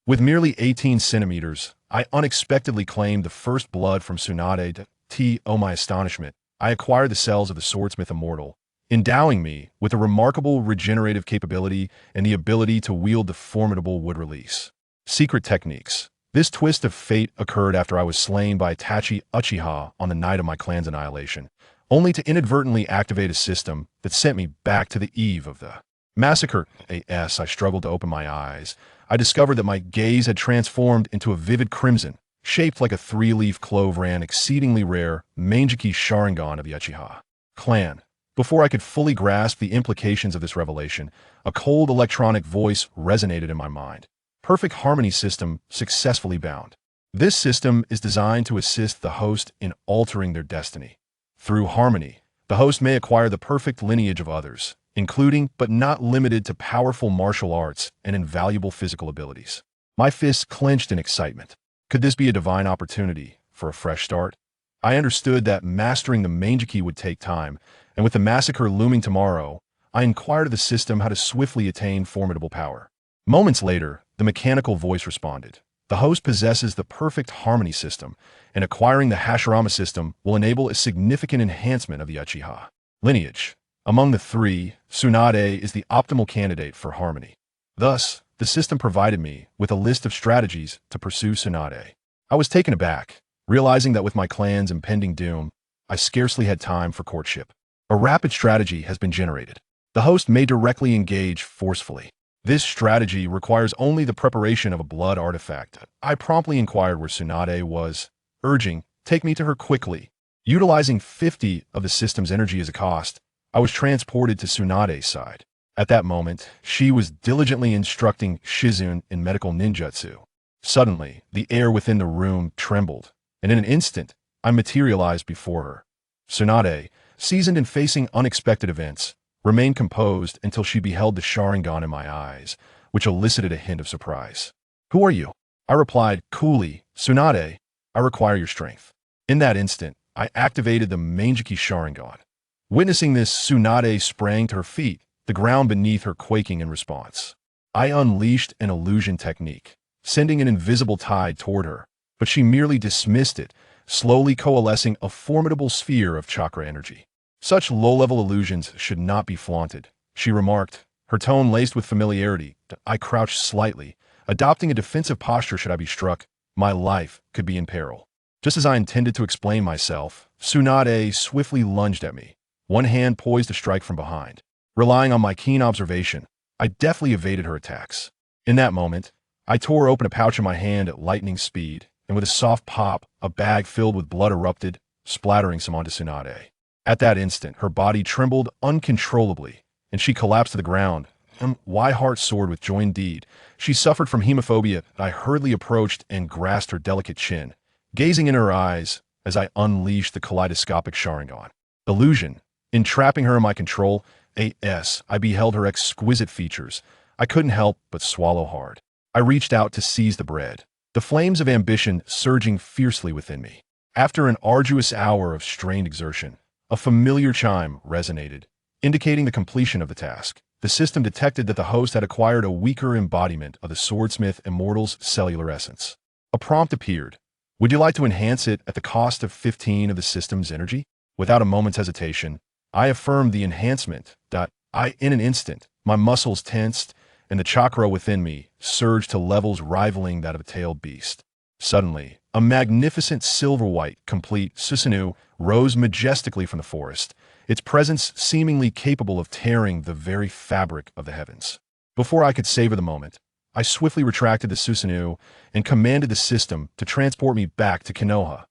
With merely 18 centimeters, I unexpectedly claimed the first blood from Tsunade. To my astonishment, I acquired the cells of the swordsmith immortal, endowing me with a remarkable regenerative capability and the ability to wield the formidable wood release. Secret techniques. This twist of fate occurred after I was slain by Itachi Uchiha on the night of my clan's annihilation, only to inadvertently activate a system that sent me back to the eve of the massacre. I struggled to open my eyes. I discovered that my gaze had transformed into a vivid crimson, shaped like a three-leaf clove ran exceedingly rare Mangeki Sharingan of the Uchiha clan. Before I could fully grasp the implications of this revelation, a cold electronic voice resonated in my mind. Perfect Harmony System successfully bound. This system is designed to assist the host in altering their destiny. Through harmony, the host may acquire the perfect lineage of others, including but not limited to powerful martial arts and invaluable physical abilities. My fists clenched in excitement. Could this be a divine opportunity for a fresh start? I understood that mastering the Mangeki would take time, and with the massacre looming tomorrow, I inquired of the system how to swiftly attain formidable power. Moments later, the mechanical voice responded. The host possesses the perfect harmony system, and acquiring the Hashirama system will enable a significant enhancement of the Uchiha lineage. Among the three, Tsunade is the optimal candidate for harmony. Thus, the system provided me with a list of strategies to pursue Tsunade. I was taken aback, realizing that with my clan's impending doom, I scarcely had time for courtship. A rapid strategy has been generated. The host may directly engage forcefully. This strategy requires only the preparation of a blood artifact. I promptly inquired where Tsunade was, urging, "Take me to her quickly." Utilizing 50 of the system's energy as a cost, I was transported to Tsunade's side. At that moment, she was diligently instructing Shizune in medical ninjutsu. Suddenly, the air within the room trembled, and in an instant, I materialized before her. Tsunade, seasoned in facing unexpected events, remained composed until she beheld the Sharingan in my eyes, which elicited a hint of surprise. "Who are you?" I replied coolly, "Tsunade, I require your strength." In that instant, I activated the Mangeki Sharingan. Witnessing this, Tsunade sprang to her feet, the ground beneath her quaking in response. I unleashed an illusion technique, sending an invisible tide toward her, but she merely dismissed it, slowly coalescing a formidable sphere of chakra energy. "Such low-level illusions should not be flaunted," she remarked, her tone laced with familiarity. I crouched slightly, adopting a defensive posture should I be struck. My life could be in peril. Just as I intended to explain myself, Tsunade swiftly lunged at me, one hand poised to strike from behind. Relying on my keen observation, I deftly evaded her attacks. In that moment, I tore open a pouch in my hand at lightning speed, and with a soft pop, a bag filled with blood erupted, splattering some onto Tsunade. At that instant, her body trembled uncontrollably, and she collapsed to the ground. My heart soared with joy indeed. She suffered from hemophobia. I hurriedly approached and grasped her delicate chin, gazing in her eyes as I unleashed the kaleidoscopic Sharingan. Illusion. Entrapping her in my control, I beheld her exquisite features. I couldn't help but swallow hard. I reached out to seize the bread, the flames of ambition surging fiercely within me. After an arduous hour of strained exertion, a familiar chime resonated, indicating the completion of the task. The system detected that the host had acquired a weaker embodiment of the swordsmith immortal's cellular essence. A prompt appeared. "Would you like to enhance it at the cost of 15 of the system's energy?" Without a moment's hesitation, I affirmed the enhancement. In an instant, my muscles tensed, and the chakra within me surged to levels rivaling that of a tailed beast. Suddenly, a magnificent silver-white, complete Susanoo rose majestically from the forest, its presence seemingly capable of tearing the very fabric of the heavens. Before I could savor the moment, I swiftly retracted the Susanoo and commanded the system to transport me back to Konoha.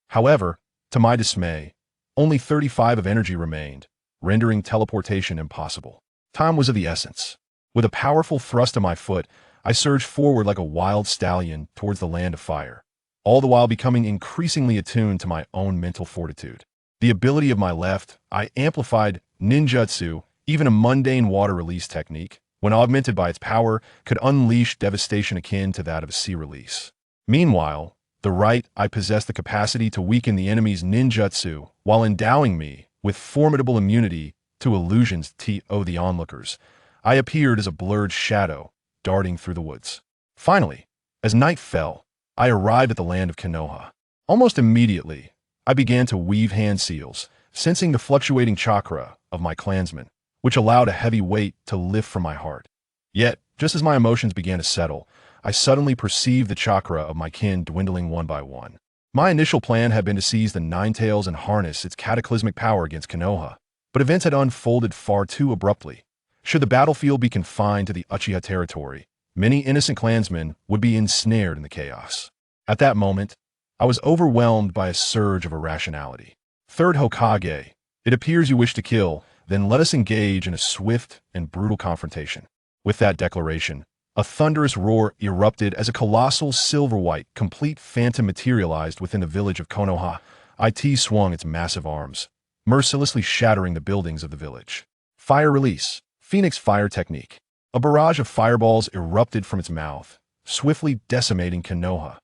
However, to my dismay, only 35 of energy remained, rendering teleportation impossible. Time was of the essence. With a powerful thrust of my foot, I surged forward like a wild stallion towards the land of fire, all the while becoming increasingly attuned to my own mental fortitude. The ability of my left, I amplified ninjutsu, even a mundane water release technique, when augmented by its power, could unleash devastation akin to that of a sea release. Meanwhile, the right, I possessed the capacity to weaken the enemy's ninjutsu while endowing me with formidable immunity to illusions to the onlookers. I appeared as a blurred shadow, darting through the woods. Finally, As night fell, I arrived at the land of Konoha. Almost immediately, I began to weave hand seals, sensing the fluctuating chakra of my clansmen, which allowed a heavy weight to lift from my heart. Yet, just as my emotions began to settle, I suddenly perceived the chakra of my kin dwindling one by one. My initial plan had been to seize the Nine Tails and harness its cataclysmic power against Konoha, but events had unfolded far too abruptly. Should the battlefield be confined to the Uchiha territory, many innocent clansmen would be ensnared in the chaos. At that moment, I was overwhelmed by a surge of irrationality. Third Hokage, it appears you wish to kill, then let us engage in a swift and brutal confrontation. With that declaration, a thunderous roar erupted as a colossal silver-white, complete phantom materialized within the village of Konoha. It swung its massive arms, mercilessly shattering the buildings of the village. Fire release, Phoenix fire technique. A barrage of fireballs erupted from its mouth, swiftly decimating Konoha.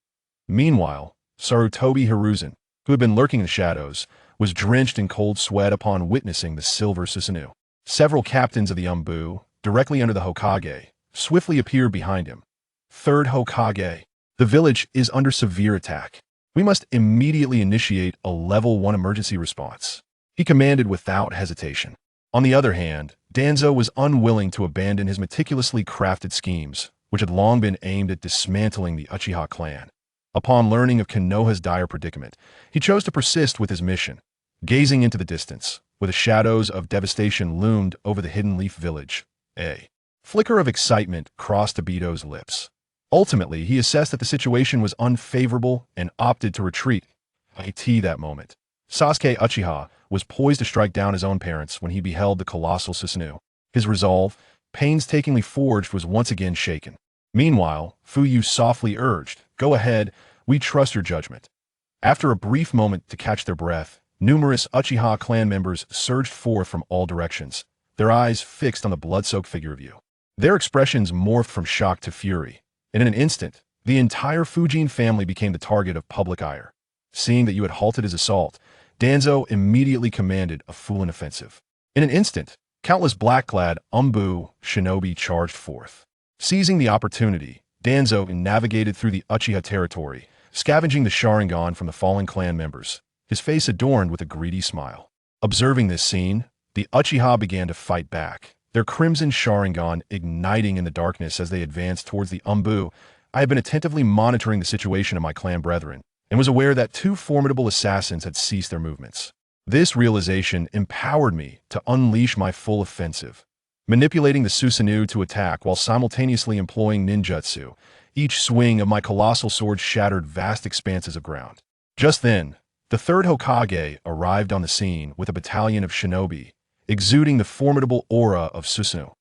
Meanwhile, Sarutobi Hizashi, who had been lurking in the shadows, was drenched in cold sweat upon witnessing the silver Susanoo. Several captains of the Umbu, directly under the Hokage, swiftly appeared behind him. Third Hokage, the village is under severe attack. We must immediately initiate a level 1 emergency response, he commanded without hesitation. On the other hand, Danzo was unwilling to abandon his meticulously crafted schemes, which had long been aimed at dismantling the Uchiha clan. Upon learning of Konoha's dire predicament, he chose to persist with his mission. Gazing into the distance, where the shadows of devastation loomed over the Hidden Leaf village, a flicker of excitement crossed Obito's lips. Ultimately, he assessed that the situation was unfavorable and opted to retreat. That moment, Sasuke Uchiha was poised to strike down his own parents when he beheld the colossal Susanoo. His resolve, painstakingly forged, was once again shaken. Meanwhile, Fuyu softly urged, "Go ahead, we trust your judgment." After a brief moment to catch their breath, numerous Uchiha clan members surged forth from all directions, their eyes fixed on the blood-soaked figure of you. Their expressions morphed from shock to fury, and in an instant, the entire Fujin family became the target of public ire. Seeing that you had halted his assault, Danzo immediately commanded a full-on offensive. In an instant, countless black-clad Umbu shinobi charged forth. Seizing the opportunity, Danzo navigated through the Uchiha territory, scavenging the Sharingan from the fallen clan members, his face adorned with a greedy smile. Observing this scene, the Uchiha began to fight back, their crimson Sharingan igniting in the darkness as they advanced towards the Umbu. I had been attentively monitoring the situation of my clan brethren, and was aware that two formidable assassins had ceased their movements. This realization empowered me to unleash my full offensive, manipulating the Susanoo to attack while simultaneously employing ninjutsu. Each swing of my colossal sword shattered vast expanses of ground. Just then, the third Hokage arrived on the scene with a battalion of shinobi, exuding the formidable aura of Susanoo.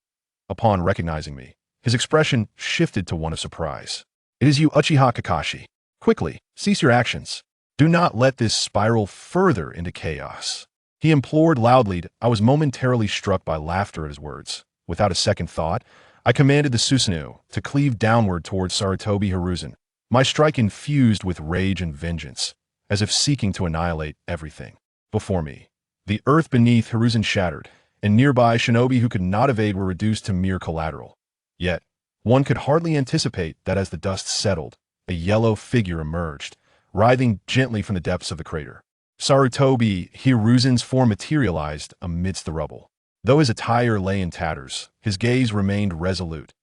Upon recognizing me, his expression shifted to one of surprise. "It is you, Uchiha Kakashi. Quickly, cease your actions. Do not let this spiral further into chaos," he implored loudly. I was momentarily struck by laughter at his words. Without a second thought, I commanded the Susanoo to cleave downward towards Sarutobi Hizashi, my strike infused with rage and vengeance, as if seeking to annihilate everything before me. The earth beneath Hiruzen shattered, and nearby shinobi who could not evade were reduced to mere collateral. Yet, one could hardly anticipate that as the dust settled, a yellow figure emerged, writhing gently from the depths of the crater. Sarutobi Hiruzen's form materialized amidst the rubble. Though his attire lay in tatters, his gaze remained resolute.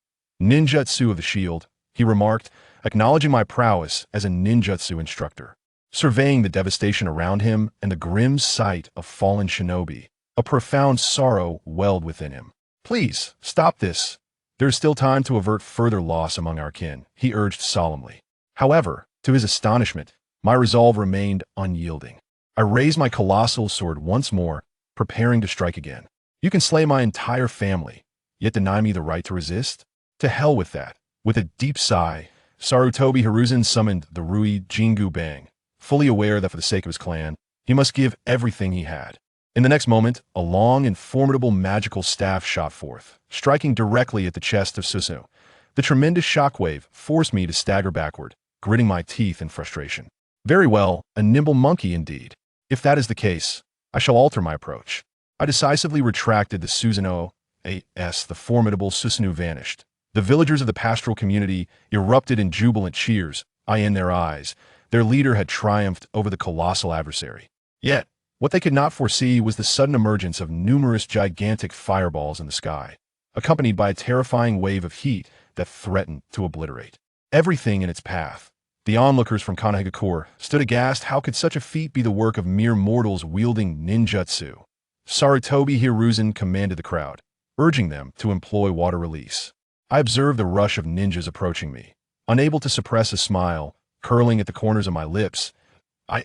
"Ninjutsu of the shield," he remarked, acknowledging my prowess as a ninjutsu instructor. Surveying the devastation around him and the grim sight of fallen shinobi, a profound sorrow welled within him. "Please, stop this. There is still time to avert further loss among our kin," he urged solemnly. However, to his astonishment, my resolve remained unyielding. I raised my colossal sword once more, preparing to strike again. "You can slay my entire family, yet deny me the right to resist? To hell with that." With a deep sigh, Sarutobi Hiruzen summoned the Rui Jingu Bang, fully aware that for the sake of his clan, he must give everything he had. In the next moment, a long and formidable magical staff shot forth, striking directly at the chest of Susanoo. The tremendous shockwave forced me to stagger backward, gritting my teeth in frustration. Very well, a nimble monkey indeed. If that is the case, I shall alter my approach. I decisively retracted the Susanoo. The formidable Susanoo vanished, The villagers of the pastoral community erupted in jubilant cheers, eye in their eyes. Their leader had triumphed over the colossal adversary. Yet, what they could not foresee was the sudden emergence of numerous gigantic fireballs in the sky, accompanied by a terrifying wave of heat that threatened to obliterate everything in its path. The onlookers from Konoha stood aghast. How could such a feat be the work of mere mortals wielding ninjutsu? Sarutobi Hizashi commanded the crowd, urging them to employ water release. I observed the rush of ninjas approaching me, unable to suppress a smile curling at the corners of my lips.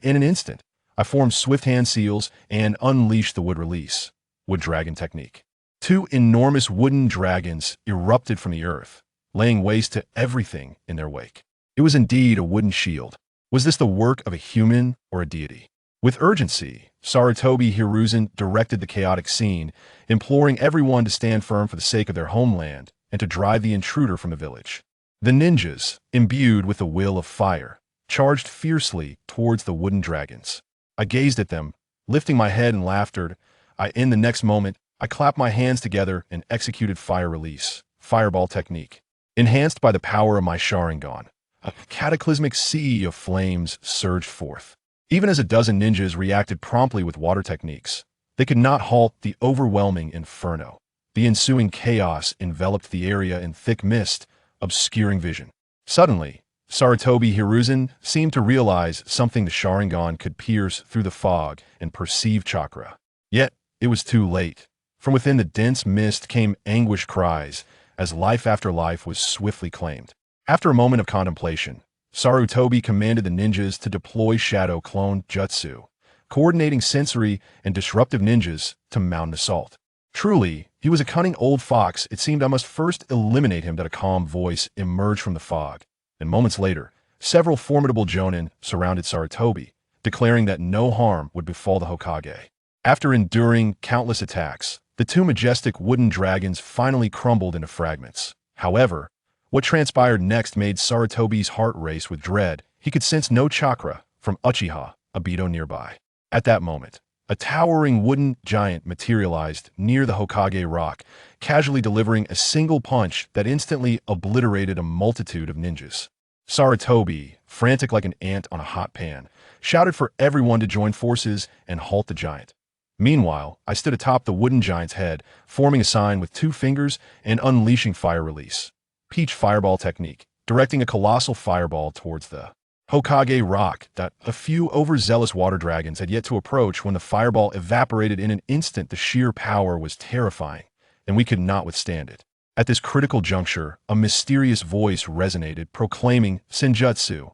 In an instant, I formed swift hand seals and unleashed the wood release, wood dragon technique. Two enormous wooden dragons erupted from the earth, laying waste to everything in their wake. It was indeed a wooden shield. Was this the work of a human or a deity? With urgency, Sarutobi Hizashi directed the chaotic scene, imploring everyone to stand firm for the sake of their homeland and to drive the intruder from the village. The ninjas, imbued with the will of fire, charged fiercely towards the wooden dragons. I gazed at them, lifting my head in laughter. In the next moment, I clapped my hands together and executed fire release, fireball technique. Enhanced by the power of my Sharingan, a cataclysmic sea of flames surged forth. Even as a dozen ninjas reacted promptly with water techniques, they could not halt the overwhelming inferno. The ensuing chaos enveloped the area in thick mist, obscuring vision. Suddenly, Sarutobi Hizashi seemed to realize something. The Sharingan could pierce through the fog and perceive chakra. Yet, it was too late. From within the dense mist came anguished cries, as life after life was swiftly claimed. After a moment of contemplation, Sarutobi commanded the ninjas to deploy Shadow Clone Jutsu, coordinating sensory and disruptive ninjas to mount an assault. Truly, he was a cunning old fox. It seemed I must first eliminate him. That a calm voice emerged from the fog, and moments later, several formidable jonin surrounded Sarutobi, declaring that no harm would befall the Hokage. After enduring countless attacks, the two majestic wooden dragons finally crumbled into fragments. However, what transpired next made Sarutobi's heart race with dread. He could sense no chakra from Uchiha Obito nearby. At that moment, a towering wooden giant materialized near the Hokage rock, casually delivering a single punch that instantly obliterated a multitude of ninjas. Sarutobi, frantic like an ant on a hot pan, shouted for everyone to join forces and halt the giant. Meanwhile, I stood atop the wooden giant's head, forming a sign with 2 fingers and unleashing fire release, Peach Fireball technique, directing a colossal fireball towards the Hokage rock. A few overzealous water dragons had yet to approach when the fireball evaporated in an instant. The sheer power was terrifying, and we could not withstand it. At this critical juncture, a mysterious voice resonated, proclaiming Senjutsu,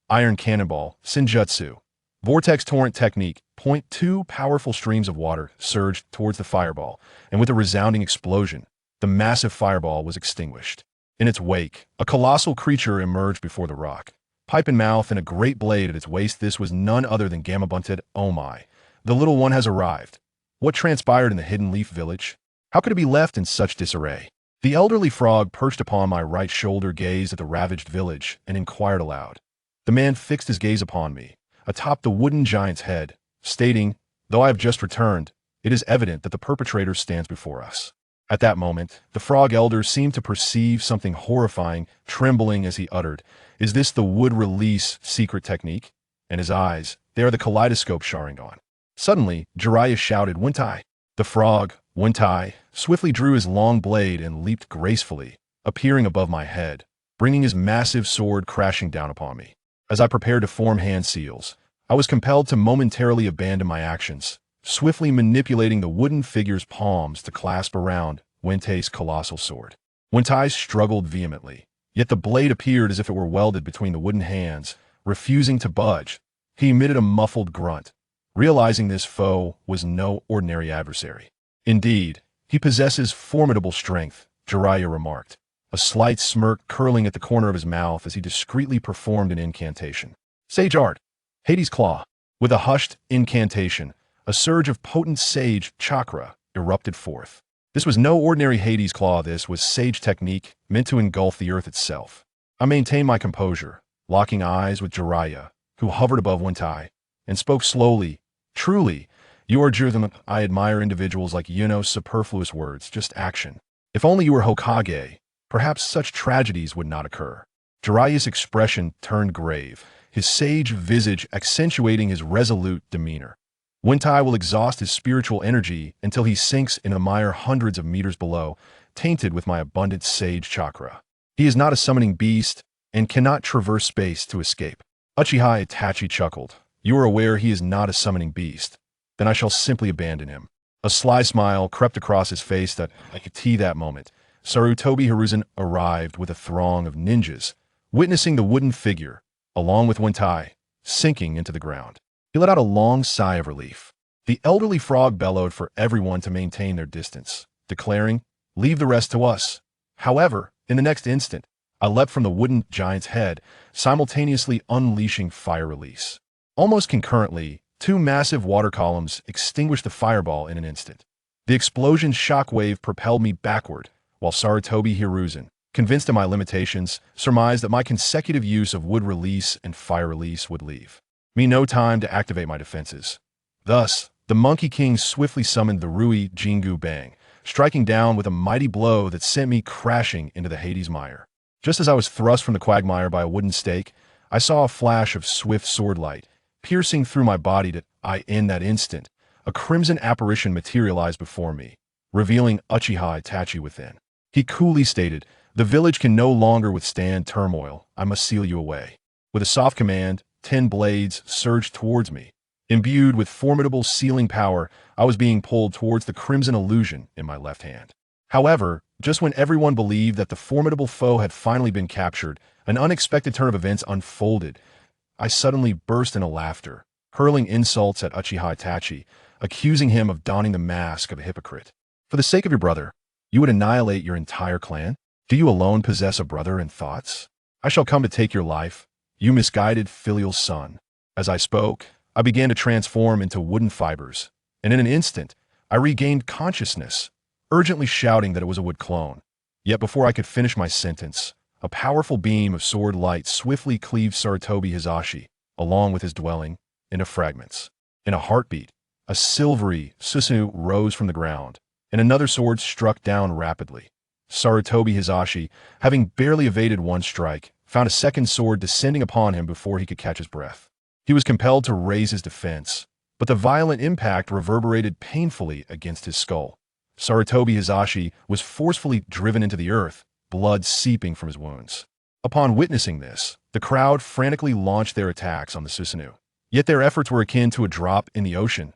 Iron Cannonball, Senjutsu, Vortex Torrent Technique. 2 powerful streams of water surged towards the fireball, and with a resounding explosion, the massive fireball was extinguished. In its wake, a colossal creature emerged before the rock, pipe in mouth and a great blade at its waist. This was none other than Gamabunted. Oh my, the little one has arrived. What transpired in the Hidden Leaf Village? How could it be left in such disarray? The elderly frog perched upon my right shoulder gazed at the ravaged village and inquired aloud. The man fixed his gaze upon me, atop the wooden giant's head, stating, "Though I have just returned, it is evident that the perpetrator stands before us." At that moment, the frog elder seemed to perceive something horrifying, trembling as he uttered, "Is this the wood release secret technique?" And his eyes, they are the kaleidoscope Sharingan. Suddenly, Jiraiya shouted, "Wentai!" The frog, Wentai, swiftly drew his long blade and leaped gracefully, appearing above my head, bringing his massive sword crashing down upon me. As I prepared to form hand seals, I was compelled to momentarily abandon my actions, swiftly manipulating the wooden figure's palms to clasp around Wentai's colossal sword. Wentai struggled vehemently, yet the blade appeared as if it were welded between the wooden hands, refusing to budge. He emitted a muffled grunt, realizing this foe was no ordinary adversary. "Indeed, he possesses formidable strength," Jiraiya remarked, a slight smirk curling at the corner of his mouth as he discreetly performed an incantation. Sage Art, Hades' Claw. With a hushed incantation, a surge of potent sage chakra erupted forth. This was no ordinary Hades' Claw. This was sage technique meant to engulf the earth itself. I maintained my composure, locking eyes with Jiraiya, who hovered above Wentai, and spoke slowly. "Truly, you are Jiraiya. I admire individuals like you. No superfluous words, just action. If only you were Hokage, perhaps such tragedies would not occur. Jiraiya's expression turned grave, his sage visage accentuating his resolute demeanor. Wentai will exhaust his spiritual energy until he sinks in the mire hundreds of meters below, tainted with my abundant sage chakra. He is not a summoning beast and cannot traverse space to escape. Uchiha Itachi chuckled. You are aware he is not a summoning beast. Then I shall simply abandon him. A sly smile crept across his face that I could see that moment. Sarutobi Hizashi arrived with a throng of ninjas, witnessing the wooden figure, along with Wentai, sinking into the ground. He let out a long sigh of relief. The elderly frog bellowed for everyone to maintain their distance, declaring, "Leave the rest to us." However, in the next instant, I leapt from the wooden giant's head, simultaneously unleashing fire release. Almost concurrently, two massive water columns extinguished the fireball in an instant. The explosion's shockwave propelled me backward, while Sarutobi Hizashi, convinced of my limitations, surmised that my consecutive use of wood release and fire release would leave me no time to activate my defenses. Thus, the Monkey King swiftly summoned the Rui Jingu Bang, striking down with a mighty blow that sent me crashing into the Hades mire. Just as I was thrust from the quagmire by a wooden stake, I saw a flash of swift sword light, piercing through my body in that instant, a crimson apparition materialized before me, revealing Uchiha Itachi within. He coolly stated, "The village can no longer withstand turmoil. I must seal you away." With a soft command, 10 blades surged towards me. Imbued with formidable sealing power, I was being pulled towards the crimson illusion in my left hand. However, just when everyone believed that the formidable foe had finally been captured, an unexpected turn of events unfolded. I suddenly burst into laughter, hurling insults at Uchiha Itachi, accusing him of donning the mask of a hypocrite. For the sake of your brother, you would annihilate your entire clan? Do you alone possess a brother in thoughts? I shall come to take your life, you misguided filial son. As I spoke, I began to transform into wooden fibers, and in an instant, I regained consciousness, urgently shouting that it was a wood clone. Yet before I could finish my sentence, a powerful beam of sword light swiftly cleaved Sarutobi Hizashi, along with his dwelling, into fragments. In a heartbeat, a silvery Susanoo rose from the ground, and another sword struck down rapidly. Sarutobi Hizashi, having barely evaded one strike, found a second sword descending upon him before he could catch his breath. He was compelled to raise his defense, but the violent impact reverberated painfully against his skull. Sarutobi Hizashi was forcefully driven into the earth, blood seeping from his wounds. Upon witnessing this, the crowd frantically launched their attacks on the Susanoo. Yet their efforts were akin to a drop in the ocean.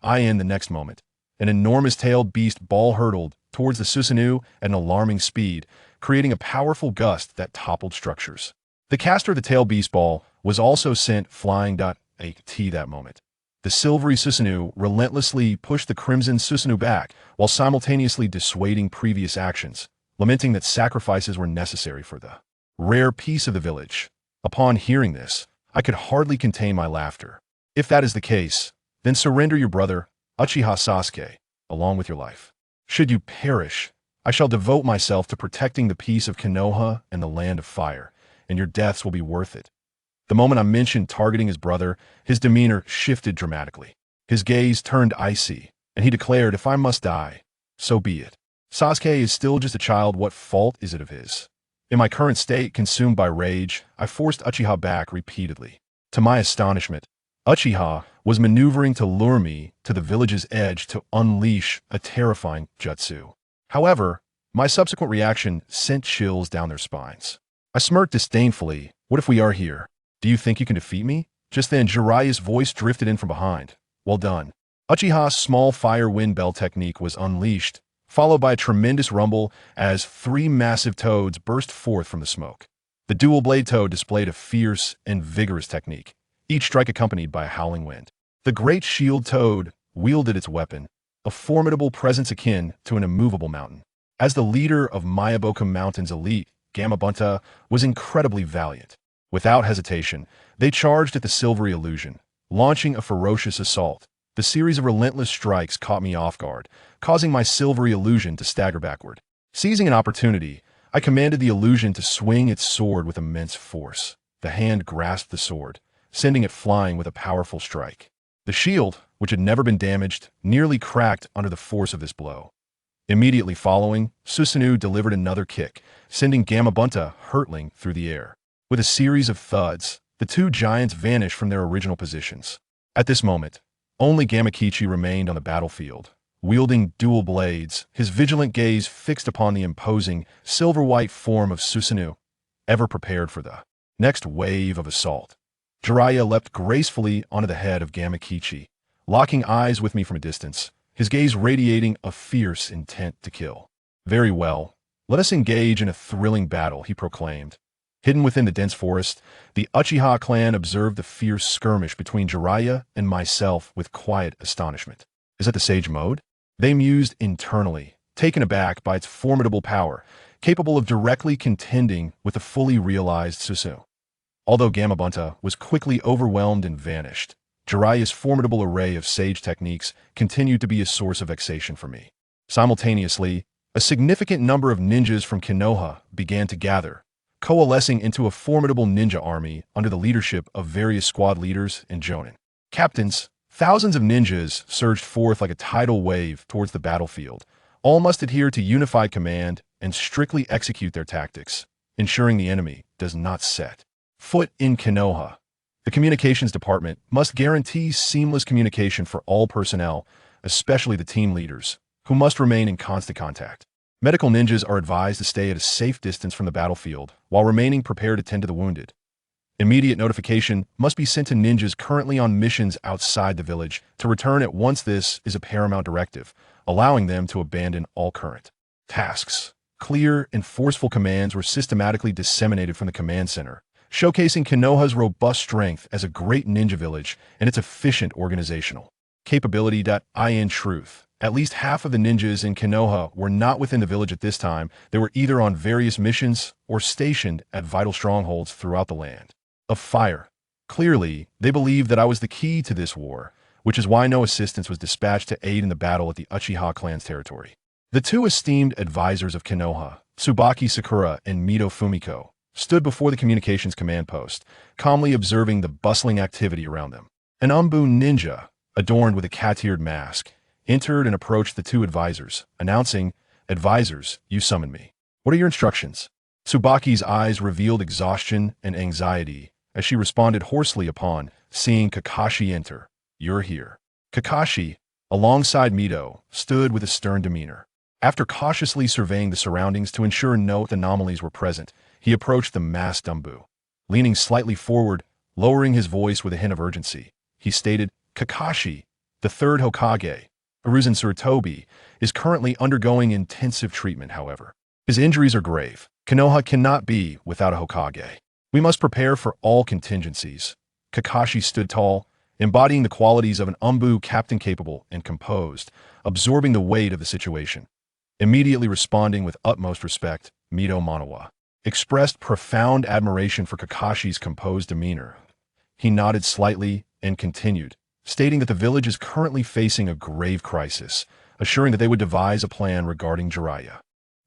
In the next moment, an enormous-tailed beast ball-hurtled towards the Susanoo at an alarming speed, creating a powerful gust that toppled structures. The caster of the tail beast ball was also sent flying. That moment. The silvery Susanoo relentlessly pushed the crimson Susanoo back, while simultaneously dissuading previous actions, lamenting that sacrifices were necessary for the rare peace of the village. Upon hearing this, I could hardly contain my laughter. If that is the case, then surrender your brother, Uchiha Sasuke, along with your life. Should you perish, I shall devote myself to protecting the peace of Konoha and the land of fire, and your deaths will be worth it. The moment I mentioned targeting his brother, his demeanor shifted dramatically. His gaze turned icy, and he declared, "If I must die, so be it. Sasuke is still just a child. What fault is it of his?" In my current state, consumed by rage, I forced Uchiha back repeatedly. To my astonishment, Uchiha was maneuvering to lure me to the village's edge to unleash a terrifying jutsu. However, my subsequent reaction sent chills down their spines. I smirked disdainfully. "What if we are here? Do you think you can defeat me?" Just then, Jiraiya's voice drifted in from behind. "Well done." Uchiha's small fire wind bell technique was unleashed, followed by a tremendous rumble as 3 massive toads burst forth from the smoke. The dual blade toad displayed a fierce and vigorous technique, each strike accompanied by a howling wind. The great shield toad wielded its weapon, a formidable presence akin to an immovable mountain. As the leader of Mayaboku Mountain's elite, Gamabunta was incredibly valiant. Without hesitation, they charged at the silvery illusion, launching a ferocious assault. The series of relentless strikes caught me off guard, causing my silvery illusion to stagger backward. Seizing an opportunity, I commanded the illusion to swing its sword with immense force. The hand grasped the sword, sending it flying with a powerful strike. The shield, which had never been damaged, nearly cracked under the force of this blow. Immediately following, Susanoo delivered another kick, sending Gamabunta hurtling through the air. With a series of thuds, the two giants vanished from their original positions. At this moment, only Gamakichi remained on the battlefield, wielding dual blades, his vigilant gaze fixed upon the imposing, silver-white form of Susanoo, ever prepared for the next wave of assault. Jiraiya leapt gracefully onto the head of Gamakichi, locking eyes with me from a distance, his gaze radiating a fierce intent to kill. Very well, let us engage in a thrilling battle, he proclaimed. Hidden within the dense forest, the Uchiha clan observed the fierce skirmish between Jiraiya and myself with quiet astonishment. Is that the Sage Mode? They mused internally, taken aback by its formidable power, capable of directly contending with the fully realized Susanoo. Although Gamabunta was quickly overwhelmed and vanished, Jiraiya's formidable array of sage techniques continued to be a source of vexation for me. Simultaneously, a significant number of ninjas from Konoha began to gather, coalescing into a formidable ninja army under the leadership of various squad leaders and jonin captains. Thousands of ninjas surged forth like a tidal wave towards the battlefield. All must adhere to unified command and strictly execute their tactics, ensuring the enemy does not set foot in Konoha. The communications department must guarantee seamless communication for all personnel, especially the team leaders, who must remain in constant contact. Medical ninjas are advised to stay at a safe distance from the battlefield while remaining prepared to tend to the wounded. Immediate notification must be sent to ninjas currently on missions outside the village to return at once. This is a paramount directive, allowing them to abandon all current tasks. Clear and forceful commands were systematically disseminated from the command center, showcasing Konoha's robust strength as a great ninja village and its efficient organizational capability. In truth, at least half of the ninjas in Konoha were not within the village at this time. They were either on various missions or stationed at vital strongholds throughout the land of fire. Clearly, they believed that I was the key to this war, which is why no assistance was dispatched to aid in the battle at the Uchiha clan's territory. The two esteemed advisors of Konoha, Tsubaki Sakura and Mito Fumiko, stood before the communications command post, calmly observing the bustling activity around them. An Umbu ninja, adorned with a cat-eared mask, entered and approached the two advisors, announcing, "Advisors, you summoned me. What are your instructions?" Tsubaki's eyes revealed exhaustion and anxiety as she responded hoarsely upon seeing Kakashi enter. "You're here." Kakashi, alongside Mito, stood with a stern demeanor. After cautiously surveying the surroundings to ensure no anomalies were present, he approached the masked Umbu. Leaning slightly forward, lowering his voice with a hint of urgency, he stated, "Kakashi, the third Hokage, Aruzen Sarutobi, is currently undergoing intensive treatment. However, his injuries are grave. Konoha cannot be without a Hokage. We must prepare for all contingencies." Kakashi stood tall, embodying the qualities of an Umbu captain, capable and composed, absorbing the weight of the situation. Immediately responding with utmost respect, Mito Manawa expressed profound admiration for Kakashi's composed demeanor. He nodded slightly and continued, stating that the village is currently facing a grave crisis, assuring that they would devise a plan regarding Jiraiya.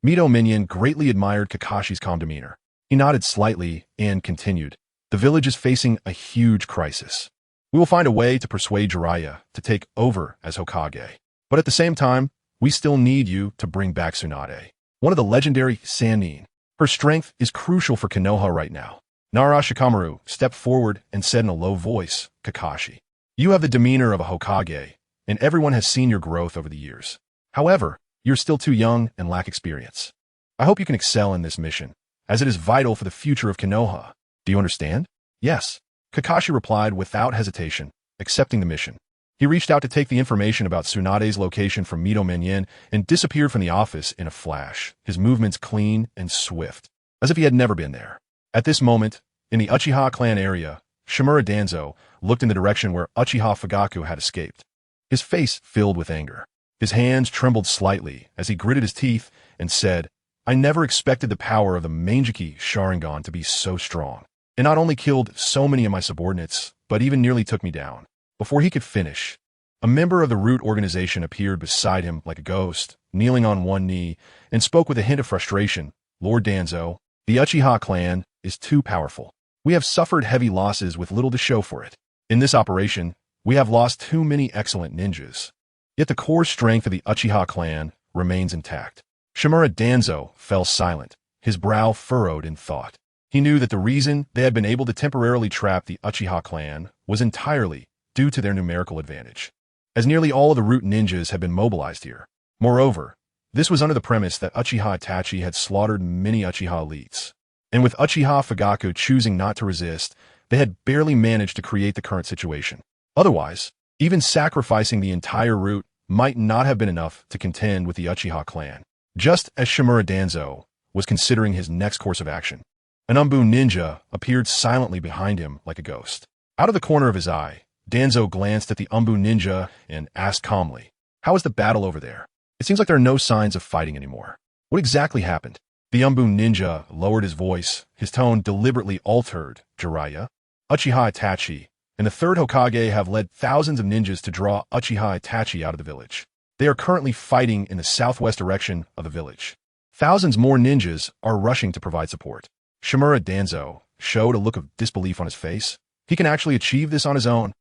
Mito Minion greatly admired Kakashi's calm demeanor. He nodded slightly and continued, "The village is facing a huge crisis. We will find a way to persuade Jiraiya to take over as Hokage. But at the same time, we still need you to bring back Tsunade, one of the legendary Sannin. Her strength is crucial for Konoha right now." Nara Shikamaru stepped forward and said in a low voice, "Kakashi, you have the demeanor of a Hokage, and everyone has seen your growth over the years. However, you're still too young and lack experience. I hope you can excel in this mission, as it is vital for the future of Konoha. Do you understand?" "Yes," Kakashi replied without hesitation, accepting the mission. He reached out to take the information about Tsunade's location from Mito Minion and disappeared from the office in a flash, his movements clean and swift, as if he had never been there. At this moment, in the Uchiha clan area, Shimura Danzo looked in the direction where Uchiha Fugaku had escaped, his face filled with anger. His hands trembled slightly as he gritted his teeth and said, "I never expected the power of the Manjiki Sharingan to be so strong. It not only killed so many of my subordinates, but even nearly took me down." Before he could finish, a member of the Root organization appeared beside him like a ghost, kneeling on one knee, and spoke with a hint of frustration. "Lord Danzo, the Uchiha clan is too powerful. We have suffered heavy losses with little to show for it. In this operation, we have lost too many excellent ninjas. Yet the core strength of the Uchiha clan remains intact. Shimura Danzo fell silent, his brow furrowed in thought. He knew that the reason they had been able to temporarily trap the Uchiha clan was entirely due to their numerical advantage, as nearly all of the root ninjas had been mobilized here. Moreover, this was under the premise that Uchiha Itachi had slaughtered many Uchiha elites. And with Uchiha Fugaku choosing not to resist, they had barely managed to create the current situation. Otherwise, even sacrificing the entire root might not have been enough to contend with the Uchiha clan. Just as Shimura Danzo was considering his next course of action, an Umbu ninja appeared silently behind him like a ghost. Out of the corner of his eye, Danzo glanced at the Umbu ninja and asked calmly, "How is the battle over there? It seems like there are no signs of fighting anymore. What exactly happened?" The Umbu ninja lowered his voice, his tone deliberately altered. "Jiraiya, Uchiha Itachi, and the third Hokage have led thousands of ninjas to draw Uchiha Itachi out of the village. They are currently fighting in the southwest direction of the village. Thousands more ninjas are rushing to provide support." Shimura Danzo showed a look of disbelief on his face. He can actually achieve this on his own,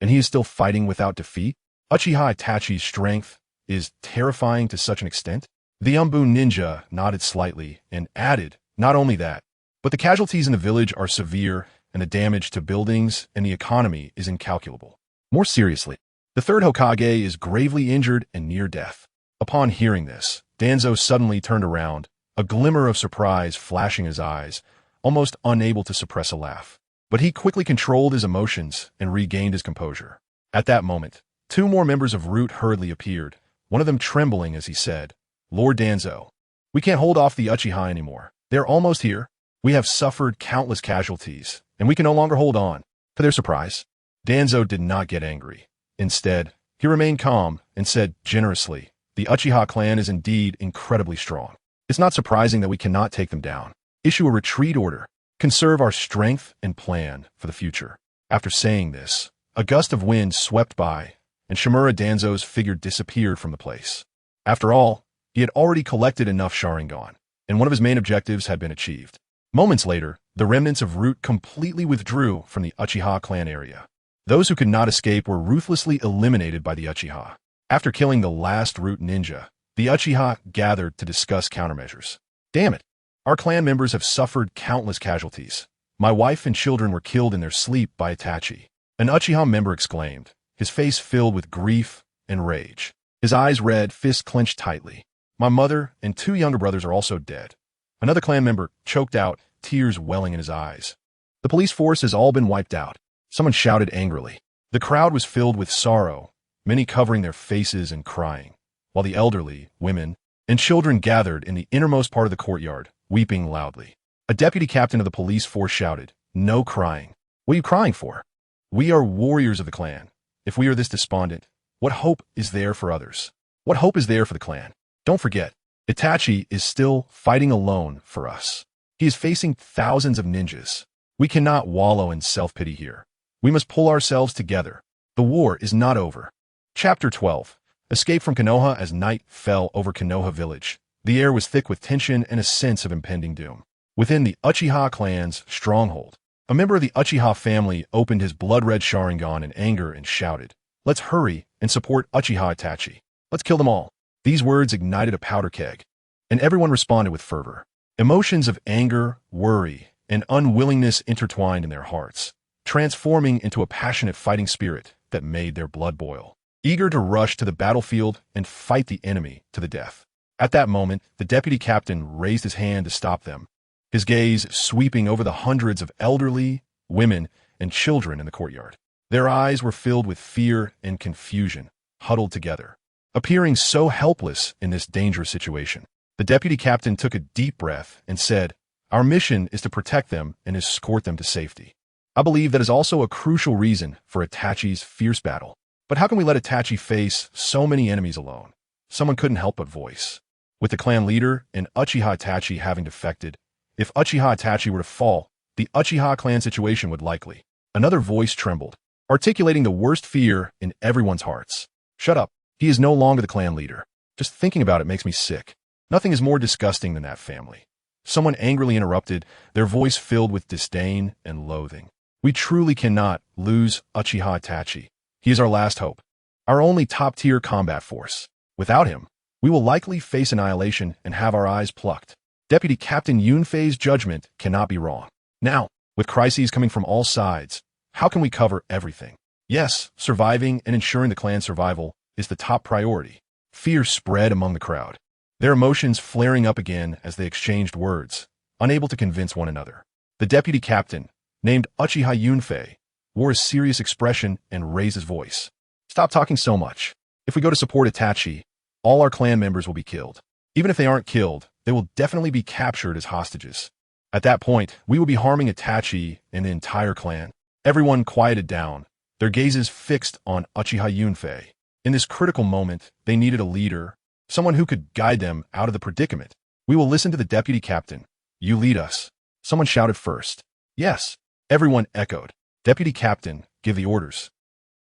and he is still fighting without defeat? Uchiha Itachi's strength is terrifying to such an extent? The Umbu ninja nodded slightly and added, "Not only that, but the casualties in the village are severe and the damage to buildings and the economy is incalculable. More seriously, the third Hokage is gravely injured and near death." Upon hearing this, Danzo suddenly turned around, a glimmer of surprise flashing his eyes, almost unable to suppress a laugh. But he quickly controlled his emotions and regained his composure. At that moment, two more members of Root hurriedly appeared, one of them trembling as he said, "Lord Danzo, we can't hold off the Uchiha anymore. They're almost here. We have suffered countless casualties, and we can no longer hold on." To their surprise, Danzo did not get angry. Instead, he remained calm and said generously, "The Uchiha clan is indeed incredibly strong. It's not surprising that we cannot take them down. Issue a retreat order. Conserve our strength and plan for the future." After saying this, a gust of wind swept by, and Shimura Danzo's figure disappeared from the place. After all, he had already collected enough Sharingan, and one of his main objectives had been achieved. Moments later, the remnants of Root completely withdrew from the Uchiha clan area. Those who could not escape were ruthlessly eliminated by the Uchiha. After killing the last Root ninja, the Uchiha gathered to discuss countermeasures. "Damn it! Our clan members have suffered countless casualties. My wife and children were killed in their sleep by Itachi." An Uchiha member exclaimed, his face filled with grief and rage. His eyes red, fists clenched tightly. "My mother and two younger brothers are also dead." Another clan member choked out, tears welling in his eyes. "The police force has all been wiped out." Someone shouted angrily. The crowd was filled with sorrow, many covering their faces and crying, while the elderly, women, and children gathered in the innermost part of the courtyard, weeping loudly. A deputy captain of the police force shouted, "No crying. What are you crying for? We are warriors of the clan. If we are this despondent, what hope is there for others? What hope is there for the clan? Don't forget, Itachi is still fighting alone for us. He is facing thousands of ninjas. We cannot wallow in self-pity here. We must pull ourselves together. The war is not over." Chapter 12. Escape from Konoha. As night fell over Konoha village, the air was thick with tension and a sense of impending doom. Within the Uchiha clan's stronghold, a member of the Uchiha family opened his blood-red Sharingan in anger and shouted, "Let's hurry and support Uchiha Itachi. Let's kill them all." These words ignited a powder keg, and everyone responded with fervor. Emotions of anger, worry, and unwillingness intertwined in their hearts, transforming into a passionate fighting spirit that made their blood boil, eager to rush to the battlefield and fight the enemy to the death. At that moment, the deputy captain raised his hand to stop them, his gaze sweeping over the hundreds of elderly, women, and children in the courtyard. Their eyes were filled with fear and confusion, huddled together, appearing so helpless in this dangerous situation. The deputy captain took a deep breath and said, "Our mission is to protect them and escort them to safety. I believe that is also a crucial reason for Itachi's fierce battle. But how can we let Itachi face so many enemies alone?" Someone couldn't help but voice. With the clan leader and Uchiha Itachi having defected, if Uchiha Itachi were to fall, the Uchiha clan situation would likely. Another voice trembled, articulating the worst fear in everyone's hearts. "Shut up. He is no longer the clan leader. Just thinking about it makes me sick. Nothing is more disgusting than that family." Someone angrily interrupted, their voice filled with disdain and loathing. "We truly cannot lose Uchiha Itachi. He is our last hope, our only top-tier combat force. Without him, we we will likely face annihilation and have our eyes plucked. Deputy Captain Yunfei's judgment cannot be wrong. Now, with crises coming from all sides, how can we cover everything? Yes, surviving and ensuring the clan's survival is the top priority. Fear spread among the crowd, their emotions flaring up again as they exchanged words, unable to convince one another. The deputy captain, named Uchiha Yunfei, wore a serious expression and raised his voice. Stop talking so much. If we go to support Itachi, all our clan members will be killed. Even if they aren't killed, they will definitely be captured as hostages. At that point, we will be harming Itachi and the entire clan. Everyone quieted down, their gazes fixed on Uchiha Yunfei. In this critical moment, they needed a leader, someone who could guide them out of the predicament. We will listen to the deputy captain. You lead us. Someone shouted first. Yes. Everyone echoed. Deputy captain, give the orders.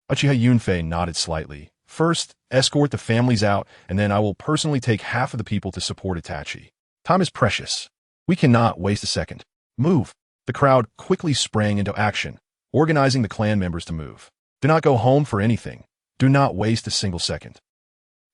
Uchiha Yunfei nodded slightly. First, escort the families out, and then I will personally take half of the people to support Itachi. Time is precious. We cannot waste a second. Move. The crowd quickly sprang into action, organizing the clan members to move. Do not go home for anything. Do not waste a single second.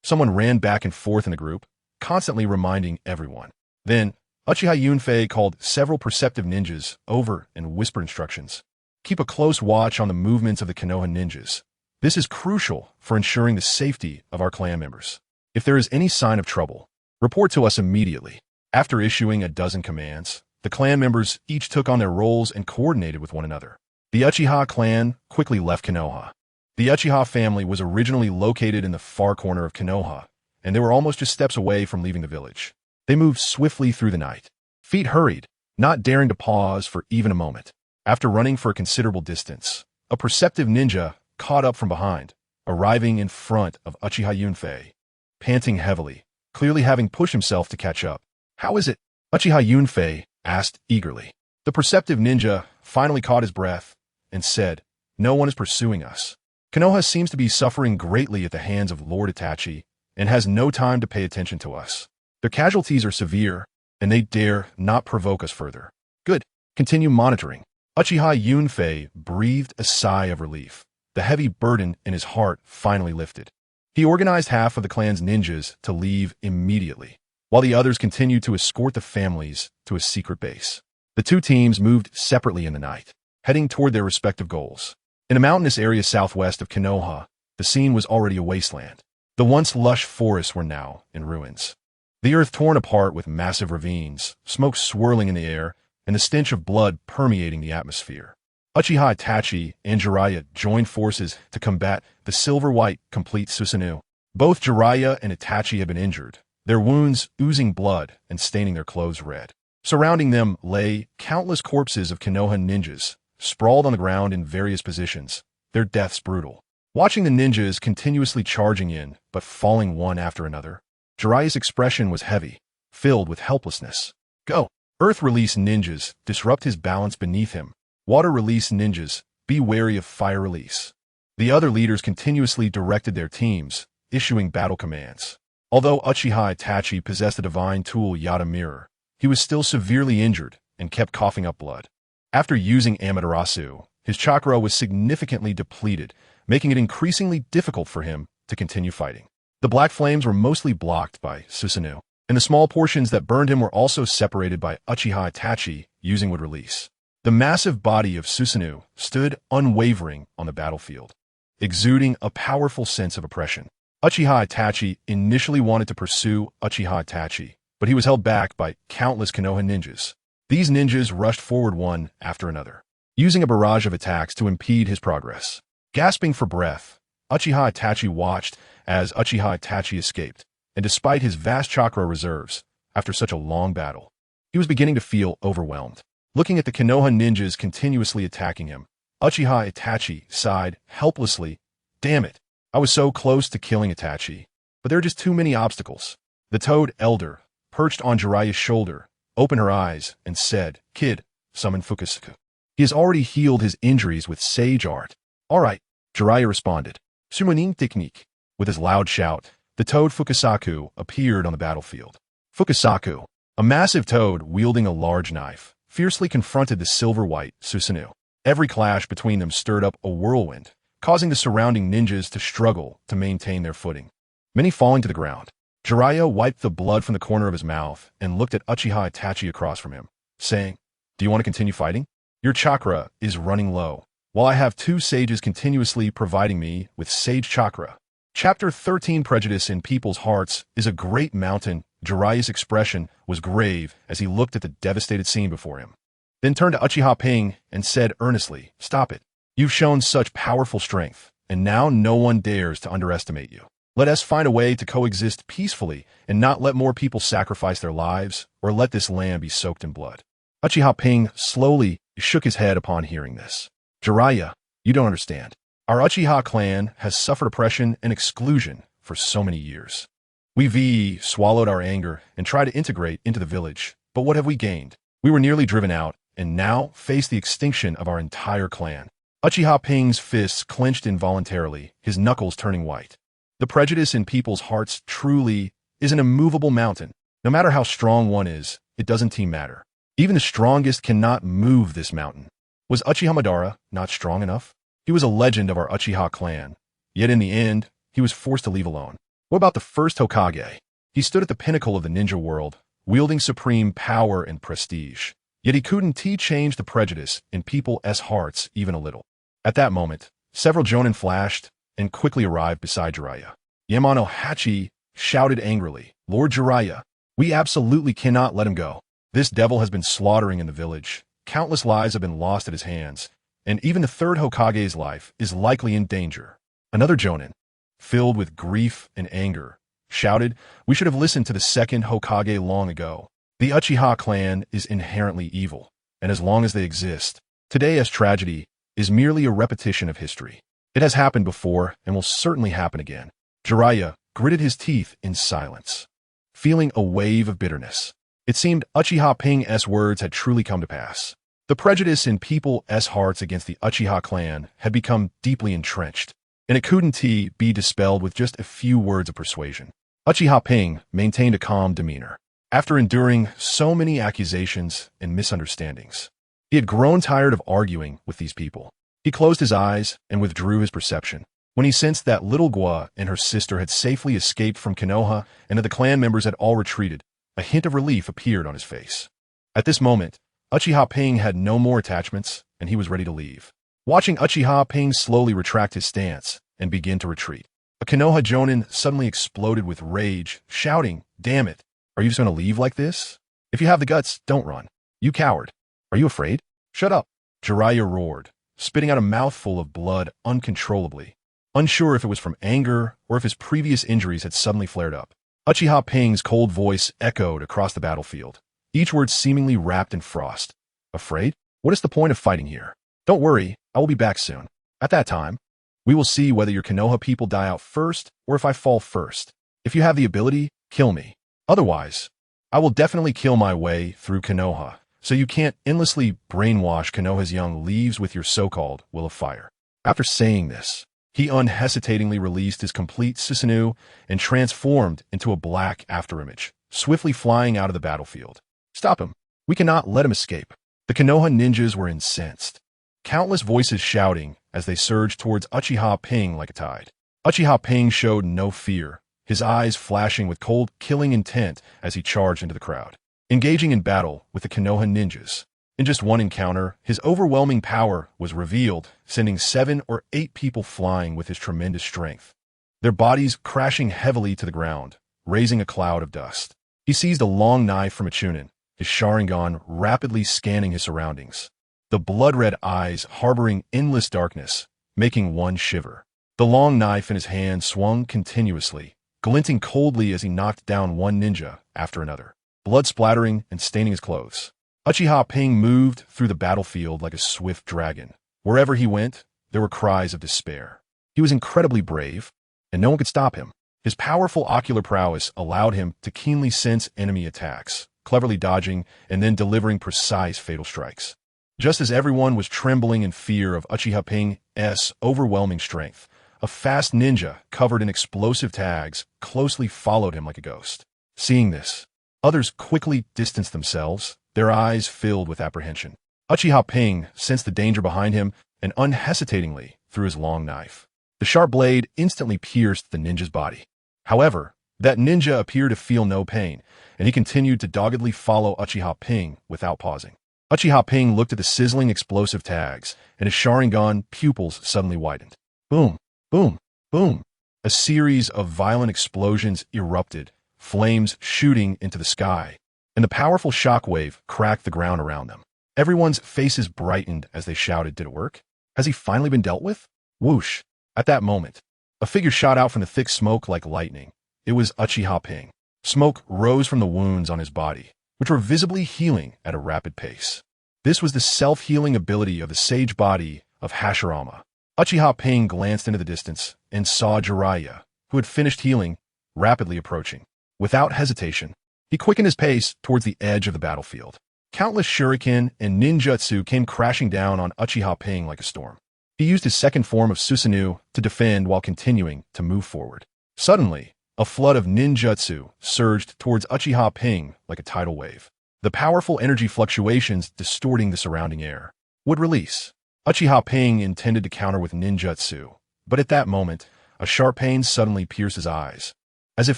Someone ran back and forth in the group, constantly reminding everyone. Then, Uchiha Yunfei called several perceptive ninjas over and whispered instructions. Keep a close watch on the movements of the Konoha Ninjas. This is crucial for ensuring the safety of our clan members. If there is any sign of trouble, report to us immediately. After issuing a dozen commands, the clan members each took on their roles and coordinated with one another. The Uchiha clan quickly left Konoha. The Uchiha family was originally located in the far corner of Konoha, and they were almost just steps away from leaving the village. They moved swiftly through the night. Feet hurried, not daring to pause for even a moment. After running for a considerable distance, a perceptive ninja caught up from behind, arriving in front of Uchiha Yunfei, panting heavily, clearly having pushed himself to catch up. How is it? Uchiha Yunfei asked eagerly. The perceptive ninja finally caught his breath and said, no one is pursuing us. Konoha seems to be suffering greatly at the hands of Lord Itachi and has no time to pay attention to us. Their casualties are severe, and they dare not provoke us further. Good. Continue monitoring. Uchiha Yunfei breathed a sigh of relief. The heavy burden in his heart finally lifted. He organized half of the clan's ninjas to leave immediately, while the others continued to escort the families to a secret base. The two teams moved separately in the night, heading toward their respective goals. In a mountainous area southwest of Konoha, the scene was already a wasteland. The once lush forests were now in ruins. The earth torn apart with massive ravines, smoke swirling in the air, and the stench of blood permeating the atmosphere. Uchiha Itachi and Jiraiya joined forces to combat the silver-white complete Susanoo. Both Jiraiya and Itachi had been injured, their wounds oozing blood and staining their clothes red. Surrounding them lay countless corpses of Konoha ninjas, sprawled on the ground in various positions, their deaths brutal. Watching the ninjas continuously charging in, but falling one after another, Jiraiya's expression was heavy, filled with helplessness. Go! Earth release ninjas, disrupt his balance beneath him. Water release ninjas, be wary of fire release. The other leaders continuously directed their teams, issuing battle commands. Although Uchiha Itachi possessed a divine tool Yada Mirror, he was still severely injured and kept coughing up blood. After using Amaterasu, his chakra was significantly depleted, making it increasingly difficult for him to continue fighting. The black flames were mostly blocked by Susanoo, and the small portions that burned him were also separated by Uchiha Itachi using wood release. The massive body of Susanoo stood unwavering on the battlefield, exuding a powerful sense of oppression. Uchiha Itachi initially wanted to pursue Uchiha Itachi, but he was held back by countless Konoha ninjas. These ninjas rushed forward one after another, using a barrage of attacks to impede his progress. Gasping for breath, Uchiha Itachi watched as Uchiha Itachi escaped, and despite his vast chakra reserves, after such a long battle, he was beginning to feel overwhelmed. Looking at the Konoha ninjas continuously attacking him, Uchiha Itachi sighed helplessly. Damn it, I was so close to killing Itachi, but there are just too many obstacles. The Toad Elder, perched on Jiraiya's shoulder, opened her eyes and said, Kid, summon Fukusaku. He has already healed his injuries with sage art. All right, Jiraiya responded. Summoning technique. With his loud shout, the Toad Fukusaku appeared on the battlefield. Fukusaku, a massive toad wielding a large knife, fiercely confronted the silver-white Susanoo. Every clash between them stirred up a whirlwind, causing the surrounding ninjas to struggle to maintain their footing, many falling to the ground. Jiraiya wiped the blood from the corner of his mouth and looked at Uchiha Itachi across from him, saying, "Do you want to continue fighting? Your chakra is running low, while I have two sages continuously providing me with sage chakra." Chapter 13 Prejudice in People's Hearts is a great mountain. Jiraiya's expression was grave as he looked at the devastated scene before him. Then turned to Uchiha Ping and said earnestly, "Stop it. You've shown such powerful strength, and now no one dares to underestimate you. Let us find a way to coexist peacefully and not let more people sacrifice their lives or let this land be soaked in blood." Uchiha Ping slowly shook his head upon hearing this. "Jiraiya, you don't understand. Our Uchiha clan has suffered oppression and exclusion for so many years. We've swallowed our anger and tried to integrate into the village, but what have we gained? We were nearly driven out and now face the extinction of our entire clan." Uchiha Ping's fists clenched involuntarily, his knuckles turning white. The prejudice in people's hearts truly is an immovable mountain. No matter how strong one is, it doesn't matter. Even the strongest cannot move this mountain. Was Uchiha Madara not strong enough? He was a legend of our Uchiha clan, yet in the end, he was forced to leave alone. What about the first Hokage? He stood at the pinnacle of the ninja world, wielding supreme power and prestige. Yet he couldn't change the prejudice in people's hearts even a little. At that moment, several jonin flashed and quickly arrived beside Jiraiya. Yamano Hachi shouted angrily, "Lord Jiraiya, we absolutely cannot let him go. This devil has been slaughtering in the village. Countless lives have been lost at his hands, and even the third Hokage's life is likely in danger." Another jonin, filled with grief and anger, shouted, "We should have listened to the second Hokage long ago. The Uchiha clan is inherently evil, and as long as they exist, today's tragedy is merely a repetition of history. It has happened before and will certainly happen again." Jiraiya gritted his teeth in silence, feeling a wave of bitterness. It seemed Uchiha Ping's words had truly come to pass. The prejudice in people's hearts against the Uchiha clan had become deeply entrenched, and it couldn't be dispelled with just a few words of persuasion. Uchiha Ping maintained a calm demeanor. After enduring so many accusations and misunderstandings, he had grown tired of arguing with these people. He closed his eyes and withdrew his perception. When he sensed that little Gua and her sister had safely escaped from Konoha and that the clan members had all retreated, a hint of relief appeared on his face. At this moment, Uchiha Ping had no more attachments, and he was ready to leave. Watching Uchiha Ping slowly retract his stance and begin to retreat, a Konoha jonin suddenly exploded with rage, shouting, "Damn it! Are you just going to leave like this? If you have the guts, don't run. You coward. Are you afraid? Shut up!" Jiraiya roared, spitting out a mouthful of blood uncontrollably, unsure if it was from anger or if his previous injuries had suddenly flared up. Uchiha Ping's cold voice echoed across the battlefield, each word seemingly wrapped in frost. "Afraid? What is the point of fighting here? Don't worry, I will be back soon. At that time, we will see whether your Konoha people die out first or if I fall first. If you have the ability, kill me. Otherwise, I will definitely kill my way through Konoha, so you can't endlessly brainwash Konoha's young leaves with your so-called will of fire." After saying this, he unhesitatingly released his complete Susanoo and transformed into a black afterimage, swiftly flying out of the battlefield. "Stop him. We cannot let him escape." The Konoha ninjas were incensed, countless voices shouting as they surged towards Uchiha Ping like a tide. Uchiha Ping showed no fear, his eyes flashing with cold, killing intent as he charged into the crowd, engaging in battle with the Konoha ninjas. In just one encounter, his overwhelming power was revealed, sending 7 or 8 people flying with his tremendous strength, their bodies crashing heavily to the ground, raising a cloud of dust. He seized a long knife from a chunin, his Sharingan rapidly scanning his surroundings, the blood-red eyes harboring endless darkness, making one shiver. The long knife in his hand swung continuously, glinting coldly as he knocked down one ninja after another, blood splattering and staining his clothes. Uchiha Ping moved through the battlefield like a swift dragon. Wherever he went, there were cries of despair. He was incredibly brave, and no one could stop him. His powerful ocular prowess allowed him to keenly sense enemy attacks, cleverly dodging and then delivering precise fatal strikes. Just as everyone was trembling in fear of Uchiha Ping's overwhelming strength, a fast ninja covered in explosive tags closely followed him like a ghost. Seeing this, others quickly distanced themselves, their eyes filled with apprehension. Uchiha Ping sensed the danger behind him and unhesitatingly threw his long knife. The sharp blade instantly pierced the ninja's body. However, That ninja appeared to feel no pain, and he continued to doggedly follow Uchiha Ping without pausing. Uchiha Ping looked at the sizzling explosive tags, and his Sharingan pupils suddenly widened. Boom, boom, boom. A series of violent explosions erupted, flames shooting into the sky, and the powerful shockwave cracked the ground around them. Everyone's faces brightened as they shouted, "Did it work? Has he finally been dealt with?" Whoosh! At that moment, a figure shot out from the thick smoke like lightning. It was Uchiha Ping. Smoke rose from the wounds on his body, which were visibly healing at a rapid pace. This was the self-healing ability of the sage body of Hashirama. Uchiha Ping glanced into the distance and saw Jiraiya, who had finished healing, rapidly approaching. Without hesitation, he quickened his pace towards the edge of the battlefield. Countless shuriken and ninjutsu came crashing down on Uchiha Ping like a storm. He used his second form of Susanoo to defend while continuing to move forward. Suddenly, a flood of ninjutsu surged towards Uchiha Ping like a tidal wave. The powerful energy fluctuations distorting the surrounding air would release. Uchiha Ping intended to counter with ninjutsu, but at that moment, a sharp pain suddenly pierced his eyes, as if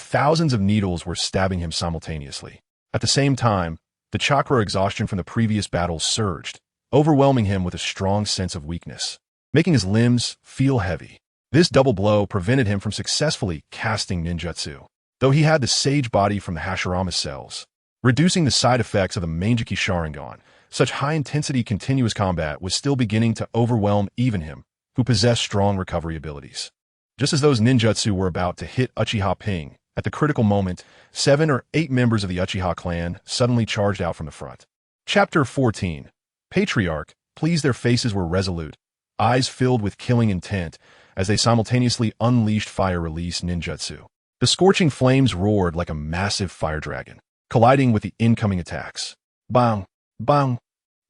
thousands of needles were stabbing him simultaneously. At the same time, the chakra exhaustion from the previous battles surged, overwhelming him with a strong sense of weakness, making his limbs feel heavy. This double blow prevented him from successfully casting ninjutsu, though he had the sage body from the Hashirama cells, reducing the side effects of the Mangeki Sharingan. Such high-intensity continuous combat was still beginning to overwhelm even him, who possessed strong recovery abilities. Just as those ninjutsu were about to hit Uchiha Ping, at the critical moment, 7 or 8 members of the Uchiha clan suddenly charged out from the front. Chapter 14. Patriarch, pleased their faces were resolute, eyes filled with killing intent, as they simultaneously unleashed fire-release ninjutsu. The scorching flames roared like a massive fire dragon, colliding with the incoming attacks. Bang! Bang!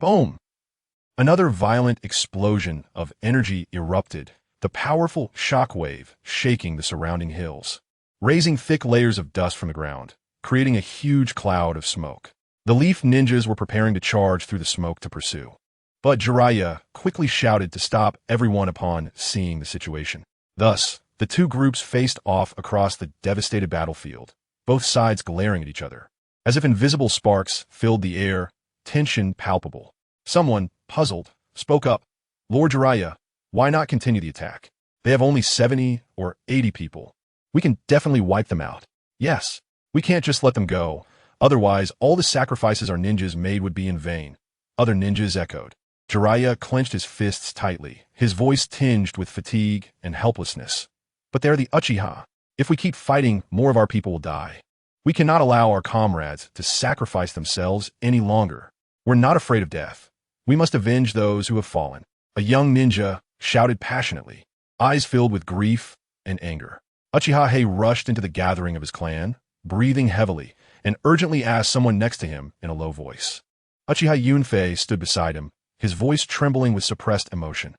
Boom! Another violent explosion of energy erupted, the powerful shockwave shaking the surrounding hills, raising thick layers of dust from the ground, creating a huge cloud of smoke. The Leaf Ninjas were preparing to charge through the smoke to pursue, but Jiraiya quickly shouted to stop everyone upon seeing the situation. Thus, the two groups faced off across the devastated battlefield, both sides glaring at each other. As if invisible sparks filled the air, tension palpable. Someone, puzzled, spoke up. "Lord Jiraiya, why not continue the attack? They have only 70 or 80 people. We can definitely wipe them out. Yes, we can't just let them go. Otherwise, all the sacrifices our ninjas made would be in vain." Other ninjas echoed. Jiraiya clenched his fists tightly, his voice tinged with fatigue and helplessness. "But they're the Uchiha. If we keep fighting, more of our people will die. We cannot allow our comrades to sacrifice themselves any longer. We're not afraid of death. We must avenge those who have fallen." A young ninja shouted passionately, eyes filled with grief and anger. Uchiha rushed into the gathering of his clan, breathing heavily, and urgently asked someone next to him in a low voice. Uchiha Yunfei stood beside him, his voice trembling with suppressed emotion.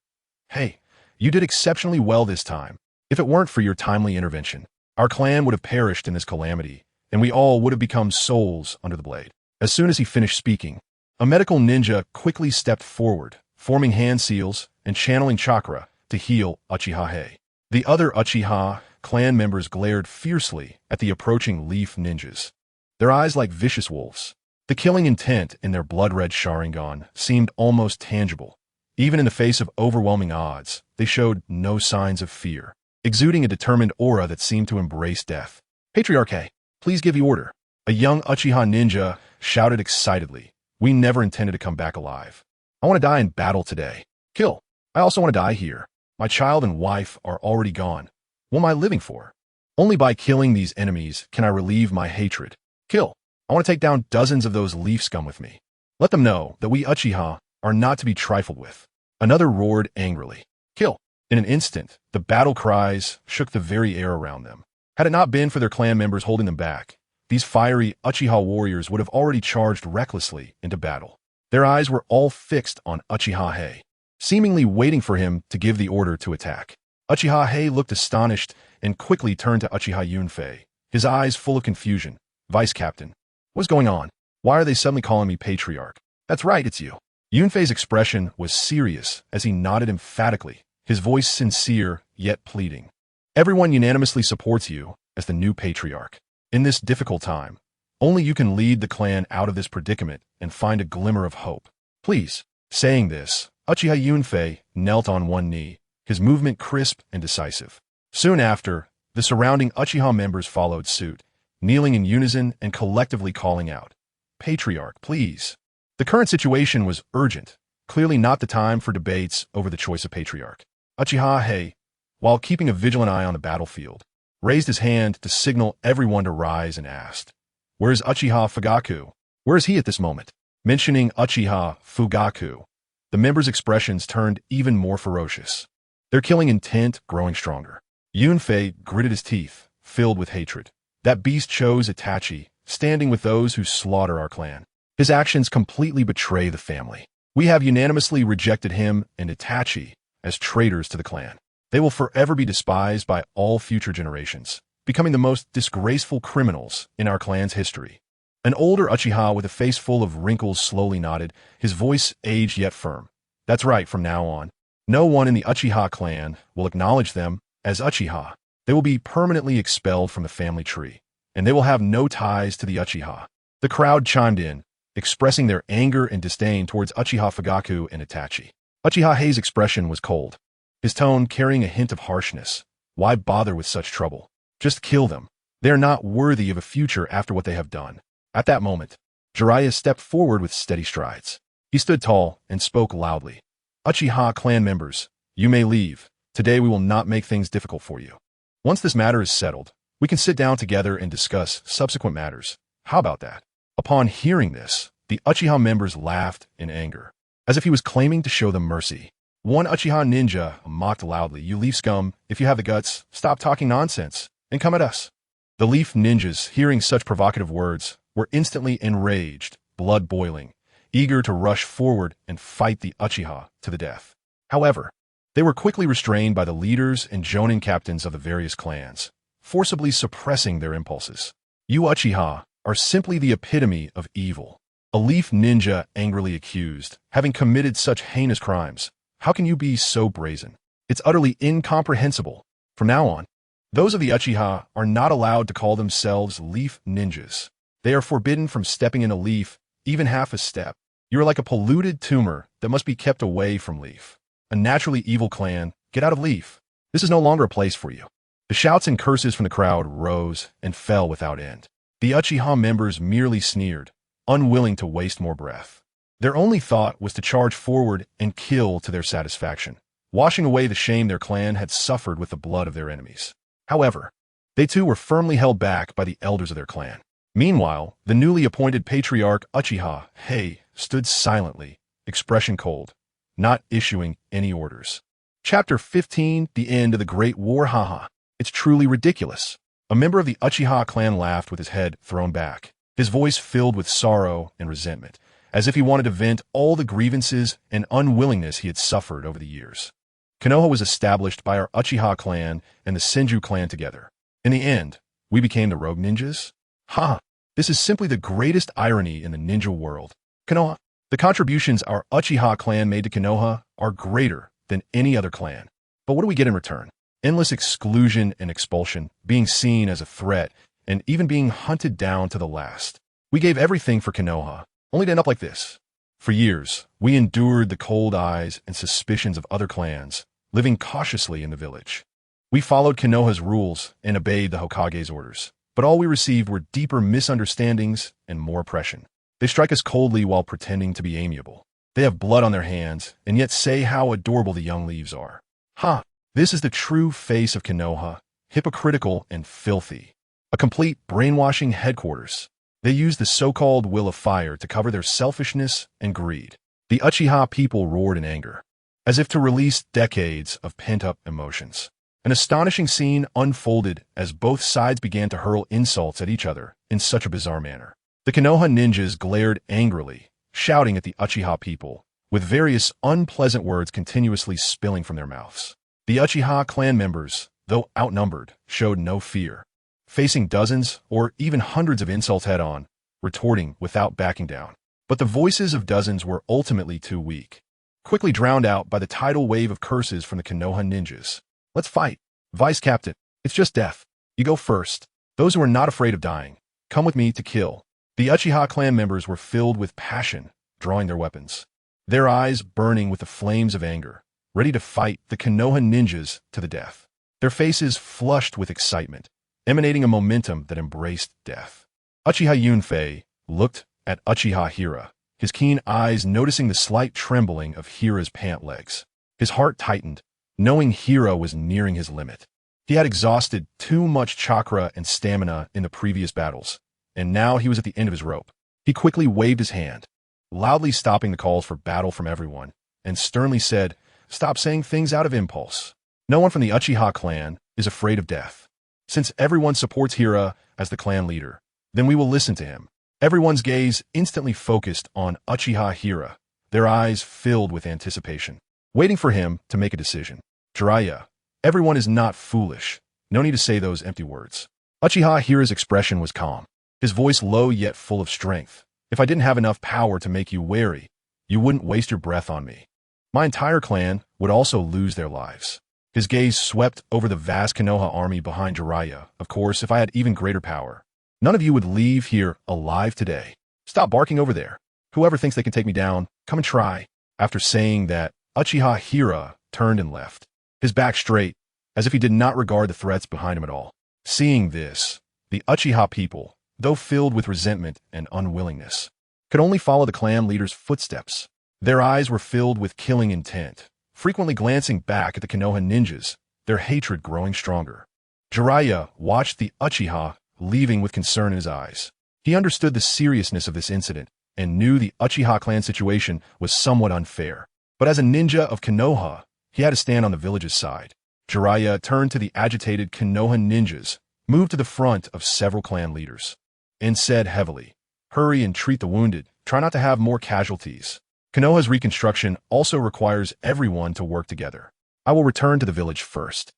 "Hey, you did exceptionally well this time. If it weren't for your timely intervention, our clan would have perished in this calamity, and we all would have become souls under the blade." As soon as he finished speaking, a medical ninja quickly stepped forward, forming hand seals and channeling chakra to heal Uchiha. The other Uchiha clan members glared fiercely at the approaching Leaf Ninjas, their eyes like vicious wolves. The killing intent in their blood-red Sharingan seemed almost tangible. Even in the face of overwhelming odds, they showed no signs of fear, exuding a determined aura that seemed to embrace death. "Patriarch, please give the order." A young Uchiha ninja shouted excitedly. "We never intended to come back alive. I want to die in battle today. Kill. I also want to die here. My child and wife are already gone. What am I living for? Only by killing these enemies can I relieve my hatred. Kill. I want to take down dozens of those leaf scum with me. Let them know that we Uchiha are not to be trifled with." Another roared angrily. "Kill." In an instant, the battle cries shook the very air around them. Had it not been for their clan members holding them back, these fiery Uchiha warriors would have already charged recklessly into battle. Their eyes were all fixed on Uchiha, seemingly waiting for him to give the order to attack. Uchiha looked astonished and quickly turned to Uchiha Yunfei, his eyes full of confusion. "Vice Captain, what's going on? Why are they suddenly calling me Patriarch?" "That's right, it's you." Yunfei's expression was serious as he nodded emphatically, his voice sincere yet pleading. "Everyone unanimously supports you, as the new patriarch. In this difficult time, only you can lead the clan out of this predicament and find a glimmer of hope. Please. Saying this, Uchiha Yunfei knelt on one knee, his movement crisp and decisive. Soon after, the surrounding Uchiha members followed suit, kneeling in unison and collectively calling out, "Patriarch, please." The current situation was urgent, clearly not the time for debates over the choice of patriarch. Uchiha Hei, while keeping a vigilant eye on the battlefield, raised his hand to signal everyone to rise and asked, "Where is Uchiha Fugaku? Where is he at this moment?" Mentioning Uchiha Fugaku, the members' expressions turned even more ferocious, their killing intent growing stronger. Yunfei gritted his teeth, filled with hatred. That beast chose Itachi, standing with those who slaughter our clan. His actions completely betray the family. We have unanimously rejected him and Itachi as traitors to the clan. They will forever be despised by all future generations, becoming the most disgraceful criminals in our clan's history. An older Uchiha with a face full of wrinkles slowly nodded, his voice aged yet firm. That's right, from now on, no one in the Uchiha clan will acknowledge them as Uchiha. They will be permanently expelled from the family tree, and they will have no ties to the Uchiha. The crowd chimed in, expressing their anger and disdain towards Uchiha Fugaku and Itachi. Uchiha Hei's expression was cold, his tone carrying a hint of harshness. Why bother with such trouble? Just kill them. They are not worthy of a future after what they have done. At that moment, Jiraiya stepped forward with steady strides. He stood tall and spoke loudly. "Uchiha clan members, you may leave. Today we will not make things difficult for you. Once this matter is settled, we can sit down together and discuss subsequent matters. How about that?" Upon hearing this, the Uchiha members laughed in anger, as if he was claiming to show them mercy. One Uchiha ninja mocked loudly, "You leaf scum, if you have the guts, stop talking nonsense and come at us." The leaf ninjas, hearing such provocative words, were instantly enraged, blood boiling, eager to rush forward and fight the Uchiha to the death. However, they were quickly restrained by the leaders and jonin captains of the various clans, forcibly suppressing their impulses. "You Uchiha are simply the epitome of evil," a leaf ninja angrily accused. "Having committed such heinous crimes, how can you be so brazen? It's utterly incomprehensible. From now on, those of the Uchiha are not allowed to call themselves leaf ninjas. They are forbidden from stepping in a leaf, even half a step. You are like a polluted tumor that must be kept away from leaf. A naturally evil clan, get out of leaf. This is no longer a place for you." The shouts and curses from the crowd rose and fell without end. The Uchiha members merely sneered, unwilling to waste more breath. Their only thought was to charge forward and kill to their satisfaction, washing away the shame their clan had suffered with the blood of their enemies. However, they too were firmly held back by the elders of their clan. Meanwhile, the newly appointed patriarch Uchiha Hei stood silently, expression cold, not issuing any orders. Chapter 15, The End of the Great War. Haha. It's truly ridiculous. A member of the Uchiha clan laughed with his head thrown back, his voice filled with sorrow and resentment, as if he wanted to vent all the grievances and unwillingness he had suffered over the years. Konoha was established by our Uchiha clan and the Senju clan together. In the end, we became the rogue ninjas? Ha! This is simply the greatest irony in the ninja world. Konoha, the contributions our Uchiha clan made to Konoha are greater than any other clan. But what do we get in return? Endless exclusion and expulsion, being seen as a threat, and even being hunted down to the last. We gave everything for Konoha, only to end up like this. For years, we endured the cold eyes and suspicions of other clans, living cautiously in the village. We followed Konoha's rules and obeyed the Hokage's orders. But all we received were deeper misunderstandings and more oppression. They strike us coldly while pretending to be amiable. They have blood on their hands, and yet say how adorable the young leaves are. Ha! This is the true face of Konoha, hypocritical and filthy. A complete brainwashing headquarters. They use the so-called will of fire to cover their selfishness and greed. The Uchiha people roared in anger, as if to release decades of pent-up emotions. An astonishing scene unfolded as both sides began to hurl insults at each other in such a bizarre manner. The Konoha ninjas glared angrily, shouting at the Uchiha people, with various unpleasant words continuously spilling from their mouths. The Uchiha clan members, though outnumbered, showed no fear, facing dozens or even hundreds of insults head-on, retorting without backing down. But the voices of dozens were ultimately too weak, quickly drowned out by the tidal wave of curses from the Konoha ninjas. "Let's fight. Vice Captain, it's just death." You go first. Those who are not afraid of dying, come with me to kill." The Uchiha clan members were filled with passion, drawing their weapons, their eyes burning with the flames of anger, ready to fight the Konoha Ninjas to the death. Their faces flushed with excitement, emanating a momentum that embraced death. Uchiha Yunfei looked at Uchiha Hira, his keen eyes noticing the slight trembling of Hira's pant legs. His heart tightened, knowing Hira was nearing his limit. He had exhausted too much chakra and stamina in the previous battles, and now he was at the end of his rope. He quickly waved his hand, loudly stopping the calls for battle from everyone, and sternly said, "Stop saying things out of impulse. No one from the Uchiha clan is afraid of death. Since everyone supports Hira as the clan leader, then we will listen to him." Everyone's gaze instantly focused on Uchiha Hira, their eyes filled with anticipation, waiting for him to make a decision. "Jiraiya, everyone is not foolish. No need to say those empty words." Uchiha Hira's expression was calm, his voice low yet full of strength. "If I didn't have enough power to make you wary, you wouldn't waste your breath on me. My entire clan would also lose their lives." His gaze swept over the vast Konoha army behind Jiraiya. "Of course, if I had even greater power, none of you would leave here alive today. Stop barking over there. Whoever thinks they can take me down, come and try." After saying that, Uchiha Hira turned and left, his back straight, as if he did not regard the threats behind him at all. Seeing this, the Uchiha people, though filled with resentment and unwillingness, could only follow the clan leader's footsteps. Their eyes were filled with killing intent, frequently glancing back at the Konoha ninjas, their hatred growing stronger. Jiraiya watched the Uchiha leaving with concern in his eyes. He understood the seriousness of this incident and knew the Uchiha clan situation was somewhat unfair. But as a ninja of Konoha, he had to stand on the village's side. Jiraiya turned to the agitated Konoha ninjas, moved to the front of several clan leaders, and said heavily, "Hurry and treat the wounded. Try not to have more casualties. Konoha's reconstruction also requires everyone to work together. I will return to the village first."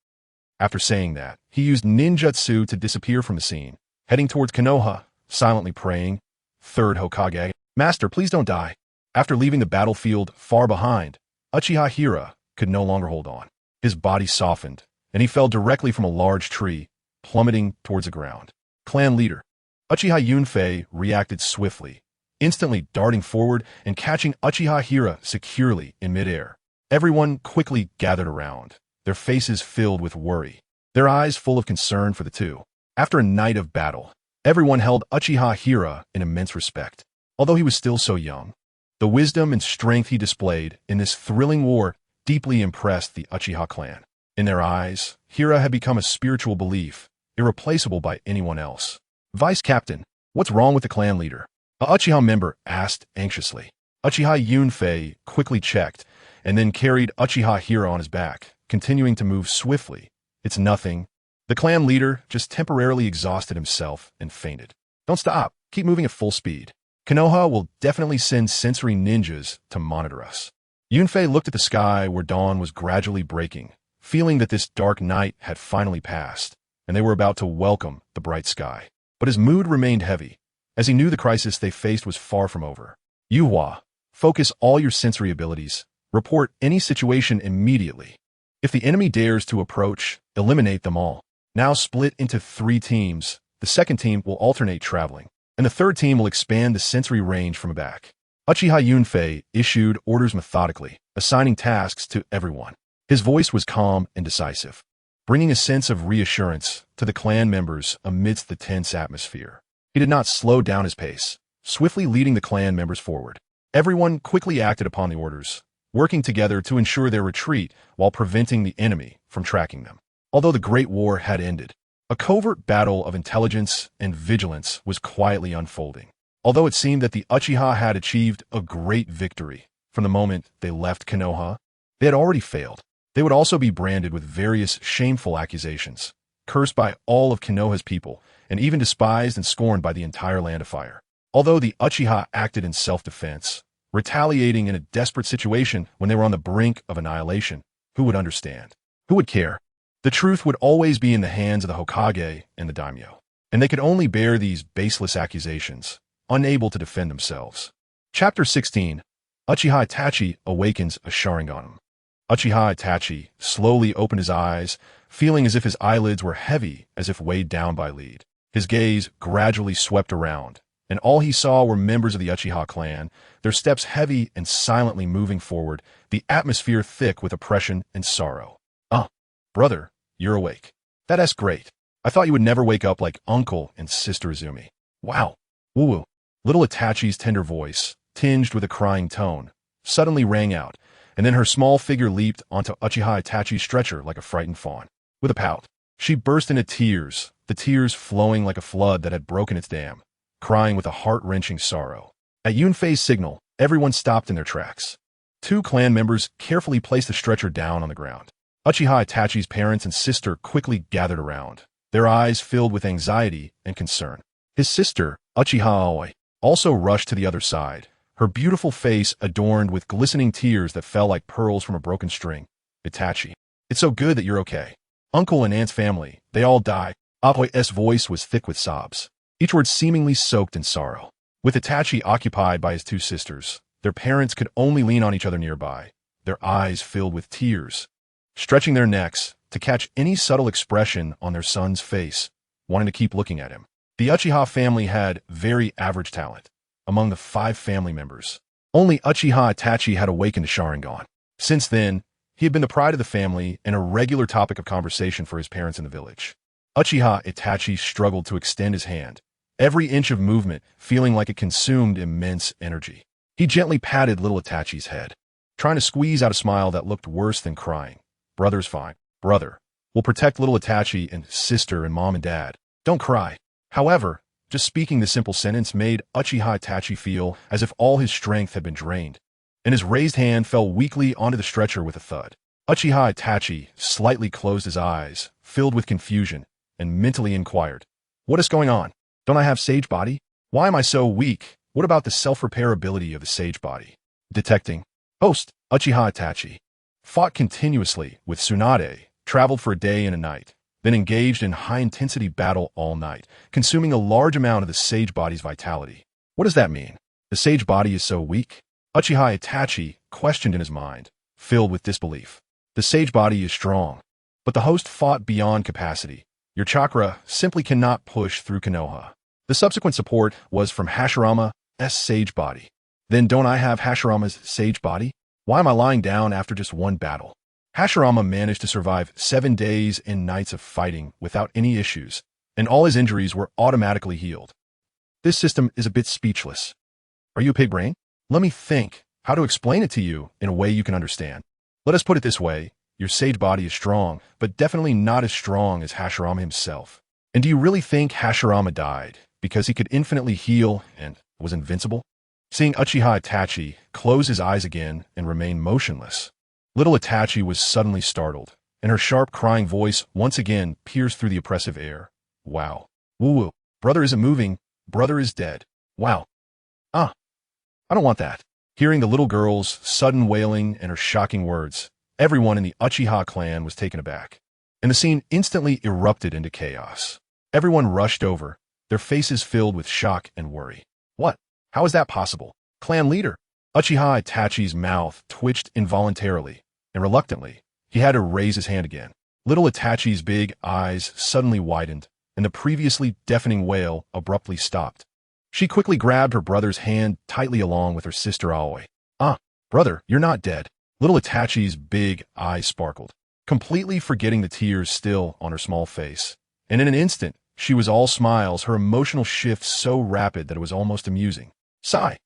After saying that, he used ninjutsu to disappear from the scene, heading towards Konoha, silently praying, "Third Hokage, Master, please don't die." After leaving the battlefield far behind, Uchiha Hira could no longer hold on. His body softened, and he fell directly from a large tree, plummeting towards the ground. Clan leader Uchiha Yunfei reacted swiftly, instantly darting forward and catching Uchiha Hira securely in midair. Everyone quickly gathered around, their faces filled with worry, their eyes full of concern for the two. After a night of battle, everyone held Uchiha Hira in immense respect. Although he was still so young, the wisdom and strength he displayed in this thrilling war deeply impressed the Uchiha clan. In their eyes, Hira had become a spiritual belief, irreplaceable by anyone else. "Vice Captain, what's wrong with the clan leader?" A Uchiha member asked anxiously. Uchiha Yunfei quickly checked, and then carried Uchiha Hira on his back, continuing to move swiftly. "It's nothing." The clan leader just temporarily exhausted himself and fainted. "Don't stop. Keep moving at full speed. Konoha will definitely send sensory ninjas to monitor us." Yunfei looked at the sky where dawn was gradually breaking, feeling that this dark night had finally passed, and they were about to welcome the bright sky. But his mood remained heavy, as he knew the crisis they faced was far from over. "Yuhua, focus all your sensory abilities. Report any situation immediately. If the enemy dares to approach, eliminate them all. Now split into 3 teams. The second team will alternate traveling, and the third team will expand the sensory range from back." Uchiha Yunfei issued orders methodically, assigning tasks to everyone. His voice was calm and decisive, bringing a sense of reassurance to the clan members amidst the tense atmosphere. He did not slow down his pace, swiftly leading the clan members forward. Everyone quickly acted upon the orders, working together to ensure their retreat while preventing the enemy from tracking them. Although the Great War had ended, a covert battle of intelligence and vigilance was quietly unfolding. Although it seemed that the Uchiha had achieved a great victory from the moment they left Konoha, they had already failed. They would also be branded with various shameful accusations, cursed by all of Konoha's people, and even despised and scorned by the entire Land of Fire. Although the Uchiha acted in self-defense, retaliating in a desperate situation when they were on the brink of annihilation, who would understand? Who would care? The truth would always be in the hands of the Hokage and the daimyo, and they could only bear these baseless accusations, unable to defend themselves. Chapter 16. Uchiha Itachi awakens a Sharingan. Uchiha Itachi slowly opened his eyes, feeling as if his eyelids were heavy, as if weighed down by lead. His gaze gradually swept around, and all he saw were members of the Uchiha clan, their steps heavy and silently moving forward, the atmosphere thick with oppression and sorrow. Brother, you're awake. That's great. I thought you would never wake up like Uncle and Sister Izumi. Wow. Woo-woo. Little Itachi's tender voice, tinged with a crying tone, suddenly rang out, and then her small figure leaped onto Uchiha Itachi's stretcher like a frightened fawn. With a pout, she burst into tears, the tears flowing like a flood that had broken its dam, crying with a heart-wrenching sorrow. At Yunfei's signal, everyone stopped in their tracks. 2 clan members carefully placed the stretcher down on the ground. Uchiha Itachi's parents and sister quickly gathered around, their eyes filled with anxiety and concern. His sister, Uchiha Aoi, also rushed to the other side, her beautiful face adorned with glistening tears that fell like pearls from a broken string. Itachi, it's so good that you're okay. Uncle and Aunt's family, they all died. Aoi's voice was thick with sobs, each word seemingly soaked in sorrow. With Itachi occupied by his 2 sisters, their parents could only lean on each other nearby, their eyes filled with tears, stretching their necks to catch any subtle expression on their son's face, wanting to keep looking at him. The Uchiha family had very average talent. Among the 5 family members, only Uchiha Itachi had awakened to Sharingan. Since then, he had been the pride of the family and a regular topic of conversation for his parents in the village. Uchiha Itachi struggled to extend his hand, every inch of movement feeling like it consumed immense energy. He gently patted little Itachi's head, trying to squeeze out a smile that looked worse than crying. Brother's fine. Brother, we'll protect little Itachi and sister and mom and dad. Don't cry. However, just speaking the simple sentence made Uchiha Itachi feel as if all his strength had been drained, and his raised hand fell weakly onto the stretcher with a thud. Uchiha Itachi slightly closed his eyes, filled with confusion, and mentally inquired, "What is going on? Don't I have sage body? Why am I so weak? What about the self-repair ability of the sage body?" Detecting. Host, Uchiha Itachi fought continuously with Tsunade, traveled for a day and a night, then engaged in high-intensity battle all night, consuming a large amount of the sage body's vitality. What does that mean? The sage body is so weak? Uchiha Itachi questioned in his mind, filled with disbelief. The sage body is strong, but the host fought beyond capacity. Your chakra simply cannot push through Konoha. The subsequent support was from Hashirama's sage body. Then don't I have Hashirama's sage body? Why am I lying down after just one battle? Hashirama managed to survive 7 days and nights of fighting without any issues, and all his injuries were automatically healed. This system is a bit speechless. Are you a pig brain? Let me think how to explain it to you in a way you can understand. Let us put it this way. Your sage body is strong, but definitely not as strong as Hashirama himself. And do you really think Hashirama died because he could infinitely heal and was invincible? Seeing Uchiha Itachi close his eyes again and remain motionless, little Itachi was suddenly startled, and her sharp crying voice once again pierced through the oppressive air. Wow. Woo-woo. Brother isn't moving. Brother is dead. Wow. I don't want that. Hearing the little girl's sudden wailing and her shocking words, everyone in the Uchiha clan was taken aback, and the scene instantly erupted into chaos. Everyone rushed over, their faces filled with shock and worry. What? How is that possible? Clan leader? Uchiha Itachi's mouth twitched involuntarily, and reluctantly, he had to raise his hand again. Little Itachi's big eyes suddenly widened, and the previously deafening wail abruptly stopped. She quickly grabbed her brother's hand tightly along with her sister Aoi. Brother, you're not dead. Little Itachi's big eyes sparkled, completely forgetting the tears still on her small face. And in an instant, she was all smiles, her emotional shift so rapid that it was almost amusing. Sigh.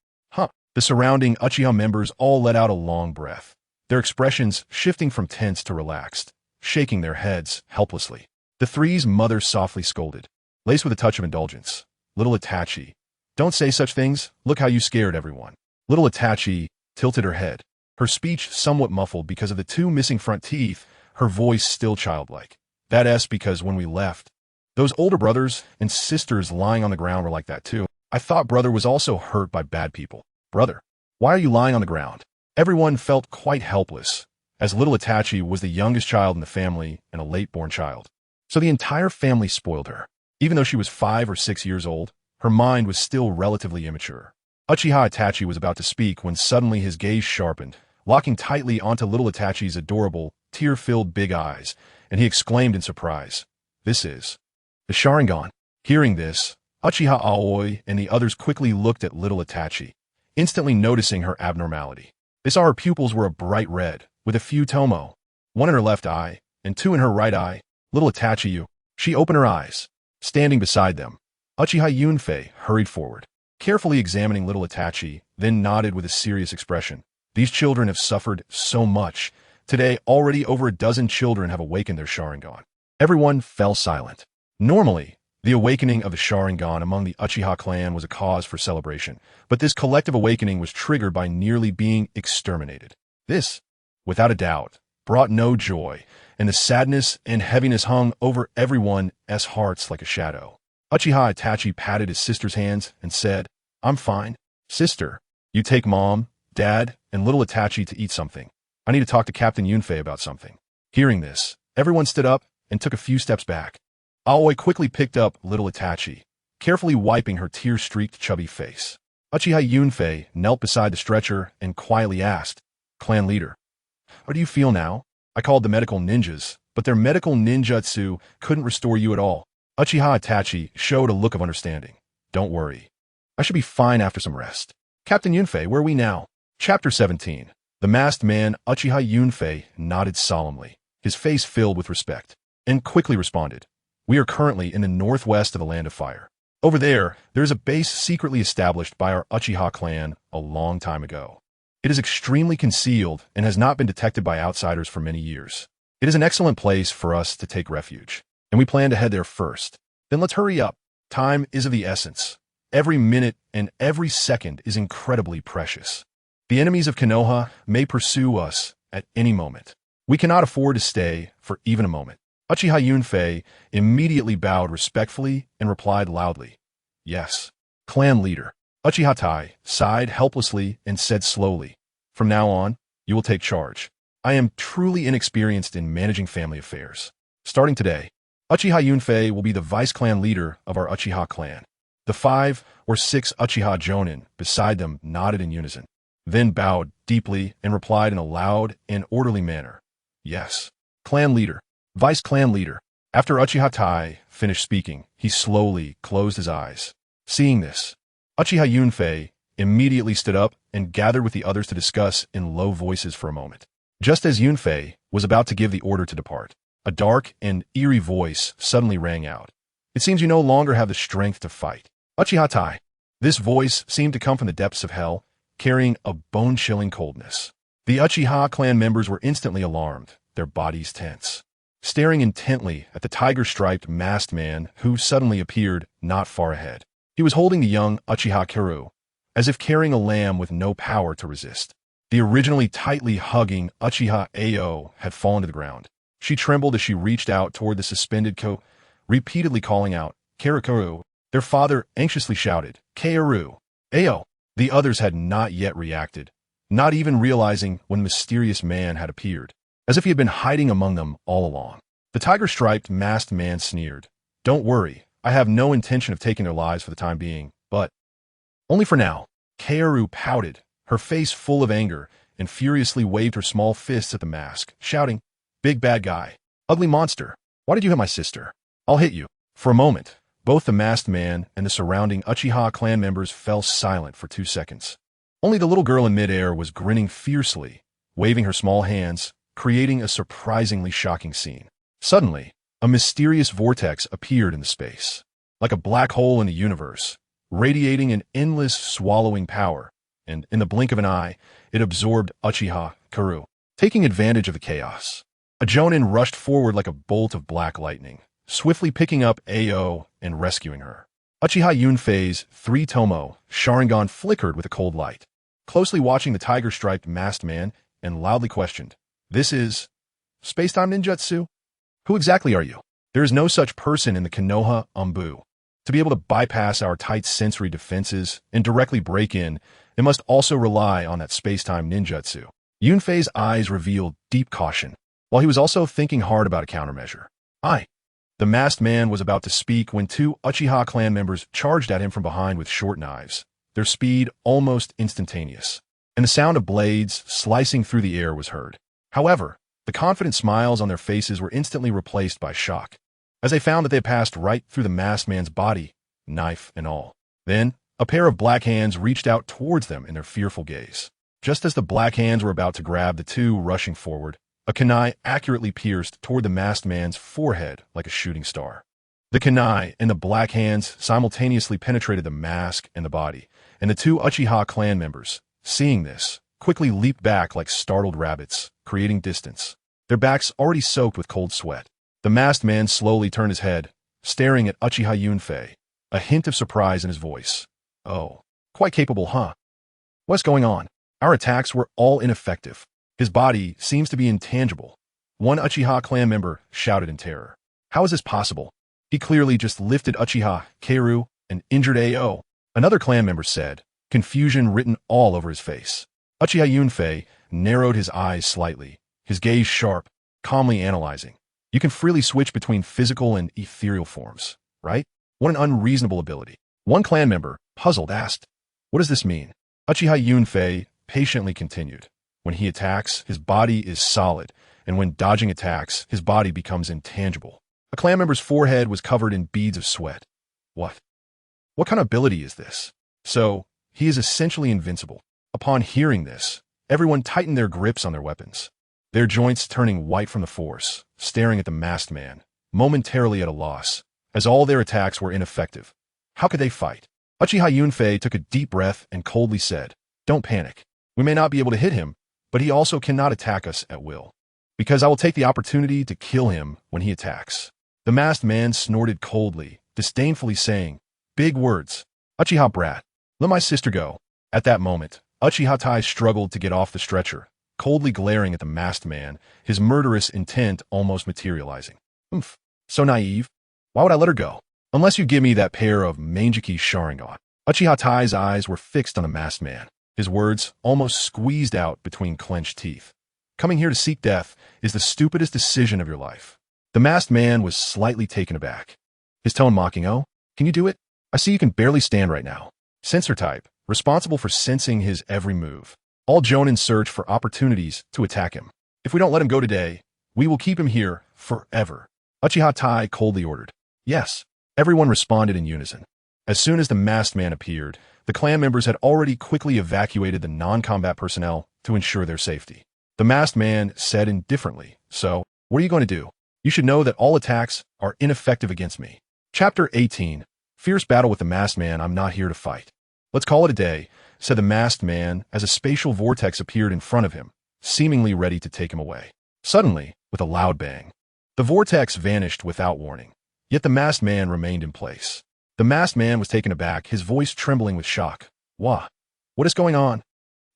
The surrounding Uchiha members all let out a long breath, their expressions shifting from tense to relaxed, shaking their heads helplessly. The three's mother softly scolded, laced with a touch of indulgence. Little Itachi, don't say such things. Look how you scared everyone. Little Itachi tilted her head, her speech somewhat muffled because of the 2 missing front teeth, her voice still childlike. That's because when we left, those older brothers and sisters lying on the ground were like that too. I thought brother was also hurt by bad people. Brother, why are you lying on the ground? Everyone felt quite helpless, as little Itachi was the youngest child in the family and a late-born child. So the entire family spoiled her. Even though she was 5 or 6 years old, her mind was still relatively immature. Uchiha Itachi was about to speak when suddenly his gaze sharpened, locking tightly onto little Itachi's adorable, tear-filled big eyes, and he exclaimed in surprise, "This is the Sharingan." Hearing this, Uchiha Aoi and the others quickly looked at little Itachi, instantly noticing her abnormality. They saw her pupils were a bright red, with a few tomo, one in her left eye, and two in her right eye. Little Itachi, she opened her eyes. Standing beside them, Uchiha Yunfei hurried forward, carefully examining little Itachi, then nodded with a serious expression. These children have suffered so much. Today, already over a dozen children have awakened their Sharingan. Everyone fell silent. Normally, the awakening of the Sharingan among the Uchiha clan was a cause for celebration, but this collective awakening was triggered by nearly being exterminated. This, without a doubt, brought no joy, and the sadness and heaviness hung over everyone's hearts like a shadow. Uchiha Itachi patted his sister's hands and said, "I'm fine. Sister, you take Mom, Dad, and little Itachi to eat something. I need to talk to Captain Yunfei about something." Hearing this, everyone stood up and took a few steps back. Aoi quickly picked up little Itachi, carefully wiping her tear-streaked chubby face. Uchiha Yunfei knelt beside the stretcher and quietly asked, "Clan leader, how do you feel now? I called the medical ninjas, but their medical ninjutsu couldn't restore you at all." Uchiha Itachi showed a look of understanding. "Don't worry. I should be fine after some rest." "Captain Yunfei, where are we now?" Chapter 17. The masked man Uchiha Yunfei nodded solemnly, his face filled with respect, and quickly responded, "We are currently in the northwest of the Land of Fire. Over there is a base secretly established by our Uchiha clan a long time ago. It is extremely concealed and has not been detected by outsiders for many years. It is an excellent place for us to take refuge, and we plan to head there first. Then let's hurry up. Time is of the essence. Every minute and every second is incredibly precious. The enemies of Konoha may pursue us at any moment. We cannot afford to stay for even a moment." Uchiha Yunfei immediately bowed respectfully and replied loudly, "Yes, clan leader." Uchiha Tai sighed helplessly and said slowly, "From now on, you will take charge. I am truly inexperienced in managing family affairs. Starting today, Uchiha Yunfei will be the vice-clan leader of our Uchiha clan." The 5 or 6 Uchiha Jonin beside them nodded in unison, then bowed deeply and replied in a loud and orderly manner, "Yes, clan leader, vice-clan leader." After Uchiha Tai finished speaking, he slowly closed his eyes. Seeing this, Uchiha Yunfei immediately stood up and gathered with the others to discuss in low voices for a moment. Just as Yunfei was about to give the order to depart, a dark and eerie voice suddenly rang out. "It seems you no longer have the strength to fight." Uchiha Tai. This voice seemed to come from the depths of hell, carrying a bone-chilling coldness. The Uchiha clan members were instantly alarmed, their bodies tense, staring intently at the tiger-striped masked man who suddenly appeared not far ahead. He was holding the young Uchiha Kiru, as if carrying a lamb with no power to resist. The originally tightly hugging Uchiha Ao had fallen to the ground. She trembled as she reached out toward the suspended Ko, repeatedly calling out, "Karakuru." Their father anxiously shouted, "Kaoru, Ao." The others had not yet reacted, not even realizing when the mysterious man had appeared, as if he had been hiding among them all along. The tiger-striped masked man sneered, "Don't worry, I have no intention of taking their lives for the time being, but only for now." Kaoru pouted, her face full of anger, and furiously waved her small fists at the mask, shouting, "Big bad guy, ugly monster, why did you hit my sister? I'll hit you." For a moment, both the masked man and the surrounding Uchiha clan members fell silent for 2 seconds. Only the little girl in midair was grinning fiercely, waving her small hands, creating a surprisingly shocking scene. Suddenly, a mysterious vortex appeared in the space, like a black hole in the universe, radiating an endless swallowing power, and in the blink of an eye, it absorbed Uchiha Karu. Taking advantage of the chaos, a Jonin rushed forward like a bolt of black lightning, swiftly picking up Ao and rescuing her. Uchiha Yunfei's 3 tomo Sharingan flickered with a cold light, closely watching the tiger-striped masked man, and loudly questioned, "This is space-time ninjutsu? Who exactly are you?" There is no such person in the Konoha Umbu. To be able to bypass our tight sensory defenses and directly break in, it must also rely on that space-time ninjutsu. Yunfei's eyes revealed deep caution, while he was also thinking hard about a countermeasure. The masked man was about to speak when 2 Uchiha clan members charged at him from behind with short knives, their speed almost instantaneous. and the sound of blades slicing through the air was heard. However, the confident smiles on their faces were instantly replaced by shock, as they found that they had passed right through the masked man's body, knife and all. Then, a pair of black hands reached out towards them in their fearful gaze. Just as the black hands were about to grab the two rushing forward, a kunai accurately pierced toward the masked man's forehead like a shooting star. The kunai and the black hands simultaneously penetrated the mask and the body, and the two Uchiha clan members, seeing this, quickly leaped back like startled rabbits, creating distance, their backs already soaked with cold sweat. The masked man slowly turned his head, staring at Uchiha Yunfei, a hint of surprise in his voice. "Oh, quite capable, huh? What's going on? Our attacks were all ineffective. His body seems to be intangible." One Uchiha clan member shouted in terror. "How is this possible? He clearly just lifted Uchiha Keiru and injured AO." Another clan member said, confusion written all over his face. Uchiha Yunfei narrowed his eyes slightly, his gaze sharp, calmly analyzing. "You can freely switch between physical and ethereal forms, right? What an unreasonable ability." One clan member, puzzled, asked, "What does this mean?" Uchiha Yunfei patiently continued. "When he attacks, his body is solid, and when dodging attacks, his body becomes intangible." A clan member's forehead was covered in beads of sweat. What kind of ability is this? So, he is essentially invincible. Upon hearing this, everyone tightened their grips on their weapons, their joints turning white from the force, staring at the masked man, momentarily at a loss, as all their attacks were ineffective. How could they fight? Uchiha Yunfei took a deep breath and coldly said, "Don't panic. We may not be able to hit him, but he also cannot attack us at will, because I will take the opportunity to kill him when he attacks." The masked man snorted coldly, disdainfully saying, "Big words. Uchiha brat, let my sister go." At that moment, Uchiha Tai struggled to get off the stretcher, coldly glaring at the masked man, his murderous intent almost materializing. So naive. Why would I let her go? Unless you give me that pair of Mangeki Sharingan." Uchiha Tai's eyes were fixed on the masked man, his words almost squeezed out between clenched teeth. "Coming here to seek death is the stupidest decision of your life." The masked man was slightly taken aback, his tone mocking. "Oh, can you do it? I see you can barely stand right now." Sensor type, responsible for sensing his every move. All Jonin search for opportunities to attack him. "If we don't let him go today, we will keep him here forever," Uchiha Tai coldly ordered. "Yes." Everyone responded in unison. As soon as the masked man appeared, the clan members had already quickly evacuated the non-combat personnel to ensure their safety. The masked man said indifferently, "So, what are you going to do? You should know that all attacks are ineffective against me." Chapter 18. Fierce battle with the masked man. "I'm not here to fight. Let's call it a day," said the masked man as a spatial vortex appeared in front of him, seemingly ready to take him away. Suddenly, with a loud bang, the vortex vanished without warning, yet the masked man remained in place. The masked man was taken aback, his voice trembling with shock. What is going on?"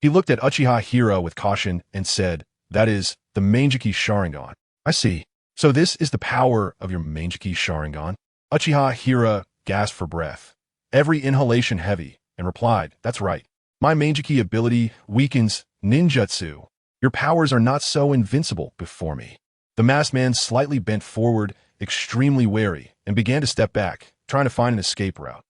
He looked at Uchiha Hira with caution and said, "That is, the Mangeki Sharingan." "I see. So this is the power of your Mangeki Sharingan?" Uchiha Hira gasped for breath, every inhalation heavy, and replied, "That's right. My Mangeki ability weakens ninjutsu. Your powers are not so invincible before me." The masked man slightly bent forward, extremely wary, and began to step back, trying to find an escape route.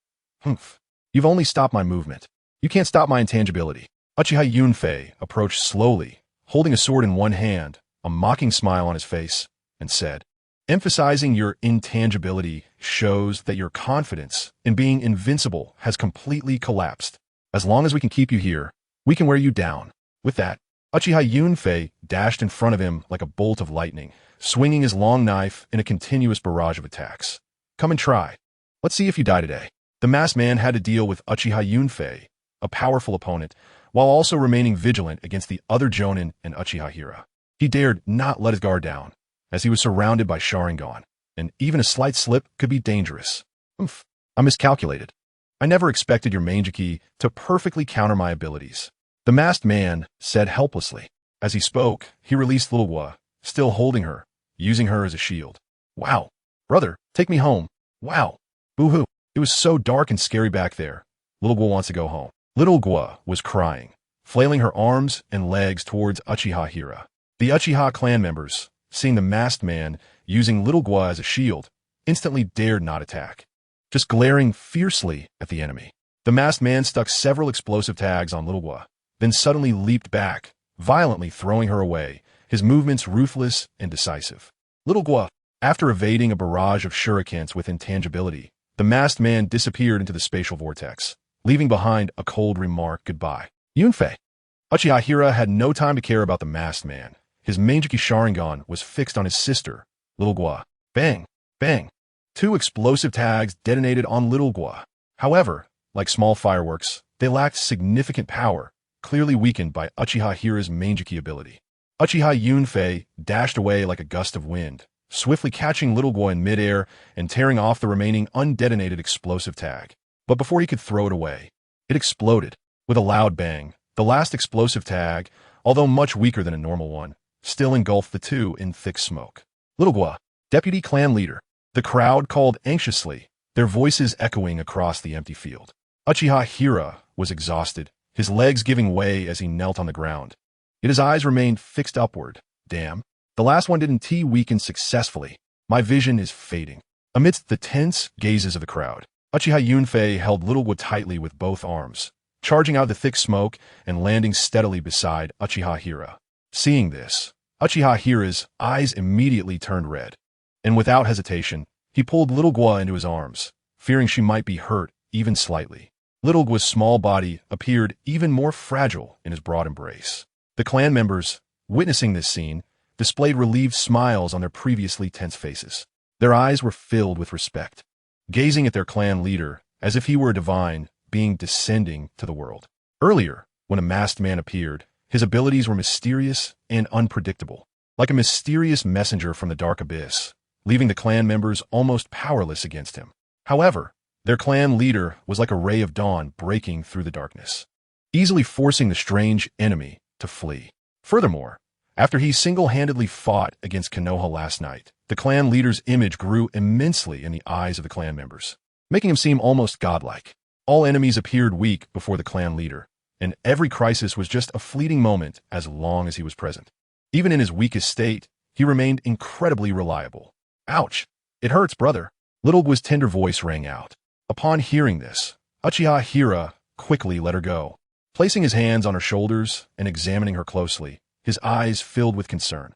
"You've only stopped my movement. You can't stop my intangibility." Uchiha Yunfei approached slowly, holding a sword in one hand, a mocking smile on his face, and said, "Emphasizing your intangibility shows that your confidence in being invincible has completely collapsed. As long as we can keep you here, we can wear you down." With that, Uchiha Yunfei dashed in front of him like a bolt of lightning, swinging his long knife in a continuous barrage of attacks. "Come and try. Let's see if you die today." The masked man had to deal with Uchiha Yunfei, a powerful opponent, while also remaining vigilant against the other Jonin and Uchiha Hira. He dared not let his guard down, as he was surrounded by Sharingan, and even a slight slip could be dangerous. "I miscalculated. I never expected your Mangeki to perfectly counter my abilities," the masked man said helplessly. As he spoke, he released Little Gua, still holding her, using her as a shield. "Wow. Brother, take me home. Wow. Boo-hoo. It was so dark and scary back there. Little Gua wants to go home." Little Gua was crying, flailing her arms and legs towards Uchiha Hira. The Uchiha clan members, seeing the masked man using Little Gua as a shield, instantly dared not attack, just glaring fiercely at the enemy. The masked man stuck several explosive tags on Little Gua, then suddenly leaped back, violently throwing her away, his movements ruthless and decisive. Little Gua, after evading a barrage of shurikens with intangibility, the masked man disappeared into the spatial vortex, leaving behind a cold remark goodbye. Yunfei. Uchiha Hira had no time to care about the masked man. His Manjiki Sharingan was fixed on his sister, Little Gua. Bang! Bang! 2 explosive tags detonated on Little Gua. However, like small fireworks, they lacked significant power, clearly weakened by Uchiha Hira's Manjiki ability. Uchiha Yunfei dashed away like a gust of wind, swiftly catching Little Gua in midair and tearing off the remaining undetonated explosive tag. But before he could throw it away, it exploded. With a loud bang, the last explosive tag, although much weaker than a normal one, still engulfed the 2 in thick smoke. Little Gua, deputy clan leader. The crowd called anxiously, their voices echoing across the empty field. Uchiha Hira was exhausted, his legs giving way as he knelt on the ground. Yet his eyes remained fixed upward. Damn. The last one didn't weaken successfully. My vision is fading. Amidst the tense gazes of the crowd, Uchiha Yunfei held Little Gua tightly with both arms, charging out the thick smoke and landing steadily beside Uchiha Hira. Seeing this, Uchiha Hira's eyes immediately turned red, and without hesitation, he pulled Little Gua into his arms, fearing she might be hurt even slightly. Little Gua's small body appeared even more fragile in his broad embrace. The clan members, witnessing this scene, displayed relieved smiles on their previously tense faces. Their eyes were filled with respect, gazing at their clan leader as if he were a divine being descending to the world. Earlier, when a masked man appeared, his abilities were mysterious and unpredictable, like a mysterious messenger from the dark abyss, leaving the clan members almost powerless against him. However, their clan leader was like a ray of dawn breaking through the darkness, easily forcing the strange enemy to flee. Furthermore, after he single-handedly fought against Konoha last night, the clan leader's image grew immensely in the eyes of the clan members, making him seem almost godlike. All enemies appeared weak before the clan leader, and every crisis was just a fleeting moment as long as he was present. Even in his weakest state, he remained incredibly reliable. Ouch! It hurts, brother. Little Gua's tender voice rang out. Upon hearing this, Uchiha Hira quickly let her go. Placing his hands on her shoulders and examining her closely, his eyes filled with concern.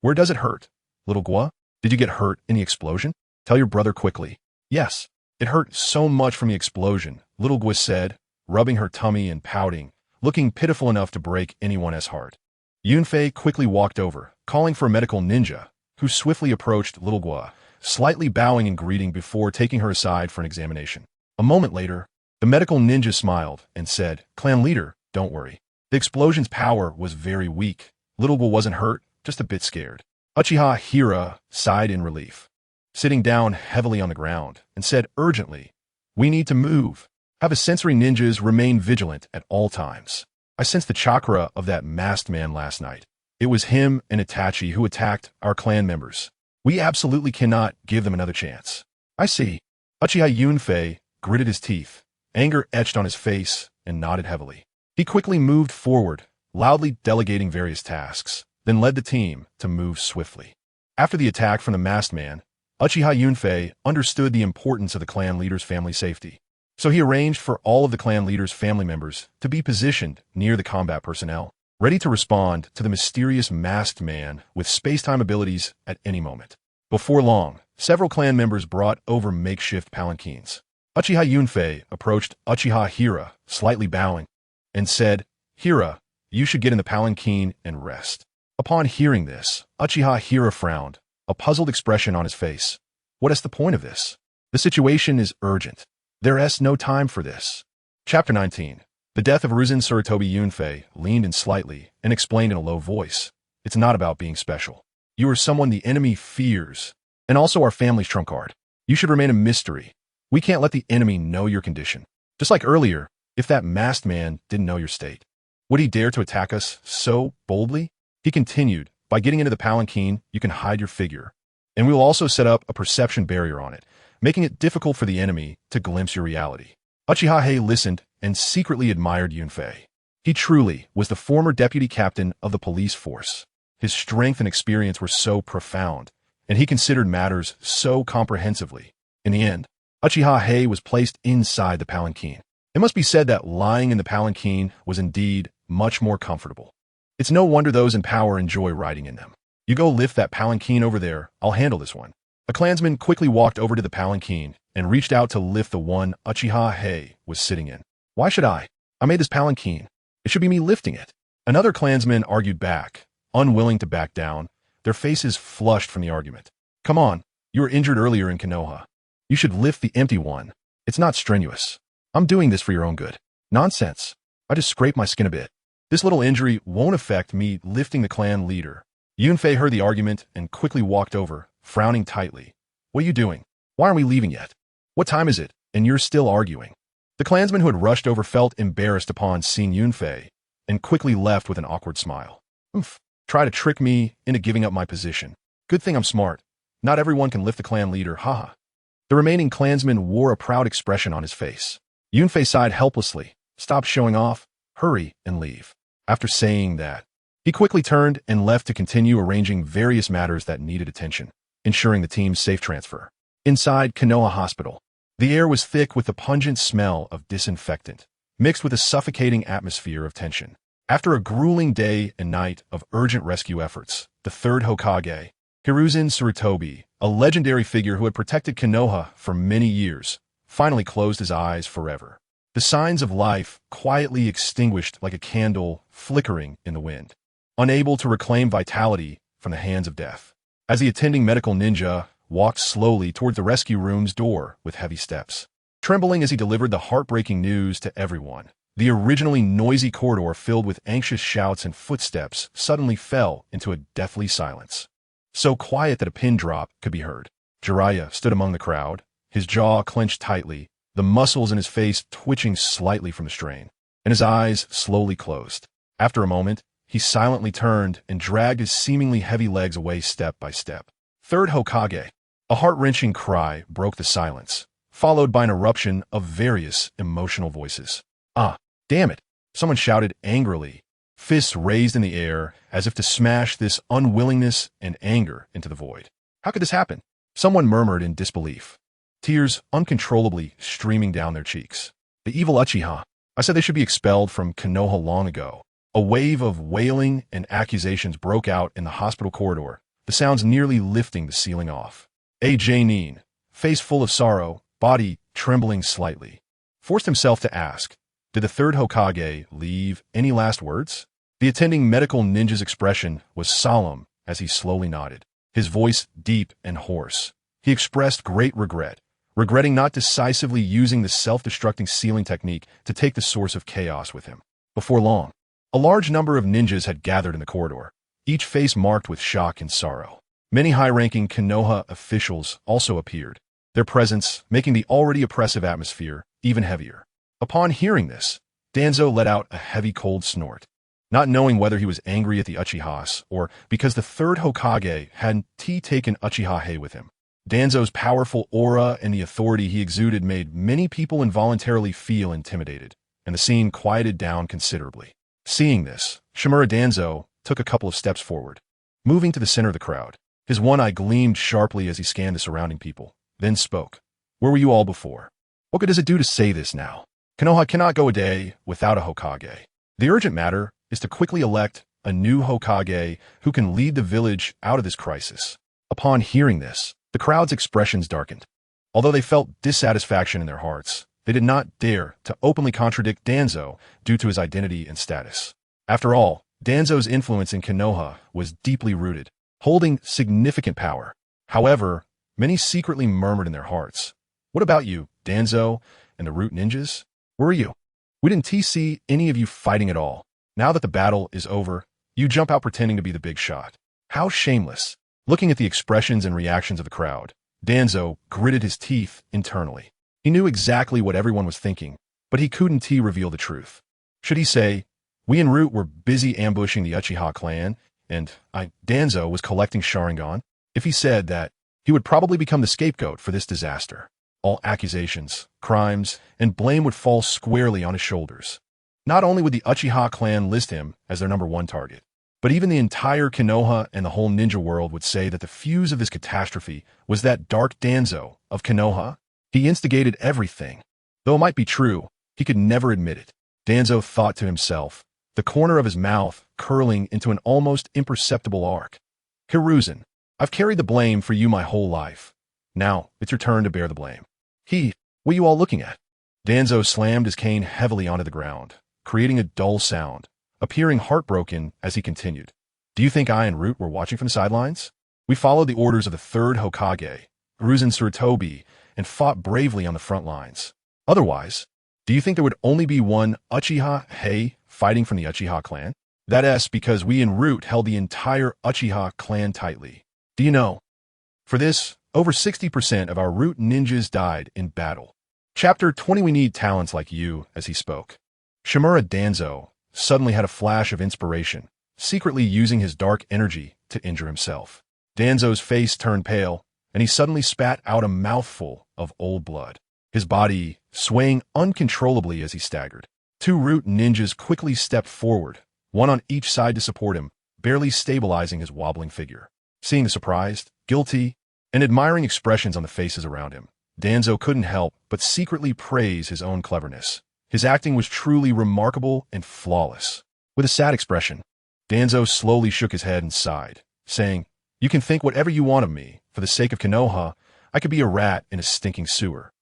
Where does it hurt, Little Gua? Did you get hurt in the explosion? Tell your brother quickly. Yes, it hurt so much from the explosion, Little Gua said, rubbing her tummy and pouting, looking pitiful enough to break anyone's heart. Yunfei quickly walked over, calling for a medical ninja, who swiftly approached Little Gua, slightly bowing in greeting before taking her aside for an examination. A moment later, the medical ninja smiled and said, Clan leader, don't worry. The explosion's power was very weak. Little Gua wasn't hurt, just a bit scared. Uchiha Hira sighed in relief, sitting down heavily on the ground, and said urgently, We need to move. Have a sensory ninjas remain vigilant at all times. I sensed the chakra of that masked man last night. It was him and Itachi who attacked our clan members. We absolutely cannot give them another chance. I see. Uchiha Yunfei gritted his teeth, anger etched on his face, and nodded heavily. He quickly moved forward, loudly delegating various tasks, then led the team to move swiftly. After the attack from the masked man, Uchiha Yunfei understood the importance of the clan leader's family safety. So he arranged for all of the clan leader's family members to be positioned near the combat personnel, ready to respond to the mysterious masked man with space-time abilities at any moment. Before long, several clan members brought over makeshift palanquins. Uchiha Yunfei approached Uchiha Hira, slightly bowing, and said, Hira, you should get in the palanquin and rest. Upon hearing this, Uchiha Hira frowned, a puzzled expression on his face. What is the point of this? The situation is urgent. There is no time for this. Chapter 19. The death of Arisen Sarutobi Yunfei leaned in slightly and explained in a low voice. It's not about being special. You are someone the enemy fears, and also our family's trump card. You should remain a mystery. We can't let the enemy know your condition. Just like earlier, if that masked man didn't know your state, would he dare to attack us so boldly? He continued, by getting into the palanquin, you can hide your figure, and we will also set up a perception barrier on it, making it difficult for the enemy to glimpse your reality. Uchiha Hei listened and secretly admired Yunfei. He truly was the former deputy captain of the police force. His strength and experience were so profound, and he considered matters so comprehensively. In the end, Uchiha Hei was placed inside the palanquin. It must be said that lying in the palanquin was indeed much more comfortable. It's no wonder those in power enjoy riding in them. You go lift that palanquin over there, I'll handle this one. A clansman quickly walked over to the palanquin and reached out to lift the one Uchiha Hei was sitting in. Why should I? I made this palanquin. It should be me lifting it. Another clansman argued back, unwilling to back down, their faces flushed from the argument. Come on, you were injured earlier in Konoha. You should lift the empty one. It's not strenuous. I'm doing this for your own good. Nonsense. I just scraped my skin a bit. This little injury won't affect me lifting the clan leader. Yunfei heard the argument and quickly walked over, frowning tightly. What are you doing? Why aren't we leaving yet? What time is it, and you're still arguing? The clansman who had rushed over felt embarrassed upon seeing Yunfei and quickly left with an awkward smile. Oof. Try to trick me into giving up my position. Good thing I'm smart. Not everyone can lift the clan leader, haha. The remaining clansman wore a proud expression on his face. Yunfei sighed helplessly. Stop showing off, hurry, and leave. After saying that, he quickly turned and left to continue arranging various matters that needed attention, ensuring the team's safe transfer. Inside Konoha Hospital, the air was thick with the pungent smell of disinfectant, mixed with a suffocating atmosphere of tension. After a grueling day and night of urgent rescue efforts, the third Hokage, Hiruzen Sarutobi, a legendary figure who had protected Konoha for many years, finally closed his eyes forever. The signs of life quietly extinguished like a candle flickering in the wind, unable to reclaim vitality from the hands of death. As the attending medical ninja walked slowly toward the rescue room's door with heavy steps, trembling as he delivered the heartbreaking news to everyone, the originally noisy corridor filled with anxious shouts and footsteps suddenly fell into a deathly silence. So quiet that a pin drop could be heard. Jiraiya stood among the crowd, his jaw clenched tightly, the muscles in his face twitching slightly from the strain, and his eyes slowly closed. After a moment, he silently turned and dragged his seemingly heavy legs away step by step. Third Hokage. A heart-wrenching cry broke the silence, followed by an eruption of various emotional voices. Ah, damn it! Someone shouted angrily, fists raised in the air as if to smash this unwillingness and anger into the void. How could this happen? Someone murmured in disbelief, tears uncontrollably streaming down their cheeks. The evil Uchiha. I said they should be expelled from Konoha long ago. A wave of wailing and accusations broke out in the hospital corridor, the sounds nearly lifting the ceiling off. Nin, face full of sorrow, body trembling slightly, forced himself to ask, did the third Hokage leave any last words? The attending medical ninja's expression was solemn as he slowly nodded, his voice deep and hoarse. He expressed great regret, regretting not decisively using the self-destructing sealing technique to take the source of chaos with him. Before long, a large number of ninjas had gathered in the corridor, each face marked with shock and sorrow. Many high-ranking Konoha officials also appeared, their presence making the already oppressive atmosphere even heavier. Upon hearing this, Danzo let out a heavy cold snort, not knowing whether he was angry at the Uchihas or because the third Hokage hadn't taken Uchiha Hei with him. Danzo's powerful aura and the authority he exuded made many people involuntarily feel intimidated, and the scene quieted down considerably. Seeing this, Shimura Danzo took a couple of steps forward, moving to the center of the crowd. His one eye gleamed sharply as he scanned the surrounding people, then spoke. Where were you all before? What good does it do to say this now? Konoha cannot go a day without a Hokage. The urgent matter is to quickly elect a new Hokage who can lead the village out of this crisis. Upon hearing this, the crowd's expressions darkened. Although they felt dissatisfaction in their hearts, they did not dare to openly contradict Danzo due to his identity and status. After all, Danzo's influence in Konoha was deeply rooted, holding significant power. However, many secretly murmured in their hearts, what about you, Danzo, and the Root Ninjas? Where are you? We didn't see any of you fighting at all. Now that the battle is over, you jump out pretending to be the big shot. How shameless. Looking at the expressions and reactions of the crowd, Danzo gritted his teeth internally. He knew exactly what everyone was thinking, but he couldn't reveal the truth. Should he say, we en route were busy ambushing the Uchiha clan, and Danzo was collecting Sharingan? If he said that, he would probably become the scapegoat for this disaster. All accusations, crimes, and blame would fall squarely on his shoulders. Not only would the Uchiha clan list him as their #1 target, but even the entire Konoha and the whole ninja world would say that the fuse of this catastrophe was that dark Danzo of Konoha. He instigated everything. Though it might be true, he could never admit it. Danzo thought to himself, the corner of his mouth curling into an almost imperceptible arc. Hiruzen, I've carried the blame for you my whole life. Now, it's your turn to bear the blame. What are you all looking at? Danzo slammed his cane heavily onto the ground, creating a dull sound, appearing heartbroken as he continued. Do you think I and Root were watching from the sidelines? We followed the orders of the third Hokage, Hiruzen Sarutobi, and fought bravely on the front lines. Otherwise, do you think there would only be one Uchiha Hei fighting from the Uchiha clan? That's because we and Root held the entire Uchiha clan tightly. Do you know? For this, over 60% of our Root ninjas died in battle. Chapter 20. We need talents like you. As he spoke, Shimura Danzo suddenly had a flash of inspiration, secretly using his dark energy to injure himself. Danzo's face turned pale, and he suddenly spat out a mouthful of old blood, his body swaying uncontrollably as he staggered. Two Root ninjas quickly stepped forward, one on each side to support him, barely stabilizing his wobbling figure. Seeing the surprised, guilty, and admiring expressions on the faces around him, Danzo couldn't help but secretly praise his own cleverness. His acting was truly remarkable and flawless. With a sad expression, Danzo slowly shook his head and sighed, saying, "You can think whatever you want of me. For the sake of Konoha, I could be a rat in a stinking sewer.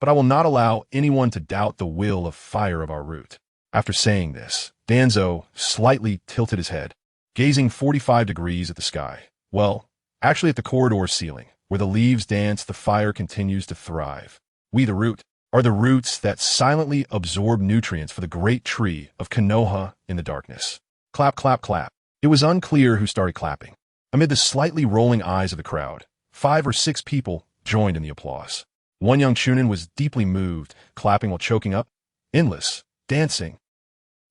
But I will not allow anyone to doubt the will of fire of our Root." After saying this, Danzo slightly tilted his head, gazing 45 degrees at the sky. Well, actually at the corridor ceiling, where the leaves dance, the fire continues to thrive. We, the Root, are the roots that silently absorb nutrients for the great tree of Konoha in the darkness. Clap, clap, clap. It was unclear who started clapping. Amid the slightly rolling eyes of the crowd, 5 or 6 people joined in the applause. One young chunin was deeply moved, clapping while choking up. Endless, dancing.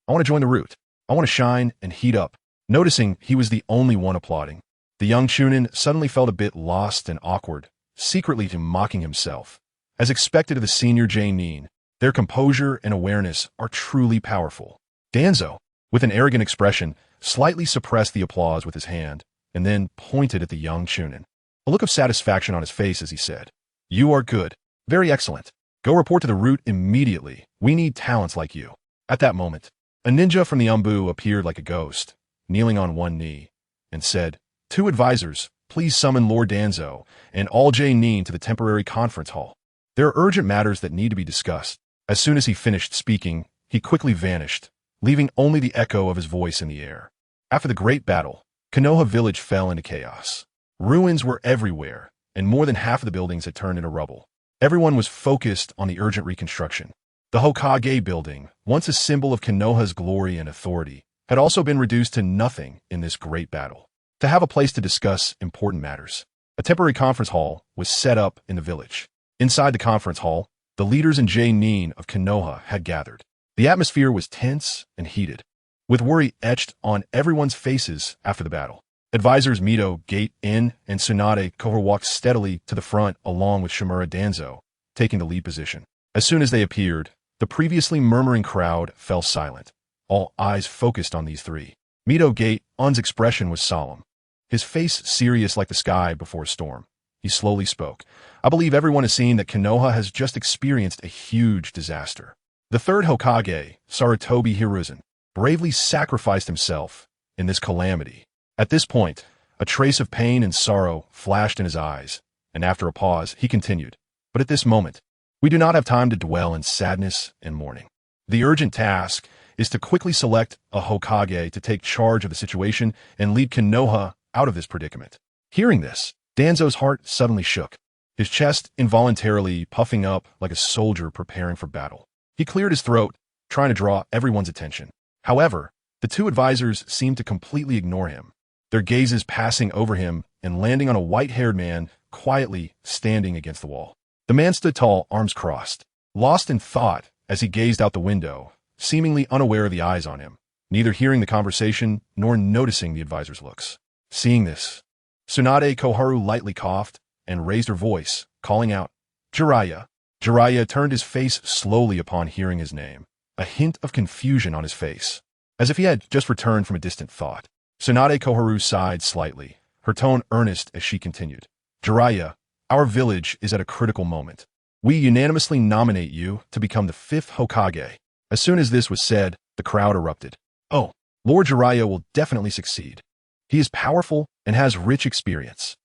I want to join the Root. I want to shine and heat up. Noticing he was the only one applauding, the young chunin suddenly felt a bit lost and awkward, secretly mocking himself. As expected of the senior J-nin, their composure and awareness are truly powerful. Danzo, with an arrogant expression, slightly suppressed the applause with his hand, and then pointed at the young chunin. A look of satisfaction on his face as he said, "You are good. Very excellent. Go report to the Root immediately. We need talents like you." At that moment, a ninja from the Umbu appeared like a ghost, kneeling on one knee, and said, "Two advisors, please summon Lord Danzo and all J-nin to the temporary conference hall. There are urgent matters that need to be discussed." As soon as he finished speaking, he quickly vanished, leaving only the echo of his voice in the air. After the great battle, Konoha village fell into chaos. Ruins were everywhere, and more than half of the buildings had turned into rubble. Everyone was focused on the urgent reconstruction. The Hokage building, once a symbol of Konoha's glory and authority, had also been reduced to nothing in this great battle. To have a place to discuss important matters, a temporary conference hall was set up in the village. Inside the conference hall, the leaders and J-nin of Konoha had gathered. The atmosphere was tense and heated, with worry etched on everyone's faces after the battle. Advisors Mito, Gate-in, and Tsunade Kohor walked steadily to the front along with Shimura Danzo, taking the lead position. As soon as they appeared, the previously murmuring crowd fell silent, all eyes focused on these three. Mito Gate-in's expression was solemn, his face serious like the sky before a storm. He slowly spoke. "I believe everyone has seen that Konoha has just experienced a huge disaster. The third Hokage, Sarutobi Hizashi, bravely sacrificed himself in this calamity." At this point, a trace of pain and sorrow flashed in his eyes, and after a pause, he continued, "But at this moment, we do not have time to dwell in sadness and mourning. The urgent task is to quickly select a Hokage to take charge of the situation and lead Konoha out of this predicament." Hearing this, Danzo's heart suddenly shook, his chest involuntarily puffing up like a soldier preparing for battle. He cleared his throat, trying to draw everyone's attention. However, the two advisors seemed to completely ignore him, their gazes passing over him and landing on a white-haired man quietly standing against the wall. The man stood tall, arms crossed, lost in thought as he gazed out the window, seemingly unaware of the eyes on him, neither hearing the conversation nor noticing the advisor's looks. Seeing this, Tsunade Koharu lightly coughed and raised her voice, calling out, "Jiraiya." Jiraiya turned his face slowly upon hearing his name, a hint of confusion on his face, as if he had just returned from a distant thought. Tsunade Koharu sighed slightly, her tone earnest as she continued, "Jiraiya, our village is at a critical moment. We unanimously nominate you to become the 5th Hokage." As soon as this was said, the crowd erupted. Oh, Lord Jiraiya will definitely succeed. He is powerful and has rich experience.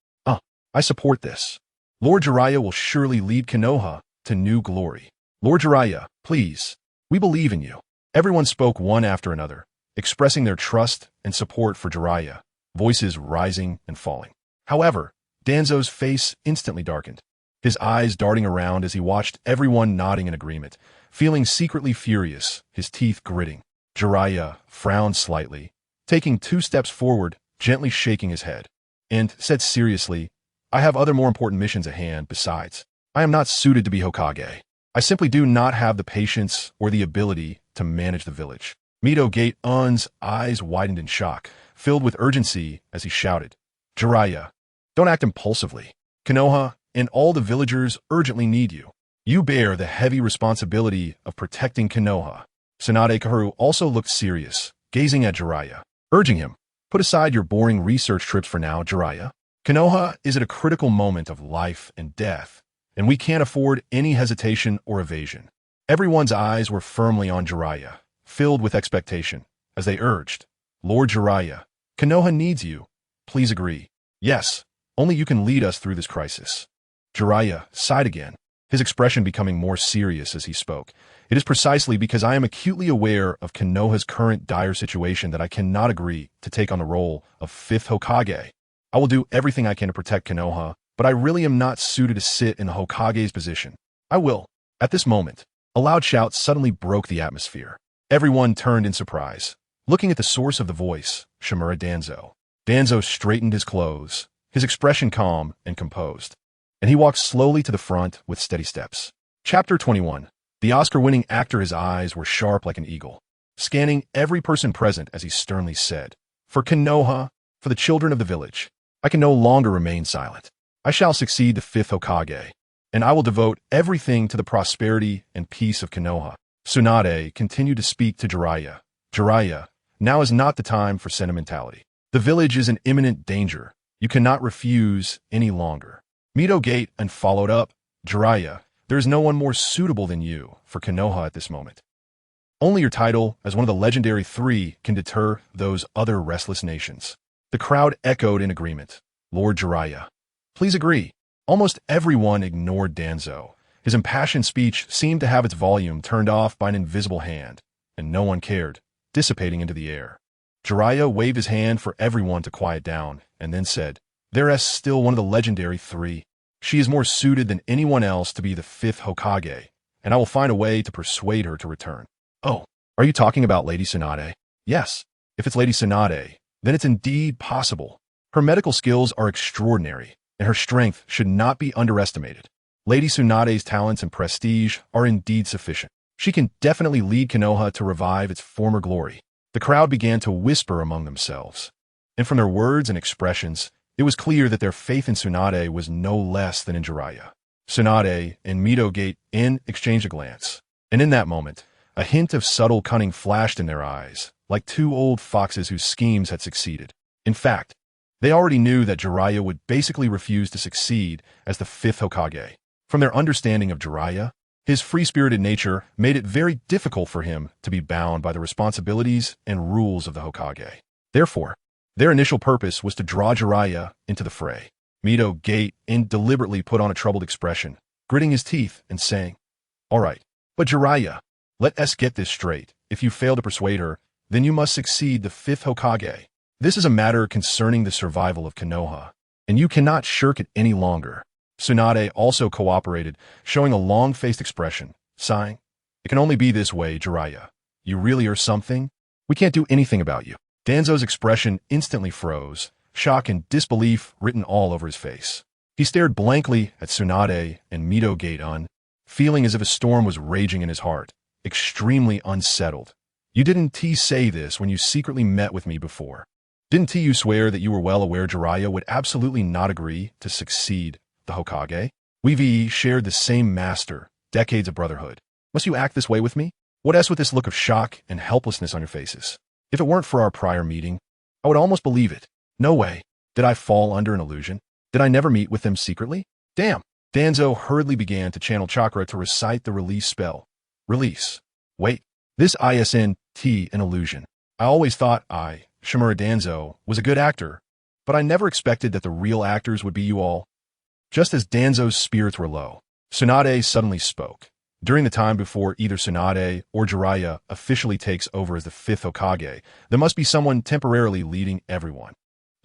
I support this. Lord Jiraiya will surely lead Konoha to new glory. Lord Jiraiya, please, we believe in you. Everyone spoke one after another, expressing their trust and support for Jiraiya, voices rising and falling. However, Danzo's face instantly darkened, his eyes darting around as he watched everyone nodding in agreement, feeling secretly furious, his teeth gritting. Jiraiya frowned slightly, taking 2 steps forward, gently shaking his head, and said seriously, I have other more important missions at hand. Besides, I am not suited to be Hokage. I simply do not have the patience or the ability to manage the village. Mito Gate-un's eyes widened in shock, filled with urgency as he shouted, Jiraiya, don't act impulsively. Konoha and all the villagers urgently need you. You bear the heavy responsibility of protecting Konoha. Tsunade Kaoru also looked serious, gazing at Jiraiya, urging him, put aside your boring research trips for now, Jiraiya. Konoha is at a critical moment of life and death, and we can't afford any hesitation or evasion. Everyone's eyes were firmly on Jiraiya, filled with expectation, as they urged, Lord Jiraiya, Konoha needs you. Please agree. Yes, only you can lead us through this crisis. Jiraiya sighed again, his expression becoming more serious as he spoke. It is precisely because I am acutely aware of Konoha's current dire situation that I cannot agree to take on the role of 5th Hokage. I will do everything I can to protect Konoha, but I really am not suited to sit in the Hokage's position. I will. At this moment, a loud shout suddenly broke the atmosphere. Everyone turned in surprise, looking at the source of the voice, Shimura Danzo. Danzo straightened his clothes, his expression calm and composed, and he walked slowly to the front with steady steps. Chapter 21. The Oscar-winning actor, his eyes were sharp like an eagle, scanning every person present as he sternly said, For Konoha, for the children of the village, I can no longer remain silent. I shall succeed the 5th Hokage, and I will devote everything to the prosperity and peace of Konoha. Tsunade continued to speak to Jiraiya. Jiraiya, now is not the time for sentimentality. The village is in imminent danger. You cannot refuse any longer. Mito Gate and followed up, Jiraiya, there is no one more suitable than you for Konoha at this moment. Only your title as one of the legendary 3 can deter those other restless nations. The crowd echoed in agreement. Lord Jiraiya, please agree. Almost everyone ignored Danzo. His impassioned speech seemed to have its volume turned off by an invisible hand, and no one cared, dissipating into the air. Jiraiya waved his hand for everyone to quiet down, and then said, There is still one of the legendary 3. She is more suited than anyone else to be the 5th Hokage, and I will find a way to persuade her to return. Oh, are you talking about Lady Tsunade? Yes, if it's Lady Tsunade, then it's indeed possible. Her medical skills are extraordinary, and her strength should not be underestimated. Lady Tsunade's talents and prestige are indeed sufficient. She can definitely lead Konoha to revive its former glory. The crowd began to whisper among themselves, and from their words and expressions, it was clear that their faith in Tsunade was no less than in Jiraiya. Tsunade and Mito Gate-in exchanged a glance, and in that moment, a hint of subtle cunning flashed in their eyes, like 2 old foxes whose schemes had succeeded. In fact, they already knew that Jiraiya would basically refuse to succeed as the 5th Hokage. From their understanding of Jiraiya, his free-spirited nature made it very difficult for him to be bound by the responsibilities and rules of the Hokage. Therefore, their initial purpose was to draw Jiraiya into the fray. Mito Gate-in deliberately put on a troubled expression, gritting his teeth and saying, All right, but Jiraiya, let us get this straight. If you fail to persuade her, then you must succeed the 5th Hokage. This is a matter concerning the survival of Konoha, and you cannot shirk it any longer. Tsunade also cooperated, showing a long-faced expression, sighing, It can only be this way, Jiraiya. You really are something? We can't do anything about you. Danzo's expression instantly froze, shock and disbelief written all over his face. He stared blankly at Tsunade and Mito Gate-un, feeling as if a storm was raging in his heart, extremely unsettled. You didn't say this when you secretly met with me before. Didn't you swear that you were well aware Jiraiya would absolutely not agree to succeed the Hokage? We shared the same master, decades of brotherhood. Must you act this way with me? What else with this look of shock and helplessness on your faces? If it weren't for our prior meeting, I would almost believe it. No way. Did I fall under an illusion? Did I never meet with them secretly? Damn. Danzo hurriedly began to channel chakra to recite the release spell. Release. Wait. This isn't an illusion. I always thought Shimura Danzo, was a good actor, but I never expected that the real actors would be you all. Just as Danzo's spirits were low, Tsunade suddenly spoke. During the time before either Tsunade or Jiraiya officially takes over as the 5th Hokage, there must be someone temporarily leading everyone.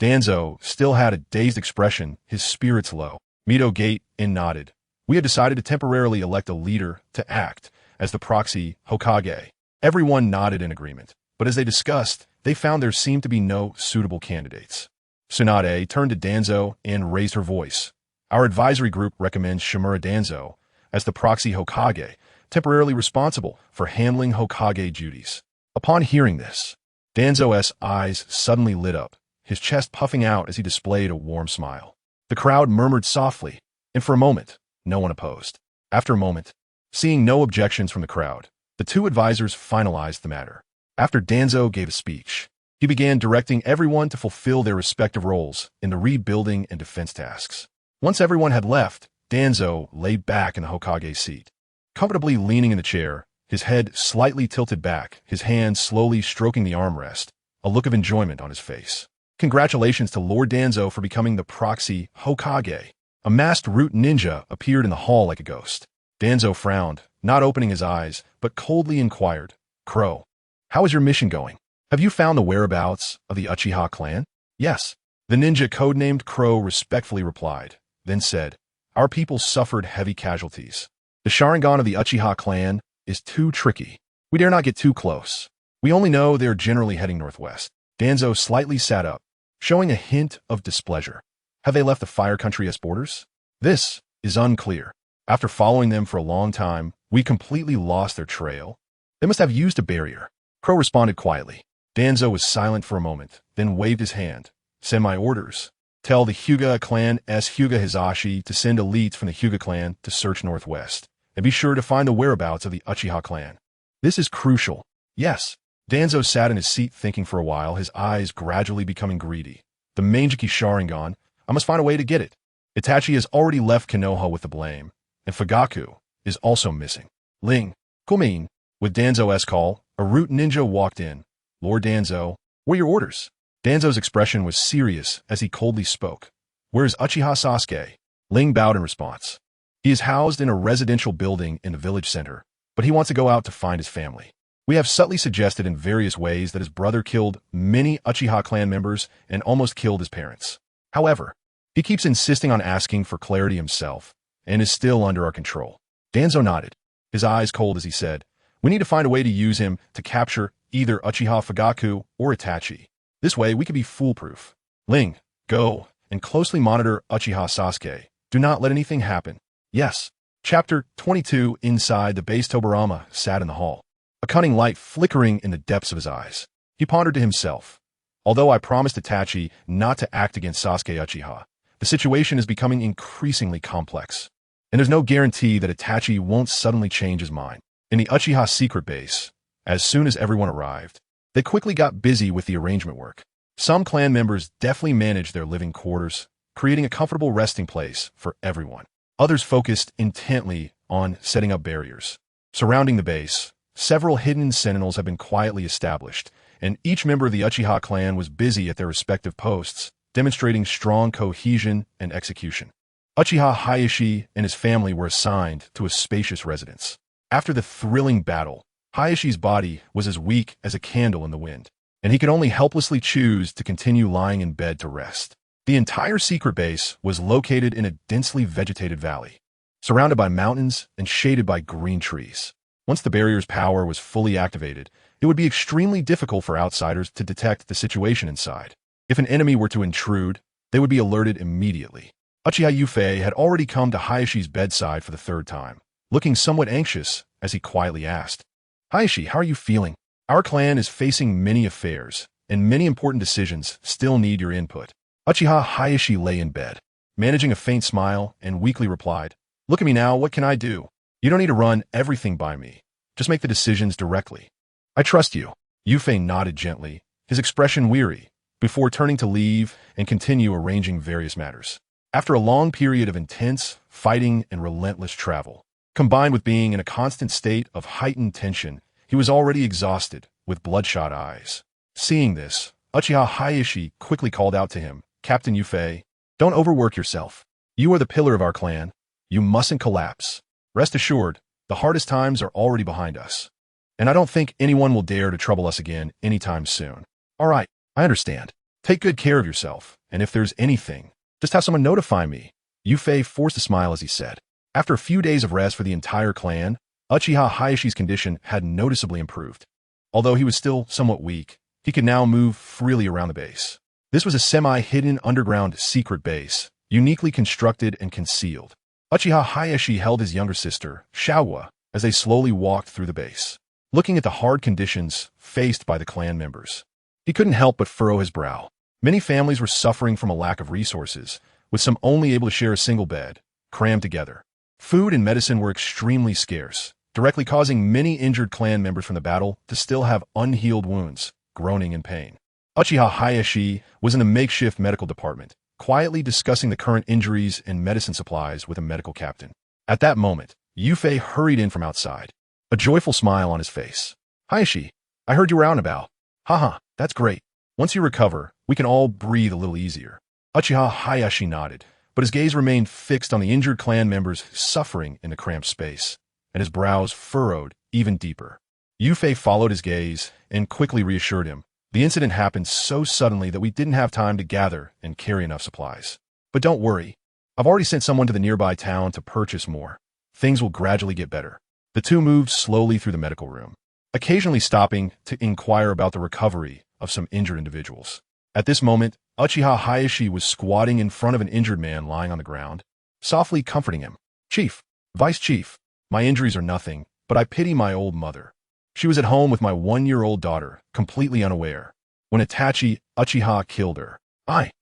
Danzo still had a dazed expression, his spirits low. Mito gate and nodded. We had decided to temporarily elect a leader to act as the proxy Hokage. Everyone nodded in agreement, but as they discussed, they found there seemed to be no suitable candidates. Tsunade turned to Danzo and raised her voice. Our advisory group recommends Shimura Danzo as the proxy Hokage, temporarily responsible for handling Hokage duties. Upon hearing this, Danzo's eyes suddenly lit up, his chest puffing out as he displayed a warm smile. The crowd murmured softly, and for a moment, no one opposed. After a moment, seeing no objections from the crowd, the two advisors finalized the matter. After Danzo gave a speech, he began directing everyone to fulfill their respective roles in the rebuilding and defense tasks. Once everyone had left, Danzo lay back in the Hokage's seat. Comfortably leaning in the chair, his head slightly tilted back, his hands slowly stroking the armrest, a look of enjoyment on his face. Congratulations to Lord Danzo for becoming the proxy Hokage. A masked root ninja appeared in the hall like a ghost. Danzo frowned, not opening his eyes, but coldly inquired, Crow, how is your mission going? Have you found the whereabouts of the Uchiha clan? Yes. The ninja codenamed Crow respectfully replied, then said, Our people suffered heavy casualties. The Sharingan of the Uchiha clan is too tricky. We dare not get too close. We only know they are generally heading northwest. Danzo slightly sat up, showing a hint of displeasure. Have they left the Fire Country as borders? This is unclear. After following them for a long time, we completely lost their trail. They must have used a barrier. Crow responded quietly. Danzo was silent for a moment, then waved his hand. Send my orders. Tell the Hyuga clan's Uchiha Hizashi to send elites from the Hyuga clan to search northwest, and be sure to find the whereabouts of the Uchiha clan. This is crucial. Yes. Danzo sat in his seat thinking for a while, his eyes gradually becoming greedy. The Manjiki Sharingan, I must find a way to get it. Itachi has already left Konoha with the blame, and Fugaku is also missing. Ling, Kumin, with Danzo's call, a root ninja walked in. Lord Danzo, what are your orders? Danzo's expression was serious as he coldly spoke. Where is Uchiha Sasuke? Ling bowed in response. He is housed in a residential building in the village center, but he wants to go out to find his family. We have subtly suggested in various ways that his brother killed many Uchiha clan members and almost killed his parents. However, he keeps insisting on asking for clarity himself and is still under our control. Danzo nodded, his eyes cold as he said, We need to find a way to use him to capture either Uchiha Fugaku or Itachi. This way we could be foolproof. Ling, go and closely monitor Uchiha Sasuke. Do not let anything happen. Yes. Chapter 22. Inside the base, Tobirama sat in the hall, a cunning light flickering in the depths of his eyes. He pondered to himself. Although I promised Itachi not to act against Sasuke Uchiha, the situation is becoming increasingly complex, and there's no guarantee that Itachi won't suddenly change his mind. In the Uchiha secret base, as soon as everyone arrived, they quickly got busy with the arrangement work. Some clan members deftly managed their living quarters, creating a comfortable resting place for everyone. Others focused intently on setting up barriers. Surrounding the base, several hidden sentinels have been quietly established, and each member of the Uchiha clan was busy at their respective posts, demonstrating strong cohesion and execution. Uchiha Hizashi and his family were assigned to a spacious residence. After the thrilling battle, Hayashi's body was as weak as a candle in the wind, and he could only helplessly choose to continue lying in bed to rest. The entire secret base was located in a densely vegetated valley, surrounded by mountains and shaded by green trees. Once the barrier's power was fully activated, it would be extremely difficult for outsiders to detect the situation inside. If an enemy were to intrude, they would be alerted immediately. Uchiha Yufei had already come to Hayashi's bedside for the third time, looking somewhat anxious as he quietly asked, Hayashi, how are you feeling? Our clan is facing many affairs, and many important decisions still need your input. Uchiha Hizashi lay in bed, managing a faint smile, and weakly replied, Look at me now, what can I do? You don't need to run everything by me. Just make the decisions directly. I trust you. Yufei nodded gently, his expression weary, before turning to leave and continue arranging various matters. After a long period of intense fighting and relentless travel, combined with being in a constant state of heightened tension, he was already exhausted, with bloodshot eyes. Seeing this, Uchiha Hizashi quickly called out to him, Captain Yufei, don't overwork yourself. You are the pillar of our clan. You mustn't collapse. Rest assured, the hardest times are already behind us. And I don't think anyone will dare to trouble us again anytime soon. All right, I understand. Take good care of yourself, and if there's anything, just have someone notify me. Yufei forced a smile as he said. After a few days of rest for the entire clan, Uchiha Hayashi's condition had noticeably improved. Although he was still somewhat weak, he could now move freely around the base. This was a semi-hidden underground secret base, uniquely constructed and concealed. Uchiha Hizashi held his younger sister, Shawa, as they slowly walked through the base. Looking at the hard conditions faced by the clan members, he couldn't help but furrow his brow. Many families were suffering from a lack of resources, with some only able to share a single bed, crammed together. Food and medicine were extremely scarce, directly causing many injured clan members from the battle to still have unhealed wounds, groaning in pain. Uchiha Hizashi was in the makeshift medical department, quietly discussing the current injuries and medicine supplies with a medical captain. At that moment, Yufei hurried in from outside, a joyful smile on his face. Hizashi, I heard you were out and about. Haha, that's great. Once you recover, we can all breathe a little easier. Uchiha Hizashi nodded, but his gaze remained fixed on the injured clan members suffering in the cramped space, and his brows furrowed even deeper. Yufei followed his gaze and quickly reassured him. The incident happened so suddenly that we didn't have time to gather and carry enough supplies. But don't worry, I've already sent someone to the nearby town to purchase more. Things will gradually get better. The two moved slowly through the medical room, occasionally stopping to inquire about the recovery of some injured individuals. At this moment, Uchiha Hizashi was squatting in front of an injured man lying on the ground, softly comforting him. Chief, Vice Chief, my injuries are nothing, but I pity my old mother. She was at home with my 1-year-old daughter, completely unaware, when Itachi Uchiha killed her. I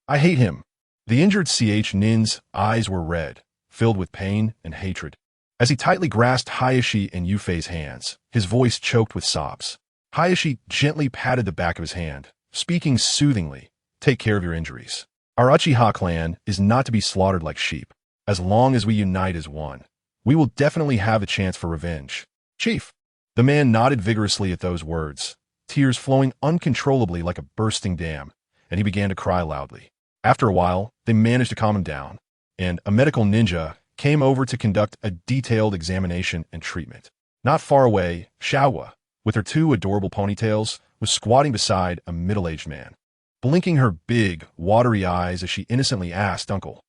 hate him. The injured Nin's eyes were red, filled with pain and hatred. As he tightly grasped Hizashi and Yufei's hands, his voice choked with sobs. Hizashi gently patted the back of his hand, speaking soothingly, take care of your injuries. Our Uchiha clan is not to be slaughtered like sheep. As long as we unite as one, we will definitely have a chance for revenge. Chief. The man nodded vigorously at those words, tears flowing uncontrollably like a bursting dam, and he began to cry loudly. After a while, they managed to calm him down, and a medical ninja came over to conduct a detailed examination and treatment. Not far away, Shawa, with her 2 adorable ponytails, was squatting beside a middle-aged man, blinking her big, watery eyes as she innocently asked, Uncle,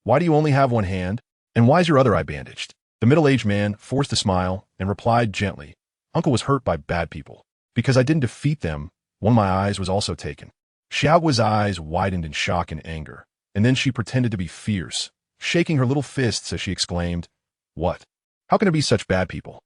why do you only have one hand, and why is your other eye bandaged? The middle-aged man forced a smile and replied gently, Uncle was hurt by bad people. Because I didn't defeat them, one of my eyes was also taken. Xiaowa's eyes widened in shock and anger, and then she pretended to be fierce, shaking her little fists as she exclaimed, What? How can there be such bad people?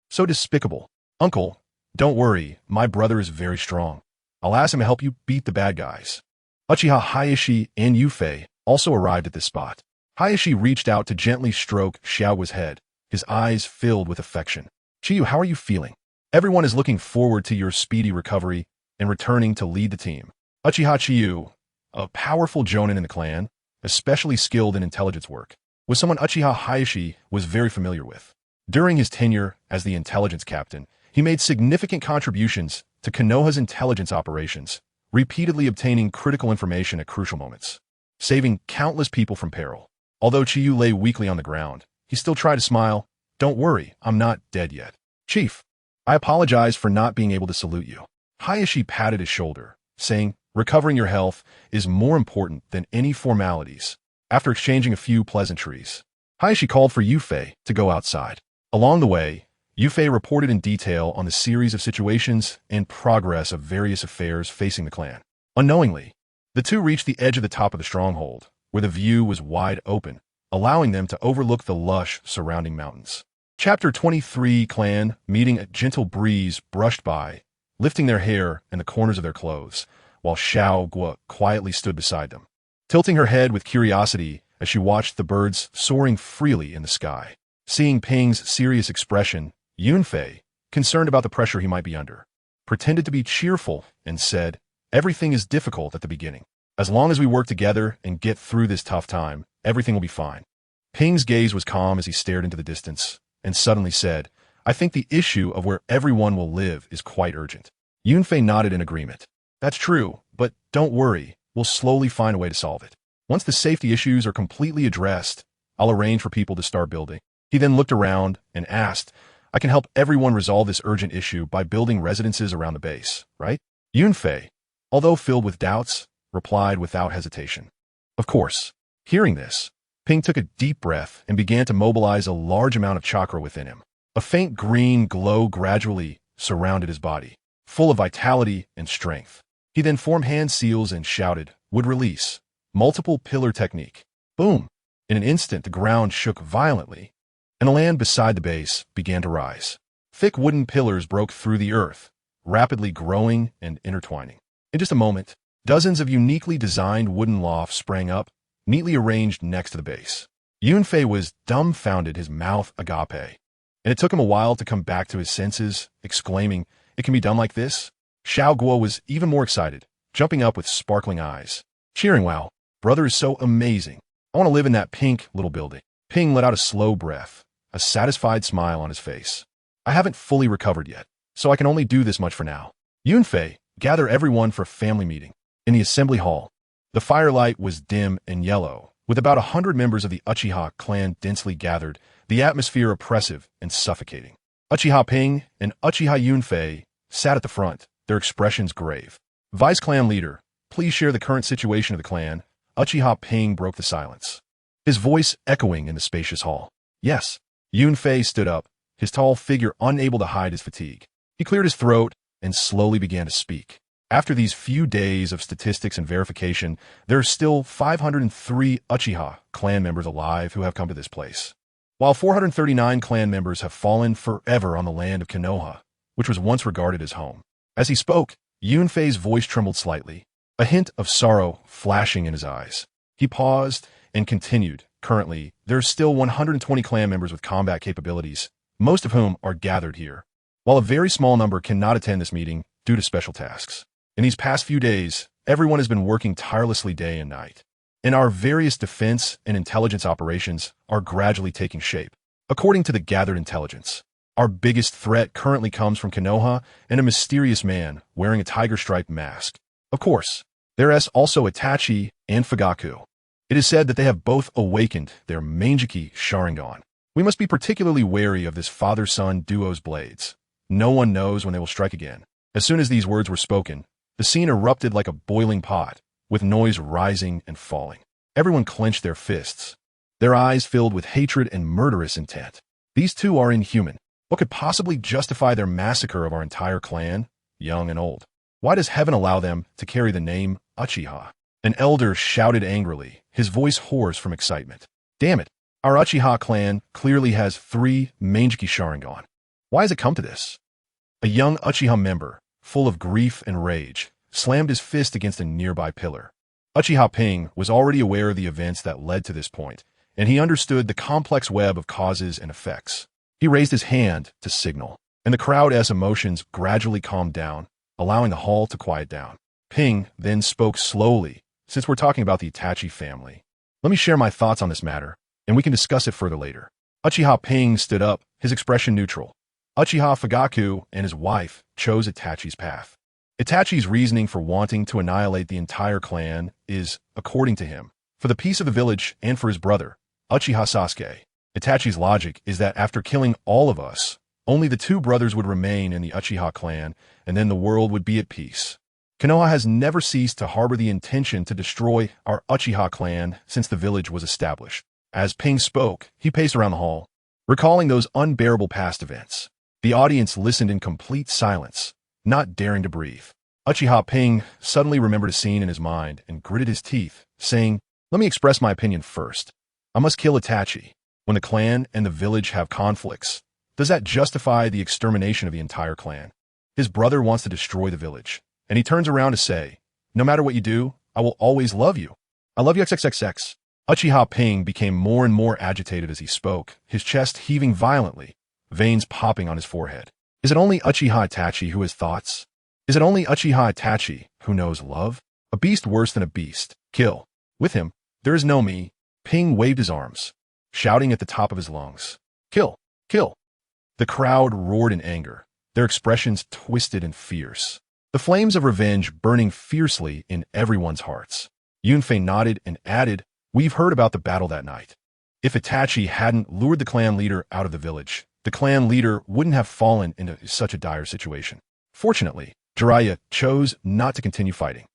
So despicable. Uncle, don't worry, my brother is very strong. I'll ask him to help you beat the bad guys. Uchiha Hizashi and Yufei also arrived at this spot. Hizashi reached out to gently stroke Xiaowa's head, his eyes filled with affection. Chiyu, how are you feeling? Everyone is looking forward to your speedy recovery and returning to lead the team. Uchiha Chiyu, a powerful jonin in the clan, especially skilled in intelligence work, was someone Uchiha Hizashi was very familiar with. During his tenure as the intelligence captain, he made significant contributions to Konoha's intelligence operations, repeatedly obtaining critical information at crucial moments, saving countless people from peril. Although Chiyu lay weakly on the ground, he still tried to smile. Don't worry, I'm not dead yet. Chief, I apologize for not being able to salute you. Hizashi patted his shoulder, saying, recovering your health is more important than any formalities. After exchanging a few pleasantries, Hizashi called for Yufei to go outside. Along the way, Yufei reported in detail on the series of situations and progress of various affairs facing the clan. Unknowingly, the two reached the edge of the top of the stronghold, where the view was wide open, allowing them to overlook the lush surrounding mountains. Chapter 23 Clan meeting a gentle breeze brushed by, lifting their hair and the corners of their clothes, while Xiao Guo quietly stood beside them, tilting her head with curiosity as she watched the birds soaring freely in the sky. Seeing Ping's serious expression, Yunfei, concerned about the pressure he might be under, pretended to be cheerful and said, everything is difficult at the beginning. As long as we work together and get through this tough time, everything will be fine. Ping's gaze was calm as he stared into the distance, and suddenly said, I think the issue of where everyone will live is quite urgent. Yunfei nodded in agreement. That's true, but don't worry, we'll slowly find a way to solve it. Once the safety issues are completely addressed, I'll arrange for people to start building. He then looked around and asked, I can help everyone resolve this urgent issue by building residences around the base, right? Yunfei, although filled with doubts, replied without hesitation. Of course. Hearing this, Ping took a deep breath and began to mobilize a large amount of chakra within him. A faint green glow gradually surrounded his body, full of vitality and strength. He then formed hand seals and shouted, would release. Multiple pillar technique. Boom! In an instant, the ground shook violently, and the land beside the base began to rise. Thick wooden pillars broke through the earth, rapidly growing and intertwining. In just a moment, dozens of uniquely designed wooden lofts sprang up, neatly arranged next to the base. Yunfei was dumbfounded, his mouth agape, and it took him a while to come back to his senses, exclaiming, it can be done like this? Xiao Guo was even more excited, jumping up with sparkling eyes, cheering, wow, brother is so amazing. I want to live in that pink little building. Ping let out a slow breath, a satisfied smile on his face. I haven't fully recovered yet, so I can only do this much for now. Yunfei, gather everyone for a family meeting. In the assembly hall, the firelight was dim and yellow. With about 100 members of the Uchiha clan densely gathered, the atmosphere oppressive and suffocating. Uchiha Ping and Uchiha Yunfei sat at the front, their expressions grave. Vice clan leader, please share the current situation of the clan. Uchiha Ping broke the silence, his voice echoing in the spacious hall. Yes. Yunfei stood up, his tall figure unable to hide his fatigue. He cleared his throat and slowly began to speak. After these few days of statistics and verification, there are still 503 Uchiha clan members alive who have come to this place, while 439 clan members have fallen forever on the land of Konoha, which was once regarded as home. As he spoke, Yunfei's voice trembled slightly, a hint of sorrow flashing in his eyes. He paused and continued, currently, there are still 120 clan members with combat capabilities, most of whom are gathered here, while a very small number cannot attend this meeting due to special tasks. In these past few days, everyone has been working tirelessly day and night, and our various defense and intelligence operations are gradually taking shape. According to the gathered intelligence, our biggest threat currently comes from Konoha and a mysterious man wearing a tiger-striped mask. Of course, there is also Itachi and Fugaku. It is said that they have both awakened their Manjiki Sharingan. We must be particularly wary of this father-son duo's blades. No one knows when they will strike again. As soon as these words were spoken, the scene erupted like a boiling pot, with noise rising and falling. Everyone clenched their fists, their eyes filled with hatred and murderous intent. These two are inhuman. What could possibly justify their massacre of our entire clan, young and old? Why does heaven allow them to carry the name Uchiha? An elder shouted angrily, his voice hoarse from excitement. Damn it, our Uchiha clan clearly has 3 Manjiki Sharingan. Why has it come to this? A young Uchiha member, full of grief and rage, slammed his fist against a nearby pillar. Uchiha Ping was already aware of the events that led to this point, and he understood the complex web of causes and effects. He raised his hand to signal, and the crowd's emotions gradually calmed down, allowing the hall to quiet down. Ping then spoke slowly, since we're talking about the Itachi family. Let me share my thoughts on this matter, and we can discuss it further later. Uchiha Ping stood up, his expression neutral. Uchiha Fugaku and his wife chose Itachi's path. Itachi's reasoning for wanting to annihilate the entire clan is, according to him, for the peace of the village and for his brother, Uchiha Sasuke. Itachi's logic is that after killing all of us, only the 2 brothers would remain in the Uchiha clan, and then the world would be at peace. Konoha has never ceased to harbor the intention to destroy our Uchiha clan since the village was established. As Ping spoke, he paced around the hall, recalling those unbearable past events. The audience listened in complete silence, not daring to breathe. Uchiha Ping suddenly remembered a scene in his mind and gritted his teeth, saying, let me express my opinion first. I must kill Itachi. When the clan and the village have conflicts, does that justify the extermination of the entire clan? His brother wants to destroy the village, and he turns around to say, no matter what you do, I will always love you. I love you XXXX. Uchiha Ping became more and more agitated as he spoke, his chest heaving violently, veins popping on his forehead. Is it only Uchiha Itachi who has thoughts? Is it only Uchiha Itachi who knows love? A beast worse than a beast. Kill. With him, there is no me. Ping waved his arms, shouting at the top of his lungs. Kill. Kill. The crowd roared in anger, their expressions twisted and fierce. the flames of revenge burning fiercely in everyone's hearts. Yunfei nodded and added, "We've heard about the battle that night. If Itachi hadn't lured the clan leader out of the village, the clan leader wouldn't have fallen into such a dire situation. Fortunately, Jiraiya chose not to continue fighting."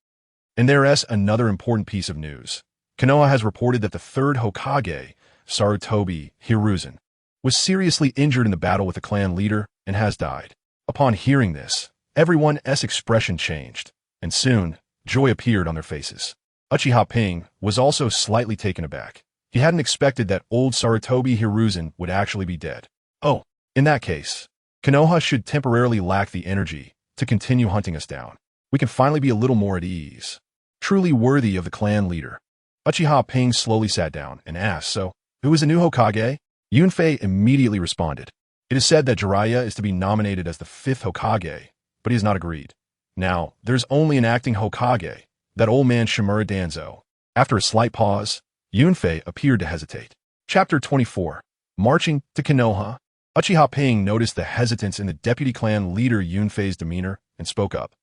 And there's another important piece of news. Konoha has reported that the third Hokage, Sarutobi Hizashi, was seriously injured in the battle with the clan leader and has died. Upon hearing this, everyone's expression changed, and soon, joy appeared on their faces. Uchiha Ping was also slightly taken aback. He hadn't expected that old Sarutobi Hizashi would actually be dead. Oh, in that case, Konoha should temporarily lack the energy to continue hunting us down. We can finally be a little more at ease. Truly worthy of the clan leader. Uchiha Ping slowly sat down and asked, "So, who is the new Hokage?" Yunfei immediately responded. "It is said that Jiraiya is to be nominated as the fifth Hokage, but he has not agreed. Now, there's only an acting Hokage, that old man Shimura Danzo." After a slight pause, Yunfei appeared to hesitate. Chapter 24. Marching to Konoha. Uchiha Ping noticed the hesitance in the deputy clan leader Yunfei's demeanor and spoke up.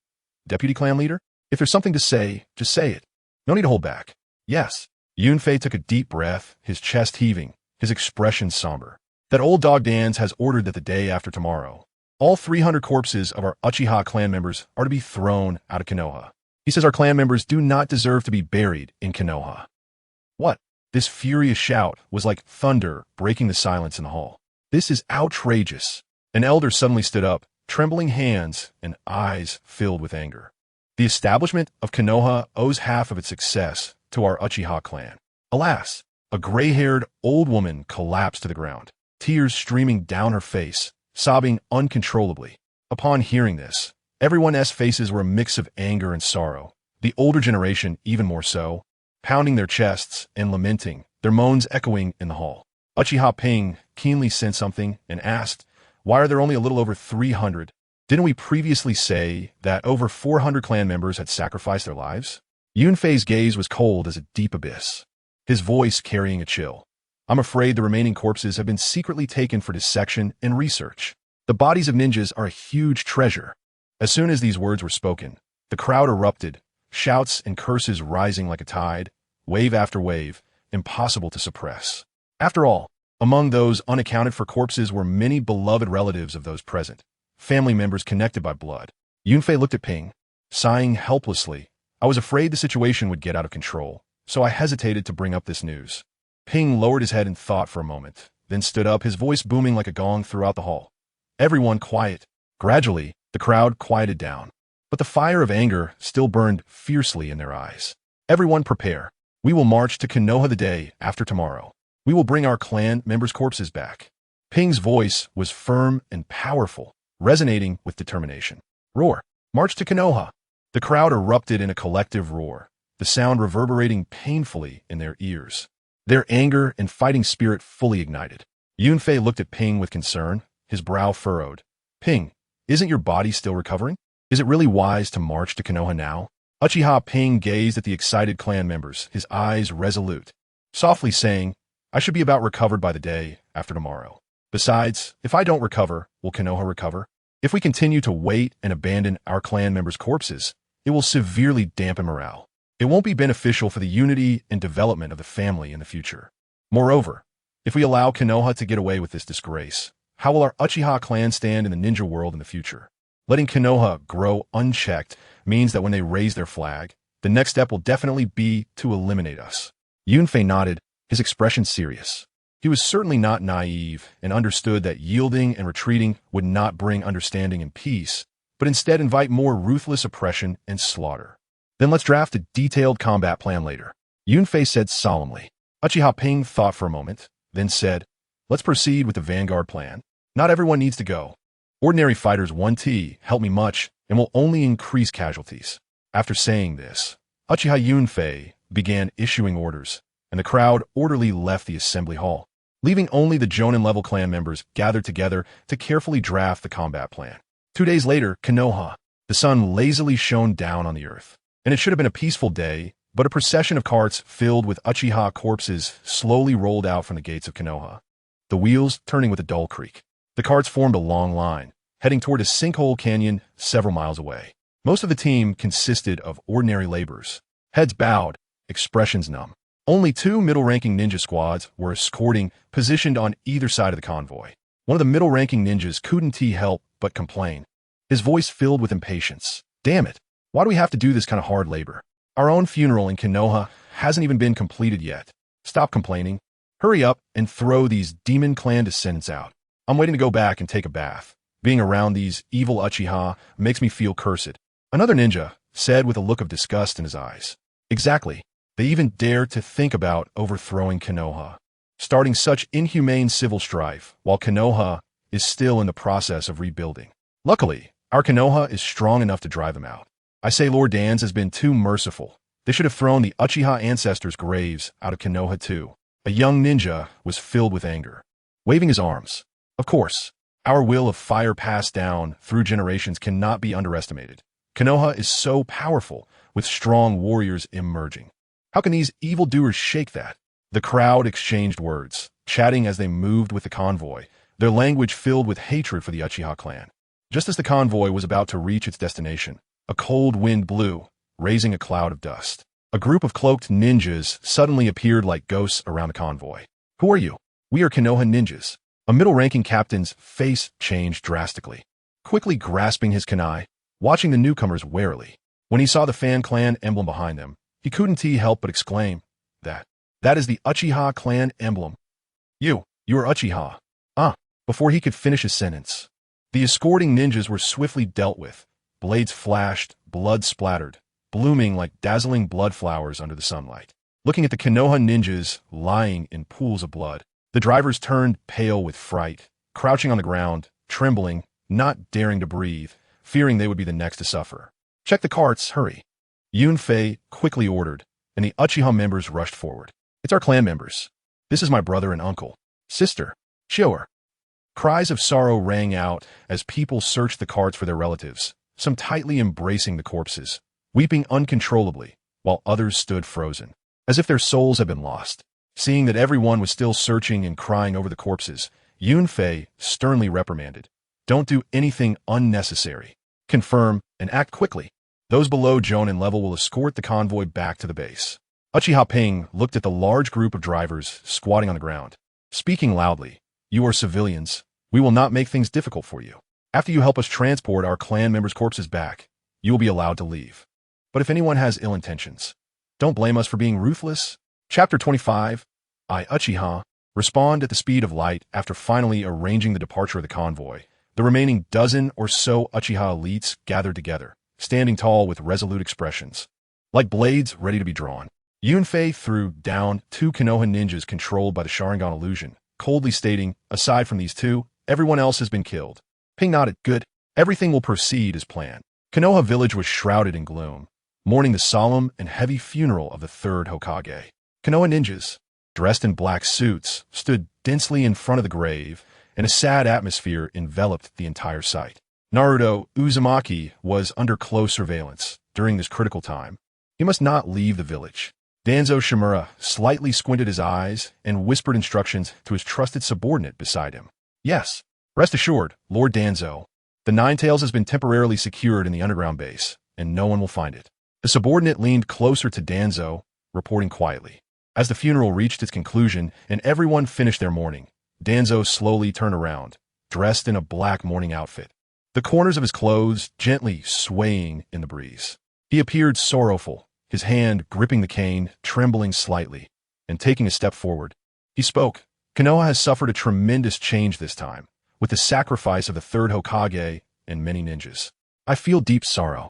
"Deputy clan leader? If there's something to say, just say it. No need to hold back." "Yes." Yunfei took a deep breath, his chest heaving, his expression somber. "That old dog Danz has ordered that the day after tomorrow, all 300 corpses of our Uchiha clan members are to be thrown out of Konoha. He says our clan members do not deserve to be buried in Konoha." What? This furious shout was like thunder breaking the silence in the hall. "This is outrageous." An elder suddenly stood up, trembling hands and eyes filled with anger. "The establishment of Konoha owes half of its success to our Uchiha clan." Alas, a gray-haired old woman collapsed to the ground, tears streaming down her face, sobbing uncontrollably. Upon hearing this, everyone's faces were a mix of anger and sorrow, the older generation even more so, pounding their chests and lamenting, their moans echoing in the hall. Uchiha Ping keenly sensed something and asked, "Why are there only a little over 300? Didn't we previously say that over 400 clan members had sacrificed their lives?" Yunfei's gaze was cold as a deep abyss, his voice carrying a chill. "I'm afraid the remaining corpses have been secretly taken for dissection and research. The bodies of ninjas are a huge treasure." As soon as these words were spoken, the crowd erupted, shouts and curses rising like a tide, wave after wave, impossible to suppress. After all, among those unaccounted for corpses were many beloved relatives of those present, family members connected by blood. Yunfei looked at Ping, sighing helplessly. "I was afraid the situation would get out of control, so I hesitated to bring up this news." Ping lowered his head in thought for a moment, then stood up, his voice booming like a gong throughout the hall. Everyone quiet. Gradually, the crowd quieted down, but the fire of anger still burned fiercely in their eyes. "Everyone prepare. We will march to Konoha the day after tomorrow. We will bring our clan members' corpses back." Ping's voice was firm and powerful, resonating with determination. "Roar! March to Konoha!" The crowd erupted in a collective roar, the sound reverberating painfully in their ears. Their anger and fighting spirit fully ignited. Yunfei looked at Ping with concern, his brow furrowed. "Ping, isn't your body still recovering? Is it really wise to march to Konoha now?" Uchiha Ping gazed at the excited clan members, his eyes resolute, softly saying, "I should be about recovered by the day after tomorrow. Besides, if I don't recover, will Konoha recover? If we continue to wait and abandon our clan members' corpses, it will severely dampen morale. It won't be beneficial for the unity and development of the family in the future. Moreover, if we allow Konoha to get away with this disgrace, how will our Uchiha clan stand in the ninja world in the future? Letting Konoha grow unchecked means that when they raise their flag, the next step will definitely be to eliminate us." Yunfei nodded, his expression serious. He was certainly not naive and understood that yielding and retreating would not bring understanding and peace, but instead invite more ruthless oppression and slaughter. "Then let's draft a detailed combat plan later," Yunfei said solemnly. Uchiha Ping thought for a moment, then said, "Let's proceed with the vanguard plan. Not everyone needs to go. Ordinary fighters 1T help me much and will only increase casualties." After saying this, Uchiha Yunfei began issuing orders, and the crowd orderly left the assembly hall, leaving only the Jonin-level clan members gathered together to carefully draft the combat plan. 2 days later, Konoha. The sun lazily shone down on the earth, and it should have been a peaceful day, but a procession of carts filled with Uchiha corpses slowly rolled out from the gates of Konoha, the wheels turning with a dull creak. The carts formed a long line, heading toward a sinkhole canyon several miles away. Most of the team consisted of ordinary laborers, heads bowed, expressions numb. Only two middle-ranking ninja squads were escorting, positioned on either side of the convoy. One of the middle-ranking ninjas couldn't help but complain, his voice filled with impatience. Damn it, why do we have to do this kind of hard labor? Our own funeral in Konoha hasn't even been completed yet. Stop complaining. Hurry up and throw these demon clan descendants out. I'm waiting to go back and take a bath. Being around these evil Uchiha makes me feel cursed. Another ninja said with a look of disgust in his eyes. Exactly. They even dared to think about overthrowing Konoha, starting such inhumane civil strife while Konoha is still in the process of rebuilding. Luckily, our Konoha is strong enough to drive them out. I say Lord Danzo has been too merciful. They should have thrown the Uchiha ancestors' graves out of Konoha too. A young ninja was filled with anger, waving his arms. Of course, our will of fire passed down through generations cannot be underestimated. Konoha is so powerful, with strong warriors emerging. How can these evildoers shake that? The crowd exchanged words, chatting as they moved with the convoy, their language filled with hatred for the Uchiha clan. Just as the convoy was about to reach its destination, a cold wind blew, raising a cloud of dust. A group of cloaked ninjas suddenly appeared like ghosts around the convoy. Who are you? We are Konoha Ninjas. A middle-ranking captain's face changed drastically, quickly grasping his kunai, watching the newcomers warily. When he saw the Fan clan emblem behind them, he couldn't help but exclaim, That is the Uchiha clan emblem. You are Uchiha. Before he could finish his sentence, the escorting ninjas were swiftly dealt with. Blades flashed, blood splattered, blooming like dazzling blood flowers under the sunlight. Looking at the Konoha ninjas lying in pools of blood, the drivers turned pale with fright, crouching on the ground, trembling, not daring to breathe, fearing they would be the next to suffer. Check the carts, hurry. Yunfei quickly ordered, and the Uchiha members rushed forward. It's our clan members. This is my brother and uncle. Sister. Shower. Cries of sorrow rang out as people searched the carts for their relatives, some tightly embracing the corpses, weeping uncontrollably, while others stood frozen, as if their souls had been lost. Seeing that everyone was still searching and crying over the corpses, Yunfei sternly reprimanded. Don't do anything unnecessary. Confirm and act quickly. Those below Jonin level will escort the convoy back to the base. Uchiha Ping looked at the large group of drivers squatting on the ground, speaking loudly. You are civilians. We will not make things difficult for you. After you help us transport our clan members' corpses back, you will be allowed to leave. But if anyone has ill intentions, don't blame us for being ruthless. Chapter 25. I, Uchiha, respond at the speed of light after finally arranging the departure of the convoy. The remaining dozen or so Uchiha elites gathered together, standing tall with resolute expressions, like blades ready to be drawn. Yunfei threw down two Konoha ninjas controlled by the Sharingan illusion, coldly stating, aside from these two, everyone else has been killed. Ping nodded, good. Everything will proceed as planned. Konoha village was shrouded in gloom, mourning the solemn and heavy funeral of the third Hokage. Konoha ninjas, dressed in black suits, stood densely in front of the grave, and a sad atmosphere enveloped the entire site. Naruto Uzumaki was under close surveillance during this critical time. He must not leave the village. Danzo Shimura slightly squinted his eyes and whispered instructions to his trusted subordinate beside him. Yes, rest assured, Lord Danzo. The Ninetales has been temporarily secured in the underground base, and no one will find it. The subordinate leaned closer to Danzo, reporting quietly. As the funeral reached its conclusion and everyone finished their mourning, Danzo slowly turned around, dressed in a black mourning outfit, the corners of his clothes gently swaying in the breeze. He appeared sorrowful, his hand gripping the cane, trembling slightly, and taking a step forward. He spoke. Konoha has suffered a tremendous change this time, with the sacrifice of the third Hokage and many ninjas. I feel deep sorrow.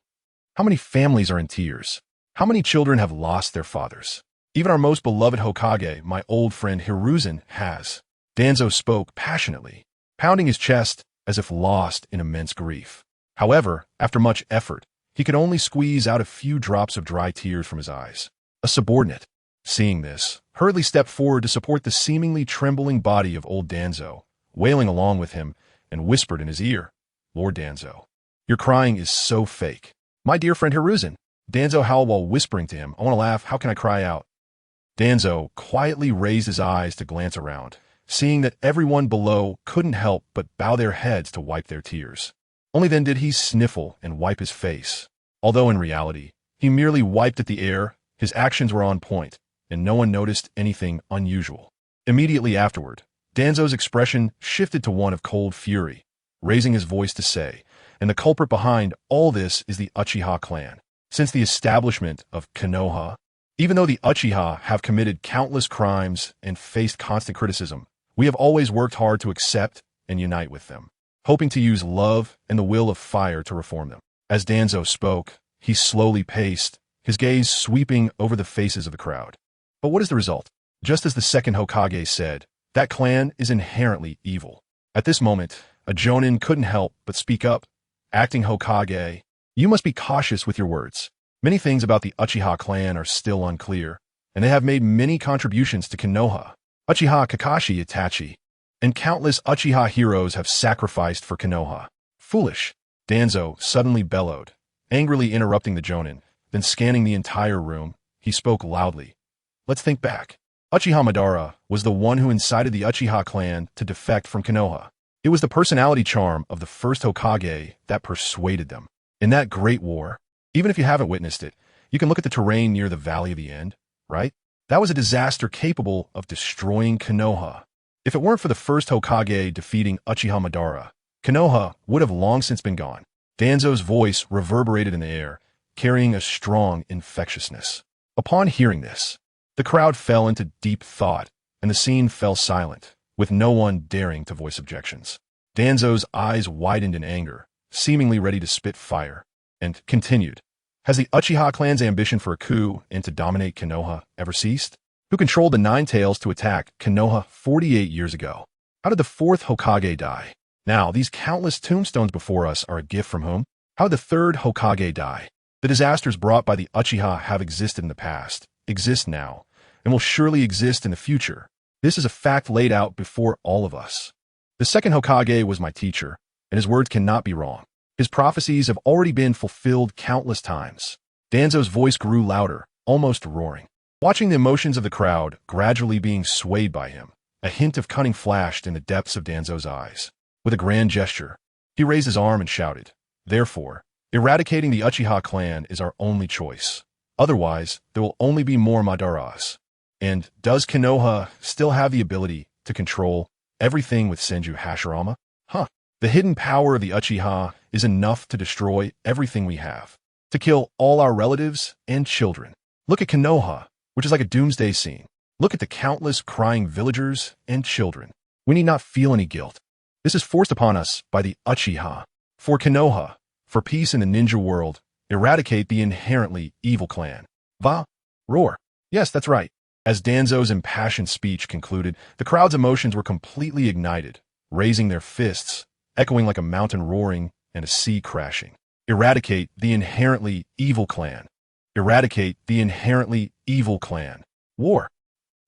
How many families are in tears? How many children have lost their fathers? Even our most beloved Hokage, my old friend Hiruzen, has. Danzo spoke passionately, pounding his chest as if lost in immense grief. However, after much effort, he could only squeeze out a few drops of dry tears from his eyes. A subordinate, seeing this, hurriedly stepped forward to support the seemingly trembling body of old Danzo, wailing along with him, and whispered in his ear, Lord Danzo, your crying is so fake. My dear friend Hiruzen. Danzo howled while whispering to him, I want to laugh, how can I cry out? Danzo quietly raised his eyes to glance around, seeing that everyone below couldn't help but bow their heads to wipe their tears. Only then did he sniffle and wipe his face, Although in reality, he merely wiped at the air, his actions were on point, and no one noticed anything unusual. Immediately afterward, Danzo's expression shifted to one of cold fury, raising his voice to say, and the culprit behind all this is the Uchiha clan. Since the establishment of Konoha, even though the Uchiha have committed countless crimes and faced constant criticism, we have always worked hard to accept and unite with them, hoping to use love and the will of fire to reform them. As Danzo spoke, he slowly paced, his gaze sweeping over the faces of the crowd. But what is the result? Just as the second Hokage said, that clan is inherently evil. At this moment, a Jonin couldn't help but speak up. Acting Hokage, you must be cautious with your words. Many things about the Uchiha clan are still unclear, and they have made many contributions to Konoha. Uchiha Kakashi Itachi and countless Uchiha heroes have sacrificed for Konoha. Foolish, Danzo suddenly bellowed, angrily interrupting the Jonin, then scanning the entire room, he spoke loudly. Let's think back. Uchiha Madara was the one who incited the Uchiha clan to defect from Konoha. It was the personality charm of the first Hokage that persuaded them. In that great war, even if you haven't witnessed it, you can look at the terrain near the Valley of the End, right? That was a disaster capable of destroying Konoha. If it weren't for the first Hokage defeating Uchiha Madara, Konoha would have long since been gone. Danzo's voice reverberated in the air, carrying a strong infectiousness. Upon hearing this, the crowd fell into deep thought, and the scene fell silent, with no one daring to voice objections. Danzo's eyes widened in anger, seemingly ready to spit fire, and continued. Has the Uchiha clan's ambition for a coup and to dominate Konoha ever ceased? Who controlled the Nine Tails to attack Konoha 48 years ago? How did the fourth Hokage die? Now, these countless tombstones before us are a gift from whom? How did the third Hokage die? The disasters brought by the Uchiha have existed in the past, exist now, and will surely exist in the future. This is a fact laid out before all of us. The second Hokage was my teacher, and his words cannot be wrong. His prophecies have already been fulfilled countless times. Danzo's voice grew louder, almost roaring. Watching the emotions of the crowd gradually being swayed by him, a hint of cunning flashed in the depths of Danzo's eyes. With a grand gesture, he raised his arm and shouted, therefore, eradicating the Uchiha clan is our only choice. Otherwise, there will only be more Madaras. And does Konoha still have the ability to control everything with Senju Hashirama? The hidden power of the Uchiha is enough to destroy everything we have, to kill all our relatives and children. Look at Konoha, which is like a doomsday scene. Look at the countless crying villagers and children. We need not feel any guilt. This is forced upon us by the Uchiha. For Konoha, for peace in the ninja world, eradicate the inherently evil clan. Va? Roar. Yes, that's right. As Danzo's impassioned speech concluded, the crowd's emotions were completely ignited, raising their fists, echoing like a mountain roaring and a sea crashing. Eradicate the inherently evil clan. Eradicate the inherently evil clan. War.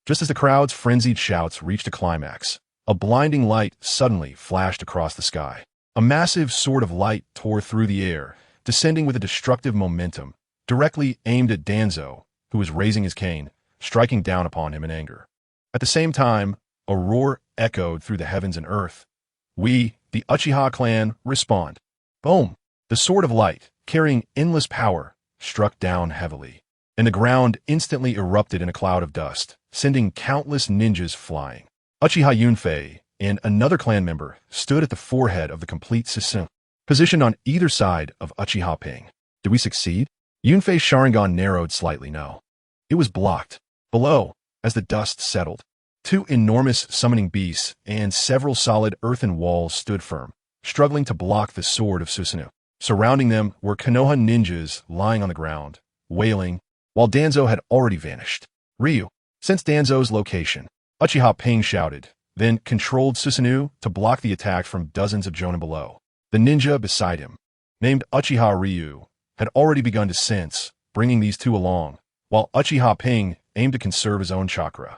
Just as the crowd's frenzied shouts reached a climax, a blinding light suddenly flashed across the sky. A massive sword of light tore through the air, descending with a destructive momentum, directly aimed at Danzo, who was raising his cane, striking down upon him in anger. At the same time, a roar echoed through the heavens and earth. We, the Uchiha clan, respond. Boom! The sword of light, carrying endless power, struck down heavily, and the ground instantly erupted in a cloud of dust, sending countless ninjas flying. Uchiha Yunfei and another clan member stood at the forehead of the complete Susanoo, positioned on either side of Uchiha Ping. Did we succeed? Yunfei's Sharingan narrowed slightly, no. It was blocked. Below, as the dust settled, two enormous summoning beasts and several solid earthen walls stood firm, struggling to block the sword of Susanoo. Surrounding them were Konoha ninjas lying on the ground, wailing, while Danzo had already vanished. Ryu, sensed Danzo's location. Uchiha Ping shouted, then controlled Susanoo to block the attack from dozens of jonin below. The ninja beside him, named Uchiha Ryu, had already begun to sense, bringing these two along, while Uchiha Ping aimed to conserve his own chakra.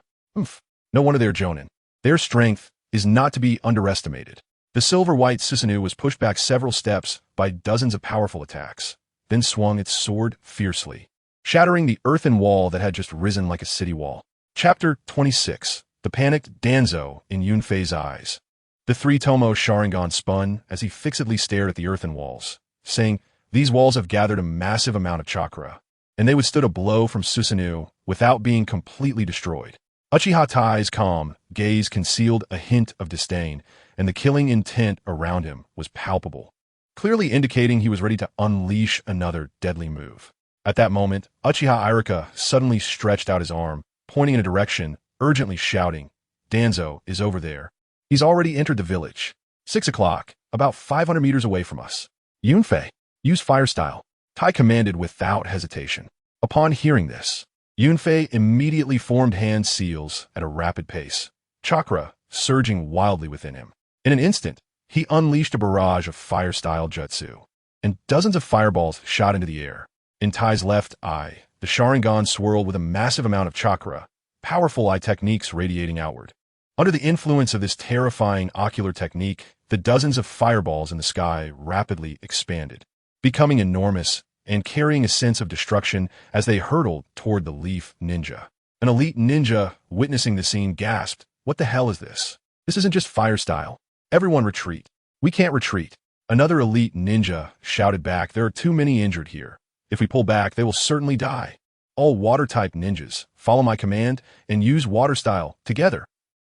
No wonder they're jonin. Their strength is not to be underestimated. The silver-white Susanoo was pushed back several steps by dozens of powerful attacks, then swung its sword fiercely, shattering the earthen wall that had just risen like a city wall. Chapter 26. The panicked Danzo in Yunfei's eyes. The three-tomo Sharingan spun as he fixedly stared at the earthen walls, saying, These walls have gathered a massive amount of chakra, and they withstood a blow from Susanoo without being completely destroyed. Uchiha Tai's calm gaze concealed a hint of disdain, and the killing intent around him was palpable, clearly indicating he was ready to unleash another deadly move. At that moment, Uchiha Irika suddenly stretched out his arm, pointing in a direction, urgently shouting, "Danzo is over there. He's already entered the village. 6 o'clock, about 500 meters away from us. Yunfei, use fire style," Tai commanded without hesitation. Upon hearing this, Yunfei immediately formed hand seals at a rapid pace, chakra surging wildly within him. In an instant, he unleashed a barrage of fire-style jutsu, and dozens of fireballs shot into the air. In Tai's left eye, the Sharingan swirled with a massive amount of chakra, powerful eye techniques radiating outward. Under the influence of this terrifying ocular technique, the dozens of fireballs in the sky rapidly expanded, becoming enormous and carrying a sense of destruction as they hurtled toward the Leaf Ninja. An elite ninja, witnessing the scene, gasped, "What the hell is this? This isn't just fire style. Everyone retreat." "We can't retreat." Another elite ninja shouted back, "There are too many injured here. If we pull back, they will certainly die. All water-type ninjas, follow my command and use water style together."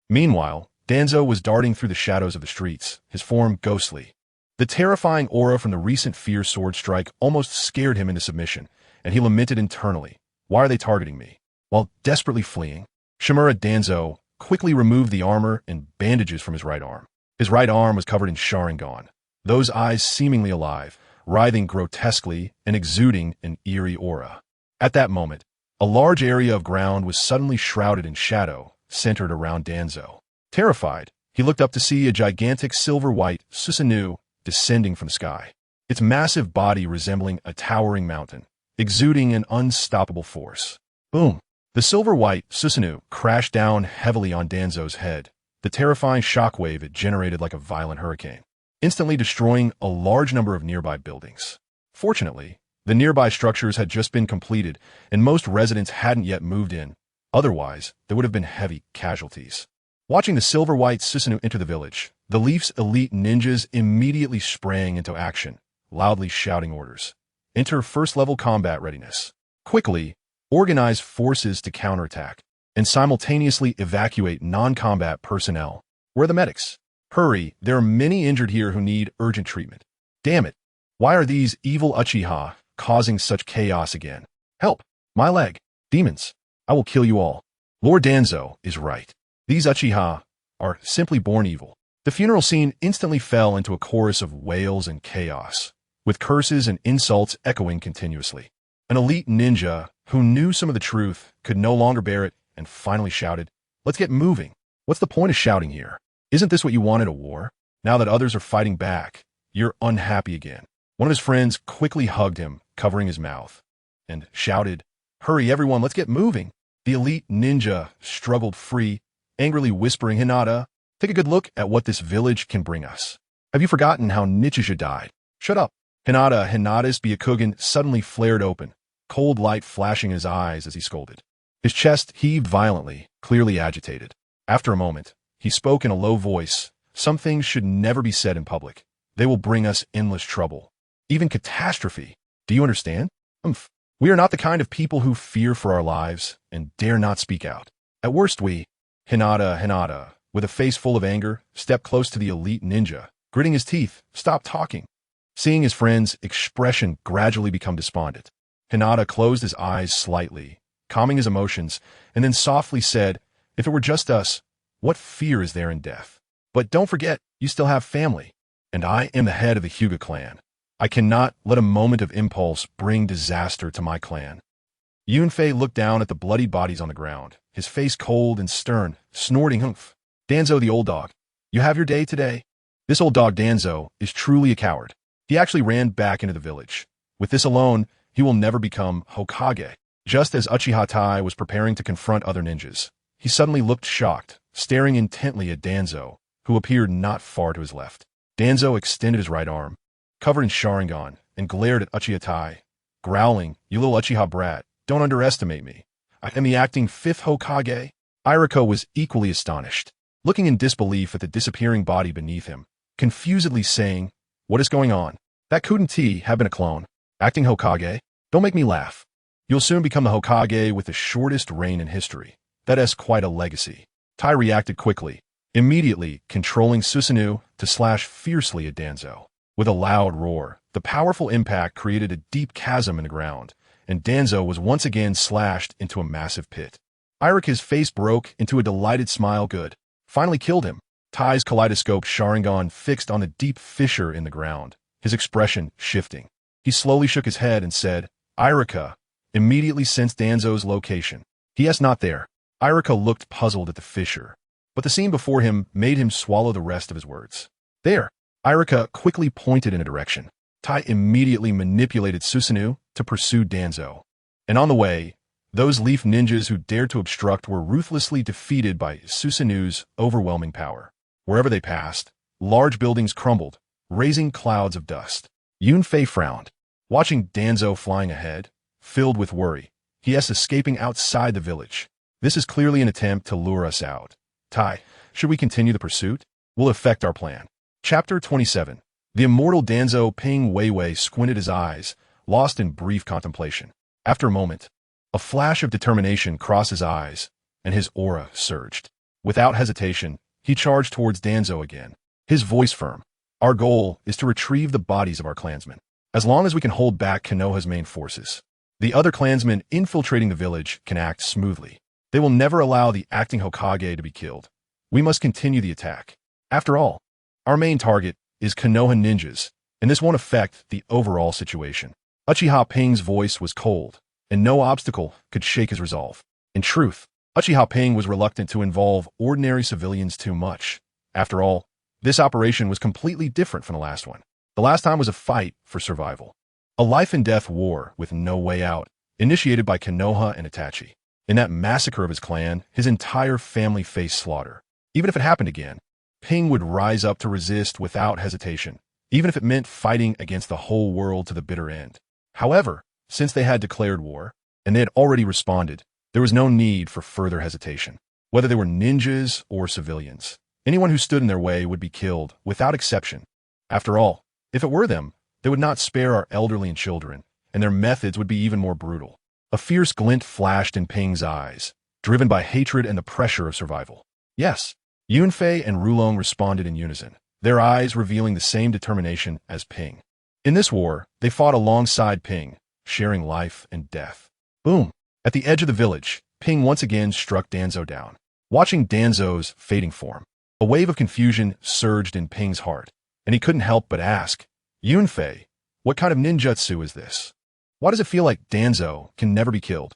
Meanwhile, Danzo was darting through the shadows of the streets, his form ghostly. The terrifying aura from the recent fierce sword strike almost scared him into submission, and he lamented internally, "Why are they targeting me?" While desperately fleeing, Shimura Danzo quickly removed the armor and bandages from his right arm. His right arm was covered in Sharingan, those eyes seemingly alive, writhing grotesquely and exuding an eerie aura. At that moment, a large area of ground was suddenly shrouded in shadow, centered around Danzo. Terrified, he looked up to see a gigantic silver-white Susanoo descending from the sky, its massive body resembling a towering mountain, exuding an unstoppable force. Boom! The silver-white Susanoo crashed down heavily on Danzo's head, the terrifying shockwave it generated like a violent hurricane, instantly destroying a large number of nearby buildings. Fortunately, the nearby structures had just been completed, and most residents hadn't yet moved in. Otherwise, there would have been heavy casualties. Watching the silver-white Susanoo enter the village, the Leaf's elite ninjas immediately sprang into action, loudly shouting orders. "Enter first-level combat readiness. Quickly, organize forces to counterattack, and simultaneously evacuate non-combat personnel. Where are the medics? Hurry, there are many injured here who need urgent treatment. Damn it! Why are these evil Uchiha causing such chaos again? Help! My leg! Demons! I will kill you all." Lord Danzo is right. These Uchiha are simply born evil. The funeral scene instantly fell into a chorus of wails and chaos, with curses and insults echoing continuously. An elite ninja, who knew some of the truth, could no longer bear it and finally shouted, "Let's get moving. What's the point of shouting here? Isn't this what you wanted, a war? Now that others are fighting back, you're unhappy again." One of his friends quickly hugged him, covering his mouth, and shouted, "Hurry, everyone, let's get moving." The elite ninja struggled free, angrily whispering, "Hinata, take a good look at what this village can bring us. Have you forgotten how Nichijou died?" "Shut up." Hinata's Byakugan suddenly flared open, cold light flashing in his eyes as he scolded. His chest heaved violently, clearly agitated. After a moment, he spoke in a low voice, "Some things should never be said in public. They will bring us endless trouble, even catastrophe. Do you understand? We are not the kind of people who fear for our lives and dare not speak out. At worst we—" Hinata, with a face full of anger, stepped close to the elite ninja, gritting his teeth, stopped talking. Seeing his friend's expression gradually become despondent, Hinata closed his eyes slightly, calming his emotions, and then softly said, "If it were just us, what fear is there in death? But don't forget, you still have family, and I am the head of the Hyuga clan. I cannot let a moment of impulse bring disaster to my clan." Yunfei looked down at the bloody bodies on the ground, his face cold and stern, snorting, "Humph. Danzo the old dog, you have your day today." This old dog Danzo is truly a coward. He actually ran back into the village. With this alone, he will never become Hokage. Just as Uchiha Tai was preparing to confront other ninjas, he suddenly looked shocked, staring intently at Danzo, who appeared not far to his left. Danzo extended his right arm, covered in Sharingan, and glared at Uchiha Tai, growling, "You little Uchiha brat, don't underestimate me. I am the acting 5th Hokage." Iriko was equally astonished, looking in disbelief at the disappearing body beneath him, confusedly saying, "What is going on? That couldn't have been a clone." Acting Hokage? Don't make me laugh. You'll soon become the Hokage with the shortest reign in history. That is quite a legacy. Tai reacted quickly, immediately controlling Susanoo to slash fiercely at Danzo. With a loud roar, the powerful impact created a deep chasm in the ground, and Danzo was once again slashed into a massive pit. Irika's face broke into a delighted smile. Good. Finally killed him. Tai's kaleidoscope Sharingan fixed on the deep fissure in the ground, his expression shifting. He slowly shook his head and said, Irika, immediately sensed Danzo's location. He is not there. Irika looked puzzled at the fissure, but the scene before him made him swallow the rest of his words. There. Irika quickly pointed in a direction. Tai immediately manipulated Susanoo to pursue Danzo. And on the way, those leaf ninjas who dared to obstruct were ruthlessly defeated by Susanoo's overwhelming power. Wherever they passed, large buildings crumbled, raising clouds of dust. Yunfei frowned, watching Danzo flying ahead, filled with worry. He is escaping outside the village. This is clearly an attempt to lure us out. Tai, should we continue the pursuit? Will affect our plan. Chapter 27. The immortal Danzo Ping Weiwei squinted his eyes, lost in brief contemplation. After a moment, a flash of determination crossed his eyes, and his aura surged. Without hesitation, he charged towards Danzo again, his voice firm. Our goal is to retrieve the bodies of our clansmen. As long as we can hold back Konoha's main forces, the other clansmen infiltrating the village can act smoothly. They will never allow the acting Hokage to be killed. We must continue the attack. After all, our main target is Konoha Ninjas, and this won't affect the overall situation. Uchiha Ping's voice was cold, and no obstacle could shake his resolve. In truth, Uchiha Ping was reluctant to involve ordinary civilians too much. After all, this operation was completely different from the last one. The last time was a fight for survival. A life-and-death war with no way out, initiated by Konoha and Itachi. In that massacre of his clan, his entire family faced slaughter. Even if it happened again, Ping would rise up to resist without hesitation, even if it meant fighting against the whole world to the bitter end. However, since they had declared war, and they had already responded, there was no need for further hesitation. Whether they were ninjas or civilians, anyone who stood in their way would be killed, without exception. After all, if it were them, they would not spare our elderly and children, and their methods would be even more brutal. A fierce glint flashed in Ping's eyes, driven by hatred and the pressure of survival. Yes, Yunfei and Rulong responded in unison, their eyes revealing the same determination as Ping. In this war, they fought alongside Ping, sharing life and death. Boom! At the edge of the village, Ping once again struck Danzo down. Watching Danzo's fading form, a wave of confusion surged in Ping's heart, and he couldn't help but ask, Yunfei, what kind of ninjutsu is this? Why does it feel like Danzo can never be killed?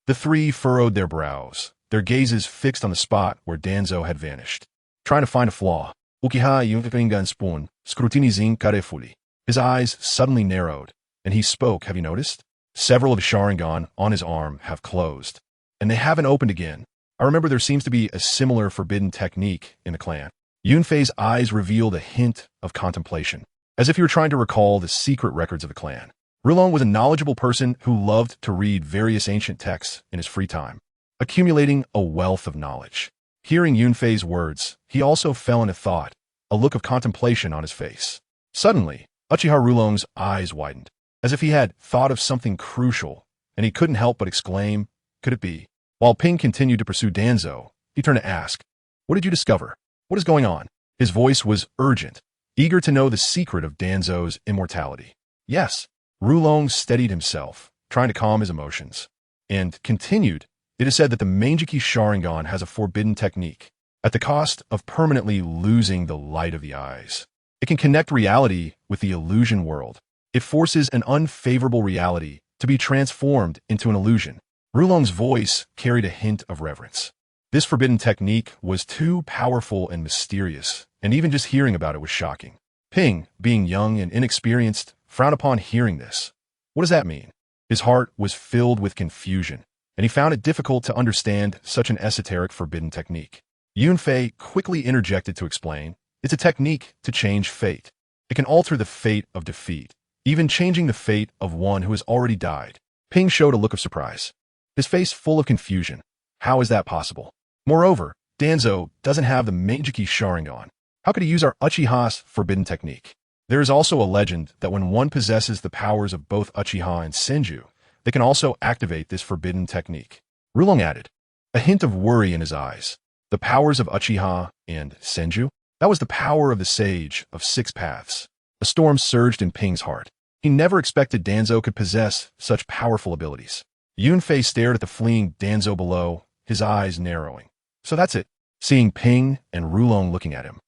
The three furrowed their brows, their gazes fixed on the spot where Danzo had vanished. Trying to find a flaw, Uchiha Yunfei spoon, scrutinizing carefully. His eyes suddenly narrowed, and he spoke. Have you noticed? Several of his Sharingan on his arm have closed, and they haven't opened again. I remember there seems to be a similar forbidden technique in the clan. Yunfei's eyes revealed a hint of contemplation, as if he were trying to recall the secret records of the clan. Rulong was a knowledgeable person who loved to read various ancient texts in his free time, accumulating a wealth of knowledge. Hearing Yunfei's words, he also fell into thought, a look of contemplation on his face. Suddenly, Uchiha Rulong's eyes widened, as if he had thought of something crucial, and he couldn't help but exclaim, could it be? While Ping continued to pursue Danzo, he turned to ask, what did you discover? What is going on? His voice was urgent, eager to know the secret of Danzo's immortality. Yes, Rulong steadied himself, trying to calm his emotions, and continued, it is said that the Manjiki Sharingan has a forbidden technique, at the cost of permanently losing the light of the eyes. It can connect reality with the illusion world. It forces an unfavorable reality to be transformed into an illusion. Rulong's voice carried a hint of reverence. This forbidden technique was too powerful and mysterious, and even just hearing about it was shocking. Ping, being young and inexperienced, frowned upon hearing this. What does that mean? His heart was filled with confusion, and he found it difficult to understand such an esoteric forbidden technique. Yunfei quickly interjected to explain, it's a technique to change fate. It can alter the fate of defeat, even changing the fate of one who has already died. Ping showed a look of surprise, his face full of confusion. How is that possible? Moreover, Danzo doesn't have the Manjiki Sharingan. How could he use our Uchiha's forbidden technique? There is also a legend that when one possesses the powers of both Uchiha and Senju, they can also activate this forbidden technique. Rulong added, a hint of worry in his eyes. The powers of Uchiha and Senju? That was the power of the Sage of Six Paths. A storm surged in Ping's heart. He never expected Danzo could possess such powerful abilities. Yunfei stared at the fleeing Danzo below, his eyes narrowing. So that's it. Seeing Ping and Rulong looking at him,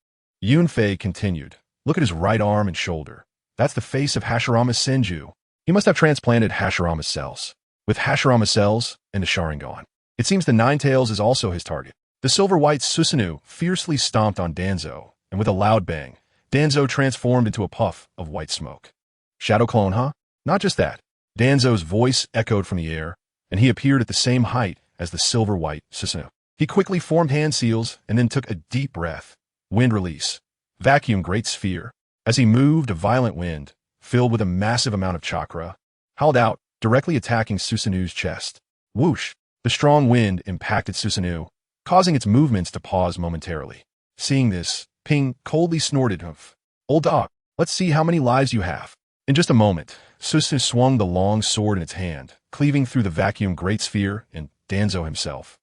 Yunfei continued, look at his right arm and shoulder. That's the face of Hashirama's Senju. He must have transplanted Hashirama's cells. With Hashirama's cells and a Sharingan. It seems the Nine Tails is also his target. The silver-white Susanoo fiercely stomped on Danzo, and with a loud bang, Danzo transformed into a puff of white smoke. Shadow clone, huh? Not just that. Danzo's voice echoed from the air, and he appeared at the same height as the silver-white Susanoo. He quickly formed hand seals and then took a deep breath. Wind release. Vacuum great sphere. As he moved, a violent wind, filled with a massive amount of chakra, howled out, directly attacking Susanoo's chest. Whoosh! The strong wind impacted Susanoo, causing its movements to pause momentarily. Seeing this, Ping coldly snorted, "Humph. Old dog, let's see how many lives you have." In just a moment, Susanoo swung the long sword in its hand, cleaving through the vacuum great sphere and Danzo himself.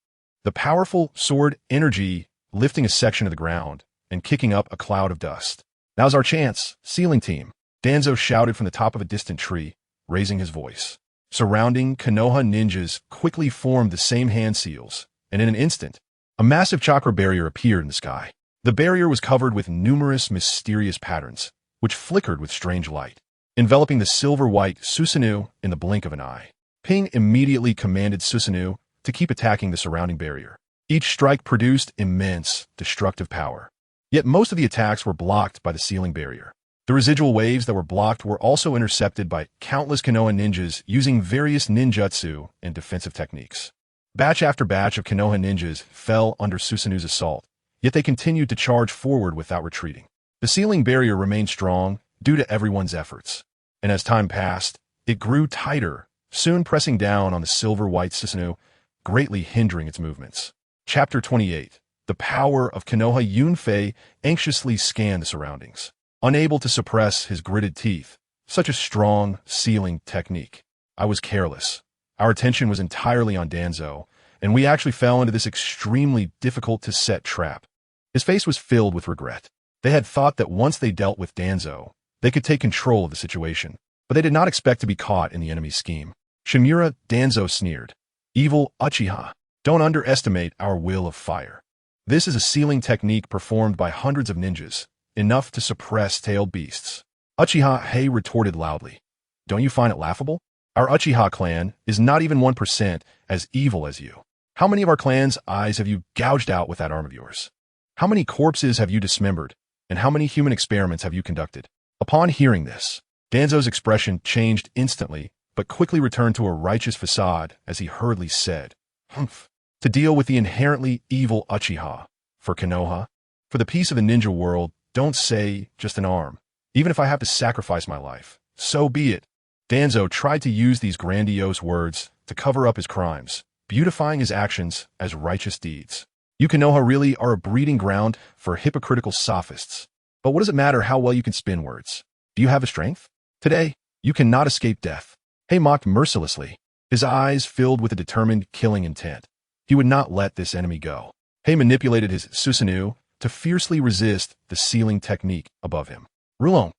The powerful sword energy lifting a section of the ground and kicking up a cloud of dust. Now's our chance, Sealing Team, Danzo shouted from the top of a distant tree, raising his voice. Surrounding Konoha ninjas quickly formed the same hand seals, and in an instant, a massive chakra barrier appeared in the sky. The barrier was covered with numerous mysterious patterns, which flickered with strange light, enveloping the silver-white Susanoo in the blink of an eye. Ping immediately commanded Susanoo to keep attacking the surrounding barrier. Each strike produced immense, destructive power. Yet most of the attacks were blocked by the sealing barrier. The residual waves that were blocked were also intercepted by countless Konoha ninjas using various ninjutsu and defensive techniques. Batch after batch of Konoha ninjas fell under Susanoo's assault, yet they continued to charge forward without retreating. The sealing barrier remained strong due to everyone's efforts, and as time passed, it grew tighter, soon pressing down on the silver-white Susanoo, greatly hindering its movements. Chapter 28. The power of Konoha. Yunfei anxiously scanned the surroundings, unable to suppress his gritted teeth. Such a strong sealing technique. I was careless. Our attention was entirely on Danzo, and we actually fell into this extremely difficult-to-set trap. His face was filled with regret. They had thought that once they dealt with Danzo, they could take control of the situation, but they did not expect to be caught in the enemy's scheme. Shimura Danzo sneered. Evil Uchiha, don't underestimate our will of fire. This is a sealing technique performed by hundreds of ninjas, enough to suppress tailed beasts. Uchiha Hei retorted loudly. Don't you find it laughable? Our Uchiha clan is not even 1% as evil as you. How many of our clan's eyes have you gouged out with that arm of yours? How many corpses have you dismembered, and how many human experiments have you conducted? Upon hearing this, Danzo's expression changed instantly, but quickly returned to a righteous facade as he hurriedly said, "Humph. To deal with the inherently evil Uchiha. For Konoha, for the peace of the ninja world, don't say just an arm. Even if I have to sacrifice my life, so be it." Danzo tried to use these grandiose words to cover up his crimes, beautifying his actions as righteous deeds. You Konoha really are a breeding ground for hypocritical sophists. But what does it matter how well you can spin words? Do you have the strength? Today, you cannot escape death. Hei mocked mercilessly, his eyes filled with a determined killing intent. He would not let this enemy go. Hei manipulated his Susanoo to fiercely resist the sealing technique above him. Rulong,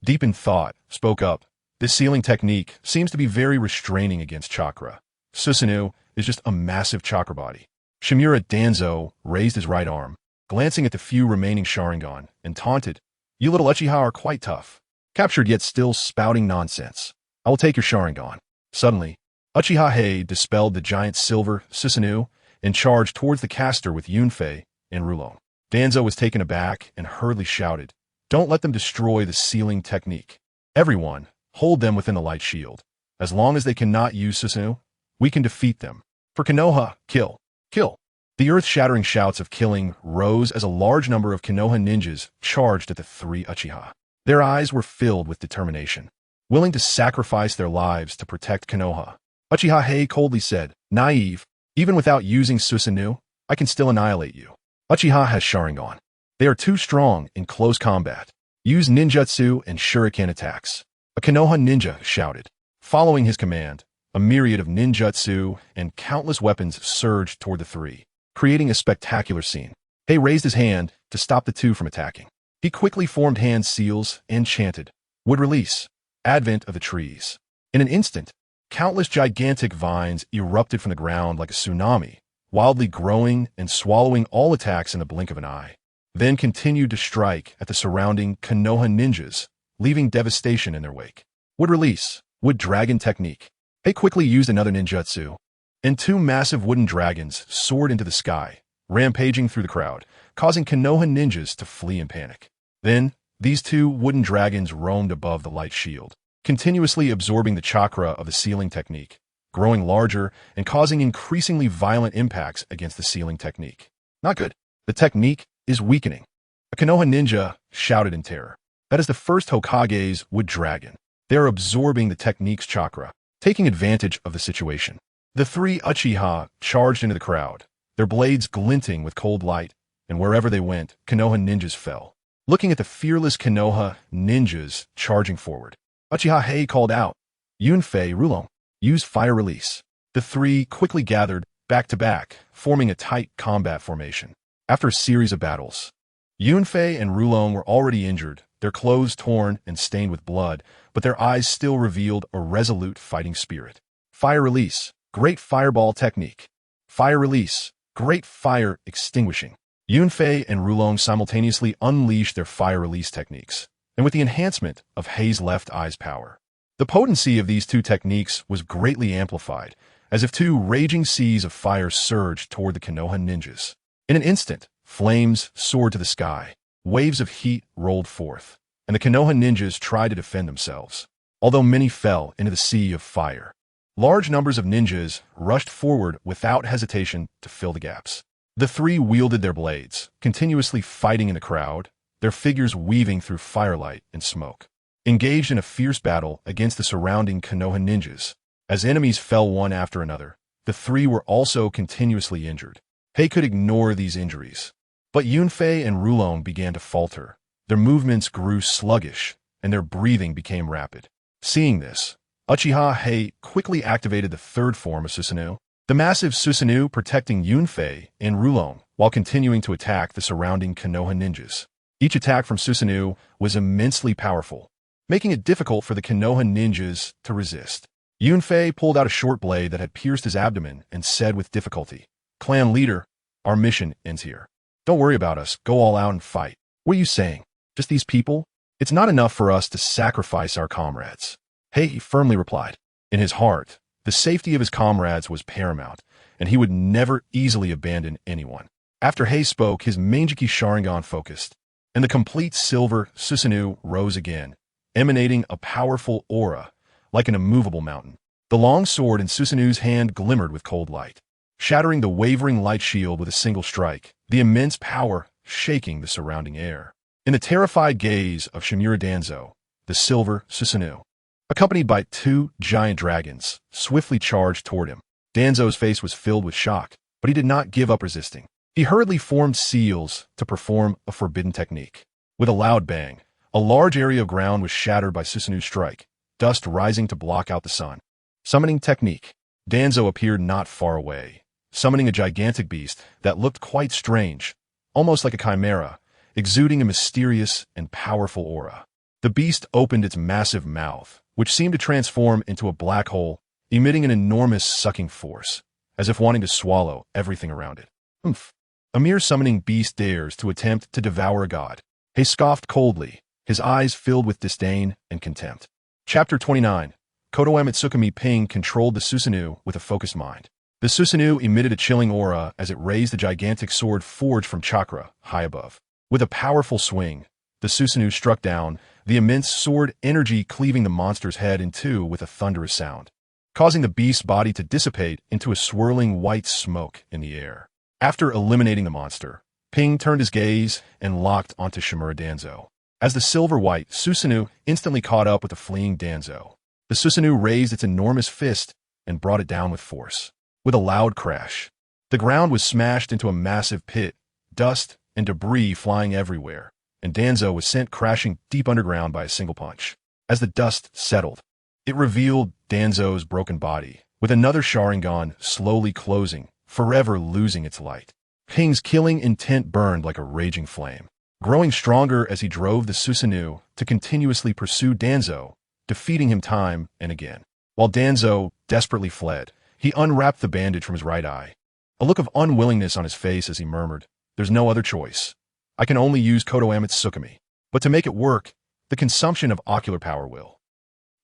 deep in thought, spoke up. This sealing technique seems to be very restraining against chakra. Susanoo is just a massive chakra body. Shimura Danzo raised his right arm, glancing at the few remaining Sharingan, and taunted, "You little Uchiha are quite tough. Captured yet still spouting nonsense. I will take your Sharingan." Suddenly, Uchiha Hei dispelled the giant silver Susanoo and charged towards the caster with Yunfei and Rulong. Danzo was taken aback and hurriedly shouted, "Don't let them destroy the sealing technique. Everyone, hold them within the light shield. As long as they cannot use Susanoo, we can defeat them. For Konoha, kill, kill." The earth-shattering shouts of killing rose as a large number of Konoha ninjas charged at the three Uchiha. Their eyes were filled with determination, willing to sacrifice their lives to protect Konoha. Uchiha Hei coldly said, "Naive, even without using Susanoo, I can still annihilate you. Uchiha has Sharingan. They are too strong in close combat. Use ninjutsu and shuriken attacks. A Konoha ninja shouted. Following his command, a myriad of ninjutsu and countless weapons surged toward the three, creating a spectacular scene. Hei raised his hand to stop the two from attacking. He quickly formed hand seals and chanted, "Would release, advent of the trees." In an instant, countless gigantic vines erupted from the ground like a tsunami, wildly growing and swallowing all attacks in the blink of an eye, then continued to strike at the surrounding Konoha ninjas, leaving devastation in their wake. Would release, wood dragon technique. Hei quickly used another ninjutsu, and two massive wooden dragons soared into the sky, rampaging through the crowd, causing Konoha ninjas to flee in panic. Then, these two wooden dragons roamed above the light shield, continuously absorbing the chakra of the sealing technique, growing larger and causing increasingly violent impacts against the sealing technique. Not good. The technique is weakening. A Konoha ninja shouted in terror. That is the first Hokage's wood dragon. They are absorbing the technique's chakra, taking advantage of the situation. The three Uchiha charged into the crowd, their blades glinting with cold light, and wherever they went, Konoha ninjas fell. Looking at the fearless Konoha ninjas charging forward, Uchiha Hei called out, "Yunfei Rulong, use fire release." The three quickly gathered, back to back, forming a tight combat formation. After a series of battles, Yunfei and Rulong were already injured, their clothes torn and stained with blood, but their eyes still revealed a resolute fighting spirit. Fire release, great fireball technique. Fire release, great fire extinguishing. Yunfei and Rulong simultaneously unleashed their fire release techniques, and with the enhancement of Hei's left eye's power. The potency of these two techniques was greatly amplified, as if two raging seas of fire surged toward the Konoha ninjas. In an instant, flames soared to the sky, waves of heat rolled forth, and the Konoha ninjas tried to defend themselves, although many fell into the sea of fire. Large numbers of ninjas rushed forward without hesitation to fill the gaps. The three wielded their blades, continuously fighting in the crowd, their figures weaving through firelight and smoke. Engaged in a fierce battle against the surrounding Konoha ninjas, as enemies fell one after another, the three were also continuously injured. Hei could ignore these injuries, but Yunfei and Rulong began to falter. Their movements grew sluggish, and their breathing became rapid. Seeing this, Uchiha Hei quickly activated the third form of Susanoo, the massive Susanoo protecting Yunfei and Rulong while continuing to attack the surrounding Konoha ninjas. Each attack from Susanoo was immensely powerful, making it difficult for the Konoha ninjas to resist. Yunfei pulled out a short blade that had pierced his abdomen and said with difficulty, "Clan leader, our mission ends here. Don't worry about us, go all out and fight." "What are you saying? Just these people? It's not enough for us to sacrifice our comrades." Hei firmly replied. In his heart, the safety of his comrades was paramount, and he would never easily abandon anyone. After Hei spoke, his Manjiki Sharingan focused, and the complete silver Susanoo rose again, emanating a powerful aura, like an immovable mountain. The long sword in Susanoo's hand glimmered with cold light, shattering the wavering light shield with a single strike, the immense power shaking the surrounding air. In the terrified gaze of Shimura Danzo, the silver Susanoo, accompanied by two giant dragons, swiftly charged toward him. Danzo's face was filled with shock, but he did not give up resisting. He hurriedly formed seals to perform a forbidden technique. With a loud bang, a large area of ground was shattered by Susanoo's strike, dust rising to block out the sun. Summoning technique. Danzo appeared not far away, summoning a gigantic beast that looked quite strange, almost like a chimera, exuding a mysterious and powerful aura. The beast opened its massive mouth, which seemed to transform into a black hole, emitting an enormous sucking force, as if wanting to swallow everything around it. "Humph! A mere summoning beast dares to attempt to devour a god." He scoffed coldly, his eyes filled with disdain and contempt. Chapter 29. Kodoe Mitsukami Ping controlled the Susanoo with a focused mind. The Susanoo emitted a chilling aura as it raised the gigantic sword forged from chakra high above. With a powerful swing, the Susanoo struck down, the immense sword energy cleaving the monster's head in two with a thunderous sound, causing the beast's body to dissipate into a swirling white smoke in the air. After eliminating the monster, Ping turned his gaze and locked onto Shimura Danzo. As the silver-white Susanoo instantly caught up with the fleeing Danzo, the Susanoo raised its enormous fist and brought it down with force. With a loud crash, the ground was smashed into a massive pit, dust and debris flying everywhere, and Danzo was sent crashing deep underground by a single punch. As the dust settled, it revealed Danzo's broken body, with another Sharingan slowly closing, forever losing its light. Ping's killing intent burned like a raging flame, growing stronger as he drove the Susanoo to continuously pursue Danzo, defeating him time and again. While Danzo desperately fled, he unwrapped the bandage from his right eye, a look of unwillingness on his face as he murmured, "There's no other choice. I can only use Konoha Tsukumi. But to make it work, the consumption of ocular power will.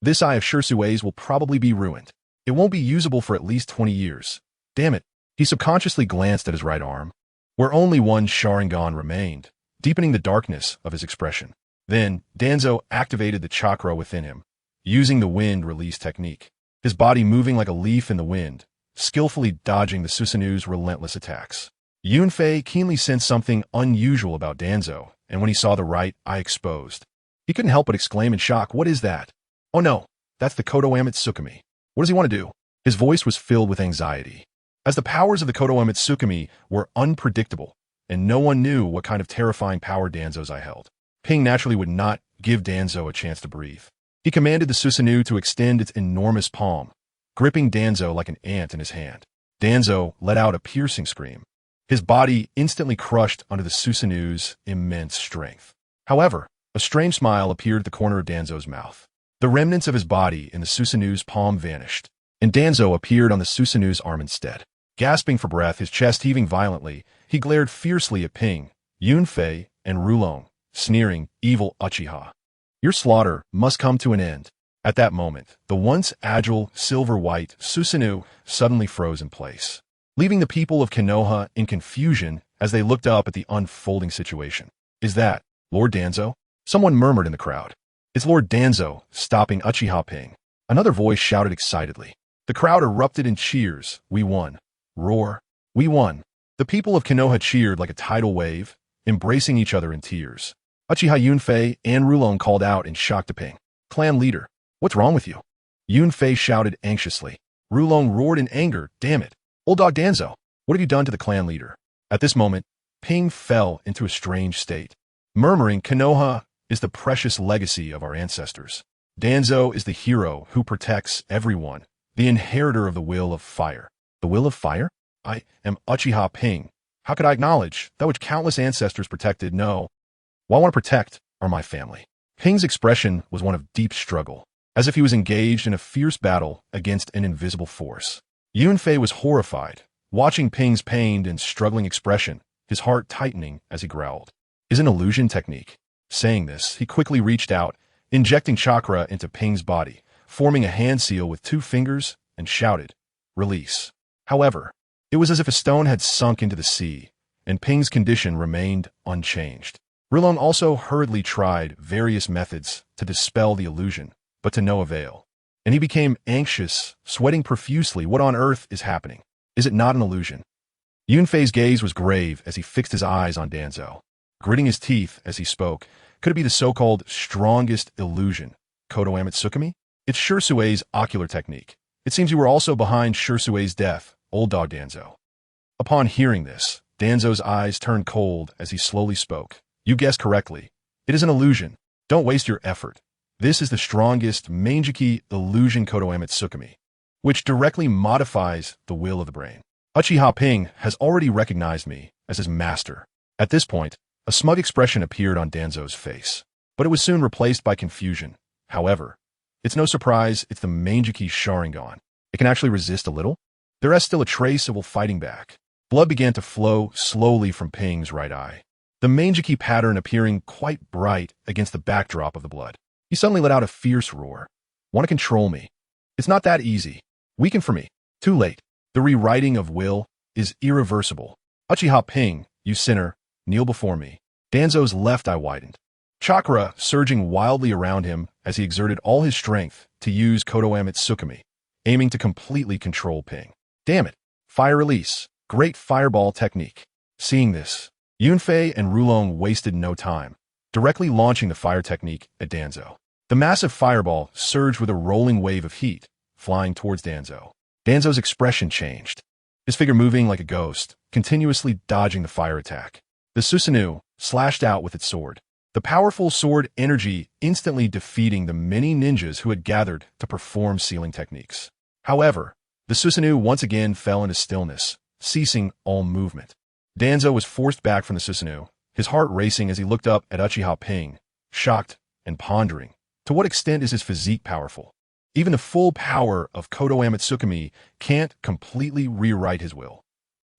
This eye of Shursue's will probably be ruined. It won't be usable for at least 20 years. Damn it." He subconsciously glanced at his right arm, where only one Sharingan remained, deepening the darkness of his expression. Then, Danzo activated the chakra within him, using the wind release technique, his body moving like a leaf in the wind, skillfully dodging the Susanoo's relentless attacks. Yunfei keenly sensed something unusual about Danzo, and when he saw the right eye exposed, he couldn't help but exclaim in shock, "What is that?" "Oh no, that's the Konoha Tsukumi. What does he want to do?" His voice was filled with anxiety, as the powers of the Konoha Tsukumi were unpredictable, and no one knew what kind of terrifying power Danzo's eye held. Ping naturally would not give Danzo a chance to breathe. He commanded the Susanoo to extend its enormous palm, gripping Danzo like an ant in his hand. Danzo let out a piercing scream, his body instantly crushed under the Susanoo's immense strength. However, a strange smile appeared at the corner of Danzo's mouth. The remnants of his body in the Susanoo's palm vanished, and Danzo appeared on the Susanoo's arm instead. Gasping for breath, his chest heaving violently, he glared fiercely at Ping, Yunfei, and Rulong, sneering, "Evil Uchiha. Your slaughter must come to an end." At that moment, the once agile, silver-white Susanoo suddenly froze in place, leaving the people of Konoha in confusion as they looked up at the unfolding situation. "Is that Lord Danzo?" Someone murmured in the crowd. "It's Lord Danzo, stopping Uchiha Ping." Another voice shouted excitedly. The crowd erupted in cheers. "We won." Roar. "We won." The people of Konoha cheered like a tidal wave, embracing each other in tears. Uchiha Yunfei and Rulong called out in shock to Ping. "Clan leader, what's wrong with you?" Yunfei shouted anxiously. Rulong roared in anger, "Damn it. Old dog Danzo, what have you done to the clan leader?" At this moment, Ping fell into a strange state, murmuring, "Konoha is the precious legacy of our ancestors. Danzo is the hero who protects everyone, the inheritor of the will of fire." "The will of fire? I am Uchiha Ping. How could I acknowledge that which countless ancestors protected? No. What I want to protect are my family." Ping's expression was one of deep struggle, as if he was engaged in a fierce battle against an invisible force. Yunfei was horrified, watching Ping's pained and struggling expression, his heart tightening as he growled. "Is an illusion technique." Saying this, he quickly reached out, injecting chakra into Ping's body, forming a hand seal with 2 fingers, and shouted, "Release." However, it was as if a stone had sunk into the sea, and Ping's condition remained unchanged. Rulong also hurriedly tried various methods to dispel the illusion, but to no avail. And he became anxious, sweating profusely. What on earth is happening? Is it not an illusion? Yunfei's gaze was grave as he fixed his eyes on Danzo, gritting his teeth as he spoke. Could it be the so-called strongest illusion, Konoha Tsukumi? It's Shursue's ocular technique. It seems you were also behind Shursue's death, old dog Danzo. Upon hearing this, Danzo's eyes turned cold as he slowly spoke. "You guessed correctly. It is an illusion. Don't waste your effort. This is the strongest Mangeki illusion Konoha Tsukumi, which directly modifies the will of the brain. Uchiha Ping has already recognized me as his master." At this point, a smug expression appeared on Danzo's face, but it was soon replaced by confusion. However, it's no surprise it's the Mangeki Sharingan. It can actually resist a little. There is still a trace of fighting back. Blood began to flow slowly from Ping's right eye, the Mangeki pattern appearing quite bright against the backdrop of the blood. He suddenly let out a fierce roar. "Want to control me? It's not that easy. Weaken for me. Too late. The rewriting of will is irreversible. Uchiha Ping, you sinner, kneel before me." Danzo's left eye widened, chakra surging wildly around him as he exerted all his strength to use Konoha Tsukumi, aiming to completely control Ping. "Damn it. Fire release. Great fireball technique." Seeing this, Yunfei and Rulong wasted no time, directly launching the fire technique at Danzo. The massive fireball surged with a rolling wave of heat, flying towards Danzo. Danzo's expression changed, his figure moving like a ghost, continuously dodging the fire attack. The Susanoo slashed out with its sword, the powerful sword energy instantly defeating the many ninjas who had gathered to perform sealing techniques. However, the Susanoo once again fell into stillness, ceasing all movement. Danzo was forced back from the Susanoo, his heart racing as he looked up at Uchiha Ping, shocked and pondering. To what extent is his physique powerful? Even the full power of Konoha Ninjas can't completely rewrite his will.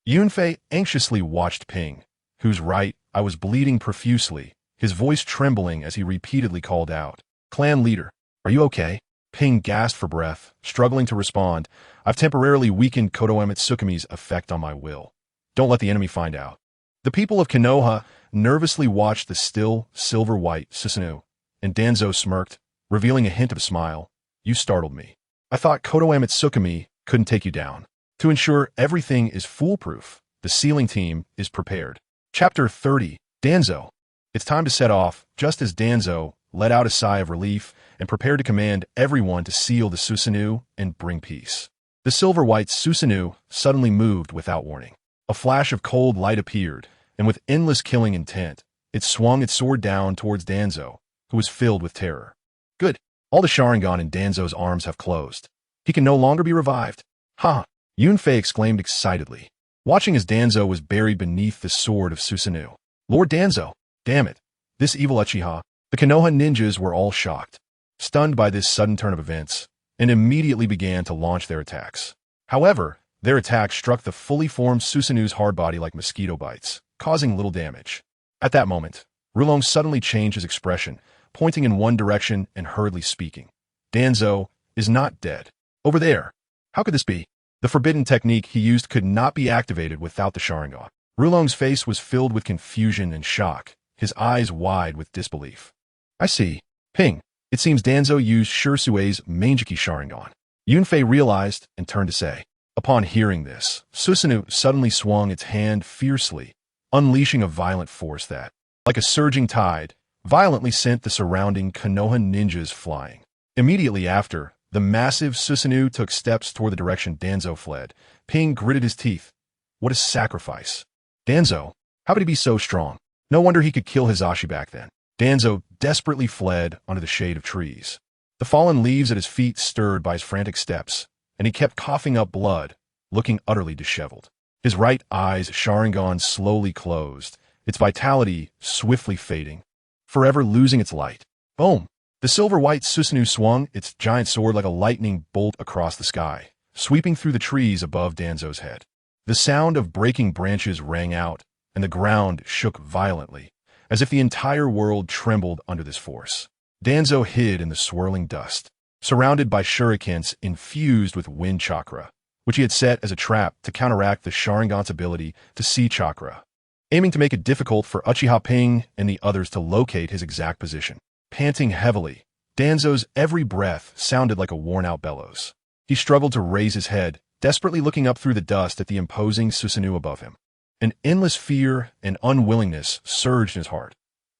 Yunfei anxiously watched Ping, whose right eye was bleeding profusely, his voice trembling as he repeatedly called out, "Clan leader, are you okay?" Ping gasped for breath, struggling to respond. "I've temporarily weakened Konoha Ninjas' effect on my will. Don't let the enemy find out." The people of Konoha nervously watched the still, silver-white Susanoo, and Danzo smirked, revealing a hint of a smile. "You startled me. I thought Konoha Ninjas couldn't take you down. To ensure everything is foolproof, the sealing team is prepared." Chapter 30, Danzo. It's time to set off, just as Danzo let out a sigh of relief and prepared to command everyone to seal the Susanoo and bring peace. The silver-white Susanoo suddenly moved without warning. A flash of cold light appeared, and with endless killing intent, it swung its sword down towards Danzo, who was filled with terror. Good. All the Sharingan in Danzo's arms have closed. He can no longer be revived. Ha! Yunfei exclaimed excitedly, watching as Danzo was buried beneath the sword of Susanoo. Lord Danzo! Damn it! This evil Uchiha! The Konoha ninjas were all shocked, stunned by this sudden turn of events, and immediately began to launch their attacks. However, their attacks struck the fully formed Susanoo's hard body like mosquito bites, causing little damage. At that moment, Rulong suddenly changed his expression, pointing in one direction and hurriedly speaking. "Danzo is not dead. Over there. How could this be?" The forbidden technique he used could not be activated without the Sharingan. Rulong's face was filled with confusion and shock, his eyes wide with disbelief. "I see. Ping, it seems Danzo used Shurisue's Manjiki Sharingan." Yunfei realized and turned to say. Upon hearing this, Susanoo suddenly swung its hand fiercely, unleashing a violent force that, like a surging tide, violently sent the surrounding Konoha ninjas flying. Immediately after, the massive Susanoo took steps toward the direction Danzo fled. Ping gritted his teeth. What a sacrifice. Danzo, how could he be so strong? No wonder he could kill Hizashi back then. Danzo desperately fled under the shade of trees. The fallen leaves at his feet stirred by his frantic steps, and he kept coughing up blood, looking utterly disheveled. His right eye's Sharingan slowly closed, its vitality swiftly fading, forever losing its light. Boom! The silver-white Susanoo swung its giant sword like a lightning bolt across the sky, sweeping through the trees above Danzo's head. The sound of breaking branches rang out, and the ground shook violently, as if the entire world trembled under this force. Danzo hid in the swirling dust, surrounded by shurikens infused with wind chakra, which he had set as a trap to counteract the Sharingan's ability to see chakra, aiming to make it difficult for Uchiha Ping and the others to locate his exact position. Panting heavily, Danzo's every breath sounded like a worn-out bellows. He struggled to raise his head, desperately looking up through the dust at the imposing Susanoo above him. An endless fear and unwillingness surged in his heart.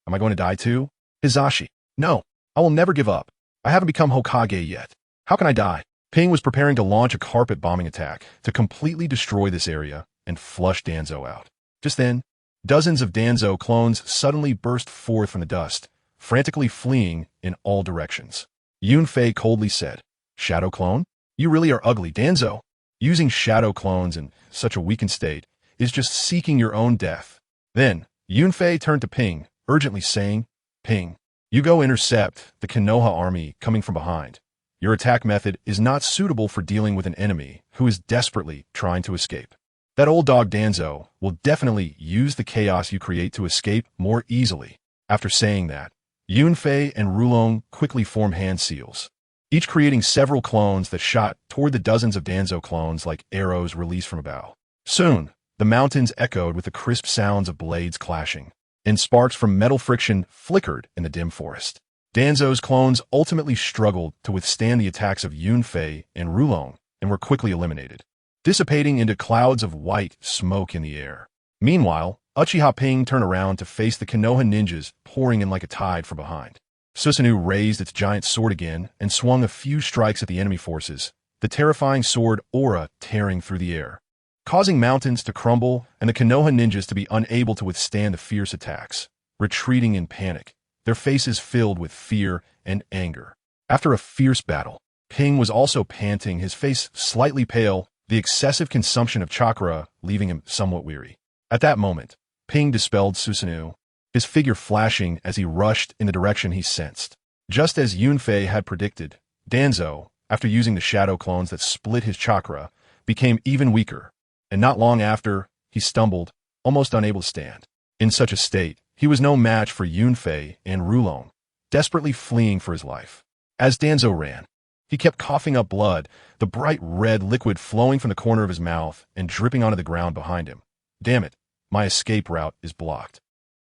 Am I going to die too? Hizashi. No, I will never give up. I haven't become Hokage yet. How can I die? Ping was preparing to launch a carpet bombing attack to completely destroy this area and flush Danzo out. Just then, dozens of Danzo clones suddenly burst forth from the dust, frantically fleeing in all directions. Yunfei coldly said, "Shadow clone? You really are ugly, Danzo. Using shadow clones in such a weakened state is just seeking your own death." Then, Yunfei turned to Ping, urgently saying, "Ping, you go intercept the Konoha army coming from behind. Your attack method is not suitable for dealing with an enemy who is desperately trying to escape. That old dog Danzo will definitely use the chaos you create to escape more easily." After saying that, Yunfei and Rulong quickly formed hand seals, each creating several clones that shot toward the dozens of Danzo clones like arrows released from a bow. Soon, the mountains echoed with the crisp sounds of blades clashing, and sparks from metal friction flickered in the dim forest. Danzo's clones ultimately struggled to withstand the attacks of Yunfei and Rulong and were quickly eliminated, dissipating into clouds of white smoke in the air. Meanwhile, Uchiha Ping turned around to face the Konoha ninjas pouring in like a tide from behind. Susanoo raised its giant sword again and swung a few strikes at the enemy forces, the terrifying sword aura tearing through the air, causing mountains to crumble and the Konoha ninjas to be unable to withstand the fierce attacks, retreating in panic, their faces filled with fear and anger. After a fierce battle, Ping was also panting, his face slightly pale, the excessive consumption of chakra leaving him somewhat weary. At that moment, Ping dispelled Susanoo, his figure flashing as he rushed in the direction he sensed. Just as Yunfei had predicted, Danzo, after using the shadow clones that split his chakra, became even weaker, and not long after, he stumbled, almost unable to stand. In such a state, he was no match for Yunfei and Rulong, desperately fleeing for his life. As Danzo ran, he kept coughing up blood, the bright red liquid flowing from the corner of his mouth and dripping onto the ground behind him. Damn it, my escape route is blocked.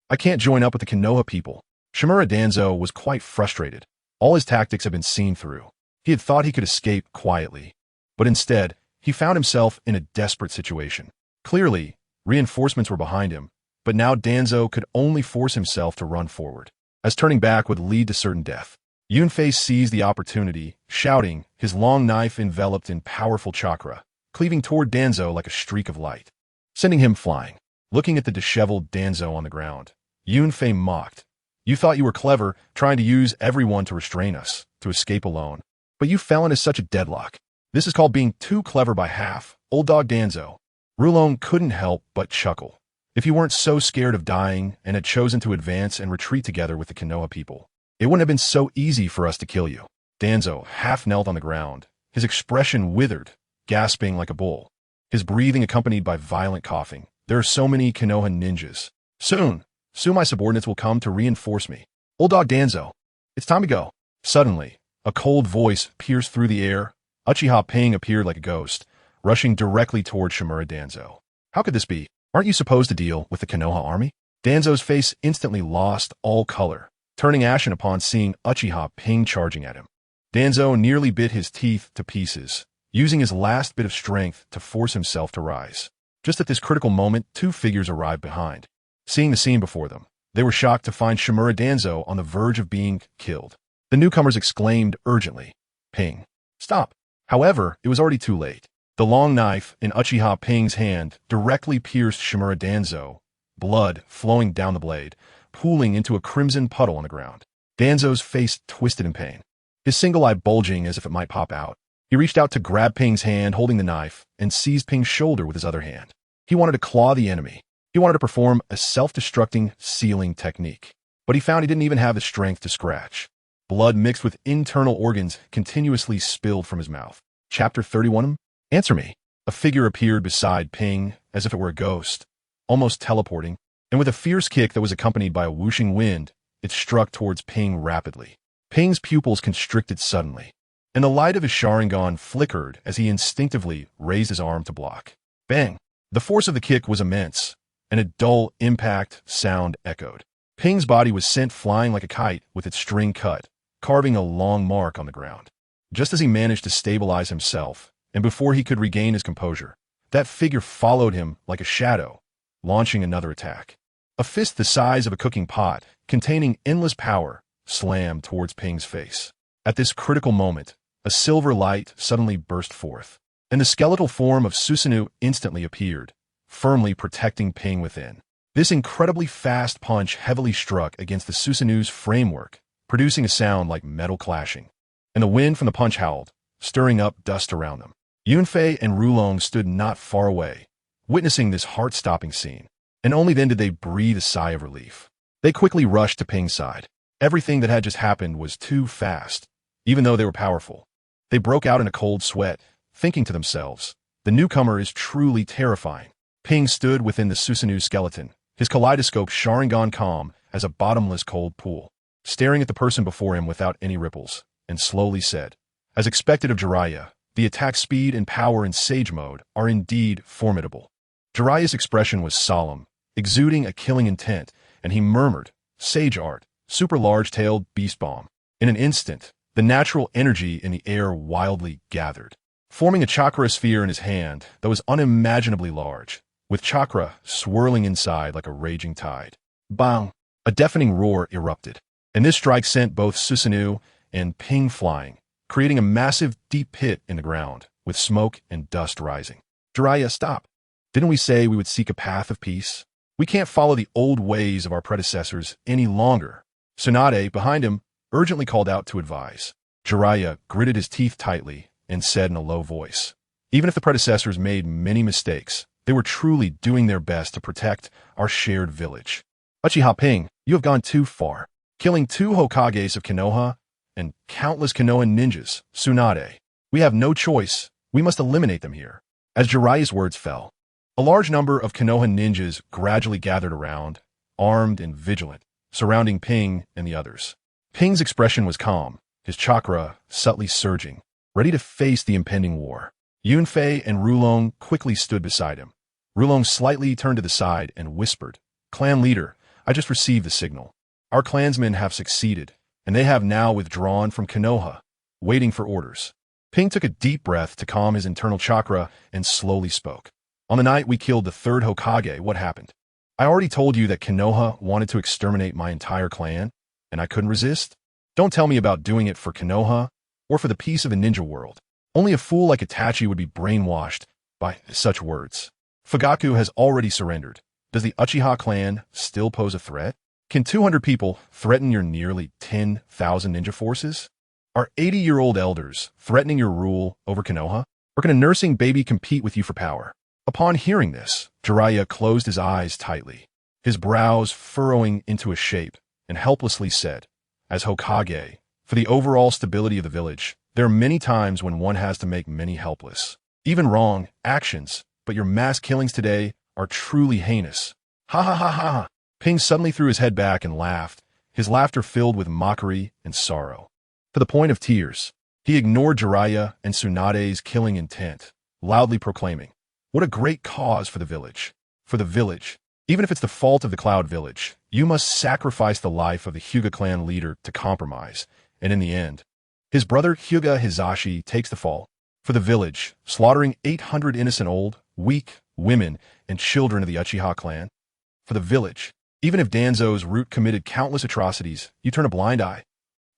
I can't join up with the Konoha people. Shimura Danzo was quite frustrated. All his tactics had been seen through. He had thought he could escape quietly, but instead, he found himself in a desperate situation. Clearly, reinforcements were behind him, but now Danzo could only force himself to run forward, as turning back would lead to certain death. Yunfei seized the opportunity, shouting, his long knife enveloped in powerful chakra, cleaving toward Danzo like a streak of light, sending him flying. Looking at the disheveled Danzo on the ground, Yunfei mocked. You thought you were clever, trying to use everyone to restrain us, to escape alone. But you fell into such a deadlock. This is called being too clever by half, old dog Danzo. Rulong couldn't help but chuckle. If you weren't so scared of dying and had chosen to advance and retreat together with the Konoha people, it wouldn't have been so easy for us to kill you. Danzo half knelt on the ground, his expression withered, gasping like a bull, his breathing accompanied by violent coughing. There are so many Konoha ninjas. Soon my subordinates will come to reinforce me. Old dog Danzo, it's time to go. Suddenly, a cold voice pierced through the air. Uchiha Ping appeared like a ghost, rushing directly toward Shimura Danzo. How could this be? Aren't you supposed to deal with the Konoha army? Danzo's face instantly lost all color, turning ashen upon seeing Uchiha Ping charging at him. Danzo nearly bit his teeth to pieces, using his last bit of strength to force himself to rise. Just at this critical moment, two figures arrived behind. Seeing the scene before them, they were shocked to find Shimura Danzo on the verge of being killed. The newcomers exclaimed urgently, Ping, stop. However, it was already too late. The long knife in Uchiha Ping's hand directly pierced Shimura Danzo, blood flowing down the blade, pooling into a crimson puddle on the ground. Danzo's face twisted in pain, his single eye bulging as if it might pop out. He reached out to grab Ping's hand holding the knife and seized Ping's shoulder with his other hand. He wanted to claw the enemy. He wanted to perform a self-destructing sealing technique, but he found he didn't even have the strength to scratch. Blood mixed with internal organs continuously spilled from his mouth. Chapter 31. Answer me. A figure appeared beside Ping as if it were a ghost, almost teleporting, and with a fierce kick that was accompanied by a whooshing wind, it struck towards Ping rapidly. Ping's pupils constricted suddenly, and the light of his Sharingan flickered as he instinctively raised his arm to block. Bang! The force of the kick was immense, and a dull impact sound echoed. Ping's body was sent flying like a kite with its string cut, carving a long mark on the ground. Just as he managed to stabilize himself, and before he could regain his composure, that figure followed him like a shadow, launching another attack. A fist the size of a cooking pot, containing endless power, slammed towards Ping's face. At this critical moment, a silver light suddenly burst forth, and the skeletal form of Susanoo instantly appeared, firmly protecting Ping within. This incredibly fast punch heavily struck against the Susanoo's framework, producing a sound like metal clashing, and the wind from the punch howled, stirring up dust around them. Yunfei and Rulong stood not far away, witnessing this heart-stopping scene, and only then did they breathe a sigh of relief. They quickly rushed to Ping's side. Everything that had just happened was too fast, even though they were powerful. They broke out in a cold sweat, thinking to themselves, the newcomer is truly terrifying. Ping stood within the Susanoo skeleton, his kaleidoscope Sharingan calm as a bottomless cold pool, staring at the person before him without any ripples, and slowly said, as expected of Jiraiya, the attack speed and power in Sage mode are indeed formidable. Jiraiya's expression was solemn, exuding a killing intent, and he murmured, Sage art, super large-tailed beast bomb. In an instant, the natural energy in the air wildly gathered, forming a chakra sphere in his hand that was unimaginably large, with chakra swirling inside like a raging tide. Bang! A deafening roar erupted, and this strike sent both Susanoo and Ping flying, creating a massive deep pit in the ground, with smoke and dust rising. Jiraiya, stop. Didn't we say we would seek a path of peace? We can't follow the old ways of our predecessors any longer. Tsunade, behind him, urgently called out to advise. Jiraiya gritted his teeth tightly and said in a low voice, "Even if the predecessors made many mistakes, they were truly doing their best to protect our shared village. Uchiha Ping, you have gone too far, killing 2 Hokages of Konoha and countless Konoha ninjas. Tsunade, we have no choice. We must eliminate them here." As Jiraiya's words fell, a large number of Konoha ninjas gradually gathered around, armed and vigilant, surrounding Ping and the others. Ping's expression was calm, his chakra subtly surging, ready to face the impending war. Yunfei and Rulong quickly stood beside him. Rulong slightly turned to the side and whispered, "Clan leader, I just received the signal. Our clansmen have succeeded, and they have now withdrawn from Konoha, waiting for orders." Ping took a deep breath to calm his internal chakra and slowly spoke. "On the night we killed the 3rd Hokage, what happened? I already told you that Konoha wanted to exterminate my entire clan, and I couldn't resist. Don't tell me about doing it for Konoha or for the peace of the ninja world. Only a fool like Itachi would be brainwashed by such words. Fugaku has already surrendered. Does the Uchiha clan still pose a threat? Can 200 people threaten your nearly 10,000 ninja forces? Are 80-year-old elders threatening your rule over Konoha? Or can a nursing baby compete with you for power?" Upon hearing this, Jiraiya closed his eyes tightly, his brows furrowing into a shape, and helplessly said, "As Hokage, for the overall stability of the village, there are many times when one has to make many helpless, even wrong, actions, but your mass killings today are truly heinous." "Ha ha ha ha!" Ping suddenly threw his head back and laughed, his laughter filled with mockery and sorrow. To the point of tears, he ignored Jiraiya and Tsunade's killing intent, loudly proclaiming, "What a great cause for the village. For the village. Even if it's the fault of the Cloud Village, you must sacrifice the life of the Hyuga clan leader to compromise, and in the end, his brother Uchiha Hizashi takes the fall. For the village, slaughtering 800 innocent old, weak, women, and children of the Uchiha clan. For the village, even if Danzo's root committed countless atrocities, you turn a blind eye.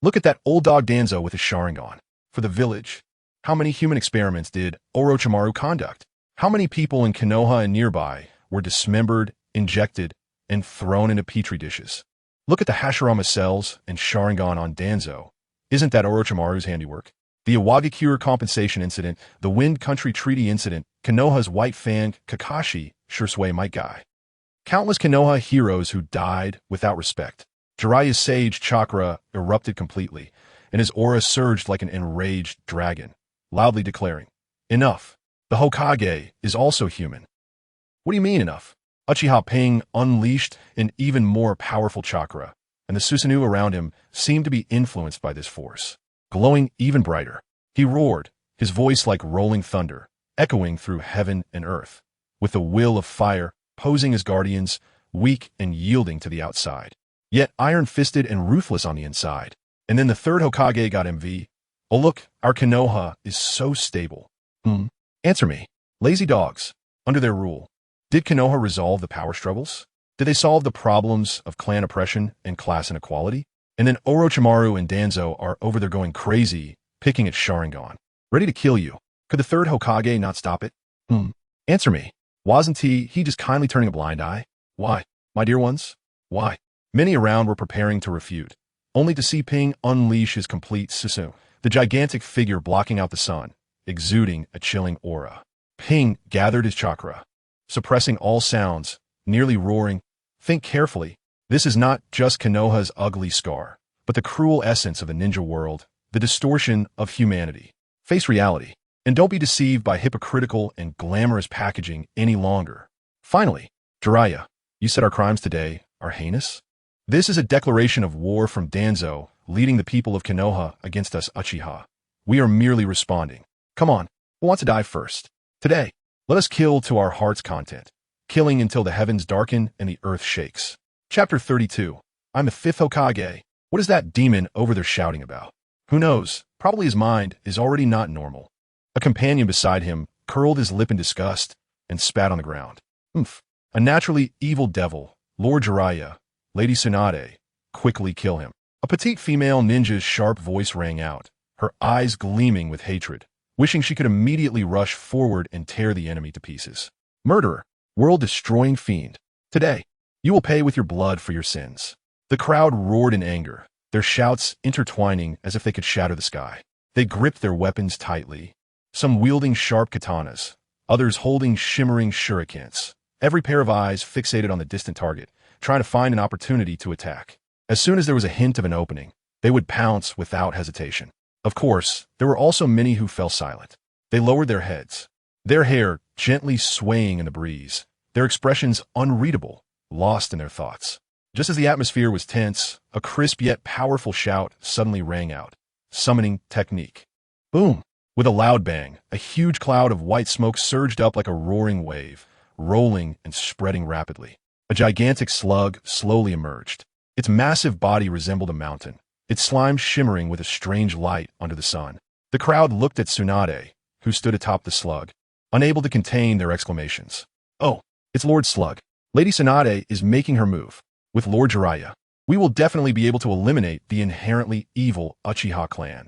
Look at that old dog Danzo with his Sharingan. For the village, how many human experiments did Orochimaru conduct? How many people in Konoha and nearby were dismembered, injected, and thrown into petri dishes? Look at the Hashirama cells and Sharingan on Danzo. Isn't that Orochimaru's handiwork? The Iwagakure compensation incident, the Wind Country Treaty incident, Konoha's White Fang, Kakashi, Shursui Might Guy. Countless Konoha heroes who died without respect. Jiraiya's sage chakra erupted completely, and his aura surged like an enraged dragon, loudly declaring, "Enough. The Hokage is also human." "What do you mean enough?" Uchiha Ping unleashed an even more powerful chakra, and the Susanoo around him seemed to be influenced by this force. Glowing even brighter, he roared, his voice like rolling thunder, echoing through heaven and earth, with the will of fire posing as guardians, weak and yielding to the outside, yet iron-fisted and ruthless on the inside. And then the 3rd Hokage got MV. "Oh look, our Konoha is so stable." Answer me. Lazy dogs, under their rule, did Konoha resolve the power struggles? Did they solve the problems of clan oppression and class inequality? And then Orochimaru and Danzo are over there going crazy, picking at Sharingan, ready to kill you. Could the 3rd Hokage not stop it? Answer me. Wasn't he just kindly turning a blind eye? Why, my dear ones? Why? Many around were preparing to refute, only to see Ping unleash his complete Susanoo, the gigantic figure blocking out the sun, exuding a chilling aura. Ping gathered his chakra, suppressing all sounds, nearly roaring, "Think carefully. This is not just Konoha's ugly scar, but the cruel essence of the ninja world, the distortion of humanity. Face reality, and don't be deceived by hypocritical and glamorous packaging any longer." Finally, Jiraiya, you said our crimes today are heinous? This is a declaration of war from Danzo, leading the people of Konoha against us Uchiha. We are merely responding. Come on, who wants to die first? Today, let us kill to our heart's content, killing until the heavens darken and the earth shakes. Chapter 32. I'm the 5th Hokage. What is that demon over there shouting about? Who knows? Probably his mind is already not normal. A companion beside him curled his lip in disgust and spat on the ground. A naturally evil devil, Lord Jiraiya, Lady Tsunade, quickly kill him. A petite female ninja's sharp voice rang out, her eyes gleaming with hatred, wishing she could immediately rush forward and tear the enemy to pieces. Murderer, world-destroying fiend. Today, you will pay with your blood for your sins. The crowd roared in anger, their shouts intertwining as if they could shatter the sky. They gripped their weapons tightly, some wielding sharp katanas, others holding shimmering shurikens, every pair of eyes fixated on the distant target, trying to find an opportunity to attack. As soon as there was a hint of an opening, they would pounce without hesitation. Of course, there were also many who fell silent. They lowered their heads, their hair gently swaying in the breeze, their expressions unreadable, lost in their thoughts. Just as the atmosphere was tense, a crisp yet powerful shout suddenly rang out, summoning technique. Boom! With a loud bang, a huge cloud of white smoke surged up like a roaring wave, rolling and spreading rapidly. A gigantic slug slowly emerged. Its massive body resembled a mountain, its slime shimmering with a strange light under the sun. The crowd looked at Tsunade, who stood atop the slug, unable to contain their exclamations. Oh, it's Lord Slug. Lady Tsunade is making her move. With Lord Jiraiya, we will definitely be able to eliminate the inherently evil Uchiha clan.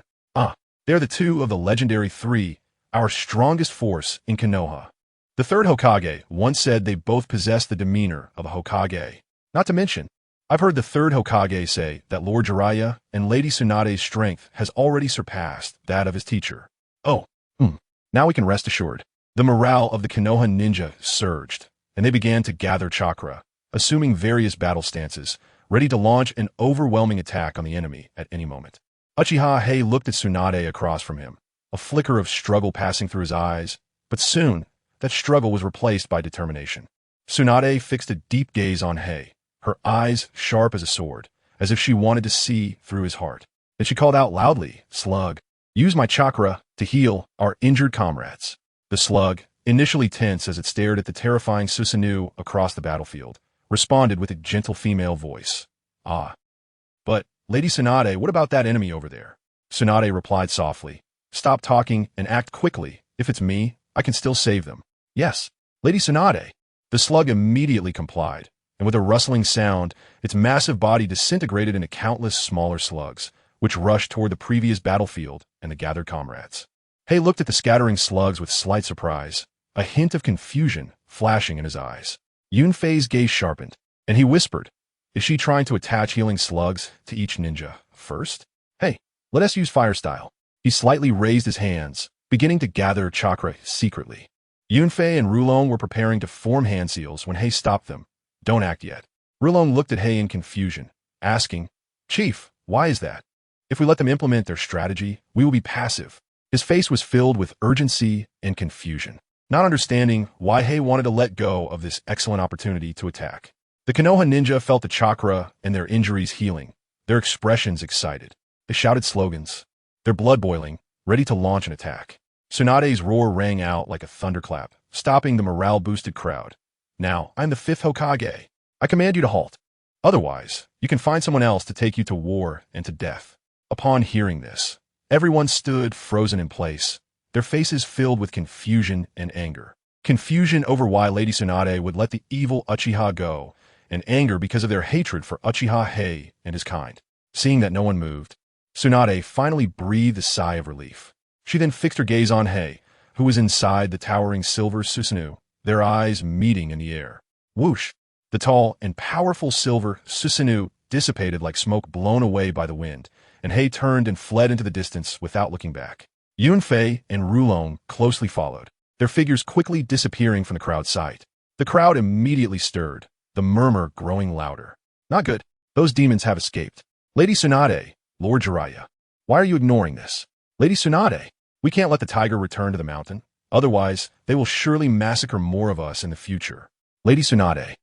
They're the two of the legendary three, our strongest force in Konoha. The third Hokage once said they both possess the demeanor of a Hokage. Not to mention, I've heard the third Hokage say that Lord Jiraiya and Lady Tsunade's strength has already surpassed that of his teacher. Now we can rest assured. The morale of the Konoha Ninja surged, and they began to gather chakra, assuming various battle stances, ready to launch an overwhelming attack on the enemy at any moment. Uchiha Hei looked at Tsunade across from him, a flicker of struggle passing through his eyes, but soon that struggle was replaced by determination. Tsunade fixed a deep gaze on Hei, her eyes sharp as a sword, as if she wanted to see through his heart. Then she called out loudly, "Slug, use my chakra to heal our injured comrades." The slug, initially tense as it stared at the terrifying Susanoo across the battlefield, responded with a gentle female voice. But, Lady Tsunade, what about that enemy over there? Tsunade replied softly, "Stop talking and act quickly. If it's me, I can still save them." "Yes, Lady Tsunade." The slug immediately complied, and with a rustling sound, its massive body disintegrated into countless smaller slugs, which rushed toward the previous battlefield and the gathered comrades. Hei looked at the scattering slugs with slight surprise, a hint of confusion flashing in his eyes. Yunfei's gaze sharpened, and he whispered, "Is she trying to attach healing slugs to each ninja first? Hey, let us use fire style." He slightly raised his hands, beginning to gather chakra secretly. Yunfei and Rulong were preparing to form hand seals when Hei stopped them. "Don't act yet." Rulong looked at Hei in confusion, asking, "Chief, why is that? If we let them implement their strategy, we will be passive." His face was filled with urgency and confusion, not understanding why Hei wanted to let go of this excellent opportunity to attack. The Konoha Ninja felt the chakra and their injuries healing, their expressions excited. They shouted slogans, their blood boiling, ready to launch an attack. Tsunade's roar rang out like a thunderclap, stopping the morale-boosted crowd. "Now, I'm the fifth Hokage. I command you to halt. Otherwise, you can find someone else to take you to war and to death." Upon hearing this, everyone stood frozen in place, their faces filled with confusion and anger. Confusion over why Lady Tsunade would let the evil Uchiha go, and anger because of their hatred for Uchiha Hei and his kind. Seeing that no one moved, Tsunade finally breathed a sigh of relief. She then fixed her gaze on Hei, who was inside the towering silver Susanoo, their eyes meeting in the air. Whoosh! The tall and powerful silver Susanoo dissipated like smoke blown away by the wind, and Hei turned and fled into the distance without looking back. Yunfei and Rulong closely followed, their figures quickly disappearing from the crowd's sight. The crowd immediately stirred, the murmur growing louder. "Not good. Those demons have escaped. Lady Tsunade, Lord Jiraiya, why are you ignoring this? Lady Tsunade, we can't let the tiger return to the mountain. Otherwise, they will surely massacre more of us in the future. Lady Tsunade,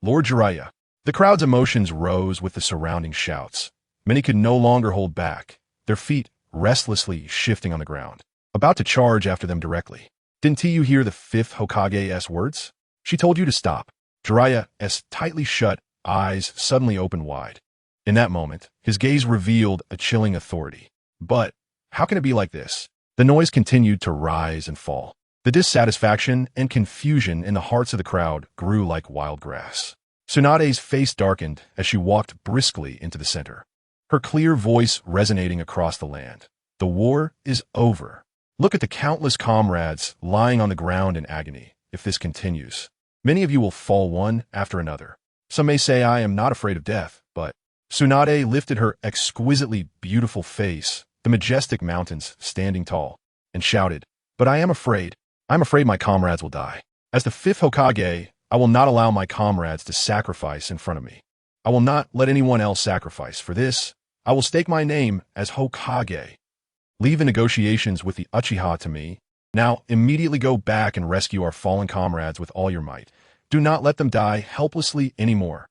Lord Jiraiya." The crowd's emotions rose with the surrounding shouts. Many could no longer hold back, their feet restlessly shifting on the ground, about to charge after them directly. "Didn't you hear the fifth Hokage's words? She told you to stop." Jiraiya's tightly shut eyes suddenly opened wide. In that moment, his gaze revealed a chilling authority. But how can it be like this? The noise continued to rise and fall. The dissatisfaction and confusion in the hearts of the crowd grew like wild grass. Tsunade's face darkened as she walked briskly into the center, her clear voice resonating across the land. "The war is over. Look at the countless comrades lying on the ground in agony. If this continues, many of you will fall one after another. Some may say I am not afraid of death, but Tsunade lifted her exquisitely beautiful face, the majestic mountains standing tall, and shouted, "But I am afraid. I'm afraid my comrades will die. As the fifth Hokage, I will not allow my comrades to sacrifice in front of me. I will not let anyone else sacrifice. For this, I will stake my name as Hokage. Leave the negotiations with the Uchiha to me. Now, immediately go back and rescue our fallen comrades with all your might. Do not let them die helplessly anymore."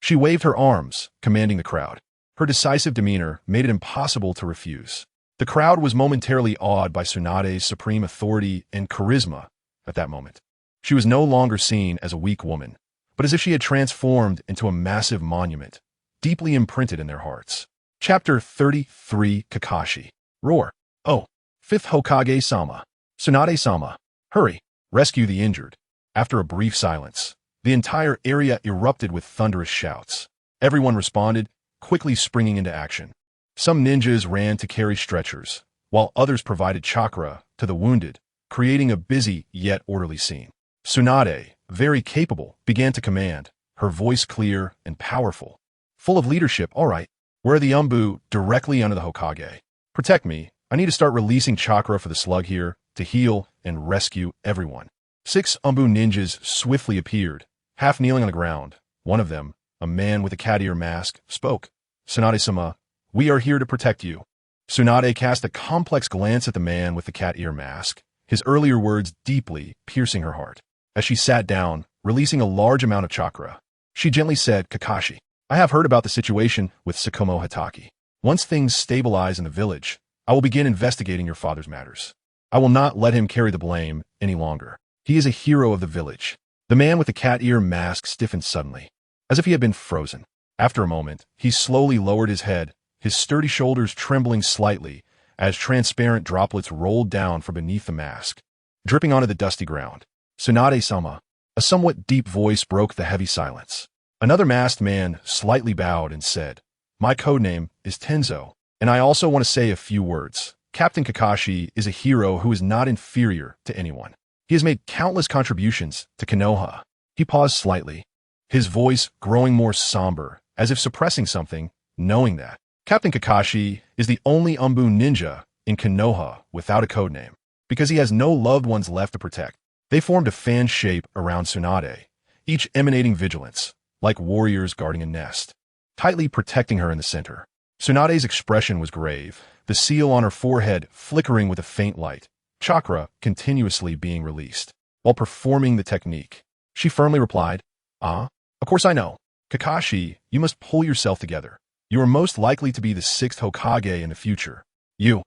She waved her arms, commanding the crowd. Her decisive demeanor made it impossible to refuse. The crowd was momentarily awed by Tsunade's supreme authority and charisma at that moment. She was no longer seen as a weak woman, but as if she had transformed into a massive monument, deeply imprinted in their hearts. Chapter 33 Kakashi. Roar. "Oh, fifth Hokage-sama. Tsunade-sama. Hurry, rescue the injured." After a brief silence, the entire area erupted with thunderous shouts. Everyone responded, quickly springing into action. Some ninjas ran to carry stretchers, while others provided chakra to the wounded, creating a busy yet orderly scene. Tsunade, very capable, began to command, her voice clear and powerful. Full of leadership. "All right, where are the Umbu directly under the Hokage? Protect me. I need to start releasing chakra for the slug here to heal and rescue everyone." 6 Umbu ninjas swiftly appeared, half kneeling on the ground. One of them, a man with a cat ear mask, spoke. "Tsunade-sama, we are here to protect you." Tsunade cast a complex glance at the man with the cat ear mask, his earlier words deeply piercing her heart. As she sat down, releasing a large amount of chakra, she gently said, "Kakashi, I have heard about the situation with Tsukumo Hatake. Once things stabilize in the village, I will begin investigating your father's matters. I will not let him carry the blame any longer. He is a hero of the village." The man with the cat ear mask stiffened suddenly, as if he had been frozen. After a moment, he slowly lowered his head, his sturdy shoulders trembling slightly as transparent droplets rolled down from beneath the mask, dripping onto the dusty ground. "Tsunade-sama." A somewhat deep voice broke the heavy silence. Another masked man slightly bowed and said, "My codename is Tenzo, and I also want to say a few words. Captain Kakashi is a hero who is not inferior to anyone. He has made countless contributions to Konoha." He paused slightly, his voice growing more somber, as if suppressing something, knowing that Captain Kakashi is the only Umbu ninja in Konoha without a codename, because he has no loved ones left to protect. They formed a fan shape around Tsunade, each emanating vigilance, like warriors guarding a nest, tightly protecting her in the center. Tsunade's expression was grave, the seal on her forehead flickering with a faint light, chakra continuously being released. While performing the technique, she firmly replied, "Ah, of course I know. Kakashi, you must pull yourself together. You are most likely to be the 6th Hokage in the future. You,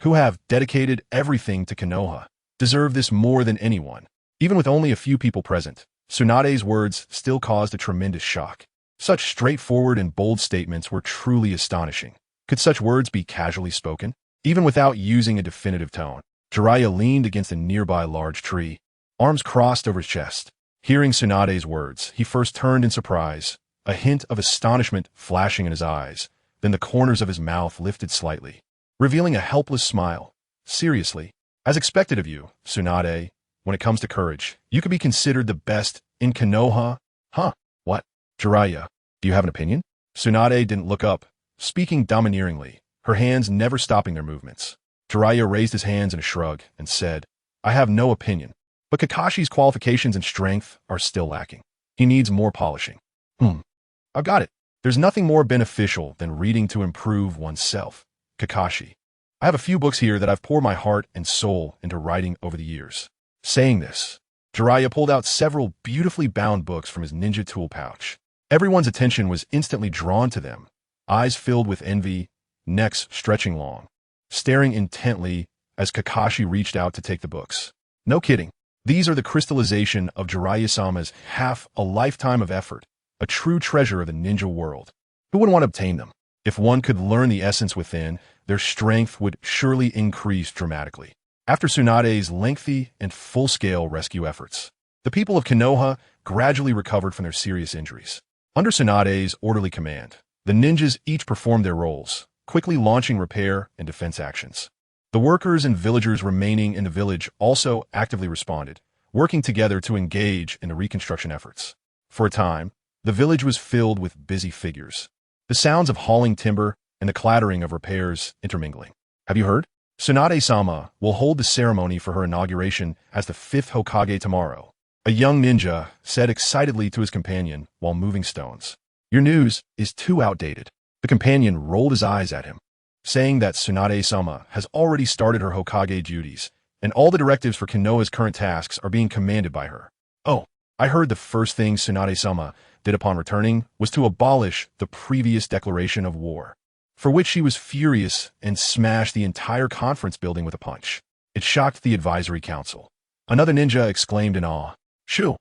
who have dedicated everything to Konoha, deserve this more than anyone." Even with only a few people present, Tsunade's words still caused a tremendous shock. Such straightforward and bold statements were truly astonishing. Could such words be casually spoken? Even without using a definitive tone, Jiraiya leaned against a nearby large tree, arms crossed over his chest. Hearing Tsunade's words, he first turned in surprise, a hint of astonishment flashing in his eyes, then the corners of his mouth lifted slightly, revealing a helpless smile. "Seriously, as expected of you, Tsunade, when it comes to courage, you could be considered the best in Konoha?" "Huh? What? Jiraiya, do you have an opinion?" Tsunade didn't look up, speaking domineeringly, her hands never stopping their movements. Jiraiya raised his hands in a shrug and said, "I have no opinion, but Kakashi's qualifications and strength are still lacking. He needs more polishing." "I've got it. There's nothing more beneficial than reading to improve oneself, Kakashi. I have a few books here that I've poured my heart and soul into writing over the years." Saying this, Jiraiya pulled out several beautifully bound books from his ninja tool pouch. Everyone's attention was instantly drawn to them, eyes filled with envy, necks stretching long, staring intently as Kakashi reached out to take the books. No kidding. These are the crystallization of Jiraiya-sama's half a lifetime of effort, a true treasure of the ninja world. Who would want to obtain them? If one could learn the essence within, their strength would surely increase dramatically. After Tsunade's lengthy and full-scale rescue efforts, the people of Konoha gradually recovered from their serious injuries. Under Tsunade's orderly command, the ninjas each performed their roles, quickly launching repair and defense actions. The workers and villagers remaining in the village also actively responded, working together to engage in the reconstruction efforts. For a time, the village was filled with busy figures. the sounds of hauling timber and the clattering of repairs intermingling. Have you heard? Tsunade-sama will hold the ceremony for her inauguration as the 5th Hokage tomorrow, a young ninja said excitedly to his companion while moving stones. Your news is too outdated. The companion rolled his eyes at him, saying that Tsunade-sama has already started her Hokage duties, and all the directives for Konoha's current tasks are being commanded by her. Oh, I heard the first thing Tsunade-sama did upon returning was to abolish the previous declaration of war, for which she was furious and smashed the entire conference building with a punch. It shocked the advisory council. Another ninja exclaimed in awe. Shoo!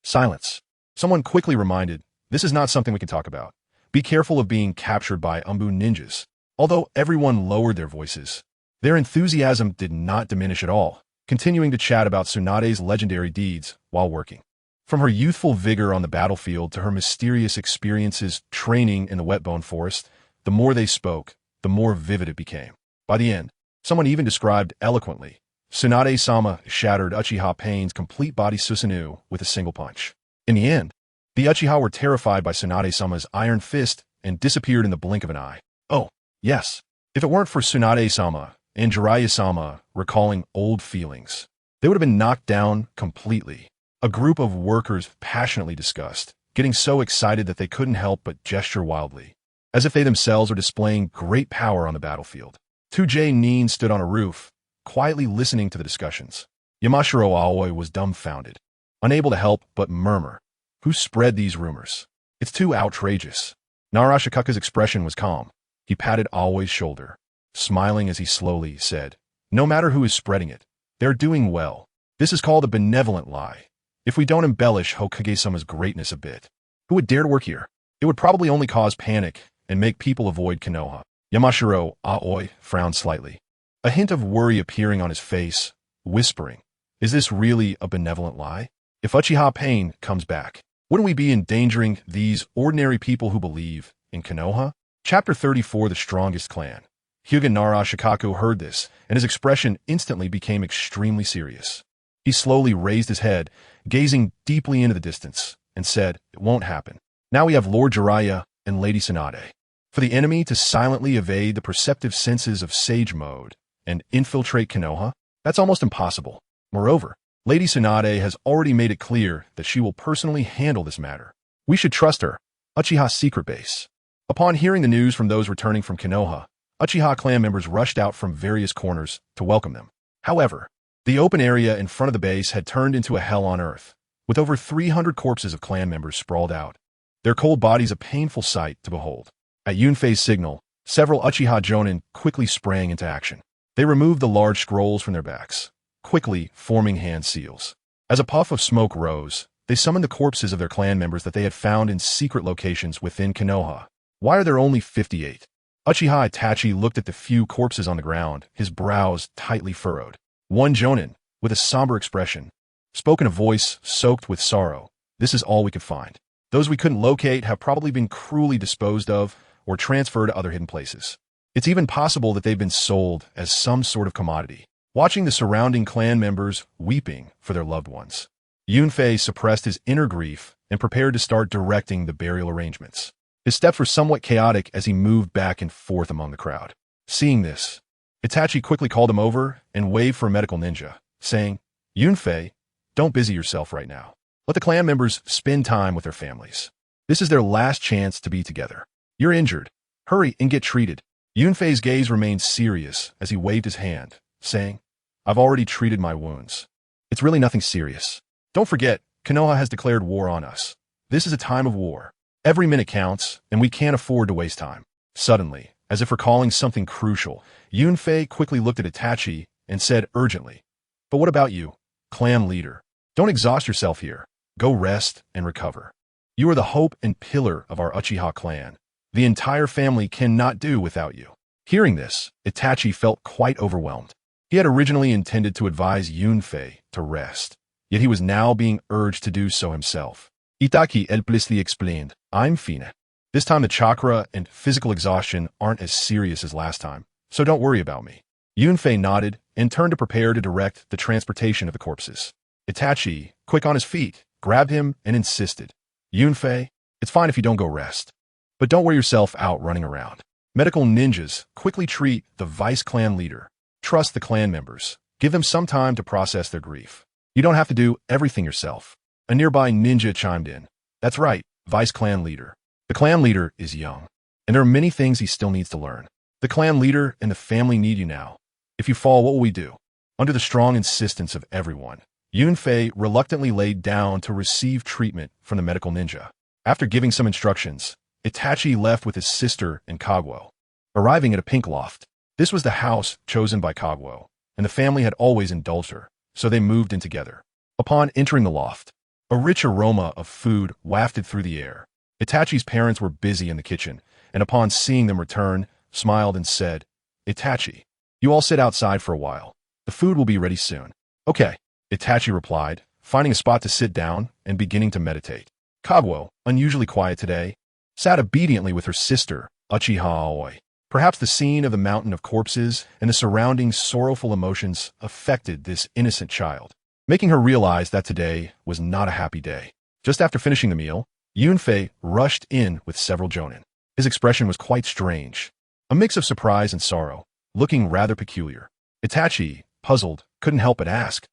Silence. Someone quickly reminded, this is not something we can talk about. Be careful of being captured by Umbu ninjas. Although everyone lowered their voices, their enthusiasm did not diminish at all, continuing to chat about Tsunade's legendary deeds while working. From her youthful vigor on the battlefield to her mysterious experiences training in the Wetbone Forest, the more they spoke, the more vivid it became. By the end, someone even described eloquently, Tsunade-sama shattered Uchiha Pain's complete body Susanoo with a single punch. In the end, the Uchiha were terrified by Tsunade-sama's iron fist and disappeared in the blink of an eye. Oh, yes. If it weren't for Tsunade-sama and Jiraiya-sama recalling old feelings, they would have been knocked down completely. A group of workers passionately discussed, getting so excited that they couldn't help but gesture wildly, as if they themselves were displaying great power on the battlefield. 2J Nin stood on a roof, quietly listening to the discussions. Yamashiro Aoi was dumbfounded, unable to help but murmur, who spread these rumors? It's too outrageous. Narashikaku's expression was calm. He patted Aoi's shoulder, smiling as he slowly said, no matter who is spreading it, they're doing well. This is called a benevolent lie. If we don't embellish Hokage-sama's greatness a bit, who would dare to work here? It would probably only cause panic and make people avoid Konoha. Yamashiro Aoi frowned slightly, a hint of worry appearing on his face, whispering, is this really a benevolent lie? If Uchiha Pain comes back, wouldn't we be endangering these ordinary people who believe in Konoha? Chapter 34 The Strongest Clan. Hyuga Narashikaku heard this, and his expression instantly became extremely serious. He slowly raised his head, gazing deeply into the distance, and said, it won't happen. Now we have Lord Jiraiya and Lady Tsunade. For the enemy to silently evade the perceptive senses of Sage Mode and infiltrate Konoha, that's almost impossible. Moreover, Lady Tsunade has already made it clear that she will personally handle this matter. We should trust her. Uchiha's secret base. Upon hearing the news from those returning from Konoha, Uchiha clan members rushed out from various corners to welcome them. However, the open area in front of the base had turned into a hell on earth, with over 300 corpses of clan members sprawled out, their cold bodies a painful sight to behold. At Yunfei's signal, several Uchiha Jonin quickly sprang into action. They removed the large scrolls from their backs, quickly forming hand seals. As a puff of smoke rose, they summoned the corpses of their clan members that they had found in secret locations within Konoha. Why are there only 58? Uchiha Itachi looked at the few corpses on the ground, his brows tightly furrowed. One Jonin, with a somber expression, spoke in a voice soaked with sorrow. This is all we could find. Those we couldn't locate have probably been cruelly disposed of or transferred to other hidden places. It's even possible that they've been sold as some sort of commodity. Watching the surrounding clan members weeping for their loved ones, Yunfei suppressed his inner grief and prepared to start directing the burial arrangements. His steps were somewhat chaotic as he moved back and forth among the crowd. Seeing this, Itachi quickly called him over and waved for a medical ninja, saying, Yunfei, don't busy yourself right now. Let the clan members spend time with their families. This is their last chance to be together. You're injured. Hurry and get treated. Yunfei's gaze remained serious as he waved his hand, saying, I've already treated my wounds. It's really nothing serious. Don't forget, Konoha has declared war on us. This is a time of war. Every minute counts, and we can't afford to waste time. Suddenly, as if recalling something crucial, Yunfei quickly looked at Itachi and said urgently, But what about you, clan leader? Don't exhaust yourself here. Go rest and recover. You are the hope and pillar of our Uchiha clan. The entire family cannot do without you. Hearing this, Itachi felt quite overwhelmed. He had originally intended to advise Yunfei to rest, yet he was now being urged to do so himself. Itachi helplessly explained, I'm fine. This time the chakra and physical exhaustion aren't as serious as last time, so don't worry about me. Yunfei nodded and turned to prepare to direct the transportation of the corpses. Itachi, quick on his feet, grabbed him and insisted, Yunfei, it's fine if you don't go rest. But don't wear yourself out running around. Medical ninjas quickly treat the vice clan leader. Trust the clan members. Give them some time to process their grief. You don't have to do everything yourself. A nearby ninja chimed in. That's right, vice clan leader. The clan leader is young, and there are many things he still needs to learn. The clan leader and the family need you now. If you fall, what will we do? Under the strong insistence of everyone, Yunfei reluctantly laid down to receive treatment from the medical ninja. After giving some instructions, Itachi left with his sister and Kaguo. Arriving at a pink loft, this was the house chosen by Kaguo, and the family had always indulged her, so they moved in together. Upon entering the loft, a rich aroma of food wafted through the air. Itachi's parents were busy in the kitchen, and upon seeing them return, smiled and said, Itachi, you all sit outside for a while. The food will be ready soon. Okay, Itachi replied, finding a spot to sit down and beginning to meditate. Kaguo, unusually quiet today, sat obediently with her sister, Uchiha Aoi. Perhaps the scene of the mountain of corpses and the surrounding sorrowful emotions affected this innocent child, making her realize that today was not a happy day. Just after finishing the meal, Yunfei rushed in with several jonin. His expression was quite strange, a mix of surprise and sorrow, looking rather peculiar. Itachi, puzzled, couldn't help but ask,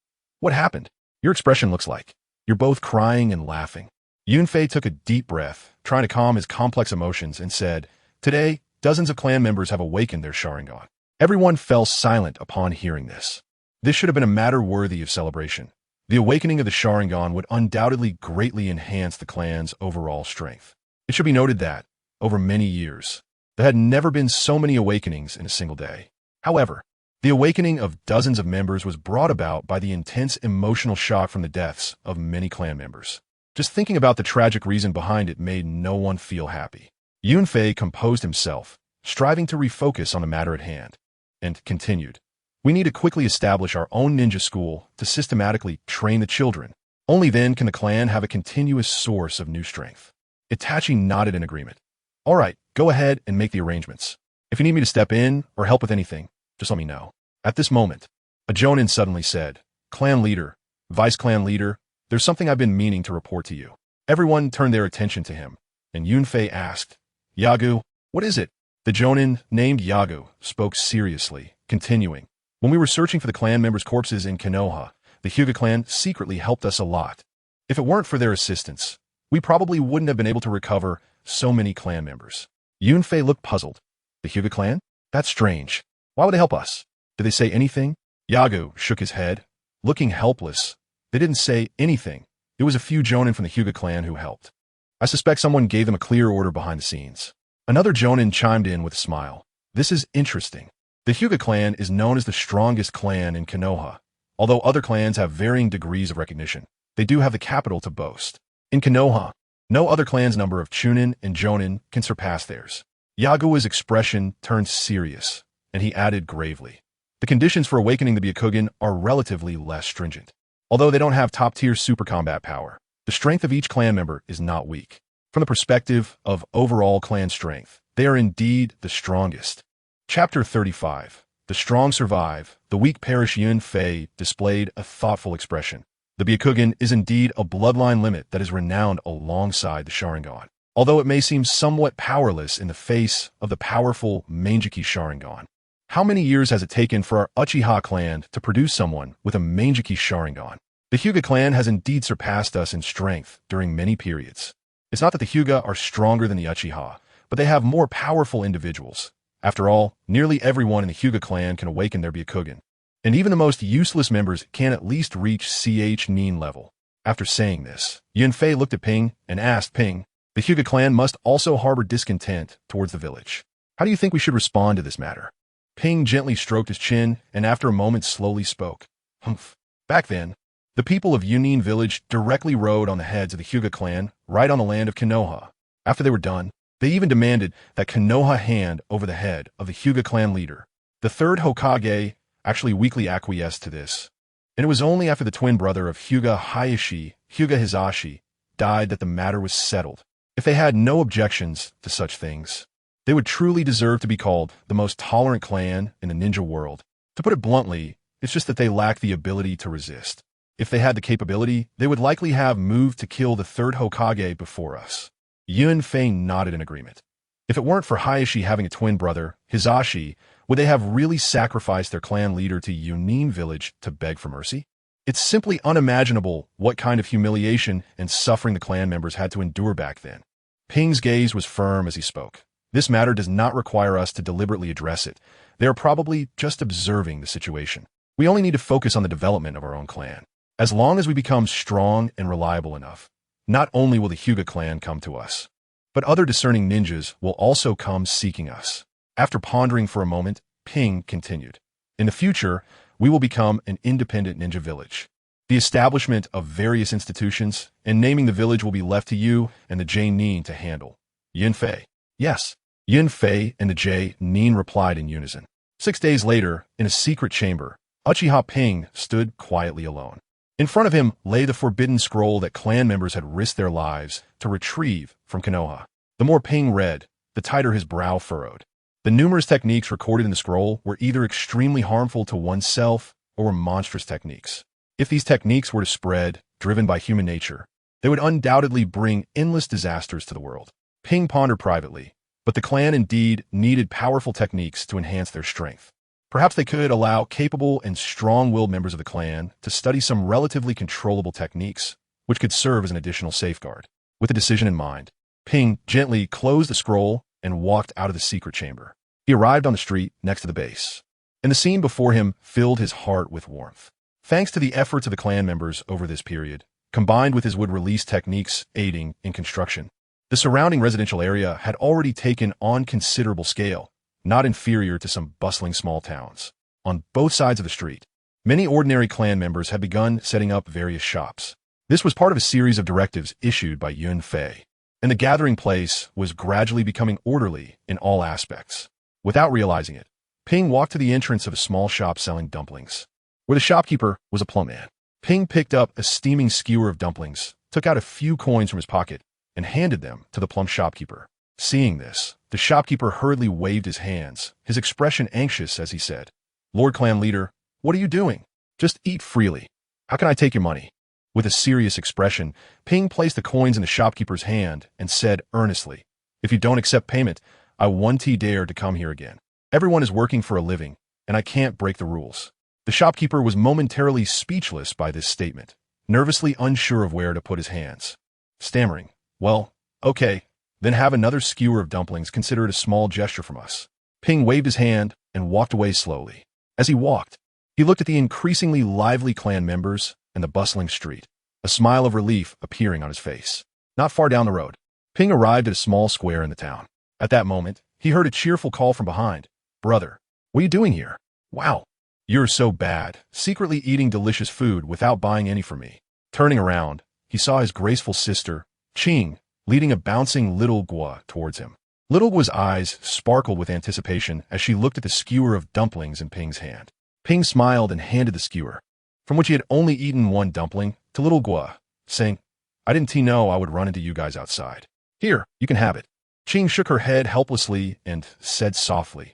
what happened? Your expression looks like you're both crying and laughing. Yunfei took a deep breath, trying to calm his complex emotions, and said, today, dozens of clan members have awakened their Sharingan. Everyone fell silent upon hearing this. This should have been a matter worthy of celebration. The awakening of the Sharingan would undoubtedly greatly enhance the clan's overall strength. It should be noted that, over many years, there had never been so many awakenings in a single day. However, the awakening of dozens of members was brought about by the intense emotional shock from the deaths of many clan members. Just thinking about the tragic reason behind it made no one feel happy. Yunfei composed himself, striving to refocus on the matter at hand, and continued. We need to quickly establish our own ninja school to systematically train the children. Only then can the clan have a continuous source of new strength. Itachi nodded in agreement. All right, go ahead and make the arrangements. If you need me to step in or help with anything, just let me know. At this moment, a jonin suddenly said, Clan leader, vice clan leader, there's something I've been meaning to report to you. Everyone turned their attention to him, and Yunfei asked, Yagu, what is it? The jonin, named Yagu, spoke seriously, continuing. When we were searching for the clan members' corpses in Konoha, the Hyuga clan secretly helped us a lot. If it weren't for their assistance, we probably wouldn't have been able to recover so many clan members. Yunfei looked puzzled. The Hyuga clan? That's strange. Why would they help us? Did they say anything? Yagu shook his head, looking helpless. They didn't say anything. It was a few jonin from the Hyuga clan who helped. I suspect someone gave them a clear order behind the scenes. Another jonin chimed in with a smile. This is interesting. The Hyuga clan is known as the strongest clan in Konoha. Although other clans have varying degrees of recognition, they do have the capital to boast. In Konoha, no other clan's number of chunin and jonin can surpass theirs. Yagu's expression turned serious, and he added gravely, the conditions for awakening the Byakugan are relatively less stringent. Although they don't have top-tier super combat power, the strength of each clan member is not weak. From the perspective of overall clan strength, they are indeed the strongest. Chapter 35. The strong survive. The weak perish. Yunfei displayed a thoughtful expression. The Byakugan is indeed a bloodline limit that is renowned alongside the Sharingan, although it may seem somewhat powerless in the face of the powerful Mangekyou Sharingan. How many years has it taken for our Uchiha clan to produce someone with a Mangekyou Sharingan? The Hyuga clan has indeed surpassed us in strength during many periods. It's not that the Hyuga are stronger than the Uchiha, but they have more powerful individuals. After all, nearly everyone in the Hyuga clan can awaken their Byakugan, and even the most useless members can at least reach CH Nin level. After saying this, Yunfei looked at Ping and asked Ping, the Hyuga clan must also harbor discontent towards the village. How do you think we should respond to this matter? Ping gently stroked his chin and after a moment slowly spoke. Humph. Back then, the people of Yunin village directly rode on the heads of the Hyuga clan right on the land of Konoha. After they were done, they even demanded that Konoha hand over the head of the Hyuga clan leader. The third Hokage actually weakly acquiesced to this, and it was only after the twin brother of Hyuga Hizashi, Hyuga Hizashi, died that the matter was settled. If they had no objections to such things, they would truly deserve to be called the most tolerant clan in the ninja world. To put it bluntly, it's just that they lack the ability to resist. If they had the capability, they would likely have moved to kill the third Hokage before us. Yunfei nodded in agreement. If it weren't for Hizashi having a twin brother, Hizashi, would they have really sacrificed their clan leader to Yunin village to beg for mercy? It's simply unimaginable what kind of humiliation and suffering the clan members had to endure back then. Ping's gaze was firm as he spoke. This matter does not require us to deliberately address it. They are probably just observing the situation. We only need to focus on the development of our own clan. As long as we become strong and reliable enough, not only will the Hyuga clan come to us, but other discerning ninjas will also come seeking us. After pondering for a moment, Ping continued. In the future, we will become an independent ninja village. The establishment of various institutions and naming the village will be left to you and the J-Nin to handle. Yin Fei. Yes. Yin Fei and the J-Nin replied in unison. 6 days later, in a secret chamber, Uchiha Ping stood quietly alone. In front of him lay the forbidden scroll that clan members had risked their lives to retrieve from Konoha. The more Ping read, the tighter his brow furrowed. The numerous techniques recorded in the scroll were either extremely harmful to oneself or were monstrous techniques. If these techniques were to spread, driven by human nature, they would undoubtedly bring endless disasters to the world. Ping pondered privately, but the clan indeed needed powerful techniques to enhance their strength. Perhaps they could allow capable and strong-willed members of the clan to study some relatively controllable techniques, which could serve as an additional safeguard. With the decision in mind, Ping gently closed the scroll and walked out of the secret chamber. He arrived on the street next to the base, and the scene before him filled his heart with warmth. Thanks to the efforts of the clan members over this period, combined with his wood-release techniques aiding in construction, the surrounding residential area had already taken on considerable scale, not inferior to some bustling small towns. On both sides of the street, many ordinary clan members had begun setting up various shops. This was part of a series of directives issued by Yin Fei, and the gathering place was gradually becoming orderly in all aspects. Without realizing it, Ping walked to the entrance of a small shop selling dumplings, where the shopkeeper was a plump man. Ping picked up a steaming skewer of dumplings, took out a few coins from his pocket, and handed them to the plump shopkeeper. Seeing this, the shopkeeper hurriedly waved his hands, his expression anxious as he said, "Lord Clan Leader, what are you doing? Just eat freely. How can I take your money?" With a serious expression, Ping placed the coins in the shopkeeper's hand and said earnestly, "If you don't accept payment, I won't dare to come here again. Everyone is working for a living, and I can't break the rules." The shopkeeper was momentarily speechless by this statement, nervously unsure of where to put his hands. Stammering, "Well, okay, then have another skewer of dumplings. Consider it a small gesture from us." Ping waved his hand and walked away slowly. As he walked, he looked at the increasingly lively clan members and the bustling street, a smile of relief appearing on his face. Not far down the road, Ping arrived at a small square in the town. At that moment, he heard a cheerful call from behind. "Brother, what are you doing here? Wow, you're so bad, secretly eating delicious food without buying any for me." Turning around, he saw his graceful sister, Ching, leading a bouncing little Gua towards him. Little Gua's eyes sparkled with anticipation as she looked at the skewer of dumplings in Ping's hand. Ping smiled and handed the skewer, from which he had only eaten one dumpling, to little Gua, saying, "I didn't know I would run into you guys outside. Here, you can have it." Ching shook her head helplessly and said softly,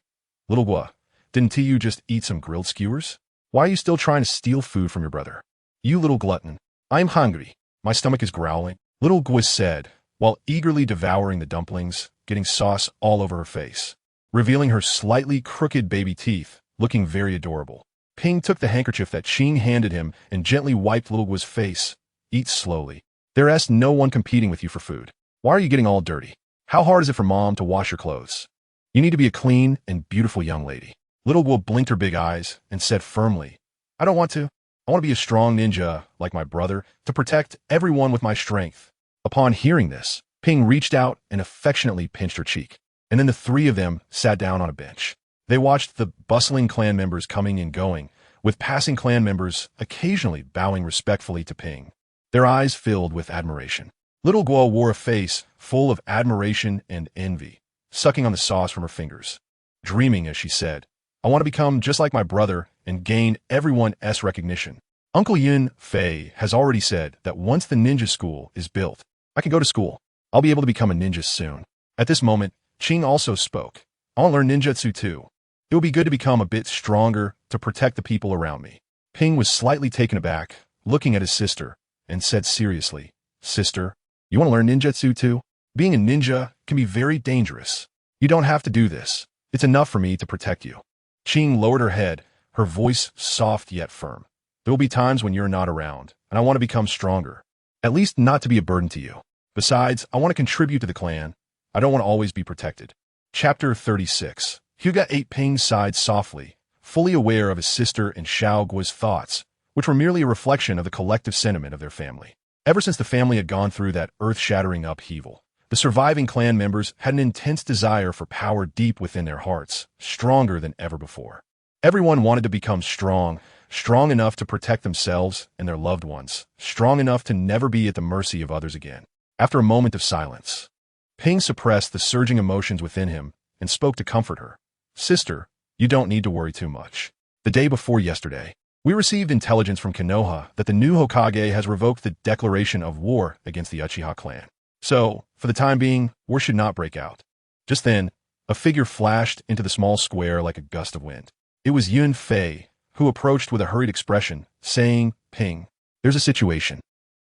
"Little Gua, didn't you just eat some grilled skewers? Why are you still trying to steal food from your brother? You little glutton. I'm hungry. My stomach is growling," little Gua said, while eagerly devouring the dumplings, getting sauce all over her face, revealing her slightly crooked baby teeth, looking very adorable. Ping took the handkerchief that Ching handed him and gently wiped little Gua's face. "Eat slowly. There's no one competing with you for food. Why are you getting all dirty? How hard is it for Mom to wash your clothes? You need to be a clean and beautiful young lady." Little Gua blinked her big eyes and said firmly, "I don't want to. I want to be a strong ninja, like my brother, to protect everyone with my strength." Upon hearing this, Ping reached out and affectionately pinched her cheek, and then the three of them sat down on a bench. They watched the bustling clan members coming and going, with passing clan members occasionally bowing respectfully to Ping. Their eyes filled with admiration. Little Gua wore a face full of admiration and envy, sucking on the sauce from her fingers, dreaming as she said, "I want to become just like my brother and gain everyone's recognition. Uncle Yin Fei has already said that once the ninja school is built, I can go to school. I'll be able to become a ninja soon." At this moment, Ching also spoke. "I want to learn ninjutsu too. It will be good to become a bit stronger to protect the people around me." Ping was slightly taken aback, looking at his sister, and said seriously, "Sister, you want to learn ninjutsu too? Being a ninja can be very dangerous. You don't have to do this. It's enough for me to protect you. Ching lowered her head, her voice soft yet firm. There will be times when you're not around, and I want to become stronger. At least not to be a burden to you. Besides, I want to contribute to the clan. I don't want to always be protected. Chapter 36. Hyuga ate Ping's side softly, fully aware of his sister and Xiao Guo's thoughts, which were merely a reflection of the collective sentiment of their family. Ever since the family had gone through that earth-shattering upheaval, the surviving clan members had an intense desire for power deep within their hearts, stronger than ever before. Everyone wanted to become strong enough to protect themselves and their loved ones, strong enough to never be at the mercy of others again. After a moment of silence, Ping suppressed the surging emotions within him and spoke to comfort her. Sister, you don't need to worry too much. The day before yesterday, we received intelligence from Konoha that the new Hokage has revoked the declaration of war against the Uchiha clan. So, for the time being, war should not break out. Just then, a figure flashed into the small square like a gust of wind. It was Yun Fei, who approached with a hurried expression, saying, Ping, there's a situation.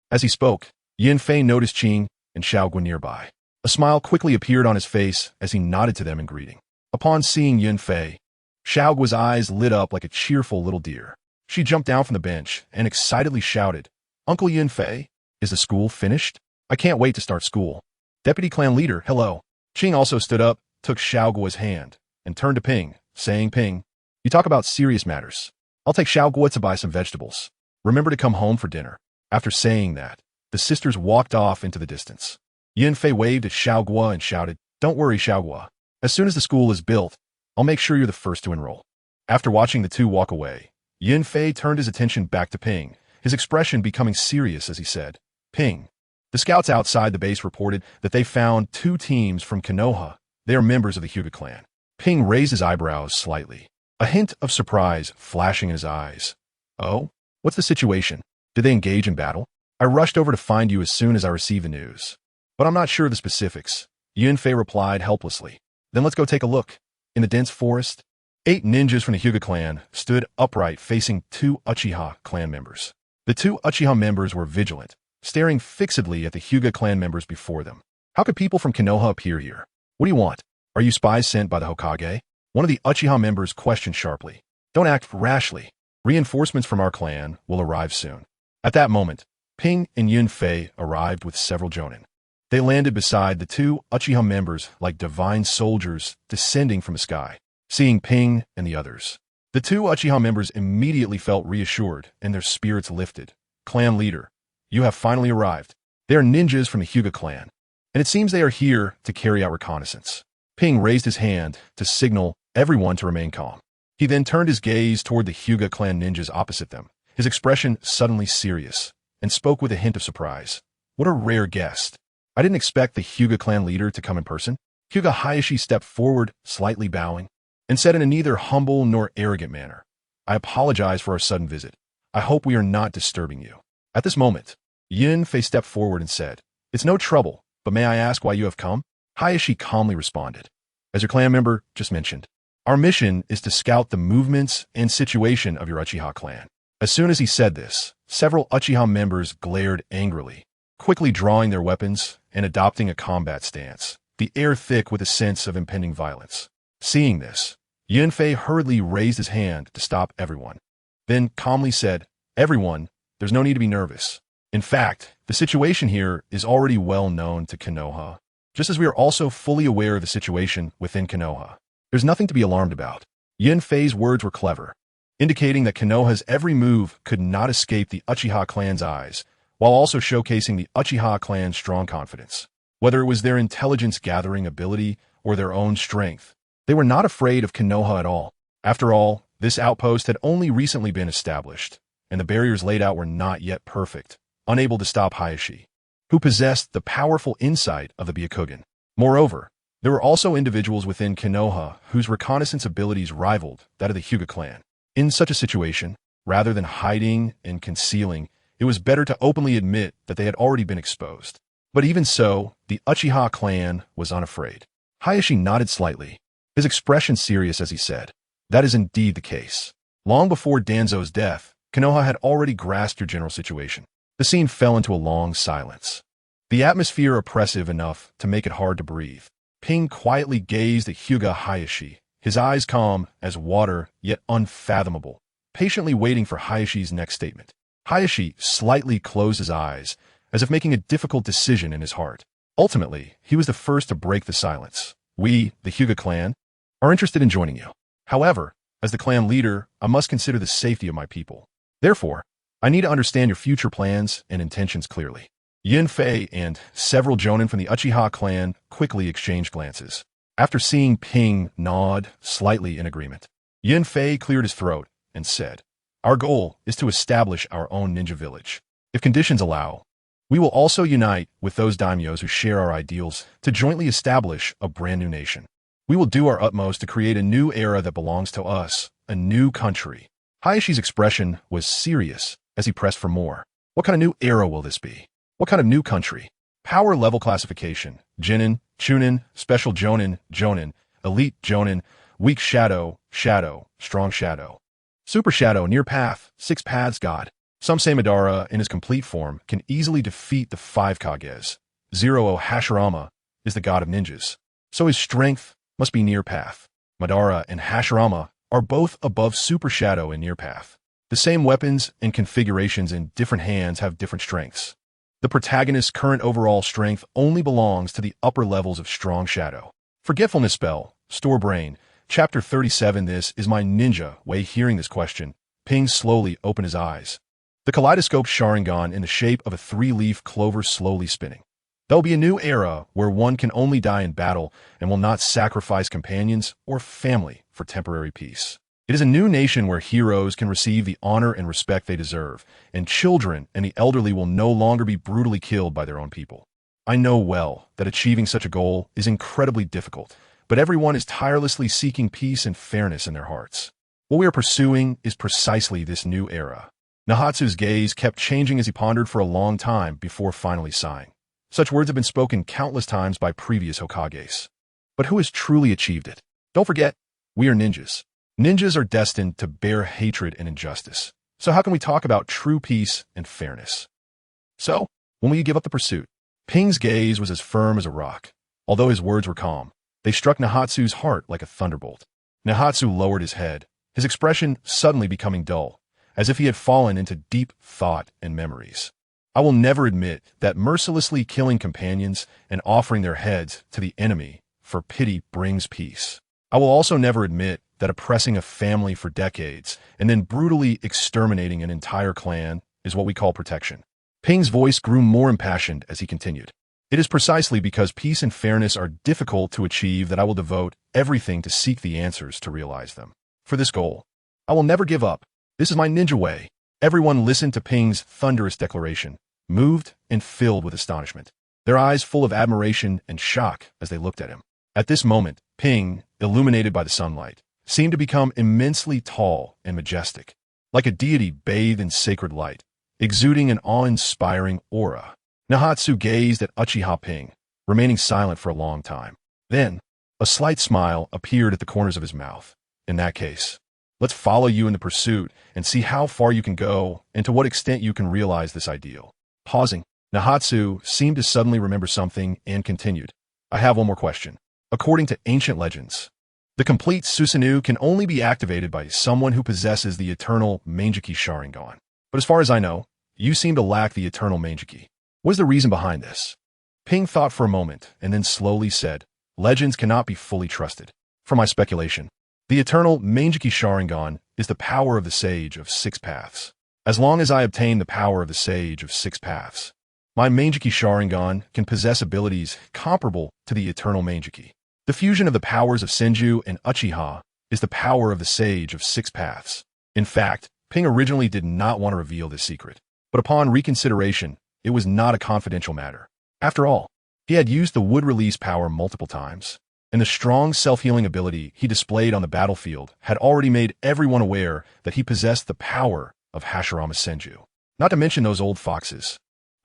As he spoke, Yun Fei noticed Qing and Xiao Guo nearby. A smile quickly appeared on his face as he nodded to them in greeting. Upon seeing Yun Fei, Xiao Guo's eyes lit up like a cheerful little deer. She jumped down from the bench and excitedly shouted, Uncle Yun Fei, is the school finished? I can't wait to start school. Deputy Clan Leader, hello. Qing also stood up, took Xiao Guo's hand, and turned to Ping, saying, Ping, you talk about serious matters. I'll take Xiao Guo to buy some vegetables. Remember to come home for dinner. After saying that, the sisters walked off into the distance. Yun Fei waved at Xiao Guo and shouted, Don't worry, Xiao Guo. As soon as the school is built, I'll make sure you're the first to enroll. After watching the two walk away, Yun Fei turned his attention back to Ping, his expression becoming serious as he said, Ping. The scouts outside the base reported that they found 2 teams from Konoha. They are members of the Hyuga clan. Ping raised his eyebrows slightly, a hint of surprise flashing in his eyes. Oh? What's the situation? Did they engage in battle? I rushed over to find you as soon as I received the news. But I'm not sure of the specifics. Yun Fei replied helplessly. Then let's go take a look. In the dense forest, 8 ninjas from the Hyuga clan stood upright facing 2 Uchiha clan members. The 2 Uchiha members were vigilant, staring fixedly at the Hyuga clan members before them. How could people from Konoha appear here? What do you want? Are you spies sent by the Hokage? One of the Uchiha members questioned sharply. Don't act rashly. Reinforcements from our clan will arrive soon. At that moment, Ping and Yun Fei arrived with several jonin. They landed beside the 2 Uchiha members like divine soldiers descending from the sky. Seeing Ping and the others, the 2 Uchiha members immediately felt reassured and their spirits lifted. Clan leader, you have finally arrived. They are ninjas from the Hyuga clan, and it seems they are here to carry out reconnaissance. Ping raised his hand to signal everyone to remain calm. He then turned his gaze toward the Hyuga clan ninjas opposite them, his expression suddenly serious, and spoke with a hint of surprise. What a rare guest. I didn't expect the Hyuga clan leader to come in person. Hyuga Hayashi stepped forward, slightly bowing, and said in a neither humble nor arrogant manner, I apologize for our sudden visit. I hope we are not disturbing you. At this moment, Yun Fei stepped forward and said, It's no trouble, but may I ask why you have come? Hayashi calmly responded, As your clan member just mentioned, our mission is to scout the movements and situation of your Uchiha clan. As soon as he said this, several Uchiha members glared angrily, quickly drawing their weapons and adopting a combat stance, the air thick with a sense of impending violence. Seeing this, Yun Fei hurriedly raised his hand to stop everyone, then calmly said, Everyone, there's no need to be nervous. In fact, the situation here is already well known to Konoha, just as we are also fully aware of the situation within Konoha. There's nothing to be alarmed about. Yun Fei's words were clever, indicating that Konoha's every move could not escape the Uchiha clan's eyes, while also showcasing the Uchiha clan's strong confidence. Whether it was their intelligence-gathering ability or their own strength, they were not afraid of Konoha at all. After all, this outpost had only recently been established, and the barriers laid out were not yet perfect, unable to stop Hayashi, who possessed the powerful insight of the Byakugan. Moreover, there were also individuals within Konoha whose reconnaissance abilities rivaled that of the Hyuga clan. In such a situation, rather than hiding and concealing, it was better to openly admit that they had already been exposed. But even so, the Uchiha clan was unafraid. Hayashi nodded slightly, his expression serious as he said, That is indeed the case. Long before Danzo's death, Konoha had already grasped your general situation. The scene fell into a long silence, the atmosphere oppressive enough to make it hard to breathe. Ping quietly gazed at Hyuga Hayashi, his eyes calm as water, yet unfathomable, patiently waiting for Hayashi's next statement. Hayashi slightly closed his eyes, as if making a difficult decision in his heart. Ultimately, he was the first to break the silence. We, the Hyuga clan, are interested in joining you. However, as the clan leader, I must consider the safety of my people. Therefore, I need to understand your future plans and intentions clearly. Yin Fei and several jonin from the Uchiha clan quickly exchanged glances. After seeing Ping nod slightly in agreement, Yin Fei cleared his throat and said, "Our goal is to establish our own ninja village. If conditions allow, we will also unite with those daimyos who share our ideals to jointly establish a brand new nation. We will do our utmost to create a new era that belongs to us, a new country." Hayashi's expression was serious as he pressed for more. What kind of new era will this be? What kind of new country? Power level classification: Jinin, Chunin, Special Jonin, Jonin, Elite Jonin, Weak Shadow, Shadow, Strong Shadow. Super Shadow, Near Path, Six Paths God. Some say Madara, in his complete form, can easily defeat the 5 Kages. Zero Hashirama is the god of ninjas, so his strength must be Near Path. Madara and Hashirama are both above Super Shadow and Near Path. The same weapons and configurations in different hands have different strengths. The protagonist's current overall strength only belongs to the upper levels of Strong Shadow. Forgetfulness Spell, Store Brain, Chapter 37. This is my ninja way. Hearing this question, Ping slowly opened his eyes. The kaleidoscope Sharingan in the shape of a 3-leaf clover slowly spinning. There will be a new era where one can only die in battle and will not sacrifice companions or family for temporary peace. It is a new nation where heroes can receive the honor and respect they deserve, and children and the elderly will no longer be brutally killed by their own people. I know well that achieving such a goal is incredibly difficult, but everyone is tirelessly seeking peace and fairness in their hearts. What we are pursuing is precisely this new era. Nahatsu's gaze kept changing as he pondered for a long time before finally sighing. Such words have been spoken countless times by previous Hokages. But who has truly achieved it? Don't forget, we are ninjas. Ninjas are destined to bear hatred and injustice. So how can we talk about true peace and fairness? So, when will you give up the pursuit? Ping's gaze was as firm as a rock. Although his words were calm, they struck Nahatsu's heart like a thunderbolt. Nahatsu lowered his head, his expression suddenly becoming dull, as if he had fallen into deep thought and memories. I will never admit that mercilessly killing companions and offering their heads to the enemy for pity brings peace. I will also never admit that oppressing a family for decades and then brutally exterminating an entire clan is what we call protection. Ping's voice grew more impassioned as he continued. It is precisely because peace and fairness are difficult to achieve that I will devote everything to seek the answers to realize them. For this goal, I will never give up. This is my ninja way. Everyone listened to Ping's thunderous declaration, moved and filled with astonishment, their eyes full of admiration and shock as they looked at him. At this moment, Ping, illuminated by the sunlight, seemed to become immensely tall and majestic, like a deity bathed in sacred light, exuding an awe-inspiring aura. Nahatsu gazed at Uchiha Ping, remaining silent for a long time. Then, a slight smile appeared at the corners of his mouth. In that case, let's follow you in the pursuit and see how far you can go and to what extent you can realize this ideal. Pausing, Nahatsu seemed to suddenly remember something and continued. I have one more question. According to ancient legends, the complete Susanoo can only be activated by someone who possesses the eternal Mangeki Sharingan. But as far as I know, you seem to lack the eternal Mangeki. What is the reason behind this? Ping thought for a moment and then slowly said, legends cannot be fully trusted. For my speculation, the eternal Mangeki Sharingan is the power of the Sage of 6 Paths. As long as I obtain the power of the Sage of 6 Paths, my Mangeki Sharingan can possess abilities comparable to the eternal Mangeki. The fusion of the powers of Senju and Uchiha is the power of the Sage of 6 Paths. In fact, Ping originally did not want to reveal this secret, but upon reconsideration, it was not a confidential matter. After all, he had used the wood release power multiple times, and the strong self-healing ability he displayed on the battlefield had already made everyone aware that he possessed the power of Hashirama Senju. Not to mention those old foxes.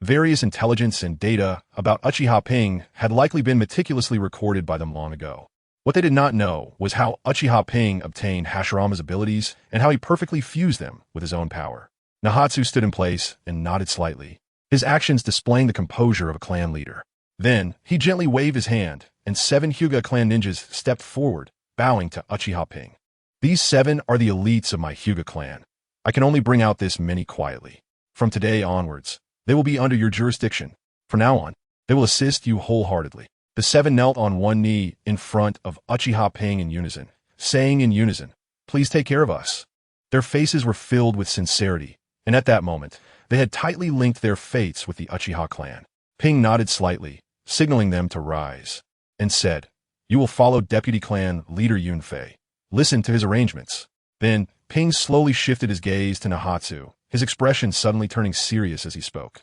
Various intelligence and data about Uchiha Ping had likely been meticulously recorded by them long ago. What they did not know was how Uchiha Ping obtained Hashirama's abilities and how he perfectly fused them with his own power. Nahatsu stood in place and nodded slightly, his actions displaying the composure of a clan leader. Then, he gently waved his hand, and 7 Hyuga clan ninjas stepped forward, bowing to Uchiha Ping. These 7 are the elites of my Hyuga clan. I can only bring out this many quietly. From today onwards, they will be under your jurisdiction. From now on, they will assist you wholeheartedly. The 7 knelt on one knee in front of Uchiha Ping in unison, saying in unison, "Please take care of us." Their faces were filled with sincerity, and at that moment, they had tightly linked their fates with the Uchiha clan. Ping nodded slightly, signaling them to rise, and said, "You will follow Deputy Clan Leader Yunfei. Listen to his arrangements." Then, Ping slowly shifted his gaze to Nahatsu, his expression suddenly turning serious as he spoke.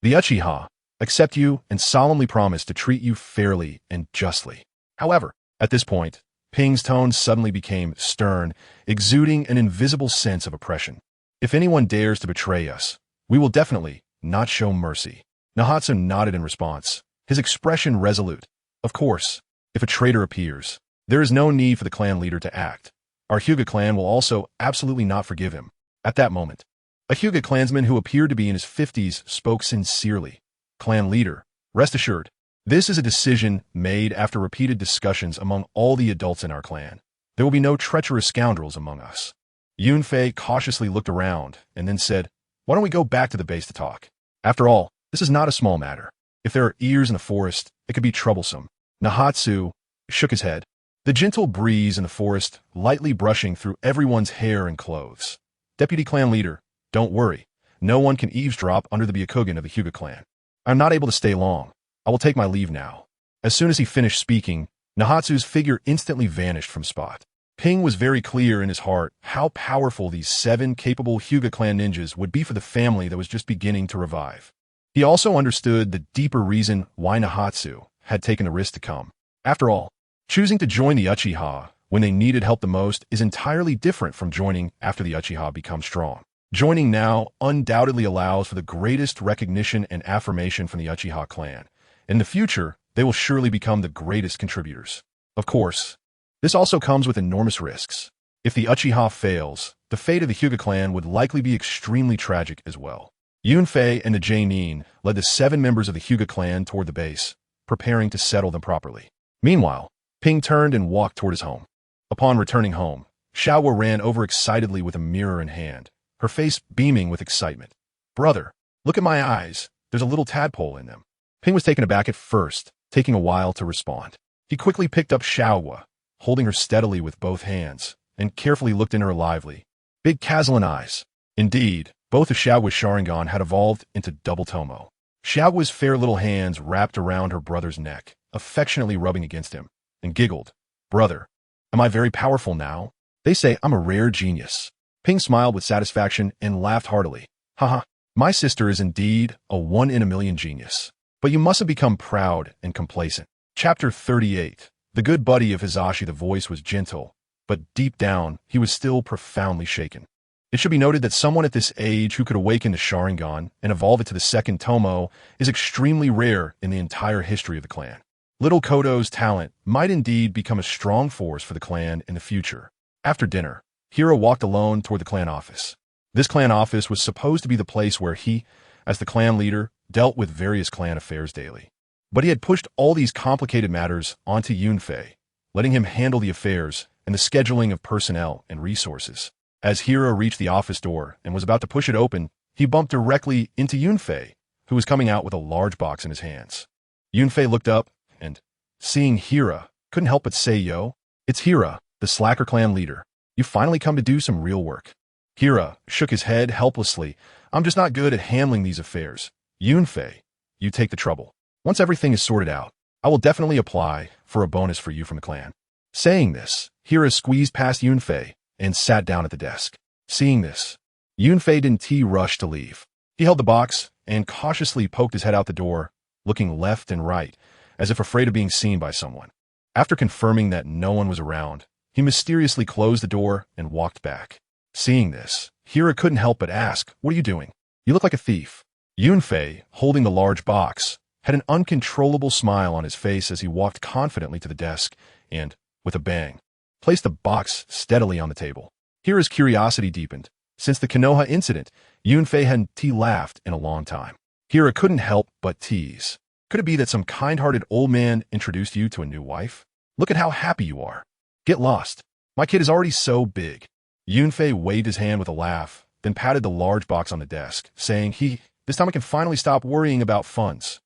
"The Uchiha accept you and solemnly promise to treat you fairly and justly." However, at this point, Ping's tone suddenly became stern, exuding an invisible sense of oppression. "If anyone dares to betray us, we will definitely not show mercy." Nahatsu nodded in response, his expression resolute. "Of course, if a traitor appears, there is no need for the clan leader to act. Our Hyuga clan will also absolutely not forgive him." At that moment, a Hyuga clansman who appeared to be in his 50s spoke sincerely. "Clan leader, rest assured, this is a decision made after repeated discussions among all the adults in our clan. There will be no treacherous scoundrels among us." Yunfei cautiously looked around and then said, "Why don't we go back to the base to talk? After all, this is not a small matter. If there are ears in the forest, it could be troublesome." Nahatsu shook his head, the gentle breeze in the forest lightly brushing through everyone's hair and clothes. "Deputy Clan Leader, don't worry. No one can eavesdrop under the Byakugan of the Hyuga clan. I'm not able to stay long. I will take my leave now." As soon as he finished speaking, Nahatsu's figure instantly vanished from spot. Ping was very clear in his heart how powerful these 7 capable Hyuga clan ninjas would be for the family that was just beginning to revive. He also understood the deeper reason why Nahatsu had taken the risk to come. After all, choosing to join the Uchiha when they needed help the most is entirely different from joining after the Uchiha become strong. Joining now undoubtedly allows for the greatest recognition and affirmation from the Uchiha clan. In the future, they will surely become the greatest contributors. Of course, this also comes with enormous risks. If the Uchiha fails, the fate of the Hyuga clan would likely be extremely tragic as well. Yunfei and the Jainin led the 7 members of the Hyuga clan toward the base, preparing to settle them properly. Meanwhile, Ping turned and walked toward his home. Upon returning home, Xiaowa ran over excitedly with a mirror in hand, her face beaming with excitement. "Brother, look at my eyes. There's a little tadpole in them." Ping was taken aback at first, taking a while to respond. He quickly picked up Xiaowa, holding her steadily with both hands, and carefully looked in her lively, big Kazlan eyes. Indeed, both of Xiaowa's Sharingan had evolved into double Tomo. Xiaowa's fair little hands wrapped around her brother's neck, affectionately rubbing against him, and giggled. "Brother, am I very powerful now? They say I'm a rare genius." Ping smiled with satisfaction and laughed heartily. "Haha, my sister is indeed a 1 in a million genius. But you mustn't become proud and complacent." Chapter 38. The good buddy of Hizashi. The voice was gentle, but deep down, he was still profoundly shaken. It should be noted that someone at this age who could awaken the Sharingan and evolve it to the second Tomo is extremely rare in the entire history of the clan. Little Kodo's talent might indeed become a strong force for the clan in the future. After dinner, Hira walked alone toward the clan office. This clan office was supposed to be the place where he, as the clan leader, dealt with various clan affairs daily. But he had pushed all these complicated matters onto Yunfei, letting him handle the affairs and the scheduling of personnel and resources. As Hira reached the office door and was about to push it open, he bumped directly into Yunfei, who was coming out with a large box in his hands. Yunfei looked up and, seeing Hira, couldn't help but say, "Yo, it's Hira, the Slacker clan leader. You finally come to do some real work." Hira shook his head helplessly. "I'm just not good at handling these affairs. Yunfei, you take the trouble. Once everything is sorted out, I will definitely apply for a bonus for you from the clan." Saying this, Hira squeezed past Yunfei and sat down at the desk. Seeing this, Yunfei didn't rush to leave. He held the box and cautiously poked his head out the door, looking left and right, as if afraid of being seen by someone. After confirming that no one was around, he mysteriously closed the door and walked back. Seeing this, Hira couldn't help but ask, "What are you doing? You look like a thief." Yunfei, holding the large box, had an uncontrollable smile on his face as he walked confidently to the desk and, with a bang, placed the box steadily on the table. Hira's curiosity deepened. Since the Konoha incident, Yunfei hadn't laughed in a long time. Hira couldn't help but tease. Could it be that some kind-hearted old man introduced you to a new wife? Look at how happy you are. Get lost. My kid is already so big. Yunfei waved his hand with a laugh, then patted the large box on the desk, saying, this time I can finally stop worrying about funds.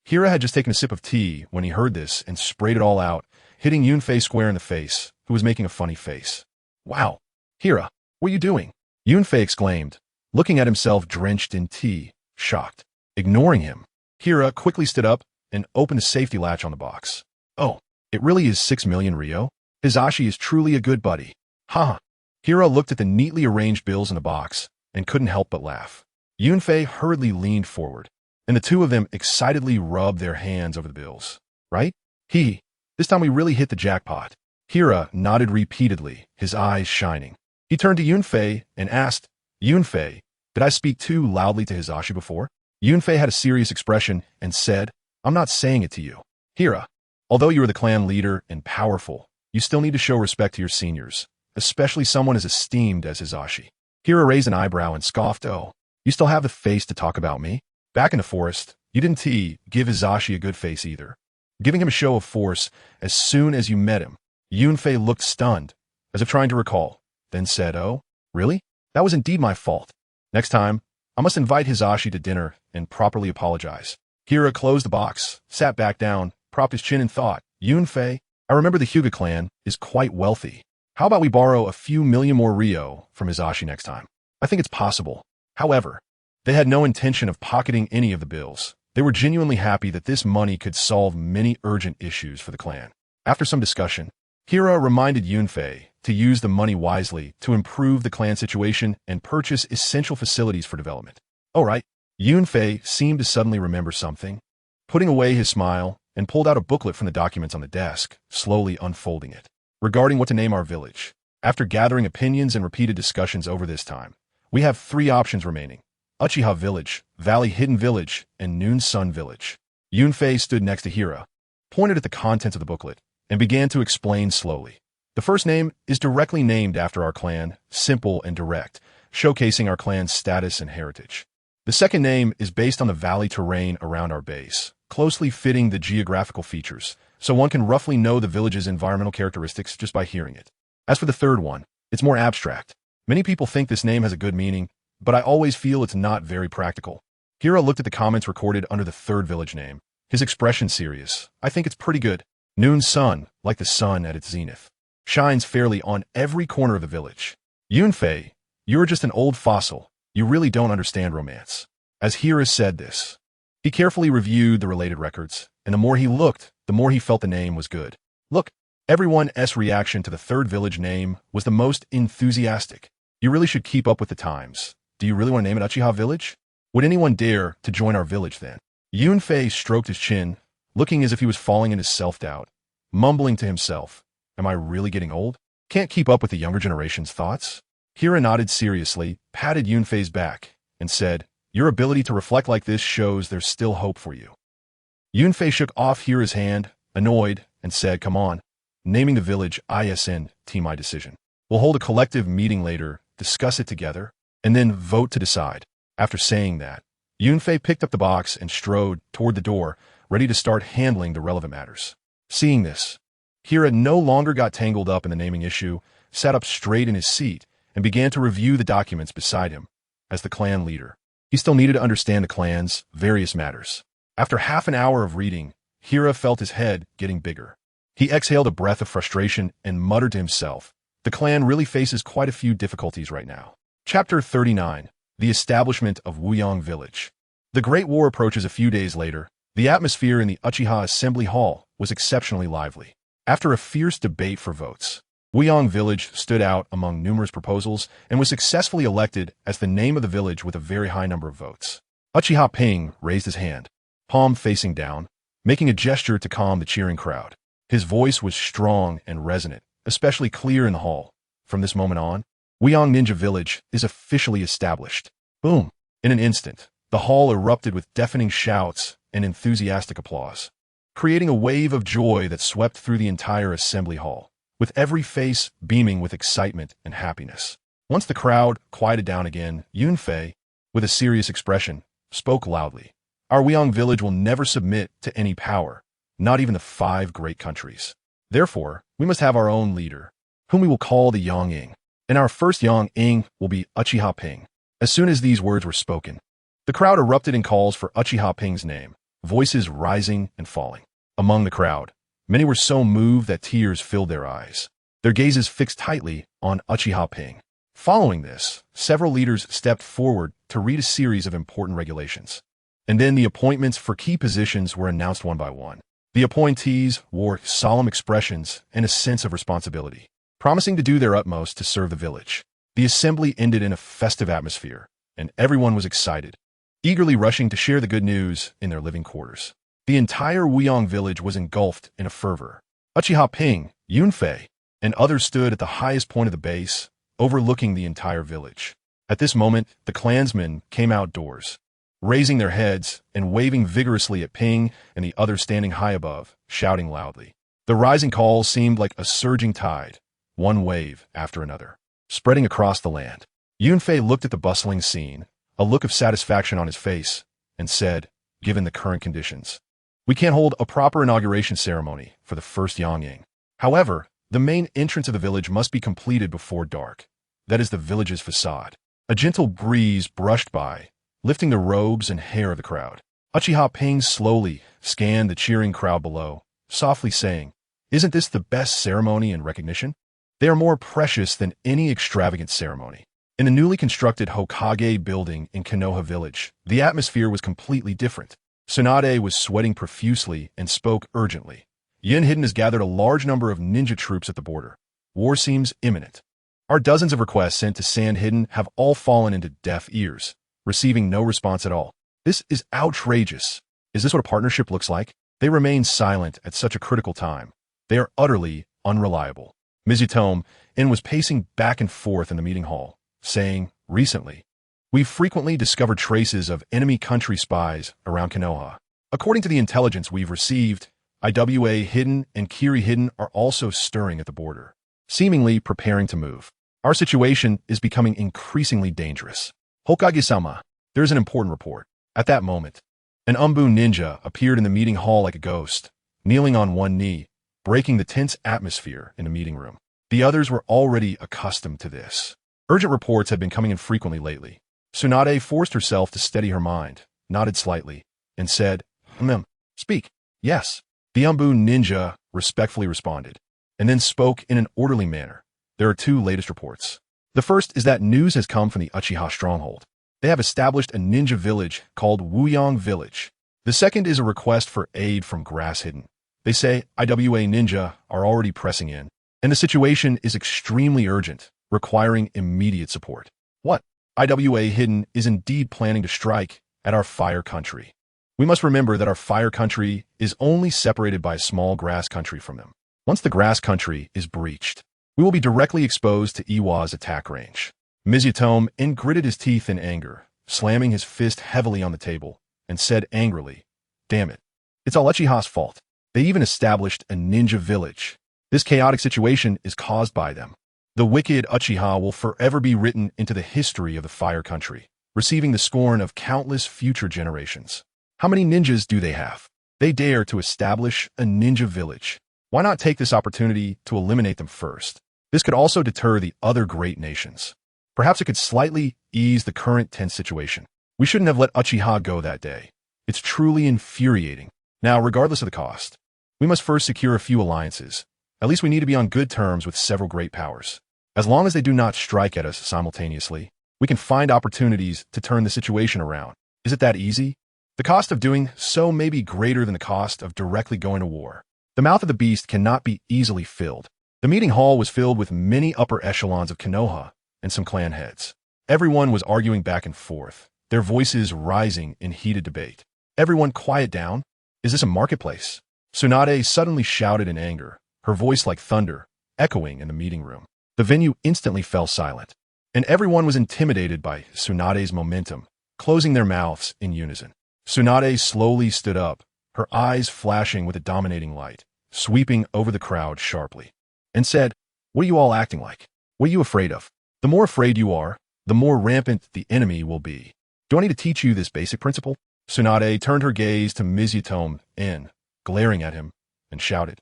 Hira had just taken a sip of tea when he heard this and sprayed it all out, hitting Yunfei square in the face, who was making a funny face. Wow. Hira, what are you doing? Yunfei exclaimed, looking at himself drenched in tea, shocked. Ignoring him, Hira quickly stood up and opened the safety latch on the box. Oh, it really is 6 million Ryo? Hizashi is truly a good buddy. Haha. Hira looked at the neatly arranged bills in the box and couldn't help but laugh. Yunfei hurriedly leaned forward, and the two of them excitedly rubbed their hands over the bills. Right? This time we really hit the jackpot. Hira nodded repeatedly, his eyes shining. He turned to Yunfei and asked, Yunfei, did I speak too loudly to Hizashi before? Yunfei had a serious expression and said, I'm not saying it to you. Hira, although you are the clan leader and powerful, you still need to show respect to your seniors, especially someone as esteemed as Hizashi. Hira raised an eyebrow and scoffed, oh, you still have the face to talk about me? Back in the forest, you didn't give Hizashi a good face either. Giving him a show of force as soon as you met him. Yunfei looked stunned, as if trying to recall, then said, oh, really? That was indeed my fault. Next time, I must invite Hizashi to dinner and properly apologize. Hira closed the box, sat back down, propped his chin and thought, Yunfei, I remember the Hyuga clan is quite wealthy. How about we borrow a few million more Ryo from Hizashi next time? I think it's possible. However, they had no intention of pocketing any of the bills. They were genuinely happy that this money could solve many urgent issues for the clan. After some discussion, Hira reminded Yunfei to use the money wisely to improve the clan situation and purchase essential facilities for development. All right, Yunfei seemed to suddenly remember something, putting away his smile and pulled out a booklet from the documents on the desk, slowly unfolding it. Regarding what to name our village. After gathering opinions and repeated discussions over this time, we have 3 options remaining. Uchiha Village, Valley Hidden Village, and Noon Sun Village. Yunfei stood next to Hira, pointed at the contents of the booklet, and began to explain slowly. The first name is directly named after our clan, simple and direct, showcasing our clan's status and heritage. The second name is based on the valley terrain around our base, closely fitting the geographical features, so one can roughly know the village's environmental characteristics just by hearing it. As for the third one, it's more abstract. Many people think this name has a good meaning, but I always feel it's not very practical. Hira looked at the comments recorded under the third village name, his expression serious. I think it's pretty good. Noon Sun, like the sun at its zenith, shines fairly on every corner of the village. Yunfei, you're just an old fossil. You really don't understand romance. As Hira said this, he carefully reviewed the related records, and the more he looked, the more he felt the name was good. Look, everyone's reaction to the third village name was the most enthusiastic. You really should keep up with the times. Do you really want to name it Uchiha Village? Would anyone dare to join our village then? Yunfei stroked his chin, looking as if he was falling into self-doubt, mumbling to himself, am I really getting old? Can't keep up with the younger generation's thoughts? Hira nodded seriously, patted Yunfei's back, and said, your ability to reflect like this shows there's still hope for you. Yunfei shook off Hira's hand, annoyed, and said, come on, naming the village ISN, my decision. We'll hold a collective meeting later, discuss it together, and then vote to decide. After saying that, Yunfei picked up the box and strode toward the door, ready to start handling the relevant matters. Seeing this, Hira no longer got tangled up in the naming issue, sat up straight in his seat, and began to review the documents beside him. As the clan leader, he still needed to understand the clan's various matters. After half an hour of reading, Hira felt his head getting bigger. He exhaled a breath of frustration and muttered to himself, the clan really faces quite a few difficulties right now. Chapter 39. The Establishment of Wuyang Village. The Great War approaches a few days later. The atmosphere in the Uchiha Assembly Hall was exceptionally lively. After a fierce debate for votes, Wuyang Village stood out among numerous proposals and was successfully elected as the name of the village with a very high number of votes. Uchiha Ping raised his hand, palm facing down, making a gesture to calm the cheering crowd. His voice was strong and resonant, especially clear in the hall. From this moment on, Wuyang Ninja Village is officially established. Boom! In an instant, the hall erupted with deafening shouts and enthusiastic applause, creating a wave of joy that swept through the entire assembly hall, with every face beaming with excitement and happiness. Once the crowd quieted down again, Yunfei, with a serious expression, spoke loudly. Our Weong village will never submit to any power, not even the 5 great countries. Therefore, we must have our own leader, whom we will call the Yonging. And our first Yonging will be Uchiha Ping. As soon as these words were spoken, the crowd erupted in calls for Uchiha Ping's name, voices rising and falling. Among the crowd, many were so moved that tears filled their eyes, their gazes fixed tightly on Uchiha Ping. Following this, several leaders stepped forward to read a series of important regulations. And then the appointments for key positions were announced one by one. The appointees wore solemn expressions and a sense of responsibility, promising to do their utmost to serve the village. The assembly ended in a festive atmosphere, and everyone was excited, eagerly rushing to share the good news in their living quarters. The entire Weong village was engulfed in a fervor. Uchiha Ping, Yunfei, and others stood at the highest point of the base, overlooking the entire village. At this moment, the clansmen came outdoors, raising their heads and waving vigorously at Ping and the others standing high above, shouting loudly. The rising calls seemed like a surging tide, one wave after another, spreading across the land. Yunfei looked at the bustling scene, a look of satisfaction on his face, and said, given the current conditions, we can't hold a proper inauguration ceremony for the first Yonging. However, the main entrance of the village must be completed before dark. That is the village's facade. A gentle breeze brushed by, lifting the robes and hair of the crowd. Uchiha Ping slowly scanned the cheering crowd below, softly saying, isn't this the best ceremony and recognition? They are more precious than any extravagant ceremony. In the newly constructed Hokage building in Konoha village, the atmosphere was completely different. Tsunade was sweating profusely and spoke urgently. Yin Hidden has gathered a large number of ninja troops at the border. War seems imminent. Our dozens of requests sent to Sand Hidden have all fallen into deaf ears, receiving no response at all. This is outrageous. Is this what a partnership looks like? They remain silent at such a critical time. They are utterly unreliable. Mizutome was pacing back and forth in the meeting hall, saying, recently, we've frequently discovered traces of enemy country spies around Konoha. According to the intelligence we've received, IWA Hidden and Kiri Hidden are also stirring at the border, seemingly preparing to move. Our situation is becoming increasingly dangerous. Hokage-sama, there's an important report. At that moment, an Umbu ninja appeared in the meeting hall like a ghost, kneeling on one knee, breaking the tense atmosphere in the meeting room. The others were already accustomed to this. Urgent reports had been coming in frequently lately. Tsunade forced herself to steady her mind, nodded slightly, and said, speak. Yes. The Umbu ninja respectfully responded, and then spoke in an orderly manner. There are 2 latest reports. The first is that news has come from the Uchiha stronghold. They have established a ninja village called Wuyong Village. The second is a request for aid from Grass Hidden. They say IWA Ninja are already pressing in, and the situation is extremely urgent, requiring immediate support. What? IWA Hidden is indeed planning to strike at our fire country. We must remember that our fire country is only separated by a small grass country from them. Once the grass country is breached, we will be directly exposed to Iwa's attack range. Mizutome gritted his teeth in anger, slamming his fist heavily on the table, and said angrily, damn it. It's all Uchiha's fault. They even established a ninja village. This chaotic situation is caused by them. The wicked Uchiha will forever be written into the history of the fire country, receiving the scorn of countless future generations. How many ninjas do they have? They dare to establish a ninja village. Why not take this opportunity to eliminate them first? This could also deter the other great nations. Perhaps it could slightly ease the current tense situation. We shouldn't have let Uchiha go that day. It's truly infuriating. Now, regardless of the cost, we must first secure a few alliances. At least we need to be on good terms with several great powers. As long as they do not strike at us simultaneously, we can find opportunities to turn the situation around. Is it that easy? The cost of doing so may be greater than the cost of directly going to war. The mouth of the beast cannot be easily filled. The meeting hall was filled with many upper echelons of Konoha and some clan heads. Everyone was arguing back and forth, their voices rising in heated debate. Everyone quiet down. Is this a marketplace? Tsunade suddenly shouted in anger, her voice like thunder, echoing in the meeting room. The venue instantly fell silent, and everyone was intimidated by Tsunade's momentum, closing their mouths in unison. Tsunade slowly stood up, her eyes flashing with a dominating light, sweeping over the crowd sharply, and said, what are you all acting like? What are you afraid of? The more afraid you are, the more rampant the enemy will be. Do I need to teach you this basic principle? Tsunade turned her gaze to Mizutome in, glaring at him, and shouted,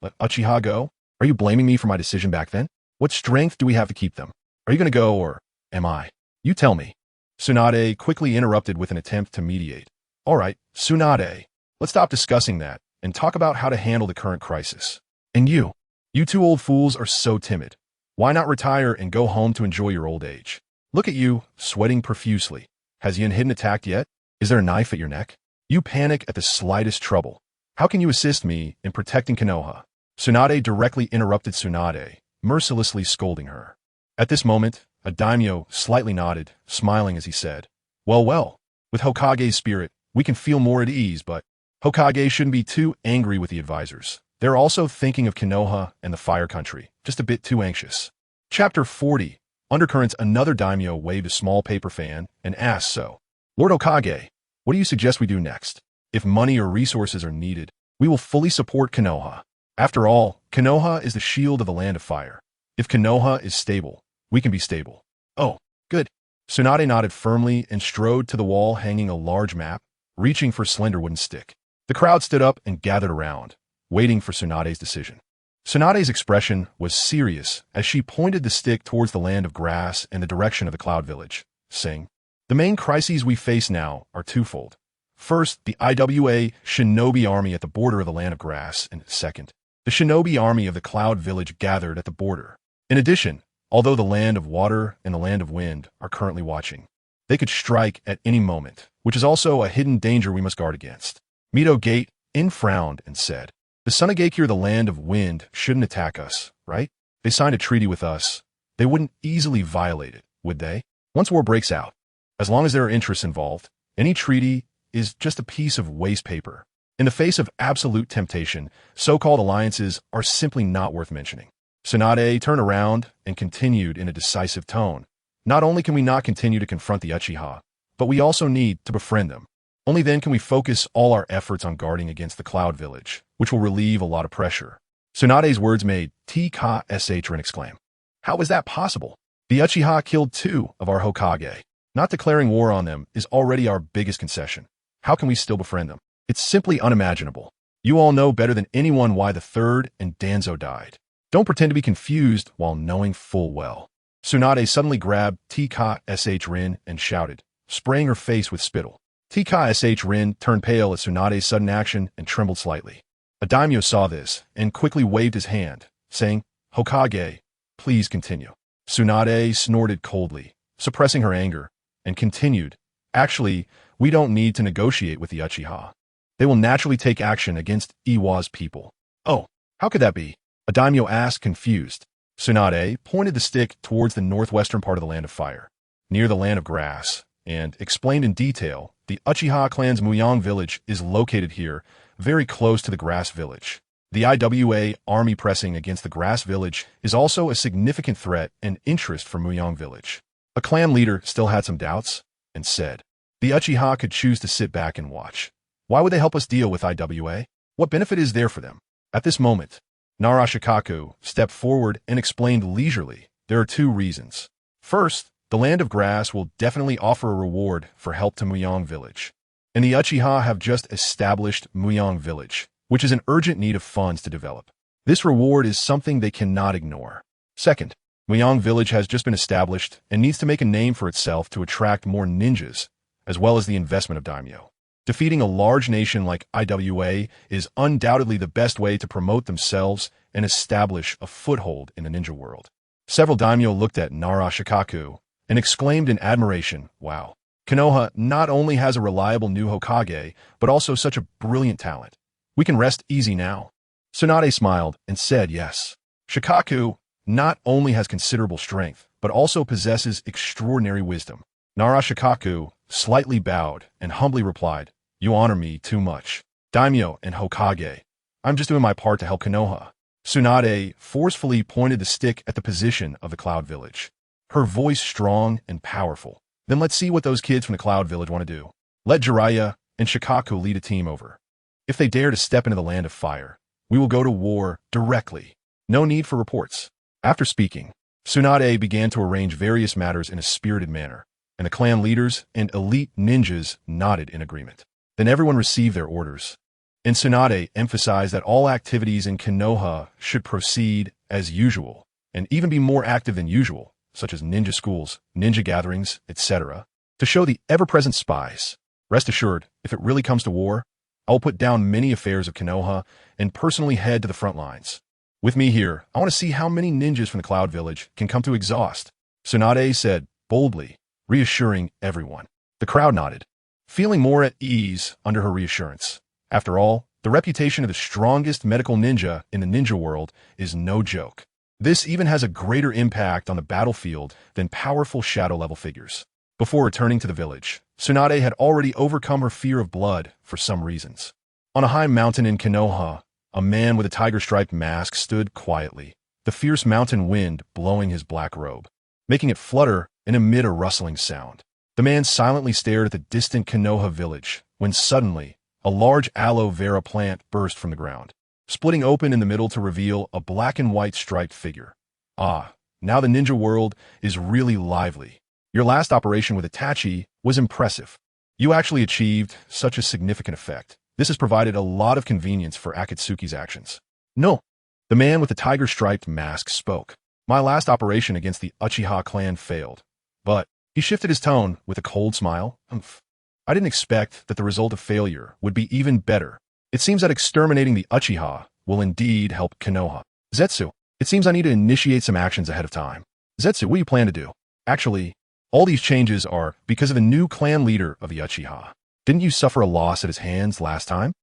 "Let Uchiha go? Are you blaming me for my decision back then? What strength do we have to keep them? Are you going to go, or am I? You tell me." Tsunade quickly interrupted with an attempt to mediate. "All right, Tsunade, let's stop discussing that and talk about how to handle the current crisis. And you two old fools are so timid. Why not retire and go home to enjoy your old age? Look at you, sweating profusely. Has Yin Hidden attacked yet? Is there a knife at your neck? You panic at the slightest trouble. How can you assist me in protecting Konoha?" Tsunade directly interrupted Tsunade, mercilessly scolding her. At this moment, a daimyo slightly nodded, smiling as he said, Well, with Hokage's spirit, we can feel more at ease, but Hokage shouldn't be too angry with the advisors. They're also thinking of Konoha and the Fire Country, just a bit too anxious." Chapter 40. Undercurrents. Another daimyo waved a small paper fan and asked, "So, Lord Hokage, what do you suggest we do next? If money or resources are needed, we will fully support Konoha. After all, Konoha is the shield of the Land of Fire. If Konoha is stable, we can be stable." "Oh, good." Tsunade nodded firmly and strode to the wall hanging a large map, reaching for a slender wooden stick. The crowd stood up and gathered around, waiting for Tsunade's decision. Tsunade's expression was serious as she pointed the stick towards the land of grass and the direction of the Cloud Village, saying, "The main crises we face now are twofold. First, the IWA shinobi army at the border of the land of grass, and second, the shinobi army of the Cloud Village gathered at the border. In addition, although the land of water and the land of wind are currently watching, they could strike at any moment, which is also a hidden danger we must guard against." Mito Gate frowned and said, "The Sunageki or the land of wind shouldn't attack us, right? They signed a treaty with us. They wouldn't easily violate it, would they? Once war breaks out, as long as there are interests involved, any treaty is just a piece of waste paper. In the face of absolute temptation, so-called alliances are simply not worth mentioning." Tsunade turned around and continued in a decisive tone. "Not only can we not continue to confront the Uchiha, but we also need to befriend them. Only then can we focus all our efforts on guarding against the Cloud Village, which will relieve a lot of pressure." Tsunade's words made TKSH exclaim. "How is that possible? The Uchiha killed 2 of our Hokage. Not declaring war on them is already our biggest concession. How can we still befriend them? It's simply unimaginable. You all know better than anyone why the 3rd and Danzo died. Don't pretend to be confused while knowing full well." Tsunade suddenly grabbed TKSH Rin and shouted, spraying her face with spittle. TKSH Rin turned pale at Tsunade's sudden action and trembled slightly. A daimyo saw this and quickly waved his hand, saying, "Hokage, please continue." Tsunade snorted coldly, suppressing her anger, and continued, "Actually, we don't need to negotiate with the Uchiha. They will naturally take action against Iwa's people." "Oh, how could that be?" a daimyo asked, confused. Tsunade pointed the stick towards the northwestern part of the Land of Fire, near the Land of Grass, and explained in detail, the Uchiha clan's Muyang village is located here, very close to the Grass Village. The IWA army pressing against the Grass Village is also a significant threat and interest for Muyang Village. A clan leader still had some doubts, and said, "The Uchiha could choose to sit back and watch. Why would they help us deal with IWA? What benefit is there for them?" At this moment, Narashikaku stepped forward and explained leisurely, "There are 2 reasons. First, the Land of Grass will definitely offer a reward for help to Muyang Village. And the Uchiha have just established Muyang Village, which is in urgent need of funds to develop. This reward is something they cannot ignore. Second, Muyang Village has just been established and needs to make a name for itself to attract more ninjas, as well as the investment of daimyo. Defeating a large nation like IWA is undoubtedly the best way to promote themselves and establish a foothold in the ninja world." Several daimyo looked at Narashikaku and exclaimed in admiration, "Wow, Konoha not only has a reliable new Hokage, but also such a brilliant talent. We can rest easy now." Tsunade smiled and said yes. Shikaku not only has considerable strength, but also possesses extraordinary wisdom. Narashikaku slightly bowed and humbly replied, "You honor me too much. Daimyo and Hokage, I'm just doing my part to help Konoha." Tsunade forcefully pointed the stick at the position of the Cloud Village, her voice strong and powerful. "Then let's see what those kids from the Cloud Village want to do. Let Jiraiya and Shikaku lead a team over. If they dare to step into the Land of Fire, we will go to war directly. No need for reports." After speaking, Tsunade began to arrange various matters in a spirited manner, and the clan leaders and elite ninjas nodded in agreement. Then everyone received their orders. And Tsunade emphasized that all activities in Konoha should proceed as usual, and even be more active than usual, such as ninja schools, ninja gatherings, etc., to show the ever-present spies. Rest assured, if it really comes to war, I will put down many affairs of Konoha and personally head to the front lines. With me here, I want to see how many ninjas from the Cloud Village can come to exhaust, Tsunade said boldly, reassuring everyone. The crowd nodded, feeling more at ease under her reassurance. After all, the reputation of the strongest medical ninja in the ninja world is no joke. This even has a greater impact on the battlefield than powerful shadow-level figures. Before returning to the village, Tsunade had already overcome her fear of blood for some reasons. On a high mountain in Konoha, a man with a tiger-striped mask stood quietly, the fierce mountain wind blowing his black robe, making it flutter and emit a rustling sound. The man silently stared at the distant Konoha village when suddenly, a large aloe vera plant burst from the ground, splitting open in the middle to reveal a black and white striped figure. Ah, now the ninja world is really lively. Your last operation with Itachi was impressive. You actually achieved such a significant effect. This has provided a lot of convenience for Akatsuki's actions. No, the man with the tiger-striped mask spoke. My last operation against the Uchiha clan failed. But he shifted his tone with a cold smile. I didn't expect that the result of failure would be even better. It seems that exterminating the Uchiha will indeed help Konoha. Zetsu, it seems I need to initiate some actions ahead of time. Zetsu, what do you plan to do? Actually, all these changes are because of the new clan leader of the Uchiha. Didn't you suffer a loss at his hands last time?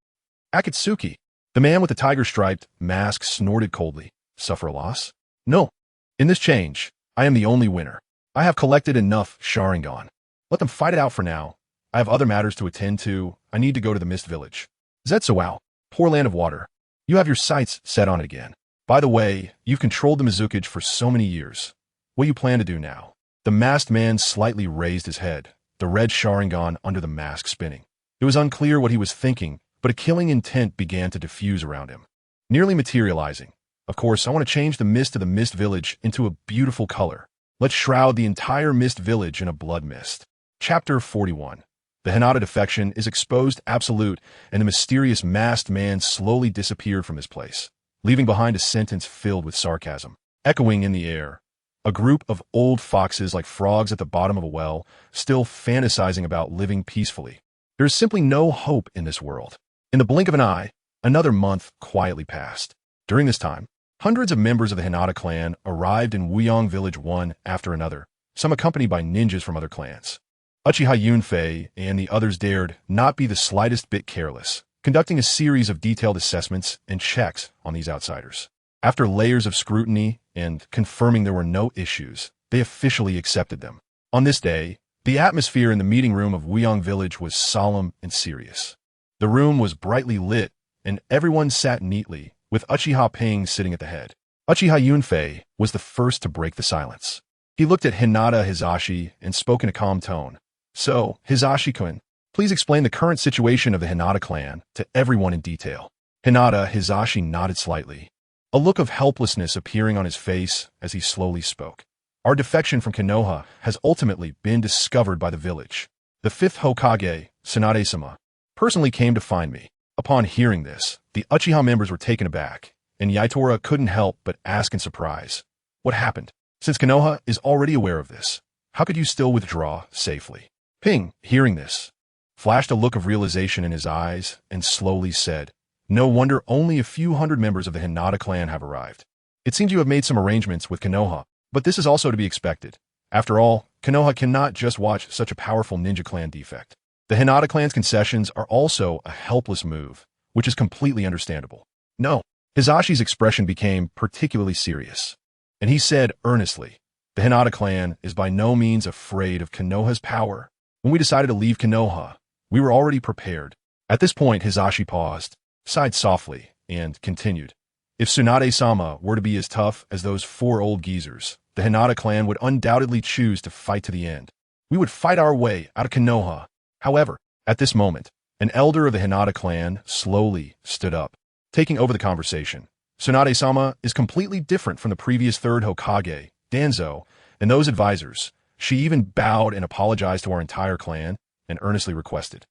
Akatsuki, the man with the tiger-striped mask snorted coldly. Suffer a loss? No. In this change, I am the only winner. I have collected enough Sharingan. Let them fight it out for now. I have other matters to attend to. I need to go to the Mist Village. Zetsuo, poor land of water. You have your sights set on it again. By the way, you've controlled the Mizukage for so many years. What do you plan to do now? The masked man slightly raised his head, the red Sharingan under the mask spinning. It was unclear what he was thinking, but a killing intent began to diffuse around him, nearly materializing. Of course, I want to change the mist of the Mist Village into a beautiful color. Let's shroud the entire Mist Village in a blood mist. Chapter 41. The Hinata defection is exposed absolute, and the mysterious masked man slowly disappeared from his place, leaving behind a sentence filled with sarcasm. Echoing in the air, a group of old foxes like frogs at the bottom of a well, still fantasizing about living peacefully. There is simply no hope in this world. In the blink of an eye, another month quietly passed. During this time, hundreds of members of the Hinata clan arrived in Wuyong Village one after another, some accompanied by ninjas from other clans. Uchiha Yunfei and the others dared not be the slightest bit careless, conducting a series of detailed assessments and checks on these outsiders. After layers of scrutiny and confirming there were no issues, they officially accepted them. On this day, the atmosphere in the meeting room of Wuyong Village was solemn and serious. The room was brightly lit, and everyone sat neatly, with Uchiha Ping sitting at the head. Uchiha Yunfei was the first to break the silence. He looked at Hinata Hizashi and spoke in a calm tone. So, Hizashi-kun, please explain the current situation of the Hinata clan to everyone in detail. Hinata Hizashi nodded slightly, a look of helplessness appearing on his face as he slowly spoke. Our defection from Konoha has ultimately been discovered by the village. The fifth Hokage, Tsunade-sama, personally came to find me. Upon hearing this, the Uchiha members were taken aback, and Yaitora couldn't help but ask in surprise, what happened? Since Konoha is already aware of this, how could you still withdraw safely? Ping, hearing this, flashed a look of realization in his eyes and slowly said, no wonder only a few hundred members of the Hinata clan have arrived. It seems you have made some arrangements with Konoha, but this is also to be expected. After all, Konoha cannot just watch such a powerful ninja clan defect. The Hinata clan's concessions are also a helpless move, which is completely understandable. No, Hizashi's expression became particularly serious, and he said earnestly, the Hinata clan is by no means afraid of Konoha's power. When we decided to leave Konoha, we were already prepared. At this point, Hizashi paused, sighed softly, and continued. If Tsunade-sama were to be as tough as those four old geezers, the Hinata clan would undoubtedly choose to fight to the end. We would fight our way out of Konoha. However, at this moment, an elder of the Hinata clan slowly stood up, taking over the conversation. Tsunade-sama is completely different from the previous third Hokage, Danzo, and those advisors. She even bowed and apologized to our entire clan and earnestly requested.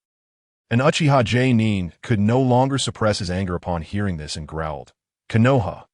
And Uchiha Nin could no longer suppress his anger upon hearing this and growled, "Konoha,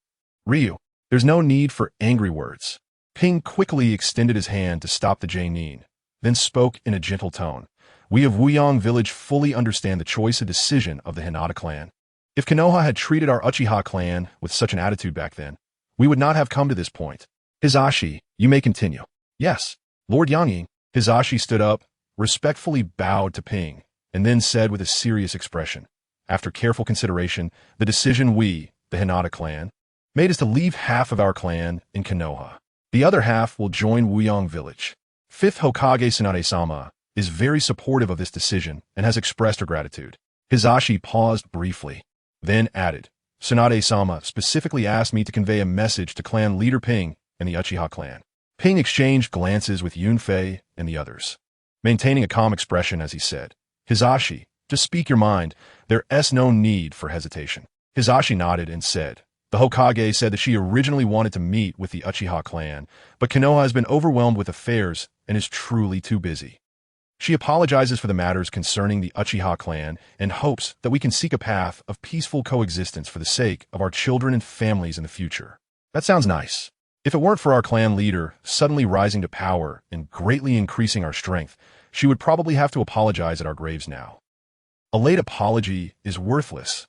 Ryu, there's no need for angry words." Ping quickly extended his hand to stop the Nin, then spoke in a gentle tone. "We of Wuyong Village fully understand the choice and decision of the Hinata clan. If Konoha had treated our Uchiha clan with such an attitude back then, we would not have come to this point. Hizashi, you may continue." "Yes, Lord Yangying." Hizashi stood up, respectfully bowed to Ping, and then said with a serious expression, "After careful consideration, the decision we, the Hinata clan, made is to leave half of our clan in Konoha. The other half will join Wuyong Village. Fifth Hokage Tsunade-sama is very supportive of this decision and has expressed her gratitude." Hizashi paused briefly, then added, "Tsunade-sama specifically asked me to convey a message to clan leader Ping and the Uchiha clan." Ping exchanged glances with Yunfei and the others, maintaining a calm expression as he said, "Hizashi, just speak your mind. There's no need for hesitation." Hizashi nodded and said, "The Hokage said that she originally wanted to meet with the Uchiha clan, but Konoha has been overwhelmed with affairs and is truly too busy. She apologizes for the matters concerning the Uchiha clan and hopes that we can seek a path of peaceful coexistence for the sake of our children and families in the future." That sounds nice. If it weren't for our clan leader suddenly rising to power and greatly increasing our strength, she would probably have to apologize at our graves now. A late apology is worthless.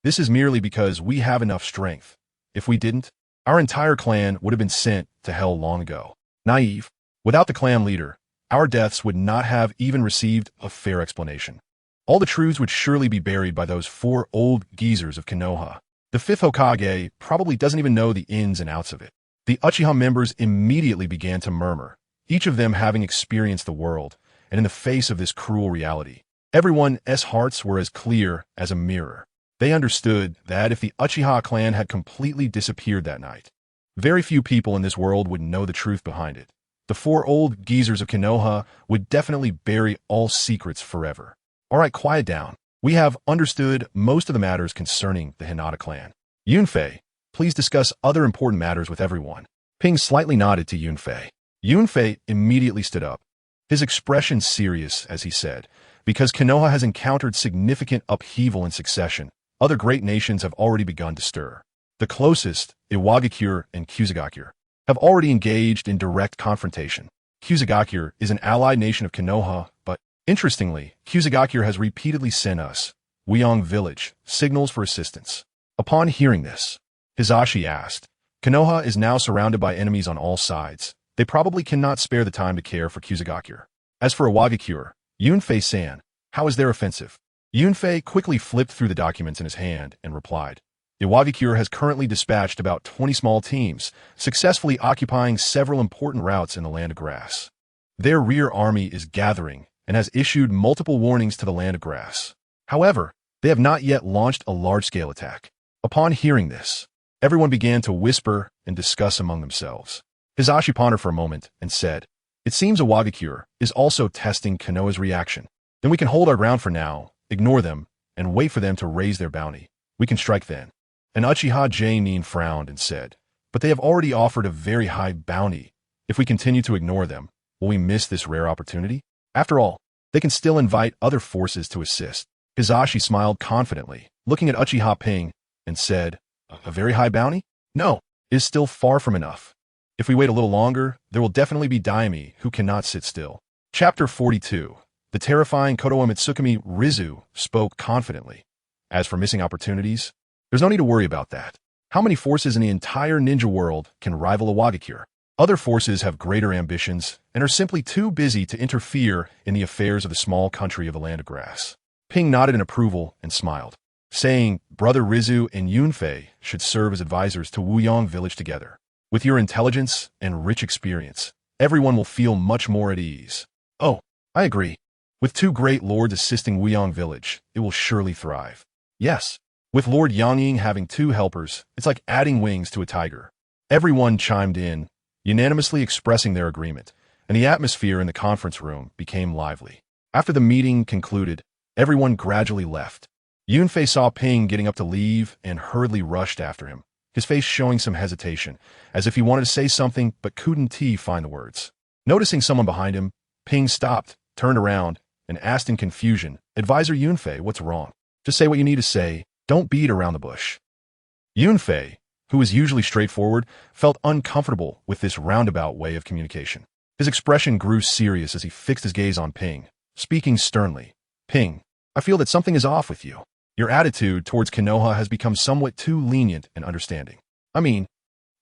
This is merely because we have enough strength. If we didn't, our entire clan would have been sent to hell long ago. Naive. Without the clan leader, our deaths would not have even received a fair explanation. All the truths would surely be buried by those 4 old geezers of Konoha. The 5th Hokage probably doesn't even know the ins and outs of it. The Uchiha members immediately began to murmur, each of them having experienced the world, and in the face of this cruel reality, everyone's hearts were as clear as a mirror. They understood that if the Uchiha clan had completely disappeared that night, very few people in this world would know the truth behind it. The 4 old geezers of Konoha would definitely bury all secrets forever. All right, quiet down. We have understood most of the matters concerning the Hinata clan. Yunfei, please discuss other important matters with everyone." Ping slightly nodded to Yunfei. Yunfei immediately stood up, his expression serious as he said, "Because Konoha has encountered significant upheaval in succession, other great nations have already begun to stir. The closest, Iwagakure and Kusagakure, have already engaged in direct confrontation. Kusagakure is an allied nation of Konoha, but interestingly, Kusagakure has repeatedly sent us, Wuyong Village, signals for assistance." Upon hearing this, Hizashi asked, "Konoha is now surrounded by enemies on all sides. They probably cannot spare the time to care for Kusagakure. As for Iwagakure, Yunfei-san, how is their offensive?" Yunfei quickly flipped through the documents in his hand and replied, "Iwagakure has currently dispatched about 20 small teams, successfully occupying several important routes in the Land of Grass. Their rear army is gathering and has issued multiple warnings to the Land of Grass. However, they have not yet launched a large-scale attack." Upon hearing this, everyone began to whisper and discuss among themselves. Hizashi pondered for a moment and said, "It seems Iwagakure is also testing Konoha's reaction. Then we can hold our ground for now, ignore them, and wait for them to raise their bounty. We can strike then." And Uchiha Nin frowned and said, "But they have already offered a very high bounty. If we continue to ignore them, will we miss this rare opportunity? After all, they can still invite other forces to assist." Hizashi smiled confidently, looking at Uchiha Ping, and said, "A very high bounty? No, it is still far from enough. If we wait a little longer, there will definitely be daime who cannot sit still." Chapter 42. The terrifying Kodowa Mitsukami Rizu spoke confidently. "As for missing opportunities, there's no need to worry about that. How many forces in the entire ninja world can rival Iwagakure? Other forces have greater ambitions and are simply too busy to interfere in the affairs of the small country of the Land of Grass." Ping nodded in approval and smiled, saying, "Brother Rizu and Yunfei should serve as advisors to Wuyong Village together. With your intelligence and rich experience, everyone will feel much more at ease." "Oh, I agree. With 2 great lords assisting Wuyong Village, it will surely thrive." "Yes, with Lord Yangying having 2 helpers, it's like adding wings to a tiger." Everyone chimed in, unanimously expressing their agreement, and the atmosphere in the conference room became lively. After the meeting concluded, everyone gradually left. Yunfei saw Ping getting up to leave and hurriedly rushed after him, his face showing some hesitation, as if he wanted to say something but couldn't find the words. Noticing someone behind him, Ping stopped, turned around, and asked in confusion, "Advisor Yunfei, what's wrong? Just say what you need to say. Don't beat around the bush." Yunfei, who was usually straightforward, felt uncomfortable with this roundabout way of communication. His expression grew serious as he fixed his gaze on Ping, speaking sternly. "Ping, I feel that something is off with you. Your attitude towards Konoha has become somewhat too lenient and understanding. I mean,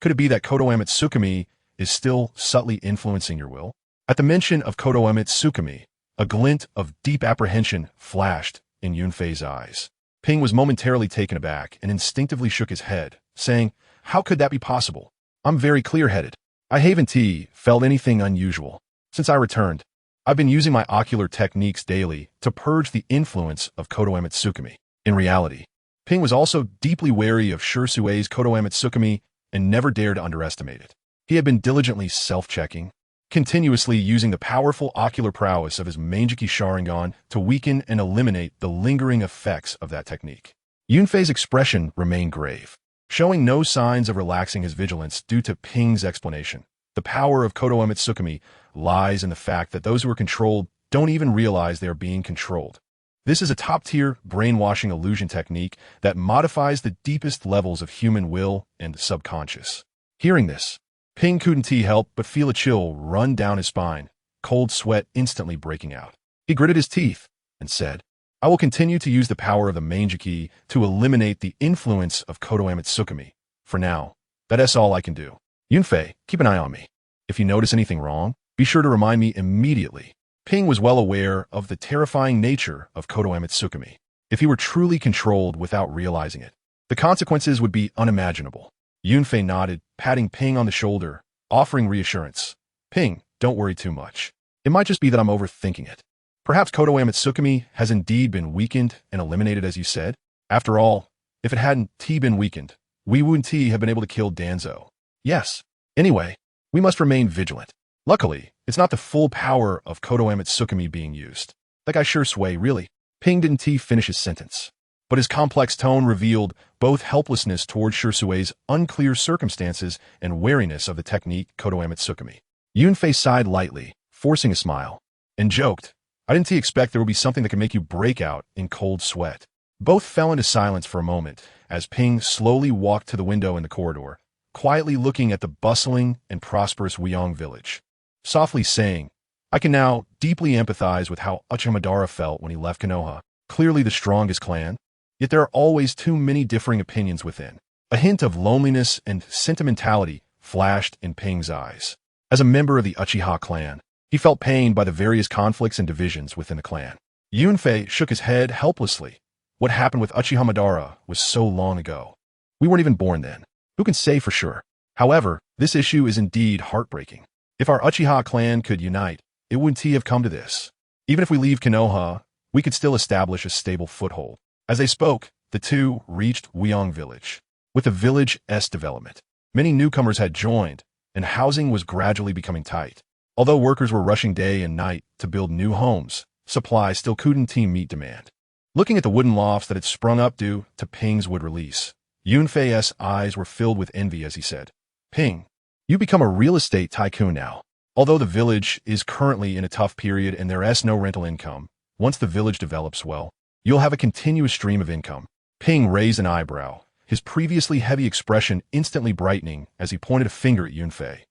could it be that Konoha Tsukumi is still subtly influencing your will?" At the mention of Konoha Tsukumi, a glint of deep apprehension flashed in Yunfei's eyes. Ping was momentarily taken aback and instinctively shook his head, saying, "How could that be possible? I'm very clear-headed. I haven't felt anything unusual. Since I returned, I've been using my ocular techniques daily to purge the influence of Konoha Tsukumi." In reality, Ping was also deeply wary of Shursue's Konoha Tsukumi and never dared to underestimate it. He had been diligently self-checking, continuously using the powerful ocular prowess of his Manjiki Sharingan to weaken and eliminate the lingering effects of that technique. Yunfei's expression remained grave, showing no signs of relaxing his vigilance due to Ping's explanation. The power of Konoha Tsukumi lies in the fact that those who are controlled don't even realize they are being controlled. This is a top-tier brainwashing illusion technique that modifies the deepest levels of human will and subconscious. Hearing this, Ping couldn't help but feel a chill run down his spine, cold sweat instantly breaking out. He gritted his teeth and said, "I will continue to use the power of the Manjiki to eliminate the influence of Konoha Tsukumi. For now, that's all I can do. Yunfei, keep an eye on me. If you notice anything wrong, be sure to remind me immediately." Ping was well aware of the terrifying nature of Konoha Tsukumi. If he were truly controlled without realizing it, the consequences would be unimaginable. Yunfei nodded, patting Ping on the shoulder, offering reassurance. "Ping, don't worry too much. It might just be that I'm overthinking it. Perhaps Konoha Tsukumi has indeed been weakened and eliminated as you said. After all, if it hadn't been weakened, we wouldn't have been able to kill Danzo. Yes. Anyway, we must remain vigilant. Luckily, it's not the full power of Konoha Tsukumi being used. That guy Shursuei, really." Ping didn't finish his sentence, but his complex tone revealed both helplessness toward Shursue's unclear circumstances and wariness of the technique Konoha Tsukumi. Yunfei sighed lightly, forcing a smile, and joked, "I didn't expect there would be something that could make you break out in cold sweat." Both fell into silence for a moment as Ping slowly walked to the window in the corridor, quietly looking at the bustling and prosperous Wielding village, softly saying, "I can now deeply empathize with how Uchiha Madara felt when he left Konoha, clearly the strongest clan. Yet there are always too many differing opinions within." A hint of loneliness and sentimentality flashed in Ping's eyes. As a member of the Uchiha clan, he felt pained by the various conflicts and divisions within the clan. Yunfei shook his head helplessly. What happened with Uchiha Madara was so long ago. We weren't even born then. Who can say for sure? However, this issue is indeed heartbreaking. If our Uchiha clan could unite, it wouldn't have come to this. Even if we leave Konoha, we could still establish a stable foothold. As they spoke, the two reached Wielding village. With the village's development, many newcomers had joined, and housing was gradually becoming tight. Although workers were rushing day and night to build new homes, supply still couldn't meet demand. Looking at the wooden lofts that had sprung up due to Ping's wood release, Yunfei's eyes were filled with envy as he said, "Ping, you become a real estate tycoon now. Although the village is currently in a tough period and there is no rental income, once the village develops well, you'll have a continuous stream of income." Ping raised an eyebrow, his previously heavy expression instantly brightening as he pointed a finger at Yunfei.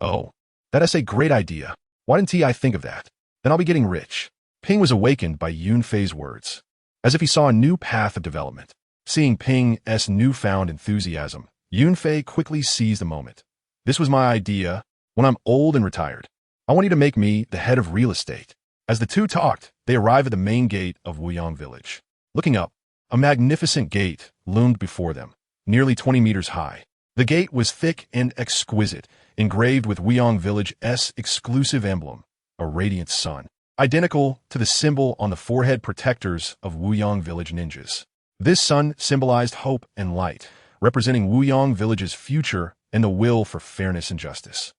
"Oh, that is a great idea. Why didn't I think of that? Then I'll be getting rich." Ping was awakened by Yunfei's words, as if he saw a new path of development. Seeing Ping's newfound enthusiasm, Yunfei quickly seized the moment. "This was my idea. When I'm old and retired, I want you to make me the head of real estate." As the two talked, they arrived at the main gate of Wielding village. Looking up, a magnificent gate loomed before them, nearly 20 meters high. The gate was thick and exquisite, engraved with Wielding village's exclusive emblem, a radiant sun, identical to the symbol on the forehead protectors of Wielding village ninjas. This sun symbolized hope and light, representing Wielding village's future and the will for fairness and justice.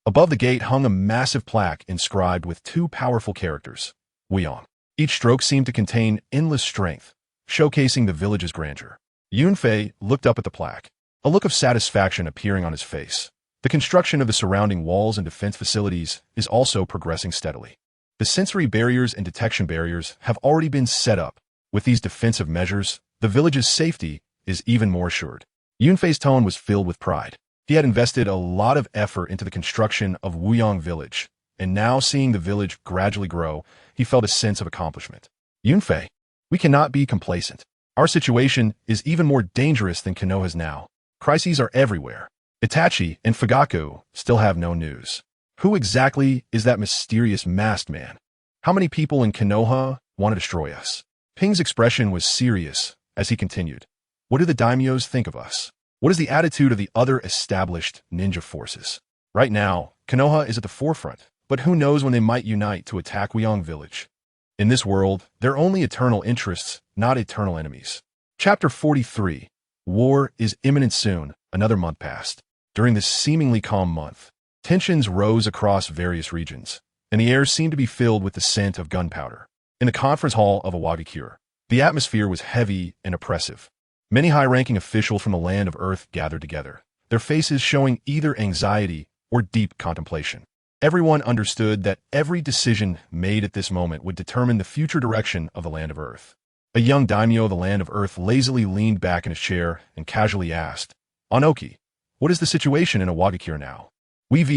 Above the gate hung a massive plaque inscribed with two powerful characters, Wielding. Each stroke seemed to contain endless strength, showcasing the village's grandeur. Yunfei looked up at the plaque, a look of satisfaction appearing on his face. The construction of the surrounding walls and defense facilities is also progressing steadily. The sensory barriers and detection barriers have already been set up. With these defensive measures, the village's safety is even more assured. Yunfei's tone was filled with pride. He had invested a lot of effort into the construction of Wuyang Village, and now seeing the village gradually grow, he felt a sense of accomplishment. Yunfei, we cannot be complacent. Our situation is even more dangerous than Konoha's now. Crises are everywhere. Itachi and Fugaku still have no news. Who exactly is that mysterious masked man? How many people in Konoha want to destroy us? Ping's expression was serious as he continued. What do the daimyos think of us? What is the attitude of the other established ninja forces? Right now, Konoha is at the forefront, but who knows when they might unite to attack Wuyang Village? In this world, there are only eternal interests, not eternal enemies. Chapter 43. War is imminent soon. Another month passed. During this seemingly calm month, tensions rose across various regions, and the air seemed to be filled with the scent of gunpowder. In the conference hall of Awagakure, the atmosphere was heavy and oppressive. Many high-ranking officials from the land of Earth gathered together, their faces showing either anxiety or deep contemplation. Everyone understood that every decision made at this moment would determine the future direction of the land of Earth. A young daimyo of the land of Earth lazily leaned back in his chair and casually asked, Anoki, what is the situation in Awagakure now? We've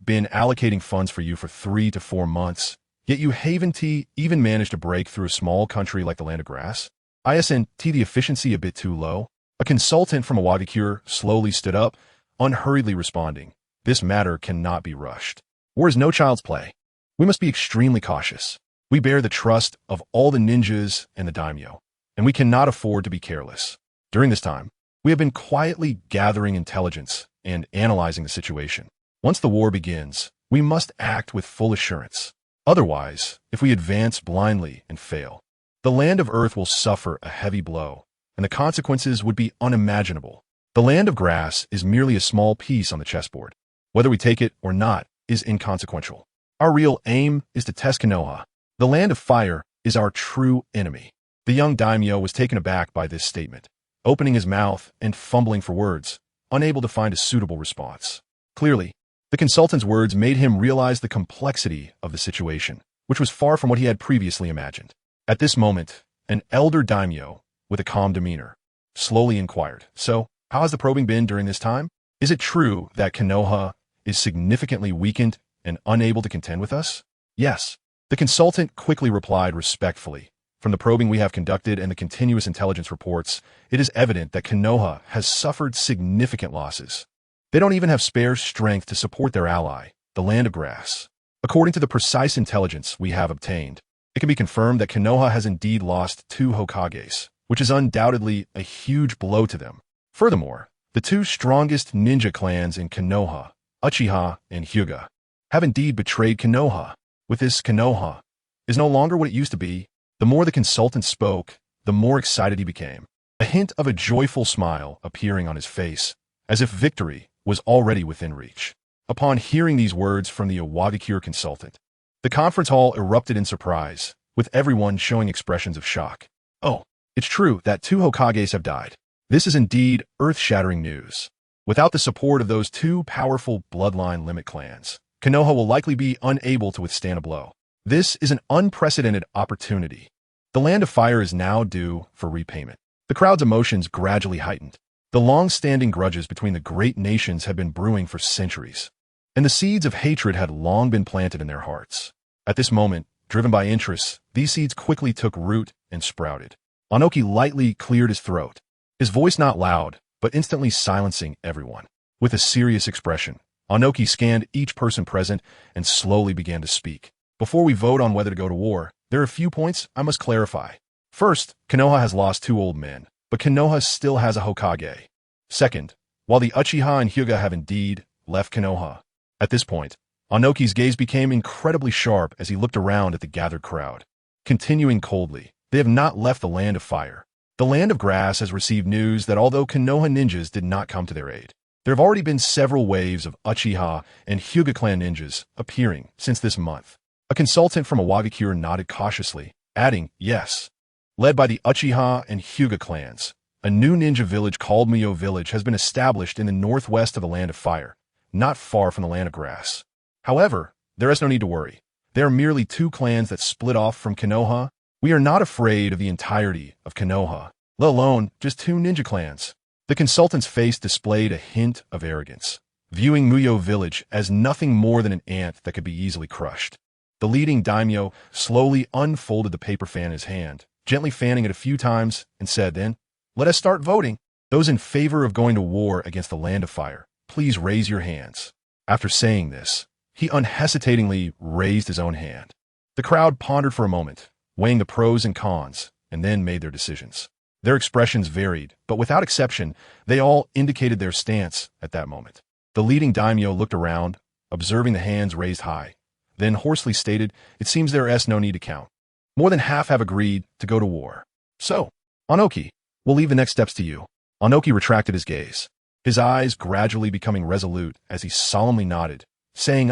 been allocating funds for you for 3 to 4 months, yet you haven't even managed to break through a small country like the Land of Grass? Isn't the efficiency a bit too low? A consultant from Awagakure slowly stood up, unhurriedly responding, this matter cannot be rushed. War is no child's play. We must be extremely cautious. We bear the trust of all the ninjas and the daimyo, and we cannot afford to be careless. During this time, we have been quietly gathering intelligence and analyzing the situation. Once the war begins, we must act with full assurance. Otherwise, if we advance blindly and fail, the land of Earth will suffer a heavy blow, and the consequences would be unimaginable. The land of grass is merely a small piece on the chessboard. Whether we take it or not is inconsequential. Our real aim is to test Konoha. The land of fire is our true enemy. The young daimyo was taken aback by this statement, opening his mouth and fumbling for words, unable to find a suitable response. Clearly, the consultant's words made him realize the complexity of the situation, which was far from what he had previously imagined. At this moment, an elder daimyo, with a calm demeanor, slowly inquired, so, how has the probing been during this time? Is it true that Konoha is significantly weakened and unable to contend with us? Yes. The consultant quickly replied respectfully. From the probing we have conducted and the continuous intelligence reports, it is evident that Konoha has suffered significant losses. They don't even have spare strength to support their ally, the Land of Grass. According to the precise intelligence we have obtained, it can be confirmed that Konoha has indeed lost 2 Hokages, which is undoubtedly a huge blow to them. Furthermore, the 2 strongest ninja clans in Konoha, Uchiha and Hyuga, have indeed betrayed Konoha. With this, Konoha is no longer what it used to be. The more the consultant spoke, the more excited he became, a hint of a joyful smile appearing on his face, as if victory was already within reach. Upon hearing these words from the Awagakure consultant, the conference hall erupted in surprise, with everyone showing expressions of shock. Oh, it's true that 2 Hokages have died. This is indeed earth-shattering news. Without the support of those 2 powerful bloodline limit clans, Konoha will likely be unable to withstand a blow. This is an unprecedented opportunity. The Land of Fire is now due for repayment. The crowd's emotions gradually heightened. The long-standing grudges between the great nations had been brewing for centuries, and the seeds of hatred had long been planted in their hearts. At this moment, driven by interests, these seeds quickly took root and sprouted. Anoki lightly cleared his throat, his voice not loud, but instantly silencing everyone. With a serious expression, Anoki scanned each person present and slowly began to speak. Before we vote on whether to go to war, there are a few points I must clarify. First, Konoha has lost 2 old men, but Konoha still has a Hokage. Second, while the Uchiha and Hyuga have indeed left Konoha, at this point, Anoki's gaze became incredibly sharp as he looked around at the gathered crowd. Continuing coldly, they have not left the Land of Fire. The Land of Grass has received news that although Konoha ninjas did not come to their aid, there have already been several waves of Uchiha and Hyuga clan ninjas appearing since this month. A consultant from Awagakure nodded cautiously, adding, yes. Led by the Uchiha and Hyuga clans, a new ninja village called Mio Village has been established in the northwest of the Land of Fire, not far from the land of grass. However, there is no need to worry. They are merely two clans that split off from Konoha. We are not afraid of the entirety of Konoha, let alone just two ninja clans. The consultant's face displayed a hint of arrogance, viewing Muyo village as nothing more than an ant that could be easily crushed. The leading daimyo slowly unfolded the paper fan in his hand, gently fanning it a few times, and said, "Then, let us start voting. Those in favor of going to war against the land of fire, please raise your hands." After saying this, he unhesitatingly raised his own hand. The crowd pondered for a moment, weighing the pros and cons, and then made their decisions. Their expressions varied, but without exception, they all indicated their stance at that moment. The leading daimyo looked around, observing the hands raised high, then hoarsely stated, "It seems there is no need to count. More than half have agreed to go to war. So, Anoki, we'll leave the next steps to you." Anoki retracted his gaze, his eyes gradually becoming resolute as he solemnly nodded, saying,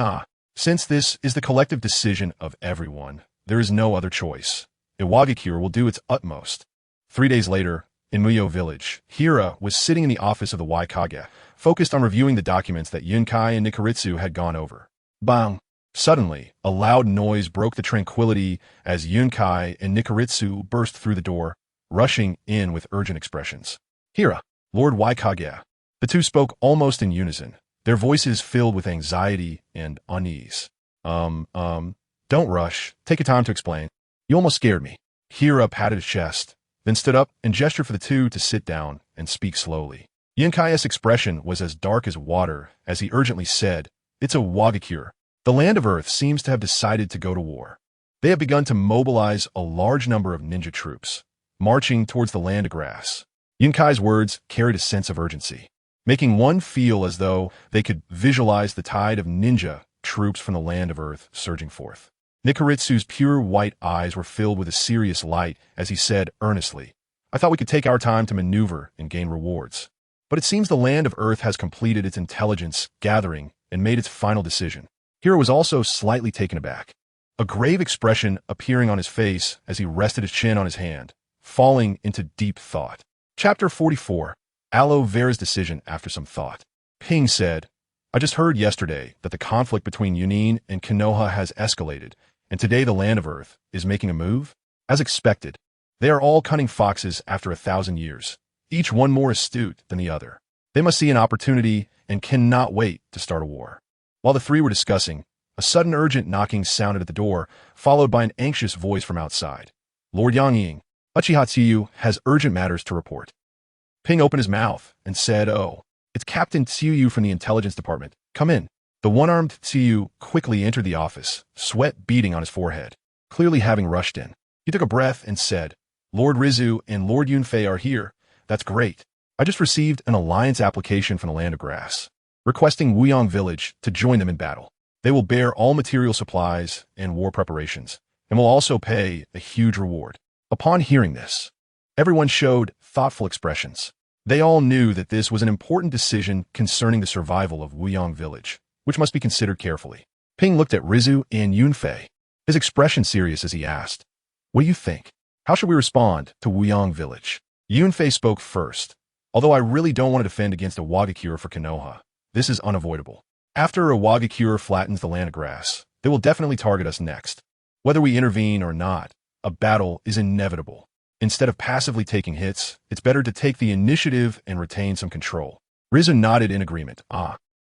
"Since this is the collective decision of everyone, there is no other choice. Iwagakure will do its utmost." 3 days later, in Muyo village, Hira was sitting in the office of the Waikage, focused on reviewing the documents that Yunkai and Nikaritsu had gone over. Bang! Suddenly, a loud noise broke the tranquility as Yunkai and Nikaritsu burst through the door, rushing in with urgent expressions. "Hira, Lord Waikage." The two spoke almost in unison, their voices filled with anxiety and unease. Don't rush. Take your time to explain. You almost scared me." Hira patted his chest, then stood up and gestured for the two to sit down and speak slowly. Yunkai's expression was as dark as water as he urgently said, "It's a Wagakure. The land of Earth seems to have decided to go to war. They have begun to mobilize a large number of ninja troops, marching towards the land of grass." Yunkai's words carried a sense of urgency, making one feel as though they could visualize the tide of ninja troops from the land of Earth surging forth. Nikaritsu's pure white eyes were filled with a serious light as he said earnestly, "I thought we could take our time to maneuver and gain rewards. But it seems the land of Earth has completed its intelligence gathering and made its final decision." Hiro was also slightly taken aback, a grave expression appearing on his face as he rested his chin on his hand, falling into deep thought. Chapter 44. Aloe Vera's decision after some thought. Ping said, "I just heard yesterday that the conflict between Yunin and Konoha has escalated, and today the land of Earth is making a move? As expected, they are all cunning foxes after 1,000 years, each one more astute than the other. They must see an opportunity and cannot wait to start a war." While the three were discussing, a sudden urgent knocking sounded at the door, followed by an anxious voice from outside. "Lord Yangying, Uchiha Tsuyu has urgent matters to report." Ping opened his mouth and said, "Oh, it's Captain Tsuyu from the intelligence department. Come in." The one-armed Tsuyu quickly entered the office, sweat beading on his forehead, clearly having rushed in. He took a breath and said, "Lord Rizu and Lord Yunfei are here. That's great. I just received an alliance application from the land of grass, requesting Wuyong village to join them in battle. They will bear all material supplies and war preparations, and will also pay a huge reward." Upon hearing this, everyone showed thoughtful expressions. They all knew that this was an important decision concerning the survival of Wuyong village, which must be considered carefully. Ping looked at Rizu and Yunfei, his expression serious as he asked, "What do you think? How should we respond to Wuyong village?" Yunfei spoke first. "Although I really don't want to defend against a Wagakure for Konoha, this is unavoidable. After a Wagakure flattens the land of grass, they will definitely target us next. Whether we intervene or not, a battle is inevitable. Instead of passively taking hits, it's better to take the initiative and retain some control." Rizu nodded in agreement.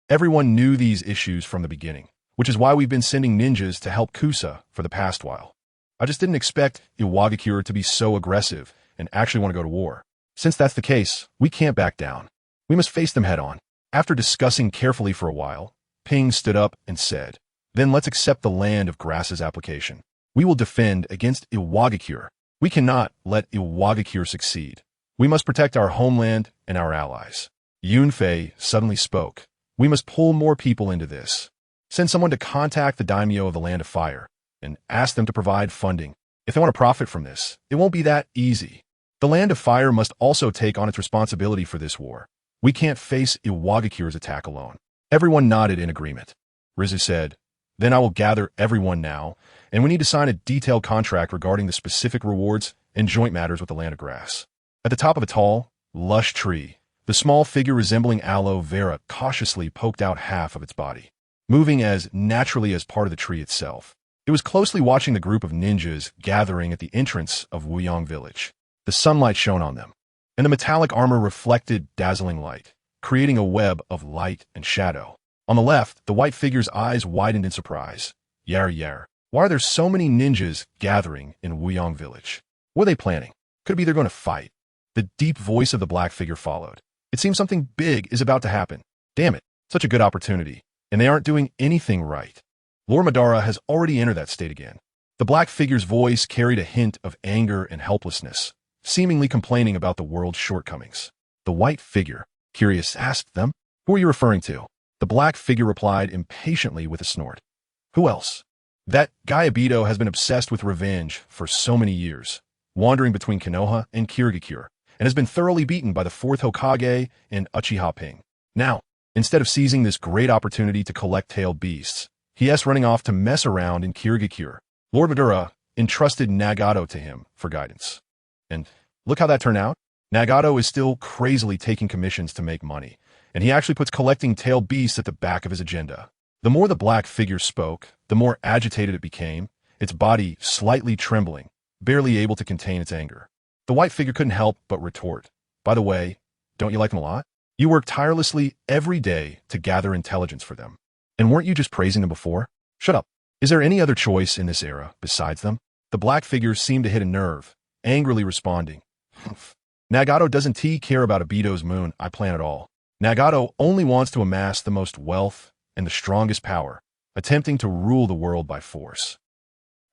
Everyone knew these issues from the beginning, which is why we've been sending ninjas to help Kusa for the past while. I just didn't expect Iwagakure to be so aggressive and actually want to go to war. Since that's the case, we can't back down. We must face them head on." After discussing carefully for a while, Ping stood up and said, "Then let's accept the land of grass's application. We will defend against Iwagakure. We cannot let Iwagakure succeed. We must protect our homeland and our allies." Yunfei suddenly spoke. "We must pull more people into this. Send someone to contact the daimyo of the land of fire and ask them to provide funding. If they want to profit from this, it won't be that easy. The land of fire must also take on its responsibility for this war. We can't face Iwagakure's attack alone." Everyone nodded in agreement. Rizu said, "Then I will gather everyone now, and we need to sign a detailed contract regarding the specific rewards and joint matters with the land of grass." At the top of a tall, lush tree, The small figure resembling aloe vera cautiously poked out half of its body, moving as naturally as part of the tree itself. It was closely watching the group of ninjas gathering at the entrance of Wuyong village. The sunlight shone on them, and the metallic armor reflected dazzling light, creating a web of light and shadow. On the left, the white figure's eyes widened in surprise. Yar yar. Why are there so many ninjas gathering in Wuyong village? What are they planning? Could it be they're going to fight? The deep voice of the black figure followed. It seems something big is about to happen. Damn it, such a good opportunity. And they aren't doing anything right. Lord Madara has already entered that state again. The black figure's voice carried a hint of anger and helplessness, seemingly complaining about the world's shortcomings. The white figure, curious, asked them, "Who are you referring to?" The black figure replied impatiently with a snort. "Who else? That guy Obito has been obsessed with revenge for so many years, wandering between Konoha and Kirigakure, and has been thoroughly beaten by the 4th Hokage and Uchiha Ping. Now, instead of seizing this great opportunity to collect tailed beasts, he is running off to mess around in Kirigakure. Lord Madara entrusted Nagato to him for guidance. And look how that turned out. Nagato is still crazily taking commissions to make money, and he actually puts collecting tailed beasts at the back of his agenda." The more the black figure spoke, the more agitated it became, its body slightly trembling, barely able to contain its anger. The white figure couldn't help but retort, "By the way, don't you like them a lot? You work tirelessly every day to gather intelligence for them. And weren't you just praising them before? Shut up. Is there any other choice in this era besides them?" The black figure seemed to hit a nerve, angrily responding, "Nagato doesn't care about Obito's moon I plan at all. Nagato only wants to amass the most wealth and the strongest power, attempting to rule the world by force.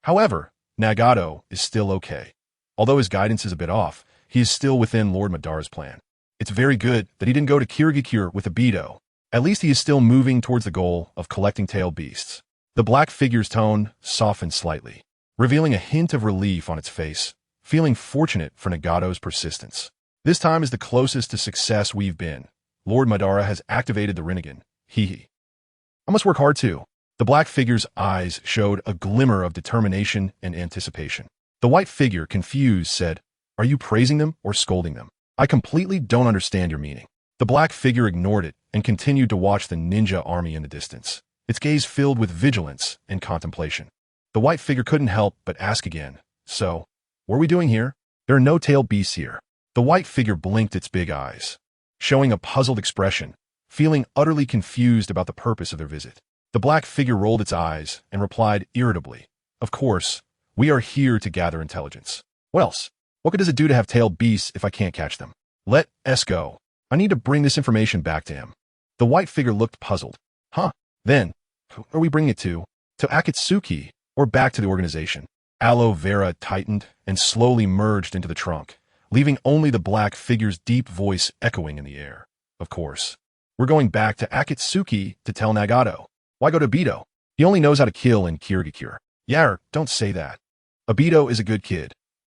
However, Nagato is still okay. Although his guidance is a bit off, he is still within Lord Madara's plan. It's very good that he didn't go to Kirigakure with Obito. At least he is still moving towards the goal of collecting tailed beasts." The black figure's tone softened slightly, revealing a hint of relief on its face, feeling fortunate for Nagato's persistence. "This time is the closest to success we've been. Lord Madara has activated the Rinnegan. Hee. I must work hard too." The black figure's eyes showed a glimmer of determination and anticipation. The white figure, confused, said, "Are you praising them or scolding them? I completely don't understand your meaning." The black figure ignored it and continued to watch the ninja army in the distance, its gaze filled with vigilance and contemplation. The white figure couldn't help but ask again, "So, what are we doing here? There are no tailed beasts here." The white figure blinked its big eyes, showing a puzzled expression, feeling utterly confused about the purpose of their visit. The black figure rolled its eyes and replied irritably, "Of course, we are here to gather intelligence. What else? What good does it do to have tailed beasts if I can't catch them? Let us go. I need to bring this information back to him." The white figure looked puzzled. "Huh? Then, who are we bringing it to? To Akatsuki or back to the organization?" Aloe vera tightened and slowly merged into the trunk, leaving only the black figure's deep voice echoing in the air. "Of course. We're going back to Akatsuki to tell Nagato. Why go to Obito? He only knows how to kill in Kirigakure." "Yar, don't say that. Obito is a good kid."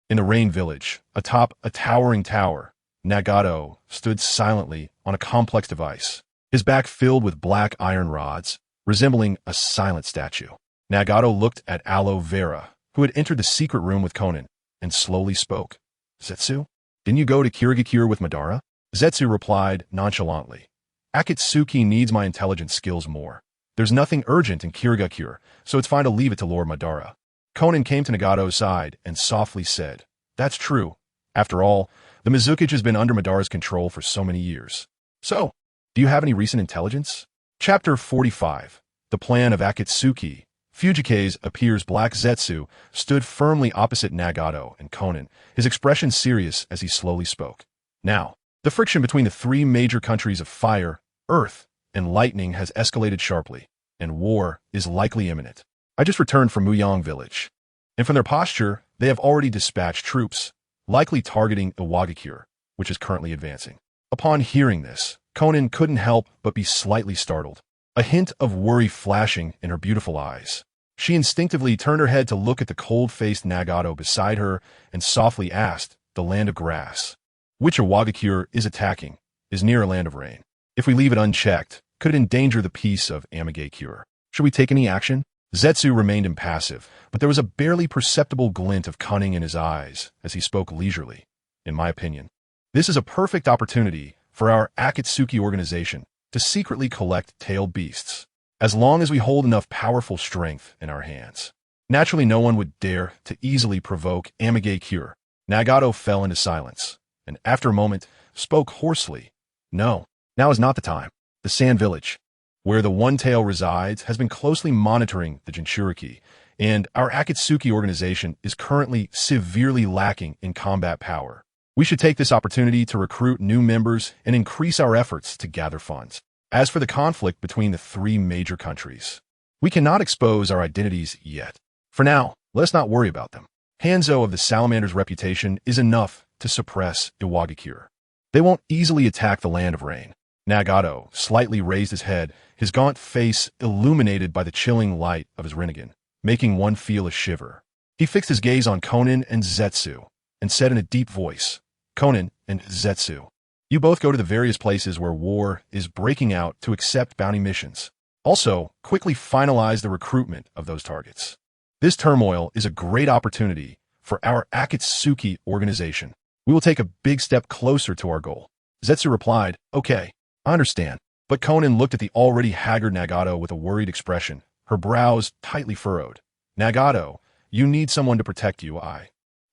In the Rain Village, atop a towering tower, Nagato stood silently on a complex device, his back filled with black iron rods, resembling a silent statue. Nagato looked at Aloe Vera, who had entered the secret room with Conan, and slowly spoke. "Zetsu, didn't you go to Kirigakure with Madara?" Zetsu replied nonchalantly, "Akatsuki needs my intelligence skills more. There's nothing urgent in Kirigakure, so it's fine to leave it to Lord Madara." Conan came to Nagato's side and softly said, "That's true. After all, the Mizukage has been under Madara's control for so many years. So, do you have any recent intelligence?" Chapter 45. The Plan of Akatsuki. Fujikaze appears. Black Zetsu stood firmly opposite Nagato and Conan, his expression serious as he slowly spoke. "Now, the friction between the three major countries of fire, earth, and lightning has escalated sharply, and war is likely imminent. I just returned from Wuyong village, and from their posture, they have already dispatched troops, likely targeting Iwagakure, which is currently advancing." Upon hearing this, Conan couldn't help but be slightly startled, a hint of worry flashing in her beautiful eyes. She instinctively turned her head to look at the cold-faced Nagato beside her and softly asked, "The land of grass, which Iwagakure is attacking, is near a land of rain. If we leave it unchecked, could it endanger the peace of Amigakure? Should we take any action?" Zetsu remained impassive, but there was a barely perceptible glint of cunning in his eyes as he spoke leisurely. "In my opinion, this is a perfect opportunity for our Akatsuki organization to secretly collect tailed beasts, as long as we hold enough powerful strength in our hands. Naturally, no one would dare to easily provoke Amigakure. Nagato fell into silence, and after a moment, spoke hoarsely. No, now is not the time. The Sand Village, where the One Tail resides, has been closely monitoring the Jinchuriki, and our Akatsuki organization is currently severely lacking in combat power. We should take this opportunity to recruit new members and increase our efforts to gather funds. As for the conflict between the three major countries, we cannot expose our identities yet. For now, let's not worry about them. Hanzo of the Salamander's reputation is enough to suppress Iwagakure. They won't easily attack the Land of Rain. Nagato slightly raised his head, his gaunt face illuminated by the chilling light of his Rinnegan, making one feel a shiver. He fixed his gaze on Konan and Zetsu, and said in a deep voice, "Konan and Zetsu, you both go to the various places where war is breaking out to accept bounty missions. Also, quickly finalize the recruitment of those targets. This turmoil is a great opportunity for our Akatsuki organization. We will take a big step closer to our goal." Zetsu replied, "Okay, I understand." But Konan looked at the already haggard Nagato with a worried expression, her brows tightly furrowed. "Nagato, you need someone to protect you,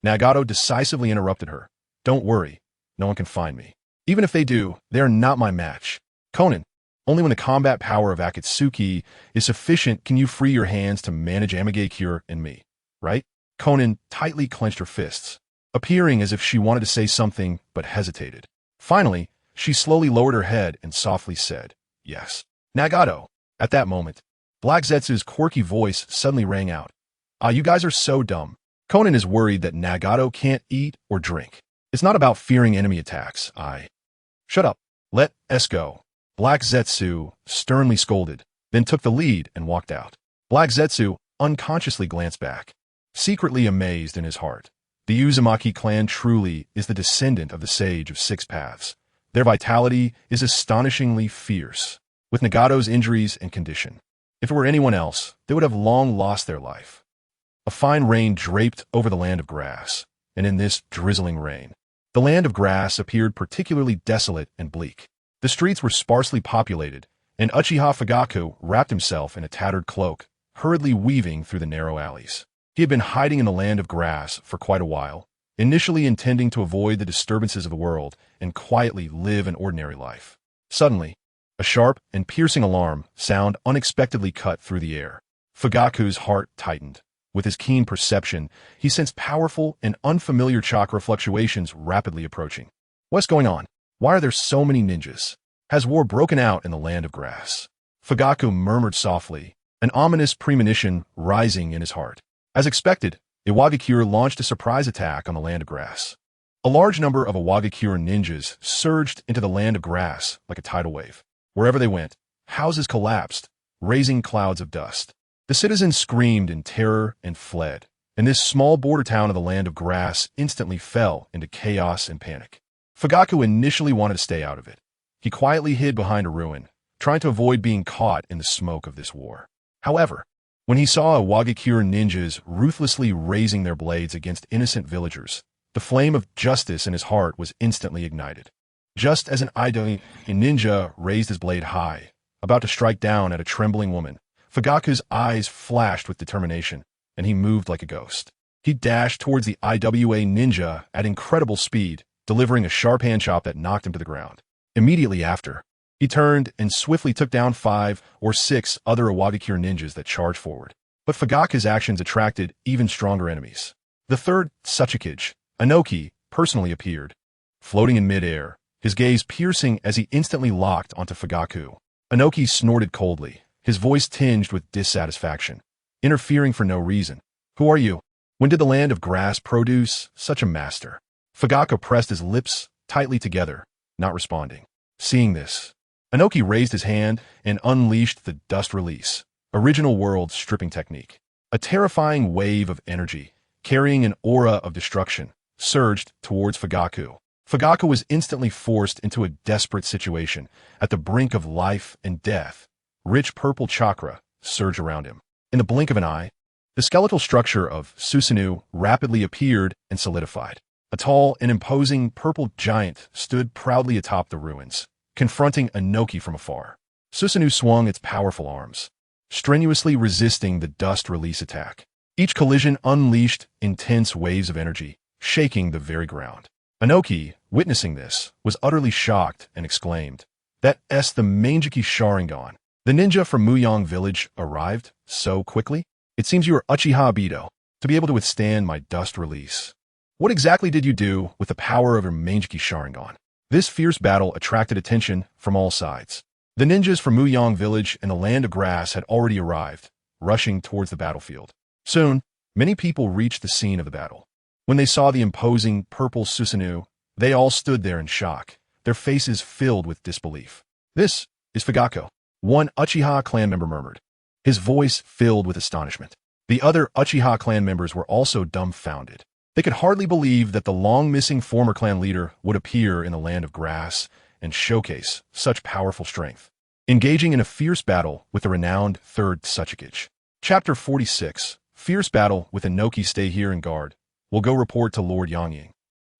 Nagato decisively interrupted her. "Don't worry, no one can find me. Even if they do, they are not my match. Konan, only when the combat power of Akatsuki is sufficient can you free your hands to manage Amigakure and me, right?" Konan tightly clenched her fists, appearing as if she wanted to say something but hesitated. Finally, she slowly lowered her head and softly said, "Yes." "Nagato." At that moment, Black Zetsu's quirky voice suddenly rang out. You guys are so dumb. Konan is worried that Nagato can't eat or drink. It's not about fearing enemy attacks, Shut up. Let us go. Black Zetsu sternly scolded, then took the lead and walked out. Black Zetsu unconsciously glanced back, secretly amazed in his heart. The Uzumaki clan truly is the descendant of the Sage of Six Paths. Their vitality is astonishingly fierce, with Nagato's injuries and condition. If it were anyone else, they would have long lost their life. A fine rain draped over the Land of Grass, and in this drizzling rain, the Land of Grass appeared particularly desolate and bleak. The streets were sparsely populated, and Uchiha Fugaku wrapped himself in a tattered cloak, hurriedly weaving through the narrow alleys. He had been hiding in the Land of Grass for quite a while, initially intending to avoid the disturbances of the world and quietly live an ordinary life. Suddenly, a sharp and piercing alarm sound unexpectedly cut through the air. Fugaku's heart tightened. With his keen perception, he sensed powerful and unfamiliar chakra fluctuations rapidly approaching. What's going on? Why are there so many ninjas? Has war broken out in the Land of Grass? Fugaku murmured softly, an ominous premonition rising in his heart. As expected, Iwagakure launched a surprise attack on the Land of Grass. A large number of Iwagakure ninjas surged into the Land of Grass like a tidal wave. Wherever they went, houses collapsed, raising clouds of dust. The citizens screamed in terror and fled, and this small border town of the Land of Grass instantly fell into chaos and panic. Fugaku initially wanted to stay out of it. He quietly hid behind a ruin, trying to avoid being caught in the smoke of this war. However, when he saw Iwagakure ninjas ruthlessly raising their blades against innocent villagers, the flame of justice in his heart was instantly ignited. Just as an Idoi ninja raised his blade high, about to strike down at a trembling woman, Fugaku's eyes flashed with determination, and he moved like a ghost. He dashed towards the IWA ninja at incredible speed, delivering a sharp hand chop that knocked him to the ground. Immediately after, he turned and swiftly took down 5 or 6 other Iwagakure ninjas that charged forward. But Fugaku's actions attracted even stronger enemies. The third Tsuchikage, Inoki, personally appeared, floating in midair, his gaze piercing as he instantly locked onto Fugaku. Inoki snorted coldly, his voice tinged with dissatisfaction, interfering for no reason. "Who are you? When did the Land of Grass produce such a master?" Fugaku pressed his lips tightly together, not responding. Seeing this, Inoki raised his hand and unleashed the Dust Release, original world stripping technique. A terrifying wave of energy, carrying an aura of destruction, surged towards Fugaku. Fugaku was instantly forced into a desperate situation, at the brink of life and death. Rich purple chakra surged around him. In the blink of an eye, the skeletal structure of Susanoo rapidly appeared and solidified. A tall and imposing purple giant stood proudly atop the ruins, confronting Inoki from afar. Susanoo swung its powerful arms, strenuously resisting the dust release attack. Each collision unleashed intense waves of energy, shaking the very ground. Inoki, witnessing this, was utterly shocked and exclaimed, "That's the Mangeki Sharingan. The ninja from Muyang village arrived so quickly? It seems you are Uchiha Obito, to be able to withstand my dust release. What exactly did you do with the power of your Mangeki Sharingan?" This fierce battle attracted attention from all sides. The ninjas from Muyang village and the Land of Grass had already arrived, rushing towards the battlefield. Soon, many people reached the scene of the battle. When they saw the imposing purple Susanoo, they all stood there in shock, their faces filled with disbelief. "This is Fugako," one Uchiha clan member murmured, his voice filled with astonishment. The other Uchiha clan members were also dumbfounded. They could hardly believe that the long-missing former clan leader would appear in the Land of Grass and showcase such powerful strength, engaging in a fierce battle with the renowned Third Tsuchikage. Chapter 46, Fierce Battle with Inoki. Stay here and guard. We'll go report to Lord Yangying.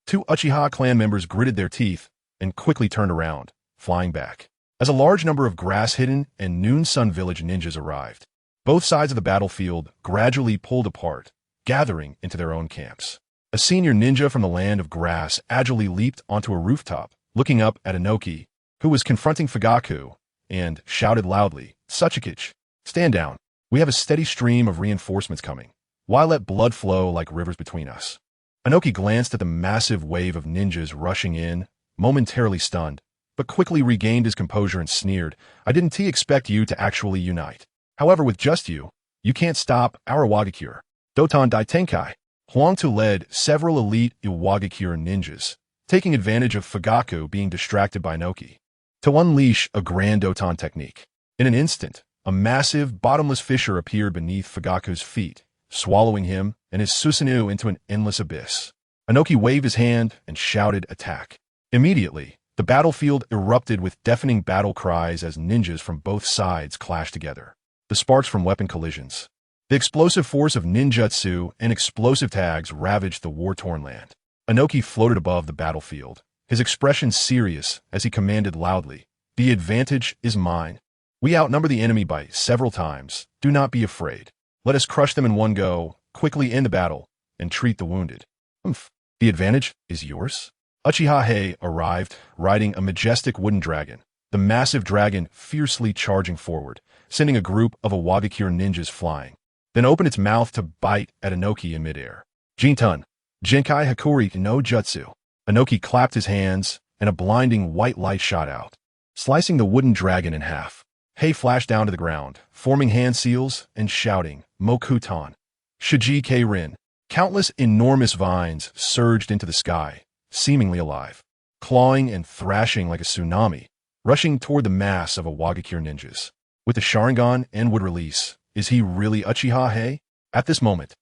Two Uchiha clan members gritted their teeth and quickly turned around, flying back. As a large number of Grass Hidden and Noon Sun Village ninjas arrived, both sides of the battlefield gradually pulled apart, gathering into their own camps. A senior ninja from the Land of Grass agilely leaped onto a rooftop, looking up at Inoki, who was confronting Fugaku, and shouted loudly, "Tsuchikage, stand down. We have a steady stream of reinforcements coming. Why let blood flow like rivers between us?" Inoki glanced at the massive wave of ninjas rushing in, momentarily stunned, but quickly regained his composure and sneered, "I didn't expect you to actually unite. However, with just you can't stop our Iwagakure." Doton Dai Tenkai. Huangtu led several elite Iwagakure ninjas, taking advantage of Fugaku being distracted by Inoki, to unleash a grand Doton technique. In an instant, a massive, bottomless fissure appeared beneath Fugaku's feet, swallowing him and his Susanoo into an endless abyss. Inoki waved his hand and shouted, "Attack." Immediately, the battlefield erupted with deafening battle cries as ninjas from both sides clashed together. The sparks from weapon collisions, the explosive force of ninjutsu and explosive tags ravaged the war-torn land. Inoki floated above the battlefield, his expression serious as he commanded loudly, "The advantage is mine. We outnumber the enemy by several times. Do not be afraid. Let us crush them in one go, quickly end the battle, and treat the wounded." The advantage is yours? Uchiha Hei arrived, riding a majestic wooden dragon, the massive dragon fiercely charging forward, sending a group of Iwagakure ninjas flying, then opened its mouth to bite at Inoki in midair. "Jintun, Jinkai Hakuri no Jutsu." Inoki clapped his hands, and a blinding white light shot out, slicing the wooden dragon in half. Hei flashed down to the ground, forming hand seals and shouting, "Mokutan, Shiji K-Rin." Countless enormous vines surged into the sky, seemingly alive, clawing and thrashing like a tsunami, rushing toward the mass of Iwagakure ninjas. With the Sharingan and would release, is he really Uchiha Hei? At this moment,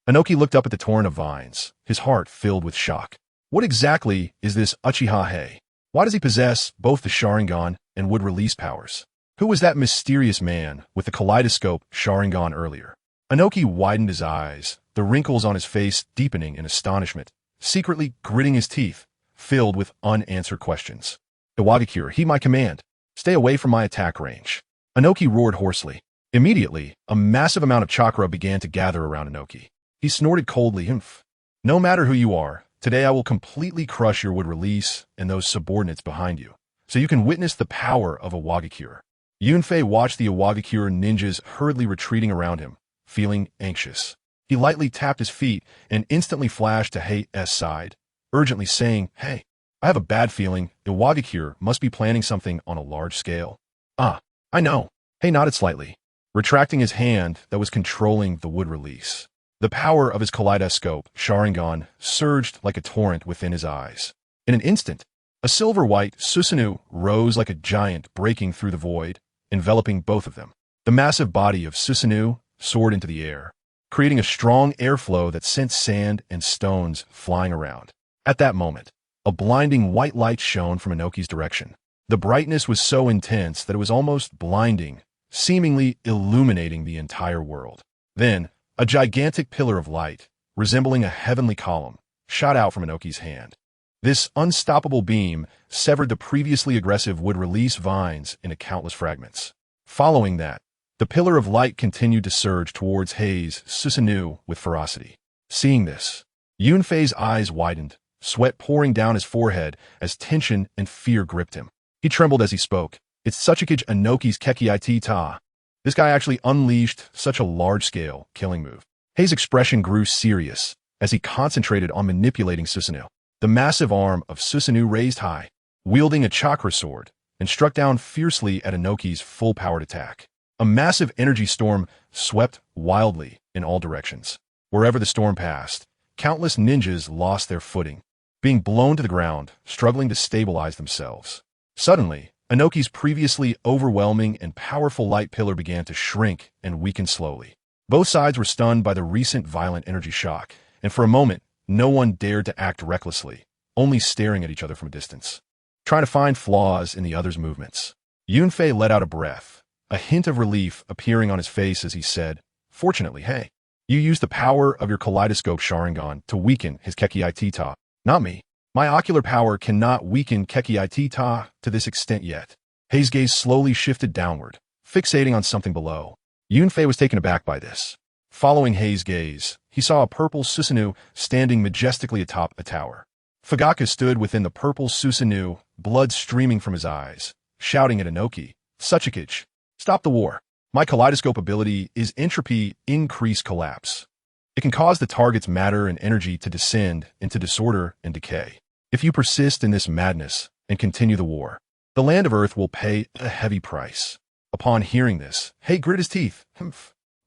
Inoki looked up at the torrent of vines, his heart filled with shock. What exactly is this Uchiha Hei? Why does he possess both the Sharingan and would release powers? Who was that mysterious man with the kaleidoscope Sharingan earlier? Inoki widened his eyes, the wrinkles on his face deepening in astonishment, secretly gritting his teeth, filled with unanswered questions. "Iwagakure, heed my command. Stay away from my attack range." Inoki roared hoarsely. Immediately, a massive amount of chakra began to gather around Inoki. He snorted coldly, "No matter who you are, today I will completely crush your wood release and those subordinates behind you, so you can witness the power of Iwagakure." Yunfei watched the Iwagakure ninjas hurriedly retreating around him, feeling anxious. He lightly tapped his feet and instantly flashed to Hei's side, urgently saying, "Hey, I have a bad feeling Iwagakure must be planning something on a large scale." "Ah, I know." Hei nodded slightly, retracting his hand that was controlling the wood release. The power of his kaleidoscope, Sharingan, surged like a torrent within his eyes. In an instant, a silver-white Susanoo rose like a giant breaking through the void, enveloping both of them. The massive body of Susanoo soared into the air, creating a strong airflow that sent sand and stones flying around. At that moment, a blinding white light shone from Inoki's direction. The brightness was so intense that it was almost blinding, seemingly illuminating the entire world. Then, a gigantic pillar of light, resembling a heavenly column, shot out from Inoki's hand. This unstoppable beam severed the previously aggressive wood-release vines into countless fragments. Following that, the pillar of light continued to surge towards Susanoo with ferocity. Seeing this, Yunfei's eyes widened, sweat pouring down his forehead as tension and fear gripped him. He trembled as he spoke. It's Tsuchikage Inoki's Keki Ta. This guy actually unleashed such a large-scale killing move. Hei's expression grew serious as he concentrated on manipulating Susanoo. The massive arm of Susanoo raised high, wielding a chakra sword, and struck down fiercely at Inoki's full-powered attack. A massive energy storm swept wildly in all directions. Wherever the storm passed, countless ninjas lost their footing, being blown to the ground, struggling to stabilize themselves. Suddenly, Inoki's previously overwhelming and powerful light pillar began to shrink and weaken slowly. Both sides were stunned by the recent violent energy shock, and for a moment, no one dared to act recklessly, only staring at each other from a distance, trying to find flaws in the other's movements. Yunfei let out a breath, a hint of relief appearing on his face as he said, "Fortunately, hey, you used the power of your kaleidoscope Sharingan to weaken his Keki Ta. Not me. My ocular power cannot weaken Keki Ta to this extent yet." Hei's gaze slowly shifted downward, fixating on something below. Yunfei was taken aback by this. Following Hei's gaze, he saw a purple Susanoo standing majestically atop a tower. Fugaku stood within the purple Susanoo, blood streaming from his eyes, shouting at Inoki, "Tsuchikage, stop the war. My kaleidoscope ability is entropy increase collapse. It can cause the target's matter and energy to descend into disorder and decay. If you persist in this madness and continue the war, the land of Earth will pay a heavy price." Upon hearing this, Hei gritted his teeth.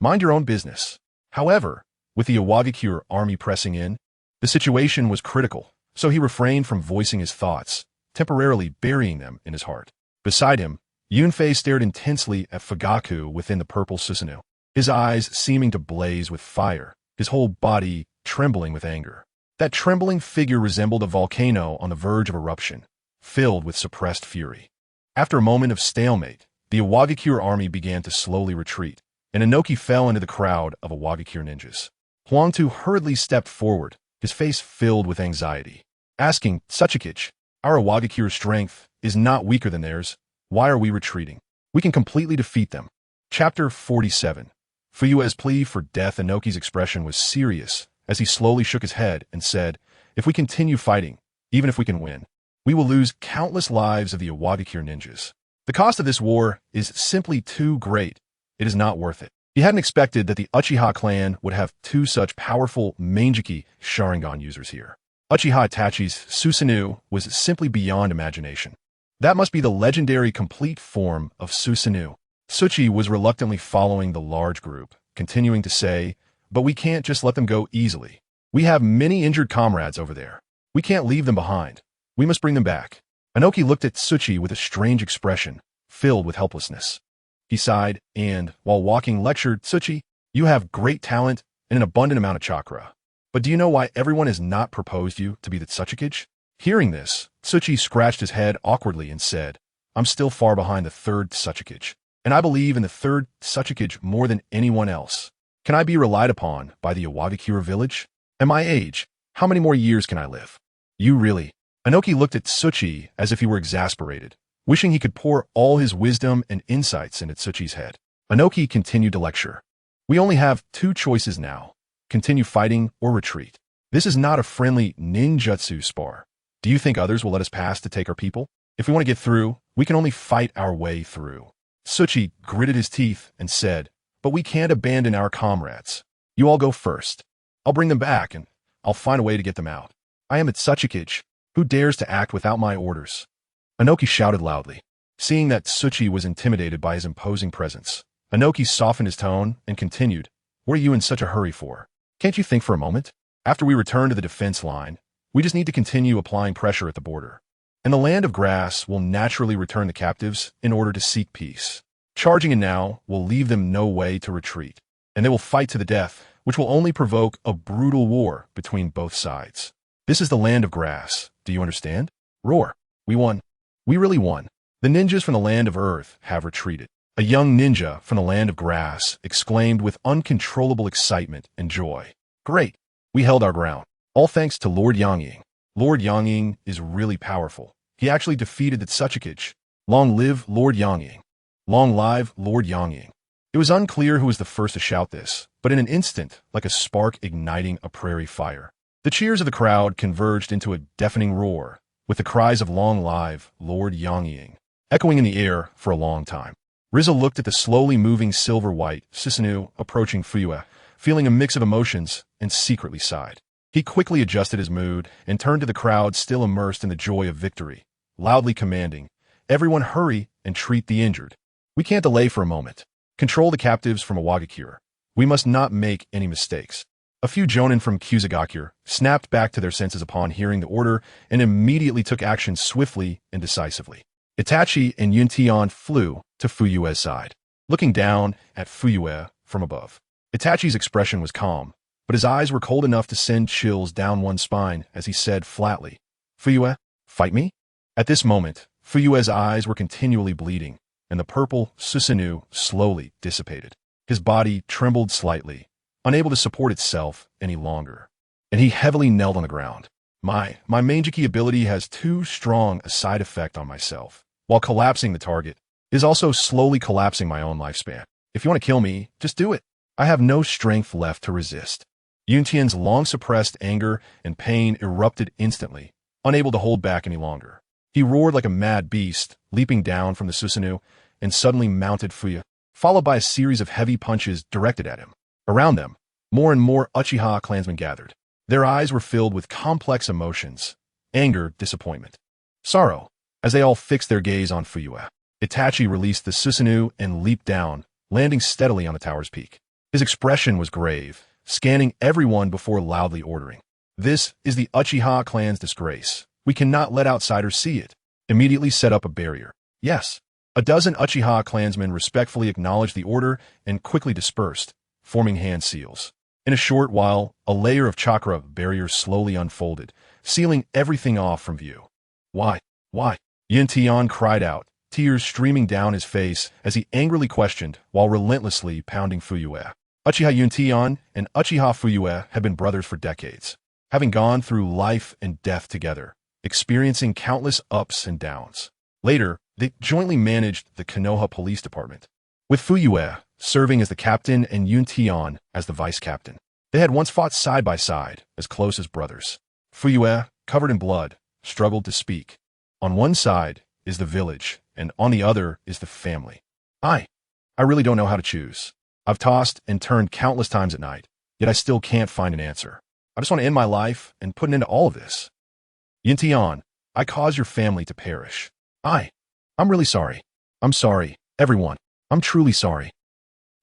Mind your own business. However, with the Iwagakure army pressing in, the situation was critical, so he refrained from voicing his thoughts, temporarily burying them in his heart. Beside him, Yunfei stared intensely at Fugaku within the purple Susanoo, his eyes seeming to blaze with fire, his whole body trembling with anger. That trembling figure resembled a volcano on the verge of eruption, filled with suppressed fury. After a moment of stalemate, the Iwagakure army began to slowly retreat, and Inoki fell into the crowd of Iwagakure ninjas. Huangtu hurriedly stepped forward, his face filled with anxiety, asking, "Tsuchikage, our Iwagakure strength is not weaker than theirs. Why are we retreating? We can completely defeat them." Chapter 47. Fuyua's plea for death. Inoki's expression was serious as he slowly shook his head and said, "If we continue fighting, even if we can win, we will lose countless lives of the Iwagakure ninjas. The cost of this war is simply too great. It is not worth it." He hadn't expected that the Uchiha clan would have two such powerful Mangeki Sharingan users here. Uchiha Itachi's Susanoo was simply beyond imagination. That must be the legendary complete form of Susanoo. Tsuchi was reluctantly following the large group, continuing to say, "But we can't just let them go easily. We have many injured comrades over there. We can't leave them behind. We must bring them back." Inoki looked at Tsuchi with a strange expression, filled with helplessness. He sighed and, while walking, lectured, "Tsuchi, you have great talent and an abundant amount of chakra. But do you know why everyone has not proposed you to be the Tsuchikage?" Hearing this, Tsuchi scratched his head awkwardly and said, "I'm still far behind the third Tsuchikage, and I believe in the third Tsuchikage more than anyone else. Can I be relied upon by the Iwagakure village? At my age, how many more years can I live?" "You really..." Inoki looked at Tsuchi as if he were exasperated, wishing he could pour all his wisdom and insights into Tsuchi's head. Inoki continued to lecture. "We only have two choices now. Continue fighting or retreat. This is not a friendly ninjutsu spar. Do you think others will let us pass to take our people? If we want to get through, we can only fight our way through." Tsuchi gritted his teeth and said, "But we can't abandon our comrades. You all go first. I'll bring them back and I'll find a way to get them out. I am a Tsuchikage. Who dares to act without my orders?" Inoki shouted loudly. Seeing that Tsuchi was intimidated by his imposing presence, Inoki softened his tone and continued, "What are you in such a hurry for? Can't you think for a moment? After we return to the defense line, we just need to continue applying pressure at the border. And the land of grass will naturally return the captives in order to seek peace. Charging in now will leave them no way to retreat, and they will fight to the death, which will only provoke a brutal war between both sides. This is the land of grass. Do you understand? Roar. We won. We really won. The ninjas from the land of earth have retreated." A young ninja from the land of grass exclaimed with uncontrollable excitement and joy, "Great. We held our ground. All thanks to Lord Yangying. Lord Yangying is really powerful. He actually defeated the Tsuchikage. Long live Lord Yangying. Long live Lord Yangying. It was unclear who was the first to shout this, but in an instant, like a spark igniting a prairie fire, the cheers of the crowd converged into a deafening roar, with the cries of long live Lord Yangying echoing in the air for a long time. Rizzo looked at the slowly moving silver-white Susanoo approaching Fuyue, feeling a mix of emotions, and secretly sighed. He quickly adjusted his mood and turned to the crowd still immersed in the joy of victory, loudly commanding, "Everyone hurry and treat the injured. We can't delay for a moment. Control the captives from Awagakure. We must not make any mistakes." A few jonin from Kusagakure snapped back to their senses upon hearing the order and immediately took action swiftly and decisively. Itachi and Yuntian flew to Fuyue's side, looking down at Fuyue from above. Itachi's expression was calm, but his eyes were cold enough to send chills down one's spine as he said flatly, "Fuyue, fight me?" At this moment, Fuyue's eyes were continually bleeding, and the purple Susanoo slowly dissipated. His body trembled slightly, unable to support itself any longer, and he heavily knelt on the ground. My Mangeki ability has too strong a side effect on myself. While collapsing the target, is also slowly collapsing my own lifespan. If you want to kill me, just do it. I have no strength left to resist. Yuntian's long-suppressed anger and pain erupted instantly, unable to hold back any longer. He roared like a mad beast, leaping down from the Susanoo, and suddenly mounted Fuyue, followed by a series of heavy punches directed at him. Around them, more and more Uchiha clansmen gathered. Their eyes were filled with complex emotions, anger, disappointment, sorrow, as they all fixed their gaze on Fuyue. Itachi released the Susanoo and leaped down, landing steadily on the tower's peak. His expression was grave, scanning everyone before loudly ordering, "This is the Uchiha clan's disgrace. We cannot let outsiders see it. Immediately set up a barrier." Yes. A dozen Uchiha clansmen respectfully acknowledged the order and quickly dispersed, forming hand seals. In a short while, a layer of chakra barriers slowly unfolded, sealing everything off from view. Why? Yuntian cried out, tears streaming down his face as he angrily questioned while relentlessly pounding Fuyue. Uchiha Yuntian and Uchiha Fuyue had been brothers for decades, having gone through life and death together, experiencing countless ups and downs. Later, they jointly managed the Konoha Police Department, with Fuyue serving as the captain and Yuntian as the vice captain. They had once fought side by side, as close as brothers. Fuyue, covered in blood, struggled to speak. On one side is the village, and on the other is the family. I really don't know how to choose. I've tossed and turned countless times at night, yet I still can't find an answer. I just want to end my life and put an end to all of this. Yuntian, I caused your family to perish. I'm really sorry. I'm sorry, everyone. I'm truly sorry.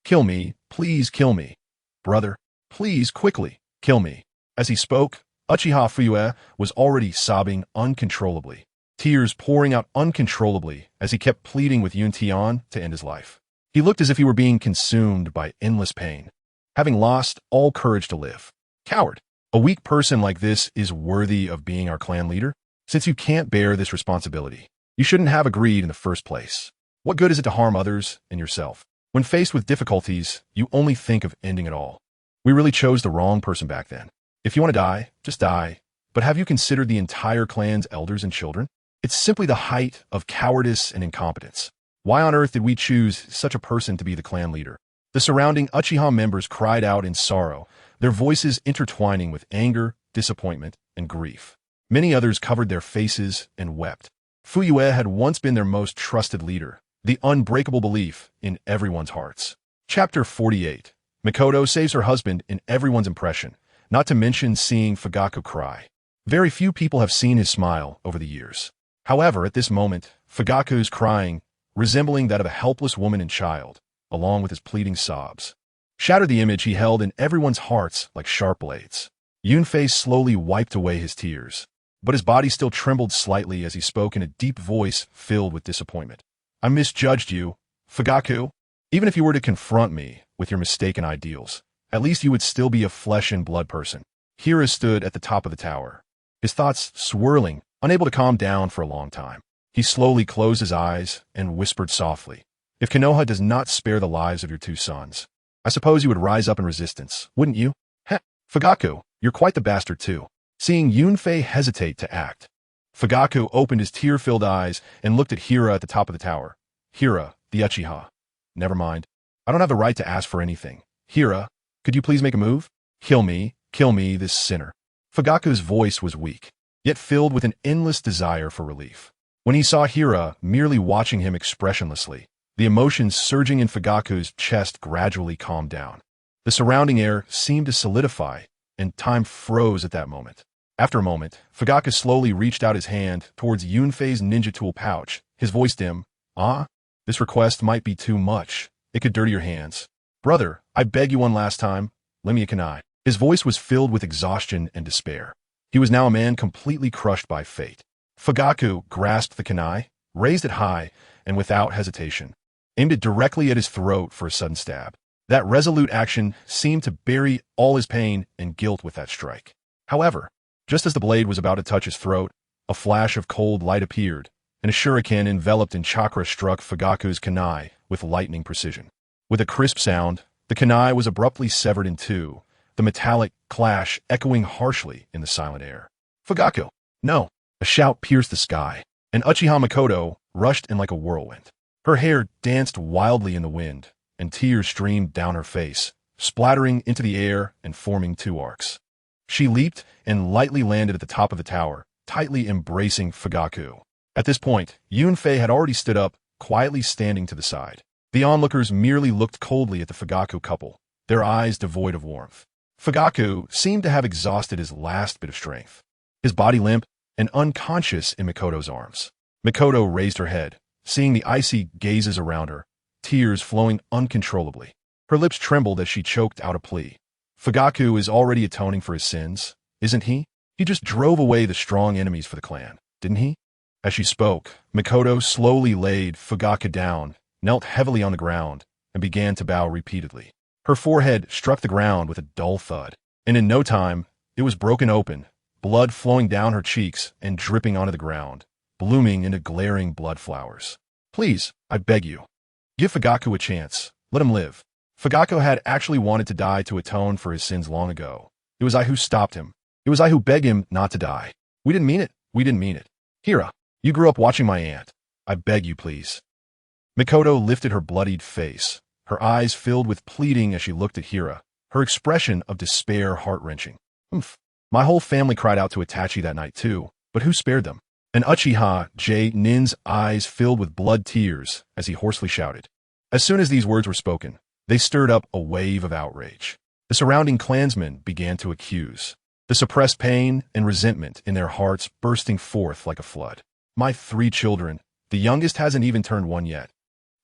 Kill me, please kill me. Brother, please quickly, kill me. As he spoke, Uchiha Fuyue was already sobbing uncontrollably, tears pouring out uncontrollably as he kept pleading with Yuntian to end his life. He looked as if he were being consumed by endless pain, having lost all courage to live. Coward, a weak person like this is worthy of being our clan leader? Since you can't bear this responsibility, you shouldn't have agreed in the first place. What good is it to harm others and yourself? When faced with difficulties, you only think of ending it all. We really chose the wrong person back then. If you want to die, just die. But have you considered the entire clan's elders and children? It's simply the height of cowardice and incompetence. Why on earth did we choose such a person to be the clan leader? The surrounding Uchiha members cried out in sorrow, their voices intertwining with anger, disappointment, and grief. Many others covered their faces and wept. Fuyue had once been their most trusted leader, the unbreakable belief in everyone's hearts. Chapter 48. Mikoto saves her husband in everyone's impression, not to mention seeing Fugaku cry. Very few people have seen his smile over the years. However, at this moment, Fugaku's crying, resembling that of a helpless woman and child, along with his pleading sobs, shattered the image he held in everyone's hearts like sharp blades. Yunfei slowly wiped away his tears, but his body still trembled slightly as he spoke in a deep voice filled with disappointment. I misjudged you, Fugaku. Even if you were to confront me with your mistaken ideals, at least you would still be a flesh and blood person. Hira stood at the top of the tower, his thoughts swirling, unable to calm down for a long time. He slowly closed his eyes and whispered softly, "If Konoha does not spare the lives of your two sons, I suppose you would rise up in resistance, wouldn't you?" Heh, Fugaku, you're quite the bastard too. Seeing Yunfei hesitate to act, Fugaku opened his tear-filled eyes and looked at Hira at the top of the tower. Hira, the Uchiha. Never mind. I don't have the right to ask for anything. Hira, could you please make a move? Kill me, this sinner. Fugaku's voice was weak, yet filled with an endless desire for relief. When he saw Hira merely watching him expressionlessly, the emotions surging in Fugaku's chest gradually calmed down. The surrounding air seemed to solidify, and time froze at that moment. After a moment, Fugaku slowly reached out his hand towards Yunfei's ninja tool pouch, his voice dim. This request might be too much. It could dirty your hands. Brother, I beg you one last time, lend me a kunai. His voice was filled with exhaustion and despair. He was now a man completely crushed by fate. Fugaku grasped the kunai, raised it high, and without hesitation, aimed it directly at his throat for a sudden stab. That resolute action seemed to bury all his pain and guilt with that strike. However, just as the blade was about to touch his throat, a flash of cold light appeared, and a shuriken enveloped in chakra struck Fugaku's kunai with lightning precision. With a crisp sound, the kunai was abruptly severed in two, the metallic clash echoing harshly in the silent air. Fugaku! No! A shout pierced the sky, and Uchiha Makoto rushed in like a whirlwind. Her hair danced wildly in the wind, and tears streamed down her face, splattering into the air and forming two arcs. She leaped and lightly landed at the top of the tower, tightly embracing Fugaku. At this point, Yunfei had already stood up, quietly standing to the side. The onlookers merely looked coldly at the Fugaku couple, their eyes devoid of warmth. Fugaku seemed to have exhausted his last bit of strength, his body limp and unconscious in Mikoto's arms. Mikoto raised her head, seeing the icy gazes around her, tears flowing uncontrollably. Her lips trembled as she choked out a plea. Fugaku is already atoning for his sins, isn't he? He just drove away the strong enemies for the clan, didn't he? As she spoke, Mikoto slowly laid Fugaku down, knelt heavily on the ground, and began to bow repeatedly. Her forehead struck the ground with a dull thud, and in no time, it was broken open, blood flowing down her cheeks and dripping onto the ground, blooming into glaring blood flowers. Please, I beg you, give Fugaku a chance. Let him live. Fugaku had actually wanted to die to atone for his sins long ago. It was I who stopped him. It was I who begged him not to die. We didn't mean it. We didn't mean it. Hira, you grew up watching my aunt. I beg you, please. Mikoto lifted her bloodied face, her eyes filled with pleading as she looked at Hira, her expression of despair heart-wrenching. My whole family cried out to Itachi that night too, but who spared them? And Uchiha Nin's eyes filled with blood tears as he hoarsely shouted. As soon as these words were spoken, they stirred up a wave of outrage. The surrounding clansmen began to accuse, the suppressed pain and resentment in their hearts bursting forth like a flood. My 3 children, the youngest hasn't even turned 1 yet.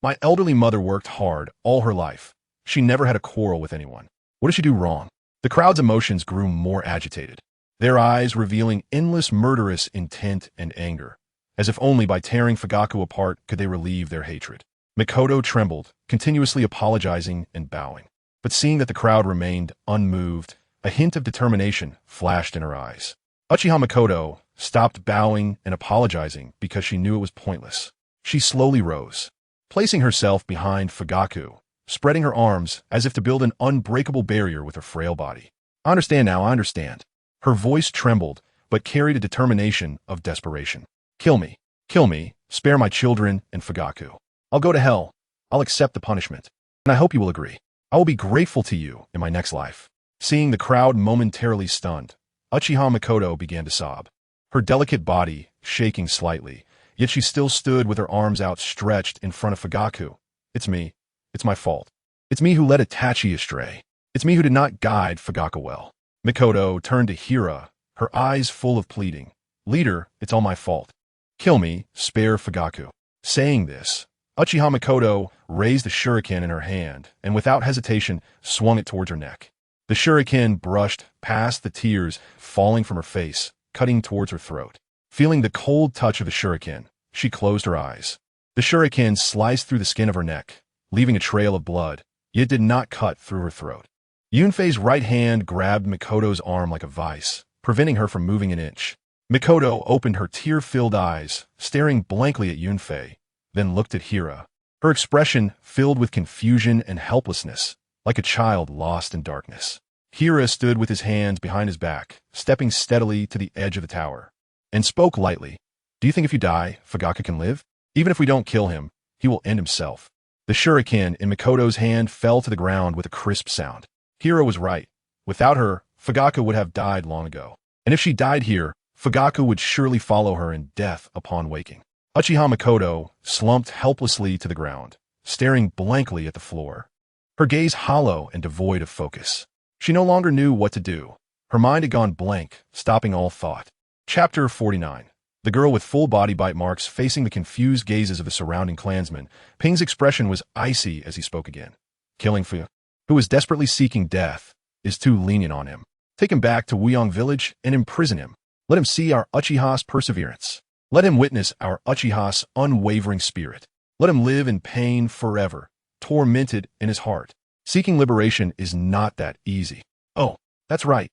My elderly mother worked hard all her life. She never had a quarrel with anyone. What did she do wrong? The crowd's emotions grew more agitated, their eyes revealing endless murderous intent and anger, as if only by tearing Fugaku apart could they relieve their hatred. Mikoto trembled, continuously apologizing and bowing. But seeing that the crowd remained unmoved, a hint of determination flashed in her eyes. Uchiha Makoto stopped bowing and apologizing because she knew it was pointless. She slowly rose, placing herself behind Fugaku, spreading her arms as if to build an unbreakable barrier with her frail body. I understand now, I understand. Her voice trembled, but carried a determination of desperation. Kill me, spare my children and Fugaku. I'll go to hell. I'll accept the punishment. And I hope you will agree. I will be grateful to you in my next life. Seeing the crowd momentarily stunned, Uchiha Makoto began to sob, her delicate body shaking slightly, yet she still stood with her arms outstretched in front of Fugaku. It's me. It's my fault. It's me who led Itachi astray. It's me who did not guide Fugaku well. Mikoto turned to Hira, her eyes full of pleading. Leader, it's all my fault. Kill me, spare Fugaku. Saying this, Uchiha Makoto raised the shuriken in her hand and without hesitation swung it towards her neck. The shuriken brushed past the tears falling from her face, cutting towards her throat. Feeling the cold touch of the shuriken, she closed her eyes. The shuriken sliced through the skin of her neck, leaving a trail of blood, yet did not cut through her throat. Yunfei's right hand grabbed Mikoto's arm like a vice, preventing her from moving an inch. Mikoto opened her tear-filled eyes, staring blankly at Yunfei, then looked at Hira, her expression filled with confusion and helplessness, like a child lost in darkness. Hira stood with his hands behind his back, stepping steadily to the edge of the tower, and spoke lightly. Do you think if you die, Fugaka can live? Even if we don't kill him, he will end himself. The shuriken in Mikoto's hand fell to the ground with a crisp sound. Hira was right. Without her, Fugaka would have died long ago. And if she died here, Fugaka would surely follow her in death upon waking. Uchiha Mikoto slumped helplessly to the ground, staring blankly at the floor, her gaze hollow and devoid of focus. She no longer knew what to do. Her mind had gone blank, stopping all thought. Chapter 49. The girl with full body bite marks facing the confused gazes of the surrounding clansmen. Ping's expression was icy as he spoke again. Killing Fu, who is desperately seeking death, is too lenient on him. Take him back to Wuyong village and imprison him. Let him see our Uchiha's perseverance. Let him witness our Uchiha's unwavering spirit. Let him live in pain forever, tormented in his heart. Seeking liberation is not that easy. Oh, that's right.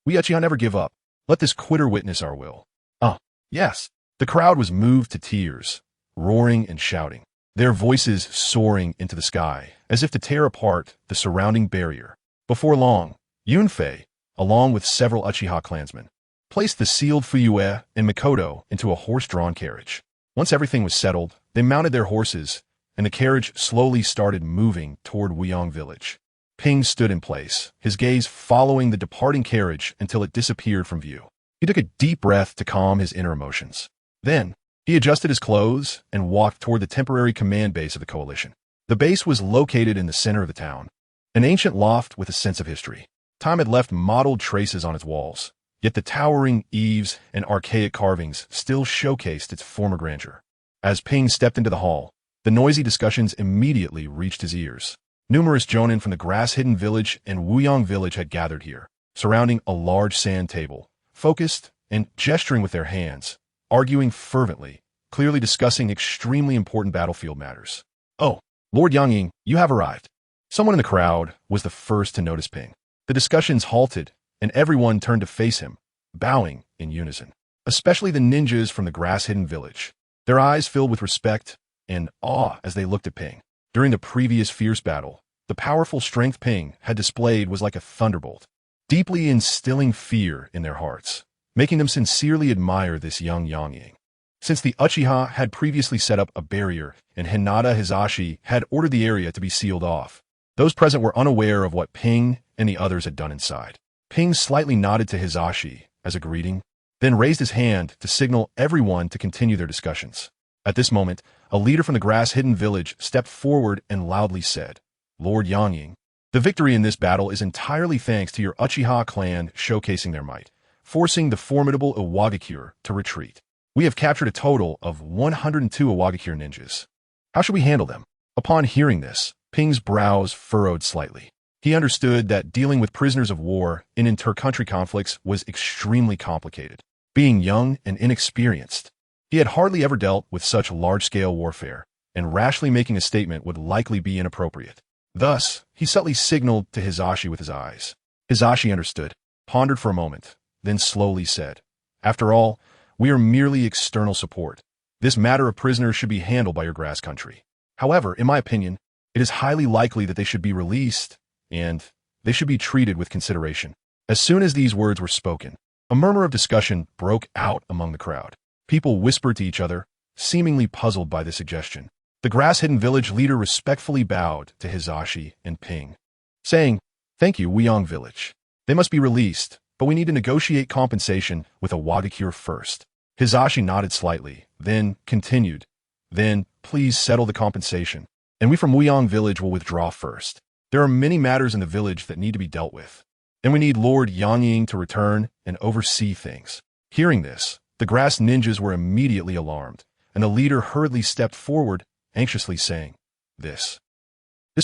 We Uchiha never give up. Let this quitter witness our will. Yes. The crowd was moved to tears, roaring and shouting, their voices soaring into the sky, as if to tear apart the surrounding barrier. Before long, Yunfei, along with several Uchiha clansmen, placed the sealed Fuyue and Mikoto into a horse-drawn carriage. Once everything was settled, they mounted their horses, and the carriage slowly started moving toward Wuyong village. Ping stood in place, his gaze following the departing carriage until it disappeared from view. He took a deep breath to calm his inner emotions. Then, he adjusted his clothes and walked toward the temporary command base of the coalition. The base was located in the center of the town, an ancient loft with a sense of history. Time had left mottled traces on its walls, yet the towering eaves and archaic carvings still showcased its former grandeur. As Ping stepped into the hall, the noisy discussions immediately reached his ears. Numerous jonin from the grass-hidden village and Wuyong village had gathered here, surrounding a large sand table, focused and gesturing with their hands, arguing fervently, clearly discussing extremely important battlefield matters. Oh, Lord Yangying, you have arrived. Someone in the crowd was the first to notice Ping. The discussions halted, and everyone turned to face him, bowing in unison, especially the ninjas from the grass-hidden village. Their eyes filled with respect and awe as they looked at Ping. During the previous fierce battle, the powerful strength Ping had displayed was like a thunderbolt, deeply instilling fear in their hearts, making them sincerely admire this young Yangying. Since the Uchiha had previously set up a barrier and Hinata Hizashi had ordered the area to be sealed off, those present were unaware of what Ping and the others had done inside. Ping slightly nodded to Hizashi as a greeting, then raised his hand to signal everyone to continue their discussions. At this moment, a leader from the grass-hidden village stepped forward and loudly said, Lord Yangying, the victory in this battle is entirely thanks to your Uchiha clan showcasing their might, forcing the formidable Iwagakure to retreat. We have captured a total of 102 Iwagakure ninjas. How should we handle them? Upon hearing this, Ping's brows furrowed slightly. He understood that dealing with prisoners of war in inter-country conflicts was extremely complicated. Being young and inexperienced, he had hardly ever dealt with such large-scale warfare, and rashly making a statement would likely be inappropriate. Thus, he subtly signaled to Hizashi with his eyes. Hizashi understood, pondered for a moment, then slowly said, After all, we are merely external support. This matter of prisoners should be handled by your grass country. However, in my opinion, it is highly likely that they should be released, and they should be treated with consideration. As soon as these words were spoken, a murmur of discussion broke out among the crowd. People whispered to each other, seemingly puzzled by the suggestion. The grass-hidden village leader respectfully bowed to Hizashi and Ping, saying, Thank you, Wuyong village. They must be released, but we need to negotiate compensation with Iwagakure first. Hizashi nodded slightly, then continued, Then, please settle the compensation, and we from Wuyong village will withdraw first. There are many matters in the village that need to be dealt with, and we need Lord Yangying to return and oversee things. Hearing this, the grass ninjas were immediately alarmed, and the leader hurriedly stepped forward, anxiously saying, This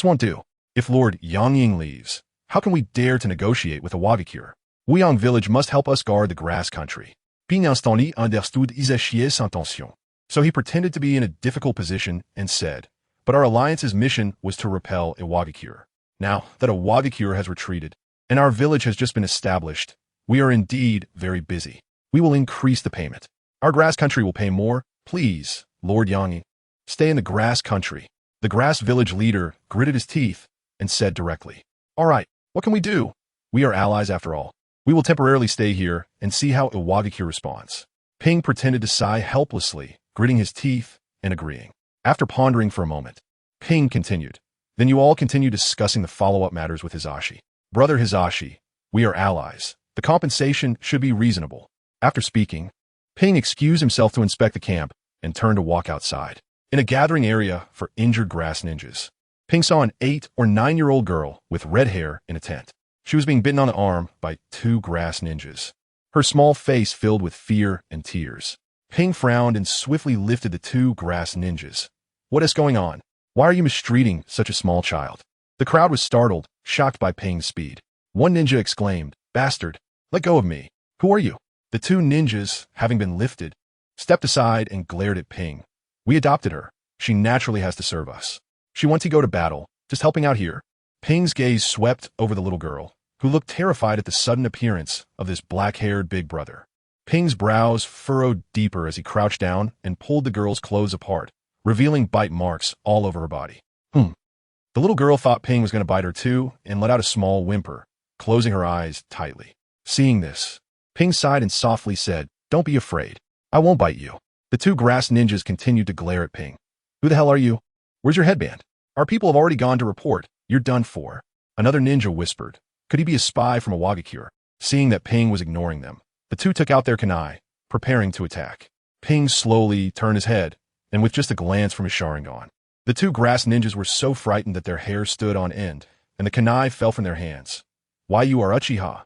won't do. If Lord Yangying leaves, how can we dare to negotiate with Iwagakure? Wuyong village must help us guard the grass country. Ping instantly understood Hizashi's intention. So he pretended to be in a difficult position and said, But our alliance's mission was to repel Iwagakure. Now that Iwagakure has retreated, and our village has just been established, we are indeed very busy. We will increase the payment. Our grass country will pay more. Please, Lord Yangying, stay in the grass country. The grass village leader gritted his teeth and said directly, All right, what can we do? We are allies after all. We will temporarily stay here and see how Iwagakure responds. Ping pretended to sigh helplessly, gritting his teeth and agreeing. After pondering for a moment, Ping continued. Then you all continue discussing the follow-up matters with Hizashi. Brother Hizashi, we are allies. The compensation should be reasonable. After speaking, Ping excused himself to inspect the camp and turned to walk outside. In a gathering area for injured grass ninjas, Ping saw an 8 or 9-year-old girl with red hair in a tent. She was being bitten on the arm by 2 grass ninjas. Her small face filled with fear and tears. Ping frowned and swiftly lifted the 2 grass ninjas. What is going on? Why are you mistreating such a small child? The crowd was startled, shocked by Ping's speed. One ninja exclaimed, "Bastard, let go of me. Who are you?" The 2 ninjas, having been lifted, stepped aside and glared at Ping. "We adopted her. She naturally has to serve us. She wants to go to battle, just helping out here." Ping's gaze swept over the little girl, who looked terrified at the sudden appearance of this black-haired big brother. Ping's brows furrowed deeper as he crouched down and pulled the girl's clothes apart, revealing bite marks all over her body. The little girl thought Ping was going to bite her too and let out a small whimper, closing her eyes tightly. Seeing this, Ping sighed and softly said, "Don't be afraid. I won't bite you." The 2 grass ninjas continued to glare at Ping. "Who the hell are you? Where's your headband? Our people have already gone to report. You're done for." Another ninja whispered. Could he be a spy from Iwagakure? Seeing that Ping was ignoring them, the 2 took out their kunai, preparing to attack. Ping slowly turned his head, and with just a glance from his Sharingan, the 2 grass ninjas were so frightened that their hair stood on end, and the kunai fell from their hands. "Why, you are Uchiha."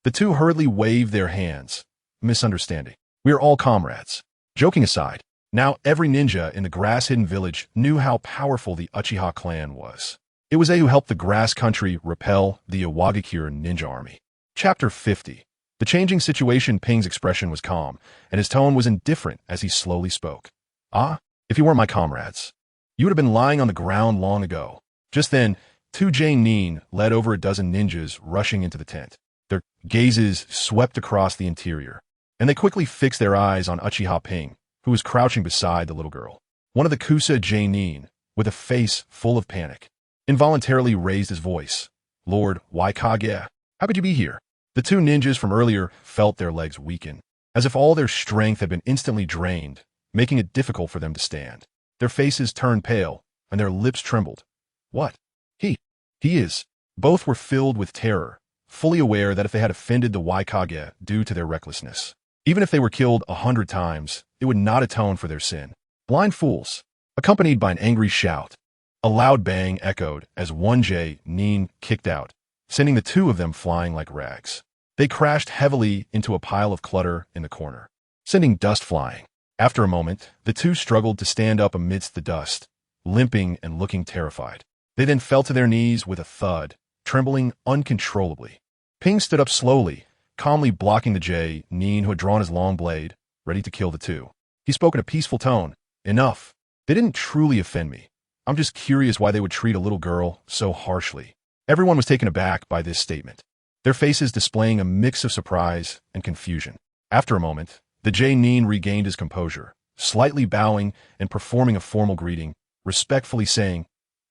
The 2 hurriedly waved their hands. "Misunderstanding. We are all comrades." Joking aside, now every ninja in the grass-hidden village knew how powerful the Uchiha clan was. It was they who helped the grass country repel the Iwagakure ninja army. Chapter 50. The changing situation. Ping's expression was calm, and his tone was indifferent as he slowly spoke. "Ah, if you weren't my comrades, you would have been lying on the ground long ago." Just then, 2 Nin led over a dozen ninjas rushing into the tent. Their gazes swept across the interior, and they quickly fixed their eyes on Uchiha Ping, who was crouching beside the little girl. One of the Kusa Nin, with a face full of panic, involuntarily raised his voice. "Lord Waikage, how could you be here?" The 2 ninjas from earlier felt their legs weaken, as if all their strength had been instantly drained, making it difficult for them to stand. Their faces turned pale, and their lips trembled. "What? He is." Both were filled with terror, fully aware that if they had offended the Waikage due to their recklessness, even if they were killed 100 times, it would not atone for their sin. "Blind fools!" Accompanied by an angry shout, a loud bang echoed as one Nin kicked out, sending the 2 of them flying like rags. They crashed heavily into a pile of clutter in the corner, sending dust flying. After a moment, the 2 struggled to stand up amidst the dust, limping and looking terrified. They then fell to their knees with a thud, trembling uncontrollably. Ping stood up slowly, calmly blocking the Nin who had drawn his long blade, ready to kill the 2. He spoke in a peaceful tone. "Enough. They didn't truly offend me. I'm just curious why they would treat a little girl so harshly." Everyone was taken aback by this statement, their faces displaying a mix of surprise and confusion. After a moment, the Nin regained his composure, slightly bowing and performing a formal greeting, respectfully saying,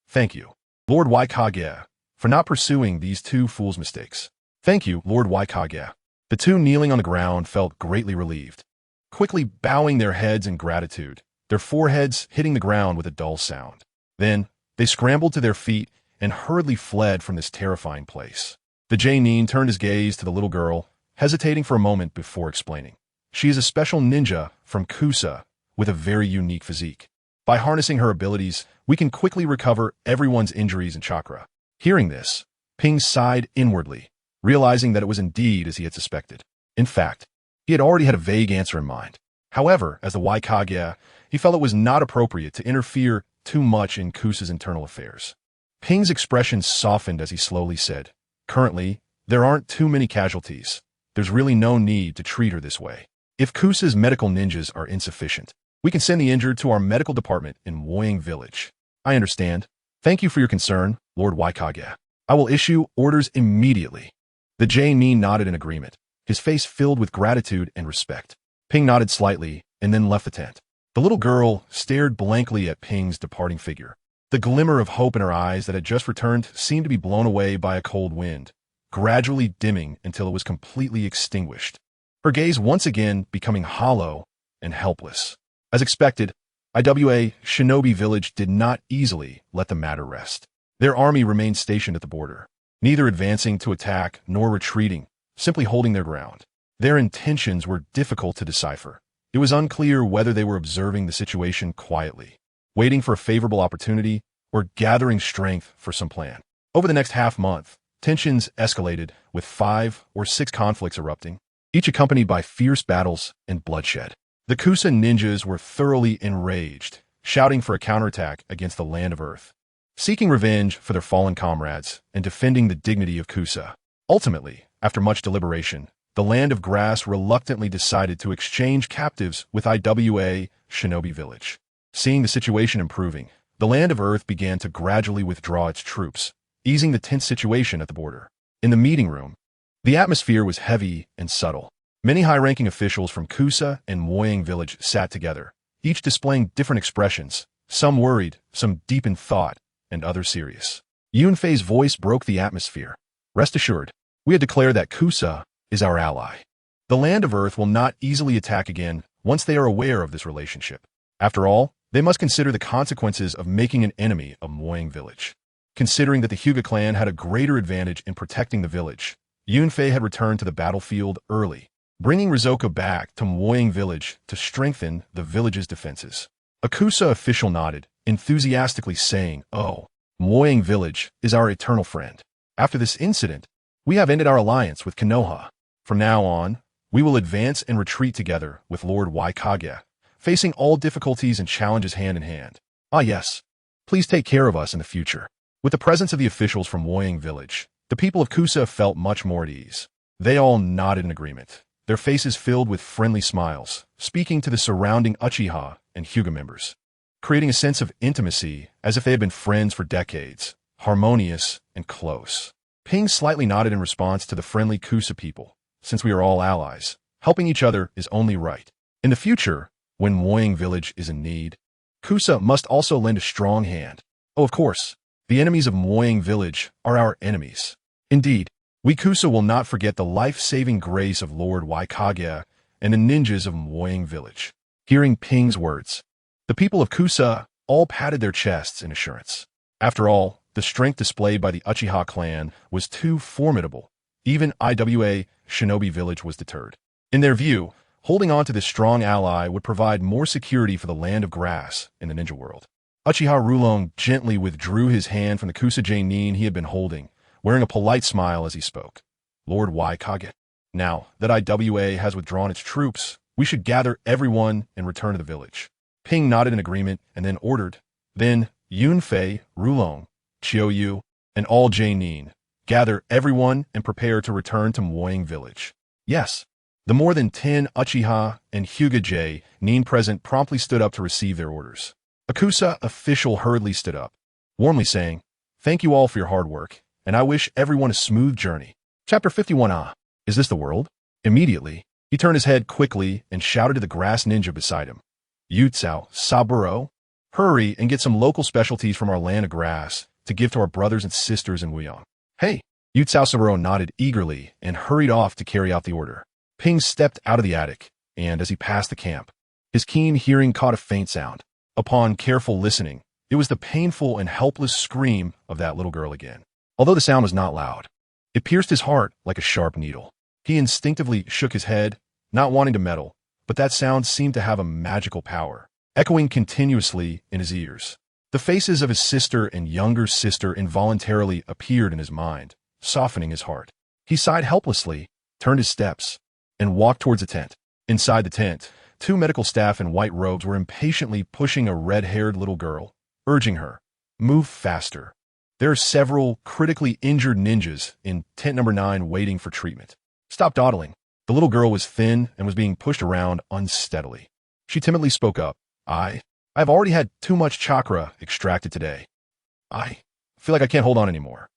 "Thank you, Lord Waikage, for not pursuing these 2 fools' mistakes." "Thank you, Lord Waikage." The 2 kneeling on the ground felt greatly relieved, quickly bowing their heads in gratitude, their foreheads hitting the ground with a dull sound. Then, they scrambled to their feet and hurriedly fled from this terrifying place. The Nin turned his gaze to the little girl, hesitating for a moment before explaining. "She is a special ninja from Kusa with a very unique physique. By harnessing her abilities, we can quickly recover everyone's injuries and chakra." Hearing this, Ping sighed inwardly, realizing that it was indeed as he had suspected. In fact, he had already had a vague answer in mind. However, as the Waikage, he felt it was not appropriate to interfere too much in Kusa's internal affairs. Ping's expression softened as he slowly said, "Currently, there aren't too many casualties. There's really no need to treat her this way. If Kusa's medical ninjas are insufficient, we can send the injured to our medical department in Woying Village." "I understand. Thank you for your concern, Lord Waikage. I will issue orders immediately." The Nin nodded in agreement, his face filled with gratitude and respect. Ping nodded slightly and then left the tent. The little girl stared blankly at Ping's departing figure. The glimmer of hope in her eyes that had just returned seemed to be blown away by a cold wind, gradually dimming until it was completely extinguished. Her gaze once again becoming hollow and helpless. As expected, IWA Shinobi Village did not easily let the matter rest. Their army remained stationed at the border, neither advancing to attack nor retreating, simply holding their ground. Their intentions were difficult to decipher. It was unclear whether they were observing the situation quietly, waiting for a favorable opportunity, or gathering strength for some plan. Over the next half-month, tensions escalated, with 5 or 6 conflicts erupting, each accompanied by fierce battles and bloodshed. The Konoha Ninjas were thoroughly enraged, shouting for a counterattack against the Land of Earth, seeking revenge for their fallen comrades and defending the dignity of Konoha. Ultimately, after much deliberation, the Land of Grass reluctantly decided to exchange captives with IWA Shinobi Village. Seeing the situation improving, the Land of Earth began to gradually withdraw its troops, easing the tense situation at the border. In the meeting room, the atmosphere was heavy and subtle. Many high-ranking officials from Konoha and Wielding Village sat together, each displaying different expressions, some worried, some deep in thought, and others serious. Yunfei's voice broke the atmosphere. Rest assured, we had declared that Konoha is our ally. The Land of Earth will not easily attack again once they are aware of this relationship. After all, they must consider the consequences of making an enemy of Wielding Village. Considering that the Hyuga clan had a greater advantage in protecting the village, Yunfei had returned to the battlefield early, bringing Rizoka back to Wielding Village to strengthen the village's defenses. A Konoha official nodded, enthusiastically saying, "Oh, Wielding Village is our eternal friend. After this incident, we have ended our alliance with Konoha. From now on, we will advance and retreat together with Lord Waikage, facing all difficulties and challenges hand in hand. Ah yes, please take care of us in the future." With the presence of the officials from Wielding Village, the people of Konoha felt much more at ease. They all nodded in agreement, their faces filled with friendly smiles, speaking to the surrounding Uchiha and Hyuga members, creating a sense of intimacy as if they had been friends for decades, harmonious and close. Ping slightly nodded in response to the friendly Konoha people. Since we are all allies, helping each other is only right. In the future, when Wielding Village is in need, Konoha must also lend a strong hand. Oh, of course, the enemies of Wielding Village are our enemies. Indeed, we Konoha will not forget the life-saving grace of Lord Waikage and the ninjas of Wielding Village. Hearing Ping's words, the people of Konoha all patted their chests in assurance. After all, the strength displayed by the Uchiha clan was too formidable. Even IWA Shinobi Village was deterred. In their view, holding on to this strong ally would provide more security for the Land of Grass in the ninja world. Uchiha Rulong gently withdrew his hand from the Konoha Jainin he had been holding, wearing a polite smile as he spoke. Lord Waikage, now that IWA has withdrawn its troops, we should gather everyone and return to the village. Ping nodded in agreement and then ordered. Then Yunfei, Rulong, Chiou, and all Jainin, gather everyone and prepare to return to Wielding Village. Yes, the more than 10 Uchiha and Hyuga Jainin present promptly stood up to receive their orders. A Konoha official hurriedly stood up, warmly saying, "Thank you all for your hard work, and I wish everyone a smooth journey." Chapter 51. Ah, is this the world? Immediately, he turned his head quickly and shouted to the grass ninja beside him. "Yutsao, Saburo, hurry and get some local specialties from our Land of Grass to give to our brothers and sisters in Wuyong." "Hey!" Yutsao Saburo nodded eagerly and hurried off to carry out the order. Ping stepped out of the attic, and as he passed the camp, his keen hearing caught a faint sound. Upon careful listening, it was the painful and helpless scream of that little girl again. Although the sound was not loud, it pierced his heart like a sharp needle. He instinctively shook his head, not wanting to meddle, but that sound seemed to have a magical power, echoing continuously in his ears. The faces of his sister and younger sister involuntarily appeared in his mind, softening his heart. He sighed helplessly, turned his steps, and walked towards the tent. Inside the tent, 2 medical staff in white robes were impatiently pushing a red-haired little girl, urging her, "Move faster. There are several critically injured ninjas in tent number 9 waiting for treatment. Stop dawdling." The little girl was thin and was being pushed around unsteadily. She timidly spoke up. I've already had too much chakra extracted today. I feel like I can't hold on anymore.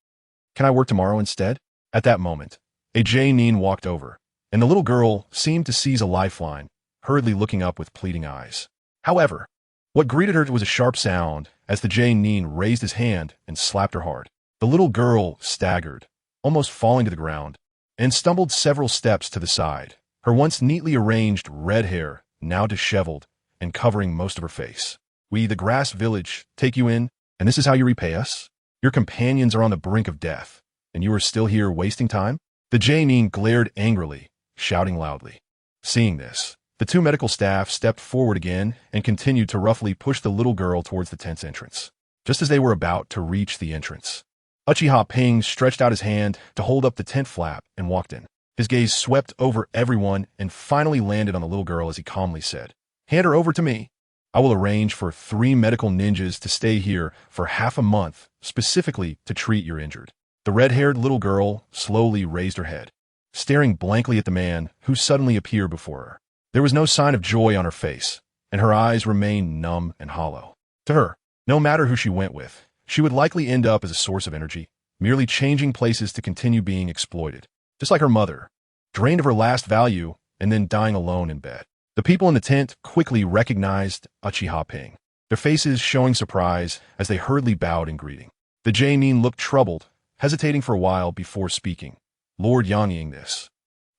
Can I work tomorrow instead?" At that moment, a Jainin walked over, and the little girl seemed to seize a lifeline, hurriedly looking up with pleading eyes. However, what greeted her was a sharp sound as the Jainin raised his hand and slapped her hard. The little girl staggered, almost falling to the ground, and stumbled several steps to the side, her once neatly arranged red hair now disheveled and covering most of her face. "We, the Grass Village, take you in, and this is how you repay us? Your companions are on the brink of death, and you are still here wasting time?" The Jainin glared angrily, shouting loudly. Seeing this, the two medical staff stepped forward again and continued to roughly push the little girl towards the tent's entrance. Just as they were about to reach the entrance, Uchiha Ping stretched out his hand to hold up the tent flap and walked in. His gaze swept over everyone and finally landed on the little girl as he calmly said, "Hand her over to me. I will arrange for 3 medical ninjas to stay here for half a month, specifically to treat your injured." The red-haired little girl slowly raised her head, staring blankly at the man who suddenly appeared before her. There was no sign of joy on her face, and her eyes remained numb and hollow. To her, no matter who she went with, she would likely end up as a source of energy, merely changing places to continue being exploited, just like her mother, drained of her last value and then dying alone in bed. The people in the tent quickly recognized Uchiha Ping, their faces showing surprise as they hurriedly bowed in greeting. The Jainin looked troubled, hesitating for a while before speaking. "Lord Yangying this.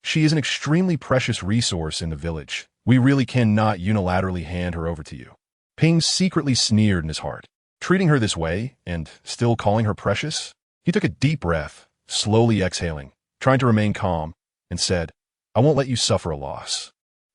She is an extremely precious resource in the village. We really cannot unilaterally hand her over to you." Ping secretly sneered in his heart. Treating her this way, and still calling her precious? He took a deep breath, slowly exhaling, trying to remain calm, and said, "I won't let you suffer a loss.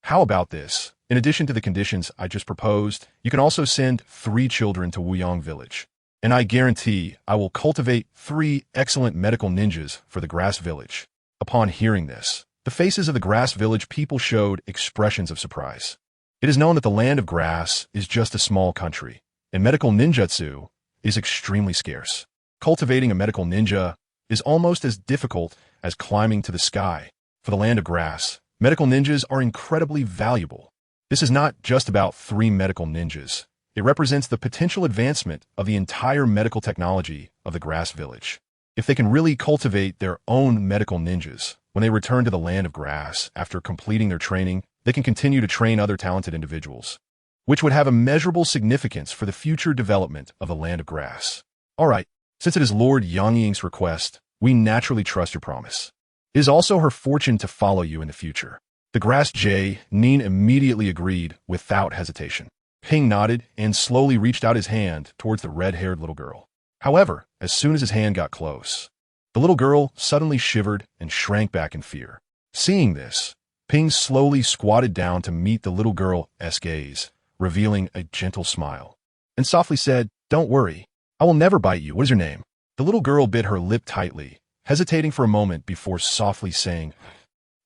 How about this? In addition to the conditions I just proposed, you can also send 3 children to Wuyong Village. And I guarantee I will cultivate 3 excellent medical ninjas for the Grass Village." Upon hearing this, the faces of the Grass Village people showed expressions of surprise. It is known that the land of grass is just a small country, and medical ninjutsu is extremely scarce. Cultivating a medical ninja is almost as difficult as climbing to the sky. For the land of grass, medical ninjas are incredibly valuable. This is not just about 3 medical ninjas. It represents the potential advancement of the entire medical technology of the Grass Village. If they can really cultivate their own medical ninjas, when they return to the land of grass after completing their training, they can continue to train other talented individuals, which would have immeasurable significance for the future development of the land of grass. All right, since it is Lord Yangying's request, we naturally trust your promise. It is also her fortune to follow you in the future. The Grass Jainin immediately agreed without hesitation. Ping nodded and slowly reached out his hand towards the red-haired little girl. However, as soon as his hand got close, the little girl suddenly shivered and shrank back in fear. Seeing this, Ping slowly squatted down to meet the little girl's gaze, revealing a gentle smile, and softly said, "Don't worry. I will never bite you. What is your name?" The little girl bit her lip tightly, hesitating for a moment before softly saying,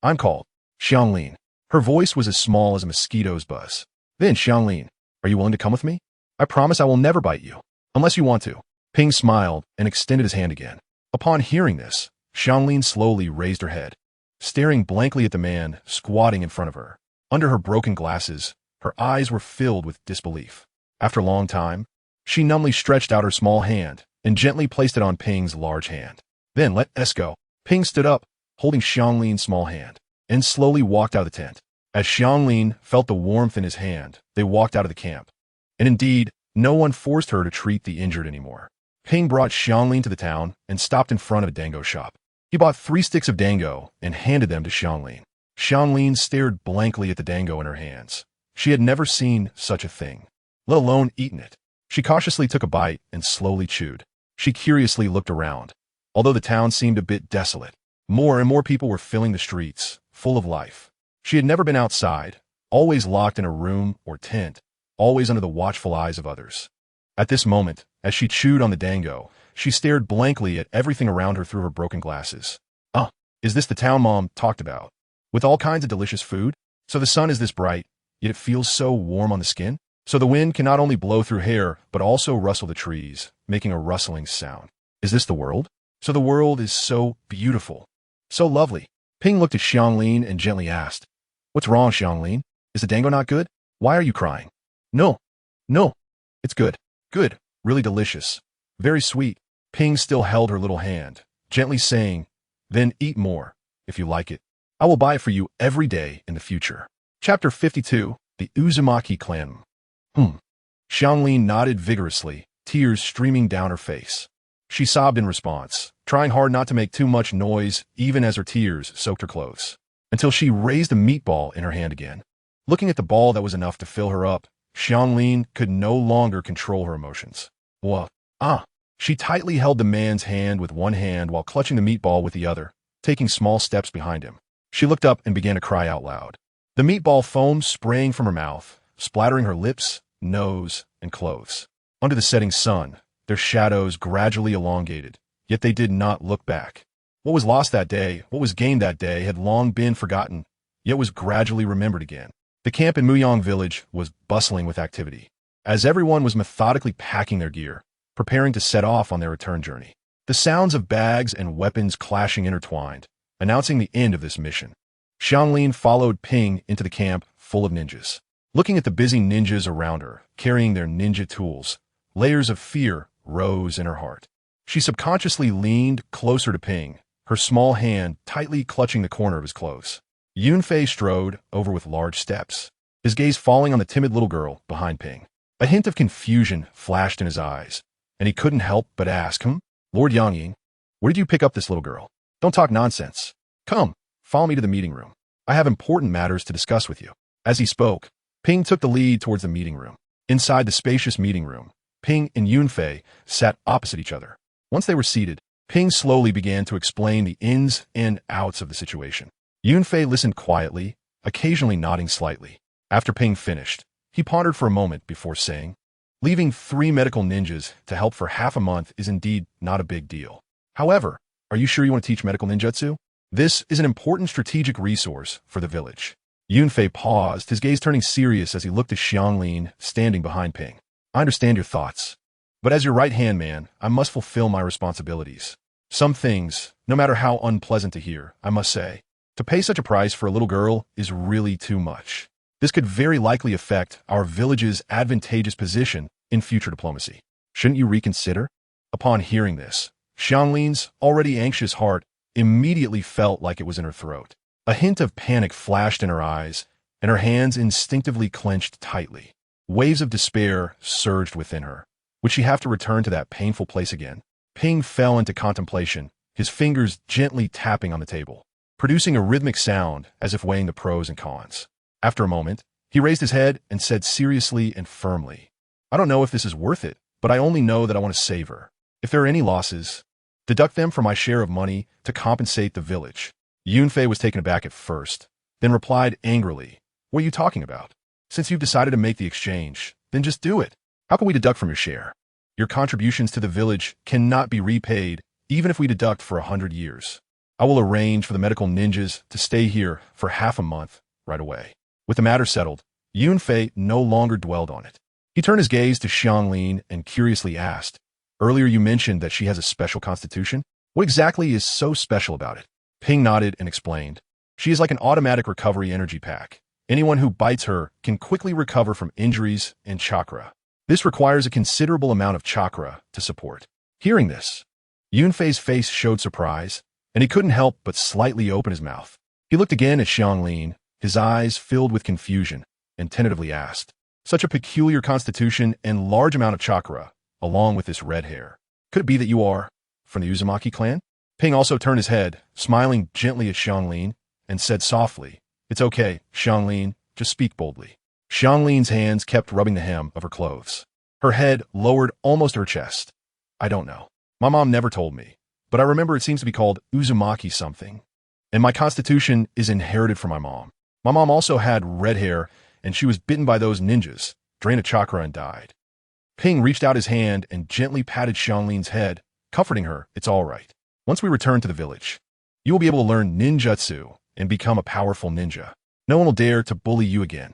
"I'm called Xianglin." Her voice was as small as a mosquito's buzz. "Then, Xianglin, are you willing to come with me? I promise I will never bite you, unless you want to." Ping smiled and extended his hand again. Upon hearing this, Xianglin slowly raised her head, staring blankly at the man squatting in front of her. Under her broken glasses, her eyes were filled with disbelief. After a long time, she numbly stretched out her small hand and gently placed it on Ping's large hand. "Then let us go." Ping stood up, holding Xianglin's small hand, and slowly walked out of the tent. As Xianglin felt the warmth in his hand, they walked out of the camp. And indeed, no one forced her to treat the injured anymore. Ping brought Xianglin to the town and stopped in front of a dango shop. He bought 3 sticks of dango and handed them to Xianglin. Xianglin stared blankly at the dango in her hands. She had never seen such a thing, let alone eaten it. She cautiously took a bite and slowly chewed. She curiously looked around. Although the town seemed a bit desolate, more and more people were filling the streets, full of life. She had never been outside, always locked in a room or tent, always under the watchful eyes of others. At this moment, as she chewed on the dango, she stared blankly at everything around her through her broken glasses. "Ah, is this the town Mom talked about? With all kinds of delicious food? So the sun is this bright, yet it feels so warm on the skin? So the wind can not only blow through hair, but also rustle the trees, making a rustling sound. Is this the world? So the world is so beautiful, so lovely." Ping looked at Xianglin and gently asked, "What's wrong, Xianglin? Is the dango not good? Why are you crying?" No, it's good. Good, really delicious, very sweet." Ping still held her little hand, gently saying, "Then eat more, if you like it. I will buy it for you every day in the future." Chapter 52, The Uzumaki Clan. Xianglin nodded vigorously, tears streaming down her face. She sobbed in response, trying hard not to make too much noise even as her tears soaked her clothes, until she raised a meatball in her hand again. Looking at the ball that was enough to fill her up, Xianglin could no longer control her emotions. What? She tightly held the man's hand with one hand while clutching the meatball with the other, taking small steps behind him. She looked up and began to cry out loud. The meatball foam spraying from her mouth, splattering her lips, nose, and clothes. Under the setting sun, their shadows gradually elongated, yet they did not look back. What was lost that day, what was gained that day, had long been forgotten, yet was gradually remembered again. The camp in Muyang village was bustling with activity, as everyone was methodically packing their gear, preparing to set off on their return journey. The sounds of bags and weapons clashing intertwined, announcing the end of this mission. Xianglin followed Ping into the camp full of ninjas. Looking at the busy ninjas around her, carrying their ninja tools, layers of fear rose in her heart. She subconsciously leaned closer to Ping, her small hand tightly clutching the corner of his clothes. Yunfei strode over with large steps, his gaze falling on the timid little girl behind Ping. A hint of confusion flashed in his eyes, and he couldn't help but ask, Lord Yangying, where did you pick up this little girl? Don't talk nonsense. Come, follow me to the meeting room. I have important matters to discuss with you. As he spoke, Ping took the lead towards the meeting room. Inside the spacious meeting room, Ping and Yunfei sat opposite each other. Once they were seated, Ping slowly began to explain the ins and outs of the situation. Yunfei listened quietly, occasionally nodding slightly. After Ping finished, he pondered for a moment before saying, leaving 3 medical ninjas to help for half a month is indeed not a big deal. However, are you sure you want to teach medical ninjutsu? This is an important strategic resource for the village. Yunfei paused, his gaze turning serious as he looked at Xianglin standing behind Ping. I understand your thoughts, but as your right-hand man, I must fulfill my responsibilities. Some things, no matter how unpleasant to hear, I must say, to pay such a price for a little girl is really too much. This could very likely affect our village's advantageous position in future diplomacy. Shouldn't you reconsider? Upon hearing this, Xianglin's already anxious heart immediately felt like it was in her throat. A hint of panic flashed in her eyes, and her hands instinctively clenched tightly. Waves of despair surged within her. Would she have to return to that painful place again? Ping fell into contemplation, his fingers gently tapping on the table, producing a rhythmic sound as if weighing the pros and cons. After a moment, he raised his head and said seriously and firmly, I don't know if this is worth it, but I only know that I want to save her. If there are any losses, deduct them from my share of money to compensate the village. Yunfei was taken aback at first, then replied angrily, what are you talking about? Since you've decided to make the exchange, then just do it. How can we deduct from your share? Your contributions to the village cannot be repaid even if we deduct for 100 years. I will arrange for the medical ninjas to stay here for half a month right away. With the matter settled, Yunfei no longer dwelled on it. He turned his gaze to Xianglin and curiously asked, earlier you mentioned that she has a special constitution? What exactly is so special about it? Ping nodded and explained, she is like an automatic recovery energy pack. Anyone who bites her can quickly recover from injuries and chakra. This requires a considerable amount of chakra to support. Hearing this, Yunfei's face showed surprise, and he couldn't help but slightly open his mouth. He looked again at Xianglin, his eyes filled with confusion, and tentatively asked, such a peculiar constitution and large amount of chakra, along with this red hair. Could it be that you are from the Uzumaki clan? Ping also turned his head, smiling gently at Xianglin, and said softly, it's okay, Xianglin, just speak boldly. Xianglin's hands kept rubbing the hem of her clothes. Her head lowered almost to her chest. I don't know. My mom never told me, but I remember it seems to be called Uzumaki something. And my constitution is inherited from my mom. My mom also had red hair, and she was bitten by those ninjas, drained a chakra and died. Ping reached out his hand and gently patted Xianglin's head, comforting her, it's all right. Once we return to the village, you will be able to learn ninjutsu and become a powerful ninja. No one will dare to bully you again.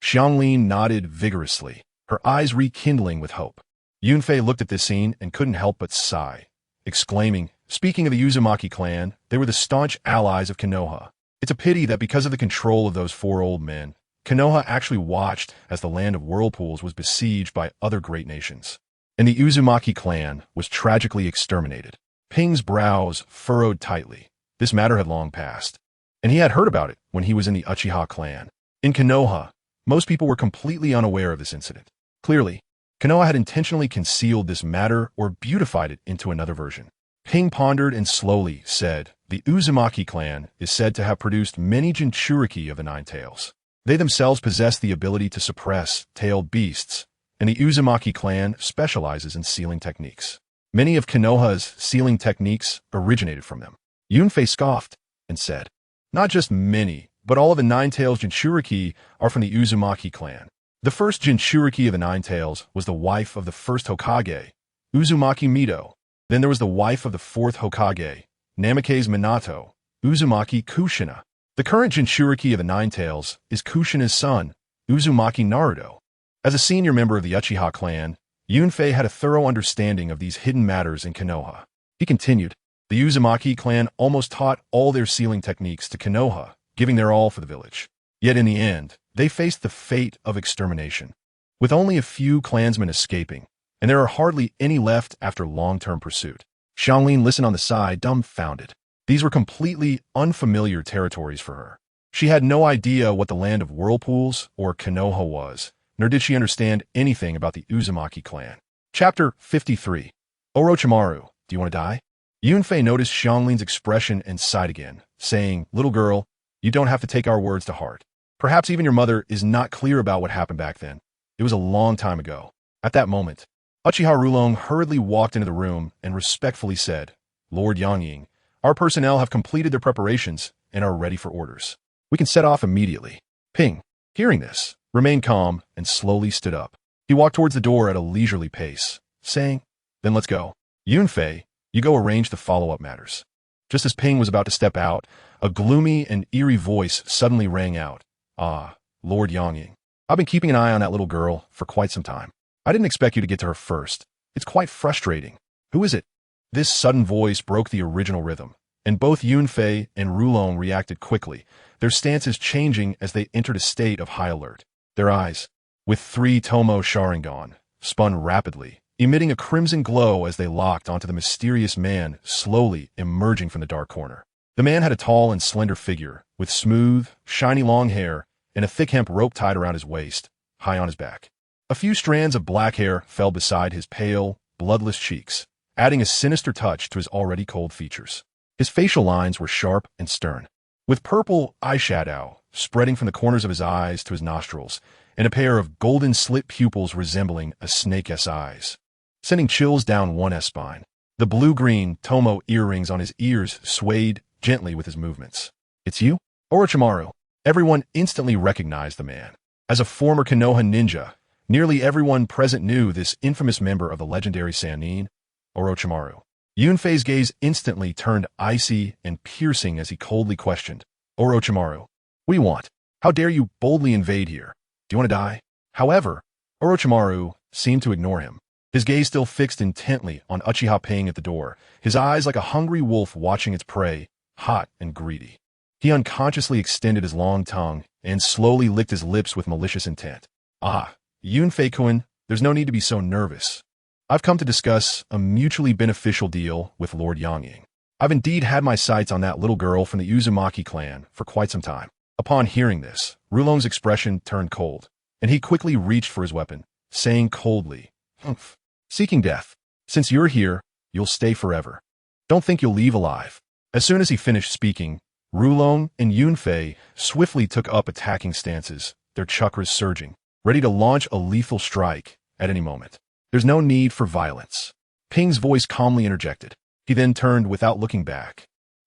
Xianglin nodded vigorously, her eyes rekindling with hope. Yunfei looked at this scene and couldn't help but sigh, exclaiming, speaking of the Uzumaki clan, they were the staunch allies of Konoha. It's a pity that because of the control of those 4 old men, Konoha actually watched as the land of whirlpools was besieged by other great nations, and the Uzumaki clan was tragically exterminated. Ping's brows furrowed tightly. This matter had long passed, and he had heard about it when he was in the Uchiha clan. In Konoha, most people were completely unaware of this incident. Clearly, Konoha had intentionally concealed this matter or beautified it into another version. Ping pondered and slowly said, the Uzumaki clan is said to have produced many Jinchuriki of the Nine Tails. They themselves possess the ability to suppress tailed beasts, and the Uzumaki clan specializes in sealing techniques. Many of Konoha's sealing techniques originated from them. Yunfei scoffed and said, not just many, but all of the Nine Tails Jinchuriki are from the Uzumaki clan. The first Jinchuriki of the Nine Tails was the wife of the first Hokage, Uzumaki Mito. Then there was the wife of the fourth Hokage, Namikaze Minato, Uzumaki Kushina. The current Jinchuriki of the Nine Tails is Kushina's son, Uzumaki Naruto. As a senior member of the Uchiha clan, Yunfei had a thorough understanding of these hidden matters in Konoha. He continued, the Uzumaki clan almost taught all their sealing techniques to Konoha, giving their all for the village. Yet in the end, they faced the fate of extermination, with only a few clansmen escaping, and there are hardly any left after long-term pursuit. Xianglin listened on the side, dumbfounded. These were completely unfamiliar territories for her. She had no idea what the land of whirlpools or Konoha was, nor did she understand anything about the Uzumaki clan. Chapter 53. Orochimaru, do you want to die? Yunfei noticed Xianglin's expression and sighed again, saying, little girl, you don't have to take our words to heart. Perhaps even your mother is not clear about what happened back then. It was a long time ago. At that moment, Uchiha Rulong hurriedly walked into the room and respectfully said, Lord Yangying, our personnel have completed their preparations and are ready for orders. We can set off immediately. Ping, hearing this, remained calm and slowly stood up. He walked towards the door at a leisurely pace, saying, then let's go. Yunfei, you go arrange the follow-up matters. Just as Ping was about to step out, a gloomy and eerie voice suddenly rang out. Ah, Lord Yangying. I've been keeping an eye on that little girl for quite some time. I didn't expect you to get to her first. It's quite frustrating. Who is it? This sudden voice broke the original rhythm, and both Yunfei and Rulong reacted quickly, their stances changing as they entered a state of high alert. Their eyes, with 3 Tomo Sharingan, spun rapidly, emitting a crimson glow as they locked onto the mysterious man slowly emerging from the dark corner. The man had a tall and slender figure, with smooth, shiny long hair and a thick hemp rope tied around his waist, high on his back. A few strands of black hair fell beside his pale, bloodless cheeks, adding a sinister touch to his already cold features. His facial lines were sharp and stern, with purple eyeshadow spreading from the corners of his eyes to his nostrils, and a pair of golden slit pupils resembling a snake's eyes, sending chills down one's spine. The blue-green Tomo earrings on his ears swayed gently with his movements. It's you? Orochimaru. Everyone instantly recognized the man. As a former Konoha ninja, nearly everyone present knew this infamous member of the legendary Sannin, Orochimaru. Yunfei's gaze instantly turned icy and piercing as he coldly questioned, Orochimaru, what do you want? How dare you boldly invade here? Do you want to die? However, Orochimaru seemed to ignore him, his gaze still fixed intently on Uchiha Ping at the door, his eyes like a hungry wolf watching its prey, hot and greedy. He unconsciously extended his long tongue and slowly licked his lips with malicious intent. Ah, Yunfei-kun, there's no need to be so nervous. I've come to discuss a mutually beneficial deal with Lord Yangying. I've indeed had my sights on that little girl from the Uzumaki clan for quite some time. Upon hearing this, Rulong's expression turned cold, and he quickly reached for his weapon, saying coldly, humph, seeking death. Since you're here, you'll stay forever. Don't think you'll leave alive. As soon as he finished speaking, Rulong and Yunfei swiftly took up attacking stances, their chakras surging, ready to launch a lethal strike at any moment. There's no need for violence. Ping's voice calmly interjected. He then turned without looking back,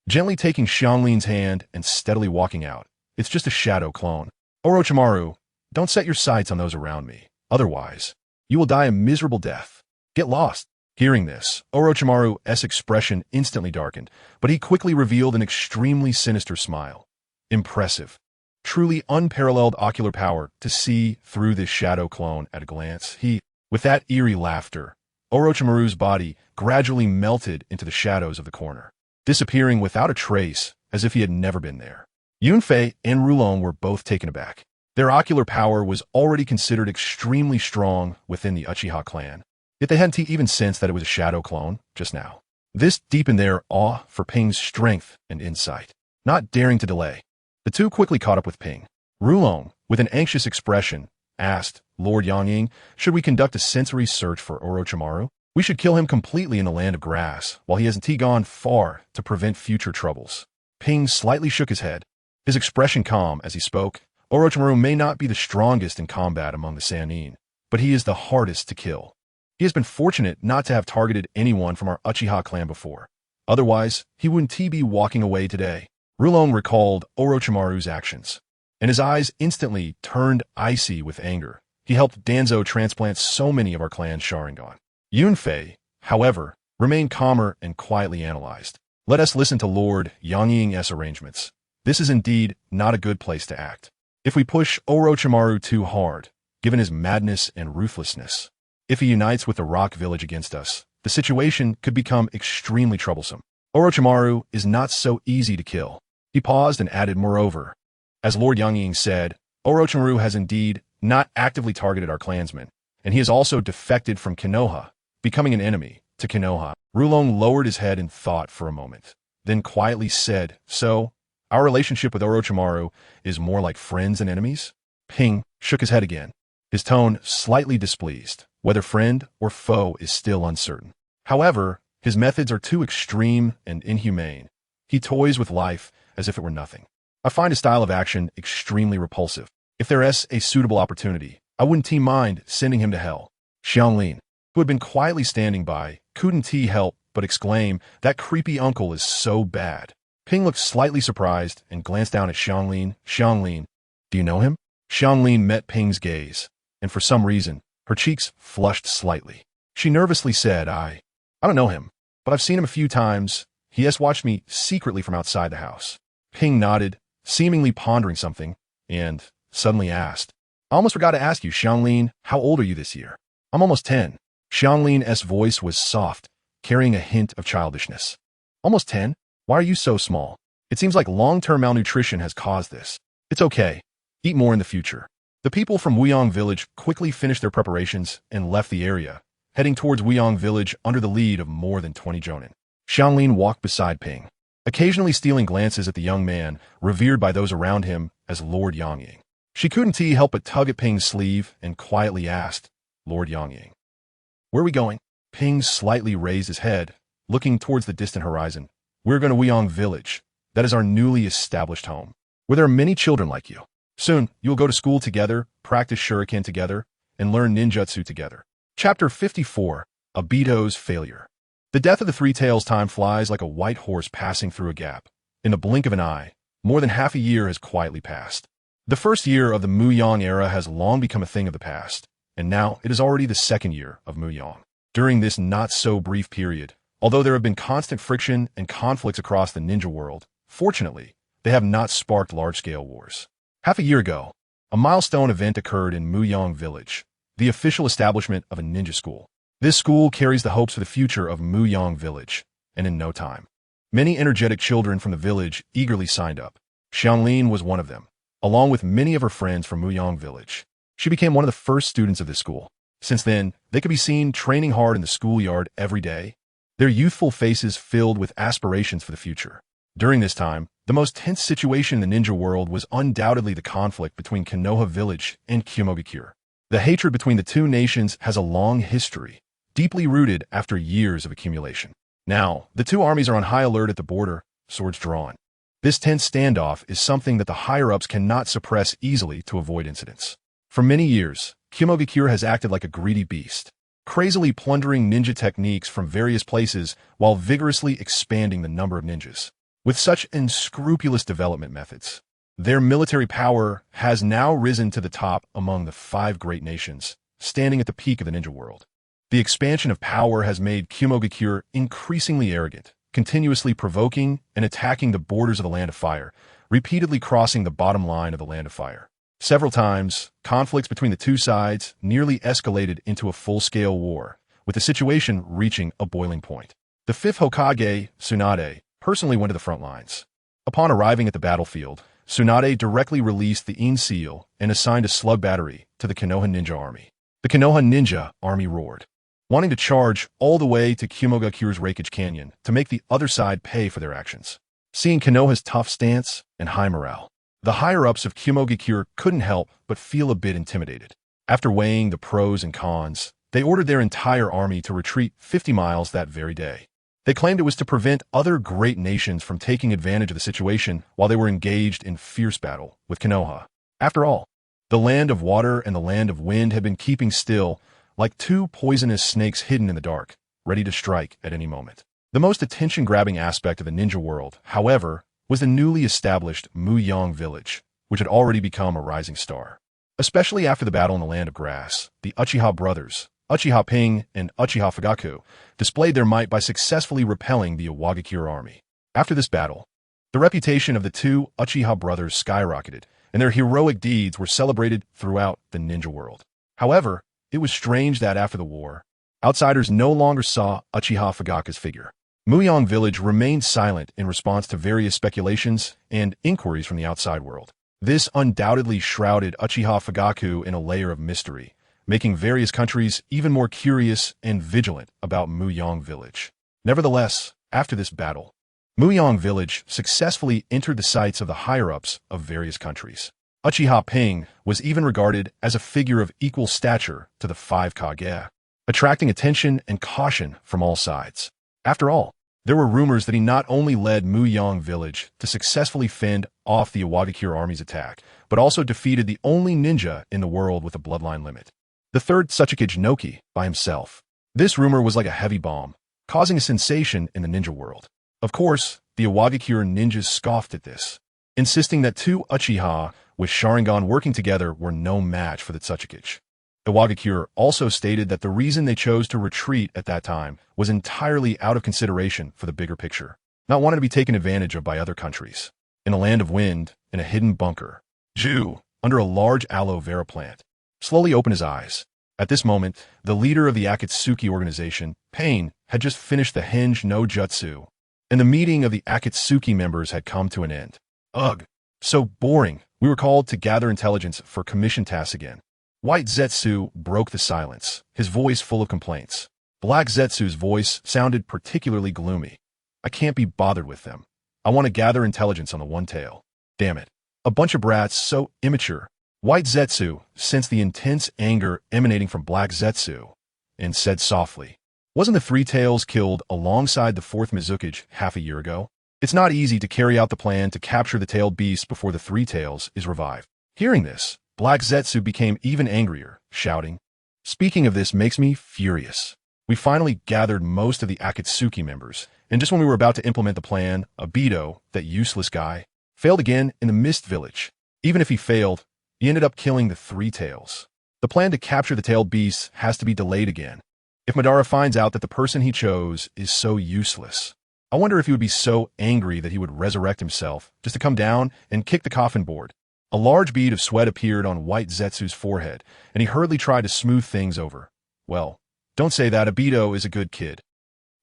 gently taking Xianglin's hand and steadily walking out. It's just a shadow clone. Orochimaru, don't set your sights on those around me. Otherwise, you will die a miserable death. Get lost. Hearing this, Orochimaru's expression instantly darkened, but he quickly revealed an extremely sinister smile. Impressive. Truly unparalleled ocular power to see through this shadow clone at a glance. With that eerie laughter, Orochimaru's body gradually melted into the shadows of the corner, disappearing without a trace as if he had never been there. Yunfei and Rulong were both taken aback. Their ocular power was already considered extremely strong within the Uchiha clan, yet they hadn't even sensed that it was a shadow clone just now. This deepened their awe for Ping's strength and insight. Not daring to delay, the two quickly caught up with Ping. Rulong, with an anxious expression, asked, Lord Yangying, should we conduct a sensory search for Orochimaru? We should kill him completely in the land of grass, while he hasn't gone far to prevent future troubles. Ping slightly shook his head, his expression calm as he spoke. Orochimaru may not be the strongest in combat among the Sannin, but he is the hardest to kill. He has been fortunate not to have targeted anyone from our Uchiha clan before. Otherwise, he wouldn't be walking away today. Rulong recalled Orochimaru's actions, and his eyes instantly turned icy with anger. He helped Danzo transplant so many of our clan's Sharingan. Yunfei, however, remained calmer and quietly analyzed. Let us listen to Lord Yangying's arrangements. This is indeed not a good place to act. If we push Orochimaru too hard, given his madness and ruthlessness, if he unites with the Rock Village against us, the situation could become extremely troublesome. Orochimaru is not so easy to kill. He paused and added, moreover, as Lord Yangying said, Orochimaru has indeed not actively targeted our clansmen, and he has also defected from Konoha, becoming an enemy to Konoha. Rulong lowered his head in thought for a moment, then quietly said, so, our relationship with Orochimaru is more like friends and enemies? Ping shook his head again, his tone slightly displeased. Whether friend or foe is still uncertain. However, his methods are too extreme and inhumane. He toys with life as if it were nothing. I find his style of action extremely repulsive. If there is a suitable opportunity, I wouldn't mind sending him to hell. Xianglin, who had been quietly standing by, couldn't help but exclaim, that creepy uncle is so bad. Ping looked slightly surprised and glanced down at Xianglin. Xianglin, do you know him? Xianglin met Ping's gaze, and for some reason, her cheeks flushed slightly. She nervously said, I don't know him, but I've seen him a few times. He has watched me secretly from outside the house. Ping nodded, seemingly pondering something, and suddenly asked, I almost forgot to ask you, Xianglin, how old are you this year? I'm almost 10. Xianglin's voice was soft, carrying a hint of childishness. Almost 10? Why are you so small? It seems like long-term malnutrition has caused this. It's okay. Eat more in the future. The people from Wuyong Village quickly finished their preparations and left the area, heading towards Wuyong Village under the lead of more than 20 jonin. Xianglin walked beside Ping, occasionally stealing glances at the young man, revered by those around him as Lord Yangying. She couldn't help but tug at Ping's sleeve and quietly asked, Lord Yangying, where are we going? Ping slightly raised his head, looking towards the distant horizon. We're going to Wuyong Village. That is our newly established home, where there are many children like you. Soon, you will go to school together, practice shuriken together, and learn ninjutsu together. Chapter 54, Obito's Failure. The death of the Three Tails. Time flies like a white horse passing through a gap. In the blink of an eye, more than half a year has quietly passed. The first year of the Muyong era has long become a thing of the past, and now it is already the second year of Muyong. During this not-so-brief period, although there have been constant friction and conflicts across the ninja world, fortunately, they have not sparked large-scale wars. Half a year ago, a milestone event occurred in Muyong Village, the official establishment of a ninja school. This school carries the hopes for the future of Muyong Village, and in no time, many energetic children from the village eagerly signed up. Xianglin was one of them, along with many of her friends from Muyong Village. She became one of the first students of this school. Since then, they could be seen training hard in the schoolyard every day, their youthful faces filled with aspirations for the future. During this time, the most tense situation in the ninja world was undoubtedly the conflict between Konoha Village and Kyomogakure. The hatred between the two nations has a long history, deeply rooted after years of accumulation. Now, the two armies are on high alert at the border, swords drawn. This tense standoff is something that the higher-ups cannot suppress easily to avoid incidents. For many years, Kyomogakure has acted like a greedy beast, crazily plundering ninja techniques from various places while vigorously expanding the number of ninjas. With such unscrupulous development methods, their military power has now risen to the top among the 5 great nations, standing at the peak of the ninja world. The expansion of power has made Kyomogakure increasingly arrogant, continuously provoking and attacking the borders of the Land of Fire, repeatedly crossing the bottom line of the Land of Fire. Several times, conflicts between the two sides nearly escalated into a full-scale war, with the situation reaching a boiling point. The 5th Hokage, Tsunade, personally went to the front lines. Upon arriving at the battlefield, Tsunade directly released the In Seal and assigned a slug battery to the Konoha Ninja Army. The Konoha Ninja Army roared, wanting to charge all the way to Kyomogakure's Raikage Canyon to make the other side pay for their actions. Seeing Konoha's tough stance and high morale, the higher-ups of Kyomogakure couldn't help but feel a bit intimidated. After weighing the pros and cons, They ordered their entire army to retreat 50 miles that very day. They claimed it was to prevent other great nations from taking advantage of the situation while they were engaged in fierce battle with Konoha. After all, the land of water and the land of wind had been keeping still, like two poisonous snakes hidden in the dark, ready to strike at any moment. The most attention-grabbing aspect of the ninja world, however, was the newly established Muyang village, which had already become a rising star. Especially after the battle in the land of grass, the Uchiha brothers, Uchiha Ping and Uchiha Fugaku, displayed their might by successfully repelling the Iwagakure army. After this battle, the reputation of the two Uchiha brothers skyrocketed, and their heroic deeds were celebrated throughout the ninja world. However, it was strange that after the war, outsiders no longer saw Uchiha Fugaku's figure. Muyang village remained silent in response to various speculations and inquiries from the outside world. This undoubtedly shrouded Uchiha Fugaku in a layer of mystery, making various countries even more curious and vigilant about Muyang village. Nevertheless, after this battle, Muyang village successfully entered the sights of the higher-ups of various countries. Uchiha Ping was even regarded as a figure of equal stature to the five Kage, attracting attention and caution from all sides. After all, there were rumors that he not only led Muyang village to successfully fend off the Iwagakure army's attack, but also defeated the only ninja in the world with a bloodline limit, the third Tsuchikage Noki, by himself. This rumor was like a heavy bomb, causing a sensation in the ninja world. Of course, the Iwagakure ninjas scoffed at this, insisting that two Uchiha with Sharingan working together were no match for the Tsuchikage. Iwagakure also stated that the reason they chose to retreat at that time was entirely out of consideration for the bigger picture, not wanting to be taken advantage of by other countries. In a land of wind, in a hidden bunker, Ju, under a large aloe vera plant, slowly opened his eyes. At this moment, the leader of the Akatsuki organization, Pain, had just finished the Henge no Jutsu, and the meeting of the Akatsuki members had come to an end. Ugh, so boring. We were called to gather intelligence for commission tasks again. White Zetsu broke the silence, his voice full of complaints. Black Zetsu's voice sounded particularly gloomy. I can't be bothered with them. I want to gather intelligence on the one tail. Damn it. A bunch of brats so immature. White Zetsu sensed the intense anger emanating from Black Zetsu and said softly, "Wasn't the Three Tails killed alongside the fourth Mizukage half a year ago? It's not easy to carry out the plan to capture the tailed beast before the Three Tails is revived." Hearing this, Black Zetsu became even angrier, shouting, "Speaking of this makes me furious. We finally gathered most of the Akatsuki members, and just when we were about to implement the plan, Obito, that useless guy, failed again in the Mist Village. Even if he failed, he ended up killing the Three Tails. The plan to capture the tailed beasts has to be delayed again. If Madara finds out that the person he chose is so useless, I wonder if he would be so angry that he would resurrect himself just to come down and kick the coffin board." A large bead of sweat appeared on White Zetsu's forehead, and he hurriedly tried to smooth things over. "Well, don't say that. Obito is a good kid."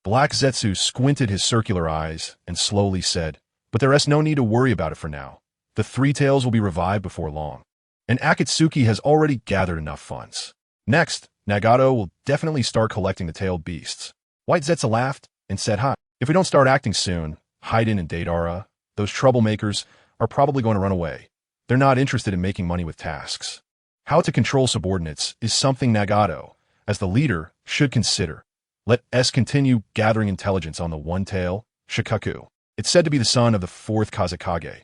Black Zetsu squinted his circular eyes and slowly said, "But there is no need to worry about it for now. The Three Tails will be revived before long, and Akatsuki has already gathered enough funds. Next, Nagato will definitely start collecting the tailed beasts." White Zetsu laughed and said, "Hi, if we don't start acting soon, Haiden and Deidara, those troublemakers, are probably going to run away. They're not interested in making money with tasks. How to control subordinates is something Nagato, as the leader, should consider. Let S continue gathering intelligence on the one tail, Shikaku. It's said to be the son of the fourth Kazekage."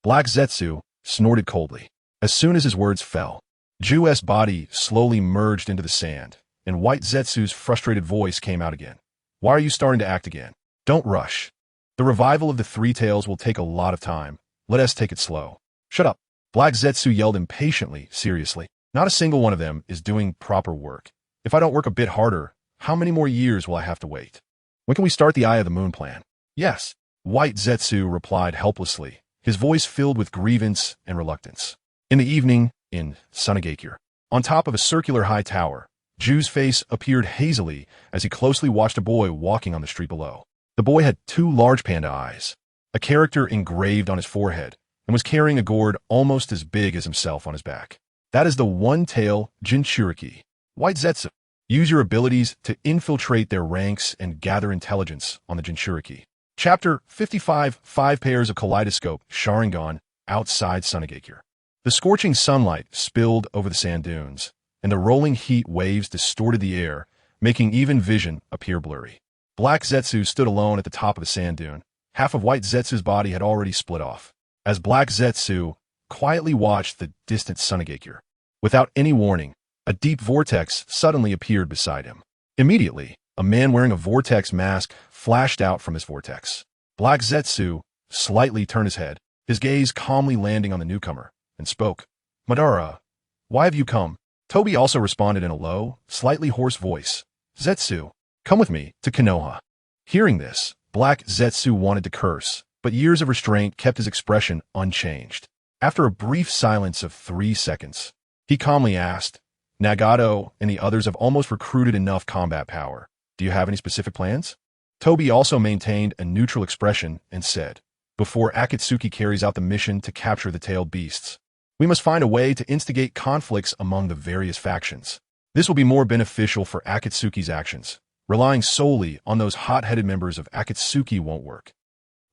Black Zetsu snorted coldly. As soon as his words fell, Ju's body slowly merged into the sand, and White Zetsu's frustrated voice came out again. "Why are you starting to act again? Don't rush. The revival of the Three Tails will take a lot of time. Let us take it slow." "Shut up." Black Zetsu yelled impatiently, seriously. "Not a single one of them is doing proper work. If I don't work a bit harder, how many more years will I have to wait? When can we start the Eye of the Moon plan?" "Yes," White Zetsu replied helplessly, his voice filled with grievance and reluctance. In the evening, in Sunagakure, on top of a circular high tower, Ju's face appeared hazily as he closely watched a boy walking on the street below. The boy had two large panda eyes, a character engraved on his forehead, and was carrying a gourd almost as big as himself on his back. "That is the one-tail Jinchuriki. White Zetsu, use your abilities to infiltrate their ranks and gather intelligence on the Jinchuriki." Chapter 55, 5 Pairs of Kaleidoscope Sharingan outside Sunagakure. The scorching sunlight spilled over the sand dunes, and the rolling heat waves distorted the air, making even vision appear blurry. Black Zetsu stood alone at the top of the sand dune. Half of White Zetsu's body had already split off, as Black Zetsu quietly watched the distant Sunagakure. Without any warning, a deep vortex suddenly appeared beside him. Immediately, a man wearing a vortex mask flashed out from his vortex. Black Zetsu slightly turned his head, his gaze calmly landing on the newcomer, and spoke. Madara, why have you come? Toby also responded in a low, slightly hoarse voice. Zetsu, come with me to Konoha. Hearing this, Black Zetsu wanted to curse, but years of restraint kept his expression unchanged. After a brief silence of 3 seconds, he calmly asked, Nagato and the others have almost recruited enough combat power. Do you have any specific plans? Toby also maintained a neutral expression and said, before Akatsuki carries out the mission to capture the tailed beasts, we must find a way to instigate conflicts among the various factions. This will be more beneficial for Akatsuki's actions. Relying solely on those hot-headed members of Akatsuki won't work.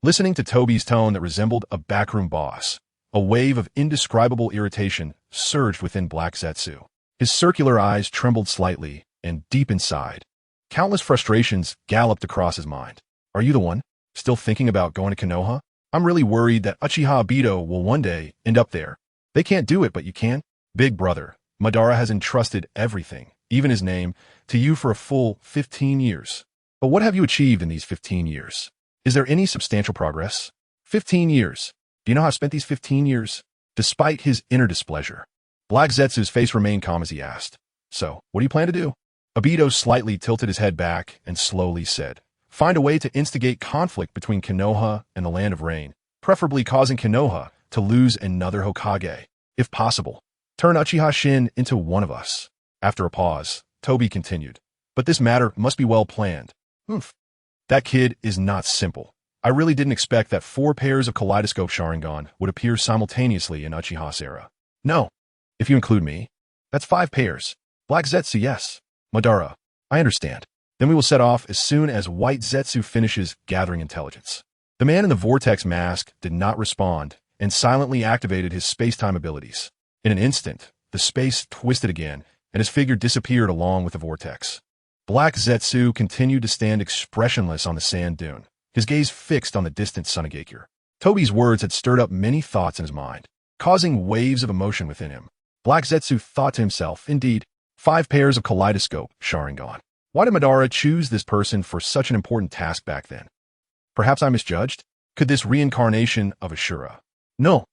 Listening to Toby's tone that resembled a backroom boss, a wave of indescribable irritation surged within Black Zetsu. His circular eyes trembled slightly, and deep inside, countless frustrations galloped across his mind. Are you the one? Still thinking about going to Konoha? I'm really worried that Uchiha Obito will one day end up there. They can't do it, but you can. Big brother, Madara has entrusted everything, even his name, to you for a full 15 years. But what have you achieved in these 15 years? Is there any substantial progress? 15 years. Do you know how I spent these 15 years? Despite his inner displeasure, Black Zetsu's face remained calm as he asked, so, what do you plan to do? Obito slightly tilted his head back and slowly said, find a way to instigate conflict between Konoha and the Land of Rain, preferably causing Konoha to lose another Hokage. If possible, turn Uchiha Shin into one of us. After a pause, Toby continued, but this matter must be well planned. That kid is not simple. I really didn't expect that 4 pairs of kaleidoscope Sharingan would appear simultaneously in Uchiha's era. No, if you include me, that's 5 pairs. Black Zetsu, yes. Madara, I understand. Then we will set off as soon as White Zetsu finishes gathering intelligence. The man in the vortex mask did not respond and silently activated his space-time abilities. In an instant, the space twisted again, and his figure disappeared along with the vortex. Black Zetsu continued to stand expressionless on the sand dune, his gaze fixed on the distant Sunagakure. Toby's words had stirred up many thoughts in his mind, causing waves of emotion within him. Black Zetsu thought to himself, indeed, 5 pairs of kaleidoscope Sharingan. Why did Madara choose this person for such an important task back then? Perhaps I misjudged? Could this reincarnation of Ashura? No.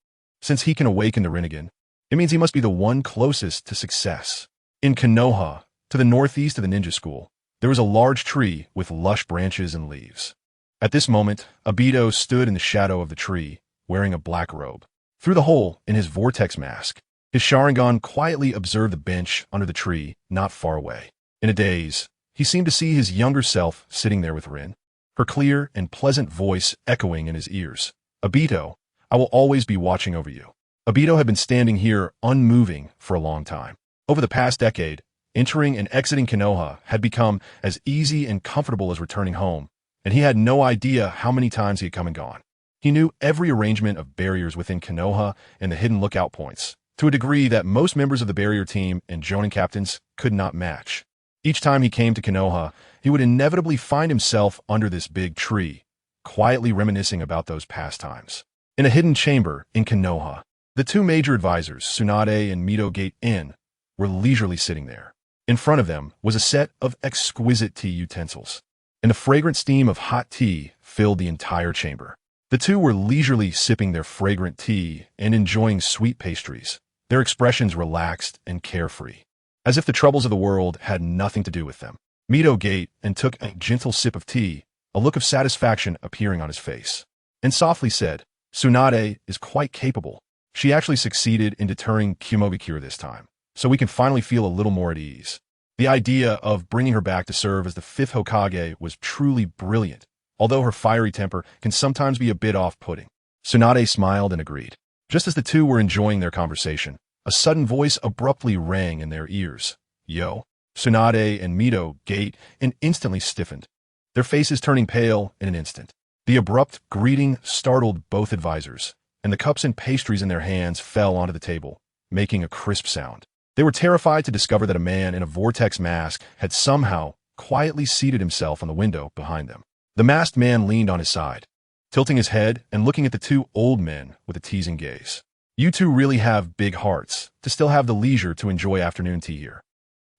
Since he can awaken the Rinnegan, it means he must be the one closest to success. In Konoha, to the northeast of the ninja school, there was a large tree with lush branches and leaves. At this moment, Obito stood in the shadow of the tree, wearing a black robe. Through the hole in his vortex mask, his Sharingan quietly observed the bench under the tree not far away. In a daze, he seemed to see his younger self sitting there with Rin, her clear and pleasant voice echoing in his ears. Obito, I will always be watching over you. Obito had been standing here unmoving for a long time. Over the past decade, entering and exiting Konoha had become as easy and comfortable as returning home, and he had no idea how many times he had come and gone. He knew every arrangement of barriers within Konoha and the hidden lookout points, to a degree that most members of the barrier team and Jonin captains could not match. Each time he came to Konoha, he would inevitably find himself under this big tree, quietly reminiscing about those past times. In a hidden chamber in Konoha, the 2 major advisors, Tsunade and Mito Gate Inn, were leisurely sitting there. In front of them was a set of exquisite tea utensils, and the fragrant steam of hot tea filled the entire chamber. The 2 were leisurely sipping their fragrant tea and enjoying sweet pastries, their expressions relaxed and carefree, as if the troubles of the world had nothing to do with them. Mito Gate and took a gentle sip of tea, a look of satisfaction appearing on his face, and softly said, Tsunade is quite capable. She actually succeeded in deterring Kumogakure this time, so we can finally feel a little more at ease. The idea of bringing her back to serve as the 5th Hokage was truly brilliant, although her fiery temper can sometimes be a bit off-putting. Tsunade smiled and agreed. Just as the 2 were enjoying their conversation, a sudden voice abruptly rang in their ears. Yo! Tsunade and Mito Gate and instantly stiffened, their faces turning pale in an instant. The abrupt greeting startled both advisors, and the cups and pastries in their hands fell onto the table, making a crisp sound. They were terrified to discover that a man in a vortex mask had somehow quietly seated himself on the window behind them. The masked man leaned on his side, tilting his head and looking at the two old men with a teasing gaze. You two really have big hearts to still have the leisure to enjoy afternoon tea here.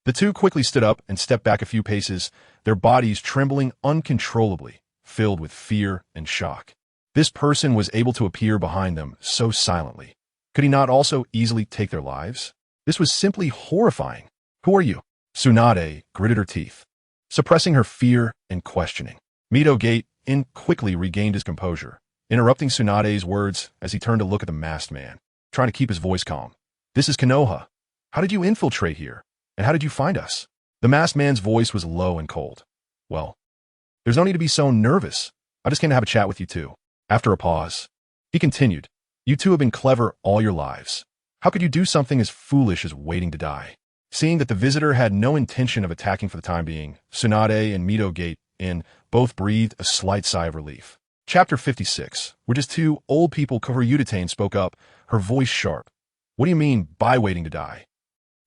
The two quickly stood up and stepped back a few paces, their bodies trembling uncontrollably, filled with fear and shock. This person was able to appear behind them so silently. Could he not also easily take their lives? This was simply horrifying. Who are you? Tsunade gritted her teeth, suppressing her fear and questioning. Midogate quickly regained his composure, interrupting Tsunade's words as he turned to look at the masked man, trying to keep his voice calm. This is Konoha. How did you infiltrate here? And how did you find us? The masked man's voice was low and cold. Well, there's no need to be so nervous. I just came to have a chat with you two. After a pause, he continued, you two have been clever all your lives. How could you do something as foolish as waiting to die? Seeing that the visitor had no intention of attacking for the time being, Tsunade and Midogate both breathed a slight sigh of relief. Chapter 56, where just two old people Kohoryudatane spoke up, her voice sharp. What do you mean by waiting to die?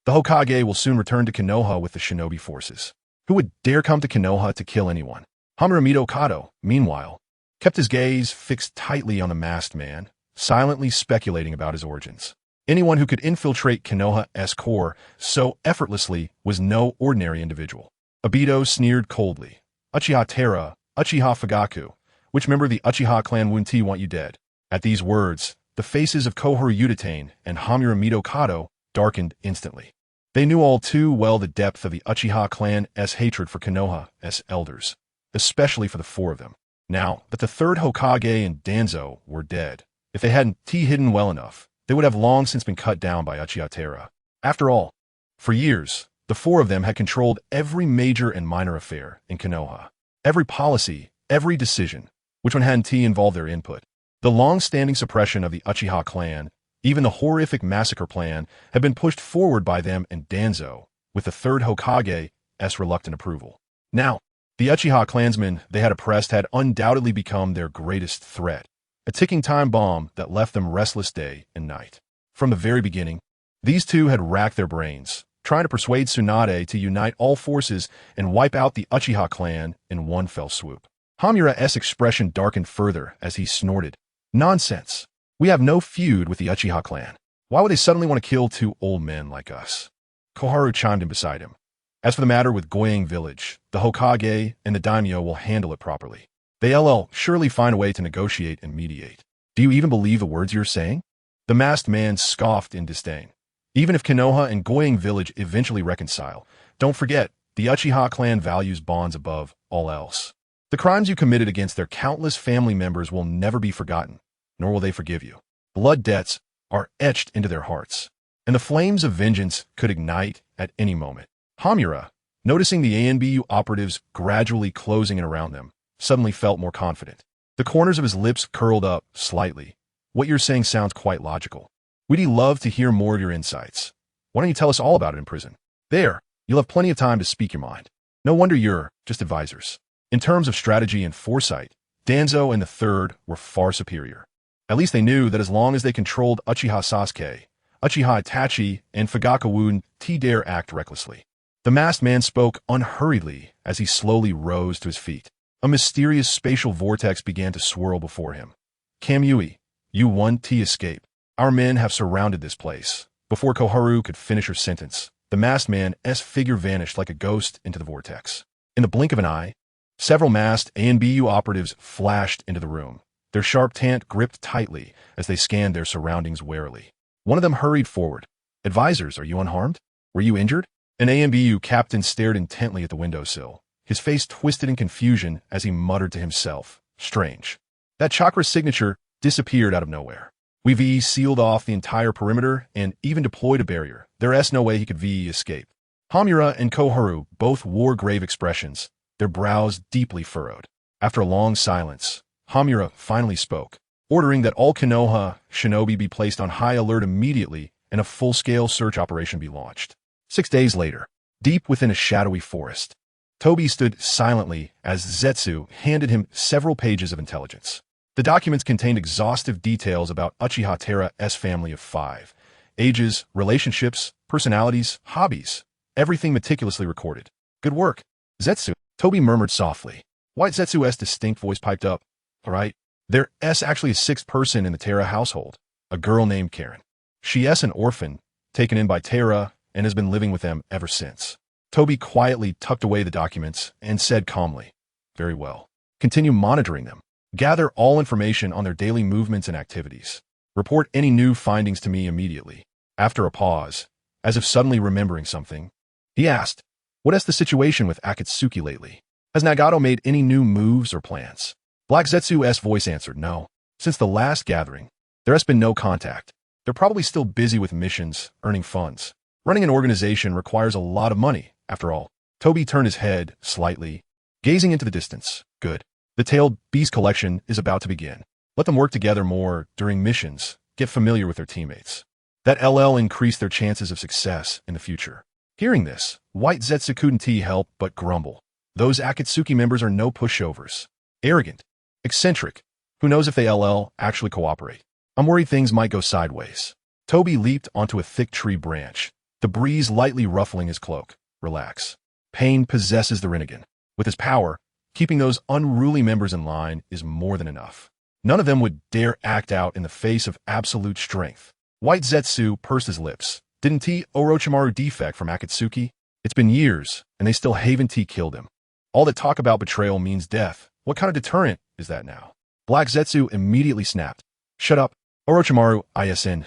The Hokage will soon return to Konoha with the shinobi forces. Who would dare come to Konoha to kill anyone? Hamura Kado, meanwhile, kept his gaze fixed tightly on the masked man, silently speculating about his origins. Anyone who could infiltrate Konoha's core so effortlessly was no ordinary individual. Obito sneered coldly. Uchiha Terra, Uchiha Fugaku, which member of the Uchiha clan Wunti want you dead? At these words, the faces of Kohoryudatane and Hamura Kado darkened instantly. They knew all too well the depth of the Uchiha clan's hatred for Konoha's elders, especially for the four of them. Now that the third Hokage and Danzo were dead, if they hadn't hidden well enough, they would have long since been cut down by Uchiha Terra. After all, for years, the four of them had controlled every major and minor affair in Konoha. Every policy, every decision, which one hadn't involved their input. The long-standing suppression of the Uchiha clan, even the horrific massacre plan, had been pushed forward by them and Danzo, with the third Hokage's reluctant approval. Now, the Uchiha clansmen they had oppressed had undoubtedly become their greatest threat, a ticking time bomb that left them restless day and night. From the very beginning, these two had racked their brains, trying to persuade Tsunade to unite all forces and wipe out the Uchiha clan in one fell swoop. Hamura's expression darkened further as he snorted. Nonsense. We have no feud with the Uchiha clan. Why would they suddenly want to kill two old men like us? Koharu chimed in beside him. As for the matter with Goyang village, the Hokage and the daimyo will handle it properly. They'll surely find a way to negotiate and mediate. Do you even believe the words you're saying? The masked man scoffed in disdain. Even if Konoha and Goyang village eventually reconcile, don't forget, the Uchiha clan values bonds above all else. The crimes you committed against their countless family members will never be forgotten, nor will they forgive you. Blood debts are etched into their hearts, and the flames of vengeance could ignite at any moment. Hamura, noticing the ANBU operatives gradually closing in around them, suddenly felt more confident. The corners of his lips curled up slightly. What you're saying sounds quite logical. We'd love to hear more of your insights. Why don't you tell us all about it in prison? There, you'll have plenty of time to speak your mind. No wonder you're just advisors. In terms of strategy and foresight, Danzo and the third were far superior. At least they knew that as long as they controlled Uchiha Sasuke, Uchiha Itachi, and Fugaku wouldn't dare act recklessly. The masked man spoke unhurriedly as he slowly rose to his feet. A mysterious spatial vortex began to swirl before him. Kamui, you won escape. Our men have surrounded this place. Before Koharu could finish her sentence, the masked man's figure vanished like a ghost into the vortex. In the blink of an eye, several masked ANBU operatives flashed into the room, their sharp tent gripped tightly as they scanned their surroundings warily. One of them hurried forward. Advisors, are you unharmed? Were you injured? An ANBU captain stared intently at the windowsill, his face twisted in confusion as he muttered to himself. Strange. That chakra signature disappeared out of nowhere. We've sealed off the entire perimeter and even deployed a barrier. There's no way he could escape. Hamura and Koharu both wore grave expressions, their brows deeply furrowed. After a long silence, Hamura finally spoke, ordering that all Konoha shinobi be placed on high alert immediately and a full-scale search operation be launched. 6 days later, deep within a shadowy forest, Tobi stood silently as Zetsu handed him several pages of intelligence. The documents contained exhaustive details about Uchiha Terra's family of 5, ages, relationships, personalities, hobbies, everything meticulously recorded. Good work. Zetsu, Toby murmured softly. White Zetsu's distinct voice piped up. All right. There's actually a sixth person in the Terra household, a girl named Karen. She's an orphan, taken in by Terra, and has been living with them ever since. Toby quietly tucked away the documents and said calmly, Very well. Continue monitoring them. Gather all information on their daily movements and activities. Report any new findings to me immediately. After a pause, as if suddenly remembering something, he asked, What is the situation with Akatsuki lately? Has Nagato made any new moves or plans? Black Zetsu's voice answered, No. Since the last gathering, there has been no contact. They're probably still busy with missions, earning funds. Running an organization requires a lot of money, after all. Toby turned his head slightly, gazing into the distance. Good. The Tailed Beast collection is about to begin. Let them work together more during missions, get familiar with their teammates. That LL increase their chances of success in the future. Hearing this, White Zetsu couldn't help but grumble. Those Akatsuki members are no pushovers. Arrogant. Eccentric. Who knows if they LL actually cooperate? I'm worried things might go sideways. Toby leaped onto a thick tree branch, the breeze lightly ruffling his cloak. Relax. Pain possesses the Rinnegan. With his power, keeping those unruly members in line is more than enough. None of them would dare act out in the face of absolute strength. White Zetsu pursed his lips. Didn't Orochimaru defect from Akatsuki? It's been years, and they still haven't killed him. All that talk about betrayal means death. What kind of deterrent is that now? Black Zetsu immediately snapped. Shut up. Orochimaru isn't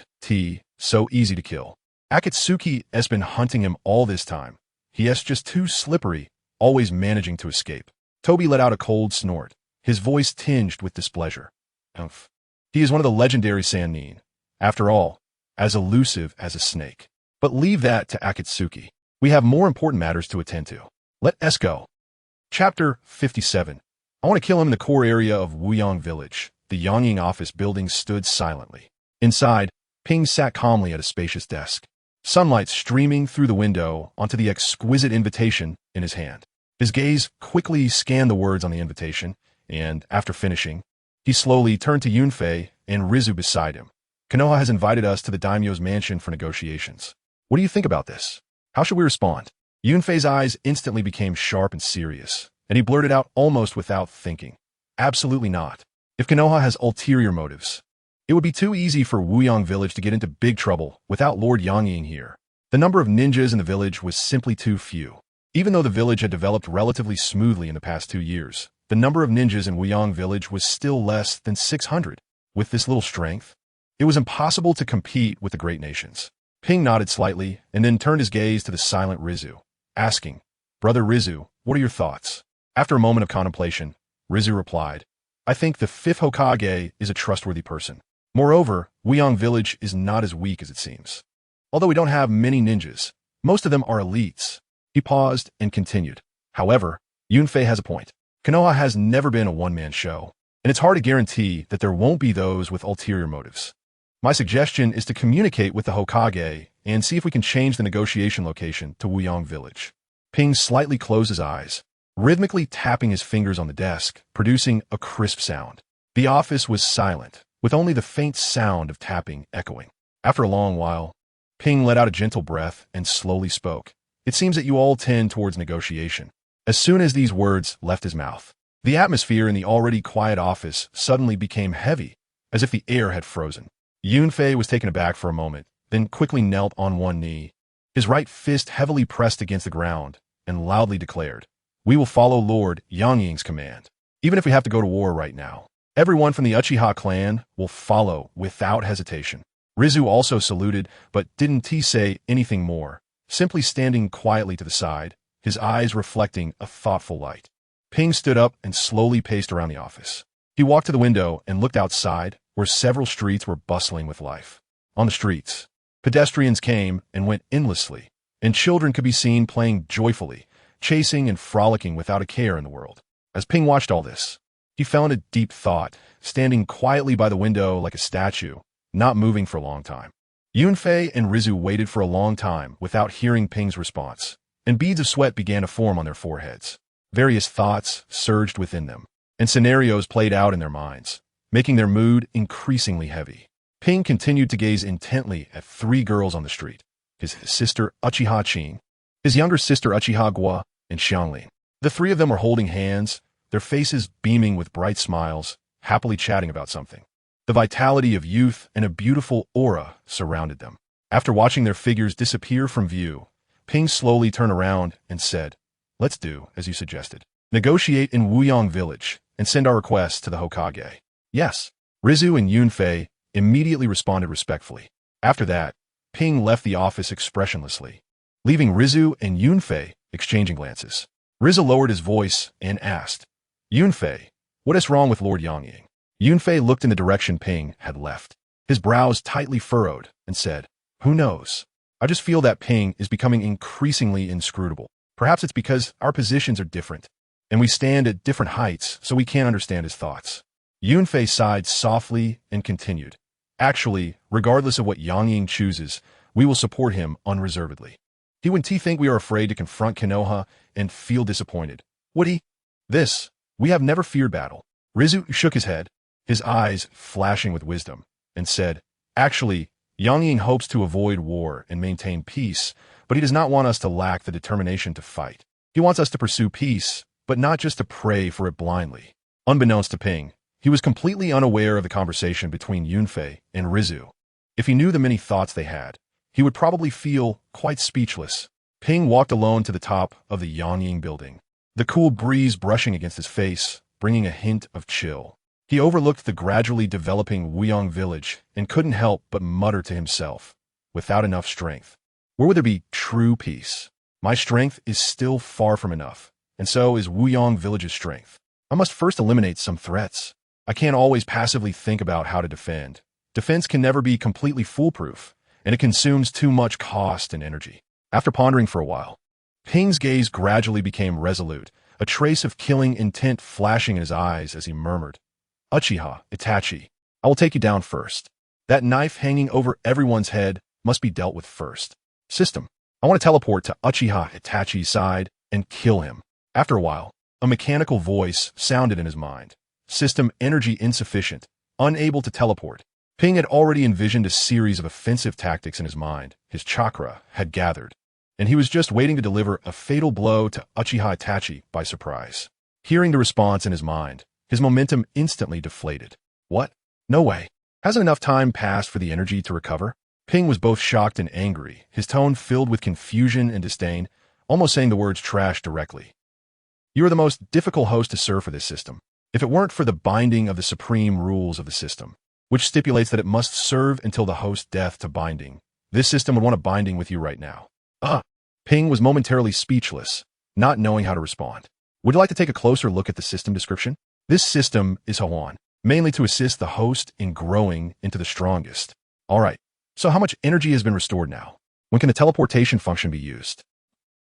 so easy to kill. Akatsuki has been hunting him all this time. He is just too slippery, always managing to escape. Toby let out a cold snort, his voice tinged with displeasure. Umph. He is one of the legendary Sannin. After all, as elusive as a snake. But leave that to Akatsuki. We have more important matters to attend to. Let us go. Chapter 57. I want to kill him in the core area of Wuyang Village. The Yongying office building stood silently. Inside, Ping sat calmly at a spacious desk. Sunlight streaming through the window onto the exquisite invitation in his hand. His gaze quickly scanned the words on the invitation, and, after finishing, he slowly turned to Yunfei and Rizu beside him. Konoha has invited us to the daimyo's mansion for negotiations. What do you think about this? How should we respond? Yunfei's eyes instantly became sharp and serious, and he blurted out almost without thinking. Absolutely not. If Konoha has ulterior motives, it would be too easy for Wuyang Village to get into big trouble without Lord Yongying here. The number of ninjas in the village was simply too few. Even though the village had developed relatively smoothly in the past 2 years, the number of ninjas in Wuyang Village was still less than 600. With this little strength, it was impossible to compete with the great nations. Ping nodded slightly and then turned his gaze to the silent Rizu, asking, Brother Rizu, what are your thoughts? After a moment of contemplation, Rizu replied, I think the 5th Hokage is a trustworthy person. Moreover, Wuyang Village is not as weak as it seems. Although we don't have many ninjas, most of them are elites. He paused and continued. However, Yunfei has a point. Konoha has never been a one-man show, and it's hard to guarantee that there won't be those with ulterior motives. My suggestion is to communicate with the Hokage and see if we can change the negotiation location to Wuyang Village. Ping slightly closed his eyes, rhythmically tapping his fingers on the desk, producing a crisp sound. The office was silent, with only the faint sound of tapping echoing. After a long while, Ping let out a gentle breath and slowly spoke. It seems that you all tend towards negotiation. As soon as these words left his mouth, the atmosphere in the already quiet office suddenly became heavy, as if the air had frozen. Yunfei was taken aback for a moment, then quickly knelt on one knee, his right fist heavily pressed against the ground, and loudly declared, We will follow Lord Yongying's command. Even if we have to go to war right now, everyone from the Uchiha clan will follow without hesitation. Rizu also saluted, but didn't say anything more, simply standing quietly to the side, his eyes reflecting a thoughtful light. Ping stood up and slowly paced around the office. He walked to the window and looked outside, where several streets were bustling with life. On the streets, pedestrians came and went endlessly, and children could be seen playing joyfully, chasing and frolicking without a care in the world. As Ping watched all this, he fell into deep thought, standing quietly by the window like a statue, not moving for a long time. Yunfei and Rizu waited for a long time without hearing Ping's response, and beads of sweat began to form on their foreheads. Various thoughts surged within them, and scenarios played out in their minds, making their mood increasingly heavy. Ping continued to gaze intently at 3 girls on the street, his sister Uchiha Chin, his younger sister Uchiha Gua, and Xianglin. The three of them were holding hands, their faces beaming with bright smiles, happily chatting about something. The vitality of youth and a beautiful aura surrounded them. After watching their figures disappear from view, Ping slowly turned around and said, "Let's do as you suggested. Negotiate in Wuyang village and send our request to the Hokage." "Yes." Rizu and Yunfei immediately responded respectfully. After that, Ping left the office expressionlessly, leaving Rizu and Yunfei exchanging glances. Rizu lowered his voice and asked, "Yunfei, what is wrong with Lord Yangying?" Yunfei looked in the direction Ping had left. His brows tightly furrowed and said, "Who knows? I just feel that Ping is becoming increasingly inscrutable. Perhaps it's because our positions are different, and we stand at different heights, so we can't understand his thoughts." Yunfei sighed softly and continued, "Actually, regardless of what Yangying chooses, we will support him unreservedly. He wouldn't think we are afraid to confront Konoha and feel disappointed, would he? We have never feared battle." Rizu shook his head, his eyes flashing with wisdom, and said, "Actually, Yangying hopes to avoid war and maintain peace, but he does not want us to lack the determination to fight. He wants us to pursue peace, but not just to pray for it blindly." Unbeknownst to Ping, he was completely unaware of the conversation between Yunfei and Rizu. If he knew the many thoughts they had, he would probably feel quite speechless. Ping walked alone to the top of the Yangying building, the cool breeze brushing against his face, bringing a hint of chill. He overlooked the gradually developing Wuyang village and couldn't help but mutter to himself, "Without enough strength, where would there be true peace? My strength is still far from enough, and so is Wuyang village's strength. I must first eliminate some threats. I can't always passively think about how to defend. Defense can never be completely foolproof, and it consumes too much cost and energy." After pondering for a while, Ping's gaze gradually became resolute, a trace of killing intent flashing in his eyes as he murmured, "Uchiha, Itachi, I will take you down first. That knife hanging over everyone's head must be dealt with first. System, I want to teleport to Uchiha Itachi's side and kill him." After a while, a mechanical voice sounded in his mind. System, energy insufficient, unable to teleport. Ping had already envisioned a series of offensive tactics in his mind. His chakra had gathered, and he was just waiting to deliver a fatal blow to Uchiha Itachi by surprise. Hearing the response in his mind, his momentum instantly deflated. What? No way. Hasn't enough time passed for the energy to recover? Ping was both shocked and angry, his tone filled with confusion and disdain, almost saying the words trash directly. "You are the most difficult host to serve for this system. If it weren't for the binding of the supreme rules of the system, which stipulates that it must serve until the host's death to binding, this system would want a binding with you right now." Ping was momentarily speechless, not knowing how to respond. "Would you like to take a closer look at the system description? This system is Hoan, mainly to assist the host in growing into the strongest." "All right, so how much energy has been restored now? When can the teleportation function be used?"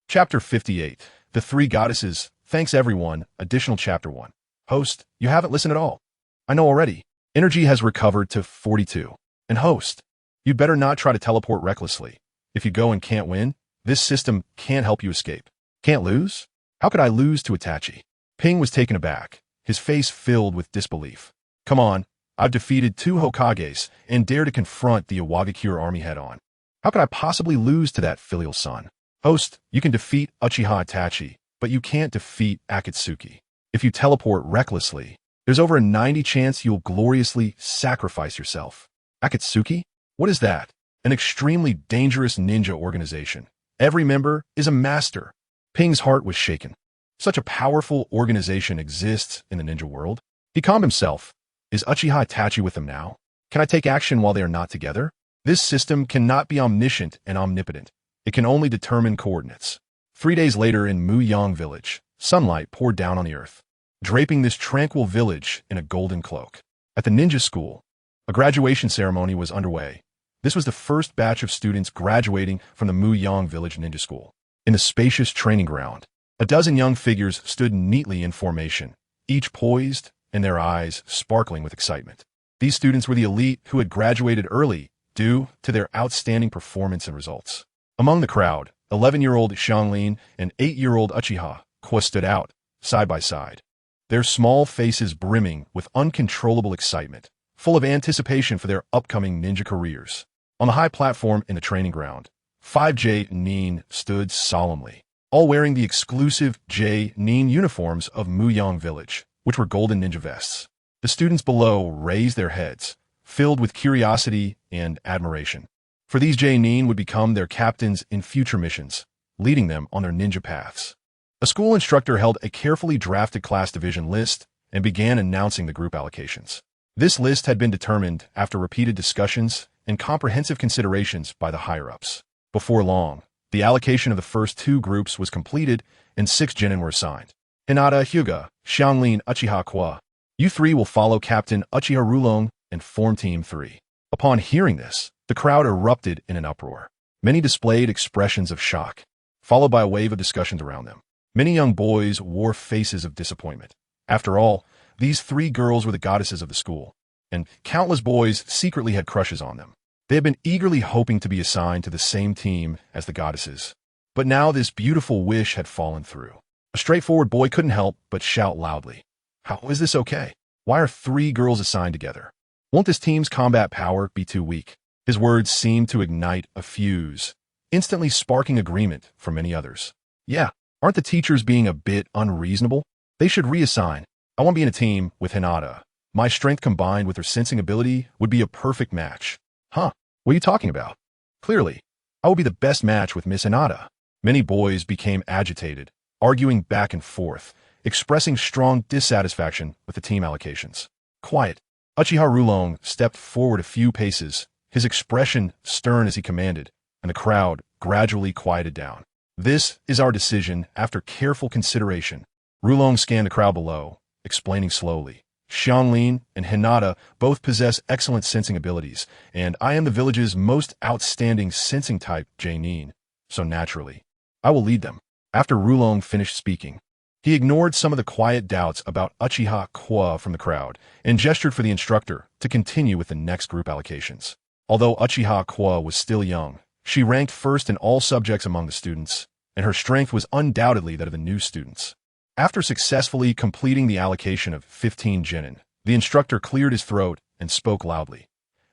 Chapter 58, The Three Goddesses. Thanks everyone. Additional Chapter 1. Host, you haven't listened at all. I know already. Energy has recovered to 42. And host, you'd better not try to teleport recklessly. If you go and can't win, this system can't help you escape. Can't lose? How could I lose to Itachi? Ping was taken aback, his face filled with disbelief. Come on, I've defeated 2 Hokages and dare to confront the Iwagakure army head-on. How could I possibly lose to that filial son? Host, you can defeat Uchiha Itachi, but you can't defeat Akatsuki. If you teleport recklessly, there's over a 90% chance you'll gloriously sacrifice yourself. Akatsuki? What is that? An extremely dangerous ninja organization. Every member is a master. Ping's heart was shaken. Such a powerful organization exists in the ninja world. He calmed himself. Is Uchiha Itachi with them now? Can I take action while they are not together? This system cannot be omniscient and omnipotent. It can only determine coordinates. 3 days later in Muyang village, sunlight poured down on the earth, draping this tranquil village in a golden cloak. At the ninja school, a graduation ceremony was underway. This was the first batch of students graduating from the Muyang village ninja school. In the spacious training ground, a dozen young figures stood neatly in formation, each poised and their eyes sparkling with excitement. These students were the elite who had graduated early due to their outstanding performance and results. Among the crowd, 11-year-old Xianglin and 8-year-old Uchiha stood out, side by side, their small faces brimming with uncontrollable excitement, full of anticipation for their upcoming ninja careers. On the high platform in the training ground, 5 J-nin stood solemnly, all wearing the exclusive J-nin uniforms of Muyang Village, which were golden ninja vests. The students below raised their heads, filled with curiosity and admiration. For these J-nin would become their captains in future missions, leading them on their ninja paths. A school instructor held a carefully drafted class division list and began announcing the group allocations. This list had been determined after repeated discussions and comprehensive considerations by the higher-ups. Before long, the allocation of the first 2 groups was completed and 6 genin were assigned. Hinata Hyuga, Xianglin Uchiha Kwa. You 3 will follow Captain Uchiha Rulong and form Team 3. Upon hearing this, the crowd erupted in an uproar. Many displayed expressions of shock, followed by a wave of discussions around them. Many young boys wore faces of disappointment. After all, these 3 girls were the goddesses of the school, and countless boys secretly had crushes on them. They had been eagerly hoping to be assigned to the same team as the goddesses. But now this beautiful wish had fallen through. A straightforward boy couldn't help but shout loudly. How is this okay? Why are 3 girls assigned together? Won't this team's combat power be too weak? His words seemed to ignite a fuse, instantly sparking agreement from many others. Yeah, aren't the teachers being a bit unreasonable? They should reassign. I want to be in a team with Hinata. My strength combined with her sensing ability would be a perfect match. Huh? What are you talking about? Clearly, I will be the best match with Miss Hinata. Many boys became agitated, arguing back and forth, expressing strong dissatisfaction with the team allocations. Quiet. Uchiha Rulong stepped forward a few paces, his expression stern as he commanded, and the crowd gradually quieted down. This is our decision after careful consideration. Rulong scanned the crowd below, explaining slowly. Xianglin and Hinata both possess excellent sensing abilities, and I am the village's most outstanding sensing type J-nin, so naturally, I will lead them. After Rulong finished speaking, he ignored some of the quiet doubts about Uchiha Kwa from the crowd and gestured for the instructor to continue with the next group allocations. Although Uchiha Kwa was still young, she ranked first in all subjects among the students, and her strength was undoubtedly that of the new students. After successfully completing the allocation of 15 genin, the instructor cleared his throat and spoke loudly.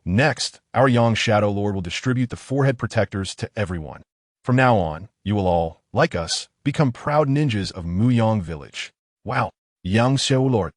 Next, our young Shadow Lord will distribute the forehead protectors to everyone. From now on, you will all, like us, become proud ninjas of Muyang Village. Wow, young Shadow Lord.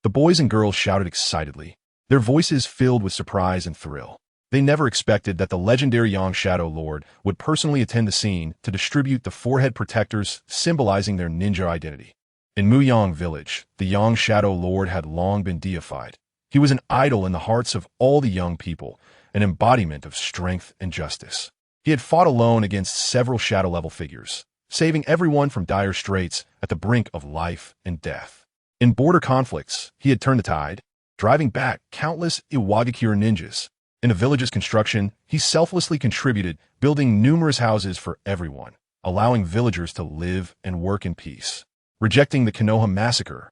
The boys and girls shouted excitedly, their voices filled with surprise and thrill. They never expected that the legendary young Shadow Lord would personally attend the scene to distribute the forehead protectors symbolizing their ninja identity. In Muyang Village, the young Shadow Lord had long been deified. He was an idol in the hearts of all the young people, an embodiment of strength and justice. He had fought alone against several shadow-level figures, saving everyone from dire straits at the brink of life and death. In border conflicts, he had turned the tide, driving back countless Iwagakure ninjas. In the village's construction, he selflessly contributed, building numerous houses for everyone, allowing villagers to live and work in peace. Rejecting the Konoha massacre,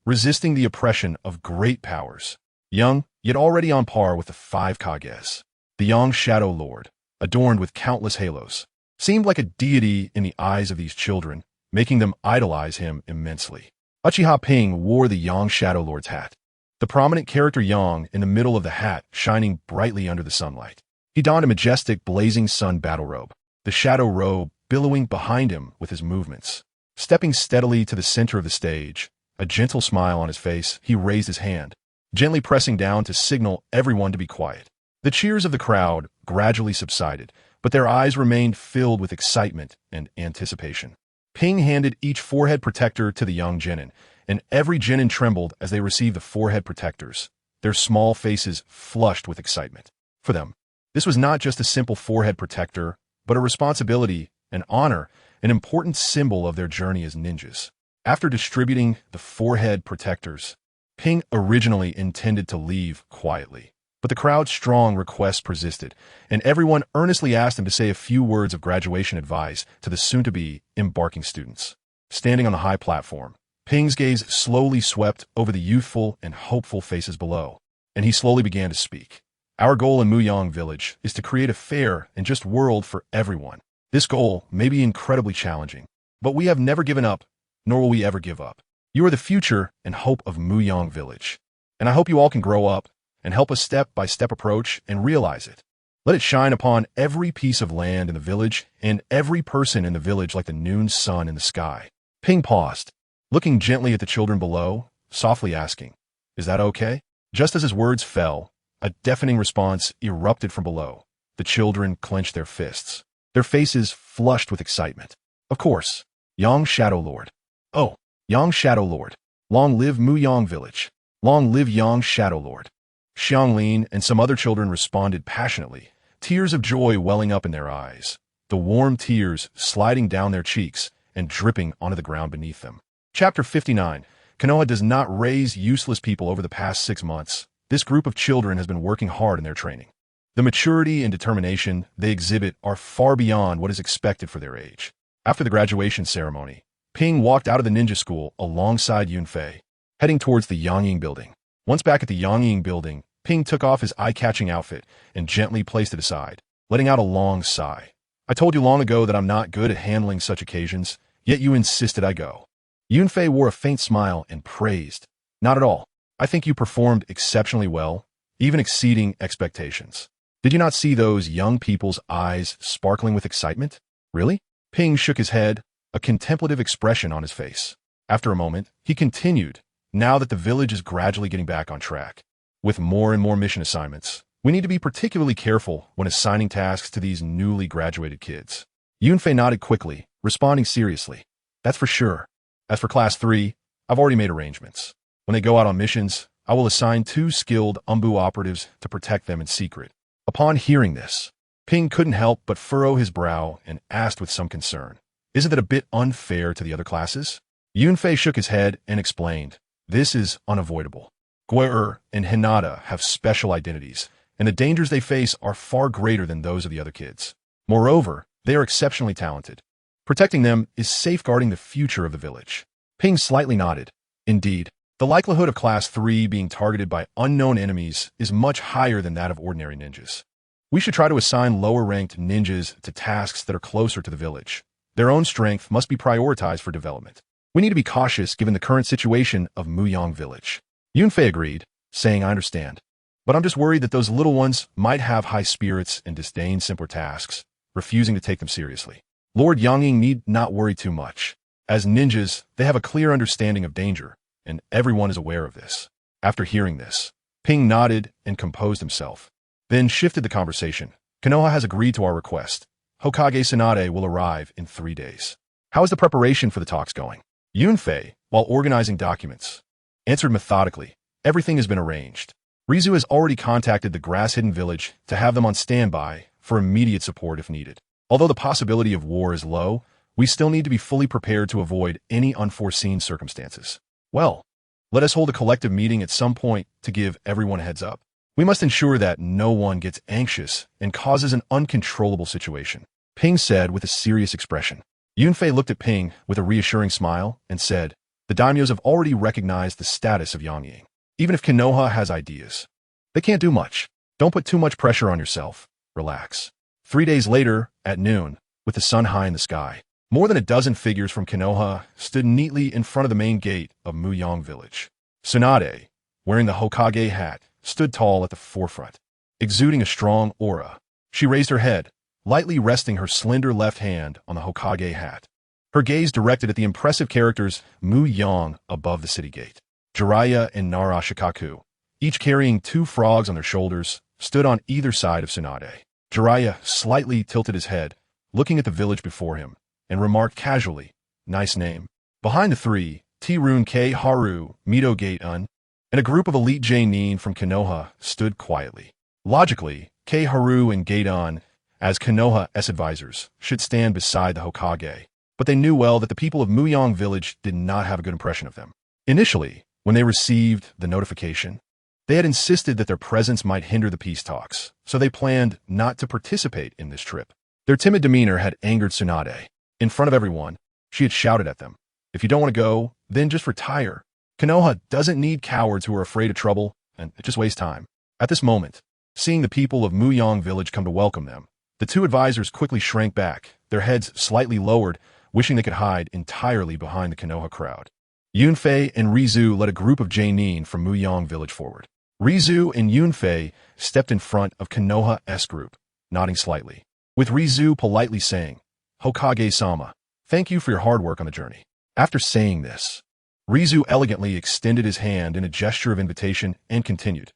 resisting the oppression of great powers. Young, yet already on par with the 5 Kages. The young Shadow Lord, adorned with countless halos, seemed like a deity in the eyes of these children, making them idolize him immensely. Uchiha Ping wore the young Shadow Lord's hat, the prominent character Yang in the middle of the hat shining brightly under the sunlight. He donned a majestic blazing sun battle robe, the shadow robe billowing behind him with his movements. Stepping steadily to the center of the stage, a gentle smile on his face, he raised his hand, gently pressing down to signal everyone to be quiet. The cheers of the crowd gradually subsided, but their eyes remained filled with excitement and anticipation. Ping handed each forehead protector to the young genin, and every genin trembled as they received the forehead protectors, their small faces flushed with excitement. For them, this was not just a simple forehead protector, but a responsibility, an honor, an important symbol of their journey as ninjas. After distributing the forehead protectors, Ping originally intended to leave quietly, but the crowd's strong requests persisted, and everyone earnestly asked him to say a few words of graduation advice to the soon-to-be embarking students. Standing on the high platform, Ping's gaze slowly swept over the youthful and hopeful faces below, and he slowly began to speak. Our goal in Muyang Village is to create a fair and just world for everyone. This goal may be incredibly challenging, but we have never given up, nor will we ever give up. You are the future and hope of Muyang Village, and I hope you all can grow up and help us step-by-step approach and realize it. Let it shine upon every piece of land in the village and every person in the village like the noon sun in the sky. Ping paused, looking gently at the children below, softly asking, "Is that okay?" Just as his words fell, a deafening response erupted from below. The children clenched their fists, their faces flushed with excitement. Of course, Yang Shadow Lord. Oh, Yang Shadow Lord. Long live Muyang Village. Long live Yang Shadow Lord. Xianglin and some other children responded passionately, tears of joy welling up in their eyes, the warm tears sliding down their cheeks and dripping onto the ground beneath them. Chapter 59. Konoha does not raise useless people over the past 6 months. This group of children has been working hard in their training. The maturity and determination they exhibit are far beyond what is expected for their age. After the graduation ceremony, Ping walked out of the ninja school alongside Yunfei, heading towards the Yangying building. Once back at the Yangying building, Ping took off his eye-catching outfit and gently placed it aside, letting out a long sigh. "I told you long ago that I'm not good at handling such occasions, yet you insisted I go." Yunfei wore a faint smile and praised. "Not at all. I think you performed exceptionally well, even exceeding expectations. Did you not see those young people's eyes sparkling with excitement?" "Really?" Ping shook his head, a contemplative expression on his face. After a moment, he continued, "Now that the village is gradually getting back on track, with more and more mission assignments, we need to be particularly careful when assigning tasks to these newly graduated kids." Yunfei nodded quickly, responding seriously. "That's for sure. As for Class 3, I've already made arrangements. When they go out on missions, I will assign 2 skilled Umbu operatives to protect them in secret." Upon hearing this, Ping couldn't help but furrow his brow and asked with some concern, "Isn't that a bit unfair to the other classes?" Yunfei shook his head and explained, "This is unavoidable. Guer and Hinata have special identities, and the dangers they face are far greater than those of the other kids. Moreover, they are exceptionally talented. Protecting them is safeguarding the future of the village." Ping slightly nodded. Indeed, the likelihood of Class 3 being targeted by unknown enemies is much higher than that of ordinary ninjas. We should try to assign lower-ranked ninjas to tasks that are closer to the village. Their own strength must be prioritized for development. We need to be cautious given the current situation of Muyang Village. Yunfei agreed, saying, "I understand. But I'm just worried that those little ones might have high spirits and disdain simpler tasks, refusing to take them seriously. Lord Yangying need not worry too much. As ninjas, they have a clear understanding of danger, and everyone is aware of this." After hearing this, Ping nodded and composed himself, then shifted the conversation. "Konoha has agreed to our request. Hokage Tsunade will arrive in 3 days. How is the preparation for the talks going?" Yunfei, while organizing documents, answered methodically, "Everything has been arranged. Rizu has already contacted the grass-hidden village to have them on standby for immediate support if needed. Although the possibility of war is low, we still need to be fully prepared to avoid any unforeseen circumstances. Well, let us hold a collective meeting at some point to give everyone a heads up. We must ensure that no one gets anxious and causes an uncontrollable situation," Ping said with a serious expression. Yunfei looked at Ping with a reassuring smile and said, "The daimyos have already recognized the status of Yangying. Even if Konoha has ideas, they can't do much. Don't put too much pressure on yourself. Relax." 3 days later, at noon, with the sun high in the sky, more than a dozen figures from Konoha stood neatly in front of the main gate of Muyang Village. Tsunade, wearing the Hokage hat, stood tall at the forefront, exuding a strong aura. She raised her head, lightly resting her slender left hand on the Hokage hat. Her gaze directed at the impressive characters Mu-yang above the city gate. Jiraiya and Nara Shikaku, each carrying 2 frogs on their shoulders, stood on either side of Tsunade. Jiraiya slightly tilted his head, looking at the village before him, and remarked casually, "Nice name." Behind the 3, T-Rune K. Haru, Mito Gate-un, and a group of elite J-nin from Konoha stood quietly. Logically, K. Haru and Gate-un, as Konoha-S advisors, should stand beside the Hokage, but they knew well that the people of Muyang Village did not have a good impression of them. Initially, when they received the notification, they had insisted that their presence might hinder the peace talks, so they planned not to participate in this trip. Their timid demeanor had angered Tsunade. In front of everyone, she had shouted at them, "If you don't want to go, then just retire. Konoha doesn't need cowards who are afraid of trouble, and it just wastes time." At this moment, seeing the people of Muyang Village come to welcome them, the 2 advisors quickly shrank back, their heads slightly lowered, wishing they could hide entirely behind the Konoha crowd. Yunfei and Rizu led a group of J-nin from Muyang Village forward. Rizu and Yunfei stepped in front of Konoha-S group, nodding slightly, with Rizu politely saying, "Hokage-sama, thank you for your hard work on the journey." After saying this, Rizu elegantly extended his hand in a gesture of invitation and continued,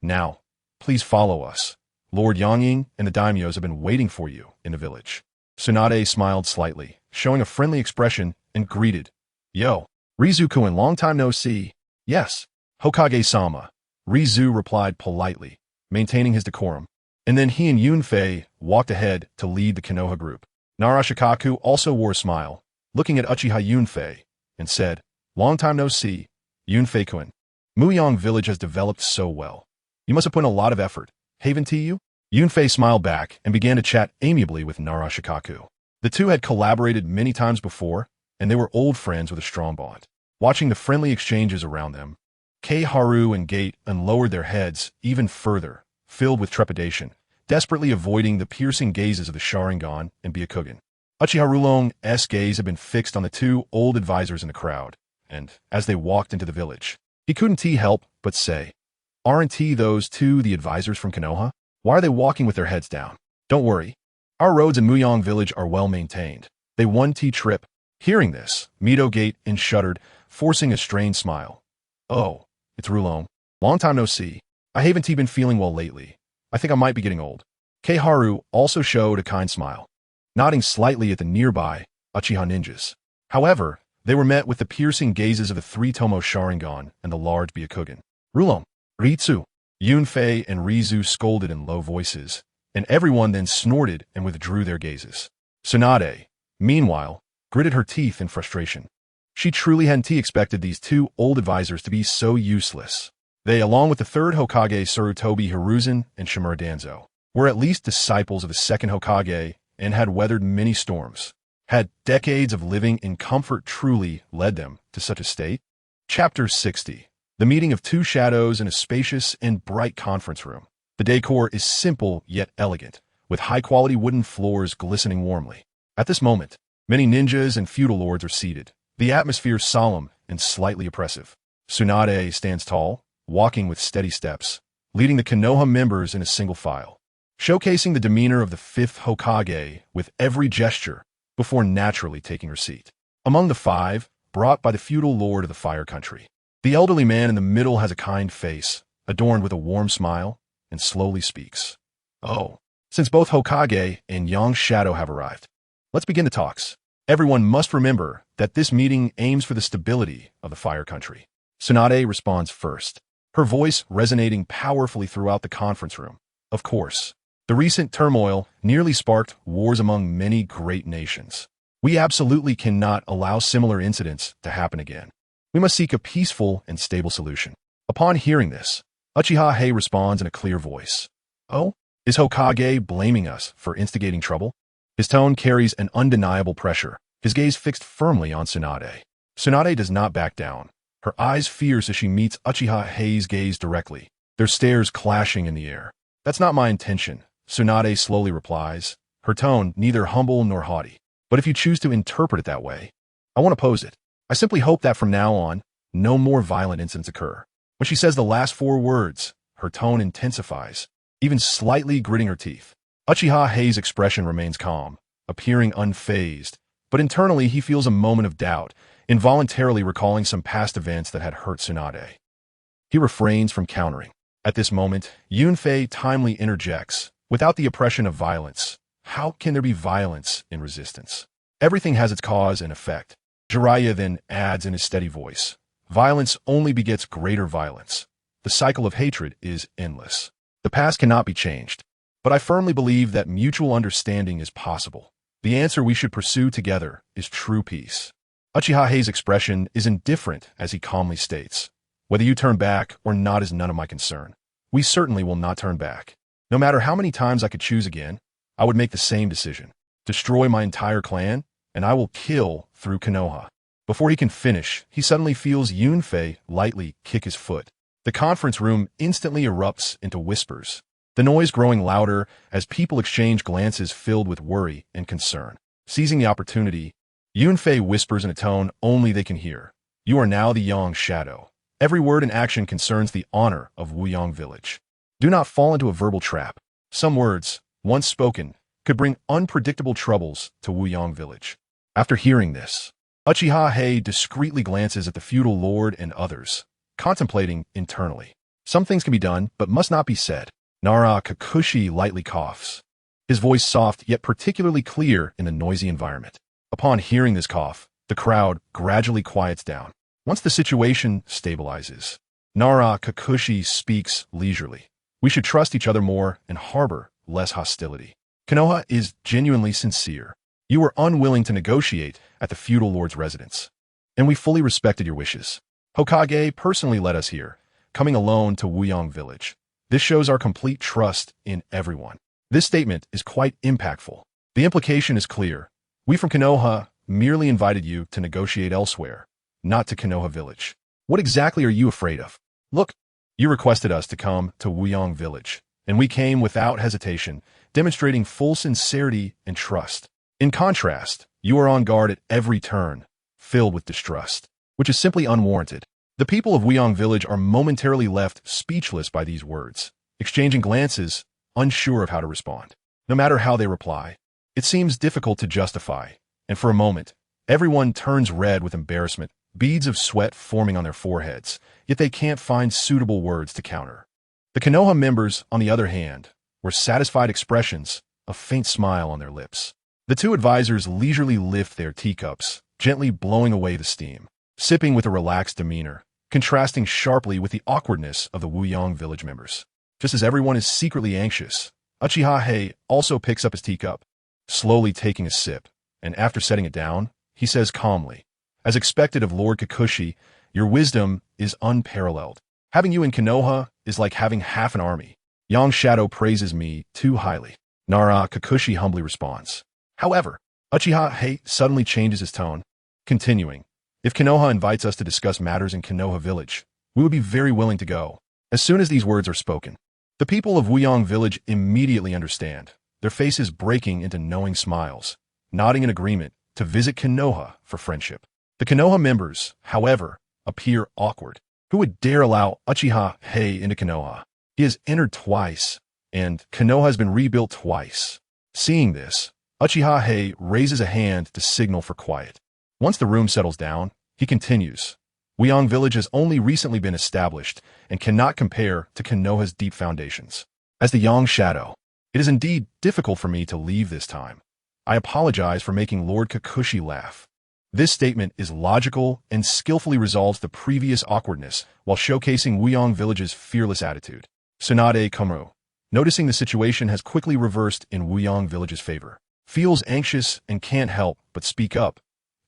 "Now, please follow us. Lord Yangying and the daimyos have been waiting for you in the village." Tsunade smiled slightly, showing a friendly expression, and greeted, "Yo, Rizu-kun, long time no see." "Yes, Hokage-sama," Rizu replied politely, maintaining his decorum. And then he and Yunfei walked ahead to lead the Konoha group. Narashikaku also wore a smile, looking at Uchiha Yunfei, and said, "Long time no see, Yunfei-kun. Muyang village has developed so well. You must have put in a lot of effort, haven't you?" Yunfei smiled back and began to chat amiably with Narashikaku. The two had collaborated many times before, and they were old friends with a strong bond. Watching the friendly exchanges around them, Kei-Haru and Gate unlowered their heads even further, filled with trepidation, desperately avoiding the piercing gazes of the Sharingan and Byakugan. Uchiha Rulong's gaze had been fixed on the two old advisors in the crowd, and as they walked into the village, he couldn't help but say, "Aren't those two the advisors from Konoha? Why are they walking with their heads down? Don't worry. Our roads in Muyang village are well maintained. They one trip." Hearing this, Mito Gate and shuddered, forcing a strained smile. "Oh, it's Rulong. Long time no see. I haven't been feeling well lately. I think I might be getting old." Kei-Haru also showed a kind smile, nodding slightly at the nearby Uchiha Ninjas. However, they were met with the piercing gazes of the three Tomo Sharingan and the large Byakugan. "Rulong, Ritsu," Yunfei and Rizu scolded in low voices, and everyone then snorted and withdrew their gazes. Tsunade, meanwhile, gritted her teeth in frustration. She truly hadn't expected these two old advisors to be so useless. They, along with the third Hokage Sarutobi Hizashi and Shimura Danzo, were at least disciples of the second Hokage and had weathered many storms. Had decades of living in comfort truly led them to such a state? Chapter 60. The meeting of two shadows in a spacious and bright conference room. The decor is simple yet elegant, with high-quality wooden floors glistening warmly. At this moment, many ninjas and feudal lords are seated, the atmosphere solemn and slightly oppressive. Tsunade stands tall, walking with steady steps, leading the Konoha members in a single file, showcasing the demeanor of the fifth Hokage with every gesture before naturally taking her seat. Among the five, brought by the feudal lord of the Fire Country, the elderly man in the middle has a kind face, adorned with a warm smile, and slowly speaks. "Oh, since both Hokage and Yang Shadow have arrived, let's begin the talks. Everyone must remember that this meeting aims for the stability of the Fire Country." Tsunade responds first, her voice resonating powerfully throughout the conference room. Of course, the recent turmoil nearly sparked wars among many great nations. We absolutely cannot allow similar incidents to happen again. We must seek a peaceful and stable solution. Upon hearing this, Uchiha Hei responds in a clear voice. "Oh, is Hokage blaming us for instigating trouble?" His tone carries an undeniable pressure, his gaze fixed firmly on Tsunade. Tsunade does not back down, her eyes fierce as she meets Uchiha Hei's gaze directly, their stares clashing in the air. "That's not my intention," Tsunade slowly replies, her tone neither humble nor haughty. "But if you choose to interpret it that way, I won't oppose it. I simply hope that from now on, no more violent incidents occur." When she says the last four words, her tone intensifies, even slightly gritting her teeth. Uchiha Hei's expression remains calm, appearing unfazed, but internally he feels a moment of doubt, involuntarily recalling some past events that had hurt Tsunade. He refrains from countering. At this moment, Yunfei timely interjects, "Without the oppression of violence, how can there be violence in resistance? Everything has its cause and effect." Jiraiya then adds in his steady voice, "Violence only begets greater violence. The cycle of hatred is endless. The past cannot be changed, but I firmly believe that mutual understanding is possible. The answer we should pursue together is true peace." Uchiha Hei's expression is indifferent as he calmly states, "Whether you turn back or not is none of my concern. We certainly will not turn back. No matter how many times I could choose again, I would make the same decision. Destroy my entire clan, and I will kill through Konoha." Before he can finish, he suddenly feels Yunfei lightly kick his foot. The conference room instantly erupts into whispers, the noise growing louder as people exchange glances filled with worry and concern. Seizing the opportunity, Yunfei whispers in a tone only they can hear, "You are now the Yang Shadow. Every word and action concerns the honor of Wuyang village. Do not fall into a verbal trap. Some words, once spoken, could bring unpredictable troubles to Wuyong village. After hearing this, Uchiha Hei discreetly glances at the feudal lord and others, contemplating internally. Some things can be done, but must not be said. Nara Kikuchi lightly coughs, his voice soft yet particularly clear in the noisy environment. Upon hearing this cough, the crowd gradually quiets down. Once the situation stabilizes, Nara Kikuchi speaks leisurely. We should trust each other more and harbor less hostility. Konoha is genuinely sincere. You were unwilling to negotiate at the feudal lord's residence, and we fully respected your wishes. Hokage personally led us here, coming alone to Wuyong village. This shows our complete trust in everyone. This statement is quite impactful. The implication is clear. We from Konoha merely invited you to negotiate elsewhere, not to Konoha village. What exactly are you afraid of? Look, you requested us to come to Wuyong village, and we came without hesitation, demonstrating full sincerity and trust. In contrast, you are on guard at every turn, filled with distrust, which is simply unwarranted. The people of Wuyong village are momentarily left speechless by these words, exchanging glances, unsure of how to respond. No matter how they reply, it seems difficult to justify, and for a moment, everyone turns red with embarrassment, beads of sweat forming on their foreheads, yet they can't find suitable words to counter. The Konoha members, on the other hand, were satisfied expressions, a faint smile on their lips. The two advisors leisurely lift their teacups, gently blowing away the steam, sipping with a relaxed demeanor, contrasting sharply with the awkwardness of the Wuyong village members. Just as everyone is secretly anxious, Uchiha Hei also picks up his teacup, slowly taking a sip, and after setting it down, he says calmly, "As expected of Lord Kikuchi, your wisdom is unparalleled. Having you in Konoha is like having half an army. Yang Shadow praises me too highly." Nara Kikuchi humbly responds. However, Uchiha Hei suddenly changes his tone, continuing, "If Konoha invites us to discuss matters in Konoha village, we would be very willing to go." As soon as these words are spoken, the people of Wuyong village immediately understand, their faces breaking into knowing smiles, nodding in agreement to visit Konoha for friendship. The Konoha members, however, appear awkward. Who would dare allow Uchiha Hei into Konoha? He has entered twice, and Konoha has been rebuilt twice. Seeing this, Uchiha Hei raises a hand to signal for quiet. Once the room settles down, he continues, "Wuyong village has only recently been established and cannot compare to Konoha's deep foundations. As the Yang Shadow, it is indeed difficult for me to leave this time. I apologize for making Lord Kikuchi laugh." This statement is logical and skillfully resolves the previous awkwardness while showcasing Wuyong village's fearless attitude. Tsunade Komaru, noticing the situation has quickly reversed in Wuyong village's favor, feels anxious and can't help but speak up.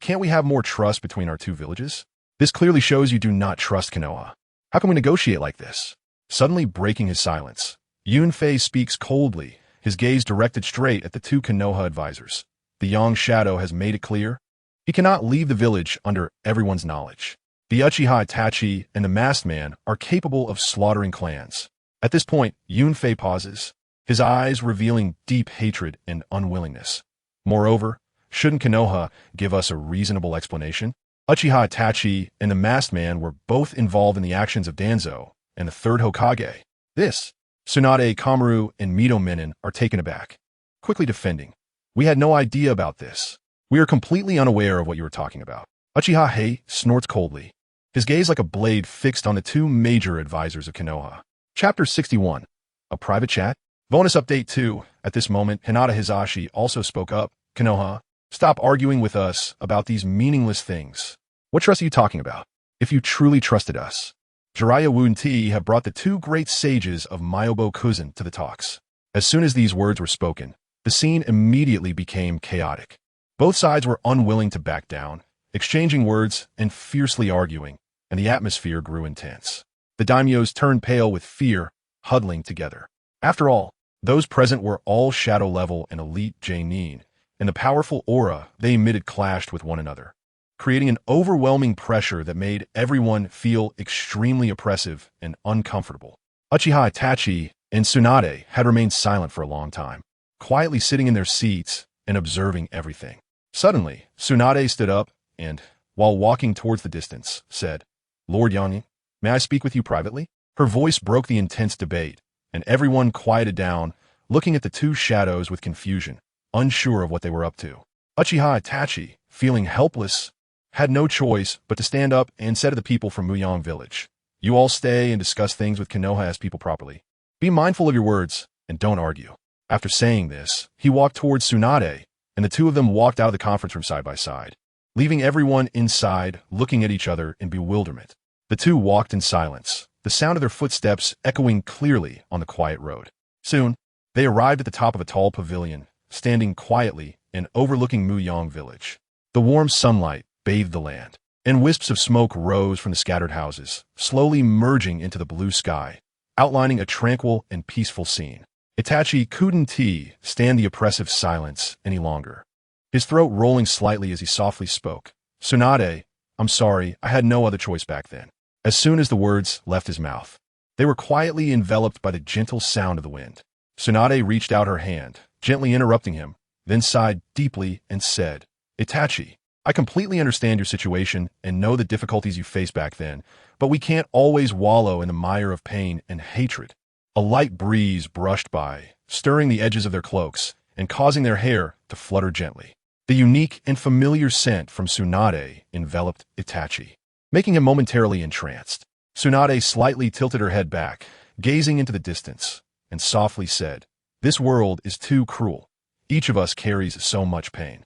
"Can't we have more trust between our two villages? This clearly shows you do not trust Konoha. How can we negotiate like this?" Suddenly breaking his silence, Yunfei speaks coldly, his gaze directed straight at the two Konoha advisors. The Yang Shadow has made it clear he cannot leave the village under everyone's knowledge. The Uchiha Itachi and the masked man are capable of slaughtering clans. At this point, Yunfei pauses, his eyes revealing deep hatred and unwillingness. Moreover, shouldn't Konoha give us a reasonable explanation? Uchiha Itachi and the masked man were both involved in the actions of Danzo and the third Hokage. This, Tsunade Komaru and Mito Menon are taken aback, quickly defending. "We had no idea about this. We are completely unaware of what you were talking about." Uchiha Hei snorts coldly, his gaze like a blade fixed on the two major advisors of Konoha. Chapter 61. A Private Chat? Bonus Update 2. At this moment, Hinata Hizashi also spoke up. "Konoha, stop arguing with us about these meaningless things. What trust are you talking about? If you truly trusted us, Jiraiya Wu and T have brought the two great sages of Myobo Kuzen to the talks." As soon as these words were spoken, the scene immediately became chaotic. Both sides were unwilling to back down, exchanging words and fiercely arguing, and the atmosphere grew intense. The daimyos turned pale with fear, huddling together. After all, those present were all shadow-level and elite Genin, and the powerful aura they emitted clashed with one another, creating an overwhelming pressure that made everyone feel extremely oppressive and uncomfortable. Uchiha Itachi and Tsunade had remained silent for a long time, quietly sitting in their seats and observing everything. Suddenly, Tsunade stood up and, while walking towards the distance, said, "Lord Yang, may I speak with you privately?" Her voice broke the intense debate, and everyone quieted down looking at the two shadows with confusion, unsure of what they were up to. Uchiha Itachi, feeling helpless, had no choice but to stand up and say to the people from Muyang village, "You all stay and discuss things with Konoha people properly. Be mindful of your words and don't argue." After saying this, he walked towards Tsunade, and the two of them walked out of the conference room side by side, leaving everyone inside looking at each other in bewilderment. The two walked in silence, the sound of their footsteps echoing clearly on the quiet road. Soon, they arrived at the top of a tall pavilion, standing quietly and overlooking Muyang village. The warm sunlight bathed the land, and wisps of smoke rose from the scattered houses, slowly merging into the blue sky, outlining a tranquil and peaceful scene. Itachi couldn't stand the oppressive silence any longer, his throat rolling slightly as he softly spoke. "Tsunade, I'm sorry, I had no other choice back then." As soon as the words left his mouth, they were quietly enveloped by the gentle sound of the wind. Tsunade reached out her hand, gently interrupting him, then sighed deeply and said, "Itachi, I completely understand your situation and know the difficulties you faced back then, but we can't always wallow in the mire of pain and hatred." A light breeze brushed by, stirring the edges of their cloaks and causing their hair to flutter gently. The unique and familiar scent from Tsunade enveloped Itachi, making him momentarily entranced. Tsunade slightly tilted her head back, gazing into the distance, and softly said, "This world is too cruel. Each of us carries so much pain."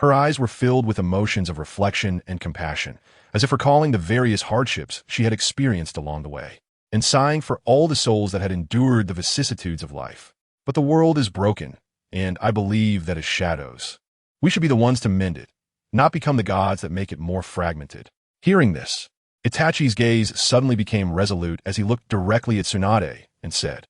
Her eyes were filled with emotions of reflection and compassion, as if recalling the various hardships she had experienced along the way, and sighing for all the souls that had endured the vicissitudes of life. "But the world is broken, and I believe that as shadows, we should be the ones to mend it, not become the gods that make it more fragmented." Hearing this, Itachi's gaze suddenly became resolute as he looked directly at Tsunade and said,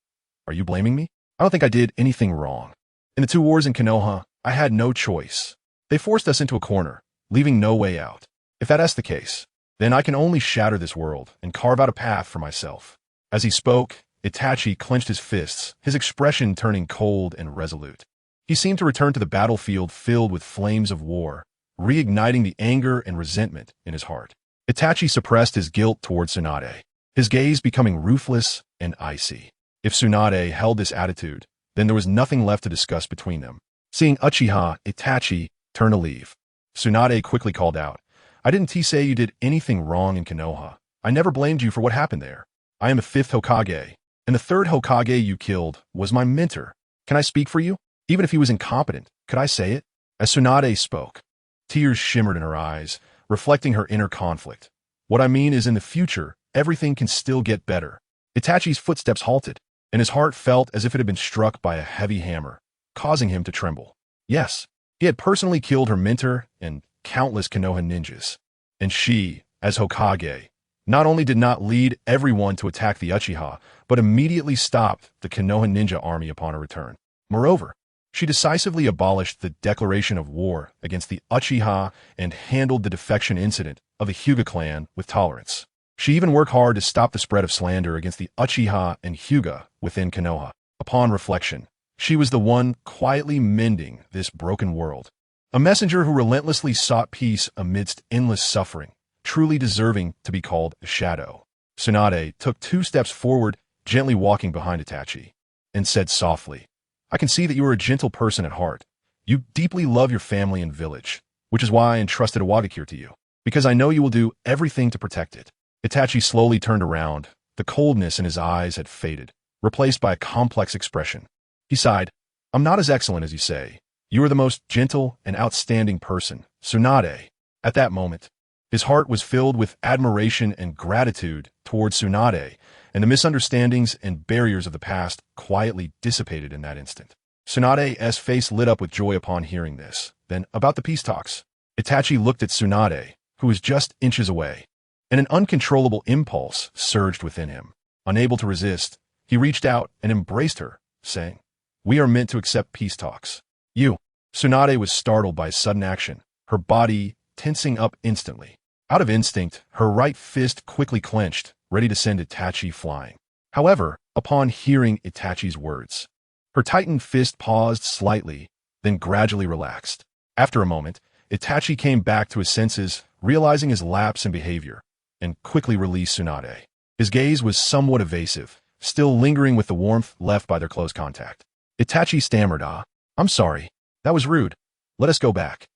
"Are you blaming me? I don't think I did anything wrong. In the two wars in Konoha, I had no choice. They forced us into a corner, leaving no way out. If that's the case, then I can only shatter this world and carve out a path for myself." As he spoke, Itachi clenched his fists, his expression turning cold and resolute. He seemed to return to the battlefield filled with flames of war, reigniting the anger and resentment in his heart. Itachi suppressed his guilt towards Tsunade, his gaze becoming ruthless and icy. If Tsunade held this attitude, then there was nothing left to discuss between them. Seeing Uchiha Itachi turn to leave, Tsunade quickly called out, "I didn't say you did anything wrong in Konoha. I never blamed you for what happened there. I am the 5th Hokage, and the 3rd Hokage you killed was my mentor. Can I speak for you? Even if he was incompetent, could I say it?" As Tsunade spoke, tears shimmered in her eyes, reflecting her inner conflict. "What I mean is in the future, everything can still get better." Itachi's footsteps halted, and his heart felt as if it had been struck by a heavy hammer, causing him to tremble. Yes, he had personally killed her mentor and countless Konoha ninjas. And she, as Hokage, not only did not lead everyone to attack the Uchiha, but immediately stopped the Konoha ninja army upon her return. Moreover, she decisively abolished the declaration of war against the Uchiha and handled the defection incident of the Hyuga clan with tolerance. She even worked hard to stop the spread of slander against the Uchiha and Hyuga within Konoha. Upon reflection, she was the one quietly mending this broken world. A messenger who relentlessly sought peace amidst endless suffering, truly deserving to be called a shadow. Tsunade took 2 steps forward, gently walking behind Itachi, and said softly, "I can see that you are a gentle person at heart. You deeply love your family and village, which is why I entrusted Iwagakure to you, because I know you will do everything to protect it." Itachi slowly turned around. The coldness in his eyes had faded, replaced by a complex expression. He sighed, "I'm not as excellent as you say. You are the most gentle and outstanding person, Tsunade." At that moment, his heart was filled with admiration and gratitude towards Tsunade, and the misunderstandings and barriers of the past quietly dissipated in that instant. Tsunade's face lit up with joy upon hearing this. Then, about the peace talks, Itachi looked at Tsunade, who was just inches away, and an uncontrollable impulse surged within him. Unable to resist, he reached out and embraced her, saying, "We are meant to accept peace talks." "You." Tsunade was startled by his sudden action, her body tensing up instantly. Out of instinct, her right fist quickly clenched, ready to send Itachi flying. However, upon hearing Itachi's words, her tightened fist paused slightly, then gradually relaxed. After a moment, Itachi came back to his senses, realizing his lapse in behavior, and quickly released Tsunade. His gaze was somewhat evasive, still lingering with the warmth left by their close contact. Itachi stammered, I'm sorry. That was rude. Let us go back.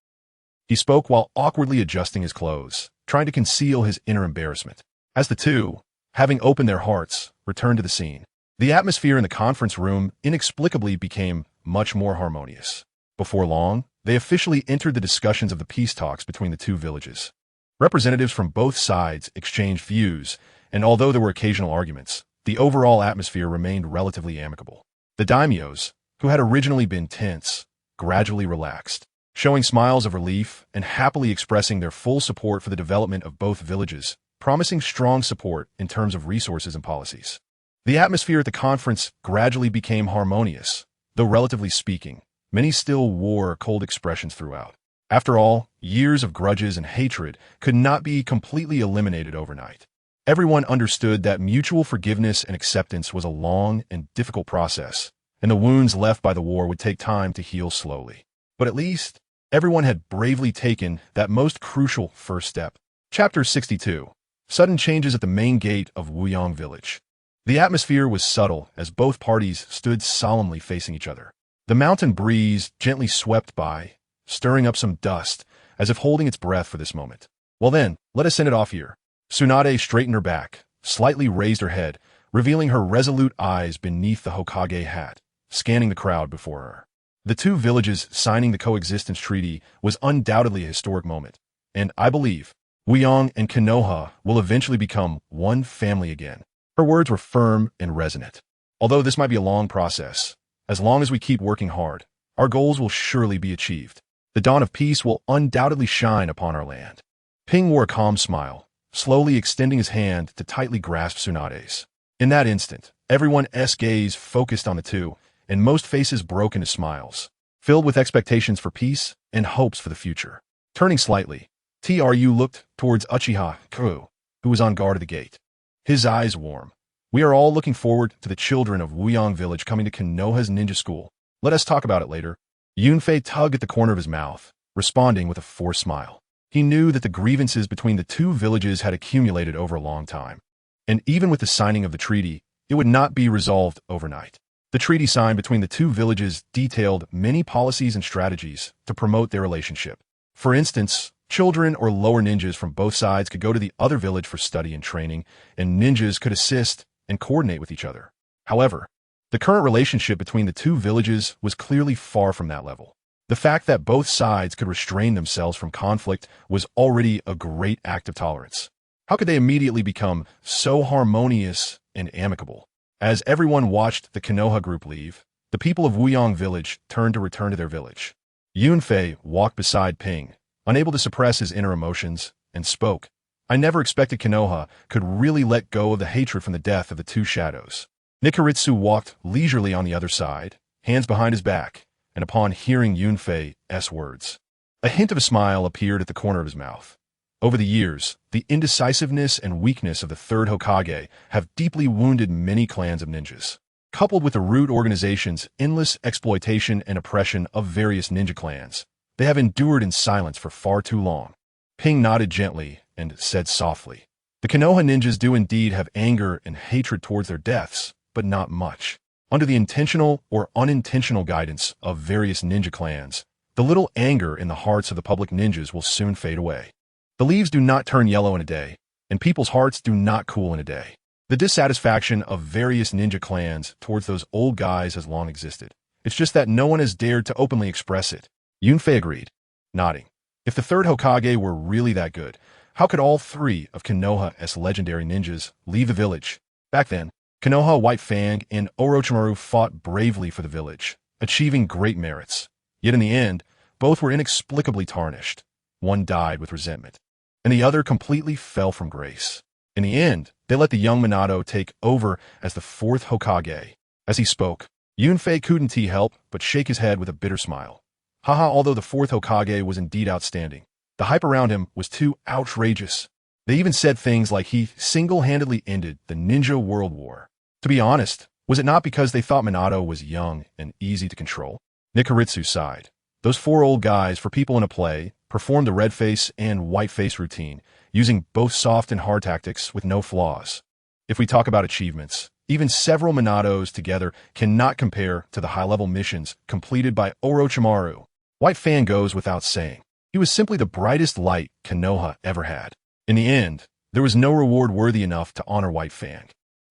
He spoke while awkwardly adjusting his clothes, trying to conceal his inner embarrassment. As the two, having opened their hearts, returned to the scene, the atmosphere in the conference room inexplicably became much more harmonious. Before long, they officially entered the discussions of the peace talks between the two villages. Representatives from both sides exchanged views, and although there were occasional arguments, the overall atmosphere remained relatively amicable. The daimyos, who had originally been tense, gradually relaxed, showing smiles of relief and happily expressing their full support for the development of both villages, promising strong support in terms of resources and policies. The atmosphere at the conference gradually became harmonious, though relatively speaking, many still wore cold expressions throughout. After all, years of grudges and hatred could not be completely eliminated overnight. Everyone understood that mutual forgiveness and acceptance was a long and difficult process, and the wounds left by the war would take time to heal slowly. But at least, everyone had bravely taken that most crucial first step. Chapter 62. Sudden changes at the main gate of Wuyong Village. The atmosphere was subtle as both parties stood solemnly facing each other. The mountain breeze gently swept by, stirring up some dust, as if holding its breath for this moment. Well then, let us send it off here. Tsunade straightened her back, slightly raised her head, revealing her resolute eyes beneath the Hokage hat, scanning the crowd before her. The two villages signing the coexistence treaty was undoubtedly a historic moment, and I believe Wuyong and Konoha will eventually become one family again. Her words were firm and resonant. Although this might be a long process, as long as we keep working hard, our goals will surely be achieved. The dawn of peace will undoubtedly shine upon our land. Ping wore a calm smile, slowly extending his hand to tightly grasp Tsunade's. In that instant, everyone's gaze focused on the two, and most faces broke into smiles, filled with expectations for peace and hopes for the future. Turning slightly, Tru looked towards Uchiha Obito, who was on guard at the gate. His eyes warm. We are all looking forward to the children of Wuyong Village coming to Konoha's ninja school. Let us talk about it later. Yunfei tugged at the corner of his mouth, responding with a forced smile. He knew that the grievances between the two villages had accumulated over a long time. And even with the signing of the treaty, it would not be resolved overnight. The treaty signed between the two villages detailed many policies and strategies to promote their relationship. For instance, children or lower ninjas from both sides could go to the other village for study and training, and ninjas could assist and coordinate with each other. However, the current relationship between the two villages was clearly far from that level. The fact that both sides could restrain themselves from conflict was already a great act of tolerance. How could they immediately become so harmonious and amicable? As everyone watched the Konoha group leave, the people of Wuyong Village turned to return to their village. Yunfei walked beside Ping, unable to suppress his inner emotions, and spoke. I never expected Konoha could really let go of the hatred from the death of the two shadows. Nikaritsu walked leisurely on the other side, hands behind his back, and upon hearing Yunfei's words, a hint of a smile appeared at the corner of his mouth. Over the years, the indecisiveness and weakness of the third Hokage have deeply wounded many clans of ninjas. Coupled with the root organization's endless exploitation and oppression of various ninja clans, they have endured in silence for far too long. Ping nodded gently and said softly, the Konoha ninjas do indeed have anger and hatred towards their deaths, but not much. Under the intentional or unintentional guidance of various ninja clans, the little anger in the hearts of the public ninjas will soon fade away. The leaves do not turn yellow in a day, and people's hearts do not cool in a day. The dissatisfaction of various ninja clans towards those old guys has long existed. It's just that no one has dared to openly express it. Yunfei agreed, nodding. If the third Hokage were really that good, how could all three of Konoha's legendary ninjas leave the village? Back then, Konoha, White Fang, and Orochimaru fought bravely for the village, achieving great merits. Yet in the end, both were inexplicably tarnished. One died with resentment, and the other completely fell from grace. In the end, they let the young Minato take over as the fourth Hokage. As he spoke, Yunfei couldn't help but shake his head with a bitter smile. Haha, although the fourth Hokage was indeed outstanding, the hype around him was too outrageous. They even said things like he single-handedly ended the Ninja World War. To be honest, was it not because they thought Minato was young and easy to control? Nikaritsu sighed. Those four old guys, for people in a play, performed the red face and white face routine, using both soft and hard tactics with no flaws. If we talk about achievements, Even several Minatos together cannot compare to the high-level missions completed by Orochimaru. White Fang goes without saying. He was simply the brightest light Konoha ever had. In the end, there was no reward worthy enough to honor White Fang.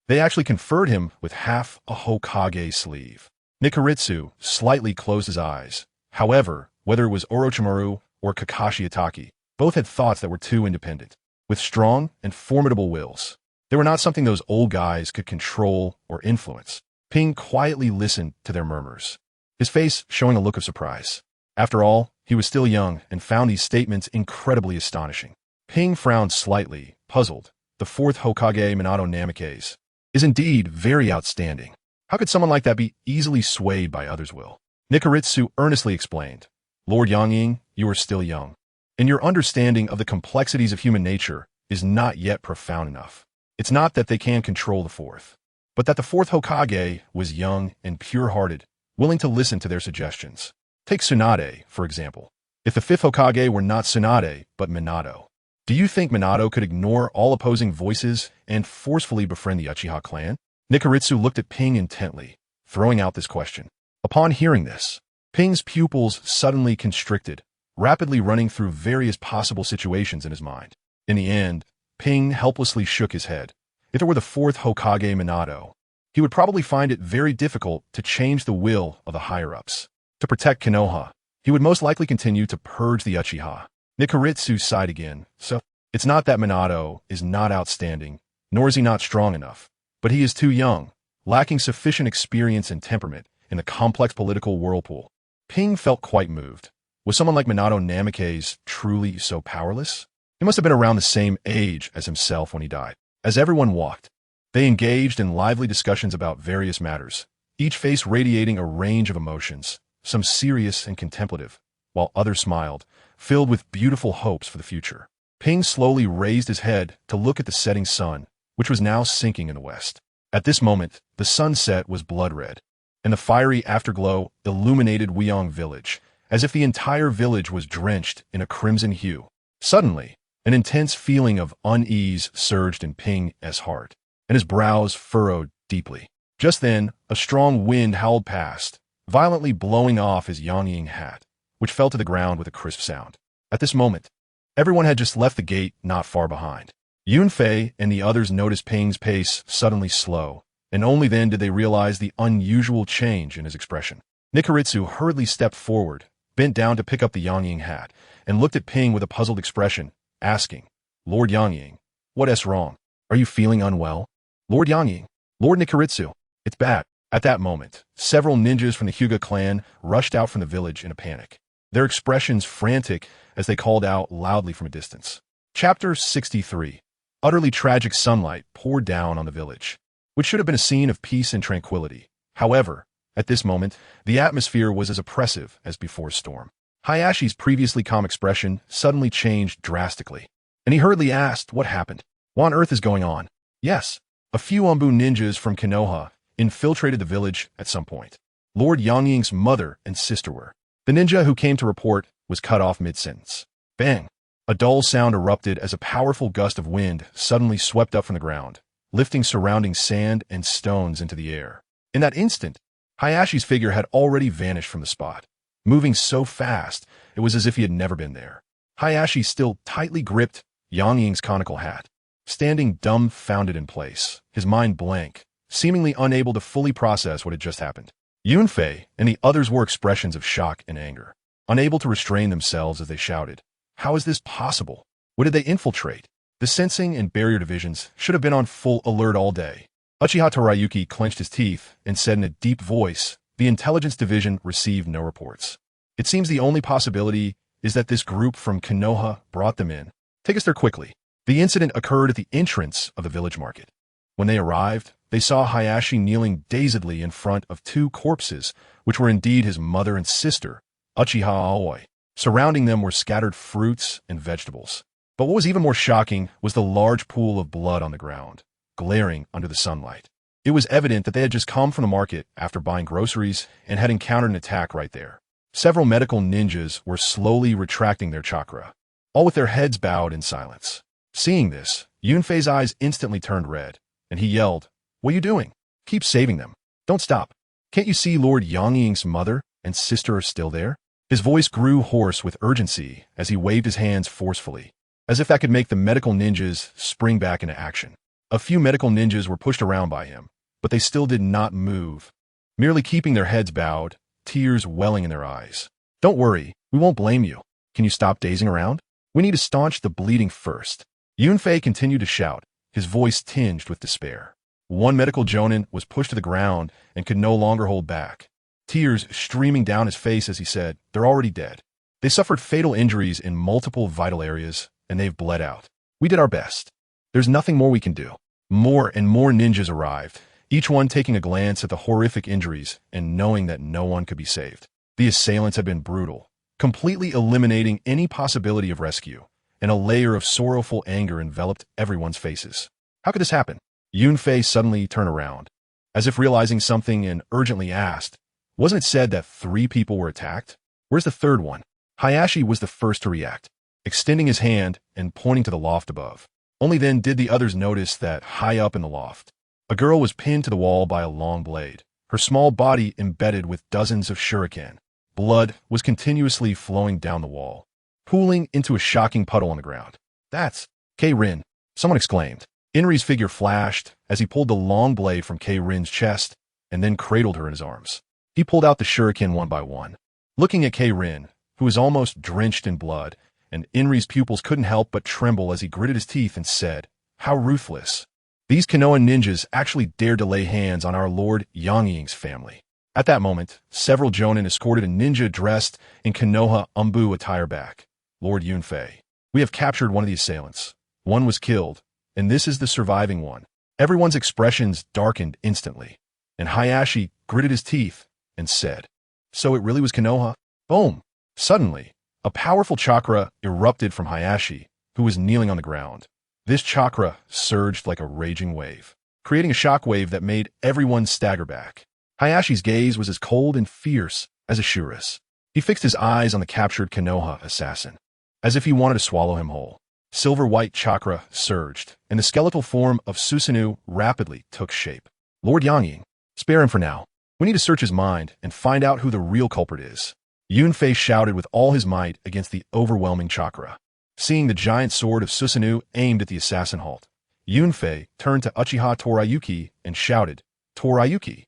They actually conferred him with half a Hokage sleeve. Nikaritsu slightly closed his eyes. However, whether it was Orochimaru or Kakashi Atake, both had thoughts that were too independent, with strong and formidable wills. They were not something those old guys could control or influence. Ping quietly listened to their murmurs, his face showing a look of surprise. After all, he was still young and found these statements incredibly astonishing. Ping frowned slightly, puzzled. The fourth Hokage Minato Namikaze is indeed very outstanding. How could someone like that be easily swayed by others' will? Nikaritsu earnestly explained, Lord Yangying, you are still young, and your understanding of the complexities of human nature is not yet profound enough. It's not that they can control the fourth, but that the fourth Hokage was young and pure-hearted, willing to listen to their suggestions. Take Tsunade, for example. If the fifth Hokage were not Tsunade, but Minato, do you think Minato could ignore all opposing voices and forcefully befriend the Uchiha clan? Nikaritsu looked at Ping intently, throwing out this question. Upon hearing this, Ping's pupils suddenly constricted, rapidly running through various possible situations in his mind. In the end, Ping helplessly shook his head. If it were the fourth Hokage Minato, he would probably find it very difficult to change the will of the higher-ups. To protect Konoha, he would most likely continue to purge the Uchiha. Nikaritsu sighed again. So, it's not that Minato is not outstanding, nor is he not strong enough, but he is too young, lacking sufficient experience and temperament in the complex political whirlpool. Ping felt quite moved. Was someone like Minato Namikaze truly so powerless? He must have been around the same age as himself when he died. As everyone walked, they engaged in lively discussions about various matters, each face radiating a range of emotions, some serious and contemplative, while others smiled, filled with beautiful hopes for the future. Ping slowly raised his head to look at the setting sun, which was now sinking in the west. At this moment, the sunset was blood-red, and the fiery afterglow illuminated Weiyang village, as if the entire village was drenched in a crimson hue. Suddenly, an intense feeling of unease surged in Ping's heart, and his brows furrowed deeply. Just then, a strong wind howled past, violently blowing off his Yangying hat, which fell to the ground with a crisp sound. At this moment, everyone had just left the gate not far behind. Yunfei and the others noticed Ping's pace suddenly slow, and only then did they realize the unusual change in his expression. Nikaritsu hurriedly stepped forward, bent down to pick up the Yangying hat, and looked at Ping with a puzzled expression, asking, Lord Yangying, what is wrong? Are you feeling unwell? Lord Yangying, Lord Nikaritsu, it's bad. At that moment, several ninjas from the Hyuga clan rushed out from the village in a panic, their expressions frantic as they called out loudly from a distance. Chapter 63. Utterly tragic sunlight poured down on the village, which should have been a scene of peace and tranquility. However, at this moment, the atmosphere was as oppressive as before a storm. Hayashi's previously calm expression suddenly changed drastically, and he hurriedly asked what happened. What on earth is going on? Yes, a few Umbu ninjas from Konoha infiltrated the village at some point. Lord Yangying's mother and sister were. The ninja who came to report was cut off mid-sentence. Bang! A dull sound erupted as a powerful gust of wind suddenly swept up from the ground, lifting surrounding sand and stones into the air. In that instant, Hayashi's figure had already vanished from the spot, moving so fast it was as if he had never been there. Hayashi still tightly gripped Yangying's conical hat, standing dumbfounded in place, his mind blank, seemingly unable to fully process what had just happened. Yunfei and the others wore expressions of shock and anger, unable to restrain themselves as they shouted, How is this possible? What did they infiltrate? The sensing and barrier divisions should have been on full alert all day. Uchiha Torayuki clenched his teeth and said in a deep voice, The intelligence division received no reports. It seems the only possibility is that this group from Konoha brought them in. Take us there quickly. The incident occurred at the entrance of the village market. When they arrived, they saw Hayashi kneeling dazedly in front of two corpses, which were indeed his mother and sister, Uchiha Aoi. Surrounding them were scattered fruits and vegetables. But what was even more shocking was the large pool of blood on the ground, glaring under the sunlight. It was evident that they had just come from the market after buying groceries and had encountered an attack right there. Several medical ninjas were slowly retracting their chakra, all with their heads bowed in silence. Seeing this, Yunfei's eyes instantly turned red, and he yelled, What are you doing? Keep saving them. Don't stop. Can't you see Lord Yangying's mother and sister are still there? His voice grew hoarse with urgency as he waved his hands forcefully, as if that could make the medical ninjas spring back into action. A few medical ninjas were pushed around by him, but they still did not move, merely keeping their heads bowed, tears welling in their eyes. Don't worry, we won't blame you. Can you stop dazing around? We need to staunch the bleeding first. Yunfei continued to shout, his voice tinged with despair. One medical jonin was pushed to the ground and could no longer hold back, tears streaming down his face as he said, "They're already dead. They suffered fatal injuries in multiple vital areas, and they've bled out. We did our best. There's nothing more we can do." More and more ninjas arrived, each one taking a glance at the horrific injuries and knowing that no one could be saved. The assailants had been brutal, completely eliminating any possibility of rescue, and a layer of sorrowful anger enveloped everyone's faces. How could this happen? Yunfei suddenly turned around, as if realizing something, and urgently asked, "Wasn't it said that 3 people were attacked? Where's the third one?" Hayashi was the first to react, extending his hand and pointing to the loft above. Only then did the others notice that high up in the loft, a girl was pinned to the wall by a long blade, her small body embedded with dozens of shuriken. Blood was continuously flowing down the wall, pooling into a shocking puddle on the ground. "That's K-Rin," someone exclaimed. Inri's figure flashed as he pulled the long blade from K-Rin's chest and then cradled her in his arms. He pulled out the shuriken one by one, looking at K-Rin, who was almost drenched in blood, and Inri's pupils couldn't help but tremble as he gritted his teeth and said, "How ruthless. These Konoha ninjas actually dared to lay hands on our Lord Yangying's family." At that moment, several jonin escorted a ninja dressed in Konoha Umbu attire back. "Lord Yunfei, we have captured one of the assailants. One was killed, and this is the surviving one." Everyone's expressions darkened instantly, and Hayashi gritted his teeth and said, "So it really was Konoha?" Boom! Suddenly, a powerful chakra erupted from Hayashi, who was kneeling on the ground. This chakra surged like a raging wave, creating a shockwave that made everyone stagger back. Hayashi's gaze was as cold and fierce as Ashura's. He fixed his eyes on the captured Konoha assassin, as if he wanted to swallow him whole. Silver-white chakra surged, and the skeletal form of Susanoo rapidly took shape. "Lord Yangying, spare him for now. We need to search his mind and find out who the real culprit is." Yunfei shouted with all his might against the overwhelming chakra. Seeing the giant sword of Susanoo aimed at the assassin halt, Yunfei turned to Uchiha Torayuki and shouted, "Torayuki,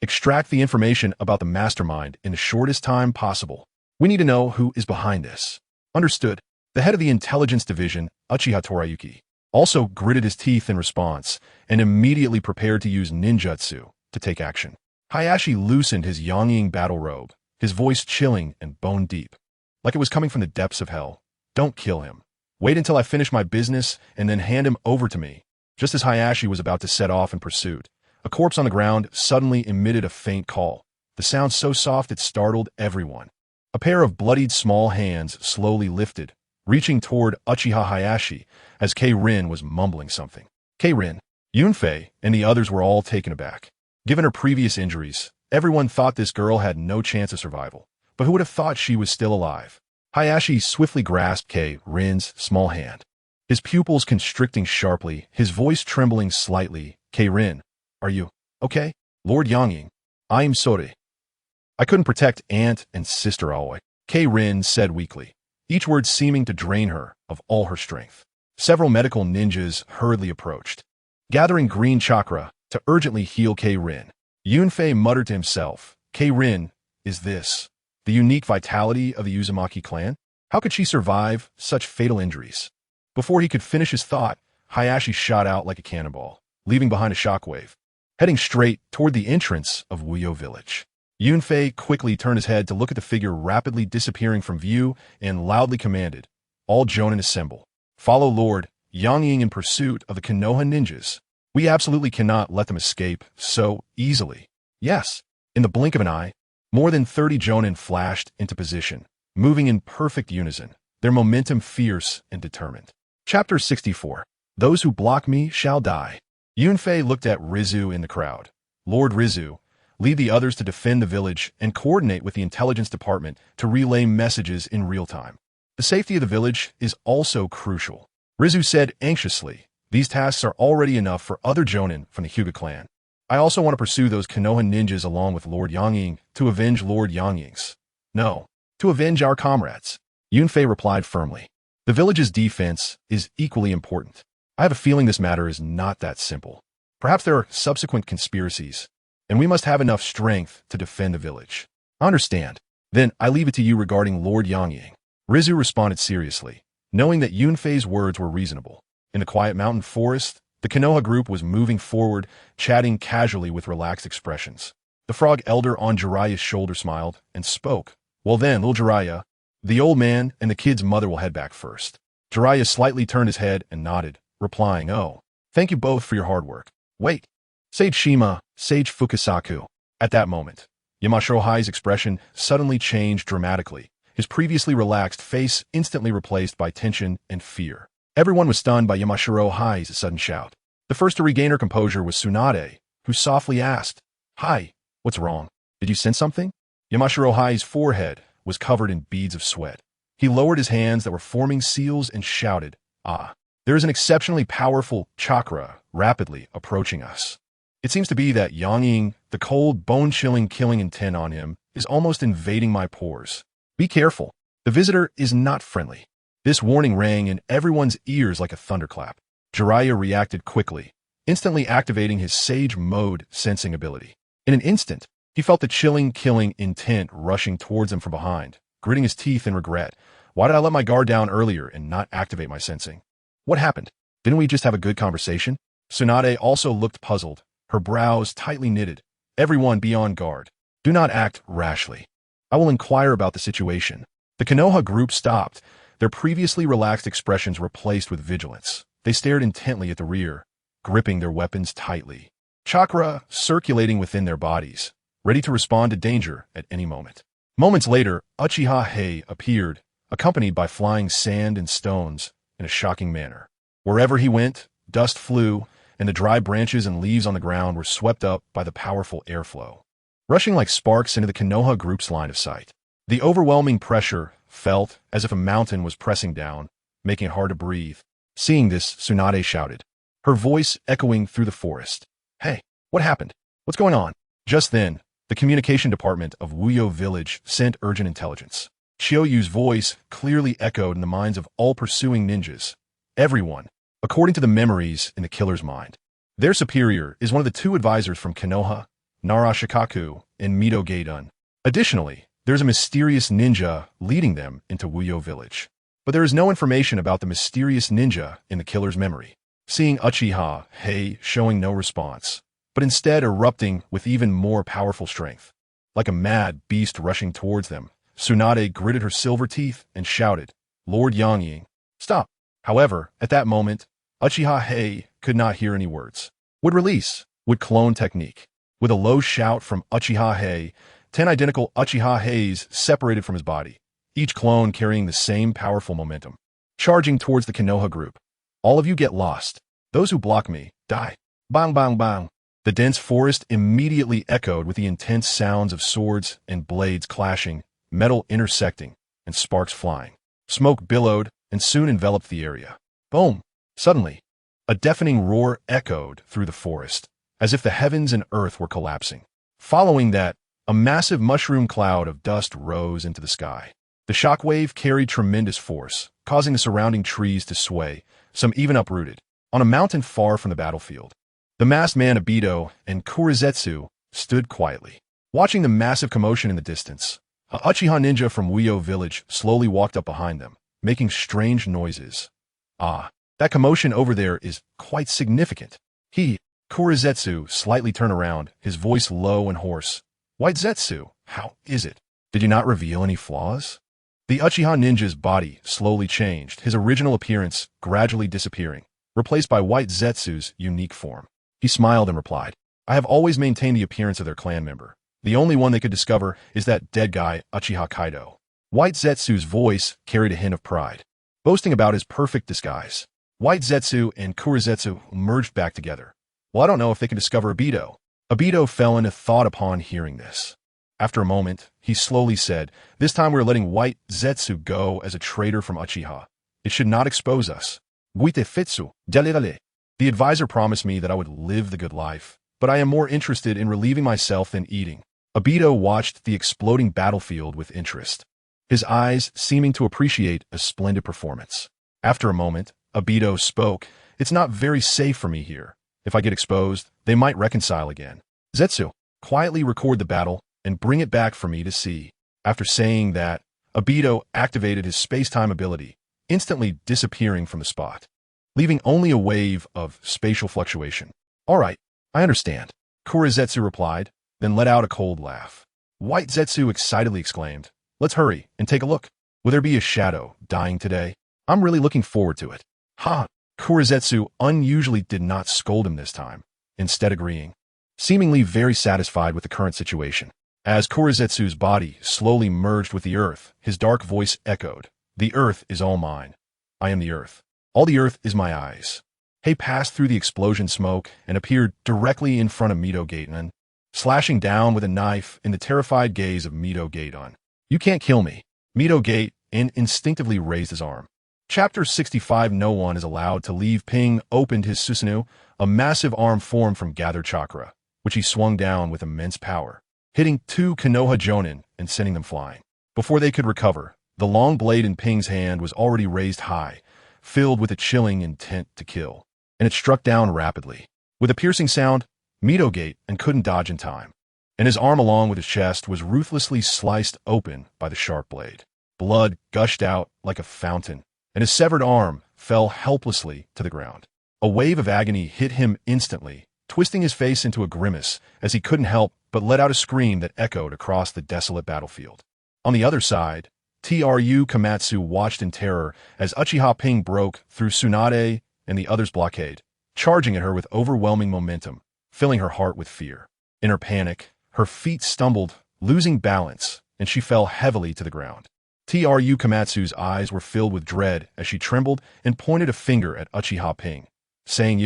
extract the information about the mastermind in the shortest time possible. We need to know who is behind this." "Understood." The head of the intelligence division, Uchiha Torayuki, also gritted his teeth in response and immediately prepared to use ninjutsu to take action. Hayashi loosened his Yangying battle robe, his voice chilling and bone deep, like it was coming from the depths of hell. "Don't kill him. Wait until I finish my business and then hand him over to me." Just as Hayashi was about to set off in pursuit, a corpse on the ground suddenly emitted a faint call, the sound so soft it startled everyone. A pair of bloodied small hands slowly lifted, reaching toward Uchiha Hayashi as K-Rin was mumbling something. K-Rin, Yunfei, and the others were all taken aback. Given her previous injuries, everyone thought this girl had no chance of survival, but who would have thought she was still alive? Hayashi swiftly grasped K-Rin's small hand, his pupils constricting sharply, his voice trembling slightly. "K-Rin, are you okay?" "Lord Yangying, I am sorry. I couldn't protect aunt and sister Aoi," K-Rin said weakly, each word seeming to drain her of all her strength. Several medical ninjas hurriedly approached, gathering green chakra to urgently heal K-Rin. Yunfei muttered to himself, "K-Rin, is this the unique vitality of the Uzumaki clan? How could she survive such fatal injuries?" Before he could finish his thought, Hayashi shot out like a cannonball, leaving behind a shockwave, heading straight toward the entrance of Wuyo village. Yunfei quickly turned his head to look at the figure rapidly disappearing from view and loudly commanded, "All jonin assemble. Follow Lord Yangying in pursuit of the Konoha ninjas. We absolutely cannot let them escape so easily." Yes, in the blink of an eye, more than 30 jonin flashed into position, moving in perfect unison, their momentum fierce and determined. Chapter 64. Those who block me shall die. Yunfei looked at Rizu in the crowd. "Lord Rizu, lead the others to defend the village and coordinate with the intelligence department to relay messages in real time. The safety of the village is also crucial." Rizu said anxiously, "These tasks are already enough for other jonin from the Hyuga clan. I also want to pursue those Konoha ninjas along with Lord Yangying to avenge Lord Yangying's. No, to avenge our comrades. Yunfei replied firmly. The village's defense is equally important. I have a feeling this matter is not that simple. Perhaps there are subsequent conspiracies, and we must have enough strength to defend the village. I understand. Then I leave it to you regarding Lord Yangying. Rizu responded seriously, knowing that Yunfei's words were reasonable. In the quiet mountain forest, the Konoha group was moving forward, chatting casually with relaxed expressions. The frog elder on Jiraiya's shoulder smiled and spoke. Well then, little Jiraiya, the old man and the kid's mother will head back first. Jiraiya slightly turned his head and nodded, replying, oh, thank you both for your hard work. Wait. Sage Shima, Sage Fukasaku. At that moment, Yamashiro Hai's expression suddenly changed dramatically, his previously relaxed face instantly replaced by tension and fear. Everyone was stunned by Yamashiro Hai's sudden shout. The first to regain her composure was Tsunade, who softly asked, Hai, what's wrong? Did you sense something? Yamashiro Hai's forehead was covered in beads of sweat. He lowered his hands that were forming seals and shouted, Ah, there is an exceptionally powerful chakra rapidly approaching us. It seems to be that Yangying, the cold, bone-chilling killing intent on him, is almost invading my pores. Be careful. The visitor is not friendly. This warning rang in everyone's ears like a thunderclap. Jiraiya reacted quickly, instantly activating his Sage Mode sensing ability. In an instant, he felt the chilling, killing intent rushing towards him from behind, gritting his teeth in regret. Why did I let my guard down earlier and not activate my sensing? What happened? Didn't we just have a good conversation? Tsunade also looked puzzled, her brows tightly knitted. Everyone be on guard. Do not act rashly. I will inquire about the situation. The Konoha group stopped, their previously relaxed expressions replaced with vigilance. They stared intently at the rear, gripping their weapons tightly. Chakra circulating within their bodies, ready to respond to danger at any moment. Moments later, Uchiha Hei appeared, accompanied by flying sand and stones in a shocking manner. Wherever he went, dust flew, and the dry branches and leaves on the ground were swept up by the powerful airflow, rushing like sparks into the Konoha group's line of sight. The overwhelming pressure felt as if a mountain was pressing down, making it hard to breathe. Seeing this, Tsunade shouted, her voice echoing through the forest. Hey, what happened? What's going on? Just then, the communication department of Wuyo Village sent urgent intelligence. Chiyoyu's voice clearly echoed in the minds of all pursuing ninjas. Everyone, according to the memories in the killer's mind. Their superior is one of the two advisors from Konoha, Narashikaku, and Mido Geidun. Additionally, there's a mysterious ninja leading them into Wuyo Village. But there is no information about the mysterious ninja in the killer's memory. Seeing Uchiha Hei showing no response, but instead erupting with even more powerful strength. Like a mad beast rushing towards them, Tsunade gritted her silver teeth and shouted, Lord Yangying, stop. However, at that moment, Uchiha Hei could not hear any words. Would release, would clone technique. With a low shout from Uchiha Hei, 10 identical Uchiha Heis separated from his body, each clone carrying the same powerful momentum. Charging towards the Konoha group. All of you get lost. Those who block me, die. Bang, bang, bang. The dense forest immediately echoed with the intense sounds of swords and blades clashing, metal intersecting, and sparks flying. Smoke billowed and soon enveloped the area. Boom! Suddenly, a deafening roar echoed through the forest, as if the heavens and earth were collapsing. Following that, a massive mushroom cloud of dust rose into the sky. The shockwave carried tremendous force, causing the surrounding trees to sway, some even uprooted. On a mountain far from the battlefield, the masked man Obito and Kurizetsu stood quietly, watching the massive commotion in the distance. A Uchiha ninja from Wuyo Village slowly walked up behind them, making strange noises. Ah, that commotion over there is quite significant. Kurizetsu, slightly turned around, his voice low and hoarse. White Zetsu, how is it? Did you not reveal any flaws? The Uchiha ninja's body slowly changed, his original appearance gradually disappearing, replaced by White Zetsu's unique form. He smiled and replied, I have always maintained the appearance of their clan member. The only one they could discover is that dead guy, Uchiha Kaido. White Zetsu's voice carried a hint of pride, boasting about his perfect disguise. White Zetsu and Kurizetsu merged back together. Well, I don't know if they can discover Obito. Obito fell into thought upon hearing this. After a moment, he slowly said, this time we're letting White Zetsu go as a traitor from Uchiha. It should not expose us. Guite Fitsu, dale. The advisor promised me that I would live the good life, but I am more interested in relieving myself than eating. Obito watched the exploding battlefield with interest, his eyes seeming to appreciate a splendid performance. After a moment, Obito spoke, "It's not very safe for me here. If I get exposed, they might reconcile again. Zetsu, quietly record the battle and bring it back for me to see." After saying that, Obito activated his space-time ability, instantly disappearing from the spot, leaving only a wave of spatial fluctuation. "All right, I understand," Kurizetsu replied, then let out a cold laugh. White Zetsu excitedly exclaimed, "Let's hurry and take a look. Will there be a shadow dying today? I'm really looking forward to it." "Ha!" Kurizetsu unusually did not scold him this time, instead agreeing, seemingly very satisfied with the current situation. As Kurizetsu's body slowly merged with the earth, his dark voice echoed, "The earth is all mine. I am the earth. All the earth is my eyes." He passed through the explosion smoke and appeared directly in front of Mito Gateman, slashing down with a knife in the terrified gaze of Mito Gateon. "You can't kill me." Mito Gate instinctively raised his arm. Chapter 65. No one is allowed to leave. Ping opened his Susanoo, a massive arm formed from gathered chakra, which he swung down with immense power, hitting two Konoha Jonin and sending them flying. Before they could recover, the long blade in Ping's hand was already raised high, filled with a chilling intent to kill, and it struck down rapidly. With a piercing sound, Mito Gate and couldn't dodge in time, and his arm along with his chest was ruthlessly sliced open by the sharp blade. Blood gushed out like a fountain, and his severed arm fell helplessly to the ground. A wave of agony hit him instantly, twisting his face into a grimace as he couldn't help but let out a scream that echoed across the desolate battlefield. On the other side, Tru Komatsu watched in terror as Uchiha Ping broke through Tsunade and the others' blockade, charging at her with overwhelming momentum, filling her heart with fear. In her panic, her feet stumbled, losing balance, and she fell heavily to the ground. Tru Komatsu's eyes were filled with dread as she trembled and pointed a finger at Uchiha Ping, saying,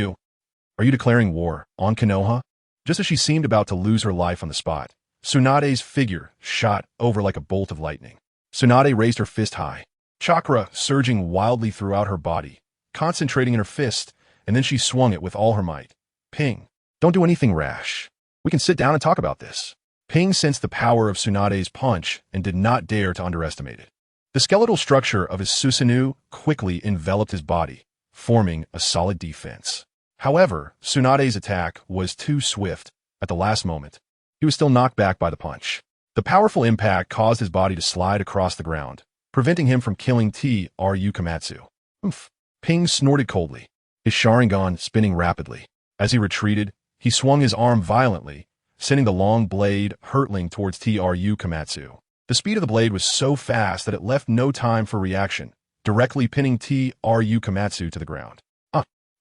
Are you declaring war on Konoha?" Just as she seemed about to lose her life on the spot, Tsunade's figure shot over like a bolt of lightning. Tsunade raised her fist high, chakra surging wildly throughout her body, concentrating in her fist, and then she swung it with all her might. "Ping, don't do anything rash. We can sit down and talk about this." Ping sensed the power of Tsunade's punch and did not dare to underestimate it. The skeletal structure of his Susanoo quickly enveloped his body, forming a solid defense. However, Tsunade's attack was too swift. At the last moment, he was still knocked back by the punch. The powerful impact caused his body to slide across the ground, preventing him from killing Tru Komatsu. "Oomph!" Ping snorted coldly, his Sharingan spinning rapidly. As he retreated, he swung his arm violently, sending the long blade hurtling towards Tru Komatsu. The speed of the blade was so fast that it left no time for reaction, directly pinning Tru Komatsu to the ground.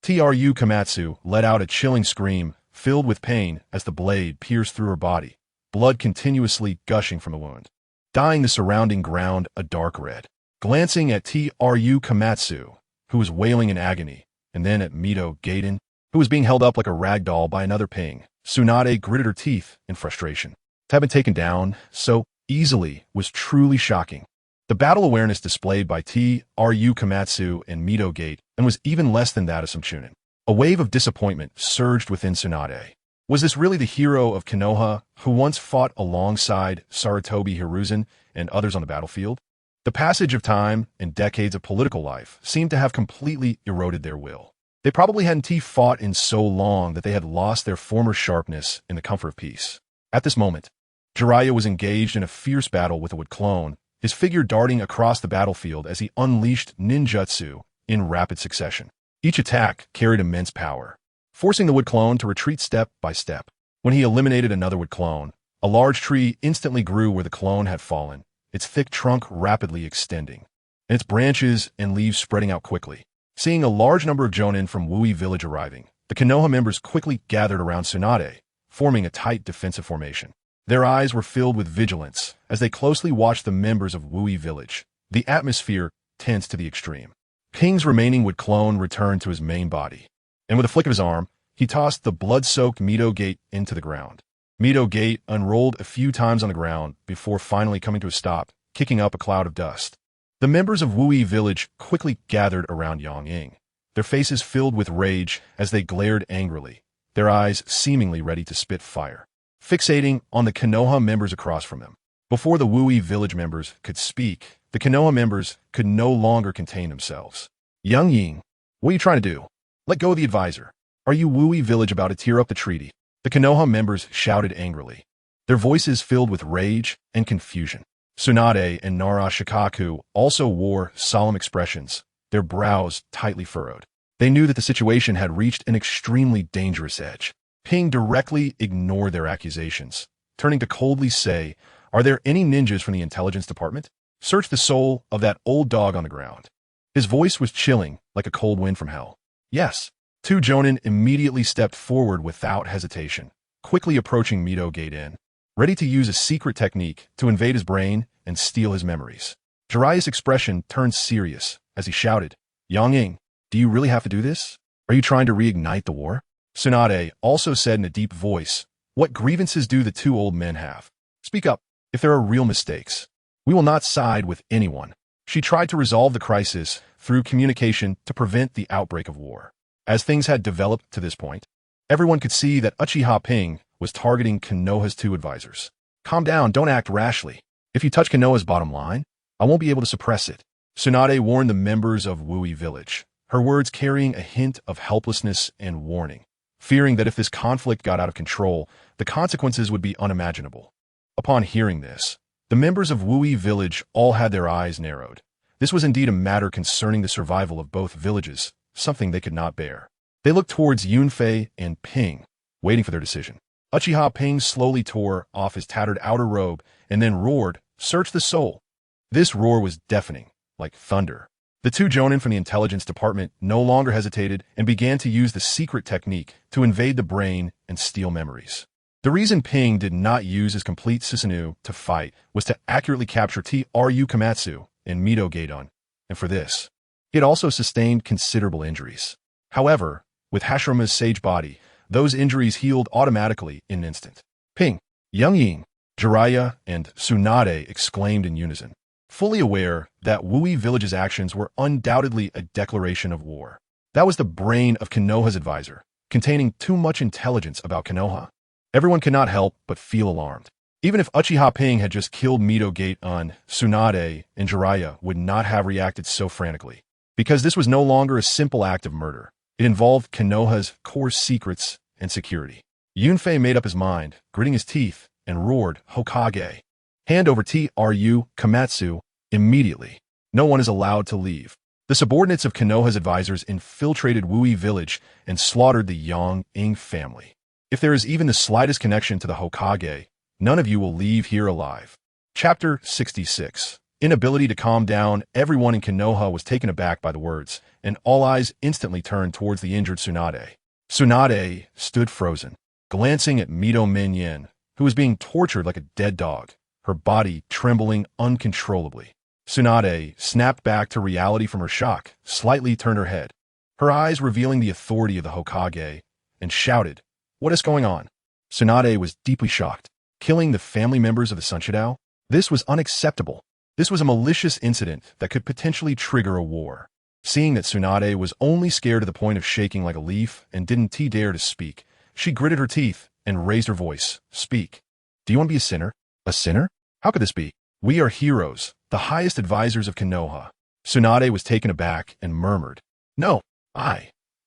Tru Komatsu let out a chilling scream, filled with pain as the blade pierced through her body, blood continuously gushing from the wound, dyeing the surrounding ground a dark red. Glancing at Tru Komatsu, who was wailing in agony, and then at Mito Gaiden, who was being held up like a rag doll by another Ping, Tsunade gritted her teeth in frustration. To have been taken down so easily was truly shocking. The battle awareness displayed by Tru Komatsu and Mito Gate and was even less than that of some Chunin. A wave of disappointment surged within Tsunade. Was this really the hero of Konoha who once fought alongside Sarutobi Hizashi and others on the battlefield? The passage of time and decades of political life seemed to have completely eroded their will. They probably hadn't fought in so long that they had lost their former sharpness in the comfort of peace. At this moment, Jiraiya was engaged in a fierce battle with a wood clone, his figure darting across the battlefield as he unleashed ninjutsu in rapid succession. Each attack carried immense power, forcing the wood clone to retreat step by step. When he eliminated another wood clone, a large tree instantly grew where the clone had fallen, its thick trunk rapidly extending, and its branches and leaves spreading out quickly. Seeing a large number of Jonin from Wui village arriving, the Konoha members quickly gathered around Tsunade, forming a tight defensive formation. Their eyes were filled with vigilance as they closely watched the members of Wui village, the atmosphere tense to the extreme. Ping's remaining wood clone returned to his main body, and with a flick of his arm, he tossed the blood-soaked Mito Gate into the ground. Mito Gate unrolled a few times on the ground before finally coming to a stop, kicking up a cloud of dust. The members of Wui village quickly gathered around Yang Ying, their faces filled with rage as they glared angrily, their eyes seemingly ready to spit fire, fixating on the Konoha members across from them. Before the Wui village members could speak, the Konoha members could no longer contain themselves. Young Ying, what are you trying to do? Let go of the advisor. Are you Wui village about to tear up the treaty? The Konoha members shouted angrily, their voices filled with rage and confusion. Tsunade and Nara Shikaku also wore solemn expressions, their brows tightly furrowed. They knew that the situation had reached an extremely dangerous edge. Ping directly ignored their accusations, turning to coldly say, "Are there any ninjas from the intelligence department? Search the soul of that old dog on the ground." His voice was chilling like a cold wind from hell. Yes. Two Jonin immediately stepped forward without hesitation, quickly approaching Mito Gate Inn, ready to use a secret technique to invade his brain and steal his memories. Jiraiya's expression turned serious as he shouted, "Yang Ying, do you really have to do this? Are you trying to reignite the war?" Tsunade also said in a deep voice, "What grievances do the two old men have? Speak up if there are real mistakes. We will not side with anyone." She tried to resolve the crisis through communication to prevent the outbreak of war. As things had developed to this point, everyone could see that Uchiha Ping was targeting Konoha's two advisors. "Calm down, don't act rashly. If you touch Konoha's bottom line, I won't be able to suppress it." Tsunade warned the members of Wui village, her words carrying a hint of helplessness and warning, fearing that if this conflict got out of control, the consequences would be unimaginable. Upon hearing this, the members of Wui village all had their eyes narrowed. This was indeed a matter concerning the survival of both villages, something they could not bear. They looked towards Yunfei and Ping, waiting for their decision. Uchiha Ping slowly tore off his tattered outer robe and then roared, "Search the soul." This roar was deafening, like thunder. The two Jonin from the intelligence department no longer hesitated and began to use the secret technique to invade the brain and steal memories. The reason Ping did not use his complete Susanoo to fight was to accurately capture Tru Komatsu and Mito Gaidon, and for this, he had also sustained considerable injuries. However, with Hashiroma's sage body, those injuries healed automatically in an instant. "Ping, Young Ying," Jiraiya and Tsunade exclaimed in unison, fully aware that Wui village's actions were undoubtedly a declaration of war. That was the brain of Konoha's advisor, containing too much intelligence about Konoha. Everyone could not help but feel alarmed. Even if Uchiha Ping had just killed Mito Gate on, Tsunade and Jiraiya would not have reacted so frantically, because this was no longer a simple act of murder. It involved Konoha's core secrets and security. Yunfei made up his mind, gritting his teeth, and roared, "Hokage! Hand over Tru Komatsu immediately. No one is allowed to leave." The subordinates of Konoha's advisors infiltrated Wui village and slaughtered the Yang Ying family. "If there is even the slightest connection to the Hokage, none of you will leave here alive." Chapter 66. Inability to calm down, everyone in Konoha was taken aback by the words, and all eyes instantly turned towards the injured Tsunade. Tsunade stood frozen, glancing at Mito Minyin, who was being tortured like a dead dog, her body trembling uncontrollably. Tsunade snapped back to reality from her shock, slightly turned her head, her eyes revealing the authority of the Hokage, and shouted, "What is going on?" Tsunade was deeply shocked. Killing the family members of the Sanshidao? This was unacceptable. This was a malicious incident that could potentially trigger a war. Seeing that Tsunade was only scared to the point of shaking like a leaf and didn't dare to speak, she gritted her teeth and raised her voice. "Speak. Do you want to be a sinner?" "A sinner? How could this be? We are heroes, the highest advisors of Konoha." Tsunade was taken aback and murmured, "No,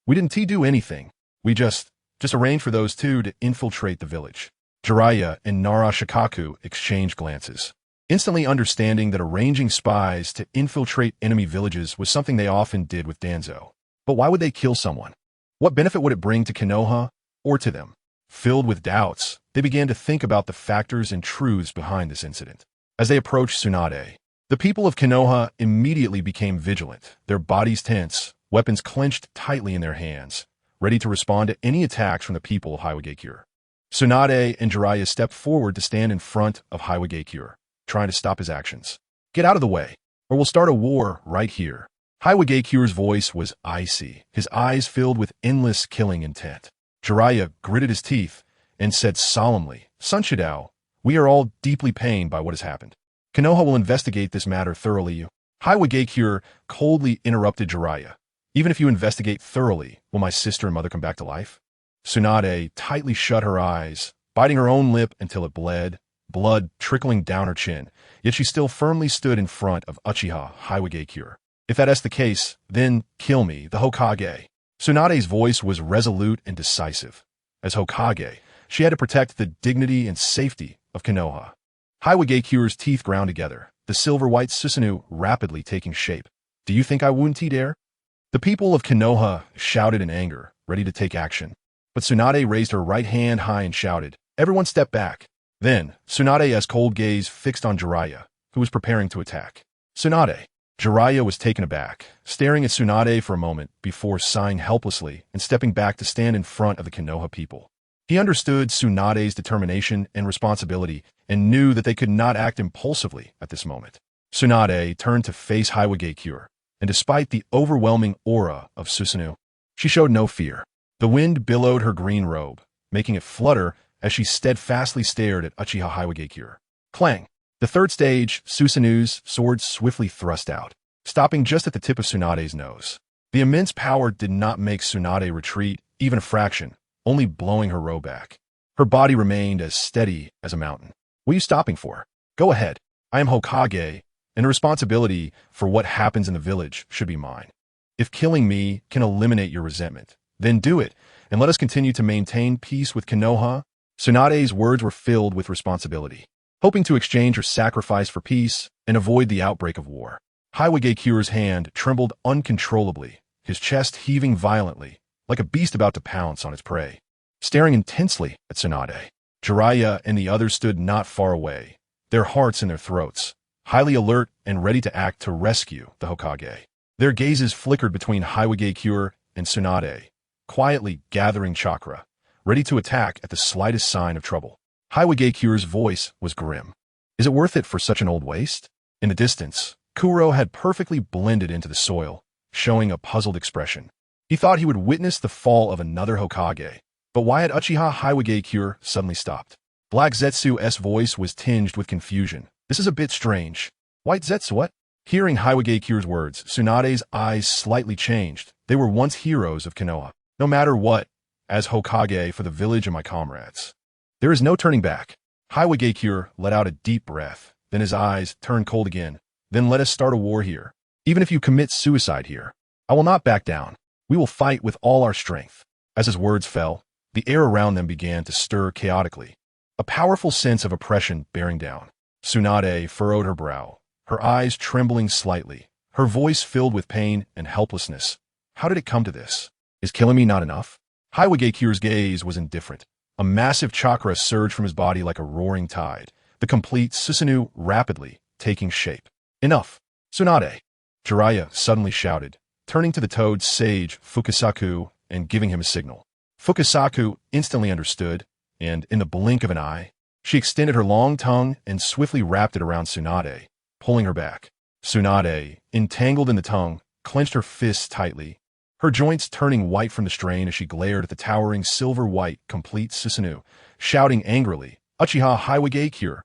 we didn't do anything. We just arranged for those two to infiltrate the village." Jiraiya and Nara Shikaku exchanged glances, instantly understanding that arranging spies to infiltrate enemy villages was something they often did with Danzo. But why would they kill someone? What benefit would it bring to Konoha or to them? Filled with doubts, they began to think about the factors and truths behind this incident. As they approached Tsunade, the people of Konoha immediately became vigilant, their bodies tense, weapons clenched tightly in their hands, ready to respond to any attacks from the people of Hiwagekure. Tsunade and Jiraiya stepped forward to stand in front of Hiwagekure, trying to stop his actions. "Get out of the way, or we'll start a war right here." Hiwagekure's voice was icy, his eyes filled with endless killing intent. Jiraiya gritted his teeth and said solemnly, "Sanshidao, we are all deeply pained by what has happened. Konoha will investigate this matter thoroughly." Hiwagekure coldly interrupted Jiraiya. "Even if you investigate thoroughly, will my sister and mother come back to life?" Tsunade tightly shut her eyes, biting her own lip until it bled, blood trickling down her chin, yet she still firmly stood in front of Uchiha Obito. If that's the case, then kill me, the Hokage. Tsunade's voice was resolute and decisive. As Hokage, she had to protect the dignity and safety of Konoha. Obito's teeth ground together, the silver-white Susanoo rapidly taking shape. Do you think I wouldn't dare? The people of Konoha shouted in anger, ready to take action. But Tsunade raised her right hand high and shouted, "Everyone step back." Then, Tsunade's cold gaze fixed on Jiraiya, who was preparing to attack. Tsunade. Jiraiya was taken aback, staring at Tsunade for a moment before sighing helplessly and stepping back to stand in front of the Konoha people. He understood Tsunade's determination and responsibility and knew that they could not act impulsively at this moment. Tsunade turned to face Obito, and despite the overwhelming aura of Susanoo, she showed no fear. The wind billowed her green robe, making it flutter as she steadfastly stared at Uchiha Obito. Clang! The third stage, Susanoo's sword swiftly thrust out, stopping just at the tip of Tsunade's nose. The immense power did not make Tsunade retreat, even a fraction, only blowing her robe back. Her body remained as steady as a mountain. What are you stopping for? Go ahead. I am Hokage, and the responsibility for what happens in the village should be mine. If killing me can eliminate your resentment, then do it, and let us continue to maintain peace with Konoha. Tsunade's words were filled with responsibility, hoping to exchange her sacrifice for peace and avoid the outbreak of war. Obito's hand trembled uncontrollably, his chest heaving violently, like a beast about to pounce on its prey. Staring intensely at Tsunade, Jiraiya and the others stood not far away, their hearts in their throats, highly alert and ready to act to rescue the Hokage. Their gazes flickered between Obito and Tsunade, quietly gathering chakra, ready to attack at the slightest sign of trouble. Obito's voice was grim. Is it worth it for such an old waste? In the distance, Kuro had perfectly blended into the soil, showing a puzzled expression. He thought he would witness the fall of another Hokage, but why had Uchiha Obito suddenly stopped? Black Zetsu's voice was tinged with confusion. This is a bit strange. White Zetsu what? Hearing Obito's words, Tsunade's eyes slightly changed. They were once heroes of Konoha. No matter what, as Hokage for the village and my comrades. There is no turning back. Obito let out a deep breath, then his eyes turned cold again. Then let us start a war here. Even if you commit suicide here, I will not back down. We will fight with all our strength. As his words fell, the air around them began to stir chaotically, a powerful sense of oppression bearing down. Tsunade furrowed her brow, her eyes trembling slightly, her voice filled with pain and helplessness. How did it come to this? Is killing me not enough? Obito's gaze was indifferent. A massive chakra surged from his body like a roaring tide, the complete Susanoo rapidly taking shape. Enough! Tsunade! Jiraiya suddenly shouted, turning to the toad sage Fukasaku and giving him a signal. Fukasaku instantly understood, and in the blink of an eye, she extended her long tongue and swiftly wrapped it around Tsunade, pulling her back. Tsunade, entangled in the tongue, clenched her fists tightly, her joints turning white from the strain as she glared at the towering silver-white complete Susanoo, shouting angrily, Uchiha Obito!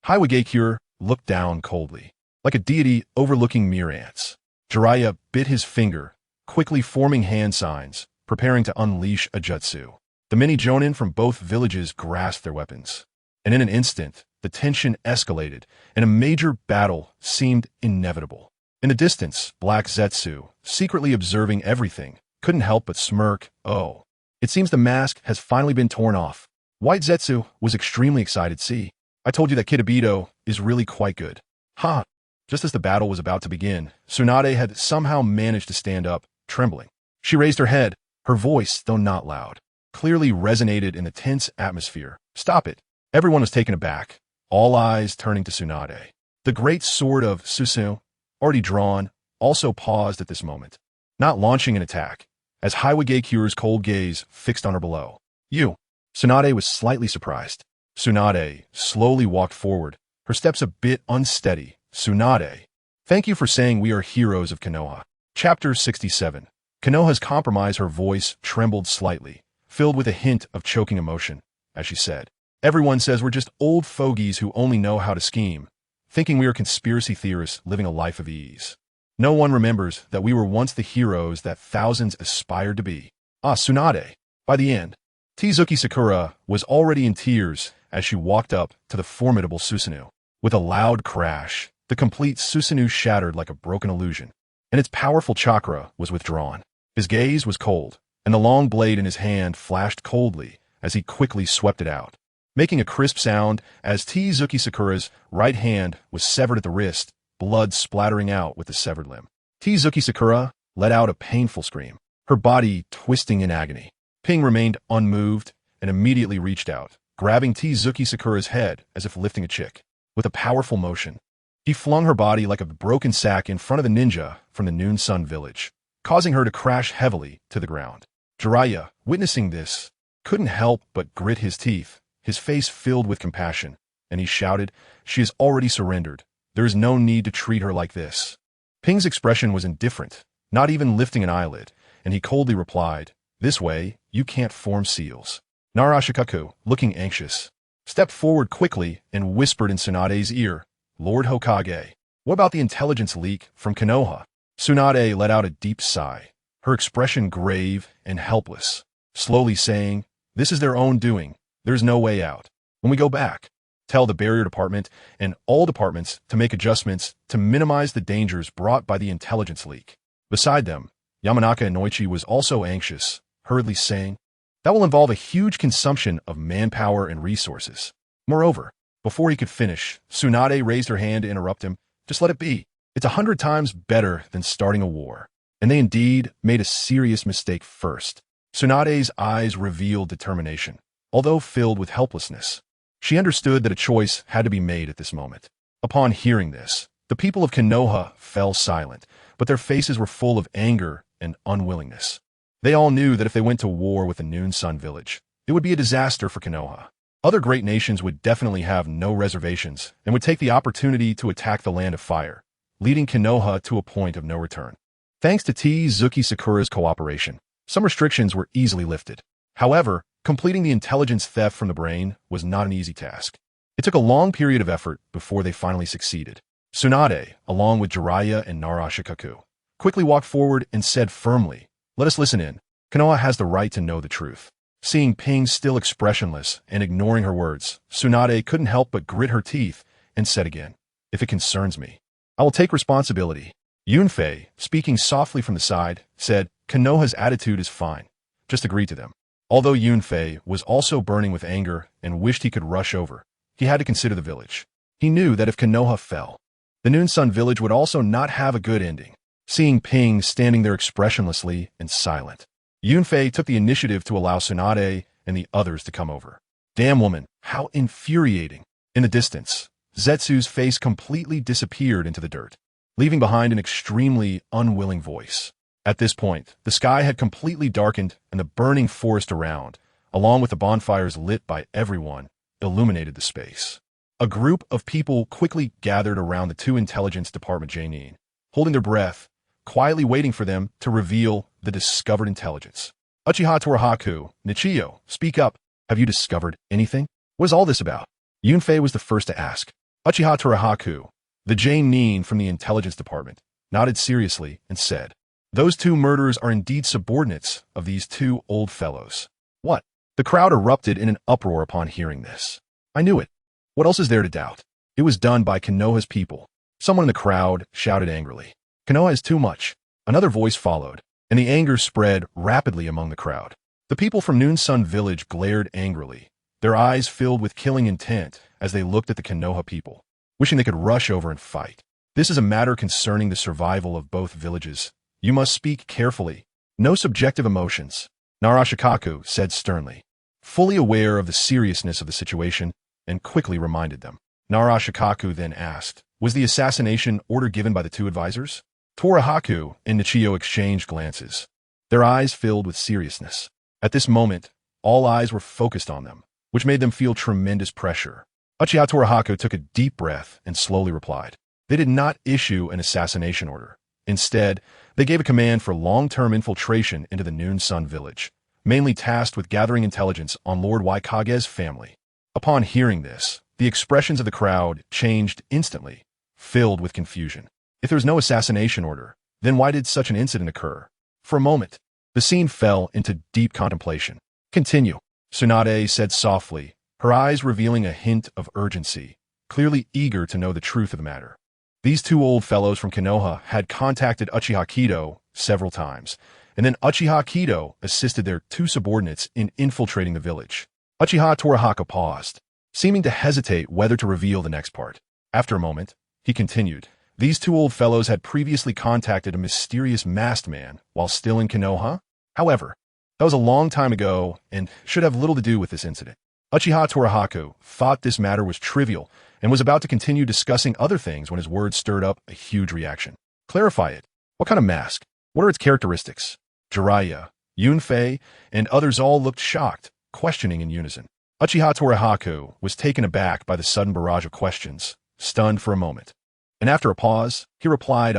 Obito looked down coldly, like a deity overlooking mere ants. Jiraiya bit his finger, quickly forming hand signs, preparing to unleash a jutsu. The many jonin from both villages grasped their weapons, and in an instant, the tension escalated, and a major battle seemed inevitable. In the distance, Black Zetsu, secretly observing everything, couldn't help but smirk. Oh, it seems the mask has finally been torn off. White Zetsu was extremely excited. See, I told you that Kid Obito is really quite good. Ha! Just as the battle was about to begin, Tsunade had somehow managed to stand up, trembling. She raised her head, her voice, though not loud, clearly resonated in the tense atmosphere. Stop it! Everyone was taken aback, all eyes turning to Tsunade. The great sword of Susanoo, already drawn, also paused at this moment, not launching an attack, as Obito's cold gaze fixed on her below. You! Tsunade was slightly surprised. Tsunade slowly walked forward, her steps a bit unsteady. Tsunade, thank you for saying we are heroes of Konoha. Chapter 67. Konoha's compromise. Her voice trembled slightly, filled with a hint of choking emotion, as she said, everyone says we're just old fogies who only know how to scheme, thinking we are conspiracy theorists living a life of ease. No one remembers that we were once the heroes that thousands aspired to be. Ah, Tsunade. By the end, Tezuki Sakura was already in tears as she walked up to the formidable Susanoo. With a loud crash, the complete Susanoo shattered like a broken illusion, and its powerful chakra was withdrawn. His gaze was cold, and the long blade in his hand flashed coldly as he quickly swept it out, making a crisp sound as Tezuki Sakura's right hand was severed at the wrist, blood splattering out with the severed limb. Tezuki Sakura let out a painful scream, her body twisting in agony. Ping remained unmoved and immediately reached out, grabbing Tezuki Sakura's head as if lifting a chick. With a powerful motion, he flung her body like a broken sack in front of the ninja from the Noon Sun village, causing her to crash heavily to the ground. Jiraiya, witnessing this, couldn't help but grit his teeth, his face filled with compassion, and he shouted, "She has already surrendered. There is no need to treat her like this." Ping's expression was indifferent, not even lifting an eyelid, and he coldly replied, "This way, you can't form seals." Narashikaku, looking anxious, stepped forward quickly and whispered in Tsunade's ear, "Lord Hokage, what about the intelligence leak from Konoha?" Tsunade let out a deep sigh, her expression grave and helpless, slowly saying, "This is their own doing. There's no way out. When we go back, tell the barrier department and all departments to make adjustments to minimize the dangers brought by the intelligence leak." Beside them, Yamanaka Inoichi was also anxious, hurriedly saying, "That will involve a huge consumption of manpower and resources." Moreover, before he could finish, Tsunade raised her hand to interrupt him. "Just let it be. It's 100 times better than starting a war." And they indeed made a serious mistake first. Tsunade's eyes revealed determination, although filled with helplessness. She understood that a choice had to be made at this moment. Upon hearing this, the people of Konoha fell silent, but their faces were full of anger and unwillingness. They all knew that if they went to war with the Noon Sun village, it would be a disaster for Konoha. Other great nations would definitely have no reservations and would take the opportunity to attack the Land of Fire, leading Konoha to a point of no return. Thanks to Tezuki Sakura's cooperation, some restrictions were easily lifted. However, completing the intelligence theft from the brain was not an easy task. It took a long period of effort before they finally succeeded. Tsunade, along with Jiraiya and Narashikaku, quickly walked forward and said firmly, "Let us listen in. Konoha has the right to know the truth." Seeing Ping still expressionless and ignoring her words, Tsunade couldn't help but grit her teeth and said again, "If it concerns me, I will take responsibility." Yunfei, speaking softly from the side, said, "Konoha's attitude is fine. Just agree to them." Although Yunfei was also burning with anger and wished he could rush over, he had to consider the village. He knew that if Konoha fell, the Noon Sun village would also not have a good ending. Seeing Ping standing there expressionlessly and silent, Yunfei took the initiative to allow Tsunade and the others to come over. Damn woman, how infuriating. In the distance, Zetsu's face completely disappeared into the dirt, leaving behind an extremely unwilling voice. At this point, the sky had completely darkened and the burning forest around, along with the bonfires lit by everyone, illuminated the space. A group of people quickly gathered around the two intelligence department Jainin, holding their breath, quietly waiting for them to reveal the discovered intelligence. Uchiha Torahaku, Nichio, speak up. Have you discovered anything? What is all this about? Yunfei was the first to ask. Uchiha Torahaku, the Jainin from the intelligence department, nodded seriously and said, "Those two murderers are indeed subordinates of these two old fellows." What? The crowd erupted in an uproar upon hearing this. I knew it. What else is there to doubt? It was done by Konoha's people. Someone in the crowd shouted angrily. "Konoha is too much." Another voice followed, and the anger spread rapidly among the crowd. The people from Noon Sun Village glared angrily, their eyes filled with killing intent as they looked at the Konoha people, wishing they could rush over and fight. "This is a matter concerning the survival of both villages. You must speak carefully. No subjective emotions," Narashikaku said sternly, fully aware of the seriousness of the situation, and quickly reminded them. Narashikaku then asked, "Was the assassination order given by the two advisors?" Torahaku and Nichio exchanged glances, their eyes filled with seriousness. At this moment, all eyes were focused on them, which made them feel tremendous pressure. Uchiha Torahaku took a deep breath and slowly replied. They did not issue an assassination order. Instead, they gave a command for long-term infiltration into the Noon Sun village, mainly tasked with gathering intelligence on Lord Waikage's family. Upon hearing this, the expressions of the crowd changed instantly, filled with confusion. If there was no assassination order, then why did such an incident occur? For a moment, the scene fell into deep contemplation. "Continue," Tsunade said softly, her eyes revealing a hint of urgency, clearly eager to know the truth of the matter. These two old fellows from Konoha had contacted Uchiha Kido several times, and then Uchiha Kido assisted their two subordinates in infiltrating the village. Uchiha Torihaka paused, seeming to hesitate whether to reveal the next part. After a moment, he continued, these two old fellows had previously contacted a mysterious masked man while still in Konoha. However, that was a long time ago and should have little to do with this incident. Uchiha Torihaka thought this matter was trivial and was about to continue discussing other things when his words stirred up a huge reaction. Clarify it. What kind of mask? What are its characteristics? Jiraiya, Yunfei, and others all looked shocked, questioning in unison. Uchiha Torihaka was taken aback by the sudden barrage of questions, stunned for a moment. And after a pause, he replied,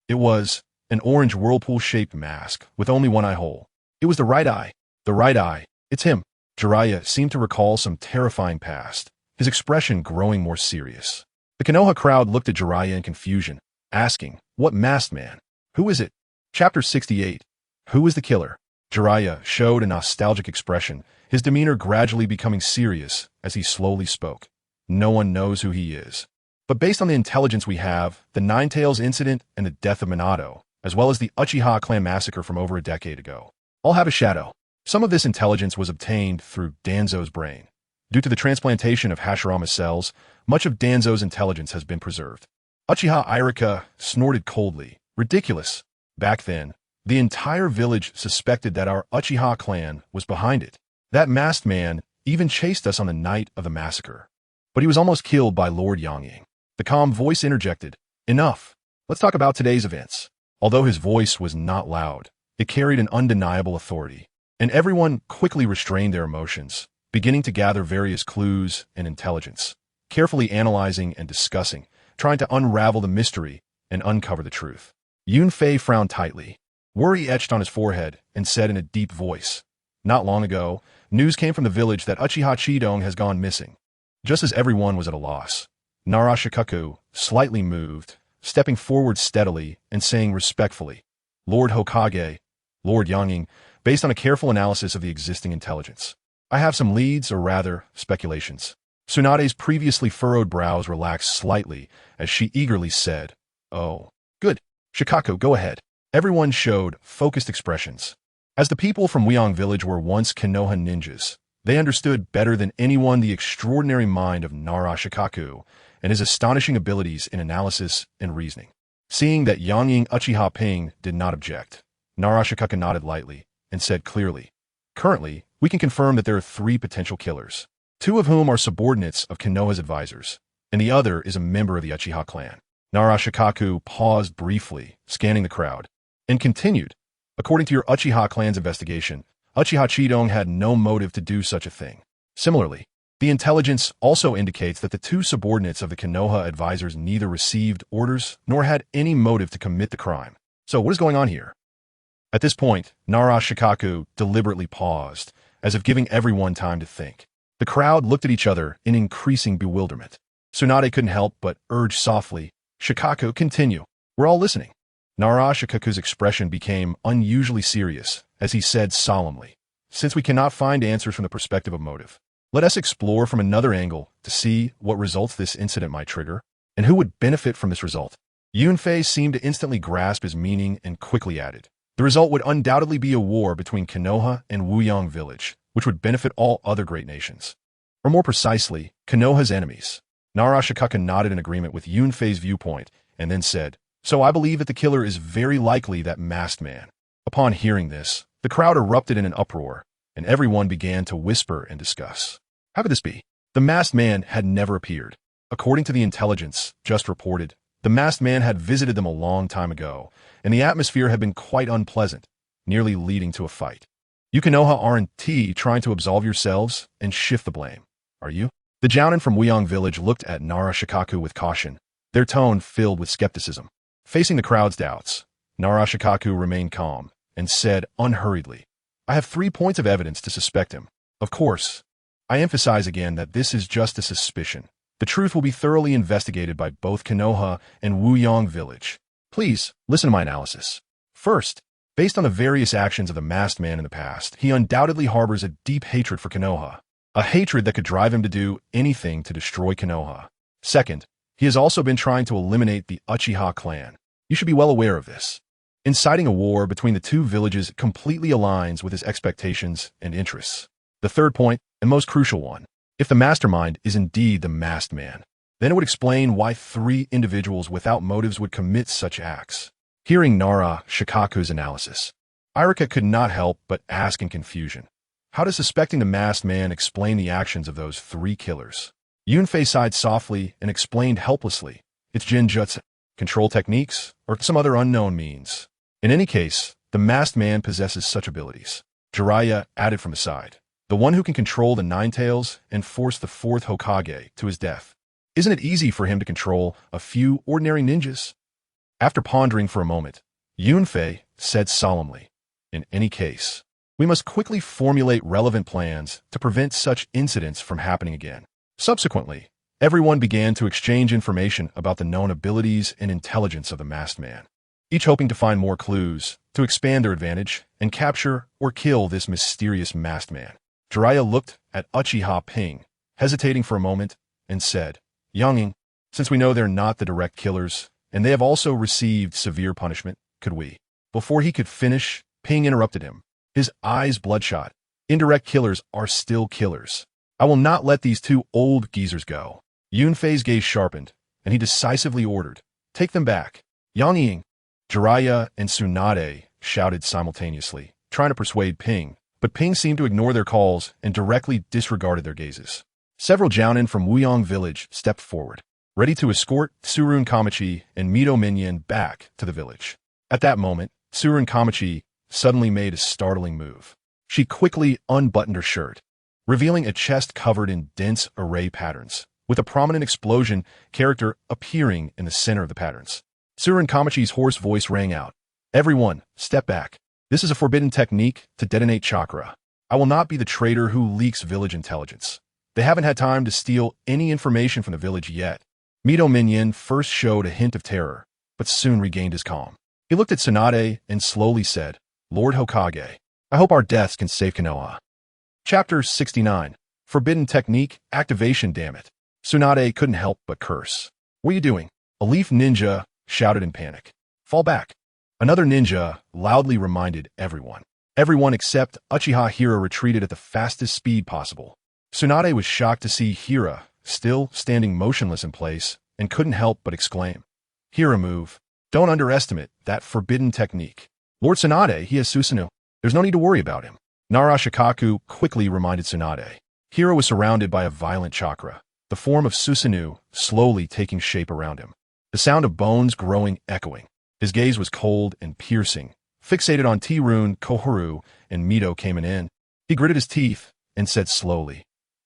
it was an orange whirlpool-shaped mask with only one eye hole. It was the right eye. The right eye. It's him. Jiraiya seemed to recall some terrifying past, his expression growing more serious. The Konoha crowd looked at Jiraiya in confusion, asking, what masked man? Who is it? Chapter 68. Who is the killer? Jiraiya showed a nostalgic expression, his demeanor gradually becoming serious as he slowly spoke. No one knows who he is. But based on the intelligence we have, the Nine Tails incident and the death of Minato, as well as the Uchiha clan massacre from over a decade ago, all have a shadow. Some of this intelligence was obtained through Danzo's brain. Due to the transplantation of Hashirama's cells, much of Danzo's intelligence has been preserved. Uchiha Irika snorted coldly. Ridiculous. Back then, the entire village suspected that our Uchiha clan was behind it. That masked man even chased us on the night of the massacre. But he was almost killed by Lord Yangying. The calm voice interjected, enough. Let's talk about today's events. Although his voice was not loud, it carried an undeniable authority. And everyone quickly restrained their emotions, beginning to gather various clues and intelligence, carefully analyzing and discussing, trying to unravel the mystery and uncover the truth. Yunfei frowned tightly. Worry etched on his forehead and said in a deep voice, not long ago, news came from the village that Uchiha Chidong has gone missing. Just as everyone was at a loss, Nara Shikaku, slightly moved, stepping forward steadily and saying respectfully, Lord Hokage, Lord Yangying, based on a careful analysis of the existing intelligence, I have some leads, or rather, speculations. Tsunade's previously furrowed brows relaxed slightly as she eagerly said, oh, good. Shikaku, go ahead. Everyone showed focused expressions. As the people from Wielding village were once Konoha ninjas, they understood better than anyone the extraordinary mind of Nara Shikaku and his astonishing abilities in analysis and reasoning. Seeing that Yangying Uchiha Ping did not object, Nara Shikaku nodded lightly and said clearly, currently, we can confirm that there are 3 potential killers, 2 of whom are subordinates of Konoha's advisors, and the other is a member of the Uchiha clan. Nara Shikaku paused briefly, scanning the crowd, and continued, according to your Uchiha clan's investigation, Uchiha Chidong had no motive to do such a thing. Similarly, the intelligence also indicates that the 2 subordinates of the Konoha advisors neither received orders nor had any motive to commit the crime. So what is going on here? At this point, Nara Shikaku deliberately paused, as if giving everyone time to think. The crowd looked at each other in increasing bewilderment. Tsunade couldn't help but urge softly, Shikaku, continue. We're all listening. Nara Shikaku's expression became unusually serious as he said solemnly, since we cannot find answers from the perspective of motive, let us explore from another angle to see what results this incident might trigger, and who would benefit from this result. Yunfei seemed to instantly grasp his meaning and quickly added, the result would undoubtedly be a war between Konoha and Wuyang village, which would benefit all other great nations. Or more precisely, Konoha's enemies. Nara Shikaku nodded in agreement with Yunfei's viewpoint and then said, so I believe that the killer is very likely that masked man. Upon hearing this, the crowd erupted in an uproar, and everyone began to whisper and discuss. How could this be? The masked man had never appeared. According to the intelligence just reported, the masked man had visited them a long time ago, and the atmosphere had been quite unpleasant, nearly leading to a fight. You Konoha aren't trying to absolve yourselves and shift the blame, are you? The Jounin from Wuyang village looked at Nara Shikaku with caution, their tone filled with skepticism. Facing the crowd's doubts, Nara Shikaku remained calm and said unhurriedly, I have 3 points of evidence to suspect him. Of course, I emphasize again that this is just a suspicion. The truth will be thoroughly investigated by both Konoha and Wuyang village. Please, listen to my analysis. First, Based on the various actions of the masked man in the past, he undoubtedly harbors a deep hatred for Konoha, a hatred that could drive him to do anything to destroy Konoha. Second, he has also been trying to eliminate the Uchiha clan. You should be well aware of this. Inciting a war between the two villages completely aligns with his expectations and interests. The third point, and most crucial one, if the mastermind is indeed the masked man, then it would explain why 3 individuals without motives would commit such acts. Hearing Nara Shikaku's analysis, Irika could not help but ask in confusion, how does suspecting the masked man explain the actions of those 3 killers? Yunfei sighed softly and explained helplessly, it's Jinjutsu, control techniques, or some other unknown means. In any case, the masked man possesses such abilities. Jiraiya added from the side, the one who can control the 9 tails and force the 4th Hokage to his death. Isn't it easy for him to control a few ordinary ninjas? After pondering for a moment, Yunfei said solemnly, in any case, we must quickly formulate relevant plans to prevent such incidents from happening again. Subsequently, everyone began to exchange information about the known abilities and intelligence of the masked man, each hoping to find more clues to expand their advantage and capture or kill this mysterious masked man. Jiraiya looked at Uchiha Ping, hesitating for a moment, and said, Younging, since we know they're not the direct killers, and they have also received severe punishment, could we? Before he could finish, Ping interrupted him, his eyes bloodshot. Indirect killers are still killers. I will not let these 2 old geezers go. Yunfei's gaze sharpened, and he decisively ordered, take them back. Yang Ying, Jiraiya and Tsunade shouted simultaneously, trying to persuade Ping, but Ping seemed to ignore their calls and directly disregarded their gazes. Several jounin from Wuyong village stepped forward, ready to escort Tsurun Kamachi and Mito Minion back to the village. At that moment, Tsurun Kamachi suddenly made a startling move. She quickly unbuttoned her shirt, revealing a chest covered in dense array patterns, with a prominent explosion character appearing in the center of the patterns. Tsurun Kamachi's hoarse voice rang out, everyone, step back. This is a forbidden technique to detonate chakra. I will not be the traitor who leaks village intelligence. They haven't had time to steal any information from the village yet. Mito Minion first showed a hint of terror, but soon regained his calm. He looked at Tsunade and slowly said, Lord Hokage, I hope our deaths can save Konoha. Chapter 69. Forbidden Technique Activation, damn it. Tsunade couldn't help but curse. What are you doing? A leaf ninja shouted in panic. Fall back. Another ninja loudly reminded everyone. Everyone except Uchiha Hira retreated at the fastest speed possible. Tsunade was shocked to see Hira still standing motionless in place and couldn't help but exclaim, Hira, move. Don't underestimate that forbidden technique. Lord Tsunade, he has Susanoo. There's no need to worry about him. Nara Shikaku quickly reminded Tsunade. Hira was surrounded by a violent chakra, the form of Susanoo slowly taking shape around him. The sound of bones growing echoing. His gaze was cold and piercing, fixated on T-Rune, Koharu, and Mito came in. He gritted his teeth and said slowly,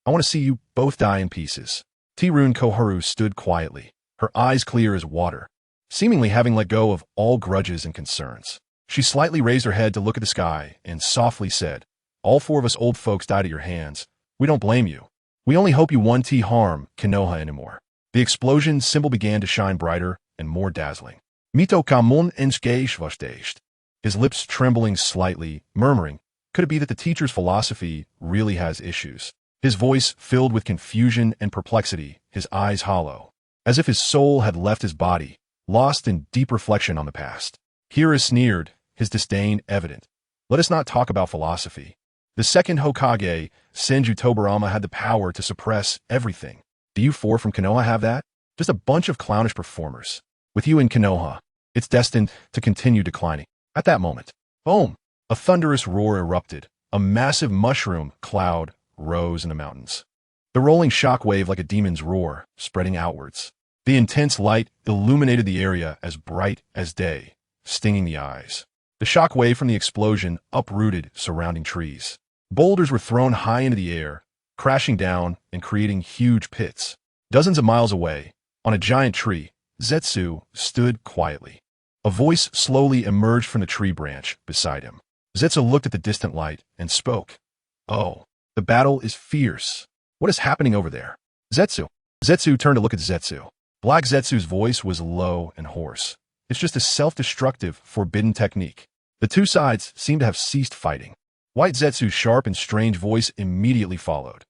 I want to see you both die in pieces. T-Rune Koharu stood quietly, her eyes clear as water, seemingly having let go of all grudges and concerns. She slightly raised her head to look at the sky and softly said, all 4 of us old folks died at your hands. We don't blame you. We only hope you won't harm Konoha anymore. The explosion symbol began to shine brighter and more dazzling. Mito kamon enskeshvashtest. His lips trembling slightly, murmuring, could it be that the teacher's philosophy really has issues? His voice filled with confusion and perplexity, his eyes hollow, as if his soul had left his body, lost in deep reflection on the past. Hira sneered, his disdain evident. Let us not talk about philosophy. The second Hokage, Senju Tobarama, had the power to suppress everything. Do you 4 from Konoha have that? Just a bunch of clownish performers. With you in Konoha, it's destined to continue declining. At that moment, boom! A thunderous roar erupted. A massive mushroom cloud rose in the mountains. The rolling shockwave like a demon's roar, spreading outwards. The intense light illuminated the area as bright as day, stinging the eyes. The shockwave from the explosion uprooted surrounding trees. Boulders were thrown high into the air, crashing down and creating huge pits. Dozens of miles away, on a giant tree, Zetsu stood quietly. A voice slowly emerged from the tree branch beside him. Zetsu looked at the distant light and spoke. Oh, the battle is fierce. What is happening over there? Zetsu. Zetsu turned to look at Zetsu. Black Zetsu's voice was low and hoarse. It's just a self-destructive, forbidden technique. The two sides seemed to have ceased fighting. White Zetsu's sharp and strange voice immediately followed.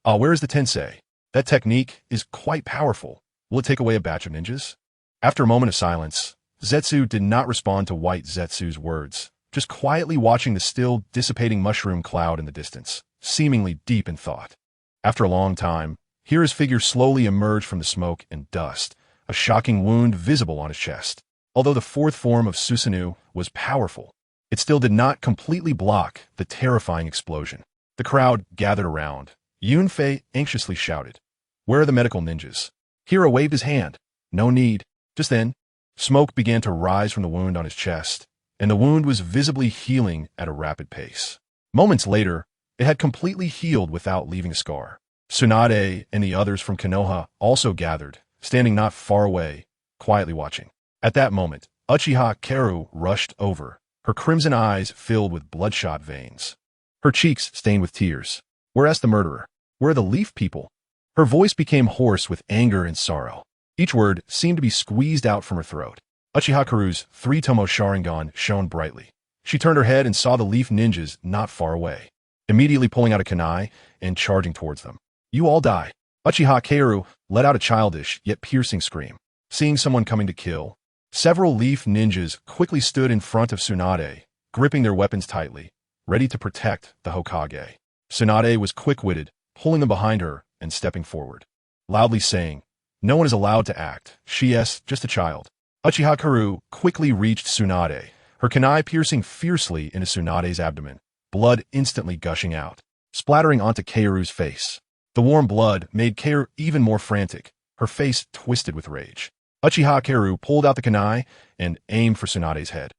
"Ah, where is the tensei? That technique is quite powerful. Will it take away a batch of ninjas?" After a moment of silence, Zetsu did not respond to White Zetsu's words, just quietly watching the still dissipating mushroom cloud in the distance, seemingly deep in thought. After a long time, Hira's figure slowly emerged from the smoke and dust, a shocking wound visible on his chest. Although the fourth form of Susanoo was powerful, it still did not completely block the terrifying explosion. The crowd gathered around. Yunfei anxiously shouted, "Where are the medical ninjas?" Hira waved his hand. "No need." Just then, smoke began to rise from the wound on his chest, and the wound was visibly healing at a rapid pace. Moments later, it had completely healed without leaving a scar. Tsunade and the others from Konoha also gathered, standing not far away, quietly watching. At that moment, Uchiha Kaoru rushed over, her crimson eyes filled with bloodshot veins, her cheeks stained with tears. "Whereas the murderer? Where are the leaf people?" Her voice became hoarse with anger and sorrow. Each word seemed to be squeezed out from her throat. Uchiha Kaoru's three-tomo Sharingan shone brightly. She turned her head and saw the leaf ninjas not far away, immediately pulling out a kunai and charging towards them. "You all die." Uchiha Kaoru let out a childish yet piercing scream, seeing someone coming to kill. Several leaf ninjas quickly stood in front of Tsunade, gripping their weapons tightly, ready to protect the Hokage. Tsunade was quick-witted, pulling them behind her and stepping forward, loudly saying, "No one is allowed to act. She is just a child." Uchiha Kaoru quickly reached Tsunade, her kunai piercing fiercely into Tsunade's abdomen, blood instantly gushing out, splattering onto Kaoru's face. The warm blood made Kaoru even more frantic, her face twisted with rage. Uchiha Kaoru pulled out the kunai and aimed for Tsunade's head,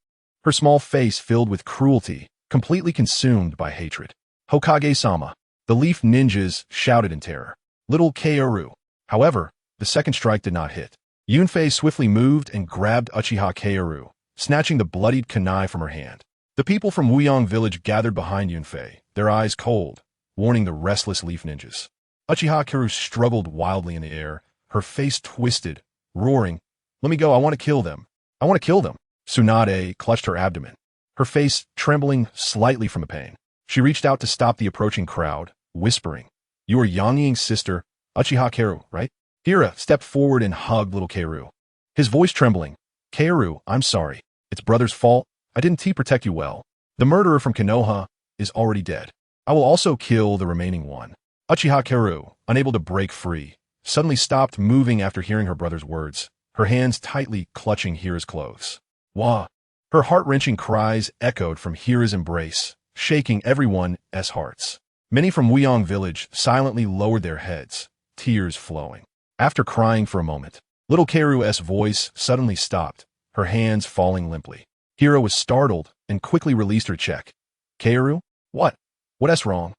her small face filled with cruelty, completely consumed by hatred. "Hokage-sama!" The leaf ninjas shouted in terror. "Little Kaoru!" However, the second strike did not hit. Yunfei swiftly moved and grabbed Uchiha Kaoru, snatching the bloodied kunai from her hand. The people from Wuyang village gathered behind Yunfei, their eyes cold, warning the restless leaf ninjas. Uchiha Kaoru struggled wildly in the air, her face twisted, roaring, "Let me go, I want to kill them. I want to kill them." Tsunade clutched her abdomen, her face trembling slightly from the pain. She reached out to stop the approaching crowd, whispering, "You are Yang Ying's sister, Uchiha Kaoru, right?" Hira stepped forward and hugged little Kaoru, his voice trembling. "Kaoru, I'm sorry. It's brother's fault. I didn't protect you well. The murderer from Konoha is already dead. I will also kill the remaining one." Uchiha Kaoru, unable to break free, suddenly stopped moving after hearing her brother's words, her hands tightly clutching Hira's clothes. "Wah!" Her heart-wrenching cries echoed from Hira's embrace, shaking everyone's hearts. Many from Wuyang village silently lowered their heads, tears flowing. After crying for a moment, little Kaoru's voice suddenly stopped, her hands falling limply. Hira was startled and quickly released her check. "Kaoru? What? What's wrong?"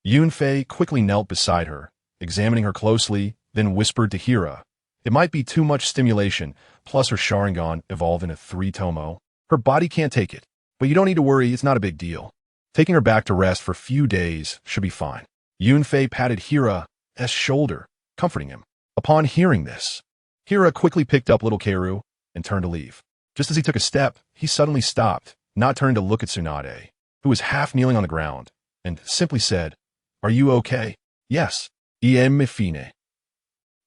Yunfei quickly knelt beside her, examining her closely, then whispered to Hira, "It might be too much stimulation, plus her Sharingan evolved in a three-tomo. Her body can't take it, but you don't need to worry, it's not a big deal. Taking her back to rest for a few days should be fine." Yunfei patted Hira's shoulder, comforting him. Upon hearing this, Hira quickly picked up little Kaoru and turned to leave. Just as he took a step, he suddenly stopped, not turning to look at Tsunade, who was half kneeling on the ground, and simply said, "Are you okay?" "Yes. Me fine."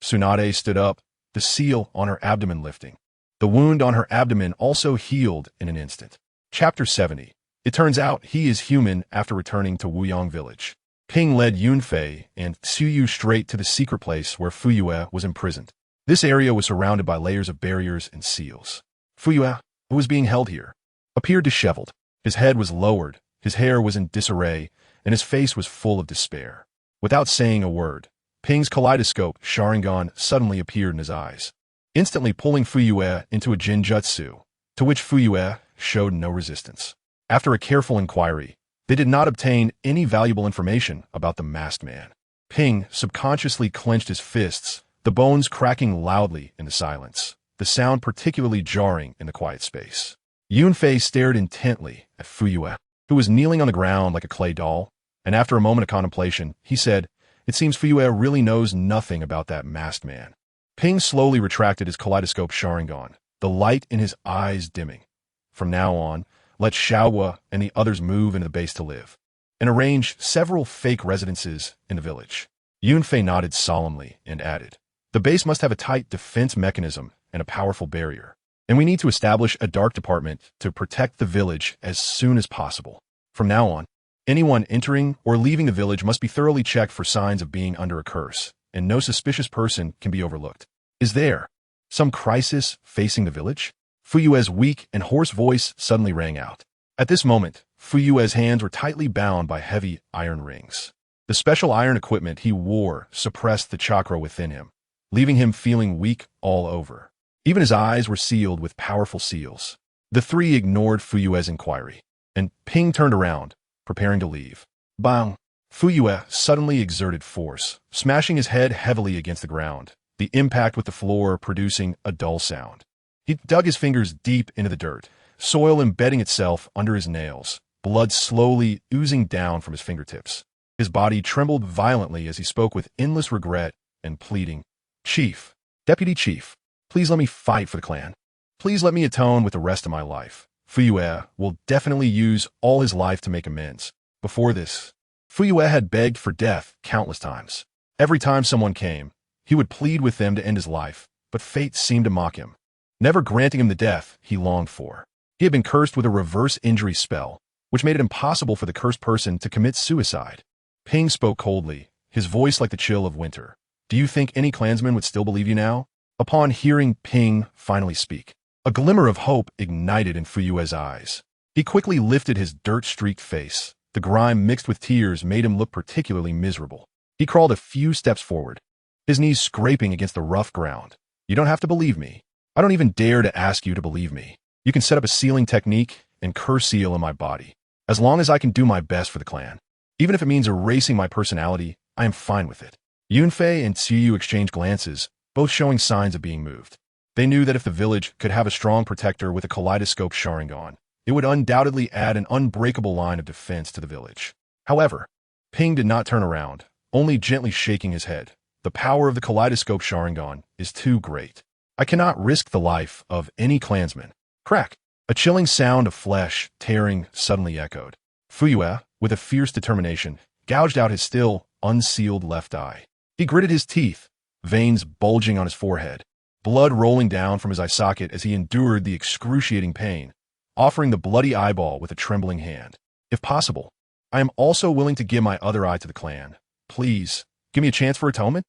Tsunade stood up, the seal on her abdomen lifting. The wound on her abdomen also healed in an instant. Chapter 70. It turns out he is human after returning to Wuyang village. Ping led Yunfei and Tsuyu straight to the secret place where Fuyue was imprisoned. This area was surrounded by layers of barriers and seals. Fuyue, who was being held here, appeared disheveled. His head was lowered, his hair was in disarray, and his face was full of despair. Without saying a word, Ping's kaleidoscope Sharingan suddenly appeared in his eyes, instantly pulling Fuyue into a Jinjutsu, to which Fuyue showed no resistance. After a careful inquiry, they did not obtain any valuable information about the masked man. Ping subconsciously clenched his fists, the bones cracking loudly in the silence, the sound particularly jarring in the quiet space. Yunfei stared intently at Fuyue, who was kneeling on the ground like a clay doll, and after a moment of contemplation, he said, "It seems Fuyue really knows nothing about that masked man." Ping slowly retracted his kaleidoscope Sharingan, the light in his eyes dimming. From now on, let Xiaohua and the others move into the base to live, and arrange several fake residences in the village. Yunfei nodded solemnly and added, the base must have a tight defense mechanism and a powerful barrier, and we need to establish a dark department to protect the village as soon as possible. From now on, anyone entering or leaving the village must be thoroughly checked for signs of being under a curse, and no suspicious person can be overlooked. Is there some crisis facing the village? Fuyue's weak and hoarse voice suddenly rang out. At this moment, Fuyue's hands were tightly bound by heavy iron rings. The special iron equipment he wore suppressed the chakra within him, leaving him feeling weak all over. Even his eyes were sealed with powerful seals. The three ignored Fuyue's inquiry, and Ping turned around, preparing to leave. Bang! Fuyue suddenly exerted force, smashing his head heavily against the ground, the impact with the floor producing a dull sound. He dug his fingers deep into the dirt, soil embedding itself under his nails, blood slowly oozing down from his fingertips. His body trembled violently as he spoke with endless regret and pleading. Chief, Deputy Chief, please let me fight for the clan. Please let me atone with the rest of my life. Fuyue will definitely use all his life to make amends. Before this, Fuyue had begged for death countless times. Every time someone came, he would plead with them to end his life, but fate seemed to mock him, never granting him the death he longed for. He had been cursed with a reverse injury spell, which made it impossible for the cursed person to commit suicide. Ping spoke coldly, his voice like the chill of winter. Do you think any clansman would still believe you now? Upon hearing Ping finally speak, a glimmer of hope ignited in Fuyue's eyes. He quickly lifted his dirt-streaked face. The grime mixed with tears made him look particularly miserable. He crawled a few steps forward, his knees scraping against the rough ground. You don't have to believe me. I don't even dare to ask you to believe me. You can set up a sealing technique and curse seal in my body. As long as I can do my best for the clan, even if it means erasing my personality, I am fine with it. Yunfei and Tsiyu exchanged glances, both showing signs of being moved. They knew that if the village could have a strong protector with a kaleidoscope Sharingan, it would undoubtedly add an unbreakable line of defense to the village. However, Ping did not turn around, only gently shaking his head. The power of the kaleidoscope Sharingan is too great. I cannot risk the life of any clansman. Crack! A chilling sound of flesh tearing suddenly echoed. Fuyue, with a fierce determination, gouged out his still unsealed left eye. He gritted his teeth, veins bulging on his forehead, blood rolling down from his eye socket as he endured the excruciating pain, offering the bloody eyeball with a trembling hand. If possible, I am also willing to give my other eye to the clan. Please, give me a chance for atonement?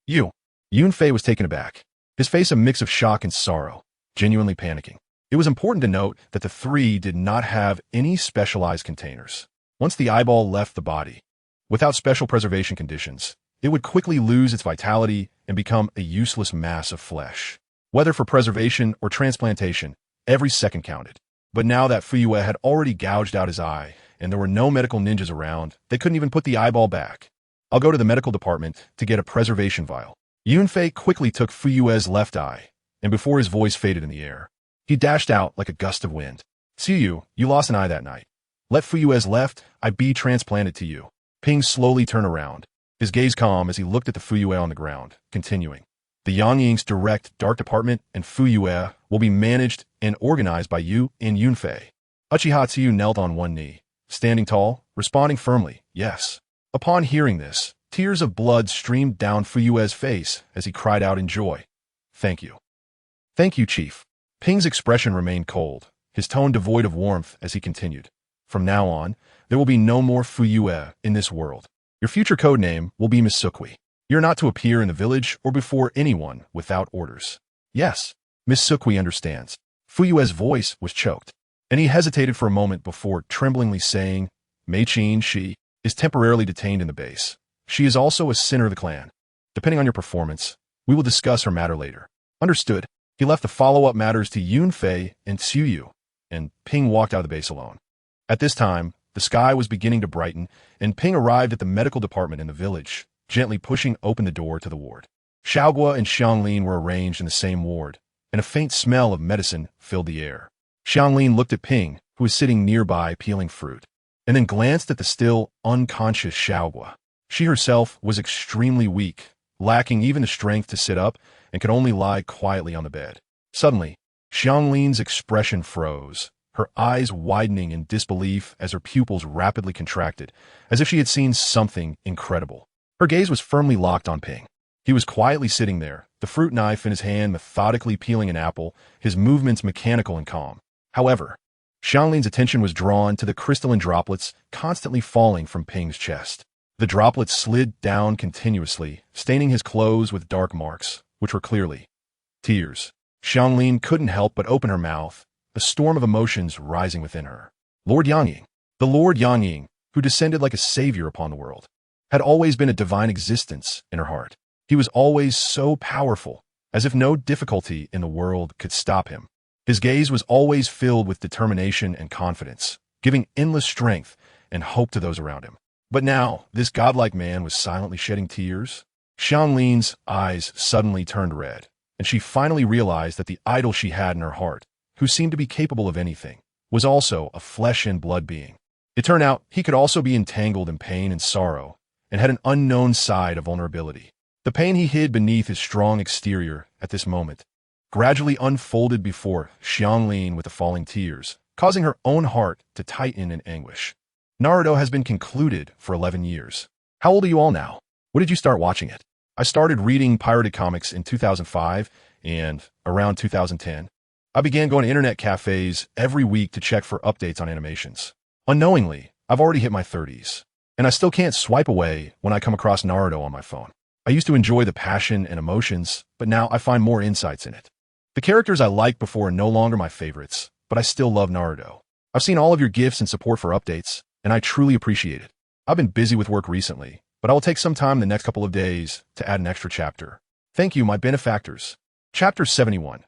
Yunfei was taken aback, his face a mix of shock and sorrow, genuinely panicking. It was important to note that the three did not have any specialized containers. Once the eyeball left the body, without special preservation conditions, it would quickly lose its vitality and become a useless mass of flesh. Whether for preservation or transplantation, every second counted. But now that Fuyue had already gouged out his eye, and there were no medical ninjas around, they couldn't even put the eyeball back. I'll go to the medical department to get a preservation vial. Yunfei quickly took Fuyue's left eye, and before his voice faded in the air, he dashed out like a gust of wind. Tsiyu, you lost an eye that night. Let Fuyue's left eye be transplanted to you. Ping slowly turned around, his gaze calm as he looked at the Fuyue on the ground, continuing. The Yangying's direct dark department and Fuyue will be managed and organized by you and Yunfei. Uchiha Tsiyu knelt on one knee, standing tall, responding firmly, yes. Upon hearing this, tears of blood streamed down Fuyue's face as he cried out in joy. Thank you. Thank you, Chief. Ping's expression remained cold, his tone devoid of warmth as he continued. From now on, there will be no more Fuyue in this world. Your future code name will be Misukui. You're not to appear in the village or before anyone without orders. Yes, Misukui understands. Fuyue's voice was choked, and he hesitated for a moment before tremblingly saying, Mei-chin, she is temporarily detained in the base. She is also a sinner of the clan. Depending on your performance, we will discuss her matter later. Understood. He left the follow-up matters to Yunfei and Tsiyu, and Ping walked out of the base alone. At this time, the sky was beginning to brighten, and Ping arrived at the medical department in the village, gently pushing open the door to the ward. Xiaohua and Xianglin were arranged in the same ward, and a faint smell of medicine filled the air. Xianglin looked at Ping, who was sitting nearby peeling fruit, and then glanced at the still unconscious Xiaohua. She herself was extremely weak, lacking even the strength to sit up, and could only lie quietly on the bed. Suddenly, Xianglin's expression froze, her eyes widening in disbelief as her pupils rapidly contracted, as if she had seen something incredible. Her gaze was firmly locked on Ping. He was quietly sitting there, the fruit knife in his hand methodically peeling an apple, his movements mechanical and calm. However, Xianglin's attention was drawn to the crystalline droplets constantly falling from Ping's chest. The droplets slid down continuously, staining his clothes with dark marks, which were clearly tears. Xianglin couldn't help but open her mouth, a storm of emotions rising within her. Lord Yangying, the Lord Yangying, who descended like a savior upon the world, had always been a divine existence in her heart. He was always so powerful, as if no difficulty in the world could stop him. His gaze was always filled with determination and confidence, giving endless strength and hope to those around him. But now, this godlike man was silently shedding tears. Xianglin's eyes suddenly turned red, and she finally realized that the idol she had in her heart, who seemed to be capable of anything, was also a flesh and blood being. It turned out he could also be entangled in pain and sorrow, and had an unknown side of vulnerability. The pain he hid beneath his strong exterior at this moment gradually unfolded before Xianglin with the falling tears, causing her own heart to tighten in anguish. Naruto has been concluded for 11 years. How old are you all now? When did you start watching it? I started reading pirated comics in 2005 and around 2010. I began going to internet cafes every week to check for updates on animations. Unknowingly, I've already hit my 30s, and I still can't swipe away when I come across Naruto on my phone. I used to enjoy the passion and emotions, but now I find more insights in it. The characters I liked before are no longer my favorites, but I still love Naruto. I've seen all of your gifts and support for updates, and I truly appreciate it. I've been busy with work recently, but I will take some time the next couple of days to add an extra chapter. Thank you, my benefactors. Chapter 71.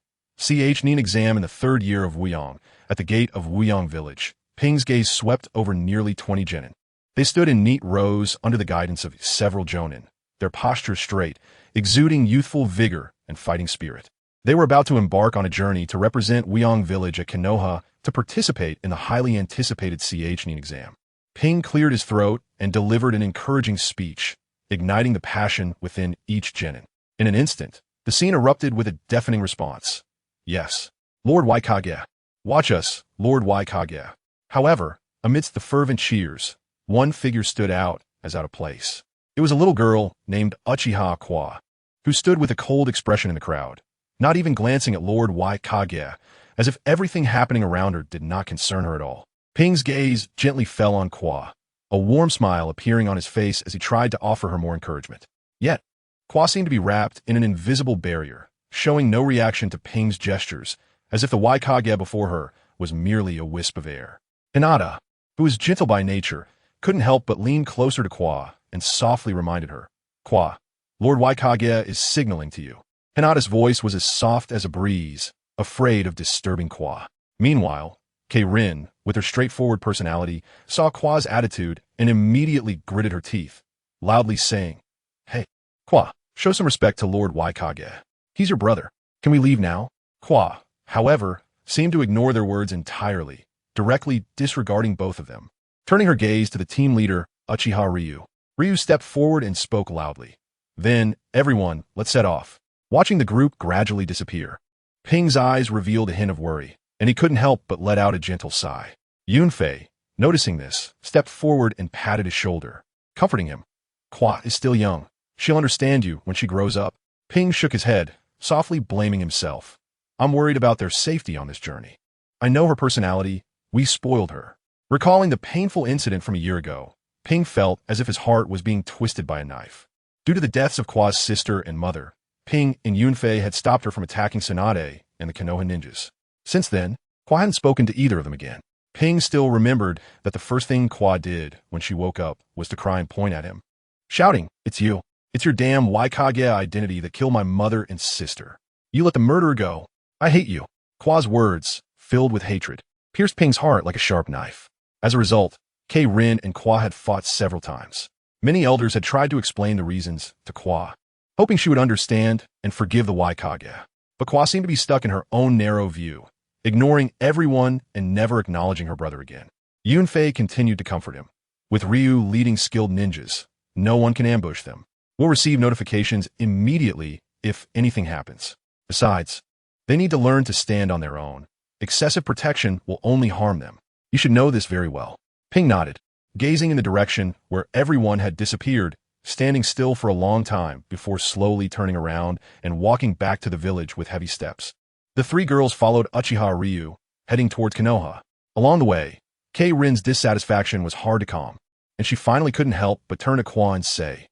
Nin exam in the third year of Wuyang. At the gate of Wuyang village, Ping's gaze swept over nearly 20 genin. They stood in neat rows under the guidance of several jonin, their postures straight, exuding youthful vigor and fighting spirit. They were about to embark on a journey to represent Wuyang village at Konoha to participate in the highly anticipated Nin exam. Ping cleared his throat and delivered an encouraging speech, igniting the passion within each genin. In an instant, the scene erupted with a deafening response. Yes, Lord Waikage. Watch us, Lord Waikage. However, amidst the fervent cheers, one figure stood out as out of place. It was a little girl named Uchiha Obito, who stood with a cold expression in the crowd, not even glancing at Lord Waikage, as if everything happening around her did not concern her at all. Ping's gaze gently fell on Kwa, a warm smile appearing on his face as he tried to offer her more encouragement. Yet, Kwa seemed to be wrapped in an invisible barrier, showing no reaction to Ping's gestures, as if the Waikage before her was merely a wisp of air. Hinata, who was gentle by nature, couldn't help but lean closer to Kwa and softly reminded her, Kwa, Lord Waikage is signaling to you. Hinata's voice was as soft as a breeze, afraid of disturbing Kwa. Meanwhile, Rin, with her straightforward personality, saw Kwa's attitude and immediately gritted her teeth, loudly saying, Hey, Kwa, show some respect to Lord Waikage. He's your brother. Can we leave now? Kwa, however, seemed to ignore their words entirely, directly disregarding both of them. Turning her gaze to the team leader, Uchiha Ryu, Ryu stepped forward and spoke loudly. Then, everyone, let's set off. Watching the group gradually disappear, Ping's eyes revealed a hint of worry, and he couldn't help but let out a gentle sigh. Yunfei, noticing this, stepped forward and patted his shoulder, comforting him. Kwa is still young. She'll understand you when she grows up. Ping shook his head, softly blaming himself. I'm worried about their safety on this journey. I know her personality. We spoiled her. Recalling the painful incident from a year ago, Ping felt as if his heart was being twisted by a knife. Due to the deaths of Kwa's sister and mother, Ping and Yunfei had stopped her from attacking Tsunade and the Konoha Ninjas. Since then, Kwa hadn't spoken to either of them again. Ping still remembered that the first thing Kwa did when she woke up was to cry and point at him, shouting, It's you. It's your damn Waikage identity that killed my mother and sister. You let the murderer go. I hate you. Kwa's words, filled with hatred, pierced Ping's heart like a sharp knife. As a result, Rin and Kwa had fought several times. Many elders had tried to explain the reasons to Kwa, hoping she would understand and forgive the Waikage. But Kwa seemed to be stuck in her own narrow view, ignoring everyone and never acknowledging her brother again. Yunfei continued to comfort him. With Ryu leading skilled ninjas, no one can ambush them. We'll receive notifications immediately if anything happens. Besides, they need to learn to stand on their own. Excessive protection will only harm them. You should know this very well. Ping nodded, gazing in the direction where everyone had disappeared, standing still for a long time before slowly turning around and walking back to the village with heavy steps. The three girls followed Uchiha Ryu, heading towards Konoha. Along the way, Kei-Rin's dissatisfaction was hard to calm, and she finally couldn't help but turn to Kwa and say,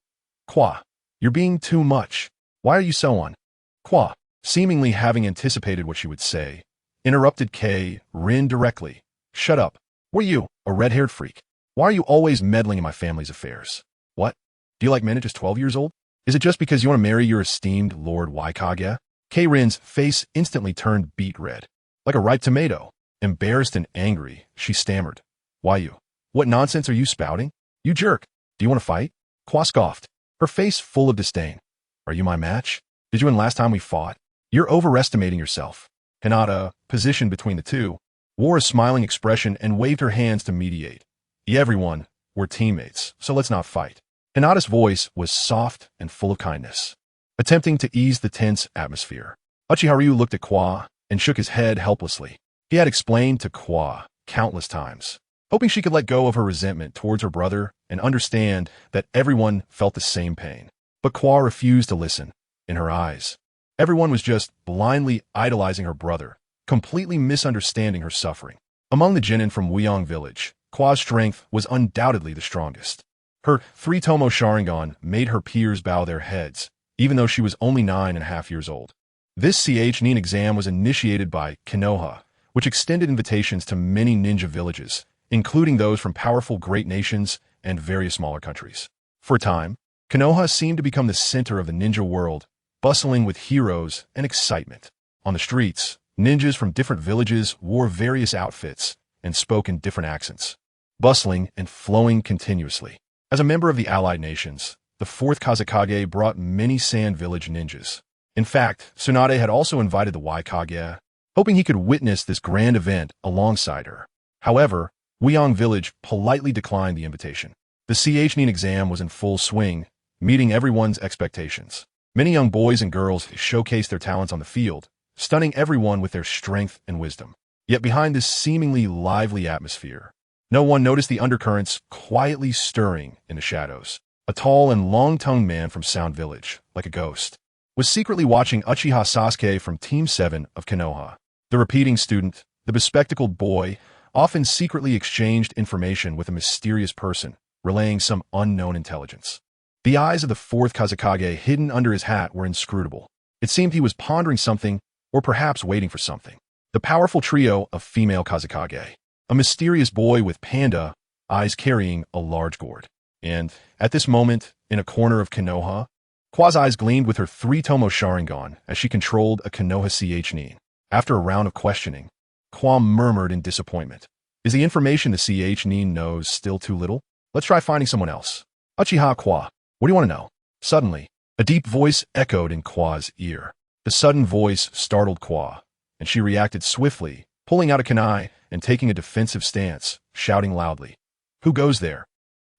"Kwa, you're being too much. Why are you so on?" Kwa, seemingly having anticipated what she would say, interrupted Kei-Rin directly. "Shut up. What are you, a red-haired freak? Why are you always meddling in my family's affairs? What? Do you like men at just 12 years old? Is it just because you want to marry your esteemed Lord Waikage?" Kei-Rin's face instantly turned beet red, like a ripe tomato. Embarrassed and angry, she stammered, "Why you? What nonsense are you spouting? You jerk. Do you want to fight?" Kwa scoffed, her face full of disdain. "Are you my match? Did you win last time we fought? You're overestimating yourself." Hinata, positioned between the two, wore a smiling expression and waved her hands to mediate. "Everyone, we're teammates, so let's not fight." Hinata's voice was soft and full of kindness, attempting to ease the tense atmosphere. Uchiha Ryu looked at Kwa and shook his head helplessly. He had explained to Kwa countless times, hoping she could let go of her resentment towards her brother and understand that everyone felt the same pain. But Kwa refused to listen. In her eyes, everyone was just blindly idolizing her brother, completely misunderstanding her suffering. Among the genin from Wielding village, Kwa's strength was undoubtedly the strongest. Her three-tomo Sharingan made her peers bow their heads, even though she was only 9.5 years old. This Nin exam was initiated by Konoha, which extended invitations to many ninja villages, including those from powerful great nations and various smaller countries. For a time, Konoha seemed to become the center of the ninja world, bustling with heroes and excitement. On the streets, ninjas from different villages wore various outfits and spoke in different accents, bustling and flowing continuously. As a member of the allied nations, the 4th Kazekage brought many Sand Village ninjas. In fact, Tsunade had also invited the Waikage, hoping he could witness this grand event alongside her. However, Wielding Village politely declined the invitation. The Nin exam was in full swing, meeting everyone's expectations. Many young boys and girls showcased their talents on the field, stunning everyone with their strength and wisdom. Yet behind this seemingly lively atmosphere, no one noticed the undercurrents quietly stirring in the shadows. A tall and long-tongued man from Sound Village, like a ghost, was secretly watching Uchiha Sasuke from Team 7 of Konoha. The repeating student, the bespectacled boy, often secretly exchanged information with a mysterious person, relaying some unknown intelligence. The eyes of the 4th Kazekage hidden under his hat were inscrutable. It seemed he was pondering something, or perhaps waiting for something. The powerful trio of female Kazekage, a mysterious boy with panda eyes carrying a large gourd. And, at this moment, in a corner of Konoha, Kwa's eyes gleamed with her three-tomo Sharingan as she controlled a Konoha Nin. After a round of questioning, Kwa murmured in disappointment. "Is the information the Nin knows still too little? Let's try finding someone else." "Uchiha Kwa, what do you want to know?" Suddenly, a deep voice echoed in Kwa's ear. The sudden voice startled Kwa, and she reacted swiftly, pulling out a kunai and taking a defensive stance, shouting loudly, "Who goes there?"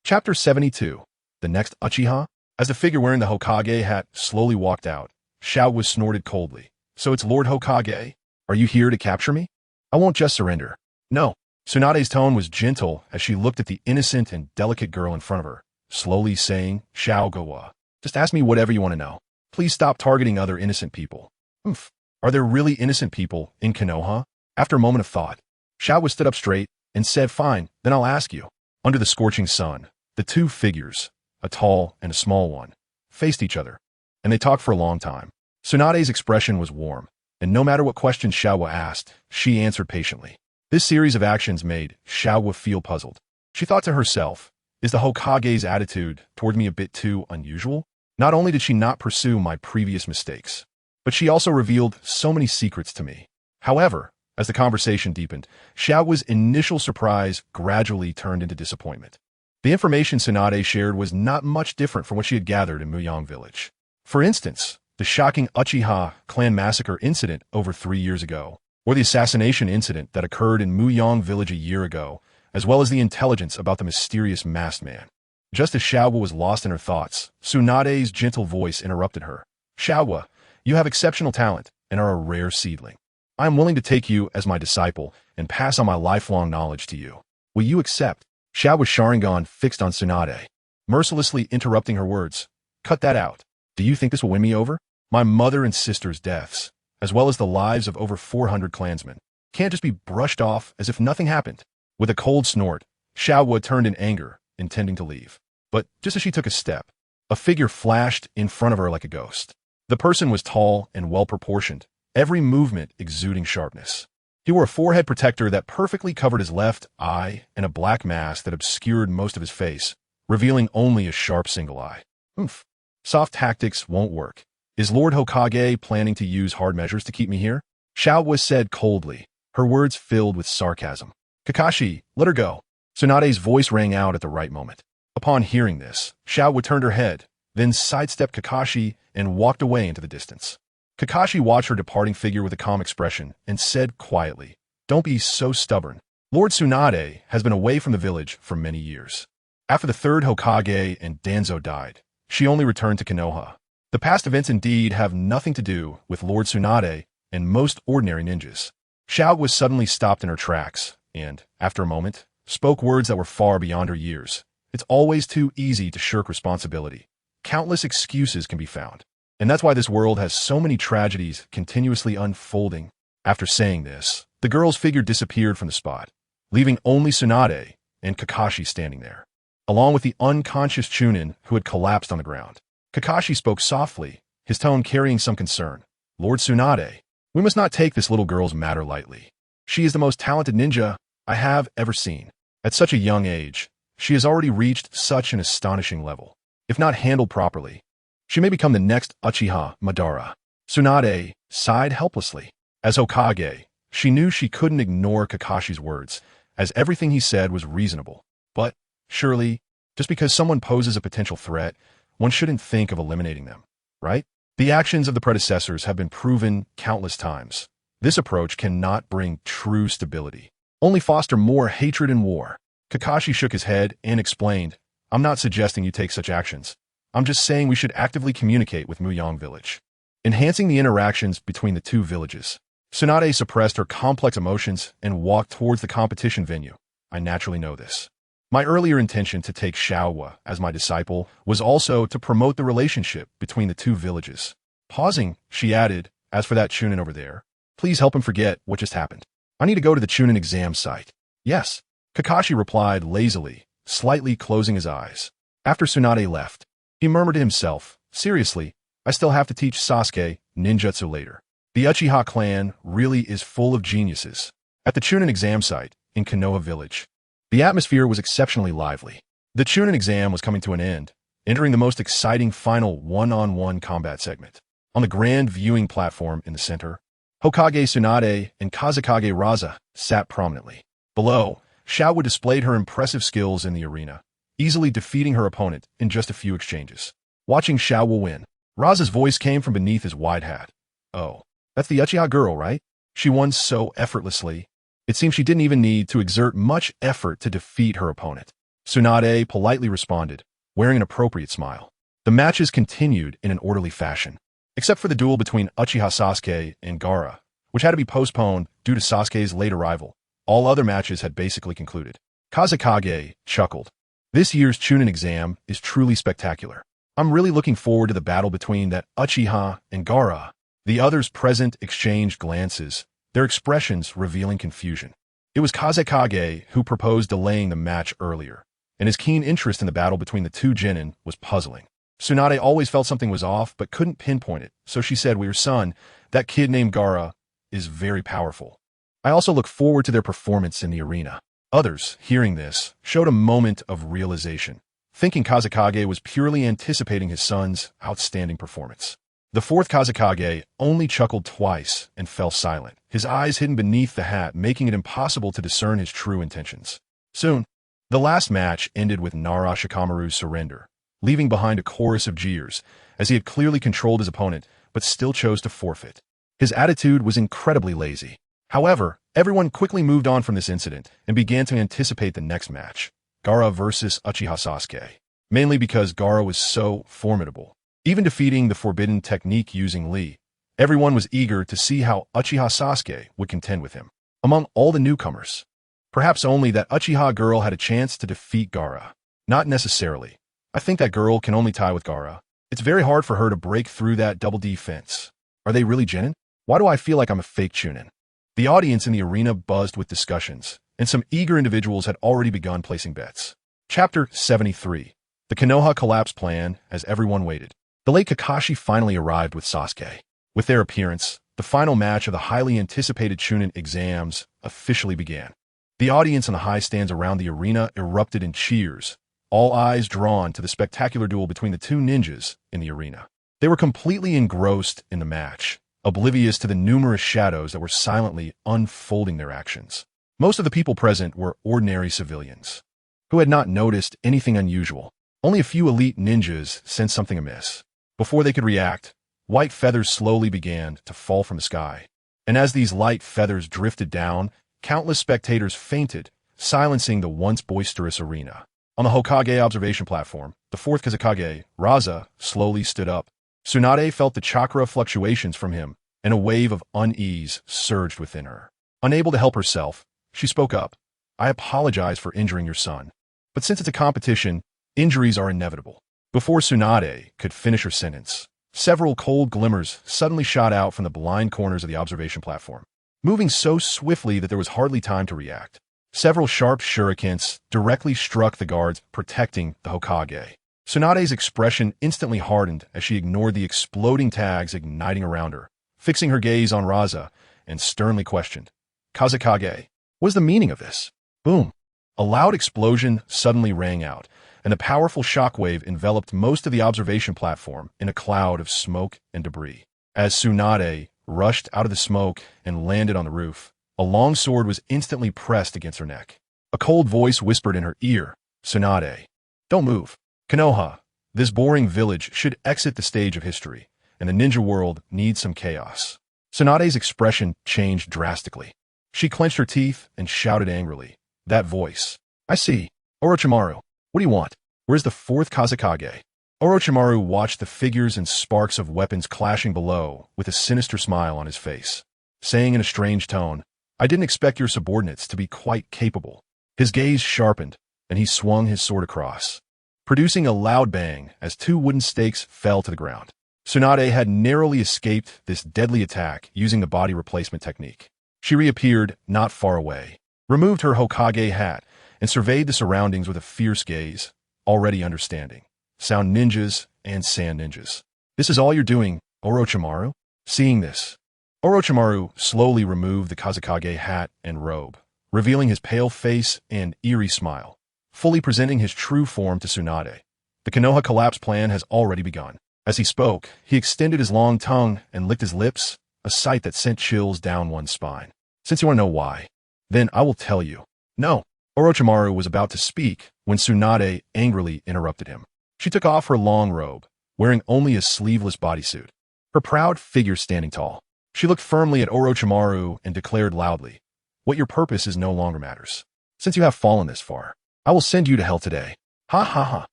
Chapter 72. The next Uchiha? As the figure wearing the Hokage hat slowly walked out, Shao was snorted coldly. "So it's Lord Hokage? Are you here to capture me? I won't just surrender." "No." Tsunade's tone was gentle as she looked at the innocent and delicate girl in front of her, slowly saying, "Shao Gowa, just ask me whatever you want to know. Please stop targeting other innocent people." "Oomph. Are there really innocent people in Konoha?" After a moment of thought, Shao stood up straight and said, "Fine, then I'll ask you." Under the scorching sun, the two figures, a tall and a small one, faced each other, and they talked for a long time. Tsunade's expression was warm, and no matter what questions Shawa asked, she answered patiently. This series of actions made Shawa feel puzzled. She thought to herself, is the Hokage's attitude toward me a bit too unusual? Not only did she not pursue my previous mistakes, but she also revealed so many secrets to me. However, as the conversation deepened, Shawa's initial surprise gradually turned into disappointment. The information Tsunade shared was not much different from what she had gathered in Wielding Village. For instance, the shocking Uchiha clan massacre incident over 3 years ago, or the assassination incident that occurred in Wielding Village a year ago, as well as the intelligence about the mysterious masked man. Just as Shawa was lost in her thoughts, Tsunade's gentle voice interrupted her. "Shawa, you have exceptional talent and are a rare seedling. I am willing to take you as my disciple and pass on my lifelong knowledge to you. Will you accept? Xiao with Sharingan fixed on Tsunade, mercilessly interrupting her words. Cut that out. Do you think this will win me over? My mother and sister's deaths, as well as the lives of over 400 clansmen, can't just be brushed off as if nothing happened. With a cold snort, Xiao turned in anger, intending to leave. But just as she took a step, a figure flashed in front of her like a ghost. The person was tall and well-proportioned, every movement exuding sharpness. He wore a forehead protector that perfectly covered his left eye and a black mask that obscured most of his face, revealing only a sharp single eye. Oomph. Soft tactics won't work. Is Lord Hokage planning to use hard measures to keep me here? Xiao said coldly, her words filled with sarcasm. Kakashi, let her go. Tsunade's voice rang out at the right moment. Upon hearing this, Xiao turned her head, then sidestepped Kakashi and walked away into the distance. Kakashi watched her departing figure with a calm expression and said quietly, Don't be so stubborn. Lord Tsunade has been away from the village for many years. After the third Hokage and Danzo died, she only returned to Konoha. The past events indeed have nothing to do with Lord Tsunade and most ordinary ninjas. Xiao was suddenly stopped in her tracks and, after a moment, spoke words that were far beyond her years. It's always too easy to shirk responsibility. Countless excuses can be found. And that's why this world has so many tragedies continuously unfolding. After saying this, the girl's figure disappeared from the spot, leaving only Tsunade and Kakashi standing there, along with the unconscious Chunin who had collapsed on the ground. Kakashi spoke softly, his tone carrying some concern. Lord Tsunade, we must not take this little girl's matter lightly. She is the most talented ninja I have ever seen. At such a young age, she has already reached such an astonishing level. If not handled properly, she may become the next Uchiha Madara. Tsunade sighed helplessly. As Hokage, she knew she couldn't ignore Kakashi's words, as everything he said was reasonable. But, surely, just because someone poses a potential threat, one shouldn't think of eliminating them, right? The actions of the predecessors have been proven countless times. This approach cannot bring true stability, only foster more hatred and war. Kakashi shook his head and explained, I'm not suggesting you take such actions. I'm just saying we should actively communicate with Muyang village, enhancing the interactions between the two villages. Tsunade suppressed her complex emotions and walked towards the competition venue. I naturally know this. My earlier intention to take Xiao as my disciple was also to promote the relationship between the two villages. Pausing, she added, as for that Chunin over there, please help him forget what just happened. I need to go to the Chunin exam site. Yes, Kakashi replied lazily, slightly closing his eyes. After Tsunade left, he murmured to himself, seriously, I still have to teach Sasuke ninjutsu later. The Uchiha clan really is full of geniuses. At the Chunin exam site, in Konoha village, the atmosphere was exceptionally lively. The Chunin exam was coming to an end, entering the most exciting final one-on-one combat segment. On the grand viewing platform in the center, Hokage Tsunade and Kazekage Raza sat prominently. Below, Xiao displayed her impressive skills in the arena, easily defeating her opponent in just a few exchanges. Watching Xiao win, Raza's voice came from beneath his wide hat. Oh, that's the Uchiha girl, right? She won so effortlessly. It seemed she didn't even need to exert much effort to defeat her opponent. Tsunade politely responded, wearing an appropriate smile. The matches continued in an orderly fashion, except for the duel between Uchiha Sasuke and Gaara, which had to be postponed due to Sasuke's late arrival. All other matches had basically concluded. Kazekage chuckled. This year's Chunin exam is truly spectacular. I'm really looking forward to the battle between that Uchiha and Gaara. The others present exchanged glances, their expressions revealing confusion. It was Kazekage who proposed delaying the match earlier, and his keen interest in the battle between the two genin was puzzling. Tsunade always felt something was off but couldn't pinpoint it, so she said, "Your son, that kid named Gaara, is very powerful. I also look forward to their performance in the arena." Others, hearing this, showed a moment of realization, thinking Kazekage was purely anticipating his son's outstanding performance. The fourth Kazekage only chuckled twice and fell silent, his eyes hidden beneath the hat, making it impossible to discern his true intentions. Soon, the last match ended with Nara Shikamaru's surrender, leaving behind a chorus of jeers, as he had clearly controlled his opponent but still chose to forfeit. His attitude was incredibly lazy. However, everyone quickly moved on from this incident and began to anticipate the next match, Gaara versus Uchiha Sasuke, mainly because Gaara was so formidable. Even defeating the forbidden technique using Lee, Everyone was eager to see how Uchiha Sasuke would contend with him. Among all the newcomers, perhaps only that Uchiha girl had a chance to defeat Gaara. Not necessarily. I think that girl can only tie with Gaara. It's very hard for her to break through that double defense. Are they really genin? Why do I feel like I'm a fake chunin? The audience in the arena buzzed with discussions, and some eager individuals had already begun placing bets. Chapter 73. The Konoha Collapse Plan. As everyone waited, the late Kakashi finally arrived with Sasuke. With their appearance, the final match of the highly anticipated chunin exams officially began. The audience in the high stands around the arena erupted in cheers, all eyes drawn to the spectacular duel between the two ninjas in the arena. They were completely engrossed in the match, oblivious to the numerous shadows that were silently unfolding their actions. Most of the people present were ordinary civilians, who had not noticed anything unusual. Only a few elite ninjas sensed something amiss. Before they could react, white feathers slowly began to fall from the sky. And as these light feathers drifted down, countless spectators fainted, silencing the once boisterous arena. On the Hokage observation platform, the fourth Kazekage, Raza, slowly stood up. Tsunade felt the chakra fluctuations from him, and a wave of unease surged within her. Unable to help herself, she spoke up. I apologize for injuring your son. But since it's a competition, injuries are inevitable. Before Tsunade could finish her sentence, several cold glimmers suddenly shot out from the blind corners of the observation platform, moving so swiftly that there was hardly time to react. Several sharp shurikens directly struck the guards protecting the Hokage. Tsunade's expression instantly hardened as she ignored the exploding tags igniting around her, fixing her gaze on Raza, and sternly questioned, Kazekage, what is the meaning of this? Boom! A loud explosion suddenly rang out, and a powerful shockwave enveloped most of the observation platform in a cloud of smoke and debris. As Tsunade rushed out of the smoke and landed on the roof, a long sword was instantly pressed against her neck. A cold voice whispered in her ear, Tsunade, don't move. Konoha, this boring village should exit the stage of history, and the ninja world needs some chaos. Tsunade's expression changed drastically. She clenched her teeth and shouted angrily, that voice. I see. Orochimaru, what do you want? Where's the fourth Kazekage? Orochimaru watched the figures and sparks of weapons clashing below with a sinister smile on his face, saying in a strange tone, I didn't expect your subordinates to be quite capable. His gaze sharpened, and he swung his sword across, producing a loud bang as two wooden stakes fell to the ground. Tsunade had narrowly escaped this deadly attack using the body replacement technique. She reappeared not far away, removed her Hokage hat, and surveyed the surroundings with a fierce gaze, already understanding. Sound ninjas and sand ninjas. This is all you're doing, Orochimaru? Seeing this, Orochimaru slowly removed the Kazekage hat and robe, revealing his pale face and eerie smile, fully presenting his true form to Tsunade. The Konoha Collapse Plan has already begun. As he spoke, he extended his long tongue and licked his lips, a sight that sent chills down one's spine. Since you want to know why, then I will tell you. No. Orochimaru was about to speak when Tsunade angrily interrupted him. She took off her long robe, wearing only a sleeveless bodysuit, her proud figure standing tall. She looked firmly at Orochimaru and declared loudly, what your purpose is no longer matters. Since you have fallen this far, I will send you to hell today. Ha ha ha.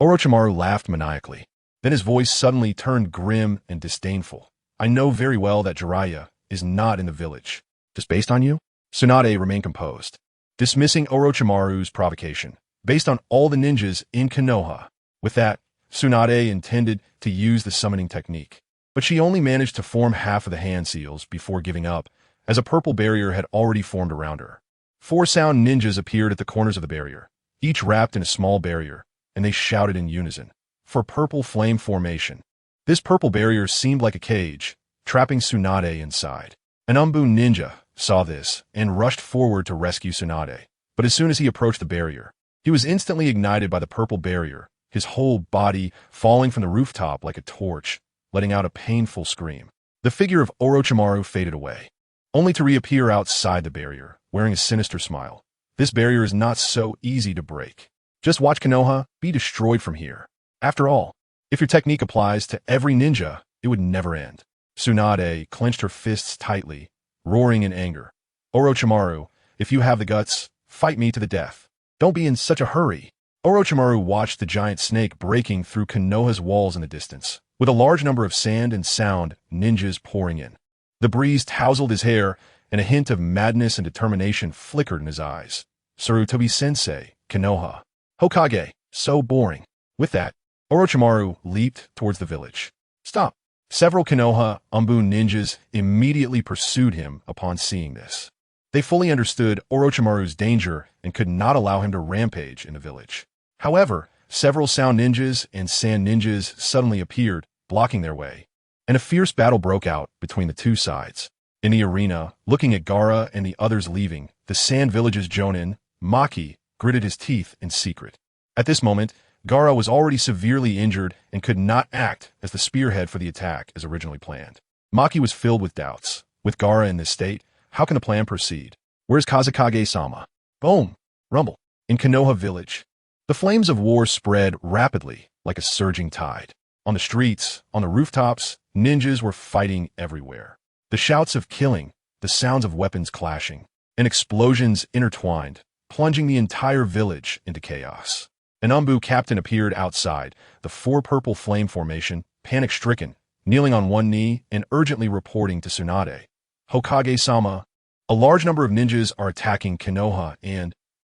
Orochimaru laughed maniacally. Then his voice suddenly turned grim and disdainful. I know very well that Jiraiya is not in the village. Just based on you? Tsunade remained composed, dismissing Orochimaru's provocation, based on all the ninjas in Konoha. With that, Tsunade intended to use the summoning technique, but she only managed to form half of the hand seals before giving up, as a purple barrier had already formed around her. 4 sound ninjas appeared at the corners of the barrier, each wrapped in a small barrier, and they shouted in unison, for purple flame formation. This purple barrier seemed like a cage, trapping Tsunade inside. An Umbu ninja saw this and rushed forward to rescue Tsunade, but as soon as he approached the barrier, he was instantly ignited by the purple barrier, his whole body falling from the rooftop like a torch, letting out a painful scream. The figure of Orochimaru faded away, only to reappear outside the barrier, wearing a sinister smile. This barrier is not so easy to break. Just watch Konoha be destroyed from here. After all, if your technique applies to every ninja, it would never end. Tsunade clenched her fists tightly, roaring in anger. Orochimaru, if you have the guts, fight me to the death. Don't be in such a hurry. Orochimaru watched the giant snake breaking through Konoha's walls in the distance, with a large number of sand and sound ninjas pouring in. The breeze tousled his hair, and a hint of madness and determination flickered in his eyes. Sarutobi-sensei, Konoha. Hokage, so boring. With that, Orochimaru leaped towards the village. Stop! Several Konoha ninjas immediately pursued him upon seeing this. They fully understood Orochimaru's danger and could not allow him to rampage in the village. However, several sound ninjas and sand ninjas suddenly appeared, blocking their way, and a fierce battle broke out between the two sides. In the arena, looking at Gaara and the others leaving, the sand village's Jonin, Maki, gritted his teeth in secret. At this moment, Gaara was already severely injured and could not act as the spearhead for the attack as originally planned. Maki was filled with doubts. With Gaara in this state, how can the plan proceed? Where's Kazekage-sama? Boom! Rumble. In Konoha village, the flames of war spread rapidly like a surging tide. On the streets, on the rooftops, ninjas were fighting everywhere. The shouts of killing, the sounds of weapons clashing, and explosions intertwined, plunging the entire village into chaos. An Umbu captain appeared outside, the four purple flame formation, panic-stricken, kneeling on one knee and urgently reporting to Tsunade. Hokage-sama, a large number of ninjas are attacking Konoha and...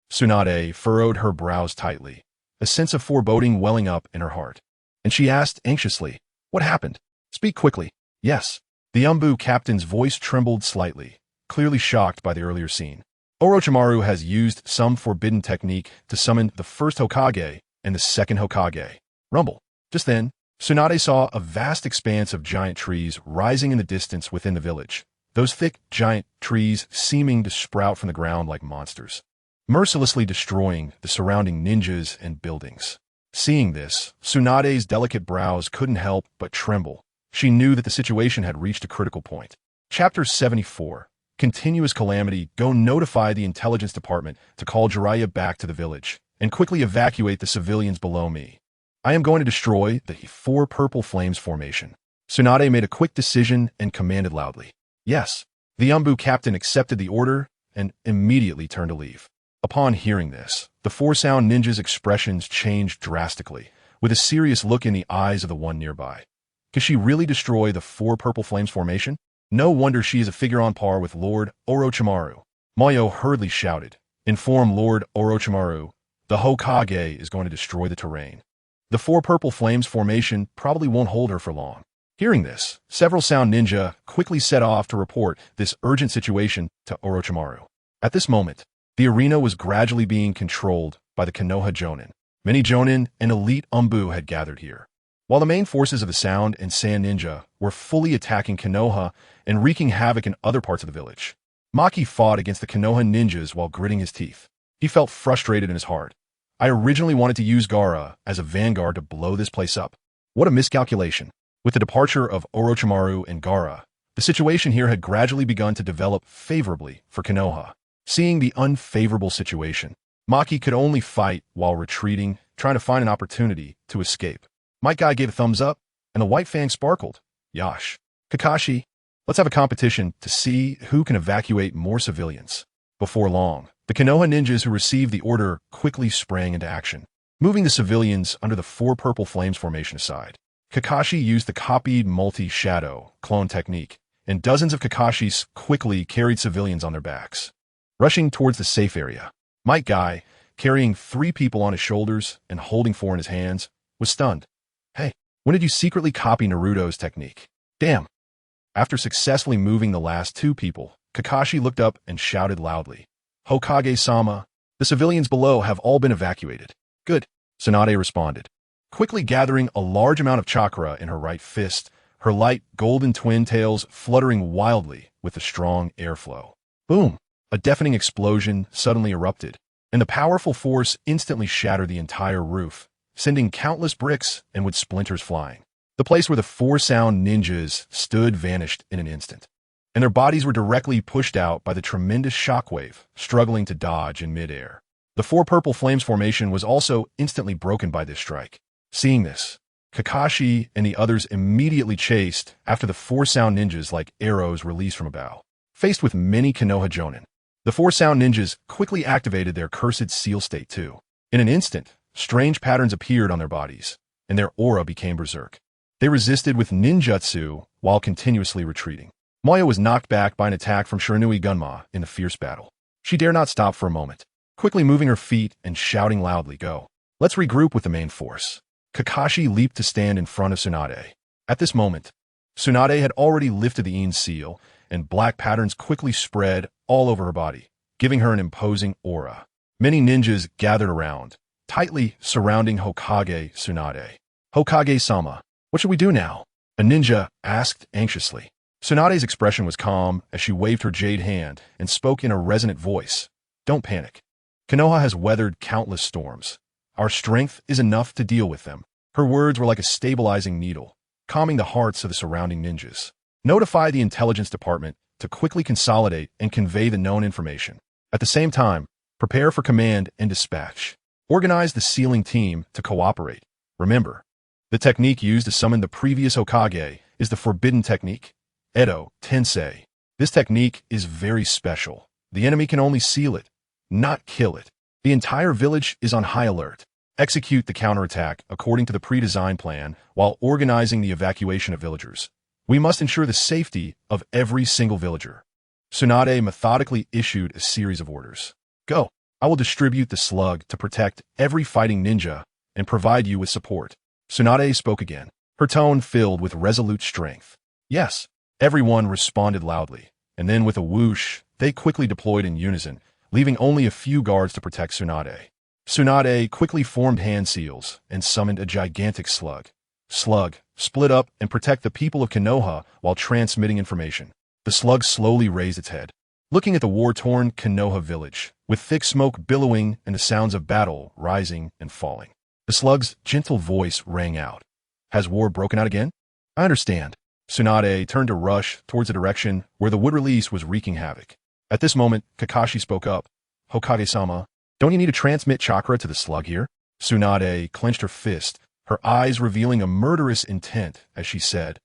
Tsunade furrowed her brows tightly, a sense of foreboding welling up in her heart. And she asked anxiously, what happened? Speak quickly. Yes. The Umbu captain's voice trembled slightly, clearly shocked by the earlier scene. Orochimaru has used some forbidden technique to summon the first Hokage and the second Hokage. Rumble. Just then, Tsunade saw a vast expanse of giant trees rising in the distance within the village, those thick, giant trees seeming to sprout from the ground like monsters, mercilessly destroying the surrounding ninjas and buildings. Seeing this, Tsunade's delicate brows couldn't help but tremble. She knew that the situation had reached a critical point. Chapter 74. Continuous Calamity. Go notify the intelligence department to call Jiraiya back to the village and quickly evacuate the civilians below me. I am going to destroy the four purple flames formation. Tsunade made a quick decision and commanded loudly. Yes. The Umbu captain accepted the order and immediately turned to leave. Upon hearing this, the four sound ninjas' expressions changed drastically, with a serious look in the eyes of the one nearby. Could she really destroy the four purple flames formation? No wonder she is a figure on par with Lord Orochimaru. Moyo hurriedly shouted, inform Lord Orochimaru, the Hokage is going to destroy the terrain. The four purple flames formation probably won't hold her for long. Hearing this, several sound ninja quickly set off to report this urgent situation to Orochimaru. At this moment, the arena was gradually being controlled by the Konoha Jonin. Many Jonin and elite Umbu had gathered here, while the main forces of the Sound and Sand Ninja were fully attacking Konoha and wreaking havoc in other parts of the village. Maki fought against the Konoha ninjas while gritting his teeth. He felt frustrated in his heart. I originally wanted to use Gaara as a vanguard to blow this place up. What a miscalculation. With the departure of Orochimaru and Gaara, the situation here had gradually begun to develop favorably for Konoha. Seeing the unfavorable situation, Maki could only fight while retreating, trying to find an opportunity to escape. My guy gave a thumbs up, and the white fang sparkled. Yash. Kakashi, let's have a competition to see who can evacuate more civilians. Before long, the Konoha ninjas who received the order quickly sprang into action, moving the civilians under the four purple flames formation aside. Kakashi used the copied multi-shadow clone technique, and dozens of Kakashis quickly carried civilians on their backs. Rushing towards the safe area, Might Guy, carrying 3 people on his shoulders and holding 4 in his hands, was stunned. Hey, when did you secretly copy Naruto's technique? Damn. After successfully moving the last 2 people, Kakashi looked up and shouted loudly. Hokage-sama, the civilians below have all been evacuated. Good, Tsunade responded, quickly gathering a large amount of chakra in her right fist, her light golden twin tails fluttering wildly with the strong airflow. Boom! A deafening explosion suddenly erupted, and the powerful force instantly shattered the entire roof, sending countless bricks and wood splinters flying. The place where the 4 sound ninjas stood vanished in an instant, and their bodies were directly pushed out by the tremendous shockwave, struggling to dodge in midair. The 4 purple flames formation was also instantly broken by this strike. Seeing this, Kakashi and the others immediately chased after the 4 sound ninjas like arrows released from a bow. Faced with many Konoha Jonin, the 4 sound ninjas quickly activated their cursed seal state too. In an instant, strange patterns appeared on their bodies, and their aura became berserk. They resisted with ninjutsu while continuously retreating. Moya was knocked back by an attack from Shiranui Gunma in the fierce battle. She dare not stop for a moment, quickly moving her feet and shouting loudly, "Go! Let's regroup with the main force." Kakashi leaped to stand in front of Tsunade. At this moment, Tsunade had already lifted the Ein seal, and black patterns quickly spread all over her body, giving her an imposing aura. Many ninjas gathered around, tightly surrounding Hokage Tsunade. "Hokage-sama, what should we do now?" a ninja asked anxiously. Tsunade's expression was calm as she waved her jade hand and spoke in a resonant voice. "Don't panic. Konoha has weathered countless storms. Our strength is enough to deal with them." Her words were like a stabilizing needle, calming the hearts of the surrounding ninjas. Notify the intelligence department to quickly consolidate and convey the known information. At the same time, prepare for command and dispatch. Organize the sealing team to cooperate. Remember, the technique used to summon the previous Hokage is the forbidden technique, Edo Tensei. This technique is very special. The enemy can only seal it, not kill it. The entire village is on high alert. Execute the counterattack according to the pre-designed plan while organizing the evacuation of villagers. We must ensure the safety of every single villager. Tsunade methodically issued a series of orders. "Go. I will distribute the slug to protect every fighting ninja and provide you with support." Tsunade spoke again, her tone filled with resolute strength. "Yes." Everyone responded loudly, and then with a whoosh, they quickly deployed in unison, leaving only a few guards to protect Tsunade. Tsunade quickly formed hand seals and summoned a gigantic slug. "Slug, split up and protect the people of Konoha while transmitting information." The slug slowly raised its head, looking at the war-torn Konoha village, with thick smoke billowing and the sounds of battle rising and falling. The slug's gentle voice rang out. "Has war broken out again?" "I understand." Tsunade turned to rush towards the direction where the wood release was wreaking havoc. At this moment, Kakashi spoke up. "Hokage-sama, don't you need to transmit chakra to the slug here?" Tsunade clenched her fist, her eyes revealing a murderous intent as she said,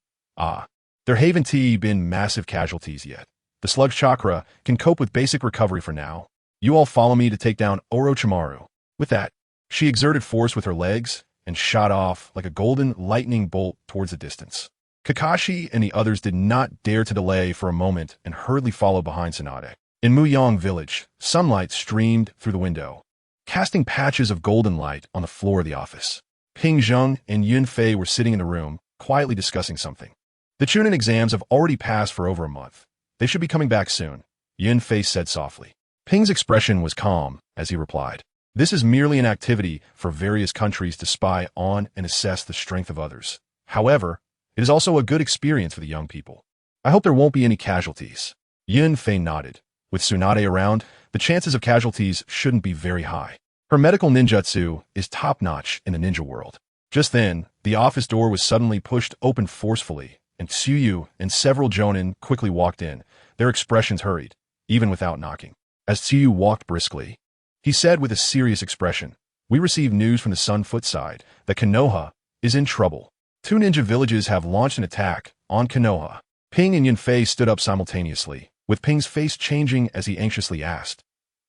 There haven't been massive casualties yet. The slug's chakra can cope with basic recovery for now. You all follow me to take down Orochimaru." With that, she exerted force with her legs and shot off like a golden lightning bolt towards the distance. Kakashi and the others did not dare to delay for a moment and hurriedly followed behind Tsunade. In Muyang village, sunlight streamed through the window, casting patches of golden light on the floor of the office. Ping Zheng and Yun Fei were sitting in the room, quietly discussing something. "The Chunin exams have already passed for over a month. They should be coming back soon," Yun Fei said softly. Ping's expression was calm as he replied, "This is merely an activity for various countries to spy on and assess the strength of others. However, it is also a good experience for the young people. I hope there won't be any casualties." Yun Fei nodded. With Tsunade around, the chances of casualties shouldn't be very high. Her medical ninjutsu is top-notch in the ninja world. Just then, the office door was suddenly pushed open forcefully, and Tsuyu and several jonin quickly walked in, their expressions hurried, even without knocking. As Tsuyu walked briskly, he said with a serious expression, "We received news from the Sun Foot side that Konoha is in trouble. 2 ninja villages have launched an attack on Konoha." Ping and Yunfei stood up simultaneously, with Ping's face changing as he anxiously asked,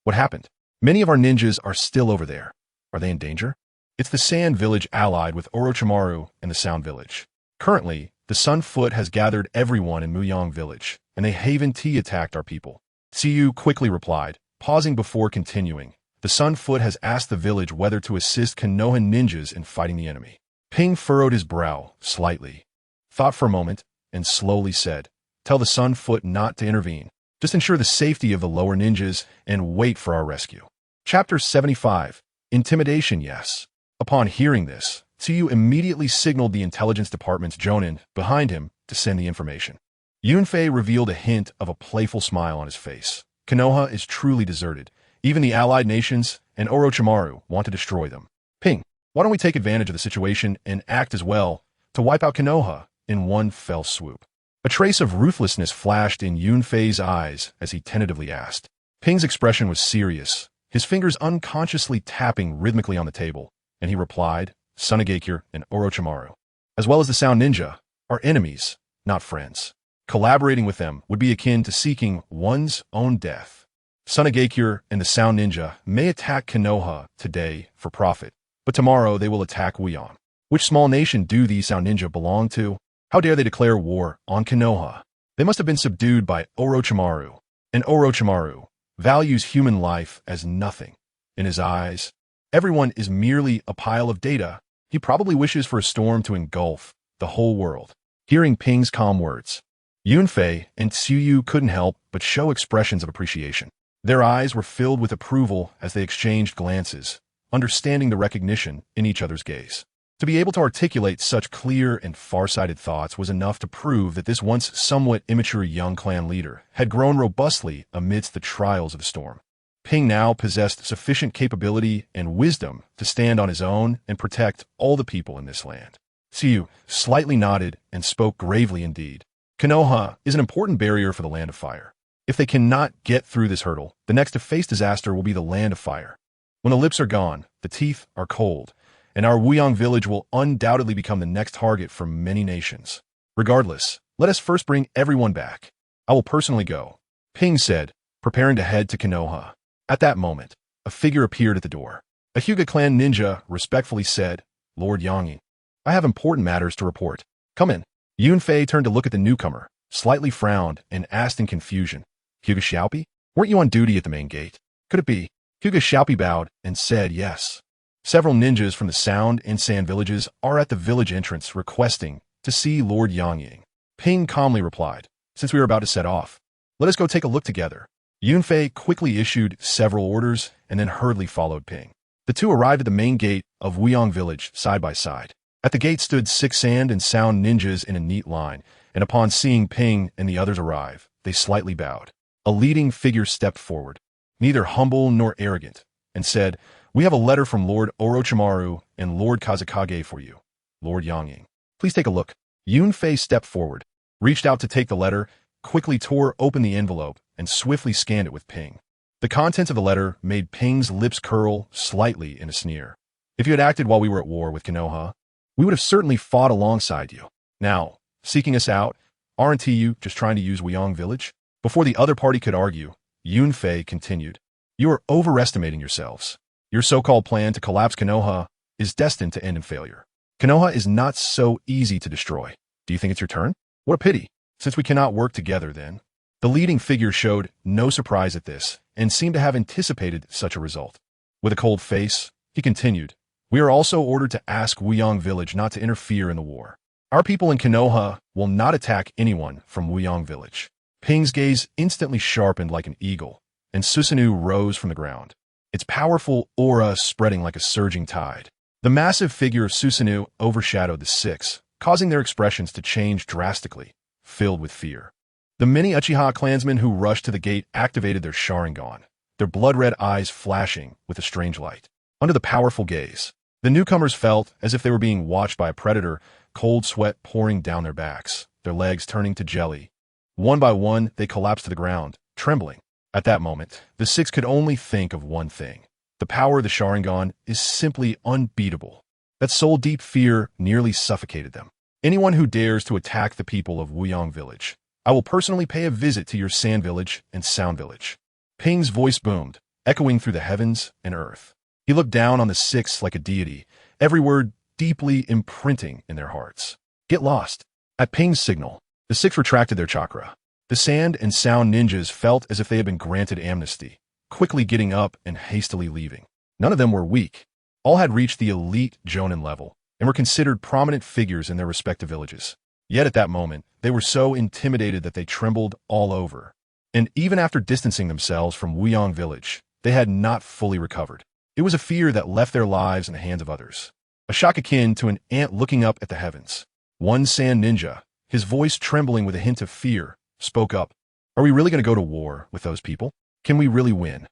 "What happened?" "Many of our ninjas are still over there. Are they in danger?" "It's the Sand Village allied with Orochimaru and the Sound Village. Currently, the Sun Foot has gathered everyone in Muyang Village, and they Haven Tea attacked our people." Tsuyu quickly replied, pausing before continuing. "The Sun Foot has asked the village whether to assist Konoha ninjas in fighting the enemy." Ping furrowed his brow slightly, thought for a moment, and slowly said, "Tell the Sun Foot not to intervene. Just ensure the safety of the lower ninjas and wait for our rescue." Chapter 75. Intimidation, yes. Upon hearing this, Tsuyu immediately signaled the intelligence department's jonin behind him to send the information. Yunfei revealed a hint of a playful smile on his face. "Konoha is truly deserted. Even the allied nations and Orochimaru want to destroy them. Ping, why don't we take advantage of the situation and act as well to wipe out Konoha in one fell swoop?" A trace of ruthlessness flashed in Yunfei's eyes as he tentatively asked. Ping's expression was serious, his fingers unconsciously tapping rhythmically on the table, and he replied, "Sunagakure and Orochimaru, as well as the Sound Ninja, are enemies, not friends. Collaborating with them would be akin to seeking one's own death. Sunagakure and the Sound Ninja may attack Konoha today for profit, but tomorrow they will attack Wiyang. Which small nation do these sound ninja belong to? How dare they declare war on Konoha? They must have been subdued by Orochimaru. And Orochimaru values human life as nothing. In his eyes, everyone is merely a pile of data. He probably wishes for a storm to engulf the whole world. Hearing Ping's calm words, Yunfei and Tsuyu couldn't help but show expressions of appreciation. Their eyes were filled with approval as they exchanged glances, understanding the recognition in each other's gaze. To be able to articulate such clear and far-sighted thoughts was enough to prove that this once somewhat immature young clan leader had grown robustly amidst the trials of the storm. Ping now possessed sufficient capability and wisdom to stand on his own and protect all the people in this land. Tsuyu slightly nodded and spoke gravely indeed. Konoha is an important barrier for the Land of Fire. If they cannot get through this hurdle, the next to face disaster will be the Land of Fire. When the lips are gone, the teeth are cold, and our Wuyang village will undoubtedly become the next target for many nations. Regardless, let us first bring everyone back. I will personally go, Ping said, preparing to head to Konoha. At that moment, a figure appeared at the door. A Hyuga clan ninja respectfully said, Lord Yangyi, I have important matters to report. Come in. Yunfei turned to look at the newcomer, slightly frowned, and asked in confusion, Hyuga Xiaopi? Weren't you on duty at the main gate? Could it be? Hyuga Xiaopi bowed and said yes. Several ninjas from the Sound and Sand villages are at the village entrance requesting to see Lord Yangyi. Ping calmly replied, since we are about to set off, let us go take a look together. Yunfei quickly issued several orders and then hurriedly followed Ping. The two arrived at the main gate of Wuyang village side by side. At the gate stood 6 Sand and Sound ninjas in a neat line, and upon seeing Ping and the others arrive, they slightly bowed. A leading figure stepped forward, neither humble nor arrogant, and said, we have a letter from Lord Orochimaru and Lord Kazekage for you, Lord Yangyi. Please take a look. Yunfei stepped forward, reached out to take the letter, quickly tore open the envelope, and swiftly scanned it with Ping. The contents of the letter made Ping's lips curl slightly in a sneer. If you had acted while we were at war with Konoha, we would have certainly fought alongside you. Now, seeking us out, aren't you just trying to use Wuyang village? Before the other party could argue, Yunfei continued, you are overestimating yourselves. Your so-called plan to collapse Konoha is destined to end in failure. Konoha is not so easy to destroy. Do you think it's your turn? What a pity. Since we cannot work together then. The leading figure showed no surprise at this and seemed to have anticipated such a result. With a cold face, he continued, we are also ordered to ask Wuyang village not to interfere in the war. Our people in Konoha will not attack anyone from Wuyang village. Ping's gaze instantly sharpened like an eagle, and Susanoo rose from the ground, its powerful aura spreading like a surging tide. The massive figure of Susanoo overshadowed the 6, causing their expressions to change drastically, filled with fear. The many Uchiha clansmen who rushed to the gate activated their Sharingan, their blood-red eyes flashing with a strange light. Under the powerful gaze, the newcomers felt as if they were being watched by a predator, cold sweat pouring down their backs, their legs turning to jelly. One by one, they collapsed to the ground, trembling. At that moment, the 6 could only think of one thing. The power of the Sharingan is simply unbeatable. That soul-deep fear nearly suffocated them. Anyone who dares to attack the people of Wuyang village, I will personally pay a visit to your Sand village and Sound village. Ping's voice boomed, echoing through the heavens and earth. He looked down on the 6 like a deity, every word deeply imprinting in their hearts. Get lost. At Ping's signal, the 6 retracted their chakra. The Sand and Sound ninjas felt as if they had been granted amnesty, quickly getting up and hastily leaving. None of them were weak. All had reached the elite Jonin level and were considered prominent figures in their respective villages. Yet at that moment, they were so intimidated that they trembled all over. And even after distancing themselves from Wuyang village, they had not fully recovered. It was a fear that left their lives in the hands of others. A shock akin to an ant looking up at the heavens. One Sand ninja, his voice trembling with a hint of fear, spoke up. Are we really going to go to war with those people? Can we really win?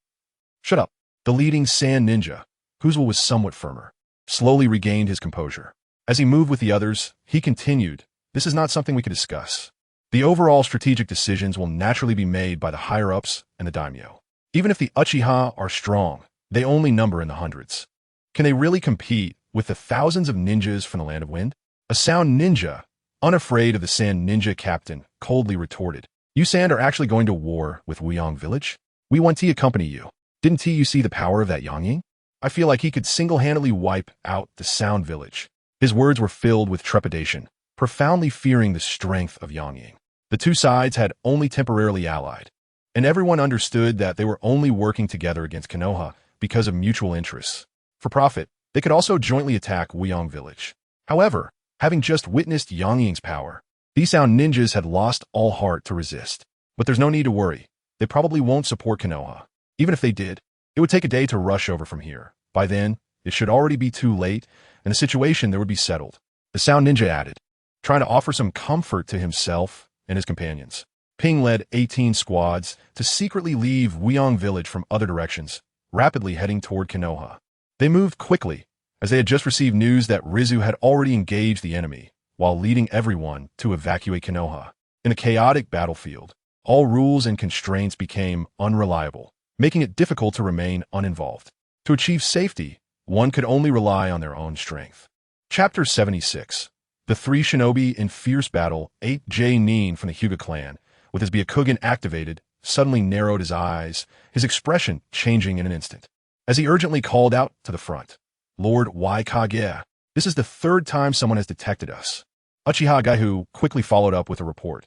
Shut up. The leading Sand ninja, whose will was somewhat firmer, slowly regained his composure. As he moved with the others, he continued, this is not something we can discuss. The overall strategic decisions will naturally be made by the higher-ups and the daimyo. Even if the Uchiha are strong, they only number in the hundreds. Can they really compete with the thousands of ninjas from the Land of Wind? A Sound ninja, unafraid of the Sand ninja captain, coldly retorted, you Sand are actually going to war with Wuyang village? We want to accompany you. Didn't you see the power of that Yangyi? I feel like he could single-handedly wipe out the Sound village. His words were filled with trepidation, profoundly fearing the strength of Yang Ying. The two sides had only temporarily allied, and everyone understood that they were only working together against Konoha because of mutual interests. For profit, they could also jointly attack Wuyong village. However, having just witnessed Yang Ying's power, these sound ninjas had lost all heart to resist. But there's no need to worry. They probably won't support Konoha. Even if they did, it would take a day to rush over from here. By then, it should already be too late, and the situation there would be settled. The sound ninja added, trying to offer some comfort to himself and his companions. Ping led 18 squads to secretly leave Wuyong village from other directions, rapidly heading toward Konoha. They moved quickly, as they had just received news that Rizu had already engaged the enemy, while leading everyone to evacuate Konoha. In a chaotic battlefield, all rules and constraints became unreliable, making it difficult to remain uninvolved. To achieve safety, one could only rely on their own strength. Chapter 76. The three shinobi in fierce battle. 8J Nin from the Hyuga clan, with his Byakugan activated, suddenly narrowed his eyes, his expression changing in an instant, as he urgently called out to the front. Lord Waikage, this is the third time someone has detected us. Uchiha Gaihu quickly followed up with a report.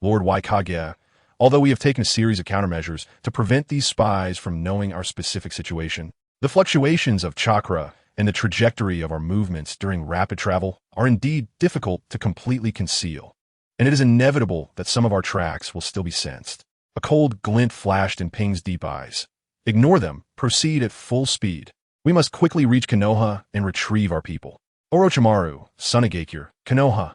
Lord Waikage, although we have taken a series of countermeasures to prevent these spies from knowing our specific situation, the fluctuations of chakra and the trajectory of our movements during rapid travel are indeed difficult to completely conceal, and it is inevitable that some of our tracks will still be sensed. A cold glint flashed in Ping's deep eyes. Ignore them, proceed at full speed. We must quickly reach Konoha and retrieve our people. Orochimaru, son of Geikir, Konoha.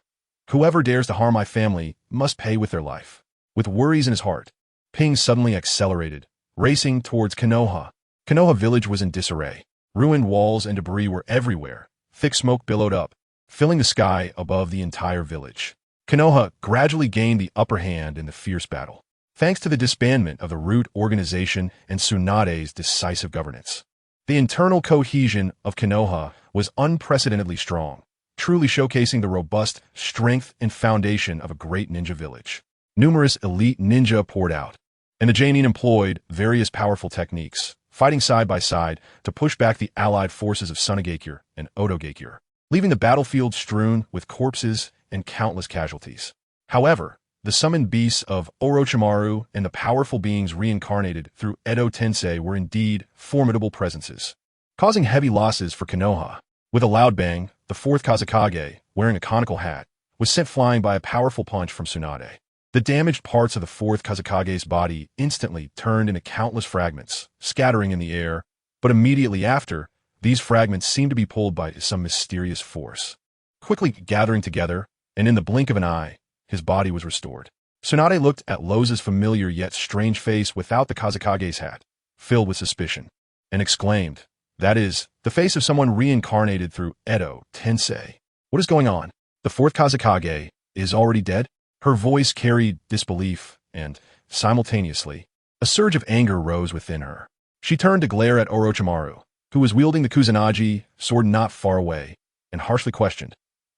Whoever dares to harm my family must pay with their life. With worries in his heart, Ping suddenly accelerated, racing towards Konoha. Konoha village was in disarray. Ruined walls and debris were everywhere. Thick smoke billowed up, filling the sky above the entire village. Konoha gradually gained the upper hand in the fierce battle, thanks to the disbandment of the root organization and Tsunade's decisive governance. The internal cohesion of Konoha was unprecedentedly strong, truly showcasing the robust strength and foundation of a great ninja village. Numerous elite ninja poured out, and the Jainin employed various powerful techniques, fighting side by side to push back the allied forces of Sunagakure and Oto Geikir, leaving the battlefield strewn with corpses and countless casualties. However, the summoned beasts of Orochimaru and the powerful beings reincarnated through Edo Tensei were indeed formidable presences, causing heavy losses for Konoha. With a loud bang, the fourth Kazekage, wearing a conical hat, was sent flying by a powerful punch from Tsunade. The damaged parts of the fourth Kazekage's body instantly turned into countless fragments, scattering in the air, but immediately after, these fragments seemed to be pulled by some mysterious force. Quickly gathering together, and in the blink of an eye, his body was restored. Tsunade looked at Loza's familiar yet strange face without the Kazekage's hat, filled with suspicion, and exclaimed, "That is, the face of someone reincarnated through Edo Tensei. What is going on? The fourth Kazekage is already dead?" Her voice carried disbelief, and, simultaneously, a surge of anger rose within her. She turned to glare at Orochimaru, who was wielding the Kusanagi sword not far away, and harshly questioned,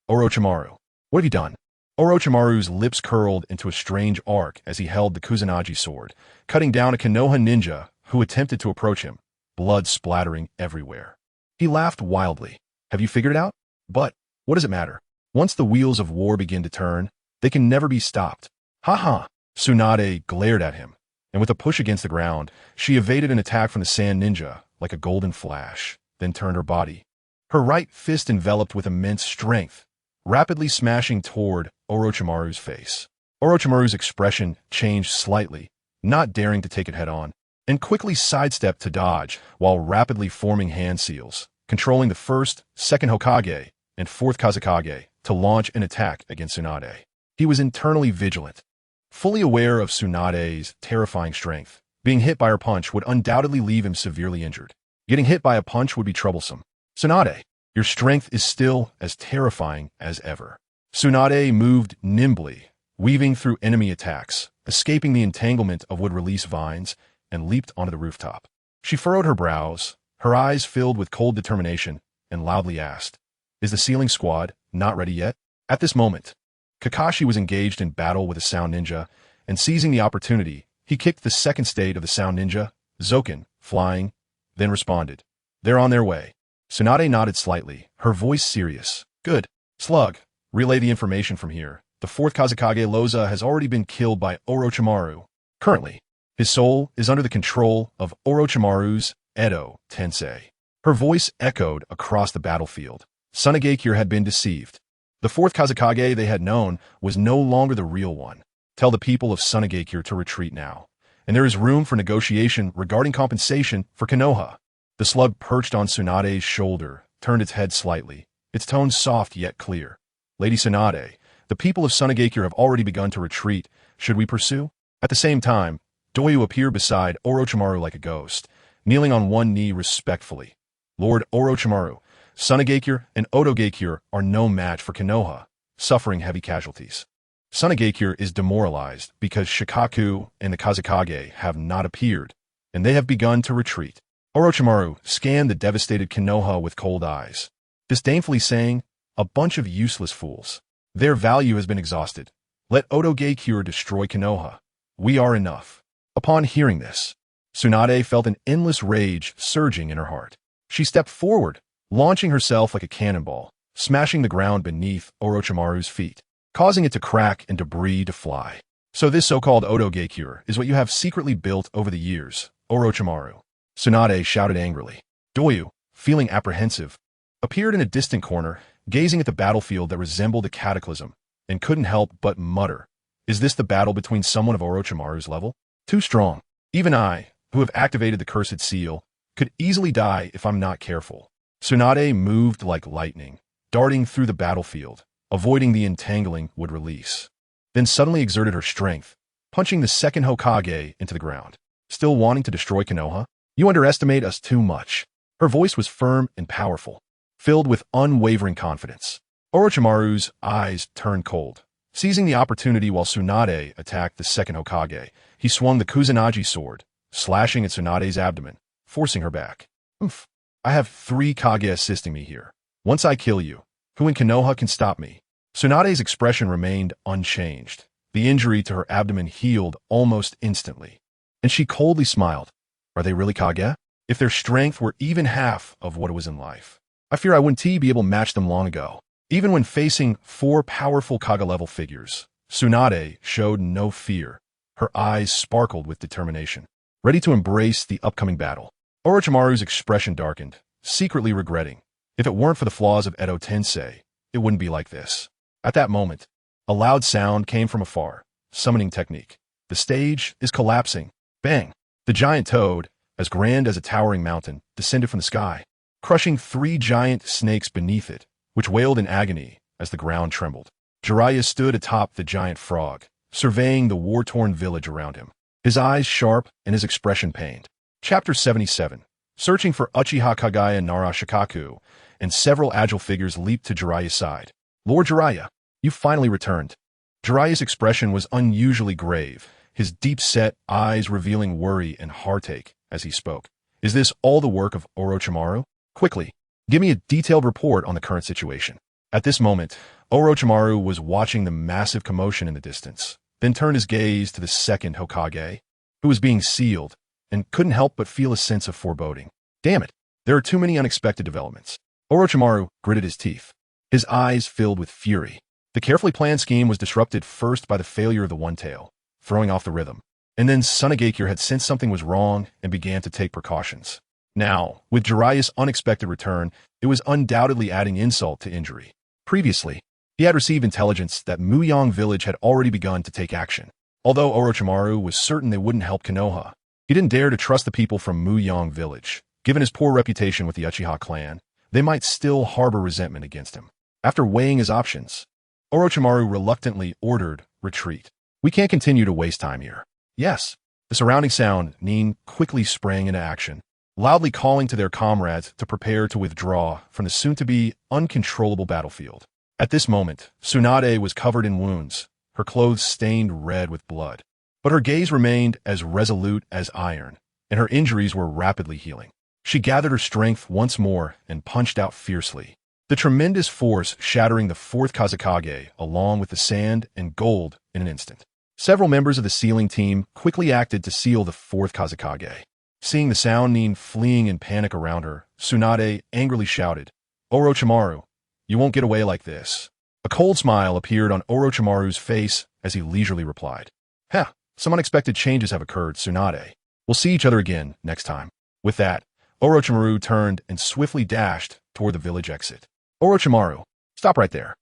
"Orochimaru, what have you done?" Orochimaru's lips curled into a strange arc as he held the Kusanagi sword, cutting down a Konoha ninja who attempted to approach him, blood splattering everywhere. He laughed wildly. "Have you figured it out? But, what does it matter? Once the wheels of war begin to turn, they can never be stopped." "Ha ha!" Tsunade glared at him, and with a push against the ground, she evaded an attack from the sand ninja like a golden flash, then turned her body. Her right fist enveloped with immense strength, rapidly smashing toward Orochimaru's face. Orochimaru's expression changed slightly, not daring to take it head-on, and quickly sidestepped to dodge while rapidly forming hand seals, controlling the first, second Hokage, and fourth Kazekage to launch an attack against Tsunade. He was internally vigilant, fully aware of Tsunade's terrifying strength. Being hit by her punch would undoubtedly leave him severely injured. Getting hit by a punch would be troublesome. "Tsunade, your strength is still as terrifying as ever." Tsunade moved nimbly, weaving through enemy attacks, escaping the entanglement of wood-release vines, and leaped onto the rooftop. She furrowed her brows, her eyes filled with cold determination, and loudly asked, "Is the ceiling squad not ready yet?" At this moment, Kakashi was engaged in battle with a sound ninja, and seizing the opportunity, he kicked the second state of the sound ninja, Zoken, flying, then responded, "They're on their way." Tsunade nodded slightly, her voice serious. Good. Slug, relay the information from here. The fourth Kazekage Loza has already been killed by Orochimaru. Currently, his soul is under the control of Orochimaru's Edo Tensei. Her voice echoed across the battlefield. Sunagakure had been deceived. The fourth Kazekage they had known was no longer the real one. Tell the people of Sunagakure to retreat now, and there is room for negotiation regarding compensation for Konoha. The slug perched on Tsunade's shoulder, turned its head slightly, its tone soft yet clear. Lady Tsunade, the people of Sunagakure have already begun to retreat. Should we pursue? At the same time, Doyu appeared beside Orochimaru like a ghost, kneeling on one knee respectfully. Lord Orochimaru, Sunagakure and Otogakure are no match for Konoha, suffering heavy casualties. Sunagakure is demoralized because Shikaku and the Kazekage have not appeared, and they have begun to retreat. Orochimaru scanned the devastated Konoha with cold eyes, disdainfully saying, "A bunch of useless fools. Their value has been exhausted. Let Otogakure destroy Konoha. We are enough." Upon hearing this, Tsunade felt an endless rage surging in her heart. She stepped forward, launching herself like a cannonball, smashing the ground beneath Orochimaru's feet, causing it to crack and debris to fly. So this so-called Otogakure is what you have secretly built over the years, Orochimaru. Tsunade shouted angrily. Doyu, feeling apprehensive, appeared in a distant corner, gazing at the battlefield that resembled a cataclysm, and couldn't help but mutter, "Is this the battle between someone of Orochimaru's level? Too strong. Even I, who have activated the cursed seal, could easily die if I'm not careful." Tsunade moved like lightning, darting through the battlefield, avoiding the entangling would release. Then suddenly exerted her strength, punching the second Hokage into the ground. Still wanting to destroy Konoha? You underestimate us too much. Her voice was firm and powerful, filled with unwavering confidence. Orochimaru's eyes turned cold. Seizing the opportunity while Tsunade attacked the second Hokage, he swung the Kusanagi sword, slashing at Tsunade's abdomen, forcing her back. "Oof. I have 3 Kage assisting me here. Once I kill you, who in Konoha can stop me?" Tsunade's expression remained unchanged. The injury to her abdomen healed almost instantly, and she coldly smiled. Are they really Kage? If their strength were even half of what it was in life, I fear I wouldn't be able to match them long ago. Even when facing 4 powerful Kage-level figures, Tsunade showed no fear. Her eyes sparkled with determination, ready to embrace the upcoming battle. Orochimaru's expression darkened, secretly regretting. If it weren't for the flaws of Edo Tensei, it wouldn't be like this. At that moment, a loud sound came from afar, summoning technique. The stage is collapsing. Bang! The giant toad, as grand as a towering mountain, descended from the sky, crushing 3 giant snakes beneath it, which wailed in agony as the ground trembled. Jiraiya stood atop the giant frog, surveying the war-torn village around him, his eyes sharp and his expression pained. Chapter 77. Searching for Uchiha Kagaya Nara Shikaku, and several agile figures leaped to Jiraiya's side. "Lord Jiraiya, you finally returned." Jiraiya's expression was unusually grave, his deep-set eyes revealing worry and heartache as he spoke. "Is this all the work of Orochimaru? Quickly, give me a detailed report on the current situation." At this moment, Orochimaru was watching the massive commotion in the distance, then turned his gaze to the second Hokage, who was being sealed, and couldn't help but feel a sense of foreboding. Damn it, there are too many unexpected developments. Orochimaru gritted his teeth, his eyes filled with fury. The carefully planned scheme was disrupted first by the failure of the One-Tail, throwing off the rhythm, and then Sunagakure had sensed something was wrong and began to take precautions. Now, with Jiraiya's unexpected return, it was undoubtedly adding insult to injury. Previously, he had received intelligence that Muyang village had already begun to take action. Although Orochimaru was certain they wouldn't help Konoha, he didn't dare to trust the people from Muyang village. Given his poor reputation with the Uchiha clan, they might still harbor resentment against him. After weighing his options, Orochimaru reluctantly ordered retreat. "We can't continue to waste time here." "Yes." The surrounding sound, Nin quickly sprang into action, loudly calling to their comrades to prepare to withdraw from the soon-to-be uncontrollable battlefield. At this moment, Tsunade was covered in wounds, her clothes stained red with blood. But her gaze remained as resolute as iron, and her injuries were rapidly healing. She gathered her strength once more and punched out fiercely, the tremendous force shattering the fourth Kazekage along with the sand and gold in an instant. Several members of the sealing team quickly acted to seal the fourth Kazekage. Seeing the sound Nin fleeing in panic around her, Tsunade angrily shouted, "Orochimaru, You won't get away like this. A cold smile appeared on Orochimaru's face as he leisurely replied. Heh, some unexpected changes have occurred, Tsunade. We'll see each other again next time. With that, Orochimaru turned and swiftly dashed toward the village exit. Orochimaru, stop right there.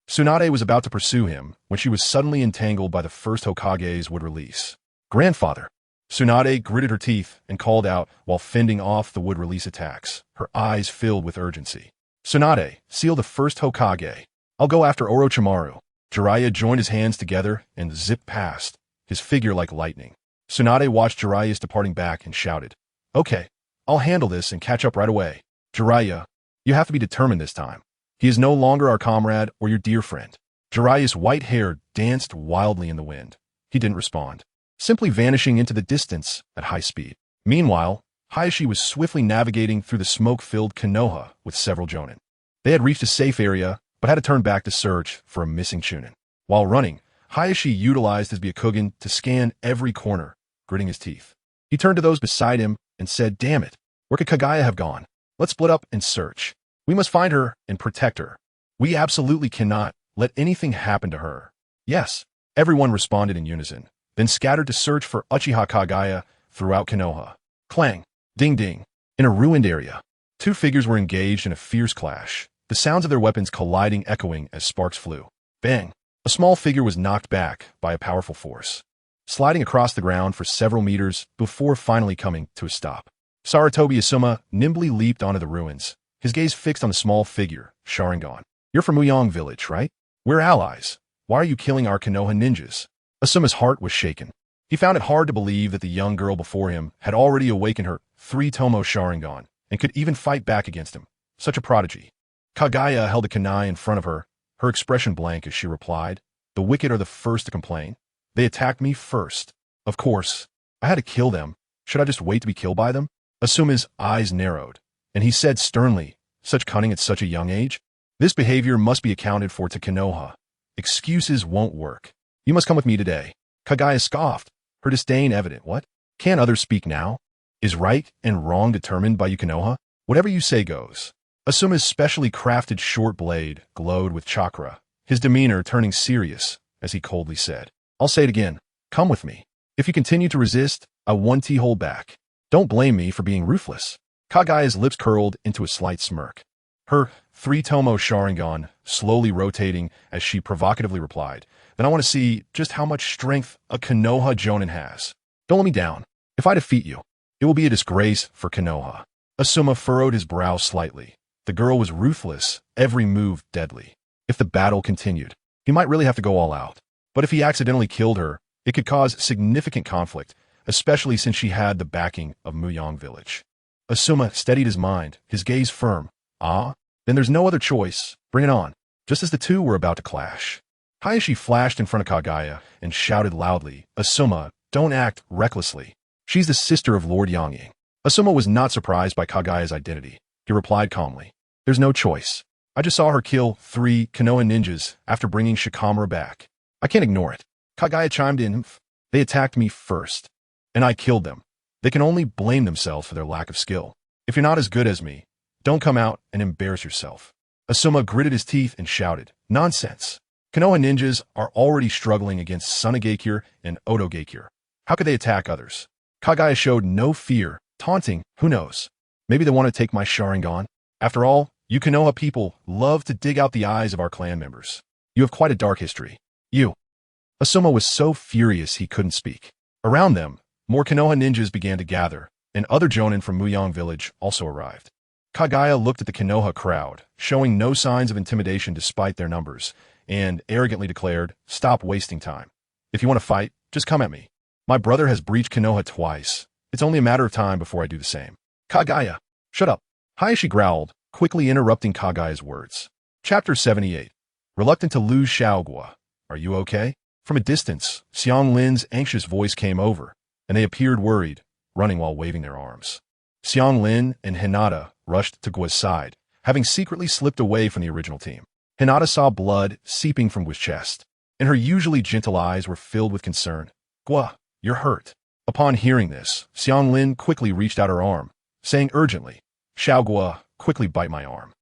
Tsunade was about to pursue him when she was suddenly entangled by the first Hokage's wood release. Grandfather. Tsunade gritted her teeth and called out while fending off the wood release attacks, her eyes filled with urgency. Tsunade, seal the first Hokage. I'll go after Orochimaru. Jiraiya joined his hands together and zipped past, his figure like lightning. Tsunade watched Jiraiya's departing back and shouted, Okay, I'll handle this and catch up right away. Jiraiya, you have to be determined this time. He is no longer our comrade or your dear friend. Jiraiya's white hair danced wildly in the wind. He didn't respond, simply vanishing into the distance at high speed. Meanwhile, Hizashi was swiftly navigating through the smoke-filled Konoha with several jonin. They had reached a safe area, but had to turn back to search for a missing chunin. While running, Hizashi utilized his Byakugan to scan every corner, gritting his teeth. He turned to those beside him and said, Damn it, where could Kagaya have gone? Let's split up and search. We must find her and protect her. We absolutely cannot let anything happen to her. Yes, everyone responded in unison, then scattered to search for Uchiha Kagaya throughout Konoha. Clang, ding ding. In a ruined area, two figures were engaged in a fierce clash, the sounds of their weapons colliding echoing as sparks flew. Bang! A small figure was knocked back by a powerful force, sliding across the ground for several meters before finally coming to a stop. Sarutobi Hizashi nimbly leaped onto the ruins, his gaze fixed on the small figure, Sharingan. You're from Uyong village, right? We're allies. Why are you killing our Konoha ninjas? Asuma's heart was shaken. He found it hard to believe that the young girl before him had already awakened her three-tomo Sharingan and could even fight back against him. Such a prodigy. Kagaya held a kunai in front of her, her expression blank as she replied, The wicked are the first to complain. They attacked me first. Of course. I had to kill them. Should I just wait to be killed by them? Asuma's eyes narrowed, and he said sternly, Such cunning at such a young age? This behavior must be accounted for to Konoha. Excuses won't work. You must come with me today. Kagaya scoffed, her disdain evident. What? Can't others speak now? Is right and wrong determined by you, Konoha? Whatever you say goes. Asuma's specially crafted short blade glowed with chakra, his demeanor turning serious as he coldly said, I'll say it again. Come with me. If you continue to resist, I won't hold back. Don't blame me for being ruthless. Kagaya's lips curled into a slight smirk. Her three-tomo Sharingan slowly rotating as she provocatively replied, Then I want to see just how much strength a Konoha Jonin has. Don't let me down. If I defeat you, it will be a disgrace for Konoha. Asuma furrowed his brow slightly. The girl was ruthless, every move deadly. If the battle continued, he might really have to go all out. But if he accidentally killed her, it could cause significant conflict, especially since she had the backing of Muyong village. Asuma steadied his mind, his gaze firm. Then there's no other choice. Bring it on. Just as the two were about to clash, Hizashi flashed in front of Kagaya and shouted loudly, Asuma, don't act recklessly. She's the sister of Lord Yangying. Asuma was not surprised by Kagaya's identity. He replied calmly, There's no choice. I just saw her kill 3 Konoha ninjas after bringing Shikamaru back. I can't ignore it. Kagaya chimed in, They attacked me first, and I killed them. They can only blame themselves for their lack of skill. If you're not as good as me, don't come out and embarrass yourself. Asuma gritted his teeth and shouted, Nonsense. Konoha ninjas are already struggling against Sunagakure and Otogakure. How could they attack others? Kagaya showed no fear, taunting, who knows? Maybe they want to take my Sharingan. After all, you Konoha people love to dig out the eyes of our clan members. You have quite a dark history. You. Asuma was so furious he couldn't speak. Around them, more Konoha ninjas began to gather, and other jonin from Muyong village also arrived. Kagaya looked at the Konoha crowd, showing no signs of intimidation despite their numbers, and arrogantly declared, Stop wasting time. If you want to fight, just come at me. My brother has breached Konoha twice. It's only a matter of time before I do the same. Kagaya, shut up. Hizashi growled, quickly interrupting Kagaya's words. Chapter 78. Reluctant to lose Xiaogua. Are you okay? From a distance, Xiang Lin's anxious voice came over, and they appeared worried, running while waving their arms. Xiang Lin and Hinata rushed to Gua's side, having secretly slipped away from the original team. Hinata saw blood seeping from Gua's chest, and her usually gentle eyes were filled with concern. Gua, you're hurt. Upon hearing this, Xiang Lin quickly reached out her arm, saying urgently, Xiao Gua, quickly bite my arm.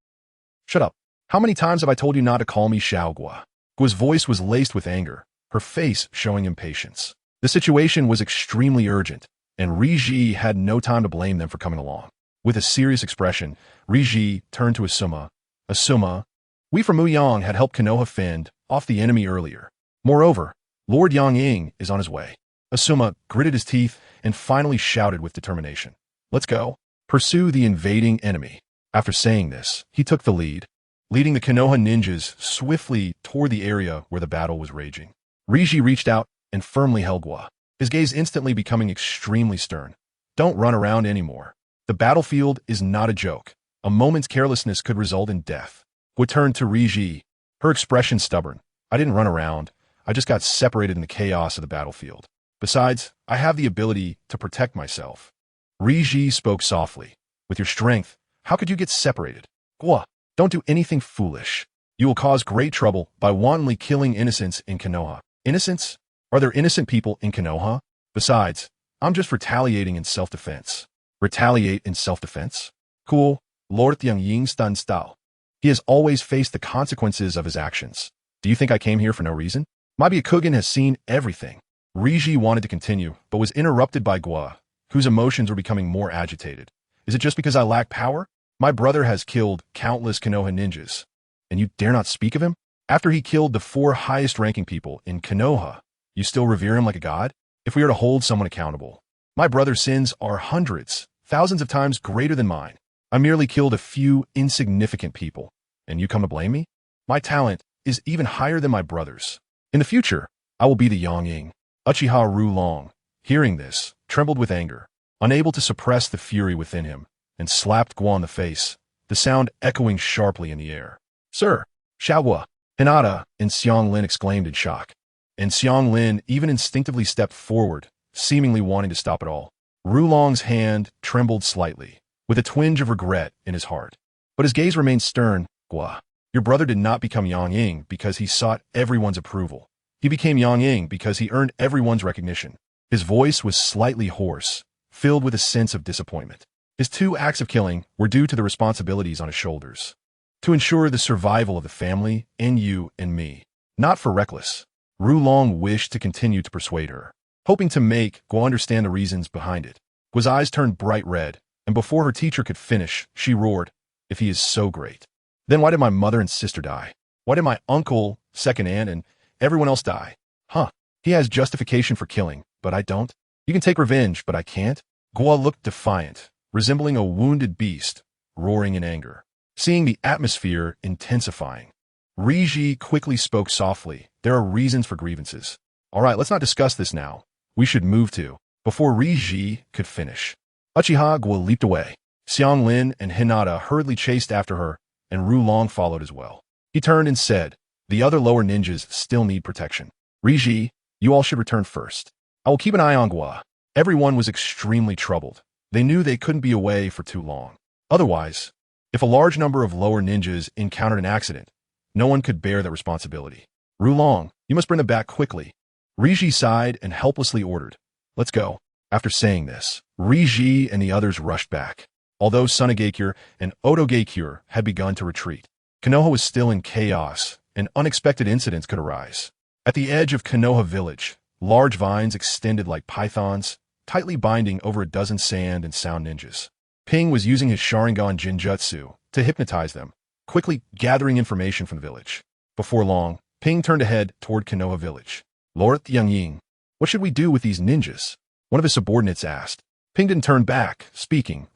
Shut up. How many times have I told you not to call me Xiao Gua? Gua's voice was laced with anger, her face showing impatience. The situation was extremely urgent, and Riji had no time to blame them for coming along. With a serious expression, Riji turned to Asuma. Asuma, we from Muyang had helped Konoha fend off the enemy earlier. Moreover, Lord Yang Ying is on his way. Asuma gritted his teeth and finally shouted with determination. Let's go. Pursue the invading enemy. After saying this, he took the lead, leading the Konoha ninjas swiftly toward the area where the battle was raging. Riji reached out and firmly held Gua, his gaze instantly becoming extremely stern. Don't run around anymore. The battlefield is not a joke. A moment's carelessness could result in death. Gua turned to Riji, her expression stubborn. I didn't run around. I just got separated in the chaos of the battlefield. Besides, I have the ability to protect myself. Riji spoke softly. With your strength, how could you get separated? Gua, don't do anything foolish. You will cause great trouble by wantonly killing innocents in Konoha. Innocents? Are there innocent people in Konoha? Besides, I'm just retaliating in self-defense. Retaliate in self-defense? Cool. Lord Yang Ying stunned style. He has always faced the consequences of his actions. Do you think I came here for no reason? My Byakugan has seen everything. Riji wanted to continue, but was interrupted by Gua, whose emotions were becoming more agitated. Is it just because I lack power? My brother has killed countless Konoha ninjas, and you dare not speak of him? After he killed the 4 highest-ranking people in Konoha, you still revere him like a god? If we are to hold someone accountable, my brother's sins are hundreds, thousands of times greater than mine. I merely killed a few insignificant people, and you come to blame me? My talent is even higher than my brother's. In the future, I will be the Yang Ying. Uchiha Long, hearing this, trembled with anger, unable to suppress the fury within him, and slapped Gua in the face, the sound echoing sharply in the air. Sir, Xiao Gua, Hinata, and Xiang Lin exclaimed in shock. And Xiang Lin even instinctively stepped forward, seemingly wanting to stop it all. Rulong's hand trembled slightly, with a twinge of regret in his heart. But his gaze remained stern. Gua, your brother did not become Yang Ying because he sought everyone's approval. He became Yang Ying because he earned everyone's recognition. His voice was slightly hoarse, filled with a sense of disappointment. His 2 acts of killing were due to the responsibilities on his shoulders. To ensure the survival of the family, and you and me. Not for reckless. Rulong wished to continue to persuade her, hoping to make Gua understand the reasons behind it. Gua's eyes turned bright red, and before her teacher could finish, she roared, if he is so great, then why did my mother and sister die? Why did my uncle, second aunt, and everyone else die? Huh, he has justification for killing, but I don't. You can take revenge, but I can't. Gua looked defiant, resembling a wounded beast, roaring in anger. Seeing the atmosphere intensifying, Riji quickly spoke softly. There are reasons for grievances. All right, let's not discuss this now. We should move to. Before Riji could finish, Uchiha Gua leaped away. Xiang Lin and Hinata hurriedly chased after her, and Rulong followed as well. He turned and said, the other lower ninjas still need protection. Riji, you all should return first. I will keep an eye on Gua. Everyone was extremely troubled. They knew they couldn't be away for too long. Otherwise, if a large number of lower ninjas encountered an accident, no one could bear that responsibility. Rulong, you must bring them back quickly. Riji sighed and helplessly ordered, let's go. After saying this, Riji and the others rushed back. Although Sunagakure and Otogakure had begun to retreat, Konoha was still in chaos, and unexpected incidents could arise. At the edge of Konoha village, large vines extended like pythons, tightly binding over a dozen sand and sound ninjas. Ping was using his Sharingan Jinjutsu to hypnotize them, quickly gathering information from the village. Before long, Ping turned ahead toward Konoha village. Lord Yang Ying, what should we do with these ninjas? One of his subordinates asked. Ping didn't turn back, speaking,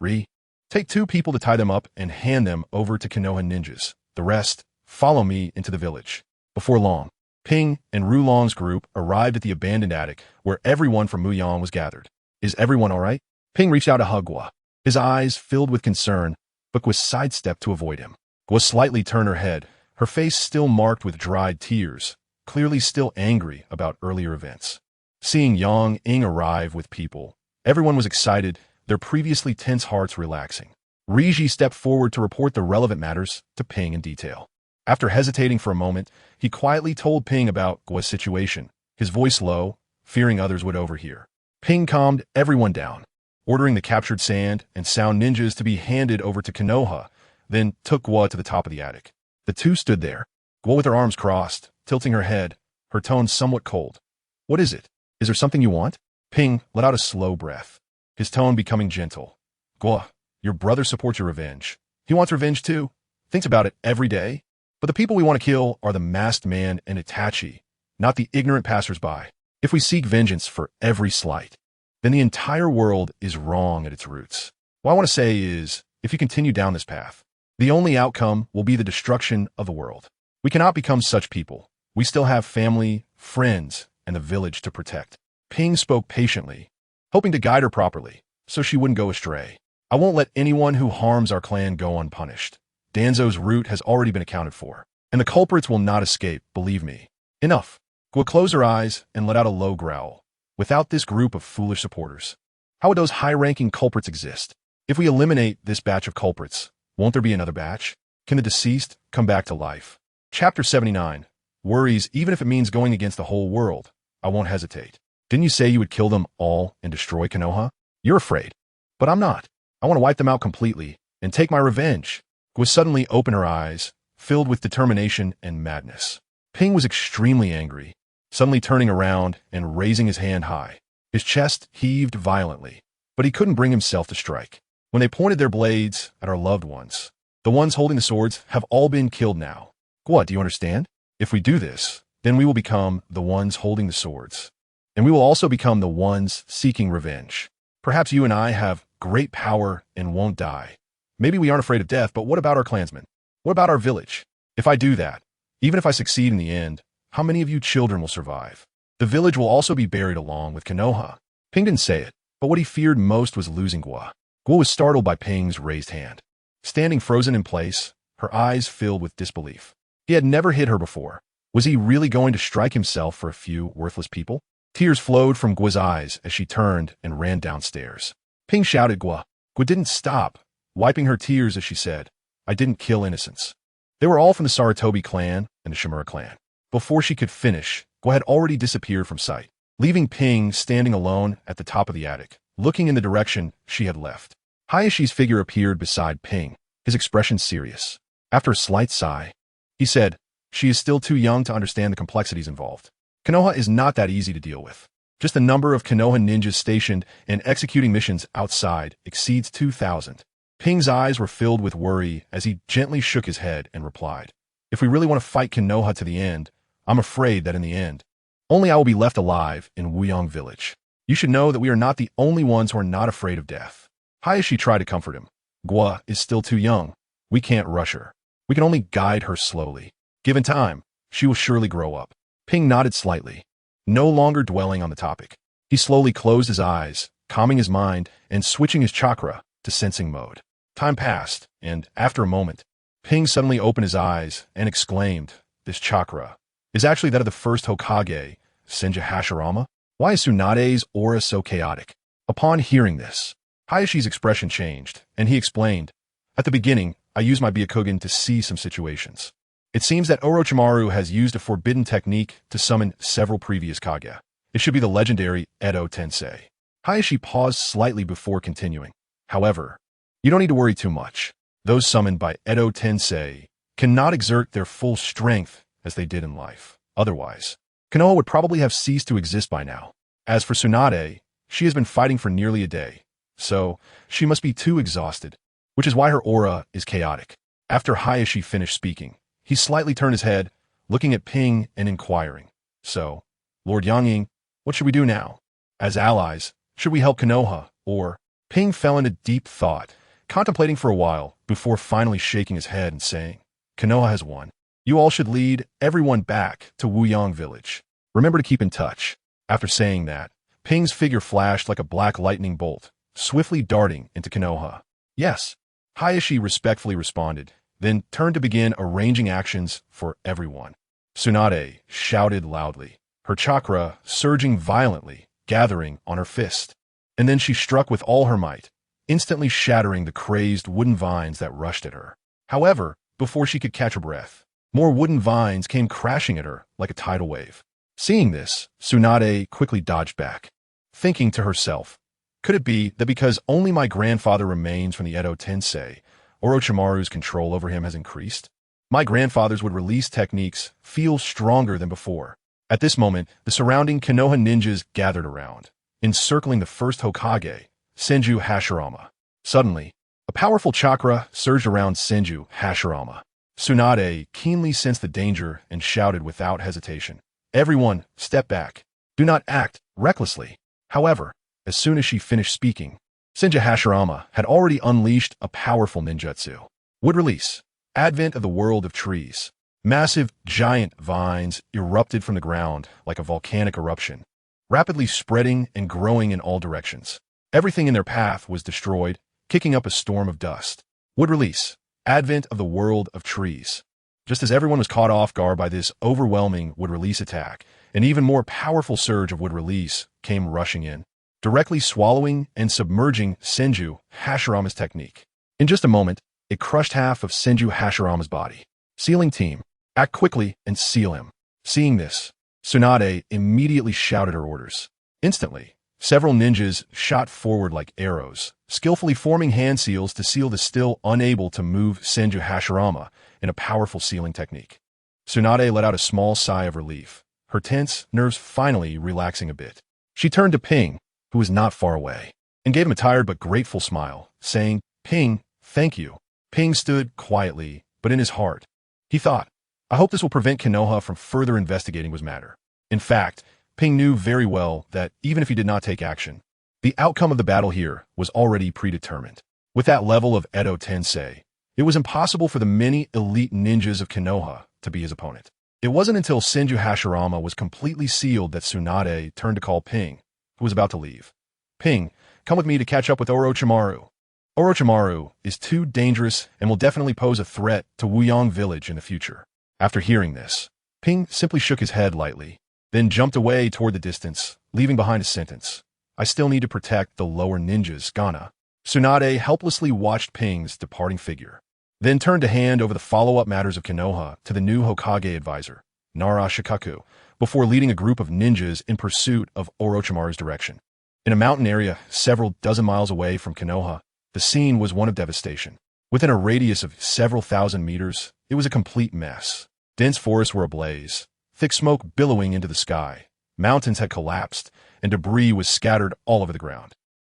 take 2 people to tie them up and hand them over to Konoha ninjas. The rest, follow me into the village. Before long, Ping and Rulong's group arrived at the abandoned attic where everyone from Muyang was gathered. Is everyone all right? Ping reached out to hug Gua, his eyes filled with concern, but Gua sidestepped to avoid him. Gua slightly turned her head, her face still marked with dried tears, clearly still angry about earlier events. Seeing Yang Ying arrive with people, everyone was excited, their previously tense hearts relaxing. Riji stepped forward to report the relevant matters to Ping in detail. After hesitating for a moment, he quietly told Ping about Gua's situation, his voice low, fearing others would overhear. Ping calmed everyone down, ordering the captured sand and sound ninjas to be handed over to Konoha, then took Gua to the top of the attic. The two stood there, Guo with her arms crossed, tilting her head, her tone somewhat cold. What is it? Is there something you want? Ping let out a slow breath, his tone becoming gentle. Guo, your brother supports your revenge. He wants revenge too. Thinks about it every day. But the people we want to kill are the masked man and Itachi, not the ignorant passersby. If we seek vengeance for every slight, then the entire world is wrong at its roots. What I want to say is, if you continue down this path, the only outcome will be the destruction of the world. We cannot become such people. We still have family, friends, and the village to protect. Ping spoke patiently, hoping to guide her properly, so she wouldn't go astray. I won't let anyone who harms our clan go unpunished. Danzo's route has already been accounted for, and the culprits will not escape, believe me. Enough. Guo closed her eyes and let out a low growl. Without this group of foolish supporters, how would those high-ranking culprits exist? If we eliminate this batch of culprits, won't there be another batch? Can the deceased come back to life? Chapter 79. Worries, even if it means going against the whole world. I won't hesitate. Didn't you say you would kill them all and destroy Konoha? You're afraid. But I'm not. I want to wipe them out completely and take my revenge. Guo suddenly opened her eyes, filled with determination and madness. Ping was extremely angry, suddenly turning around and raising his hand high. His chest heaved violently, but he couldn't bring himself to strike. When they pointed their blades at our loved ones, the ones holding the swords have all been killed now. What, do you understand? If we do this, then we will become the ones holding the swords, and we will also become the ones seeking revenge. Perhaps you and I have great power and won't die. Maybe we aren't afraid of death, but what about our clansmen? What about our village? If I do that, even if I succeed in the end, how many of you children will survive? The village will also be buried along with Konoha. Ping didn't say it, but what he feared most was losing Guo. Guo was startled by Ping's raised hand. Standing frozen in place, her eyes filled with disbelief. He had never hit her before. Was he really going to strike himself for a few worthless people? Tears flowed from Guo's eyes as she turned and ran downstairs. Ping shouted Guo. Guo didn't stop, wiping her tears as she said, I didn't kill innocents. They were all from the Sarutobi clan and the Shimura clan. Before she could finish, Guo had already disappeared from sight, leaving Ping standing alone at the top of the attic, looking in the direction she had left. Hayashi's figure appeared beside Ping, his expression serious. After a slight sigh, he said, she is still too young to understand the complexities involved. Konoha is not that easy to deal with. Just the number of Konoha ninjas stationed and executing missions outside exceeds 2,000. Ping's eyes were filled with worry as he gently shook his head and replied, if we really want to fight Konoha to the end, I'm afraid that in the end, only I will be left alive in Wuyong village. You should know that we are not the only ones who are not afraid of death. Hayashi tried to comfort him. Guo is still too young. We can't rush her. We can only guide her slowly. Given time, she will surely grow up. Ping nodded slightly, no longer dwelling on the topic. He slowly closed his eyes, calming his mind and switching his chakra to sensing mode. Time passed, and after a moment, Ping suddenly opened his eyes and exclaimed, this chakra is actually that of the first Hokage, Senja Hashirama? Why is Tsunade's aura so chaotic? Upon hearing this, Hayashi's expression changed, and he explained, at the beginning, I used my Byakugan to see some situations. It seems that Orochimaru has used a forbidden technique to summon several previous Kage. It should be the legendary Edo Tensei. Hayashi paused slightly before continuing. However, you don't need to worry too much. Those summoned by Edo Tensei cannot exert their full strength as they did in life. Otherwise, Konoha would probably have ceased to exist by now. As for Tsunade, she has been fighting for nearly a day, so she must be too exhausted, which is why her aura is chaotic. After Hayashi finished speaking, he slightly turned his head, looking at Ping and inquiring, so, Lord Yangying, what should we do now? As allies, should we help Konoha, or? Ping fell into deep thought, contemplating for a while before finally shaking his head and saying, Konoha has won. You all should lead everyone back to Wuyong village. Remember to keep in touch. After saying that, Ping's figure flashed like a black lightning bolt, swiftly darting into Konoha. Yes, Hayashi respectfully responded, then turned to begin arranging actions for everyone. Tsunade shouted loudly, her chakra surging violently, gathering on her fist. And then she struck with all her might, instantly shattering the crazed wooden vines that rushed at her. However, before she could catch her breath, more wooden vines came crashing at her like a tidal wave. Seeing this, Tsunade quickly dodged back, thinking to herself, could it be that because only my grandfather remains from the Edo Tensei, Orochimaru's control over him has increased? My grandfather's would release techniques feel stronger than before. At this moment, the surrounding Konoha ninjas gathered around, encircling the first Hokage, Senju Hashirama. Suddenly, a powerful chakra surged around Senju Hashirama. Tsunade keenly sensed the danger and shouted without hesitation. Everyone, step back. Do not act recklessly. However, as soon as she finished speaking, Senju Hashirama had already unleashed a powerful ninjutsu. Would release. Advent of the world of trees. Massive, giant vines erupted from the ground like a volcanic eruption, rapidly spreading and growing in all directions. Everything in their path was destroyed, kicking up a storm of dust. Would release. Advent of the world of trees. Just as everyone was caught off guard by this overwhelming would release attack, an even more powerful surge of would release came rushing in, directly swallowing and submerging Senju Hashirama's technique. In just a moment, it crushed half of Senju Hashirama's body. Sealing team, act quickly and seal him. Seeing this, Tsunade immediately shouted her orders. Instantly, several ninjas shot forward like arrows, skillfully forming hand seals to seal the still unable to move Senju Hashirama in a powerful sealing technique. Tsunade let out a small sigh of relief, her tense nerves finally relaxing a bit. She turned to Ping, who was not far away, and gave him a tired but grateful smile, saying, "Ping, thank you." Ping stood quietly, but in his heart, he thought, I hope this will prevent Konoha from further investigating this matter. In fact, Ping knew very well that even if he did not take action, the outcome of the battle here was already predetermined. With that level of Edo Tensei, it was impossible for the many elite ninjas of Konoha to be his opponent. It wasn't until Senju Hashirama was completely sealed that Tsunade turned to call Ping, who was about to leave. Ping, come with me to catch up with Orochimaru. Orochimaru is too dangerous and will definitely pose a threat to Wuyong village in the future. After hearing this, Ping simply shook his head lightly, then jumped away toward the distance, leaving behind a sentence. I still need to protect the lower ninjas, Gana. Tsunade helplessly watched Ping's departing figure, then turned to hand over the follow-up matters of Konoha to the new Hokage advisor, Nara Shikaku, before leading a group of ninjas in pursuit of Orochimaru's direction. In a mountain area several dozen miles away from Konoha, the scene was one of devastation. Within a radius of several thousand meters, it was a complete mess. Dense forests were ablaze, thick smoke billowing into the sky. Mountains had collapsed, and debris was scattered all over the ground.